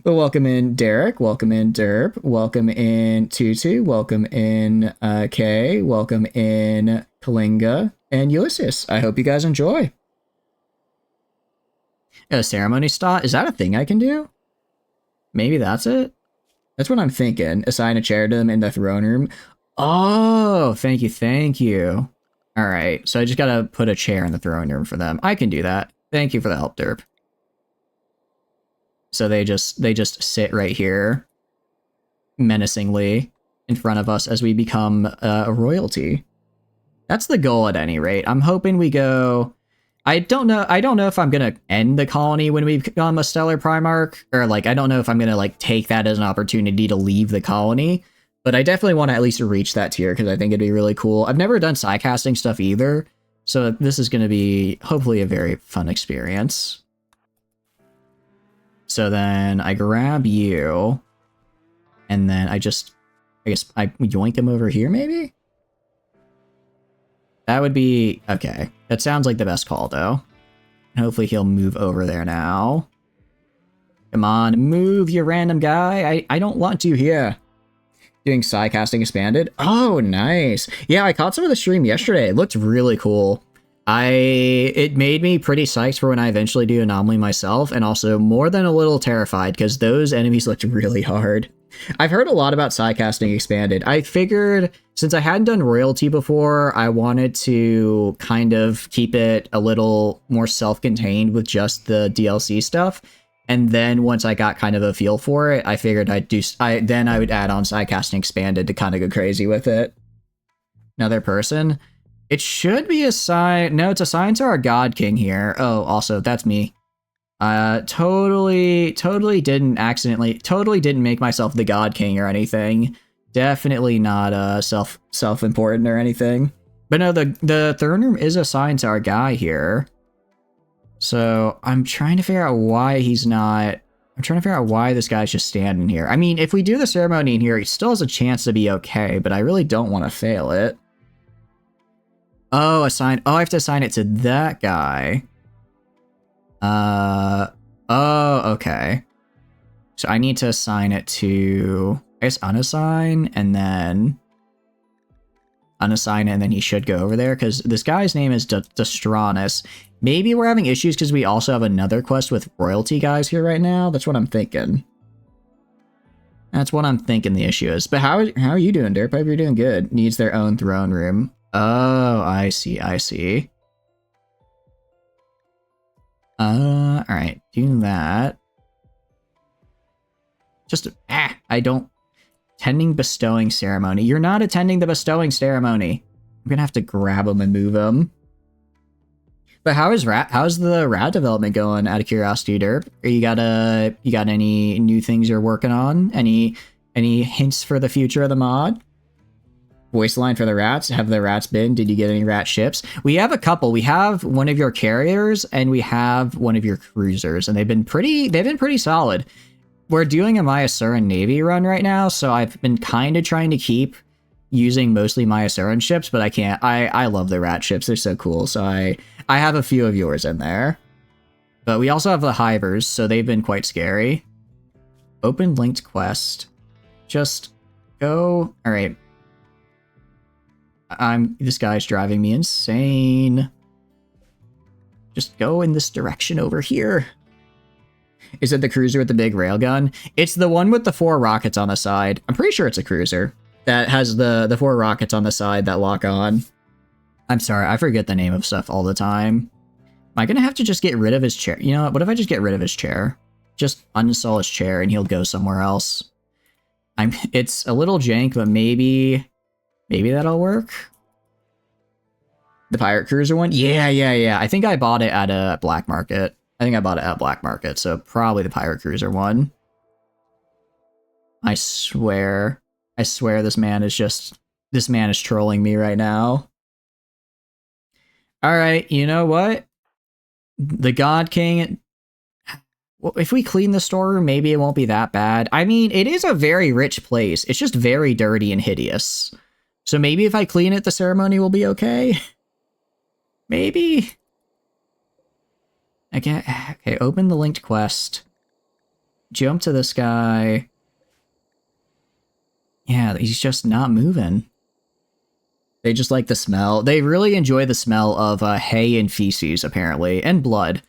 But welcome in Derek, welcome in Derp, welcome in Tutu, welcome in Kay, welcome in Kalinga, and Ulysses. I hope you guys enjoy. A ceremony start? Is that a thing I can do? Maybe that's it? That's what I'm thinking. Assign a chair to them in the throne room. Oh, thank you, thank you. All right, so I just gotta put a chair in the throne room for them. I can do that. Thank you for the help, Derp. So they just sit right here, menacingly, in front of us as we become a royalty. That's the goal at any rate. I'm hoping we go... I don't know if I'm gonna end the colony when we become a Stellar Primarch, or like, I don't know if I'm gonna like take that as an opportunity to leave the colony, but I definitely want to at least reach that tier because I think it'd be really cool. I've never done sidecasting stuff either, so this is gonna be hopefully a very fun experience. So then I grab you, and then I guess I yoink him over here maybe? That would be... okay. That sounds like the best call, though. Hopefully he'll move over there now. Come on, move, you random guy. I don't want you here. Doing sidecasting expanded? Oh, nice. Yeah, I caught some of the stream yesterday. It looked really cool. It made me pretty psyched for when I eventually do Anomaly myself, and also more than a little terrified, because those enemies looked really hard. I've heard a lot about sidecasting expanded. I figured, since I hadn't done royalty before, I wanted to kind of keep it a little more self-contained with just the DLC stuff. And then once I got kind of a feel for it, I figured I would add on sidecasting expanded to kind of go crazy with it. Another person. It should be a sign. No, it's a sign to our God King here. Oh, also, that's me. Totally didn't make myself the God King or anything. Definitely not self-important or anything. But no, the throne room is assigned to our guy here. So I'm trying to figure out why he's not... I'm trying to figure out why this guy's just standing here. I mean, if we do the ceremony in here, he still has a chance to be okay, but I really don't want to fail it. Oh, assign... oh, I have to assign it to that guy. Oh, okay. So I need to assign it to, I guess, unassign, and then unassign it, and then he should go over there, because this guy's name is Destranus. Maybe we're having issues because we also have another quest with royalty guys here right now. That's what I'm thinking. That's what I'm thinking the issue is. But how are you doing, Derp? I hope you're doing good. Needs their own throne room. Oh, I see, I see. Alright, do that. Just, I don't... Attending bestowing ceremony. You're not attending the bestowing ceremony. I'm gonna have to grab him and move him. But how's the rat development going, out of curiosity, Derp? You got any new things you're working on? Any hints for the future of the mod? Voice line for the rats. Have the rats been? Did you get any rat ships? We have a couple. We have one of your carriers and we have one of your cruisers, and they've been pretty solid. We're doing a Maya Surin Navy run right now, so I've been kind of trying to keep using mostly Maya Surin ships, but I can't. I love the rat ships. They're so cool. So I have a few of yours in there. But we also have the Hivers, so they've been quite scary. Open linked quest. Just go. All right. This guy's driving me insane. Just go in this direction over here. Is it the cruiser with the big railgun? It's the one with the 4 rockets on the side. I'm pretty sure it's a cruiser that has the 4 rockets on the side that lock on. I'm sorry, I forget the name of stuff all the time. Am I gonna have to just get rid of his chair? You know what if I just get rid of his chair? Just uninstall his chair and he'll go somewhere else. It's a little jank, but maybe that'll work. The pirate cruiser one? Yeah. I think I bought it at a black market. So probably the pirate cruiser one. I swear this man is trolling me right now. All right, you know what? The God King. Well, if we clean the storeroom, maybe it won't be that bad. I mean, it is a very rich place. It's just very dirty and hideous. So maybe if I clean it, the ceremony will be okay. Maybe. Okay, open the linked quest. jump to this guy. Yeah, he's just not moving. They just like the smell. They really enjoy the smell of hay and feces, apparently, and blood.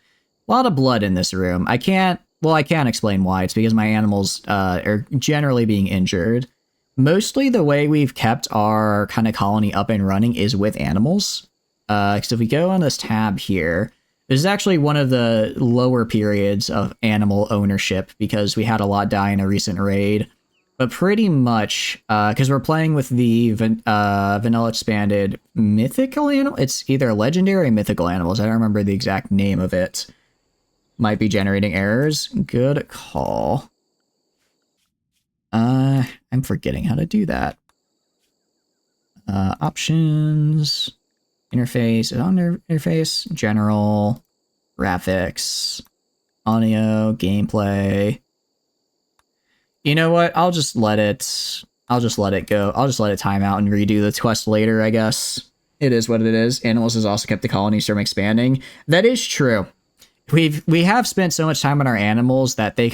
A lot of blood in this room. I can't explain why. It's because my animals are generally being injured. Mostly the way we've kept our kind of colony up and running is with animals. So if we go on this tab here, this is actually one of the lower periods of animal ownership because we had a lot die in a recent raid. But pretty much, because we're playing with the vanilla expanded mythical animal. It's either legendary or mythical animals. I don't remember the exact name of it. Might be generating errors. Good call. I'm forgetting how to do that. Options, interface, interface, general, graphics, audio, gameplay. You know what? I'll just let it go. I'll just let it time out and redo the quest later, I guess. It is what it is. Animals has also kept the colonies from expanding. That is true. We have spent so much time on our animals that they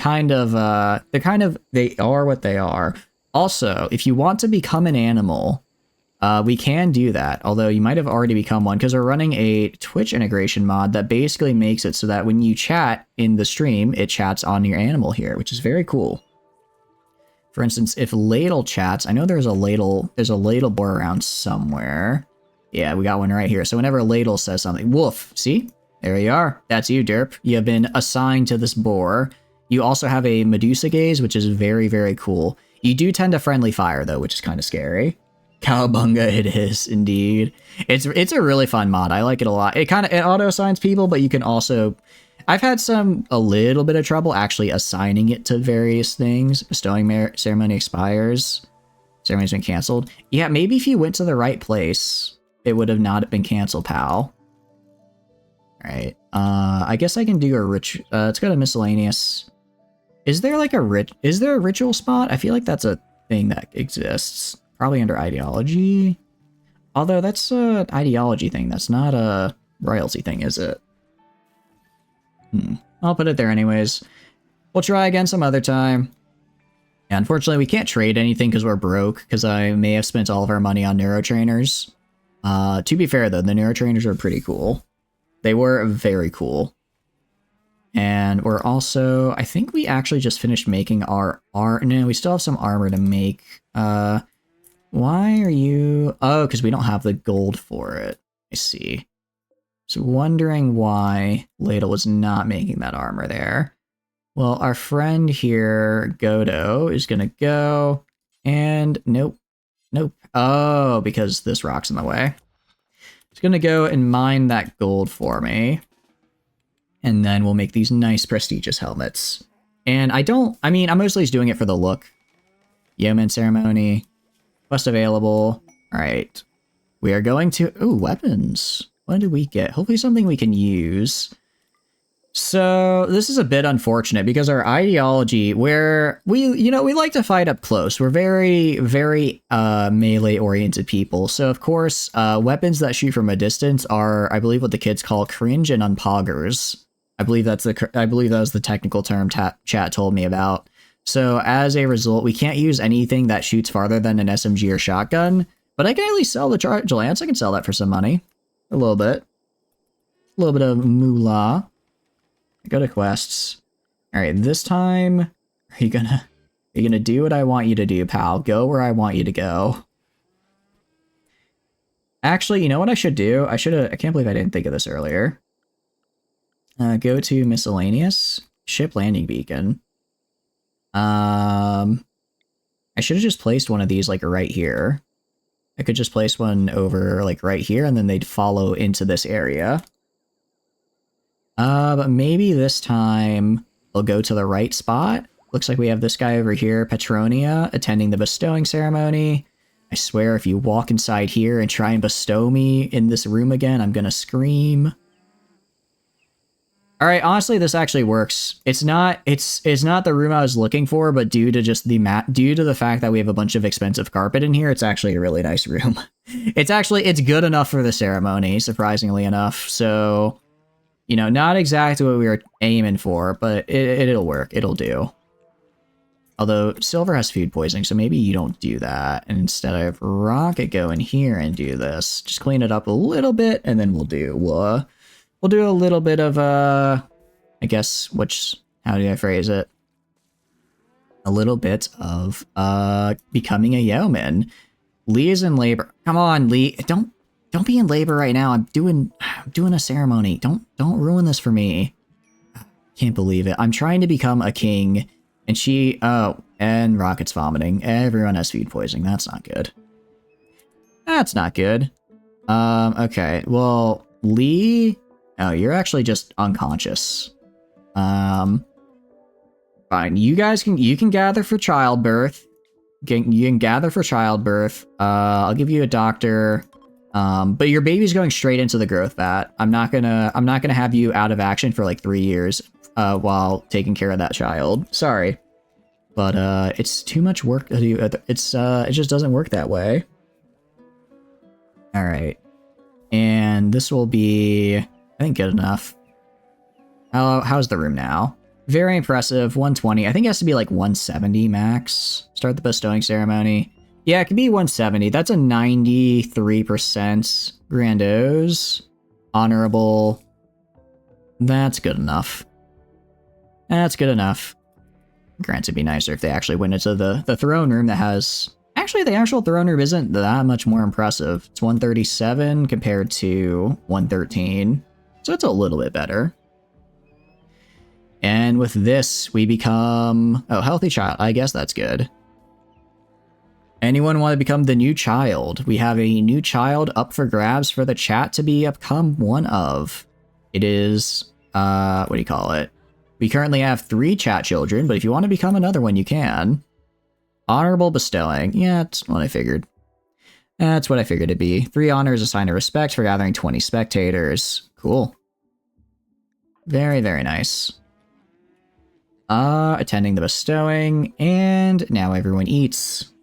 are what they are. Also, if you want to become an animal, we can do that. Although you might have already become one because we're running a Twitch integration mod that basically makes it so that when you chat in the stream, it chats on your animal here, which is very cool. For instance, if Ladle chats, I know there's a Ladle boar around somewhere. Yeah, we got one right here. So whenever Ladle says something, woof, see? There you are. That's you, Derp. You have been assigned to this boar. You also have a Medusa gaze, which is very, very cool. You do tend to friendly fire, though, which is kind of scary. Cowabunga it is, indeed. It's a really fun mod. I like it a lot. It auto-assigns people, but you can also... I've had a little bit of trouble actually assigning it to various things. Bestowing ceremony expires. Ceremony's been canceled. Yeah, maybe if you went to the right place, it would have not been canceled, pal. Alright. I guess I can do a ritual. Let's go to miscellaneous. Is there like is there a ritual spot? I feel like that's a thing that exists. Probably under ideology. Although that's an ideology thing. That's not a royalty thing, is it? I'll put it there anyways. We'll try again some other time. Yeah, unfortunately, we can't trade anything because we're broke, because I may have spent all of our money on neurotrainers. To be fair, though, the neurotrainers are pretty cool. They were very cool. And we're also... I think we actually just finished making our... No, we still have some armor to make. Why are you... Oh, because we don't have the gold for it. I see. So wondering why Ladle was not making that armor there. Well, our friend here, Godo, is going to go, and nope. Oh, because this rock's in the way. He's going to go and mine that gold for me. And then we'll make these nice prestigious helmets. And I'm mostly just doing it for the look. Yeoman ceremony. Quest available. All right. We are going to... Ooh, weapons. What did we get? Hopefully something we can use. So this is a bit unfortunate because our ideology, where we like to fight up close. We're very, very melee oriented people. So of course, weapons that shoot from a distance are, I believe, what the kids call cringe and unpoggers. I believe that was the technical term chat told me about. So as a result, we can't use anything that shoots farther than an SMG or shotgun. But I can at least sell the charge lance. I can sell that for some money. A little bit. A little bit of moolah. Go to quests. Alright, this time, are you gonna do what I want you to do, pal? Go where I want you to go. Actually, you know what I should do? I can't believe I didn't think of this earlier. Go to miscellaneous. Ship landing beacon. I should have just placed one of these like right here. I could just place one over like right here and then they'd follow into this area. But maybe this time we'll go to the right spot. Looks like we have this guy over here, Petronia, attending the bestowing ceremony. I swear if you walk inside here and try and bestow me in this room again, I'm gonna scream. Alright, honestly, this actually works. It's not the room I was looking for, but due to the fact that we have a bunch of expensive carpet in here, it's actually a really nice room. It's good enough for the ceremony, surprisingly enough. So, not exactly what we were aiming for, but it'll work. It'll do. Although Silver has food poisoning, so maybe you don't do that. And instead I have Rocket go in here and do this. Just clean it up a little bit, and then we'll do a little bit of I guess how do I phrase it? A little bit of becoming a yeoman. Lee is in labor. Come on, Lee. Don't be in labor right now. I'm doing a ceremony. Don't ruin this for me. Can't believe it. I'm trying to become a king. And and Rocket's vomiting. Everyone has food poisoning. That's not good. That's not good. Okay. Well, Lee... Oh, you're actually just unconscious. Fine. You can gather for childbirth. You can gather for childbirth. I'll give you a doctor. But your baby's going straight into the growth vat. I'm not gonna have you out of action for like 3 years. While taking care of that child. Sorry. But, it's too much work to do. It just doesn't work that way. Alright. And this will be, I think, good enough. How's the room now? Very impressive. 120. I think it has to be like 170 max. Start the bestowing ceremony. Yeah, it can be 170. That's a 93% grandiose. Honorable. That's good enough. That's good enough. Granted, it'd be nicer if they actually went into the throne room that has... Actually, the actual throne room isn't that much more impressive. It's 137 compared to 113. So it's a little bit better. And with this, we become... Oh, healthy child. I guess that's good. Anyone want to become the new child? We have a new child up for grabs for the chat to become one of. It is... what do you call it? We currently have 3 chat children, but if you want to become another one, you can. Honorable bestowing. Yeah, that's what I figured. That's what I figured it'd be. 3 honors, a sign of respect for gathering 20 spectators. Cool. Very, very nice. Attending the bestowing, and now everyone eats.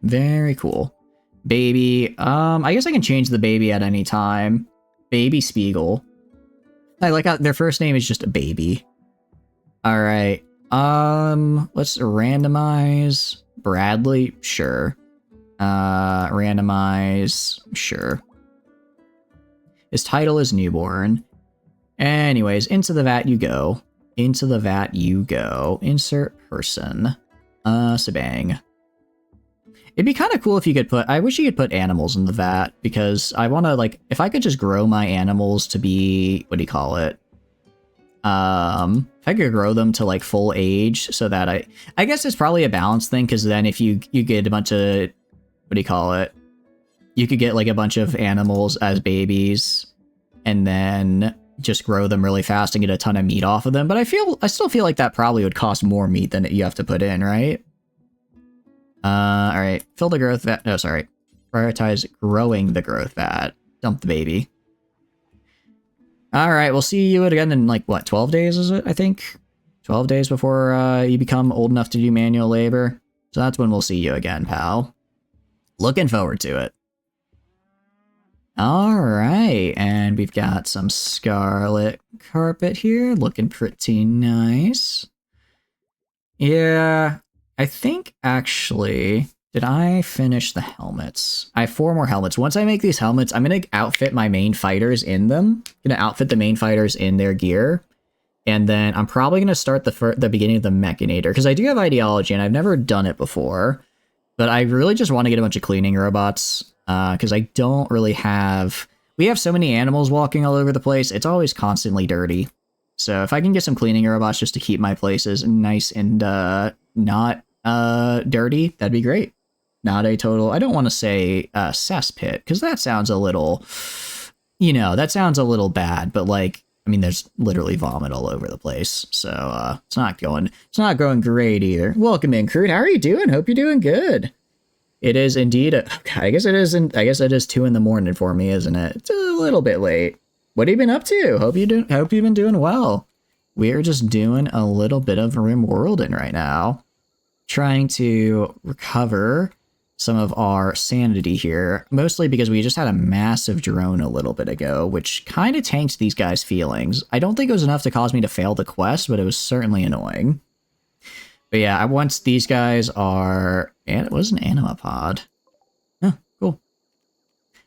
Very cool. Baby, I guess I can change the baby at any time. Baby Spiegel. I like how their first name is just a baby. Alright. Let's randomize Bradley. Sure. Randomize. Sure. His title is newborn. Anyways, into the vat you go. Into the vat you go. Insert person. Sabang. It'd be kind of cool if you could put... I wish you could put animals in the vat, because I want to, like... If I could just grow my animals to be... What do you call it? If I could grow them to, like, full age, so that I guess it's probably a balance thing, because then if you get a bunch of... What do you call it? You could get, like, a bunch of animals as babies, and then just grow them really fast and get a ton of meat off of them. But I still feel like that probably would cost more meat than you have to put in, right? Alright. Fill the growth vat. No, sorry. Prioritize growing the growth vat. Dump the baby. Alright, we'll see you again in, like, what, 12 days is it, I think? 12 days before you become old enough to do manual labor. So that's when we'll see you again, pal. Looking forward to it. Alright, and we've got some scarlet carpet here. Looking pretty nice. Yeah... I think, actually, did I finish the helmets? I have 4 more helmets. Once I make these helmets, I'm going to outfit my main fighters in them. I'm going to outfit the main fighters in their gear. And then I'm probably going to start the beginning of the Mechanator, because I do have ideology, and I've never done it before. But I really just want to get a bunch of cleaning robots, because I don't really have... We have so many animals walking all over the place, it's always constantly dirty. So if I can get some cleaning robots just to keep my places nice and not dirty, that'd be great. Not a total, I don't want to say cesspit, because that sounds a little, that sounds a little bad, but like, I mean, there's literally vomit all over the place, so it's not going great either. Welcome in, Crude. How are you doing? Hope you're doing good. It is indeed I guess it is 2 in the morning for me, isn't it? It's a little bit late. What have you been up to? Hope you've been doing well. We're just doing a little bit of rim worlding right now. Trying to recover some of our sanity here, mostly because we just had a massive drone a little bit ago, which kind of tanked these guys' feelings. I don't think it was enough to cause me to fail the quest, but it was certainly annoying. But yeah, once these guys are, and it was an anima pod. Huh, cool.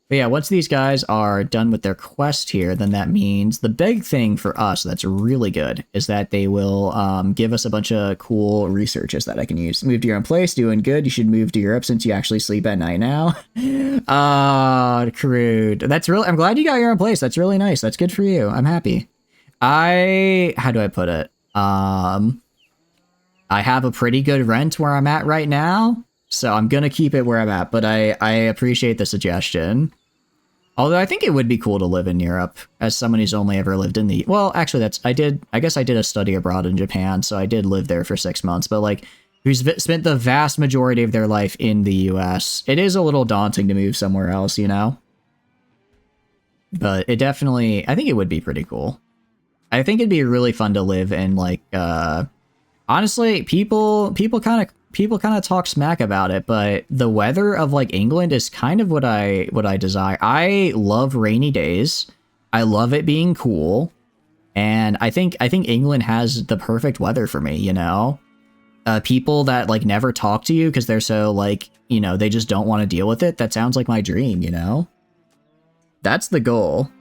But yeah, once these guys are done with their quest here, then that means the big thing for us that's really good is that they will give us a bunch of cool researches that I can use. Move to your own place, doing good. You should move to Europe since you actually sleep at night now. Ah, crude. That's really, I'm glad you got your own place. That's really nice. That's good for you. I'm happy. How do I put it? I have a pretty good rent where I'm at right now, so I'm gonna keep it where I'm at, but I appreciate the suggestion. Although I think it would be cool to live in Europe, as someone who's only ever lived in the... Well, actually, I guess I did a study abroad in Japan, so I did live there for 6 months, but like, who's spent the vast majority of their life in the US, it is a little daunting to move somewhere else, you know? But it definitely... I think it would be pretty cool. I think it'd be really fun to live in, like, honestly, people kind of talk smack about it, but the weather of like England is kind of what I desire. I love rainy days. I love it being cool, and I think England has the perfect weather for me. You know, people that like never talk to you because they're so like, you know, they just don't want to deal with it. That sounds like my dream. You know, that's the goal.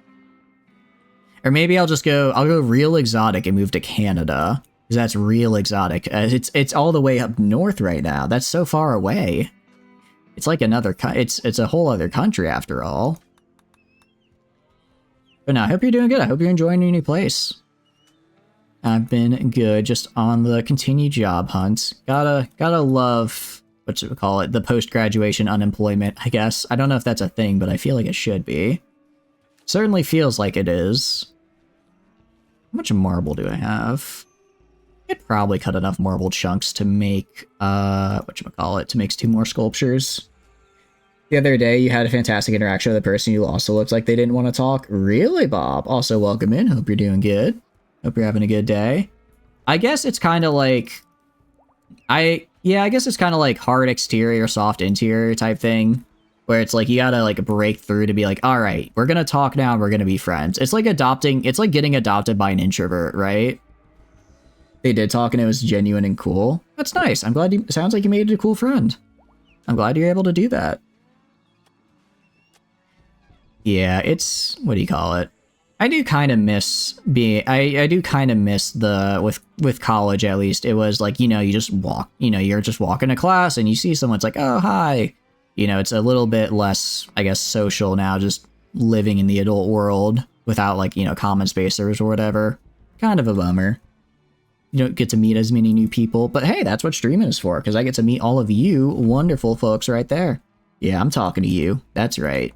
Or maybe I'll go real exotic and move to Canada. Because that's real exotic. It's all the way up north right now. That's so far away. It's like it's a whole other country after all. But no, I hope you're doing good. I hope you're enjoying your new place. I've been good, just on the continued job hunt. Gotta love, the post-graduation unemployment, I guess. I don't know if that's a thing, but I feel like it should be. Certainly feels like it is. How much marble do I have? I could probably cut enough marble chunks to make, to make 2 more sculptures. The other day, you had a fantastic interaction with a person who also looks like they didn't want to talk. Really, Bob? Also, welcome in. Hope you're doing good. Hope you're having a good day. I guess it's kind of like... I guess it's kind of like hard exterior, soft interior type thing. Where it's like, you gotta like break through to be like, alright, we're gonna talk now, we're gonna be friends. It's like getting adopted by an introvert, right? They did talk and it was genuine and cool. That's nice. I'm glad sounds like you made a cool friend. I'm glad you're able to do that. Yeah, it's, what do you call it? I do kind of miss I do kind of miss with college at least. It was like, you know, you're just walking to class and you see someone, it's like, oh, hi. You know, it's a little bit less, I guess, social now, just living in the adult world without like, you know, common spacers or whatever. Kind of a bummer. You don't get to meet as many new people, but hey, that's what streaming is for, because I get to meet all of you wonderful folks right there. Yeah, I'm talking to you. That's right.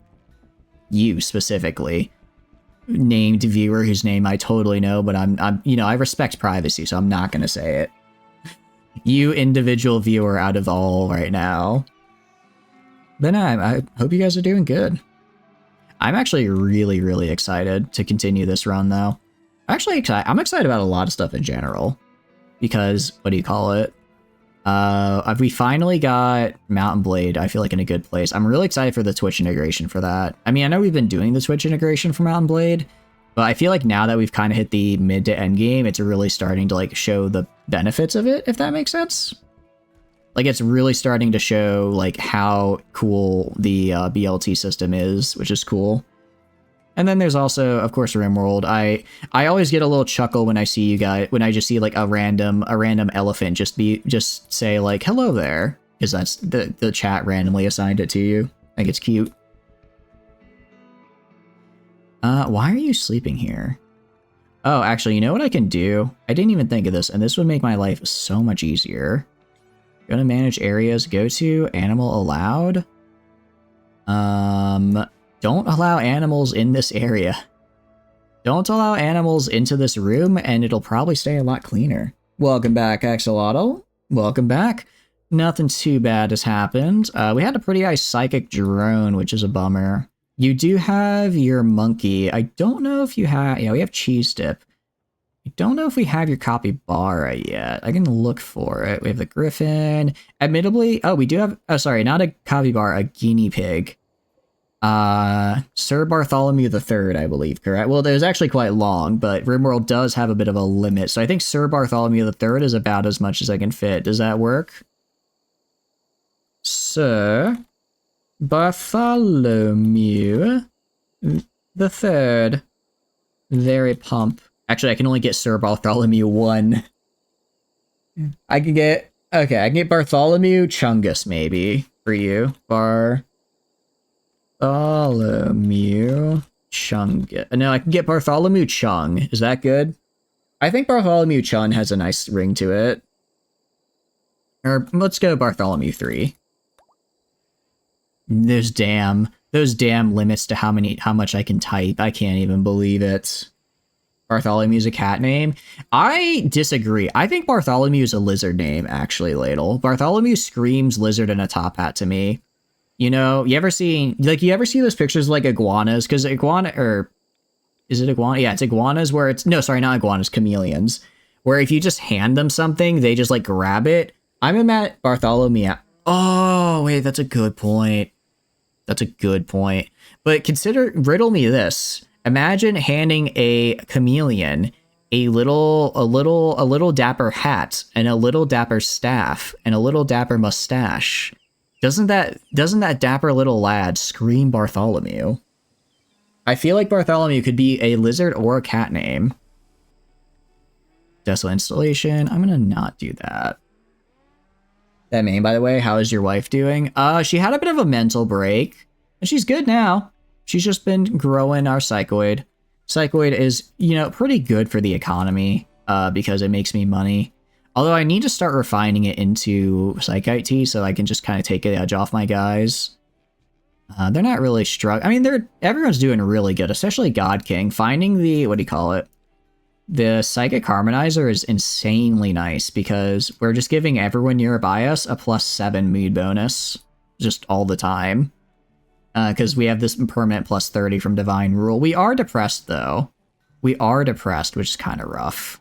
You specifically. Named viewer whose name I totally know, but I'm you know, I respect privacy, so I'm not going to say it. You individual viewer out of all right now. But no, I hope you guys are doing good. I'm actually really, really excited to continue this run, though. I'm excited about a lot of stuff in general. Because, what do you call it? We finally got Mountain Blade, I feel like, in a good place. I'm really excited for the Twitch integration for that. I mean, I know we've been doing the Twitch integration for Mountain Blade, but I feel like now that we've kind of hit the mid to end game, it's really starting to like show the benefits of it, if that makes sense. Like, it's really starting to show like how cool the BLT system is, which is cool. And then there's also, of course, RimWorld. I always get a little chuckle when I see you guys, when I just see like a random elephant just say like, hello there, because that's the chat randomly assigned it to you. I think it's cute. Why are you sleeping here? Oh, actually, you know what I can do? I didn't even think of this, and this would make my life so much easier. Go to manage areas, go to animal allowed. Don't allow animals in this area. Don't allow animals into this room, and it'll probably stay a lot cleaner. Welcome back, Axolotl. Welcome back. Nothing too bad has happened. We had a pretty high psychic drone, which is a bummer. You do have your monkey. I don't know if you have... Yeah, we have cheese dip. I don't know if we have your capybara yet. I can look for it. We have the griffin. Admittedly... Oh, we do have... Oh, sorry, not a capybara, a guinea pig. Sir Bartholomew III, I believe, correct? Well, it was actually quite long, but RimWorld does have a bit of a limit, so I think Sir Bartholomew III is about as much as I can fit. Does that work? Sir Bartholomew III. Very pump. Actually, I can only get Sir Bartholomew 1. I can get... Okay, I can get Bartholomew Chungus, maybe, for you. Bartholomew Chung. No, I can get Bartholomew Chung. Is that good? I think Bartholomew Chung has a nice ring to it. Or let's go Bartholomew 3. Those damn limits to how much I can type. I can't even believe it. Bartholomew's a cat name. I disagree. I think Bartholomew is a lizard name, actually, Ladle. Bartholomew screams lizard in a top hat to me. You know, you ever see those pictures of, like, iguanas? Because is it iguana? Yeah, it's iguanas where it's, no, sorry, not iguanas, chameleons. Where if you just hand them something, they just, like, grab it. I'm at Bartholomew. Oh, wait, that's a good point. That's a good point. But riddle me this. Imagine handing a chameleon a little dapper hat and a little dapper staff and a little dapper mustache. Doesn't that dapper little lad scream Bartholomew? I feel like Bartholomew could be a lizard or a cat name. Desolate installation. I'm gonna not do that. That name, by the way, how is your wife doing? She had a bit of a mental break, and she's good now. She's just been growing our psychoid. Psychoid is, you know, pretty good for the economy, because it makes me money. Although I need to start refining it into Psychite tea so I can just kind of take the edge off my guys. They're not really struggling. I mean, everyone's doing really good, especially God King. Finding the, what do you call it? The Psychic Harmonizer is insanely nice because we're just giving everyone nearby us a +7 mood bonus just all the time. Because we have this permanent +30 from Divine Rule. We are depressed, though. We are depressed, which is kind of rough.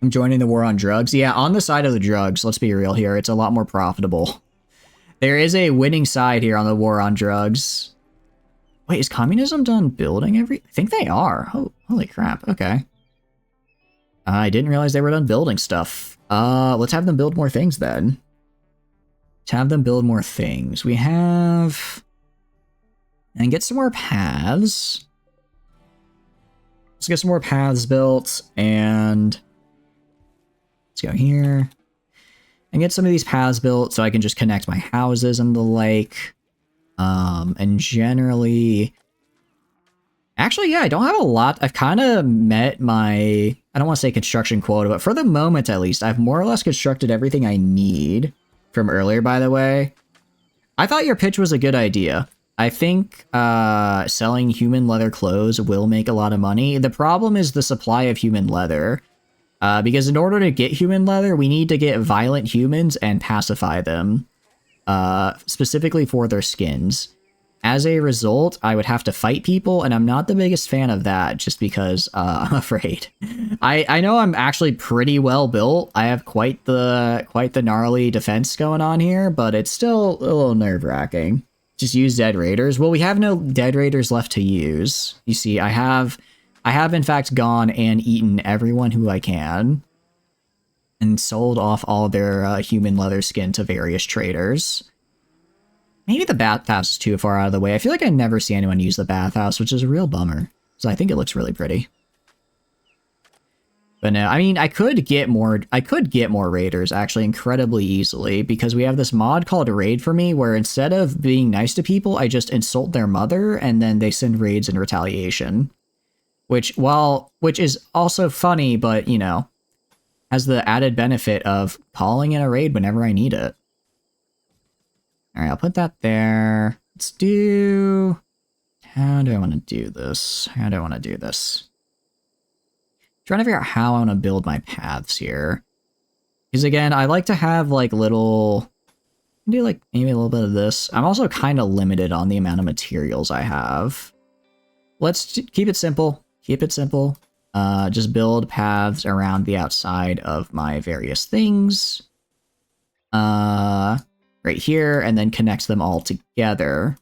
I'm joining the war on drugs. Yeah, on the side of the drugs, let's be real here. It's a lot more profitable. There is a winning side here on the war on drugs. Wait, is communism done building I think they are. Oh, holy crap. Okay. I didn't realize they were done building stuff. Let's have them build more things then. To have them build more things. We have... And get some more paths. Let's get some more paths built, and... Let's go here. And get some of these paths built so I can just connect my houses and the like. And generally... Actually, yeah, I don't have a lot. I've kind of met my... I don't want to say construction quota, but for the moment at least, I've more or less constructed everything I need. From earlier, by the way. I thought your pitch was a good idea. I think selling human leather clothes will make a lot of money. The problem is the supply of human leather. Because in order to get human leather, we need to get violent humans and pacify them. Specifically for their skins. As a result, I would have to fight people, and I'm not the biggest fan of that, just because I'm afraid. I know I'm actually pretty well built. I have quite the gnarly defense going on here, but it's still a little nerve-wracking. Just use dead raiders. Well, we have no dead raiders left to use. You see, I have in fact gone and eaten everyone who I can, and sold off all their human leather skin to various traders. Maybe the bathhouse is too far out of the way. I feel like I never see anyone use the bathhouse, which is a real bummer. So I think it looks really pretty. But no, I mean, I could get more raiders actually incredibly easily because we have this mod called Raid for Me where instead of being nice to people, I just insult their mother and then they send raids in retaliation. Which is also funny, but you know, has the added benefit of calling in a raid whenever I need it. All right, I'll put that there. Let's do... How do I want to do this? Trying to figure out how I want to build my paths here. Because again, I like to have like little... do like maybe a little bit of this. I'm also kind of limited on the amount of materials I have. Let's keep it simple. Just build paths around the outside of my various things. Right here, and then connect them all together.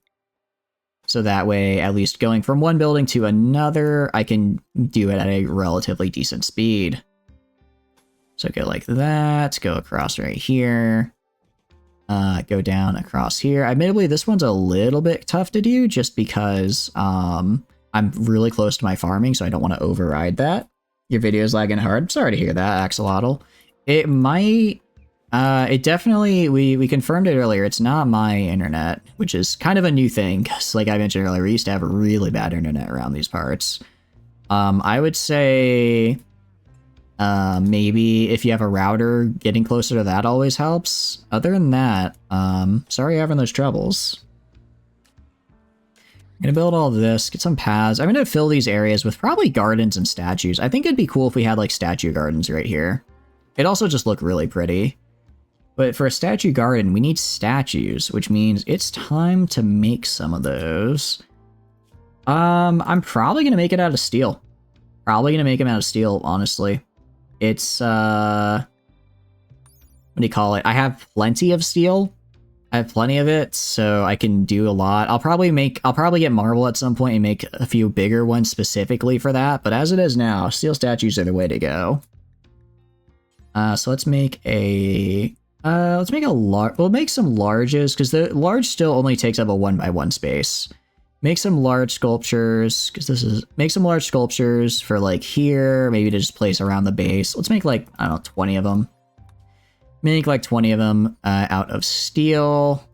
So that way, at least going from one building to another, I can do it at a relatively decent speed. So go like that, go across right here, go down across here. Admittedly, this one's a little bit tough to do just because I'm really close to my farming, so I don't want to override that. Your video's lagging hard. Sorry to hear that, Axolotl. It might... it definitely, we confirmed it earlier, it's not my internet, which is kind of a new thing, because like I mentioned earlier, we used to have really bad internet around these parts. I would say, maybe if you have a router, getting closer to that always helps. Other than that, sorry you're having those troubles. I'm gonna build all this, get some paths. I'm gonna fill these areas with probably gardens and statues. I think it'd be cool if we had like statue gardens right here. It'd also just look really pretty. But for a statue garden, we need statues, which means it's time to make some of those. I'm probably going to make it out of steel. Probably going to make them out of steel, honestly. It's, what do you call it? I have plenty of steel. I have plenty of it, so I can do a lot. I'll probably get marble at some point and make a few bigger ones specifically for that. But as it is now, steel statues are the way to go. So let's make a... we'll make some larges, because the large still only takes up a 1x1 space. Make some large sculptures, make some large sculptures for like here, maybe to just place around the base. Let's make like, I don't know, 20 of them. Make like 20 of them out of steel.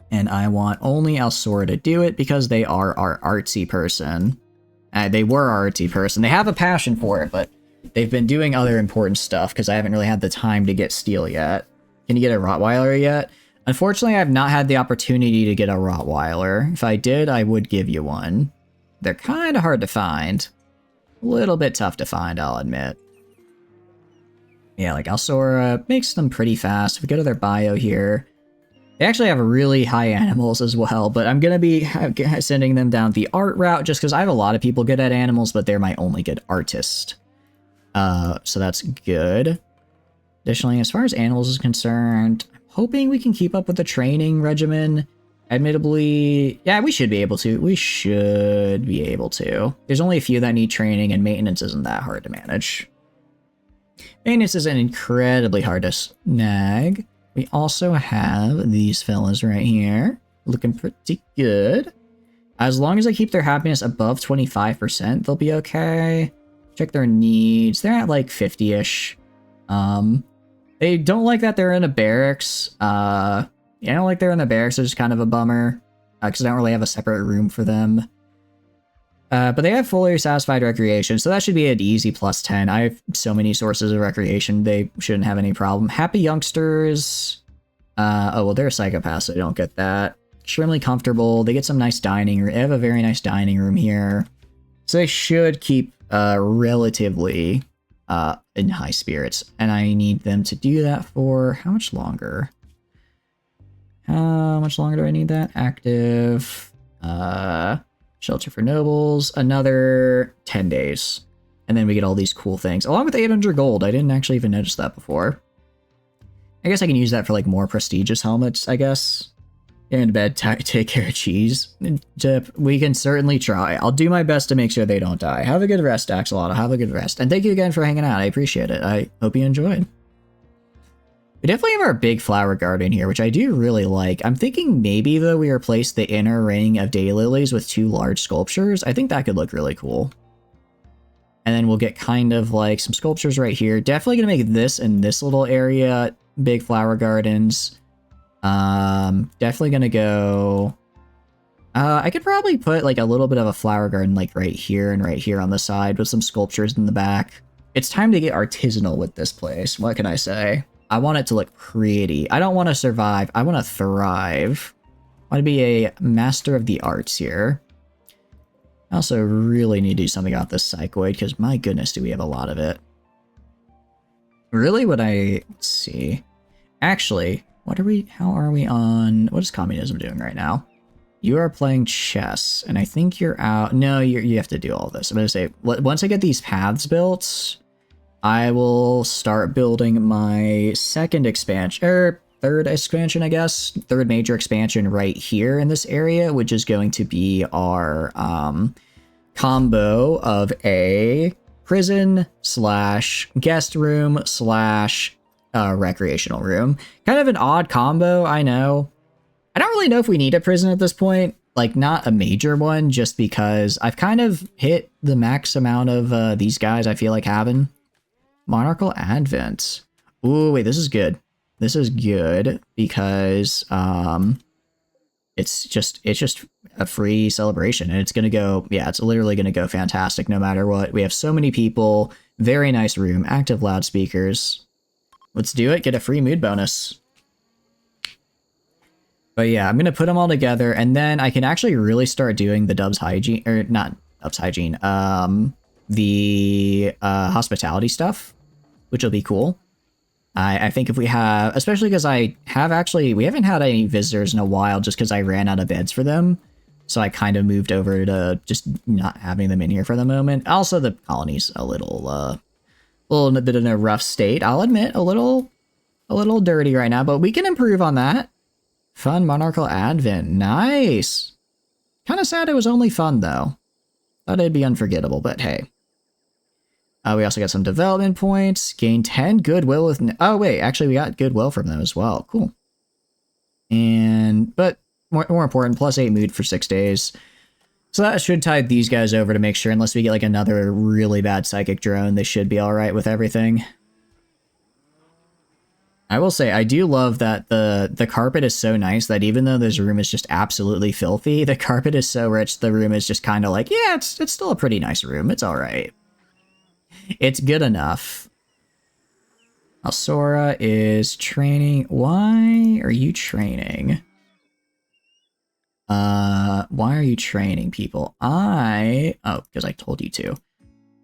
And I want only Alsora to do it because they are our artsy person. They were our artsy person. They have a passion for it, but they've been doing other important stuff because I haven't really had the time to get steel yet. Can you get a Rottweiler yet? Unfortunately, I have not had the opportunity to get a Rottweiler. If I did, I would give you one. They're kind of hard to find. A little bit tough to find, I'll admit. Yeah, like Alsora makes them pretty fast. If we go to their bio here, they actually have really high animals as well, but I'm going to be sending them down the art route just because I have a lot of people good at animals, but they're my only good artist. So that's good. Additionally, as far as animals is concerned, I'm hoping we can keep up with the training regimen. Admittedly, yeah, we should be able to. We should be able to. There's only a few that need training, and maintenance isn't that hard to manage. Maintenance isn't incredibly hard to snag. We also have these fellas right here, looking pretty good. As long as I keep their happiness above 25%, they'll be okay. Check their needs. They're at like 50-ish. They don't like that they're in a barracks. I don't like they're in the barracks, which is kind of a bummer. Because I don't really have a separate room for them. But they have fully satisfied recreation, so that should be an easy +10. I have so many sources of recreation, they shouldn't have any problem. Happy youngsters. Oh, well, they're psychopaths, so they don't get that. Extremely comfortable. They get some nice dining room. They have a very nice dining room here. So they should keep relatively in high spirits. And I need them to do that for how much longer? How much longer do I need that? Active. Shelter for nobles. Another 10 days. And then we get all these cool things. Along with 800 gold. I didn't actually even notice that before. I guess I can use that for like more prestigious helmets, I guess. Get into bed, take care of cheese. We can certainly try. I'll do my best to make sure they don't die. Have a good rest, Axolotl. Have a good rest. And thank you again for hanging out. I appreciate it. I hope you enjoyed. We definitely have our big flower garden here, which I do really like. I'm thinking maybe, though, we replace the inner ring of daylilies with 2 large sculptures. I think that could look really cool. And then we'll get kind of like some sculptures right here. Definitely going to make this and this little area big flower gardens. Definitely gonna go... I could probably put like a little bit of a flower garden like right here and right here on the side with some sculptures in the back. It's time to get artisanal with this place. What can I say? I want it to look pretty. I don't want to survive. I want to thrive. I want to be a master of the arts here. I also really need to do something about this psychoid because my goodness, do we have a lot of it. Really, let's see. Actually, how are we on, what is communism doing right now? You are playing chess, and I think you're out. No, you have to do all this. I'm going to say, once I get these paths built, I will start building my second expansion, third expansion, I guess. Third major expansion right here in this area, which is going to be our combo of a prison slash guest room slash recreational room. Kind of an odd combo, I know. I don't really know if we need a prison at this point. Like, not a major one, just because I've kind of hit the max amount of these guys I feel like having. Monarchical Advent. Ooh, wait, this is good. This is good because it's just a free celebration, and it's gonna go, yeah, it's literally gonna go fantastic no matter what. We have so many people, very nice room, active loudspeakers. Let's do it, get a free mood bonus. But yeah, I'm gonna put them all together, and then I can actually really start doing the Dubs hygiene, or not Dubs hygiene, the hospitality stuff, which will be cool. I think if we have, especially because we haven't had any visitors in a while just because I ran out of beds for them. So I kind of moved over to just not having them in here for the moment. Also, the colony's a little bit in a rough state. I'll admit, a little dirty right now, but we can improve on that. Fun Monarchical Advent. Nice. Kind of sad it was only fun, though. Thought it'd be unforgettable, but hey. We also got some development points. Gain 10 goodwill with... Oh, wait. Actually, we got goodwill from them as well. Cool. But more important, +8 mood for 6 days. So that should tide these guys over to make sure, unless we get like another really bad psychic drone, they should be alright with everything. I will say, I do love that the carpet is so nice that even though this room is just absolutely filthy, the carpet is so rich, the room is just kind of like, yeah, it's still a pretty nice room. It's alright. It's good enough. Alsora is training. Why are you training? Why are you training people? Oh, because I told you to.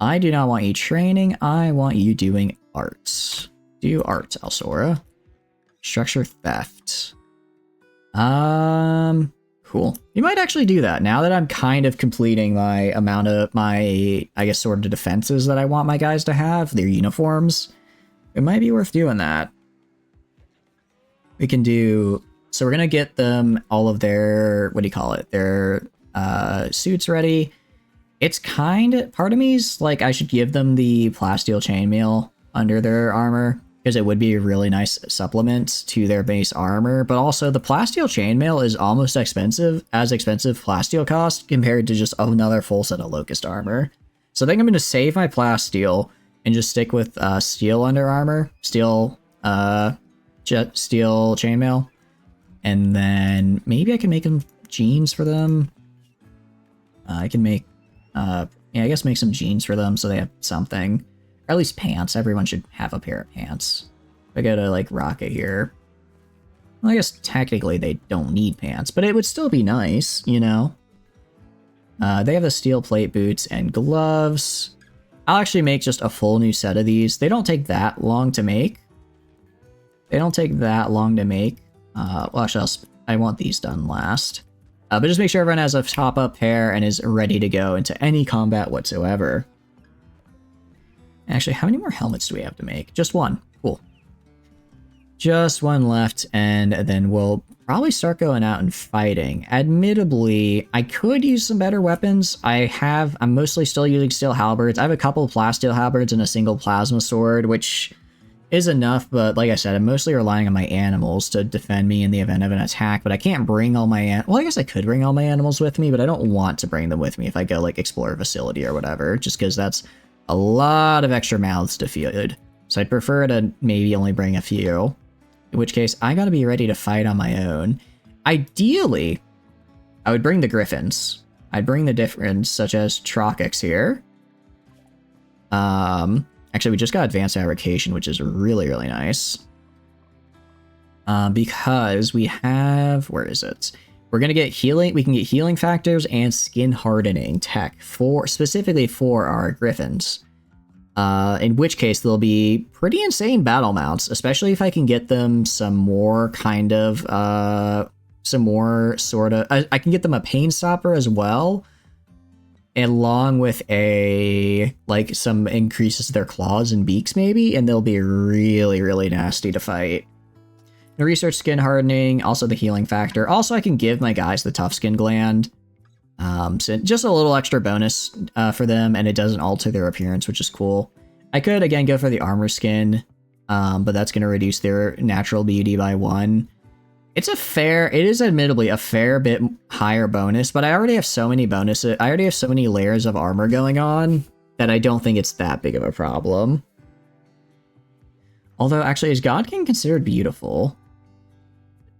I do not want you training. I want you doing arts. Do art, Alsora. Structure theft. Cool. You might actually do that now that I'm kind of completing my amount of I guess, sort of defenses that I want my guys to have, their uniforms. It might be worth doing that. We can do, so we're going to get them all of their, their suits ready. It's part of me's like I should give them the plasteel chainmail under their armor, because it would be a really nice supplement to their base armor, but also the plasteel chainmail is almost expensive plasteel cost compared to just another full set of locust armor. So I think I'm going to save my plasteel and just stick with steel under armor, steel chainmail, and then maybe I can make them jeans for them. I can make, I guess make some jeans for them so they have something. Or at least pants. Everyone should have a pair of pants. If I go to, like, Rocket here. Well, I guess technically they don't need pants, but it would still be nice, you know? They have the steel plate boots and gloves. I'll actually make just a full new set of these. They don't take that long to make. Well, actually, I want these done last. But just make sure everyone has a top-up pair and is ready to go into any combat whatsoever. Actually, how many more helmets do we have to make? Just one. Cool. Just one left, and then we'll probably start going out and fighting. Admittedly, I could use some better weapons. I'm mostly still using steel halberds. I have a couple of plasteel halberds and a single plasma sword, which is enough, but like I said, I'm mostly relying on my animals to defend me in the event of an attack, but I can't bring all my well, I guess I could bring all my animals with me, but I don't want to bring them with me if I go, like, explore a facility or whatever, just because that's a lot of extra mouths to feed. So I'd prefer to maybe only bring a few. In which case, I gotta be ready to fight on my own. Ideally, I would bring the griffins. I'd bring the different, such as Trochix here. Actually, we just got advanced fabrication, which is really, really nice. Because we have, where is it? We're gonna get healing. We can get healing factors and skin hardening tech specifically for our griffins. In which case they'll be pretty insane battle mounts, especially if I can get them some more kind of I can get them a pain stopper as well, along with some increases to their claws and beaks maybe, and they'll be really, really nasty to fight. research skin hardening, also the healing factor. Also, I can give my guys the tough skin gland. So just a little extra bonus for them, and it doesn't alter their appearance, which is cool. I could, again, go for the armor skin, but that's going to reduce their natural beauty by 1. It is admittedly a fair bit higher bonus, but I already have so many bonuses. I already have so many layers of armor going on that I don't think it's that big of a problem. Although, actually, is God King considered beautiful?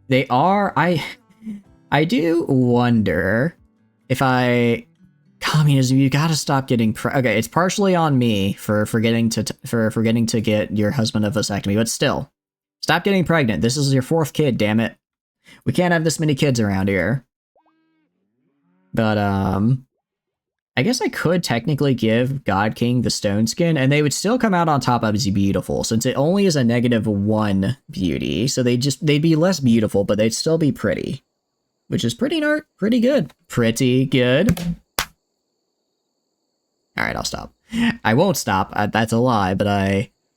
They are. I do wonder if communism, you gotta stop getting okay, it's partially on me for forgetting to get your husband a vasectomy, but still, stop getting pregnant. This is your 4th kid, damn it. We can't have this many kids around here. But I guess I could technically give God King the stone skin, and they would still come out on top as beautiful, since it only is a -1 beauty. So they'd be less beautiful, but they'd still be pretty, which is pretty good. Pretty good. All right, I'll stop. I won't stop. That's a lie, but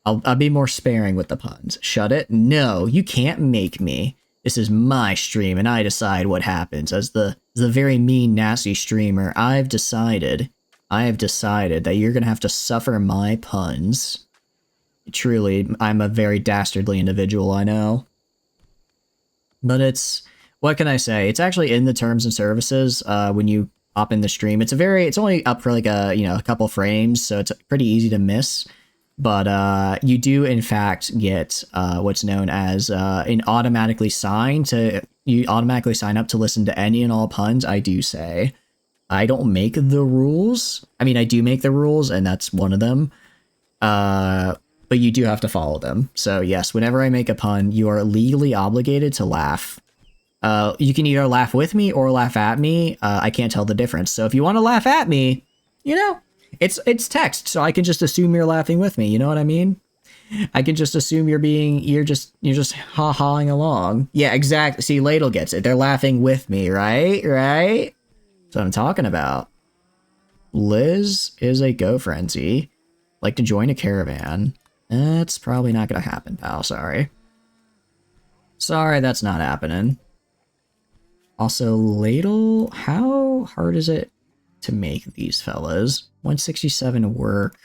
I'll be more sparing with the puns. Shut it. No, you can't make me. This is my stream, and I decide what happens. As the very mean, nasty streamer, I have decided that you're gonna have to suffer my puns. Truly, I'm a very dastardly individual, I know. But what can I say? It's actually in the terms and services when you hop in the stream. It's only up for like a couple frames, so it's pretty easy to miss. But you do in fact get what's known as you automatically sign up to listen to any and all puns I do say. I don't make the rules. I mean, I do make the rules, and that's one of them. But you do have to follow them. So yes, whenever I make a pun, you are legally obligated to laugh. You can either laugh with me or laugh at me. I can't tell the difference. So if you want to laugh at me, it's text, so I can just assume you're laughing with me. You know what I mean? I can just assume you're just ha-haing along. Yeah, exactly. See, Ladle gets it. They're laughing with me, right? Right? That's what I'm talking about. Liz is a go frenzy. Like to join a caravan. That's probably not gonna happen, pal. Sorry. Sorry, that's not happening. Also, Ladle, how hard is it to make these fellas? 167 work.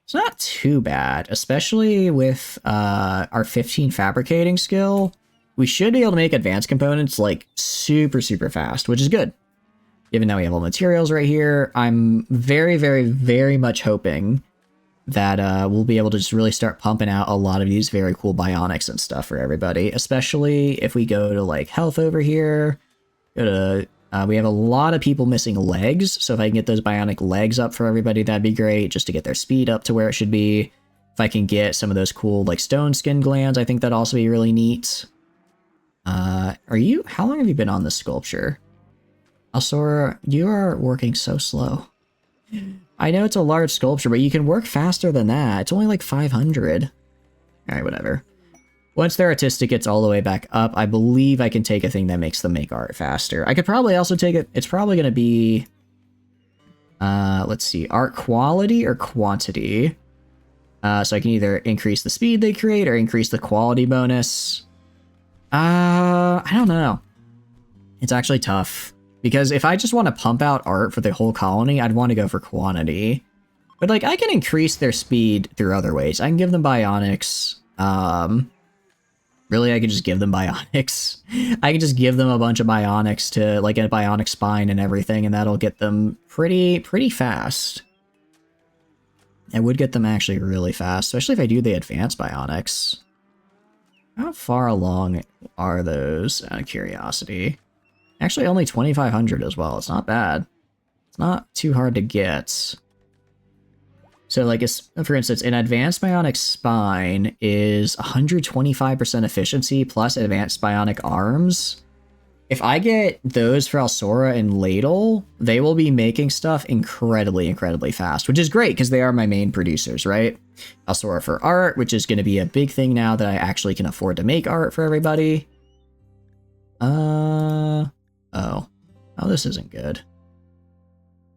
It's not too bad, especially with our 15 fabricating skill. We should be able to make advanced components like super, super fast, which is good. Given that we have all materials right here, I'm very, very, very much hoping that we'll be able to just really start pumping out a lot of these very cool bionics and stuff for everybody, especially if we go to like health over here. We have a lot of people missing legs, so if I can get those bionic legs up for everybody, that'd be great, just to get their speed up to where it should be. If I can get some of those cool like stone skin glands, I think that'd also be really neat. How long have you been on this sculpture? Alsora, you are working so slow. I know it's a large sculpture, but you can work faster than that. It's only like 500. Alright, whatever. Once their artistic gets all the way back up, I believe I can take a thing that makes them make art faster. I could probably also take it. It's probably going to be, let's see, art quality or quantity. So I can either increase the speed they create or increase the quality bonus. I don't know. It's actually tough. Because if I just want to pump out art for the whole colony, I'd want to go for quantity. But like, I can increase their speed through other ways. I can give them bionics. Really, I could just give them bionics. I can just give them a bunch of bionics to like a bionic spine and everything, and that'll get them pretty fast. It would get them actually really fast, especially if I do the advanced bionics. How far along are those, out of curiosity? Actually, only 2,500 as well. It's not bad. It's not too hard to get. So, like, for instance, an advanced bionic spine is 125% efficiency plus advanced bionic arms. If I get those for Alsora and Ladle, they will be making stuff incredibly, incredibly fast, which is great because they are my main producers, right? Alsora for art, which is going to be a big thing now that I actually can afford to make art for everybody. Oh, this isn't good.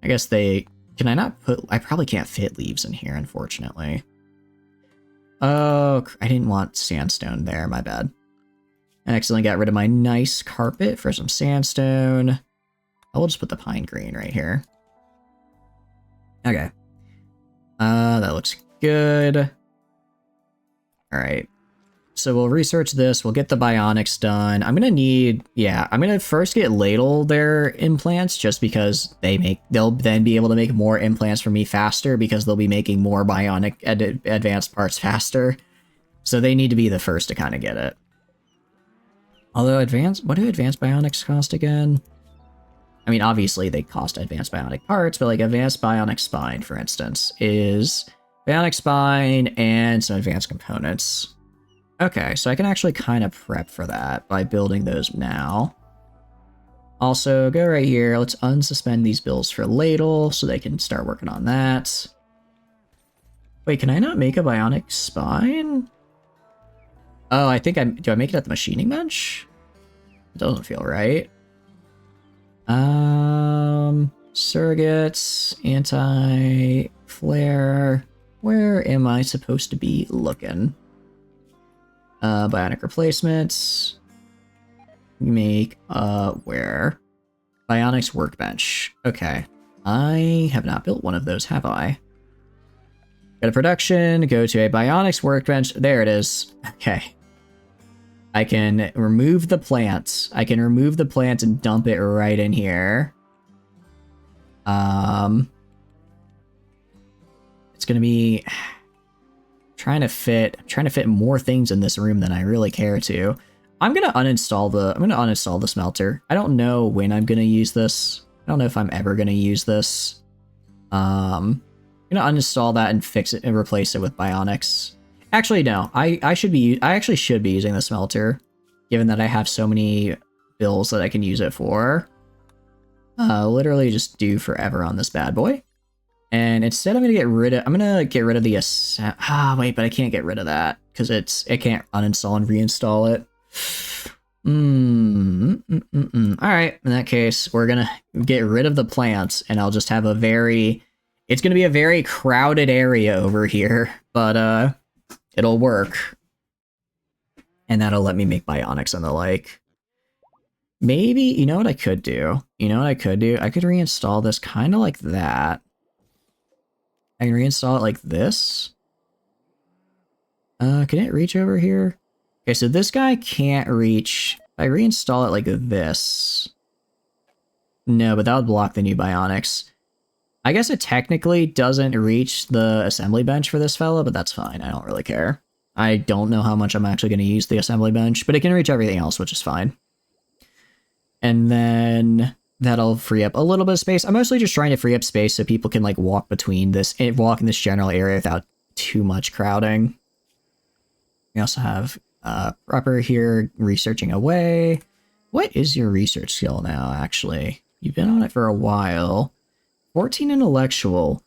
I guess can I not put, I probably can't fit leaves in here, unfortunately. Oh, I didn't want sandstone there, my bad. I accidentally got rid of my nice carpet for some sandstone. I'll just put the pine green right here. Okay. That looks good. All right. So we'll research this. We'll get the bionics done. I'm gonna need, I'm gonna first get ladle their implants just because they'll then be able to make more implants for me faster because they'll be making more bionic advanced parts faster. So they need to be the first to kind of get it. Although what do advanced bionics cost again? I mean, obviously they cost advanced bionic parts, but like advanced bionic spine, for instance, is bionic spine and some advanced components. Okay, so I can actually kind of prep for that by building those now. Also, go right here. Let's unsuspend these bills for ladle so they can start working on that. Wait, can I not make a bionic spine? Oh, I think do I make it at the machining bench? It doesn't feel right. Surrogates, anti-flare. Where am I supposed to be looking? Bionic replacements. Make, where? Bionics workbench. Okay. I have not built one of those, have I? Go to production, go to a bionics workbench. There it is. Okay. I can remove the plants. I can remove the plants and dump it right in here. It's gonna be trying to fit more things in this room than I really care to. I'm gonna uninstall the smelter. I don't know when I'm gonna use this. I don't know if I'm ever gonna use this. I'm gonna uninstall that and fix it and replace it with bionics. Actually, no. I actually should be using the smelter, given that I have so many bills that I can use it for. Literally just do forever on this bad boy. And instead I'm gonna get rid of the wait, but I can't get rid of that because it can't uninstall and reinstall it. Alright, in that case, we're gonna get rid of the plants and I'll just have it's gonna be a very crowded area over here, but it'll work. And that'll let me make bionics and the like. Maybe, you know what I could do? I could reinstall this kind of like that. I can reinstall it like this. Can it reach over here? Okay, so this guy can't reach. If I reinstall it like this. No, but that would block the new bionics. I guess it technically doesn't reach the assembly bench for this fella, but that's fine. I don't really care. I don't know how much I'm actually going to use the assembly bench, but it can reach everything else, which is fine. And then that'll free up a little bit of space. I'm mostly just trying to free up space so people can like walk in this general area without too much crowding. We also have Prepper here researching away. What is your research skill now, actually? You've been on it for a while. 14 intellectual.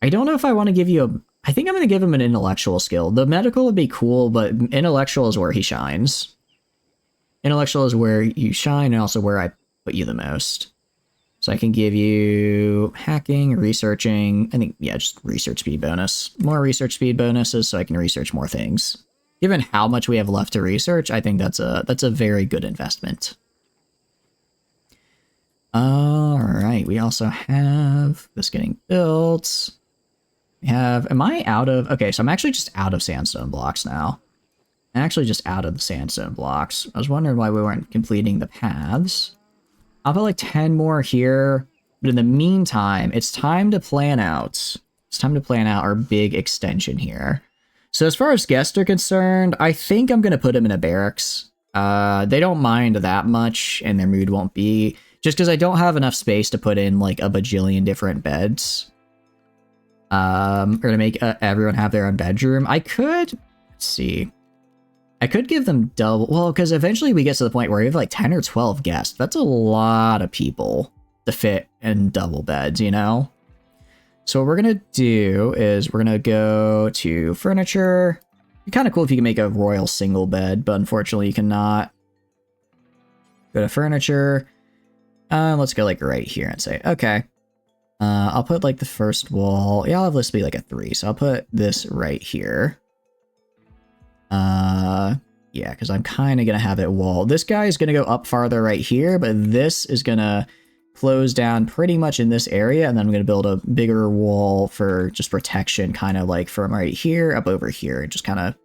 I don't know if I want to give you I think I'm going to give him an intellectual skill. The medical would be cool, but intellectual is where he shines. Intellectual is where you shine and also where I put you the most. So I can give you hacking, researching, I think, yeah, just research speed bonus. More research speed bonuses so I can research more things. Given how much we have left to research, I think that's a very good investment. Alright, we also have this getting built. We have, okay, so I'm actually just out of sandstone blocks now. I'm actually just out of the sandstone blocks. I was wondering why we weren't completing the paths. I'll put like 10 more here, but in the meantime, it's time to plan out. It's time to plan out our big extension here. So as far as guests are concerned, I think I'm going to put them in a barracks. They don't mind that much, and their mood won't be, just because I don't have enough space to put in like a bajillion different beds. Or to make everyone have their own bedroom. I could, let's see. I could give them double, well, because eventually we get to the point where we have like 10 or 12 guests. That's a lot of people to fit in double beds, you know? So what we're going to do is we're going to go to furniture. It'd be kind of cool if you can make a royal single bed, but unfortunately you cannot. Go to furniture. Let's go like right here and say, okay. I'll put like the first wall. Yeah, I'll have this be like a 3. So I'll put this right here. Yeah, because I'm kind of going to have it wall. This guy is going to go up farther right here, but this is going to close down pretty much in this area, and then I'm going to build a bigger wall for just protection, kind of like from right here up over here, and just kind of,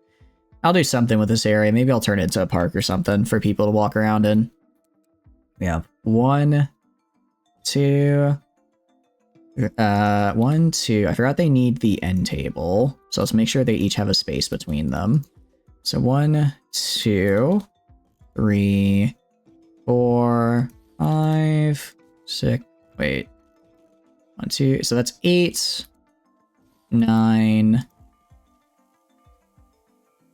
I'll do something with this area. Maybe I'll turn it into a park or something for people to walk around in. Yeah, 1, 2, 1, 2. I forgot they need the end table, so let's make sure they each have a space between them. So 1, 2, 3, 4, 5, 6. Wait, 1, 2. So that's 8, 9.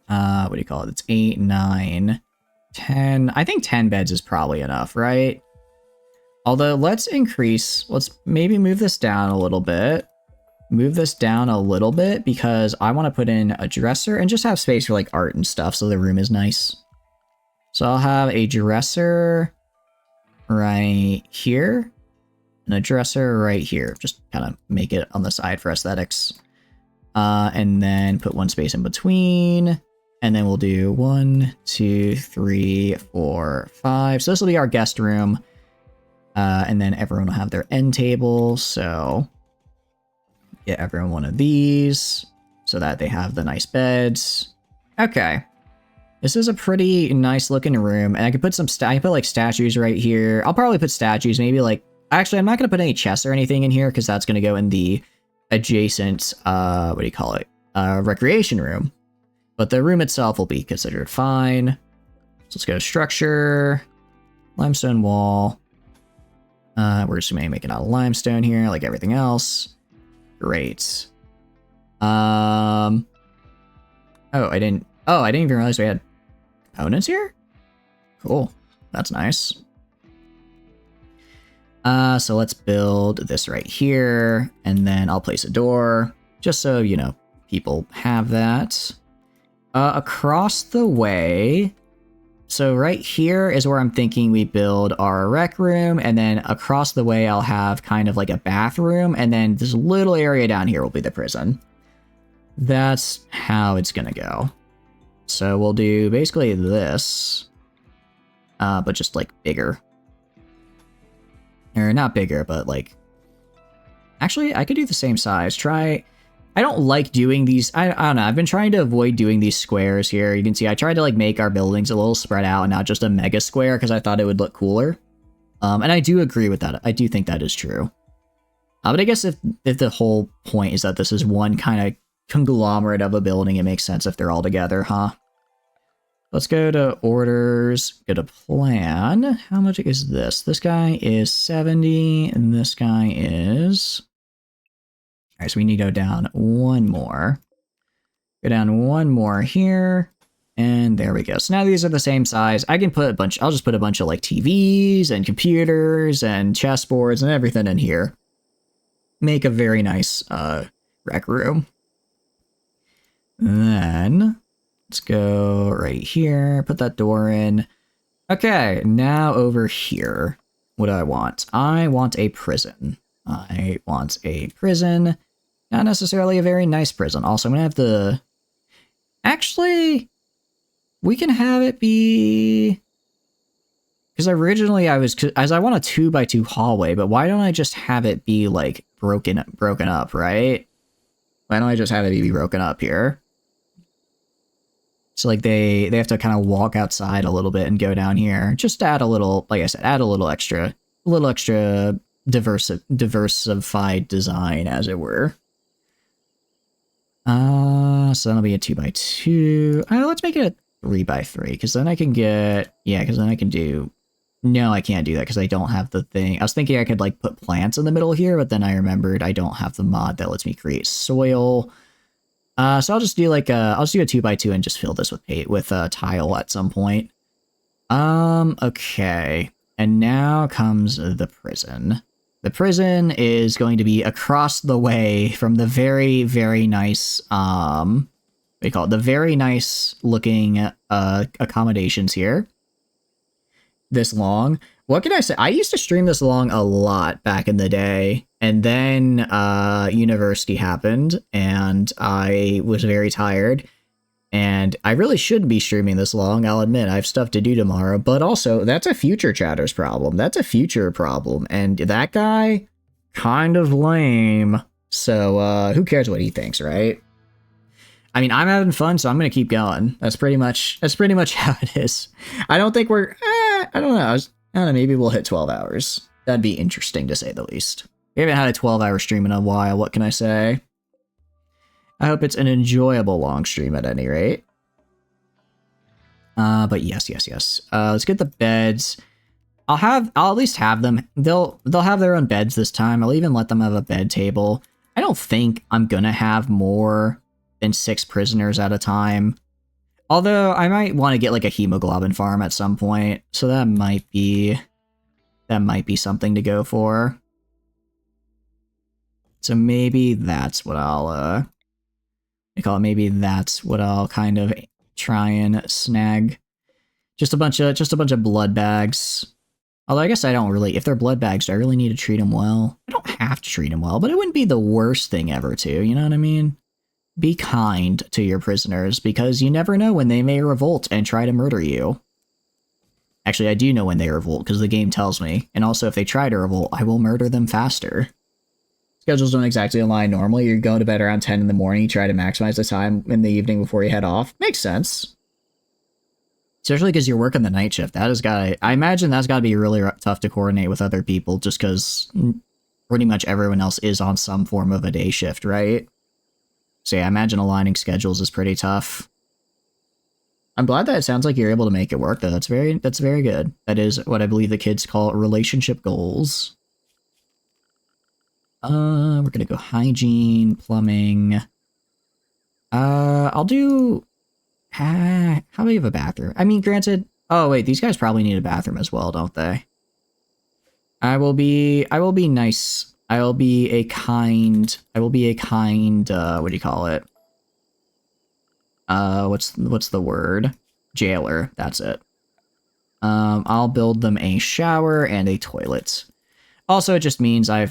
What do you call it? It's 8, 9, 10. I think 10 beds is probably enough, right? Although let's maybe move this down a little bit. Move this down a little bit because I want to put in a dresser and just have space for like art and stuff so the room is nice. So I'll have a dresser right here and a dresser right here. Just kind of make it on the side for aesthetics. And then put one space in between. And then we'll do 1, 2, 3, 4, 5. So this will be our guest room. And then everyone will have their end table. So get everyone one of these so that they have the nice beds. Okay. This is a pretty nice looking room. And I could put I can put like statues right here. I'll probably put statues, maybe like, actually, I'm not going to put any chests or anything in here because that's going to go in the adjacent, what do you call it? Recreation room. But the room itself will be considered fine. So let's go to structure, limestone wall. We're just going to make it out of limestone here, like everything else. Great. I didn't even realize we had components here? Cool. That's nice. So let's build this right here, and then I'll place a door, just so, you know, people have that. Across the way, so right here is where I'm thinking we build our rec room, and then across the way I'll have kind of like a bathroom, and then this little area down here will be the prison. That's how it's gonna go. So we'll do basically this, but just like bigger. Or not bigger, but like... Actually, I could do the same size. I don't like doing these... I don't know. I've been trying to avoid doing these squares here. You can see I tried to like make our buildings a little spread out and not just a mega square because I thought it would look cooler. And I do agree with that. I do think that is true. But I guess if the whole point is that this is one kind of conglomerate of a building, it makes sense if they're all together, huh? Let's go to orders, go to plan. How much is this? This guy is 70, and this guy is... Alright, so we need to go down one more. Go down one more here, and there we go. So now these are the same size. I can put I'll just put a bunch of like TVs and computers and chessboards and everything in here. Make a very nice rec room. Then... let's go right here, put that door in. Okay, now over here, what do I want? I want a prison. I want a prison. Not necessarily a very nice prison. Also, I'm going to have the... Actually, we can have it be... Because originally I want a 2x2 hallway, but why don't I just have it be, like, broken up, right? Why don't I just have it be broken up here? So like they have to kind of walk outside a little bit and go down here. Just to add a little, like I said, add a little extra diversified design, as it were. So that'll be a 2x2. Let's make it a 3x3, because then I can get, because then I can do, no, I can't do that because I don't have the thing. I was thinking I could like put plants in the middle here, but then I remembered I don't have the mod that lets me create soil. So I'll just do like I'll just do a 2x2 and just fill this with tile at some point. Okay. And now comes the prison. The prison is going to be across the way from the very, very nice, what do you call it? The very nice looking, accommodations here. This long. What can I say? I used to stream this long a lot back in the day, and then university happened, and I was very tired, And I really shouldn't be streaming this long, I'll admit. I have stuff to do tomorrow. But also, that's a future chatter's problem. That's a future problem. And that guy, kind of lame. So, who cares what he thinks, right? I mean, I'm having fun, so I'm going to keep going. That's pretty much how it is. I don't think we're... I don't know. I don't know, maybe we'll hit 12 hours. That'd be interesting, to say the least. We haven't had a 12-hour stream in a while. What can I say? I hope it's an enjoyable long stream at any rate. But yes. Let's get the beds. I'll at least have them. They'll have their own beds this time. I'll even let them have a bed table. I don't think I'm gonna have more than 6 prisoners at a time. Although I might want to get like a hemoglobin farm at some point, so that might be something to go for. So maybe that's what I'll maybe that's what I'll kind of try and snag. Just a bunch of blood bags. Although I guess I don't really, if they're blood bags, do I really need to treat them well? I don't have to treat them well, but it wouldn't be the worst thing ever to, you know what I mean? Be kind to your prisoners, because you never know when they may revolt and try to murder you. Actually, I do know when they revolt, because the game tells me. And also, if they try to revolt, I will murder them faster. Schedules don't exactly align normally. You're going to bed around 10 in the morning, you try to maximize the time in the evening before you head off. Makes sense. Especially because you're working the night shift. I imagine that's got to be really tough to coordinate with other people, just because pretty much everyone else is on some form of a day shift, right? So yeah, I imagine aligning schedules is pretty tough. I'm glad that it sounds like you're able to make it work, though. That's very good. That is what I believe the kids call relationship goals. We're gonna go hygiene, plumbing. I'll do... how big of a bathroom? I mean, granted... Oh, wait, these guys probably need a bathroom as well, don't they? I will be nice. I will be a kind, what do you call it? What's the word? Jailer, that's it. I'll build them a shower and a toilet. Also, it just means I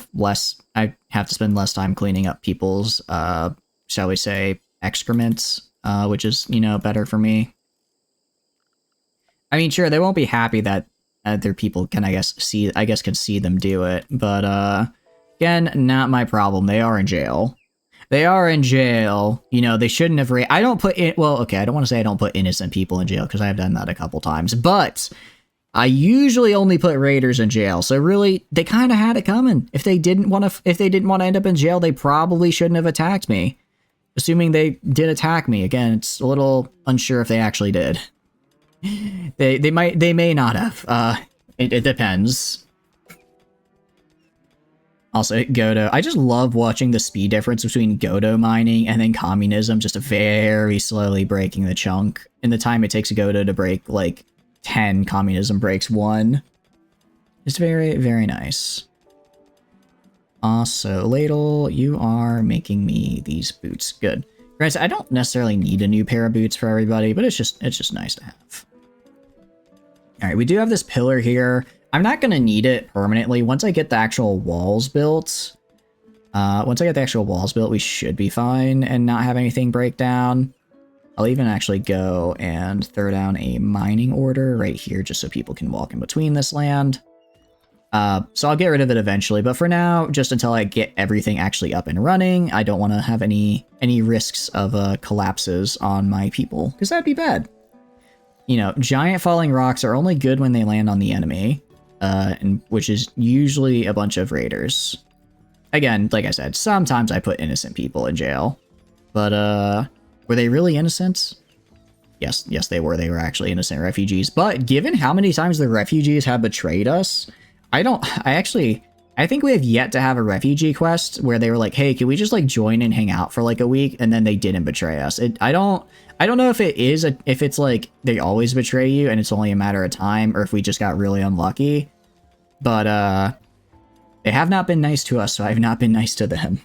have to spend less time cleaning up people's, shall we say, excrements, which is, better for me. I mean, sure, they won't be happy that other people can, can see them do it, but, again, not my problem. They are in jail. They are in jail. They shouldn't have I don't put in... Well, okay, I don't want to say I don't put innocent people in jail, because I've done that a couple times. But I usually only put raiders in jail. So really, they kind of had it coming. If they didn't want to end up in jail, they probably shouldn't have attacked me. Assuming they did attack me. Again, it's a little unsure if they actually did. They may not have. It depends. Also, Godo. I just love watching the speed difference between Godo mining and then communism just very slowly breaking the chunk. In the time it takes a Godo to break, like, 10, communism breaks 1. It's very, very nice. Also, Ladle, you are making me these boots. Good. Granted, I don't necessarily need a new pair of boots for everybody, but it's just nice to have. Alright, we do have this pillar here. I'm not going to need it permanently. Once I get the actual walls built, we should be fine and not have anything break down. I'll even actually go and throw down a mining order right here just so people can walk in between this land. So I'll get rid of it eventually, but for now, just until I get everything actually up and running, I don't want to have any risks of collapses on my people, because that'd be bad. Giant falling rocks are only good when they land on the enemy. Which is usually a bunch of raiders. Again, like I said, sometimes I put innocent people in jail. But, were they really innocent? Yes, they were. They were actually innocent refugees. But given how many times the refugees have betrayed us, I think we have yet to have a refugee quest where they were like, hey, can we just, like, join and hang out for, like, a week? And then they didn't betray us. I don't know if if it's, like, they always betray you and it's only a matter of time, or if we just got really unlucky. But, they have not been nice to us, so I've not been nice to them.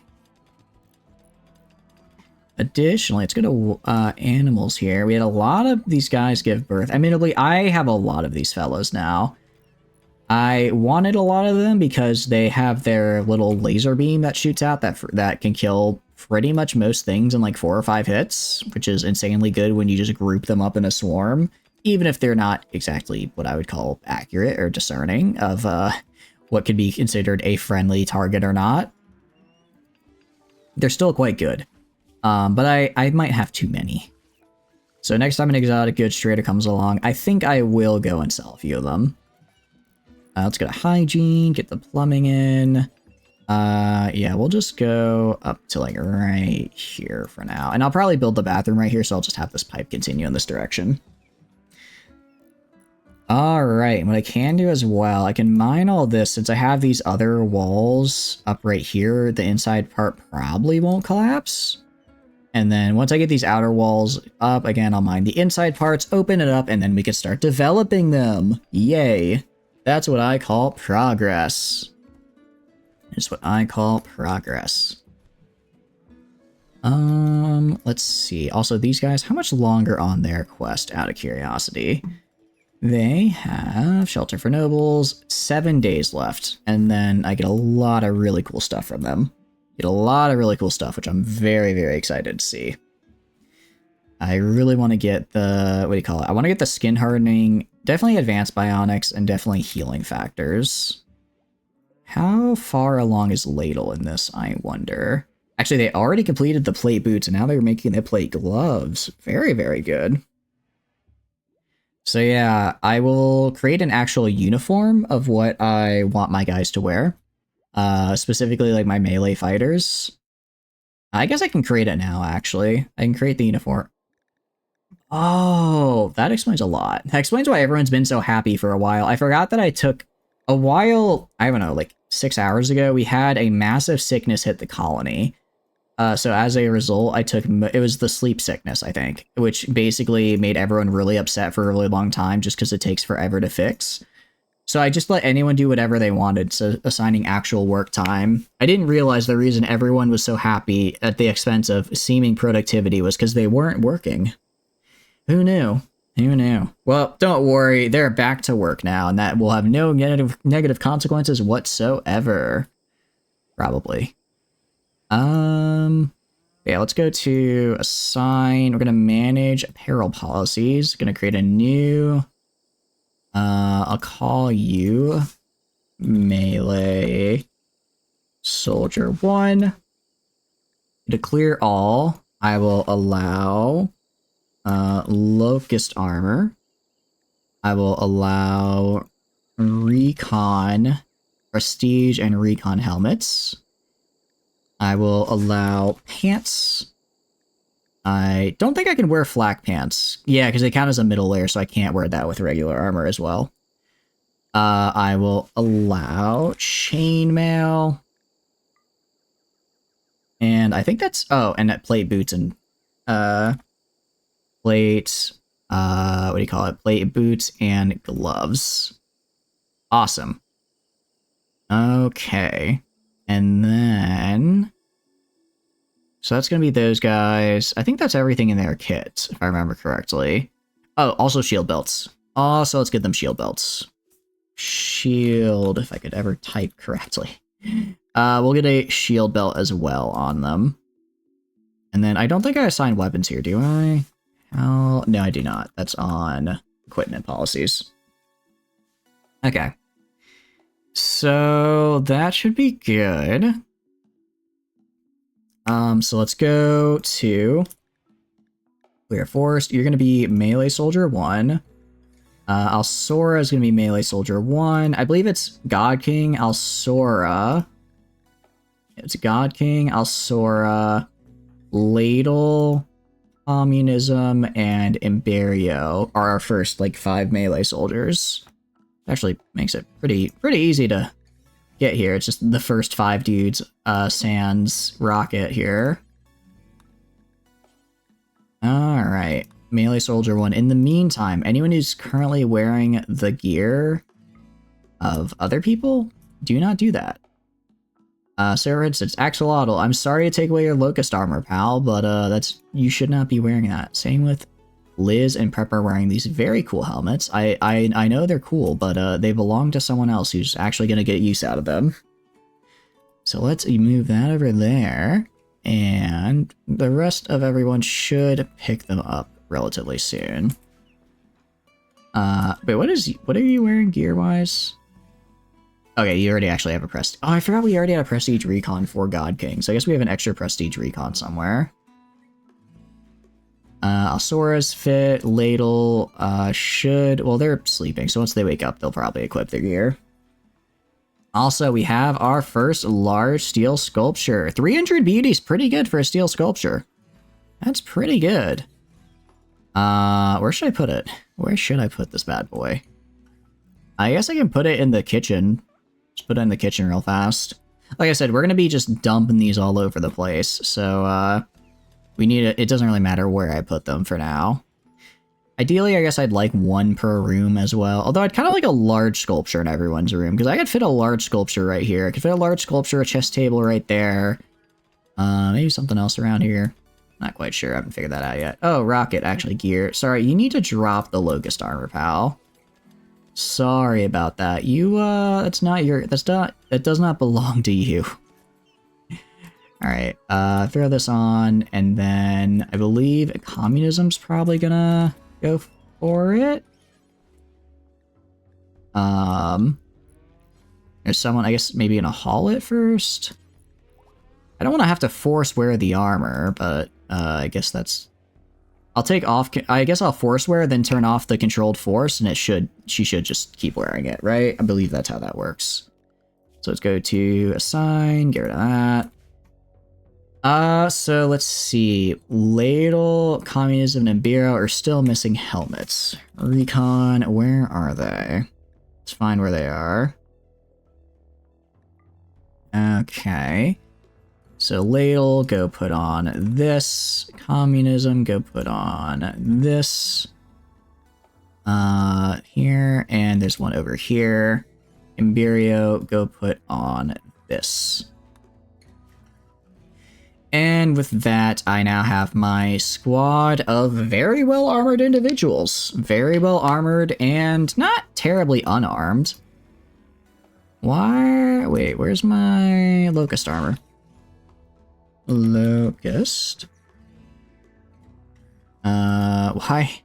Additionally, let's go to animals here. We had a lot of these guys give birth. Admittedly, I have a lot of these fellows now. I wanted a lot of them because they have their little laser beam that shoots out that can kill pretty much most things in like 4 or 5 hits, which is insanely good when you just group them up in a swarm, even if they're not exactly what I would call accurate or discerning of what could be considered a friendly target or not. They're still quite good, but I might have too many. So next time an exotic goods trader comes along, I think I will go and sell a few of them. Let's go to hygiene, get the plumbing in. Yeah, we'll just go up to like right here for now. And I'll probably build the bathroom right here, so I'll just have this pipe continue in this direction. Alright, what I can do as well, I can mine all this since I have these other walls up right here. The inside part probably won't collapse. And then once I get these outer walls up, again, I'll mine the inside parts, open it up, and then we can start developing them. Yay. That's what I call progress. Is what I call progress. Let's see. Also, these guys, how much longer on their quest, out of curiosity? They have Shelter for Nobles, 7 days left, and then I get a lot of really cool stuff from them. Get a lot of really cool stuff, which I'm very, very excited to see. I really want to get the, what do you call it? I want to get the skin hardening, definitely advanced bionics, and definitely healing factors. How far along is Ladle in this, I wonder? Actually, they already completed the plate boots, and now they're making the plate gloves. Very, very good. So yeah, I will create an actual uniform of what I want my guys to wear. Specifically like my melee fighters. I guess I can create it now, actually. I can create the uniform. Oh, that explains a lot. That explains why everyone's been so happy for a while. I forgot that I took a while, I don't know, like 6 hours ago, we had a massive sickness hit the colony. So as a result, I took, it was the sleep sickness, I think, which basically made everyone really upset for a really long time just because it takes forever to fix. So I just let anyone do whatever they wanted, so assigning actual work time. I didn't realize the reason everyone was so happy at the expense of seeming productivity was because they weren't working. Who knew? Who knew? Well, don't worry, they're back to work now, and that will have no negative consequences whatsoever. Probably. Yeah, let's go to assign. We're gonna manage apparel policies. Gonna create a new. I'll call you Melee Soldier 1. To clear all, I will allow Locust Armor. I will allow Recon, Prestige, and Recon helmets. I will allow pants. I don't think I can wear flak pants. Yeah, because they count as a middle layer, so I can't wear that with regular armor as well. I will allow chainmail. And I think that's... Oh, and plate boots and... Plate... what do you call it? Plate boots and gloves. Awesome. Okay. And then... So that's going to be those guys. I think that's everything in their kit, if I remember correctly. Oh, also shield belts. Also, let's get them shield belts. Shield, if I could ever type correctly. We'll get a shield belt as well on them. And then I don't think I assigned weapons here, do I? Oh, no, I do not. That's on equipment policies. Okay. So that should be good. So let's go to Clear Forest. You're going to be Melee Soldier 1. Alsora is going to be Melee Soldier 1. I believe it's God King, Alsora. It's God King, Alsora, Ladle, Communism, and Imperio are our first, like, 5 melee soldiers. Actually makes it pretty easy to get here. It's just the first 5 dudes, sans Rocket here. Alright, Melee Soldier 1. In the meantime, anyone who's currently wearing the gear of other people, do not do that. So for instance, Axolotl, I'm sorry to take away your Locust armor, pal, but you should not be wearing that. Same with Liz and Prep are wearing these very cool helmets. I know they're cool, but they belong to someone else who's actually going to get use out of them. So let's move that over there. And the rest of everyone should pick them up relatively soon. Wait, what are you wearing gear-wise? Okay, you already actually have a prestige. Oh, I forgot we already had a prestige recon for God King, so I guess we have an extra prestige recon somewhere. Alsora's fit, Ladle, should... Well, they're sleeping, so once they wake up, they'll probably equip their gear. Also, we have our first large steel sculpture. 300 beauties, pretty good for a steel sculpture. That's pretty good. Where should I put it? Where should I put this bad boy? I guess I can put it in the kitchen. Just put it in the kitchen real fast. Like I said, we're gonna be just dumping these all over the place, so, we need it. It doesn't really matter where I put them for now. Ideally, I guess I'd like one per room as well. Although I'd kind of like a large sculpture in everyone's room, because I could fit a large sculpture right here. I could fit a large sculpture, a chess table right there. Maybe something else around here. Not quite sure. I haven't figured that out yet. Oh, rocket, actually, gear. Sorry, you need to drop the Locust armor, pal. Sorry about that. That's not your... That does not belong to you. Alright, throw this on, and then I believe communism's probably gonna go for it. There's someone, I guess, maybe gonna haul it first. I don't want to have to force wear the armor, but, I guess that's... I'll take off, I guess I'll force wear, then turn off the controlled force, and she should just keep wearing it, right? I believe that's how that works. So let's go to assign, get rid of that. So let's see. Ladle, Communism, and Nibiru are still missing helmets. Recon, where are they? Let's find where they are. Okay. So Ladle, go put on this. Communism, go put on this. Here, and there's one over here. Nibiru, go put on this. And with that, I now have my squad of very well armored individuals. Very well armored and not terribly unarmed. Why? Wait, where's my Locust armor? Locust. Why?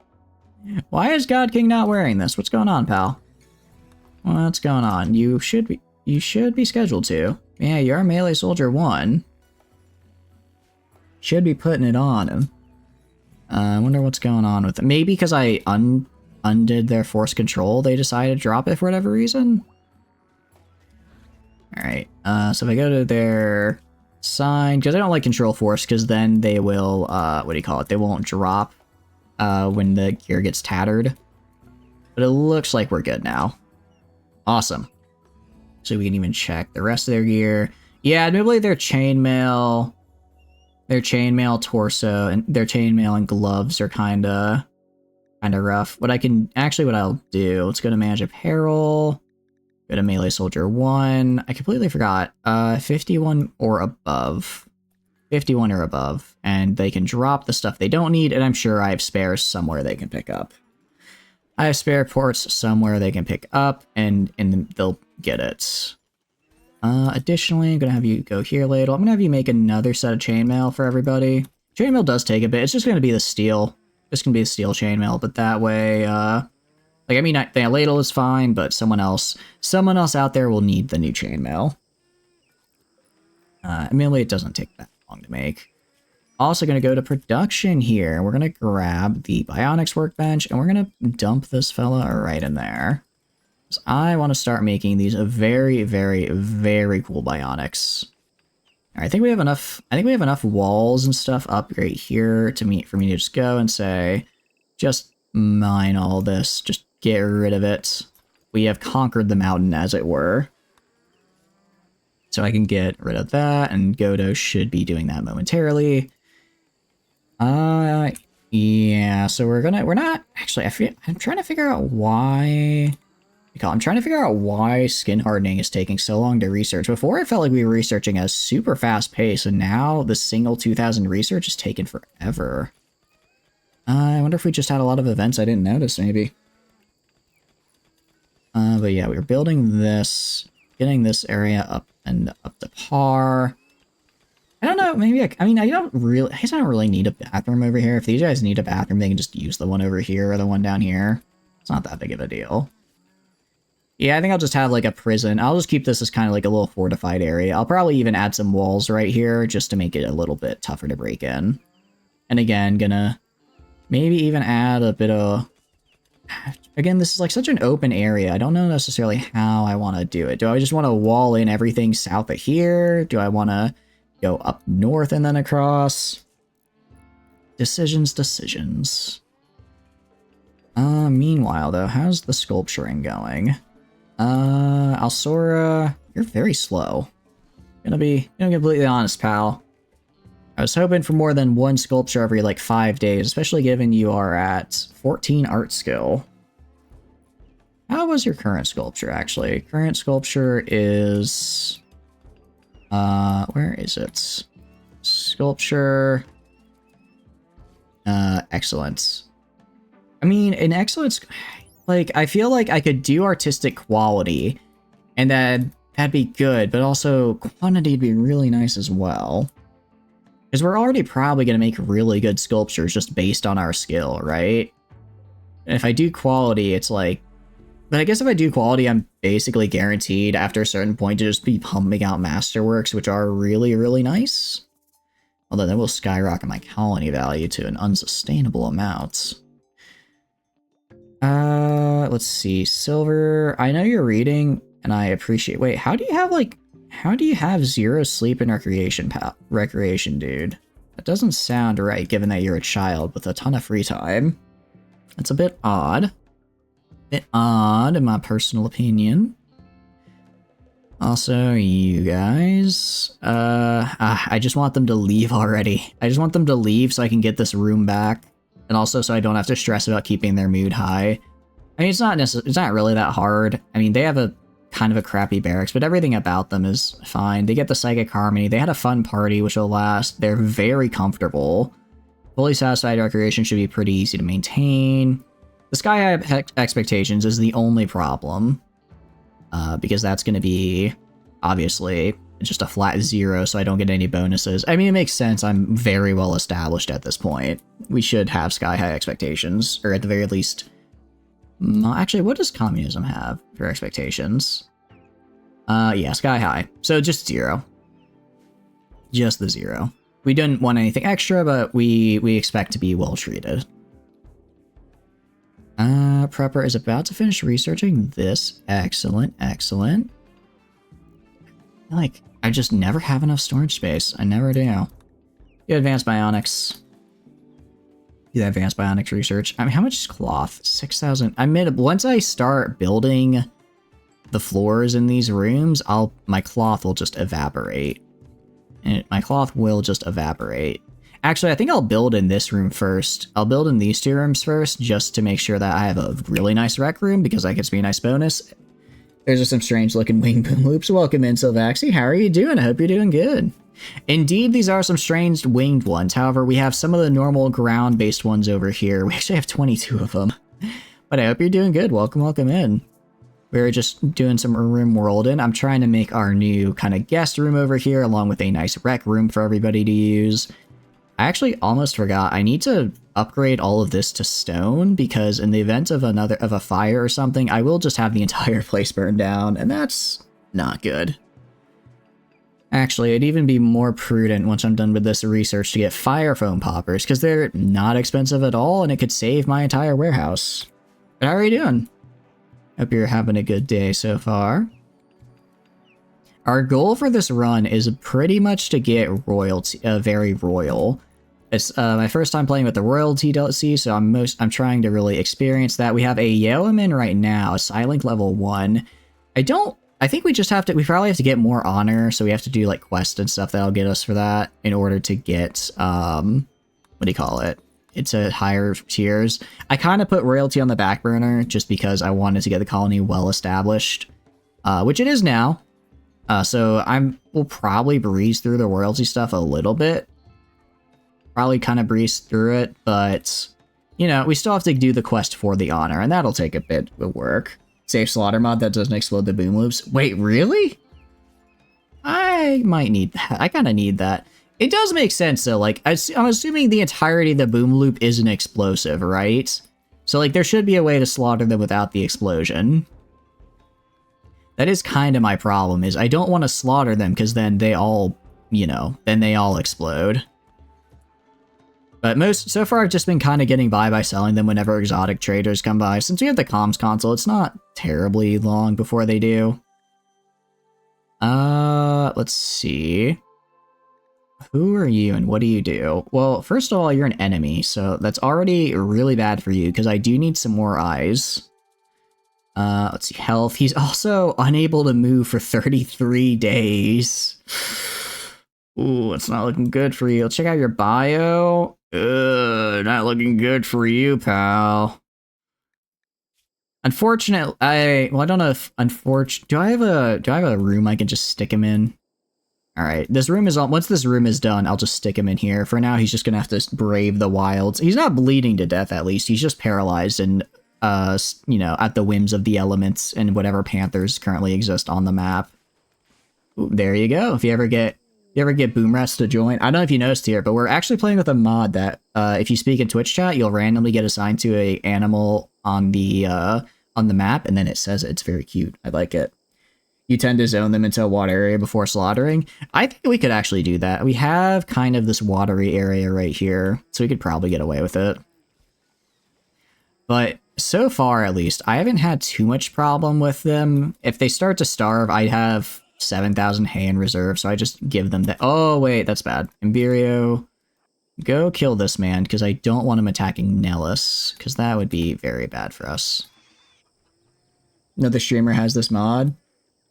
Why is God King not wearing this? What's going on, pal? What's going on? You should be scheduled to. Yeah, you're Melee Soldier 1. Should be putting it on him. I wonder what's going on with it. Maybe because I undid their force control, they decided to drop it for whatever reason. Alright, so if I go to their sign, because I don't like control force, because then they will, what do you call it? They won't drop when the gear gets tattered. But it looks like we're good now. Awesome. So we can even check the rest of their gear. Yeah, admittedly their chainmail... Their chainmail torso and their chainmail and gloves are kinda rough. What I'll do, let's go to manage apparel, go to Melee Soldier 1. I completely forgot. 51 or above. 51 or above. And they can drop the stuff they don't need, and I'm sure I have spares somewhere they can pick up. I have spare ports somewhere they can pick up, and they'll get it. Additionally, I'm gonna have you go here, Ladle. I'm gonna have you make another set of chainmail for everybody. Chainmail does take a bit. It's just gonna be the steel. Just gonna be the steel chainmail, but that way, like, I mean, the Ladle is fine, but someone else out there will need the new chainmail. Admittedly, it doesn't take that long to make. Also gonna go to production here. We're gonna grab the Bionics workbench, and we're gonna dump this fella right in there. I want to start making these very, very, very cool bionics. I think we have enough. I think we have enough walls and stuff up right here for me to just go and say, just mine all this. Just get rid of it. We have conquered the mountain, as it were. So I can get rid of that, and Godo should be doing that momentarily. Yeah. So we're not actually. I'm trying to figure out why. I'm trying to figure out why skin hardening is taking so long to research. Before, it felt like we were researching at a super fast pace, and now the single 2000 research is taking forever. I wonder if we just had a lot of events I didn't notice, maybe. But yeah, we were building this, getting this area up to par. I don't know, maybe I mean, I don't really need a bathroom over here. If these guys need a bathroom, they can just use the one over here or the one down here. It's not that big of a deal. Yeah, I think I'll just have like a prison. I'll just keep this as kind of like a little fortified area. I'll probably even add some walls right here just to make it a little bit tougher to break in. And again, gonna maybe even add a bit of... Again, this is like such an open area. I don't know necessarily how I want to do it. Do I just want to wall in everything south of here? Do I want to go up north and then across? Decisions. Meanwhile, though, how's the sculpturing going? Alsora, you're very slow. Gonna be completely honest, pal. I was hoping for more than one sculpture every, like, 5 days, especially given you are at 14 art skill. How was your current sculpture, actually? Current sculpture is... where is it? Sculpture... excellence. I mean, in excellence... Like, I feel like I could do artistic quality, and that'd be good, but also quantity would be really nice as well. Because we're already probably going to make really good sculptures just based on our skill, right? And if I do quality, it's like... But I guess if I do quality, I'm basically guaranteed after a certain point to just be pumping out masterworks, which are really, really nice. Although that will skyrocket my colony value to an unsustainable amount. Let's see. Silver. I know you're reading, and I appreciate... Wait, how do you have, like... How do you have 0 sleep and recreation, dude? That doesn't sound right, given that you're a child with a ton of free time. It's a bit odd. In my personal opinion. Also, you guys... I just want them to leave already. I just want them to leave so I can get this room back. And also so I don't have to stress about keeping their mood high. I mean, it's not really that hard. I mean, they have a kind of a crappy barracks, but everything about them is fine. They get the psychic harmony. They had a fun party, which will last. They're very comfortable. Fully satisfied recreation should be pretty easy to maintain. The sky high expectations is the only problem. Because that's going to be, obviously, just a flat 0, so I don't get any bonuses. I mean, it makes sense. I'm very well established at this point. We should have sky high expectations, or at the very least... Actually, what does communism have for expectations? Yeah, sky high. So just 0. Just the 0. We didn't want anything extra, but we expect to be well treated. Prepper is about to finish researching this. Excellent. Like, I just never have enough storage space. I never do. You advanced bionics. Do that advanced bionics research. I mean, how much is cloth? 6,000. Once I start building the floors in these rooms, my cloth will just evaporate. And my cloth will just evaporate. Actually, I think I'll build in this room first. I'll build in these 2 rooms first, just to make sure that I have a really nice rec room, because that gets me a nice bonus. There's just some strange looking wing boom loops. Welcome in, Sylvaxi. How are you doing? I hope you're doing good. Indeed, these are some strange winged ones. However, we have some of the normal ground-based ones over here. We actually have 22 of them. But I hope you're doing good. Welcome in. We're just doing some room worlding. I'm trying to make our new kind of guest room over here, along with a nice rec room for everybody to use. I actually almost forgot. I need to upgrade all of this to stone, because in the event of a fire or something, I will just have the entire place burned down, and that's not good. Actually, it'd even be more prudent once I'm done with this research to get fire foam poppers, because they're not expensive at all, and it could save my entire warehouse. But how are you doing? Hope you're having a good day so far. Our goal for this run is pretty much to get royalty, very royal. It's my first time playing with the royalty DLC, so I'm trying to really experience that. We have a yeoman right now, a silent level 1. I think we probably have to get more honor, so we have to do like quests and stuff that'll get us for that in order to get, what do you call it? It's a higher tiers. I kind of put royalty on the back burner just because I wanted to get the colony well established, which it is now. So we'll probably breeze through the royalty stuff a little bit. Probably kind of breeze through it, but, you know, we still have to do the quest for the honor, and that'll take a bit of work. Safe slaughter mod that doesn't explode the boom loops. Wait, really? I might need that. I kind of need that. It does make sense though. Like I'm assuming the entirety of the boom loop is an explosive, right? So like there should be a way to slaughter them without the explosion. That is kind of my problem, is I don't want to slaughter them because then they all, you know, then they all explode. But so far I've just been kind of getting by selling them whenever exotic traders come by. Since we have the comms console, it's not terribly long before they do. Let's see. Who are you and what do you do? Well, first of all, you're an enemy, so that's already really bad for you because I do need some more eyes. Let's see, health. He's also unable to move for 33 days. Ooh, it's not looking good for you. Let's check out your bio. Not looking good for you, pal. Unfortunately, well, I don't know if do I have a room I can just stick him in? All right, this room is once this room is done, I'll just stick him in here. For now, he's just gonna have to brave the wilds. He's not bleeding to death, at least. He's just paralyzed and, you know, at the whims of the elements and whatever panthers currently exist on the map. Ooh, there you go. If you ever get Boom Rest to join, I don't know if you noticed here, but we're actually playing with a mod that, if you speak in Twitch chat, you'll randomly get assigned to a animal on the map, and then it says it. It's very cute. I like it. You tend to zone them into a water area before slaughtering. I think we could actually do that. We have kind of this watery area right here, so we could probably get away with it. But so far, at least, I haven't had too much problem with them. If they start to starve, I have 7,000 hay in reserve, so I just give them that. Oh, wait, that's bad. Imberio, go kill this man, because I don't want him attacking Nellis, because that would be very bad for us. Another streamer has this mod.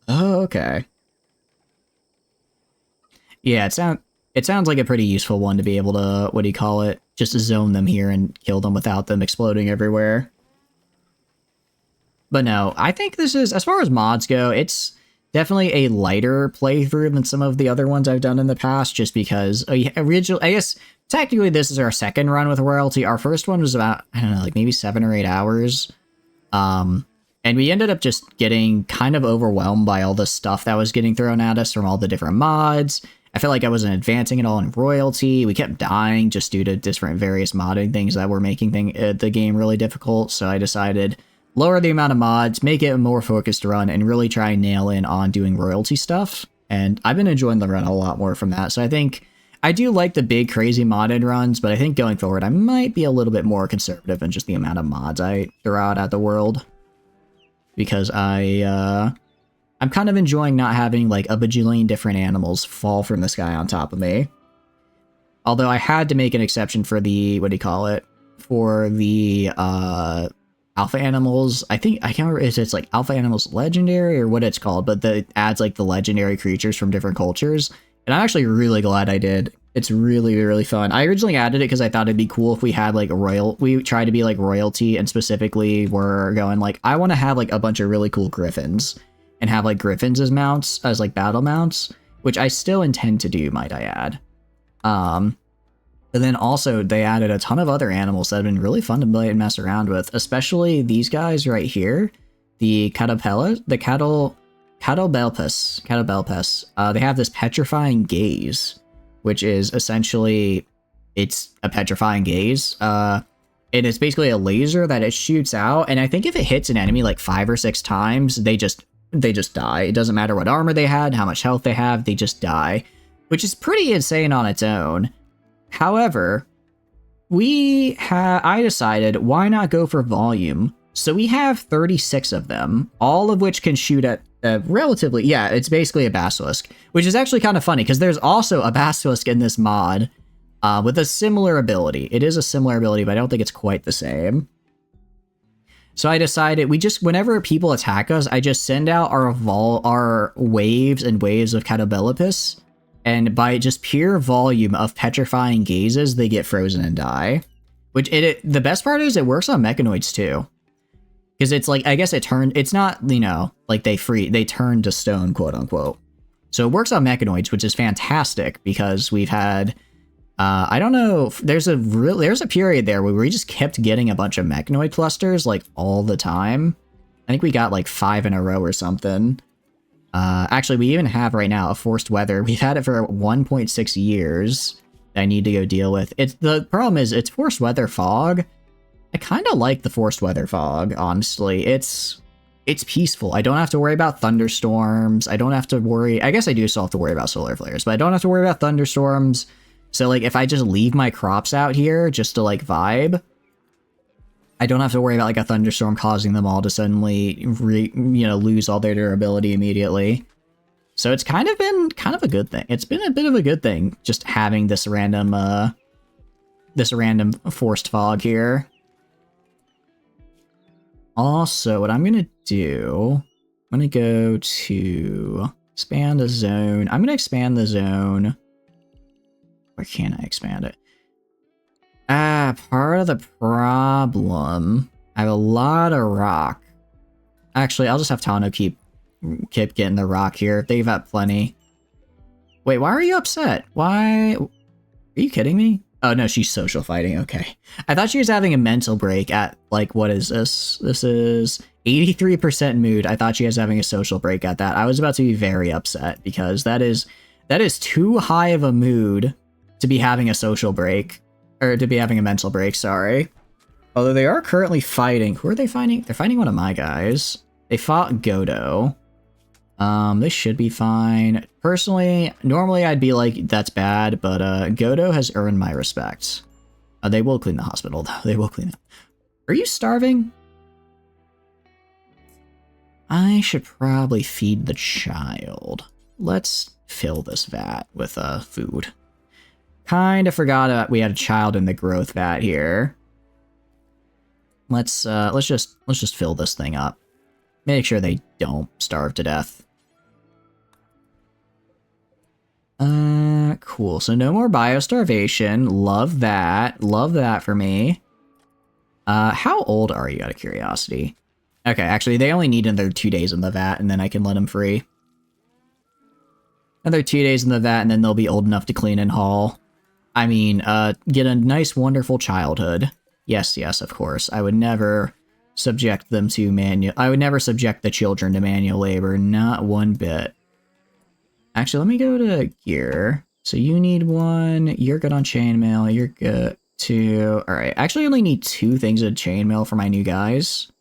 Oh, okay. Yeah, it sounds like a pretty useful one to be able to, what do you call it, just zone them here and kill them without them exploding everywhere. But no, I think this is, as far as mods go, it's definitely a lighter playthrough than some of the other ones I've done in the past, just because originally, I guess, technically this is our second run with Royalty. Our first one was about, I don't know, like maybe 7 or 8 hours. And we ended up just getting kind of overwhelmed by all the stuff that was getting thrown at us from all the different mods. I felt like I wasn't advancing at all in Royalty. We kept dying just due to different various modding things that were making the game really difficult. So I decided, lower the amount of mods, make it a more focused run, and really try and nail in on doing Royalty stuff. And I've been enjoying the run a lot more from that. So I think I do like the big crazy modded runs, but I think going forward I might be a little bit more conservative in just the amount of mods I throw out at the world. Because I'm kind of enjoying not having like a bajillion different animals fall from the sky on top of me. Although I had to make an exception for the, what do you call it? For the alpha animals. I can't remember if it's like alpha animals legendary or what it's called, but it adds like the legendary creatures from different cultures. And I'm actually really glad I did. It's really, really fun. I originally added it because I thought it'd be cool if we had like we tried to be like Royalty, and specifically we're going like, I want to have like a bunch of really cool griffins and have like griffins as mounts, as like battle mounts, which I still intend to do, might I add. And then also they added a ton of other animals that have been really fun to play and mess around with, especially these guys right here, the Catobelpus. They have this petrifying gaze, which is essentially, it's a petrifying gaze. And it's basically a laser that it shoots out, and I think if it hits an enemy like 5 or 6 times, they just die. It doesn't matter what armor they had, how much health they have, they just die, which is pretty insane on its own. However, I decided, why not go for volume? So we have 36 of them, all of which can shoot at relatively, yeah, it's basically a basilisk, which is actually kind of funny because there's also a basilisk in this mod with a similar ability. It is a similar ability, but I don't think it's quite the same. So I decided whenever people attack us, I just send out our waves and waves of Catobelpus, and by just pure volume of petrifying gazes, they get frozen and die. Which the best part is it works on mechanoids too. Because it's like, I guess it's not, you know, like they turn to stone, quote unquote. So it works on mechanoids, which is fantastic because we've had, I don't know, there's a period there where we just kept getting a bunch of mechanoid clusters like all the time. I think we got like 5 in a row or something. Actually, we even have right now a forced weather. We've had it for 1.6 years that I need to go deal with. The problem is it's forced weather fog. I kind of like the forced weather fog, honestly. It's peaceful. I don't have to worry about thunderstorms. I don't have to worry. I guess I do still have to worry about solar flares, but I don't have to worry about thunderstorms. So like if I just leave my crops out here just to like vibe, I don't have to worry about like a thunderstorm causing them all to suddenly lose all their durability immediately. So it's kind of been a good thing. It's been a bit of a good thing just having this random forced fog here. Also, what I'm going to do, I'm going to go to expand the zone. I'm going to expand the zone. Where can I expand it? Part of the problem, I have a lot of rock. Actually, I'll just have Tano keep getting the rock here. They've got plenty. Wait, why are you upset? Why? Are you kidding me? Oh, no, she's social fighting. Okay. I thought she was having a mental break at, like, what is this? This is 83% mood. I thought she was having a social break at that. I was about to be very upset because that is too high of a mood to be having a social break. Or to be having a mental break, sorry. Although they are currently fighting. Who are they fighting? They're fighting one of my guys. They fought Godo. They should be fine. Personally, normally I'd be like, that's bad, but Godo has earned my respect. They will clean the hospital, though. They will clean it. Are you starving? I should probably feed the child. Let's fill this vat with food. Kind of forgot we had a child in the growth vat here. Let's just fill this thing up. Make sure they don't starve to death. Cool. So no more biostarvation. Love that. Love that for me. How old are you, out of curiosity? Okay, actually, they only need another 2 days in the vat, and then I can let them free. Another 2 days in the vat, and then they'll be old enough to clean and haul. I mean, get a nice, wonderful childhood. Yes, yes, of course. I would never subject them to I would never subject the children to manual labor, not one bit. Actually, let me go to gear. So you need one, you're good on chainmail, you're good too. Alright, actually I only need 2 things of chainmail for my new guys.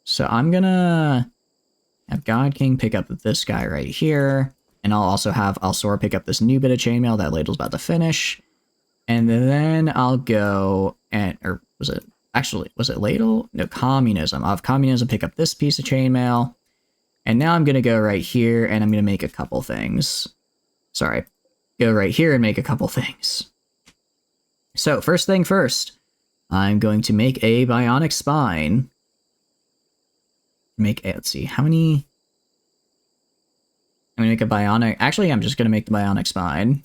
So I'm gonna have God King pick up this guy right here. And I'll also have Alsora pick up this new bit of chainmail that Ladle's about to finish. And then I'll go and, or was it Ladle? No, Communism. I'll have Communism pick up this piece of chainmail. And now I'm going to go right here and I'm going to make a couple things. Sorry. Go right here and make a couple things. So, first thing first, I'm going to make a bionic spine. Let's see, how many... I'm gonna make a bionic... Actually, I'm just gonna make the bionic spine.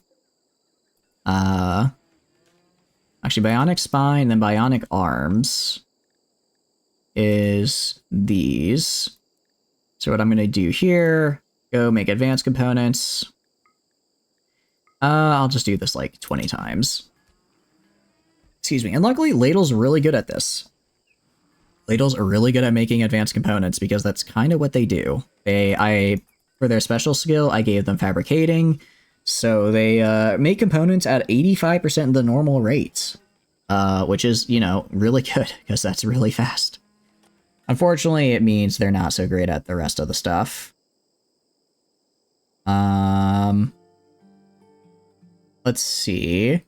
Actually, bionic spine, then bionic arms is these. So what I'm gonna do here, go make advanced components. I'll just do this like 20 times. Excuse me. And luckily, Ladle's really good at this. Ladles are really good at making advanced components because that's kind of what they do. For their special skill, I gave them fabricating, so they make components at 85% of the normal rate, which is, really good, because that's really fast. Unfortunately, it means they're not so great at the rest of the stuff. Let's see.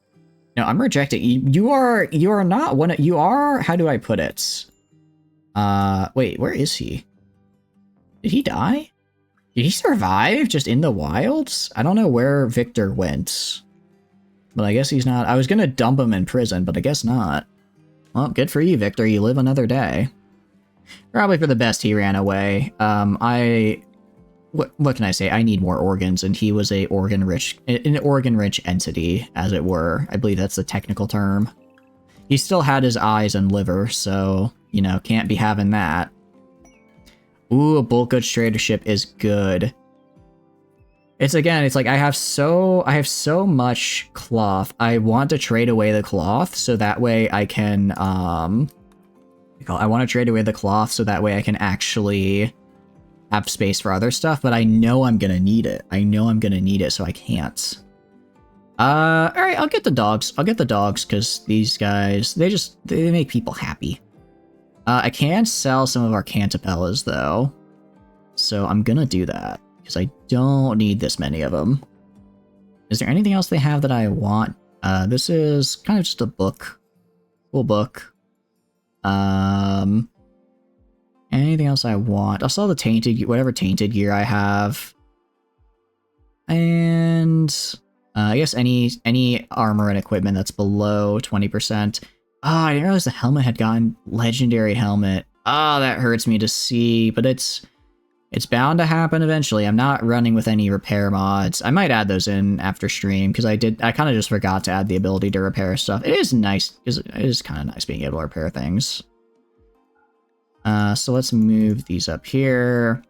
No, I'm rejecting. You are not one of, you are, how do I put it? Wait, where is he? Did he die? Did he survive just in the wilds? I don't know where Victor went. But I guess he's not. I was gonna dump him in prison, but I guess not. Well, good for you, Victor. You live another day. Probably for the best he ran away. What can I say? I need more organs, and he was an organ-rich entity, as it were. I believe that's the technical term. He still had his eyes and liver, so, can't be having that. Ooh, a bulk goods trader ship is good. It's like I have so much cloth. I want to trade away the cloth so that way I can I want to trade away the cloth so that way I can actually have space for other stuff, but I know I'm gonna need it. I know I'm gonna need it, so I can't. Alright, I'll get the dogs. I'll get the dogs, because these guys, they make people happy. I can sell some of our Cantapellas, though. So I'm gonna do that, because I don't need this many of them. Is there anything else they have that I want? This is kind of just a book. Cool book. Anything else I want? I'll sell the tainted, whatever tainted gear I have. And I guess any armor and equipment that's below 20%. Oh, I didn't realize the helmet had gotten legendary helmet. Oh, that hurts me to see, but it's bound to happen eventually. I'm not running with any repair mods. I might add those in after stream, because I kind of just forgot to add the ability to repair stuff. It is nice, because it is kind of nice being able to repair things. So let's move these up here.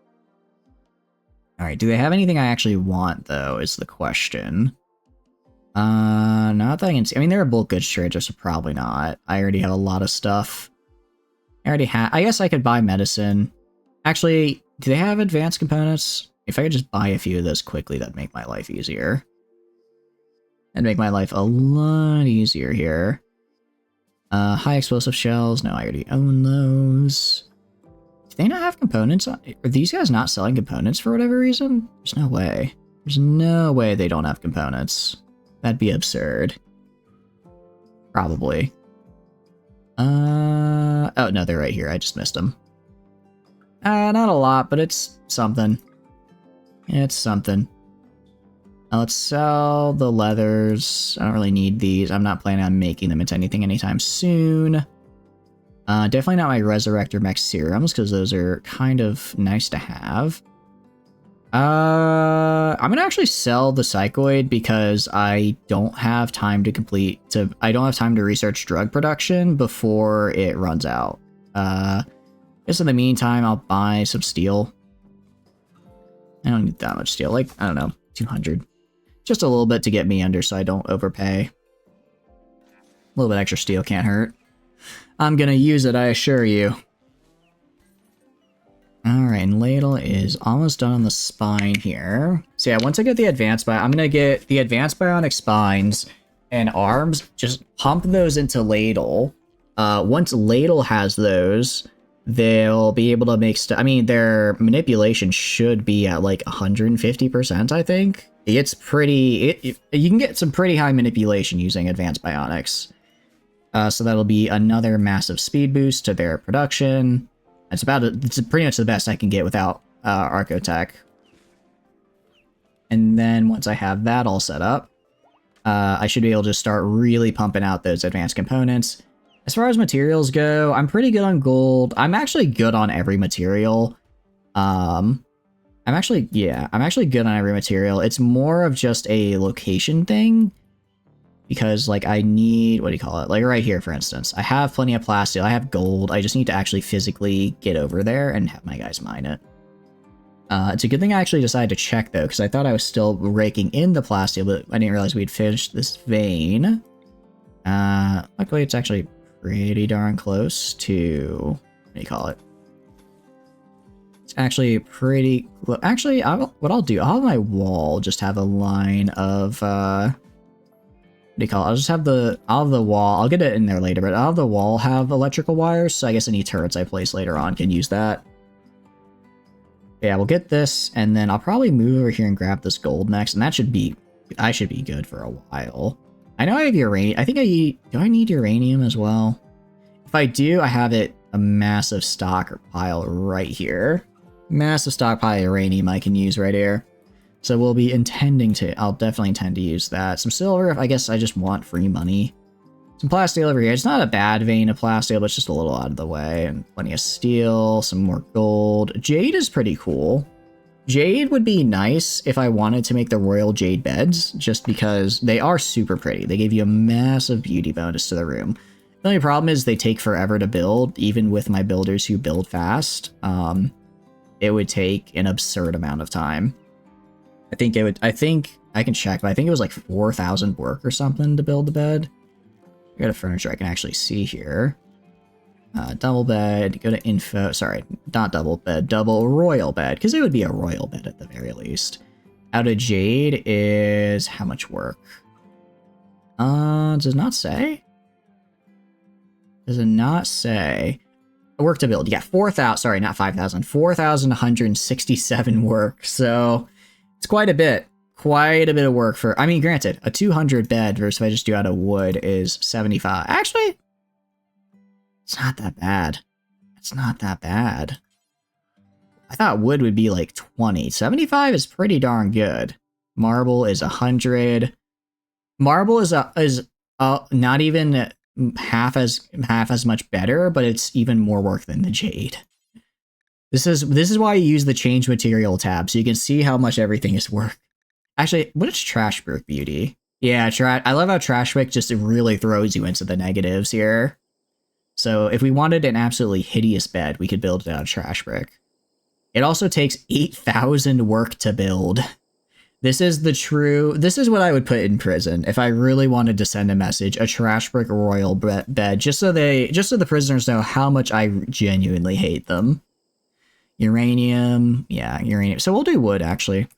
Alright, do they have anything I actually want, though, is the question. Not that I can see. I mean, they're a bulk goods trader, so probably not. I already have a lot of stuff. I guess I could buy medicine. Actually, do they have advanced components? If I could just buy a few of those quickly, that'd make my life easier. That'd make my life a lot easier here. High explosive shells. No, I already own those. Do they not have components? Are these guys not selling components for whatever reason? There's no way. There's no way they don't have components. That'd be absurd. Probably. Oh, no, they're right here. I just missed them. Not a lot, but it's something. It's something. Now let's sell the leathers. I don't really need these. I'm not planning on making them into anything anytime soon. Definitely not my Resurrector Mech serums, because those are kind of nice to have. I'm gonna actually sell the Psychoid because I don't have time to I don't have time to research drug production before it runs out. Guess in the meantime, I'll buy some steel. I don't need that much steel, like, I don't know, 200. Just a little bit to get me under so I don't overpay. A little bit extra steel can't hurt. I'm gonna use it, I assure you. Alright, and Ladle is almost done on the spine here. So yeah, once I get the advanced I'm gonna get the advanced bionic spines and arms, just pump those into Ladle. Once Ladle has those, they'll be able to make stuff. I mean, their manipulation should be at like 150%, I think. It's pretty, you can get some pretty high manipulation using advanced bionics. So that'll be another massive speed boost to their production. It's pretty much the best I can get without Archotech. And then once I have that all set up, I should be able to start really pumping out those advanced components. As far as materials go, I'm pretty good on gold. I'm actually good on every material. I'm actually good on every material. It's more of just a location thing. Because, like, I need, what do you call it? Like, right here, for instance. I have plenty of plasteel. I have gold. I just need to actually physically get over there and have my guys mine it. It's a good thing I actually decided to check, though, because I thought I was still raking in the plasteel, but I didn't realize we'd finished this vein. Luckily, it's actually pretty darn close to, what do you call it? It's actually pretty, actually, what I'll do, I'll have my wall just have a line of, what do you call it? I'll just have the wall. I'll get it in there later, but I'll have the wall have electrical wires, so I guess any turrets I place later on can use that. Yeah, we'll get this, and then I'll probably move over here and grab this gold next, and I should be good for a while. I know I have uranium. Do I need uranium as well? If I do, I have a massive stockpile right here. Massive stockpile of uranium I can use right here. So we'll be I'll definitely intend to use that. Some silver, I guess I just want free money. Some plasteel over here. It's not a bad vein of plasteel, but it's just a little out of the way. And plenty of steel, some more gold. Jade is pretty cool. Jade would be nice if I wanted to make the royal jade beds, just because they are super pretty. They give you a massive beauty bonus to the room. The only problem is they take forever to build, even with my builders who build fast. It would take an absurd amount of time. I think I can check, but I think it was like 4,000 work or something to build the bed. I got a furniture I can actually see here. Double bed, go to info, sorry, not double bed, double royal bed, because it would be a royal bed at the very least. Out of jade is how much work? Does it not say? Does it not say? Work to build, yeah, 4,000, sorry, not 5,000, 4,167 work, so it's quite a bit of work for, I mean, granted, a 200 bed versus if I just do out of wood is 75. Actually, it's not that bad. It's not that bad. I thought wood would be like 20. 75 is pretty darn good. Marble is 100. Marble is not even half as much better, but it's even more work than the jade. This is why you use the change material tab, so you can see how much everything is worth. Actually, what is trash brick beauty? Yeah, I love how trash brick just really throws you into the negatives here. So if we wanted an absolutely hideous bed, we could build it out of trash brick. It also takes 8,000 work to build. This is what I would put in prison if I really wanted to send a message, a trash brick royal bed, just so the prisoners know how much I genuinely hate them. Uranium, yeah, uranium. So we'll do wood, actually.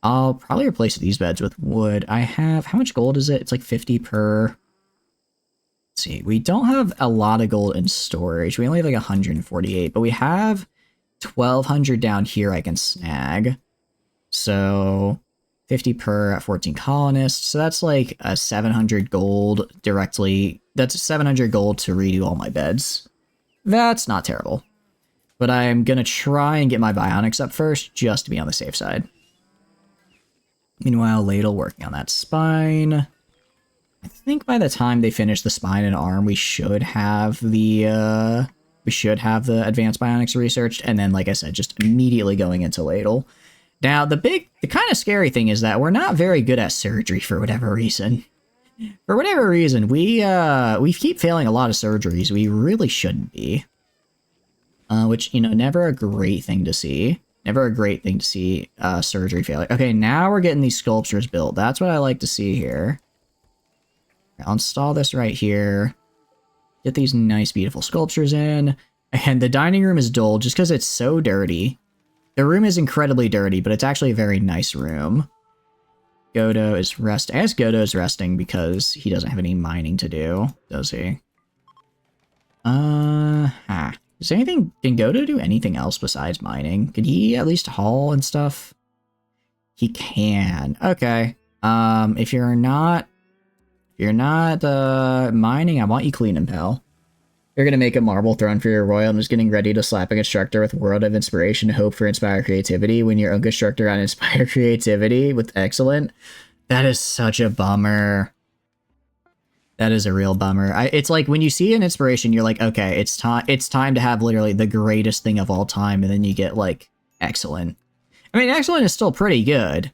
I'll probably replace these beds with wood. I have, how much gold is it? It's like 50 per. Let's see, we don't have a lot of gold in storage. We only have like 148, but we have 1,200 down here I can snag. So 50 per at 14 colonists. So that's like a 700 gold directly. That's 700 gold to redo all my beds. That's not terrible. But I'm going to try and get my bionics up first just to be on the safe side. Meanwhile, Ladle working on that spine. I think by the time they finish the spine and arm, we should have the advanced bionics researched, and then, like I said, just immediately going into Ladle. Now, the kind of scary thing is that we're not very good at surgery for whatever reason. For whatever reason, we keep failing a lot of surgeries. We really shouldn't be. Which, you know, never a great thing to see. Never a great thing to see surgery failure. Okay, now we're getting these sculptures built. That's what I like to see here. I'll install this right here. Get these nice, beautiful sculptures in. And the dining room is dull just because it's so dirty. The room is incredibly dirty, but it's actually a very nice room. Godo is resting. I guess Godo is resting because he doesn't have any mining to do, does he? Is anything, can Godo do anything else besides mining? Can he at least haul and stuff? He can. Okay. If you're not mining, I want you cleaning, pal. You're gonna make a marble throne for your royal and just getting ready to slap a constructor with World of Inspiration, Hope for Inspire Creativity when your own constructor on Inspire Creativity with Excellent. That is such a bummer. That is a real bummer. It's like when you see an inspiration, you're like, okay, it's time to have literally the greatest thing of all time, and then you get like Excellent. I mean, Excellent is still pretty good.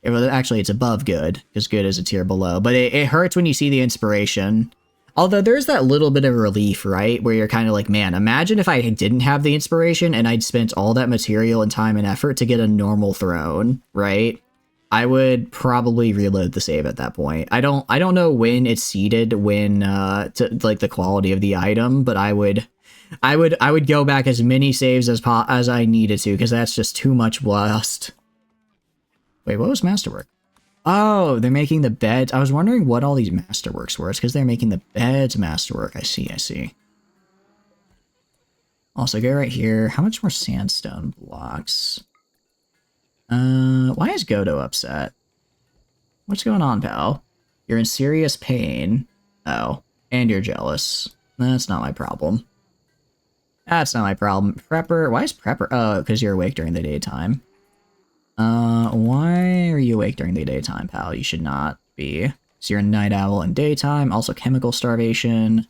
Actually, it's above good, because good is a tier below. But it hurts when you see the inspiration. Although there's that little bit of relief, right? Where you're kind of like, man, imagine if I didn't have the inspiration and I'd spent all that material and time and effort to get a normal throne, right? I would probably reload the save at that point. I don't know when it's seeded, when to like the quality of the item, but I would go back as many saves as I needed to, because that's just too much lust. Wait, what was Masterwork? Oh, they're making the beds. I was wondering what all these Masterworks were. It's because they're making the beds Masterwork. I see. Also, go right here. How much more sandstone blocks? Why is Godo upset? What's going on, pal? You're in serious pain. Oh, and you're jealous. That's not my problem. That's not my problem. Prepper, why is Prepper? Oh, because you're awake during the daytime. Why are you awake during the daytime, pal? You should not be. So you're a night owl in daytime, also chemical starvation.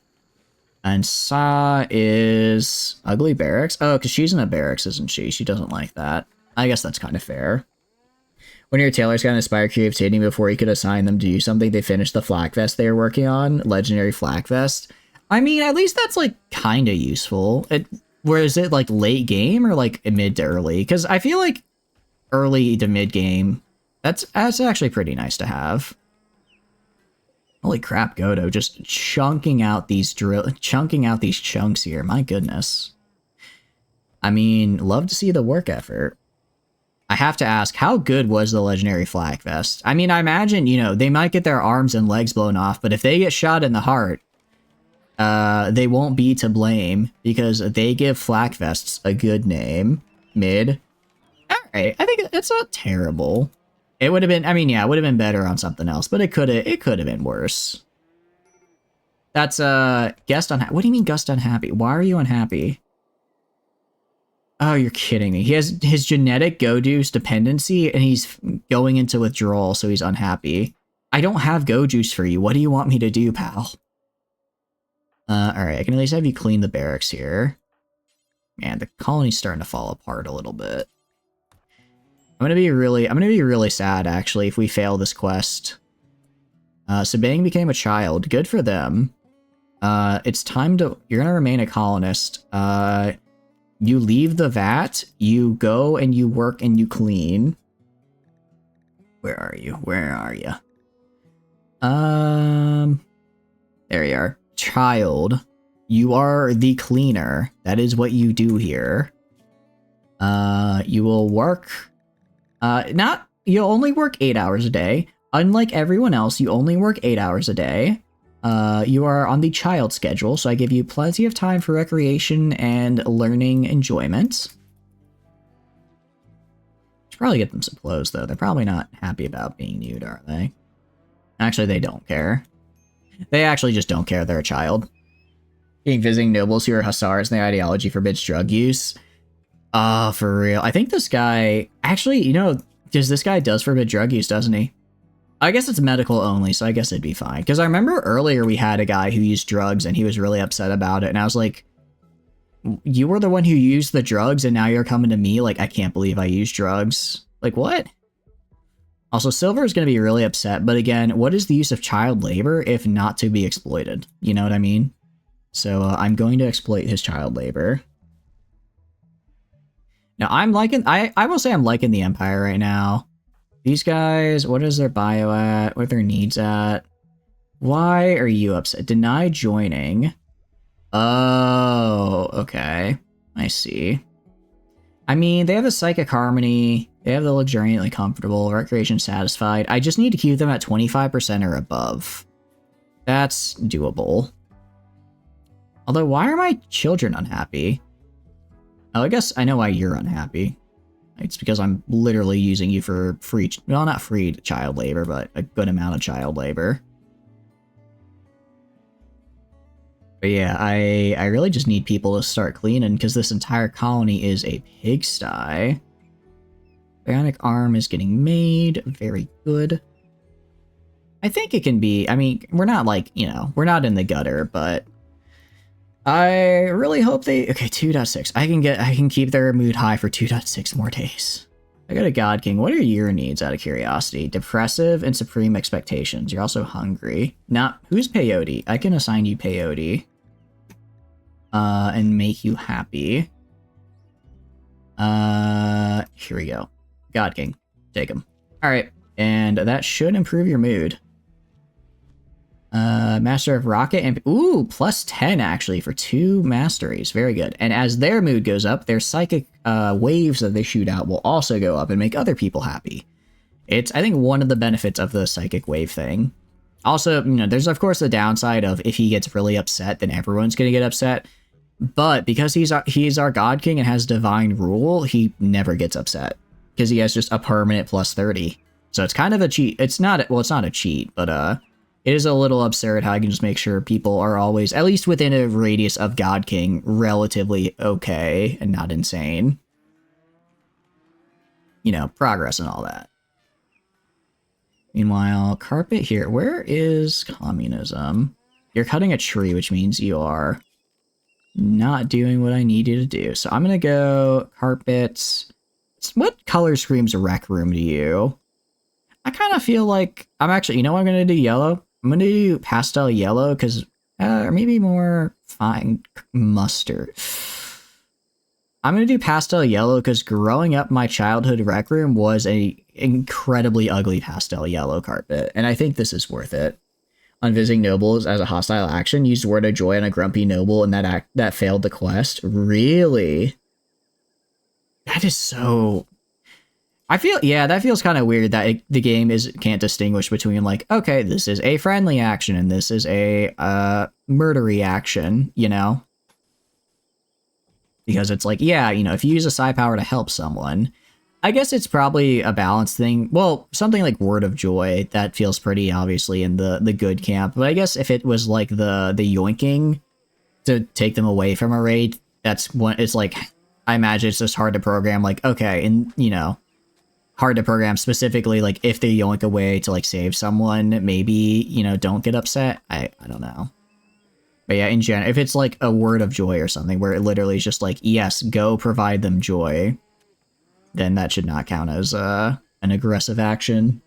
And Sa is ugly barracks. Oh, because she's in a barracks, isn't she? She doesn't like that. I guess that's kind of fair. When your tailors got inspired creativity before you could assign them to do something, they finished the flak vest they were working on. Legendary flak vest. I mean, at least that's like kind of useful. Where is it like late game or like mid to early? Because I feel like early to mid game, that's actually pretty nice to have. Holy crap, Godo, just chunking out these chunks here. My goodness. I mean, love to see the work effort. I have to ask, how good was the legendary flag vest? I mean, I imagine, you know, they might get their arms and legs blown off, but if they get shot in the heart, they won't be to blame because they give flak vests a good name. Mid. Alright, I think it's not terrible. It would have been, I mean, yeah, it would have been better on something else, but it could have been worse. That's, guest unhappy. What do you mean guest unhappy? Why are you unhappy? Oh, you're kidding me. He has his genetic Go-Juice dependency, and he's going into withdrawal, so he's unhappy. I don't have Go-Juice for you. What do you want me to do, pal? Alright, I can at least have you clean the barracks here. Man, the colony's starting to fall apart a little bit. I'm gonna be really sad, actually, if we fail this quest. Sabang became a child. Good for them. It's time to... You're gonna remain a colonist. You leave the vat, you go and you work and you clean. Where are you? Where are you? There you are. Child, you are the cleaner. That is what you do here. You will work... you'll only work 8 hours a day. Unlike everyone else, you only work 8 hours a day. You are on the child schedule, so I give you plenty of time for recreation and learning enjoyment. Should probably get them some clothes, though. They're probably not happy about being nude, are they? Actually, they don't care. They actually just don't care they're a child. Being visiting nobles who are hussars and their ideology forbids drug use. For real. I think this guy... Actually, you know, because this guy does forbid drug use, doesn't he? I guess it's medical only, so I guess it'd be fine. Because I remember earlier we had a guy who used drugs and he was really upset about it. And I was like, you were the one who used the drugs and now you're coming to me? Like, I can't believe I used drugs. Like, what? Also, Silver is going to be really upset. But again, what is the use of child labor if not to be exploited? You know what I mean? So I'm going to exploit his child labor. Now, I will say I'm liking the Empire right now. These guys, what is their bio at? What are their needs at? Why are you upset? Deny joining. Oh, okay. I see. I mean, they have the psychic harmony. They have the luxuriantly comfortable, recreation satisfied. I just need to keep them at 25% or above. That's doable. Although, why are my children unhappy? Oh, I guess I know why you're unhappy. It's because I'm literally using you for free, well, not free child labor, but a good amount of child labor. But yeah, I really just need people to start cleaning because this entire colony is a pigsty. Bionic arm is getting made. Very good. I think it can be, I mean, we're not like, you know, we're not in the gutter, but I really hope they... Okay, 2.6. I can keep their mood high for 2.6 more days. I got a God King. What are your needs out of curiosity? Depressive and supreme expectations. You're also hungry. Now, who's peyote? I can assign you peyote. And make you happy. Here we go. God King. Take him. Alright, and that should improve your mood. Master of Rocket and... Ooh, plus 10 actually for 2 masteries. Very good. And as their mood goes up, their psychic waves that they shoot out will also go up and make other people happy. It's, I think, one of the benefits of the psychic wave thing. Also, you know, there's of course the downside of if he gets really upset, then everyone's going to get upset. But because he's our God King and has divine rule, he never gets upset. Because he has just a permanent plus 30. So it's kind of a cheat. It's not, well, it's not a cheat, but it is a little absurd how I can just make sure people are always, at least within a radius of God King, relatively okay and not insane. You know, progress and all that. Meanwhile, carpet here. Where is communism? You're cutting a tree, which means you are not doing what I need you to do. So I'm going to go carpets. What color screams rec room to you? I kind of feel like I'm actually, you know what I'm going to do? Yellow. I'm going to do pastel yellow because, or maybe more fine mustard. I'm going to do pastel yellow because growing up, my childhood rec room was a incredibly ugly pastel yellow carpet. And I think this is worth it. on visiting nobles as a hostile action. Used Word of Joy on a grumpy noble, and that failed the quest. Really? That is so. I feel, yeah, that feels kind of weird that the game can't distinguish between like, okay, this is a friendly action and this is a murdery action, you know? Because it's like, yeah, you know, if you use a psi power to help someone, I guess it's probably a balance thing. Well, something like Word of Joy, that feels pretty obviously in the good camp. But I guess if it was like the yoinking to take them away from a raid, that's what it's like. I imagine it's just hard to program. Like, okay, and you know, hard to program specifically. Like, if they yoink away to like save someone, maybe you know, don't get upset. I don't know. But yeah, in general, if it's like a Word of Joy or something where it literally is just like, yes, go provide them joy, then that should not count as an aggressive action.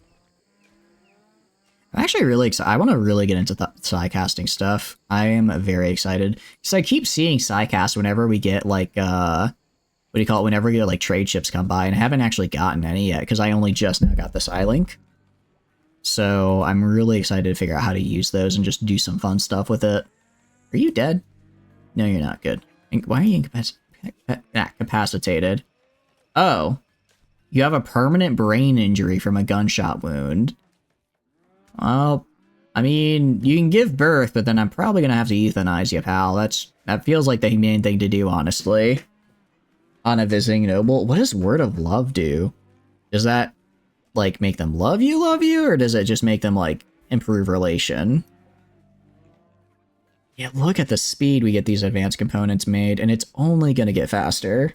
I'm actually really excited. I want to really get into psi casting stuff. I am very excited. Because I keep seeing psi cast whenever we get like, what do you call it? Whenever we get like trade ships come by, and I haven't actually gotten any yet because I only just now got the psi link. So I'm really excited to figure out how to use those and just do some fun stuff with it. Are you dead? No, you're not. Good. Why are you incapacitated? Oh, you have a permanent brain injury from a gunshot wound. Well, I mean, you can give birth, but then I'm probably gonna have to euthanize you, pal. That feels like the humane thing to do, honestly. On a visiting noble, what does Word of Love do? Does that, like, make them love you, or does it just make them, like, improve relation? Yeah, look at the speed we get these advanced components made, and it's only gonna get faster.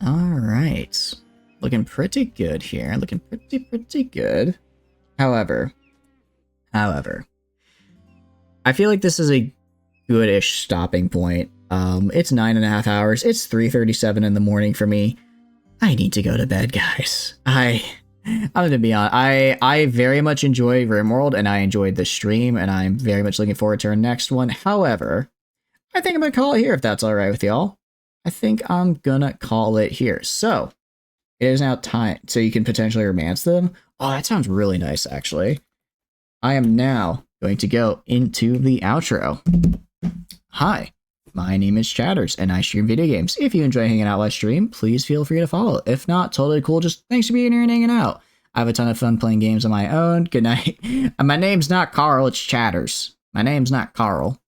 Alright. Looking pretty good here. Looking pretty good. However, I feel like this is a good-ish stopping point. It's 9.5 hours. It's 3:37 in the morning for me. I need to go to bed, guys. I'm gonna be honest. I very much enjoy RimWorld, and I enjoyed the stream, and I'm very much looking forward to our next one. However, I think I'm gonna call it here if that's all right with y'all. I think I'm gonna call it here. So, it is now time, so you can potentially romance them. Oh, that sounds really nice, actually. I am now going to go into the outro. Hi, my name is Chatters, and I stream video games. If you enjoy hanging out while I stream, please feel free to follow. If not, totally cool. Just thanks for being here and hanging out. I have a ton of fun playing games on my own. Good night. My name's not Carl, it's Chatters. My name's not Carl.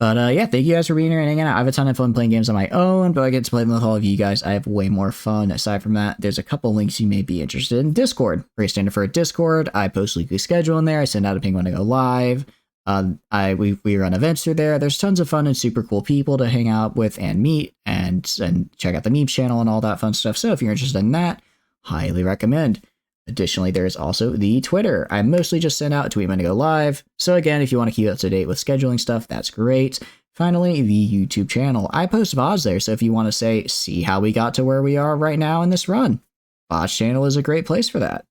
But yeah, thank you guys for being here and hanging out. I have a ton of fun playing games on my own, but I get to play them with all of you guys. I have way more fun. Aside from that, there's a couple links you may be interested in. Discord, pretty standard for a Discord. I post weekly schedule in there. I send out a ping when I go live. We run events through there. There's tons of fun and super cool people to hang out with and meet and check out the memes channel and all that fun stuff. So if you're interested in that, highly recommend. Additionally, there is also the Twitter. I mostly just send out a tweet when I go live. So again, if you want to keep up to date with scheduling stuff, that's great. Finally, the YouTube channel. I post VODs there, so if you want to see how we got to where we are right now in this run, VODs channel is a great place for that.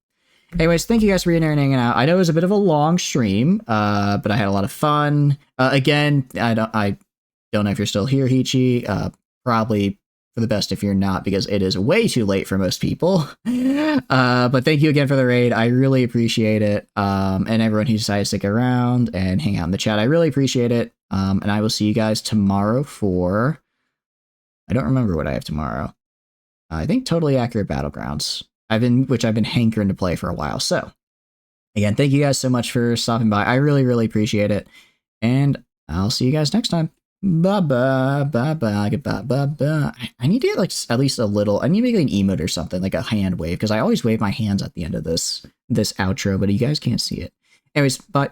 Anyways, thank you guys for being here and hanging out. I know it was a bit of a long stream, but I had a lot of fun. Again, I don't know if you're still here, Hichi. Probably for the best if you're not, because it is way too late for most people. But thank you again for the raid. I really appreciate it. And everyone who decided to stick around and hang out in the chat, I really appreciate it. And I will see you guys tomorrow for... I don't remember what I have tomorrow. I think Totally Accurate Battlegrounds. Which I've been hankering to play for a while. So, again, thank you guys so much for stopping by. I really, really appreciate it. And I'll see you guys next time. Bye-bye, bye-bye, bye-bye. I need to get, like, at least a little... I need to make, like, an emote or something, like a hand wave, because I always wave my hands at the end of this outro, but you guys can't see it. Anyways, bye.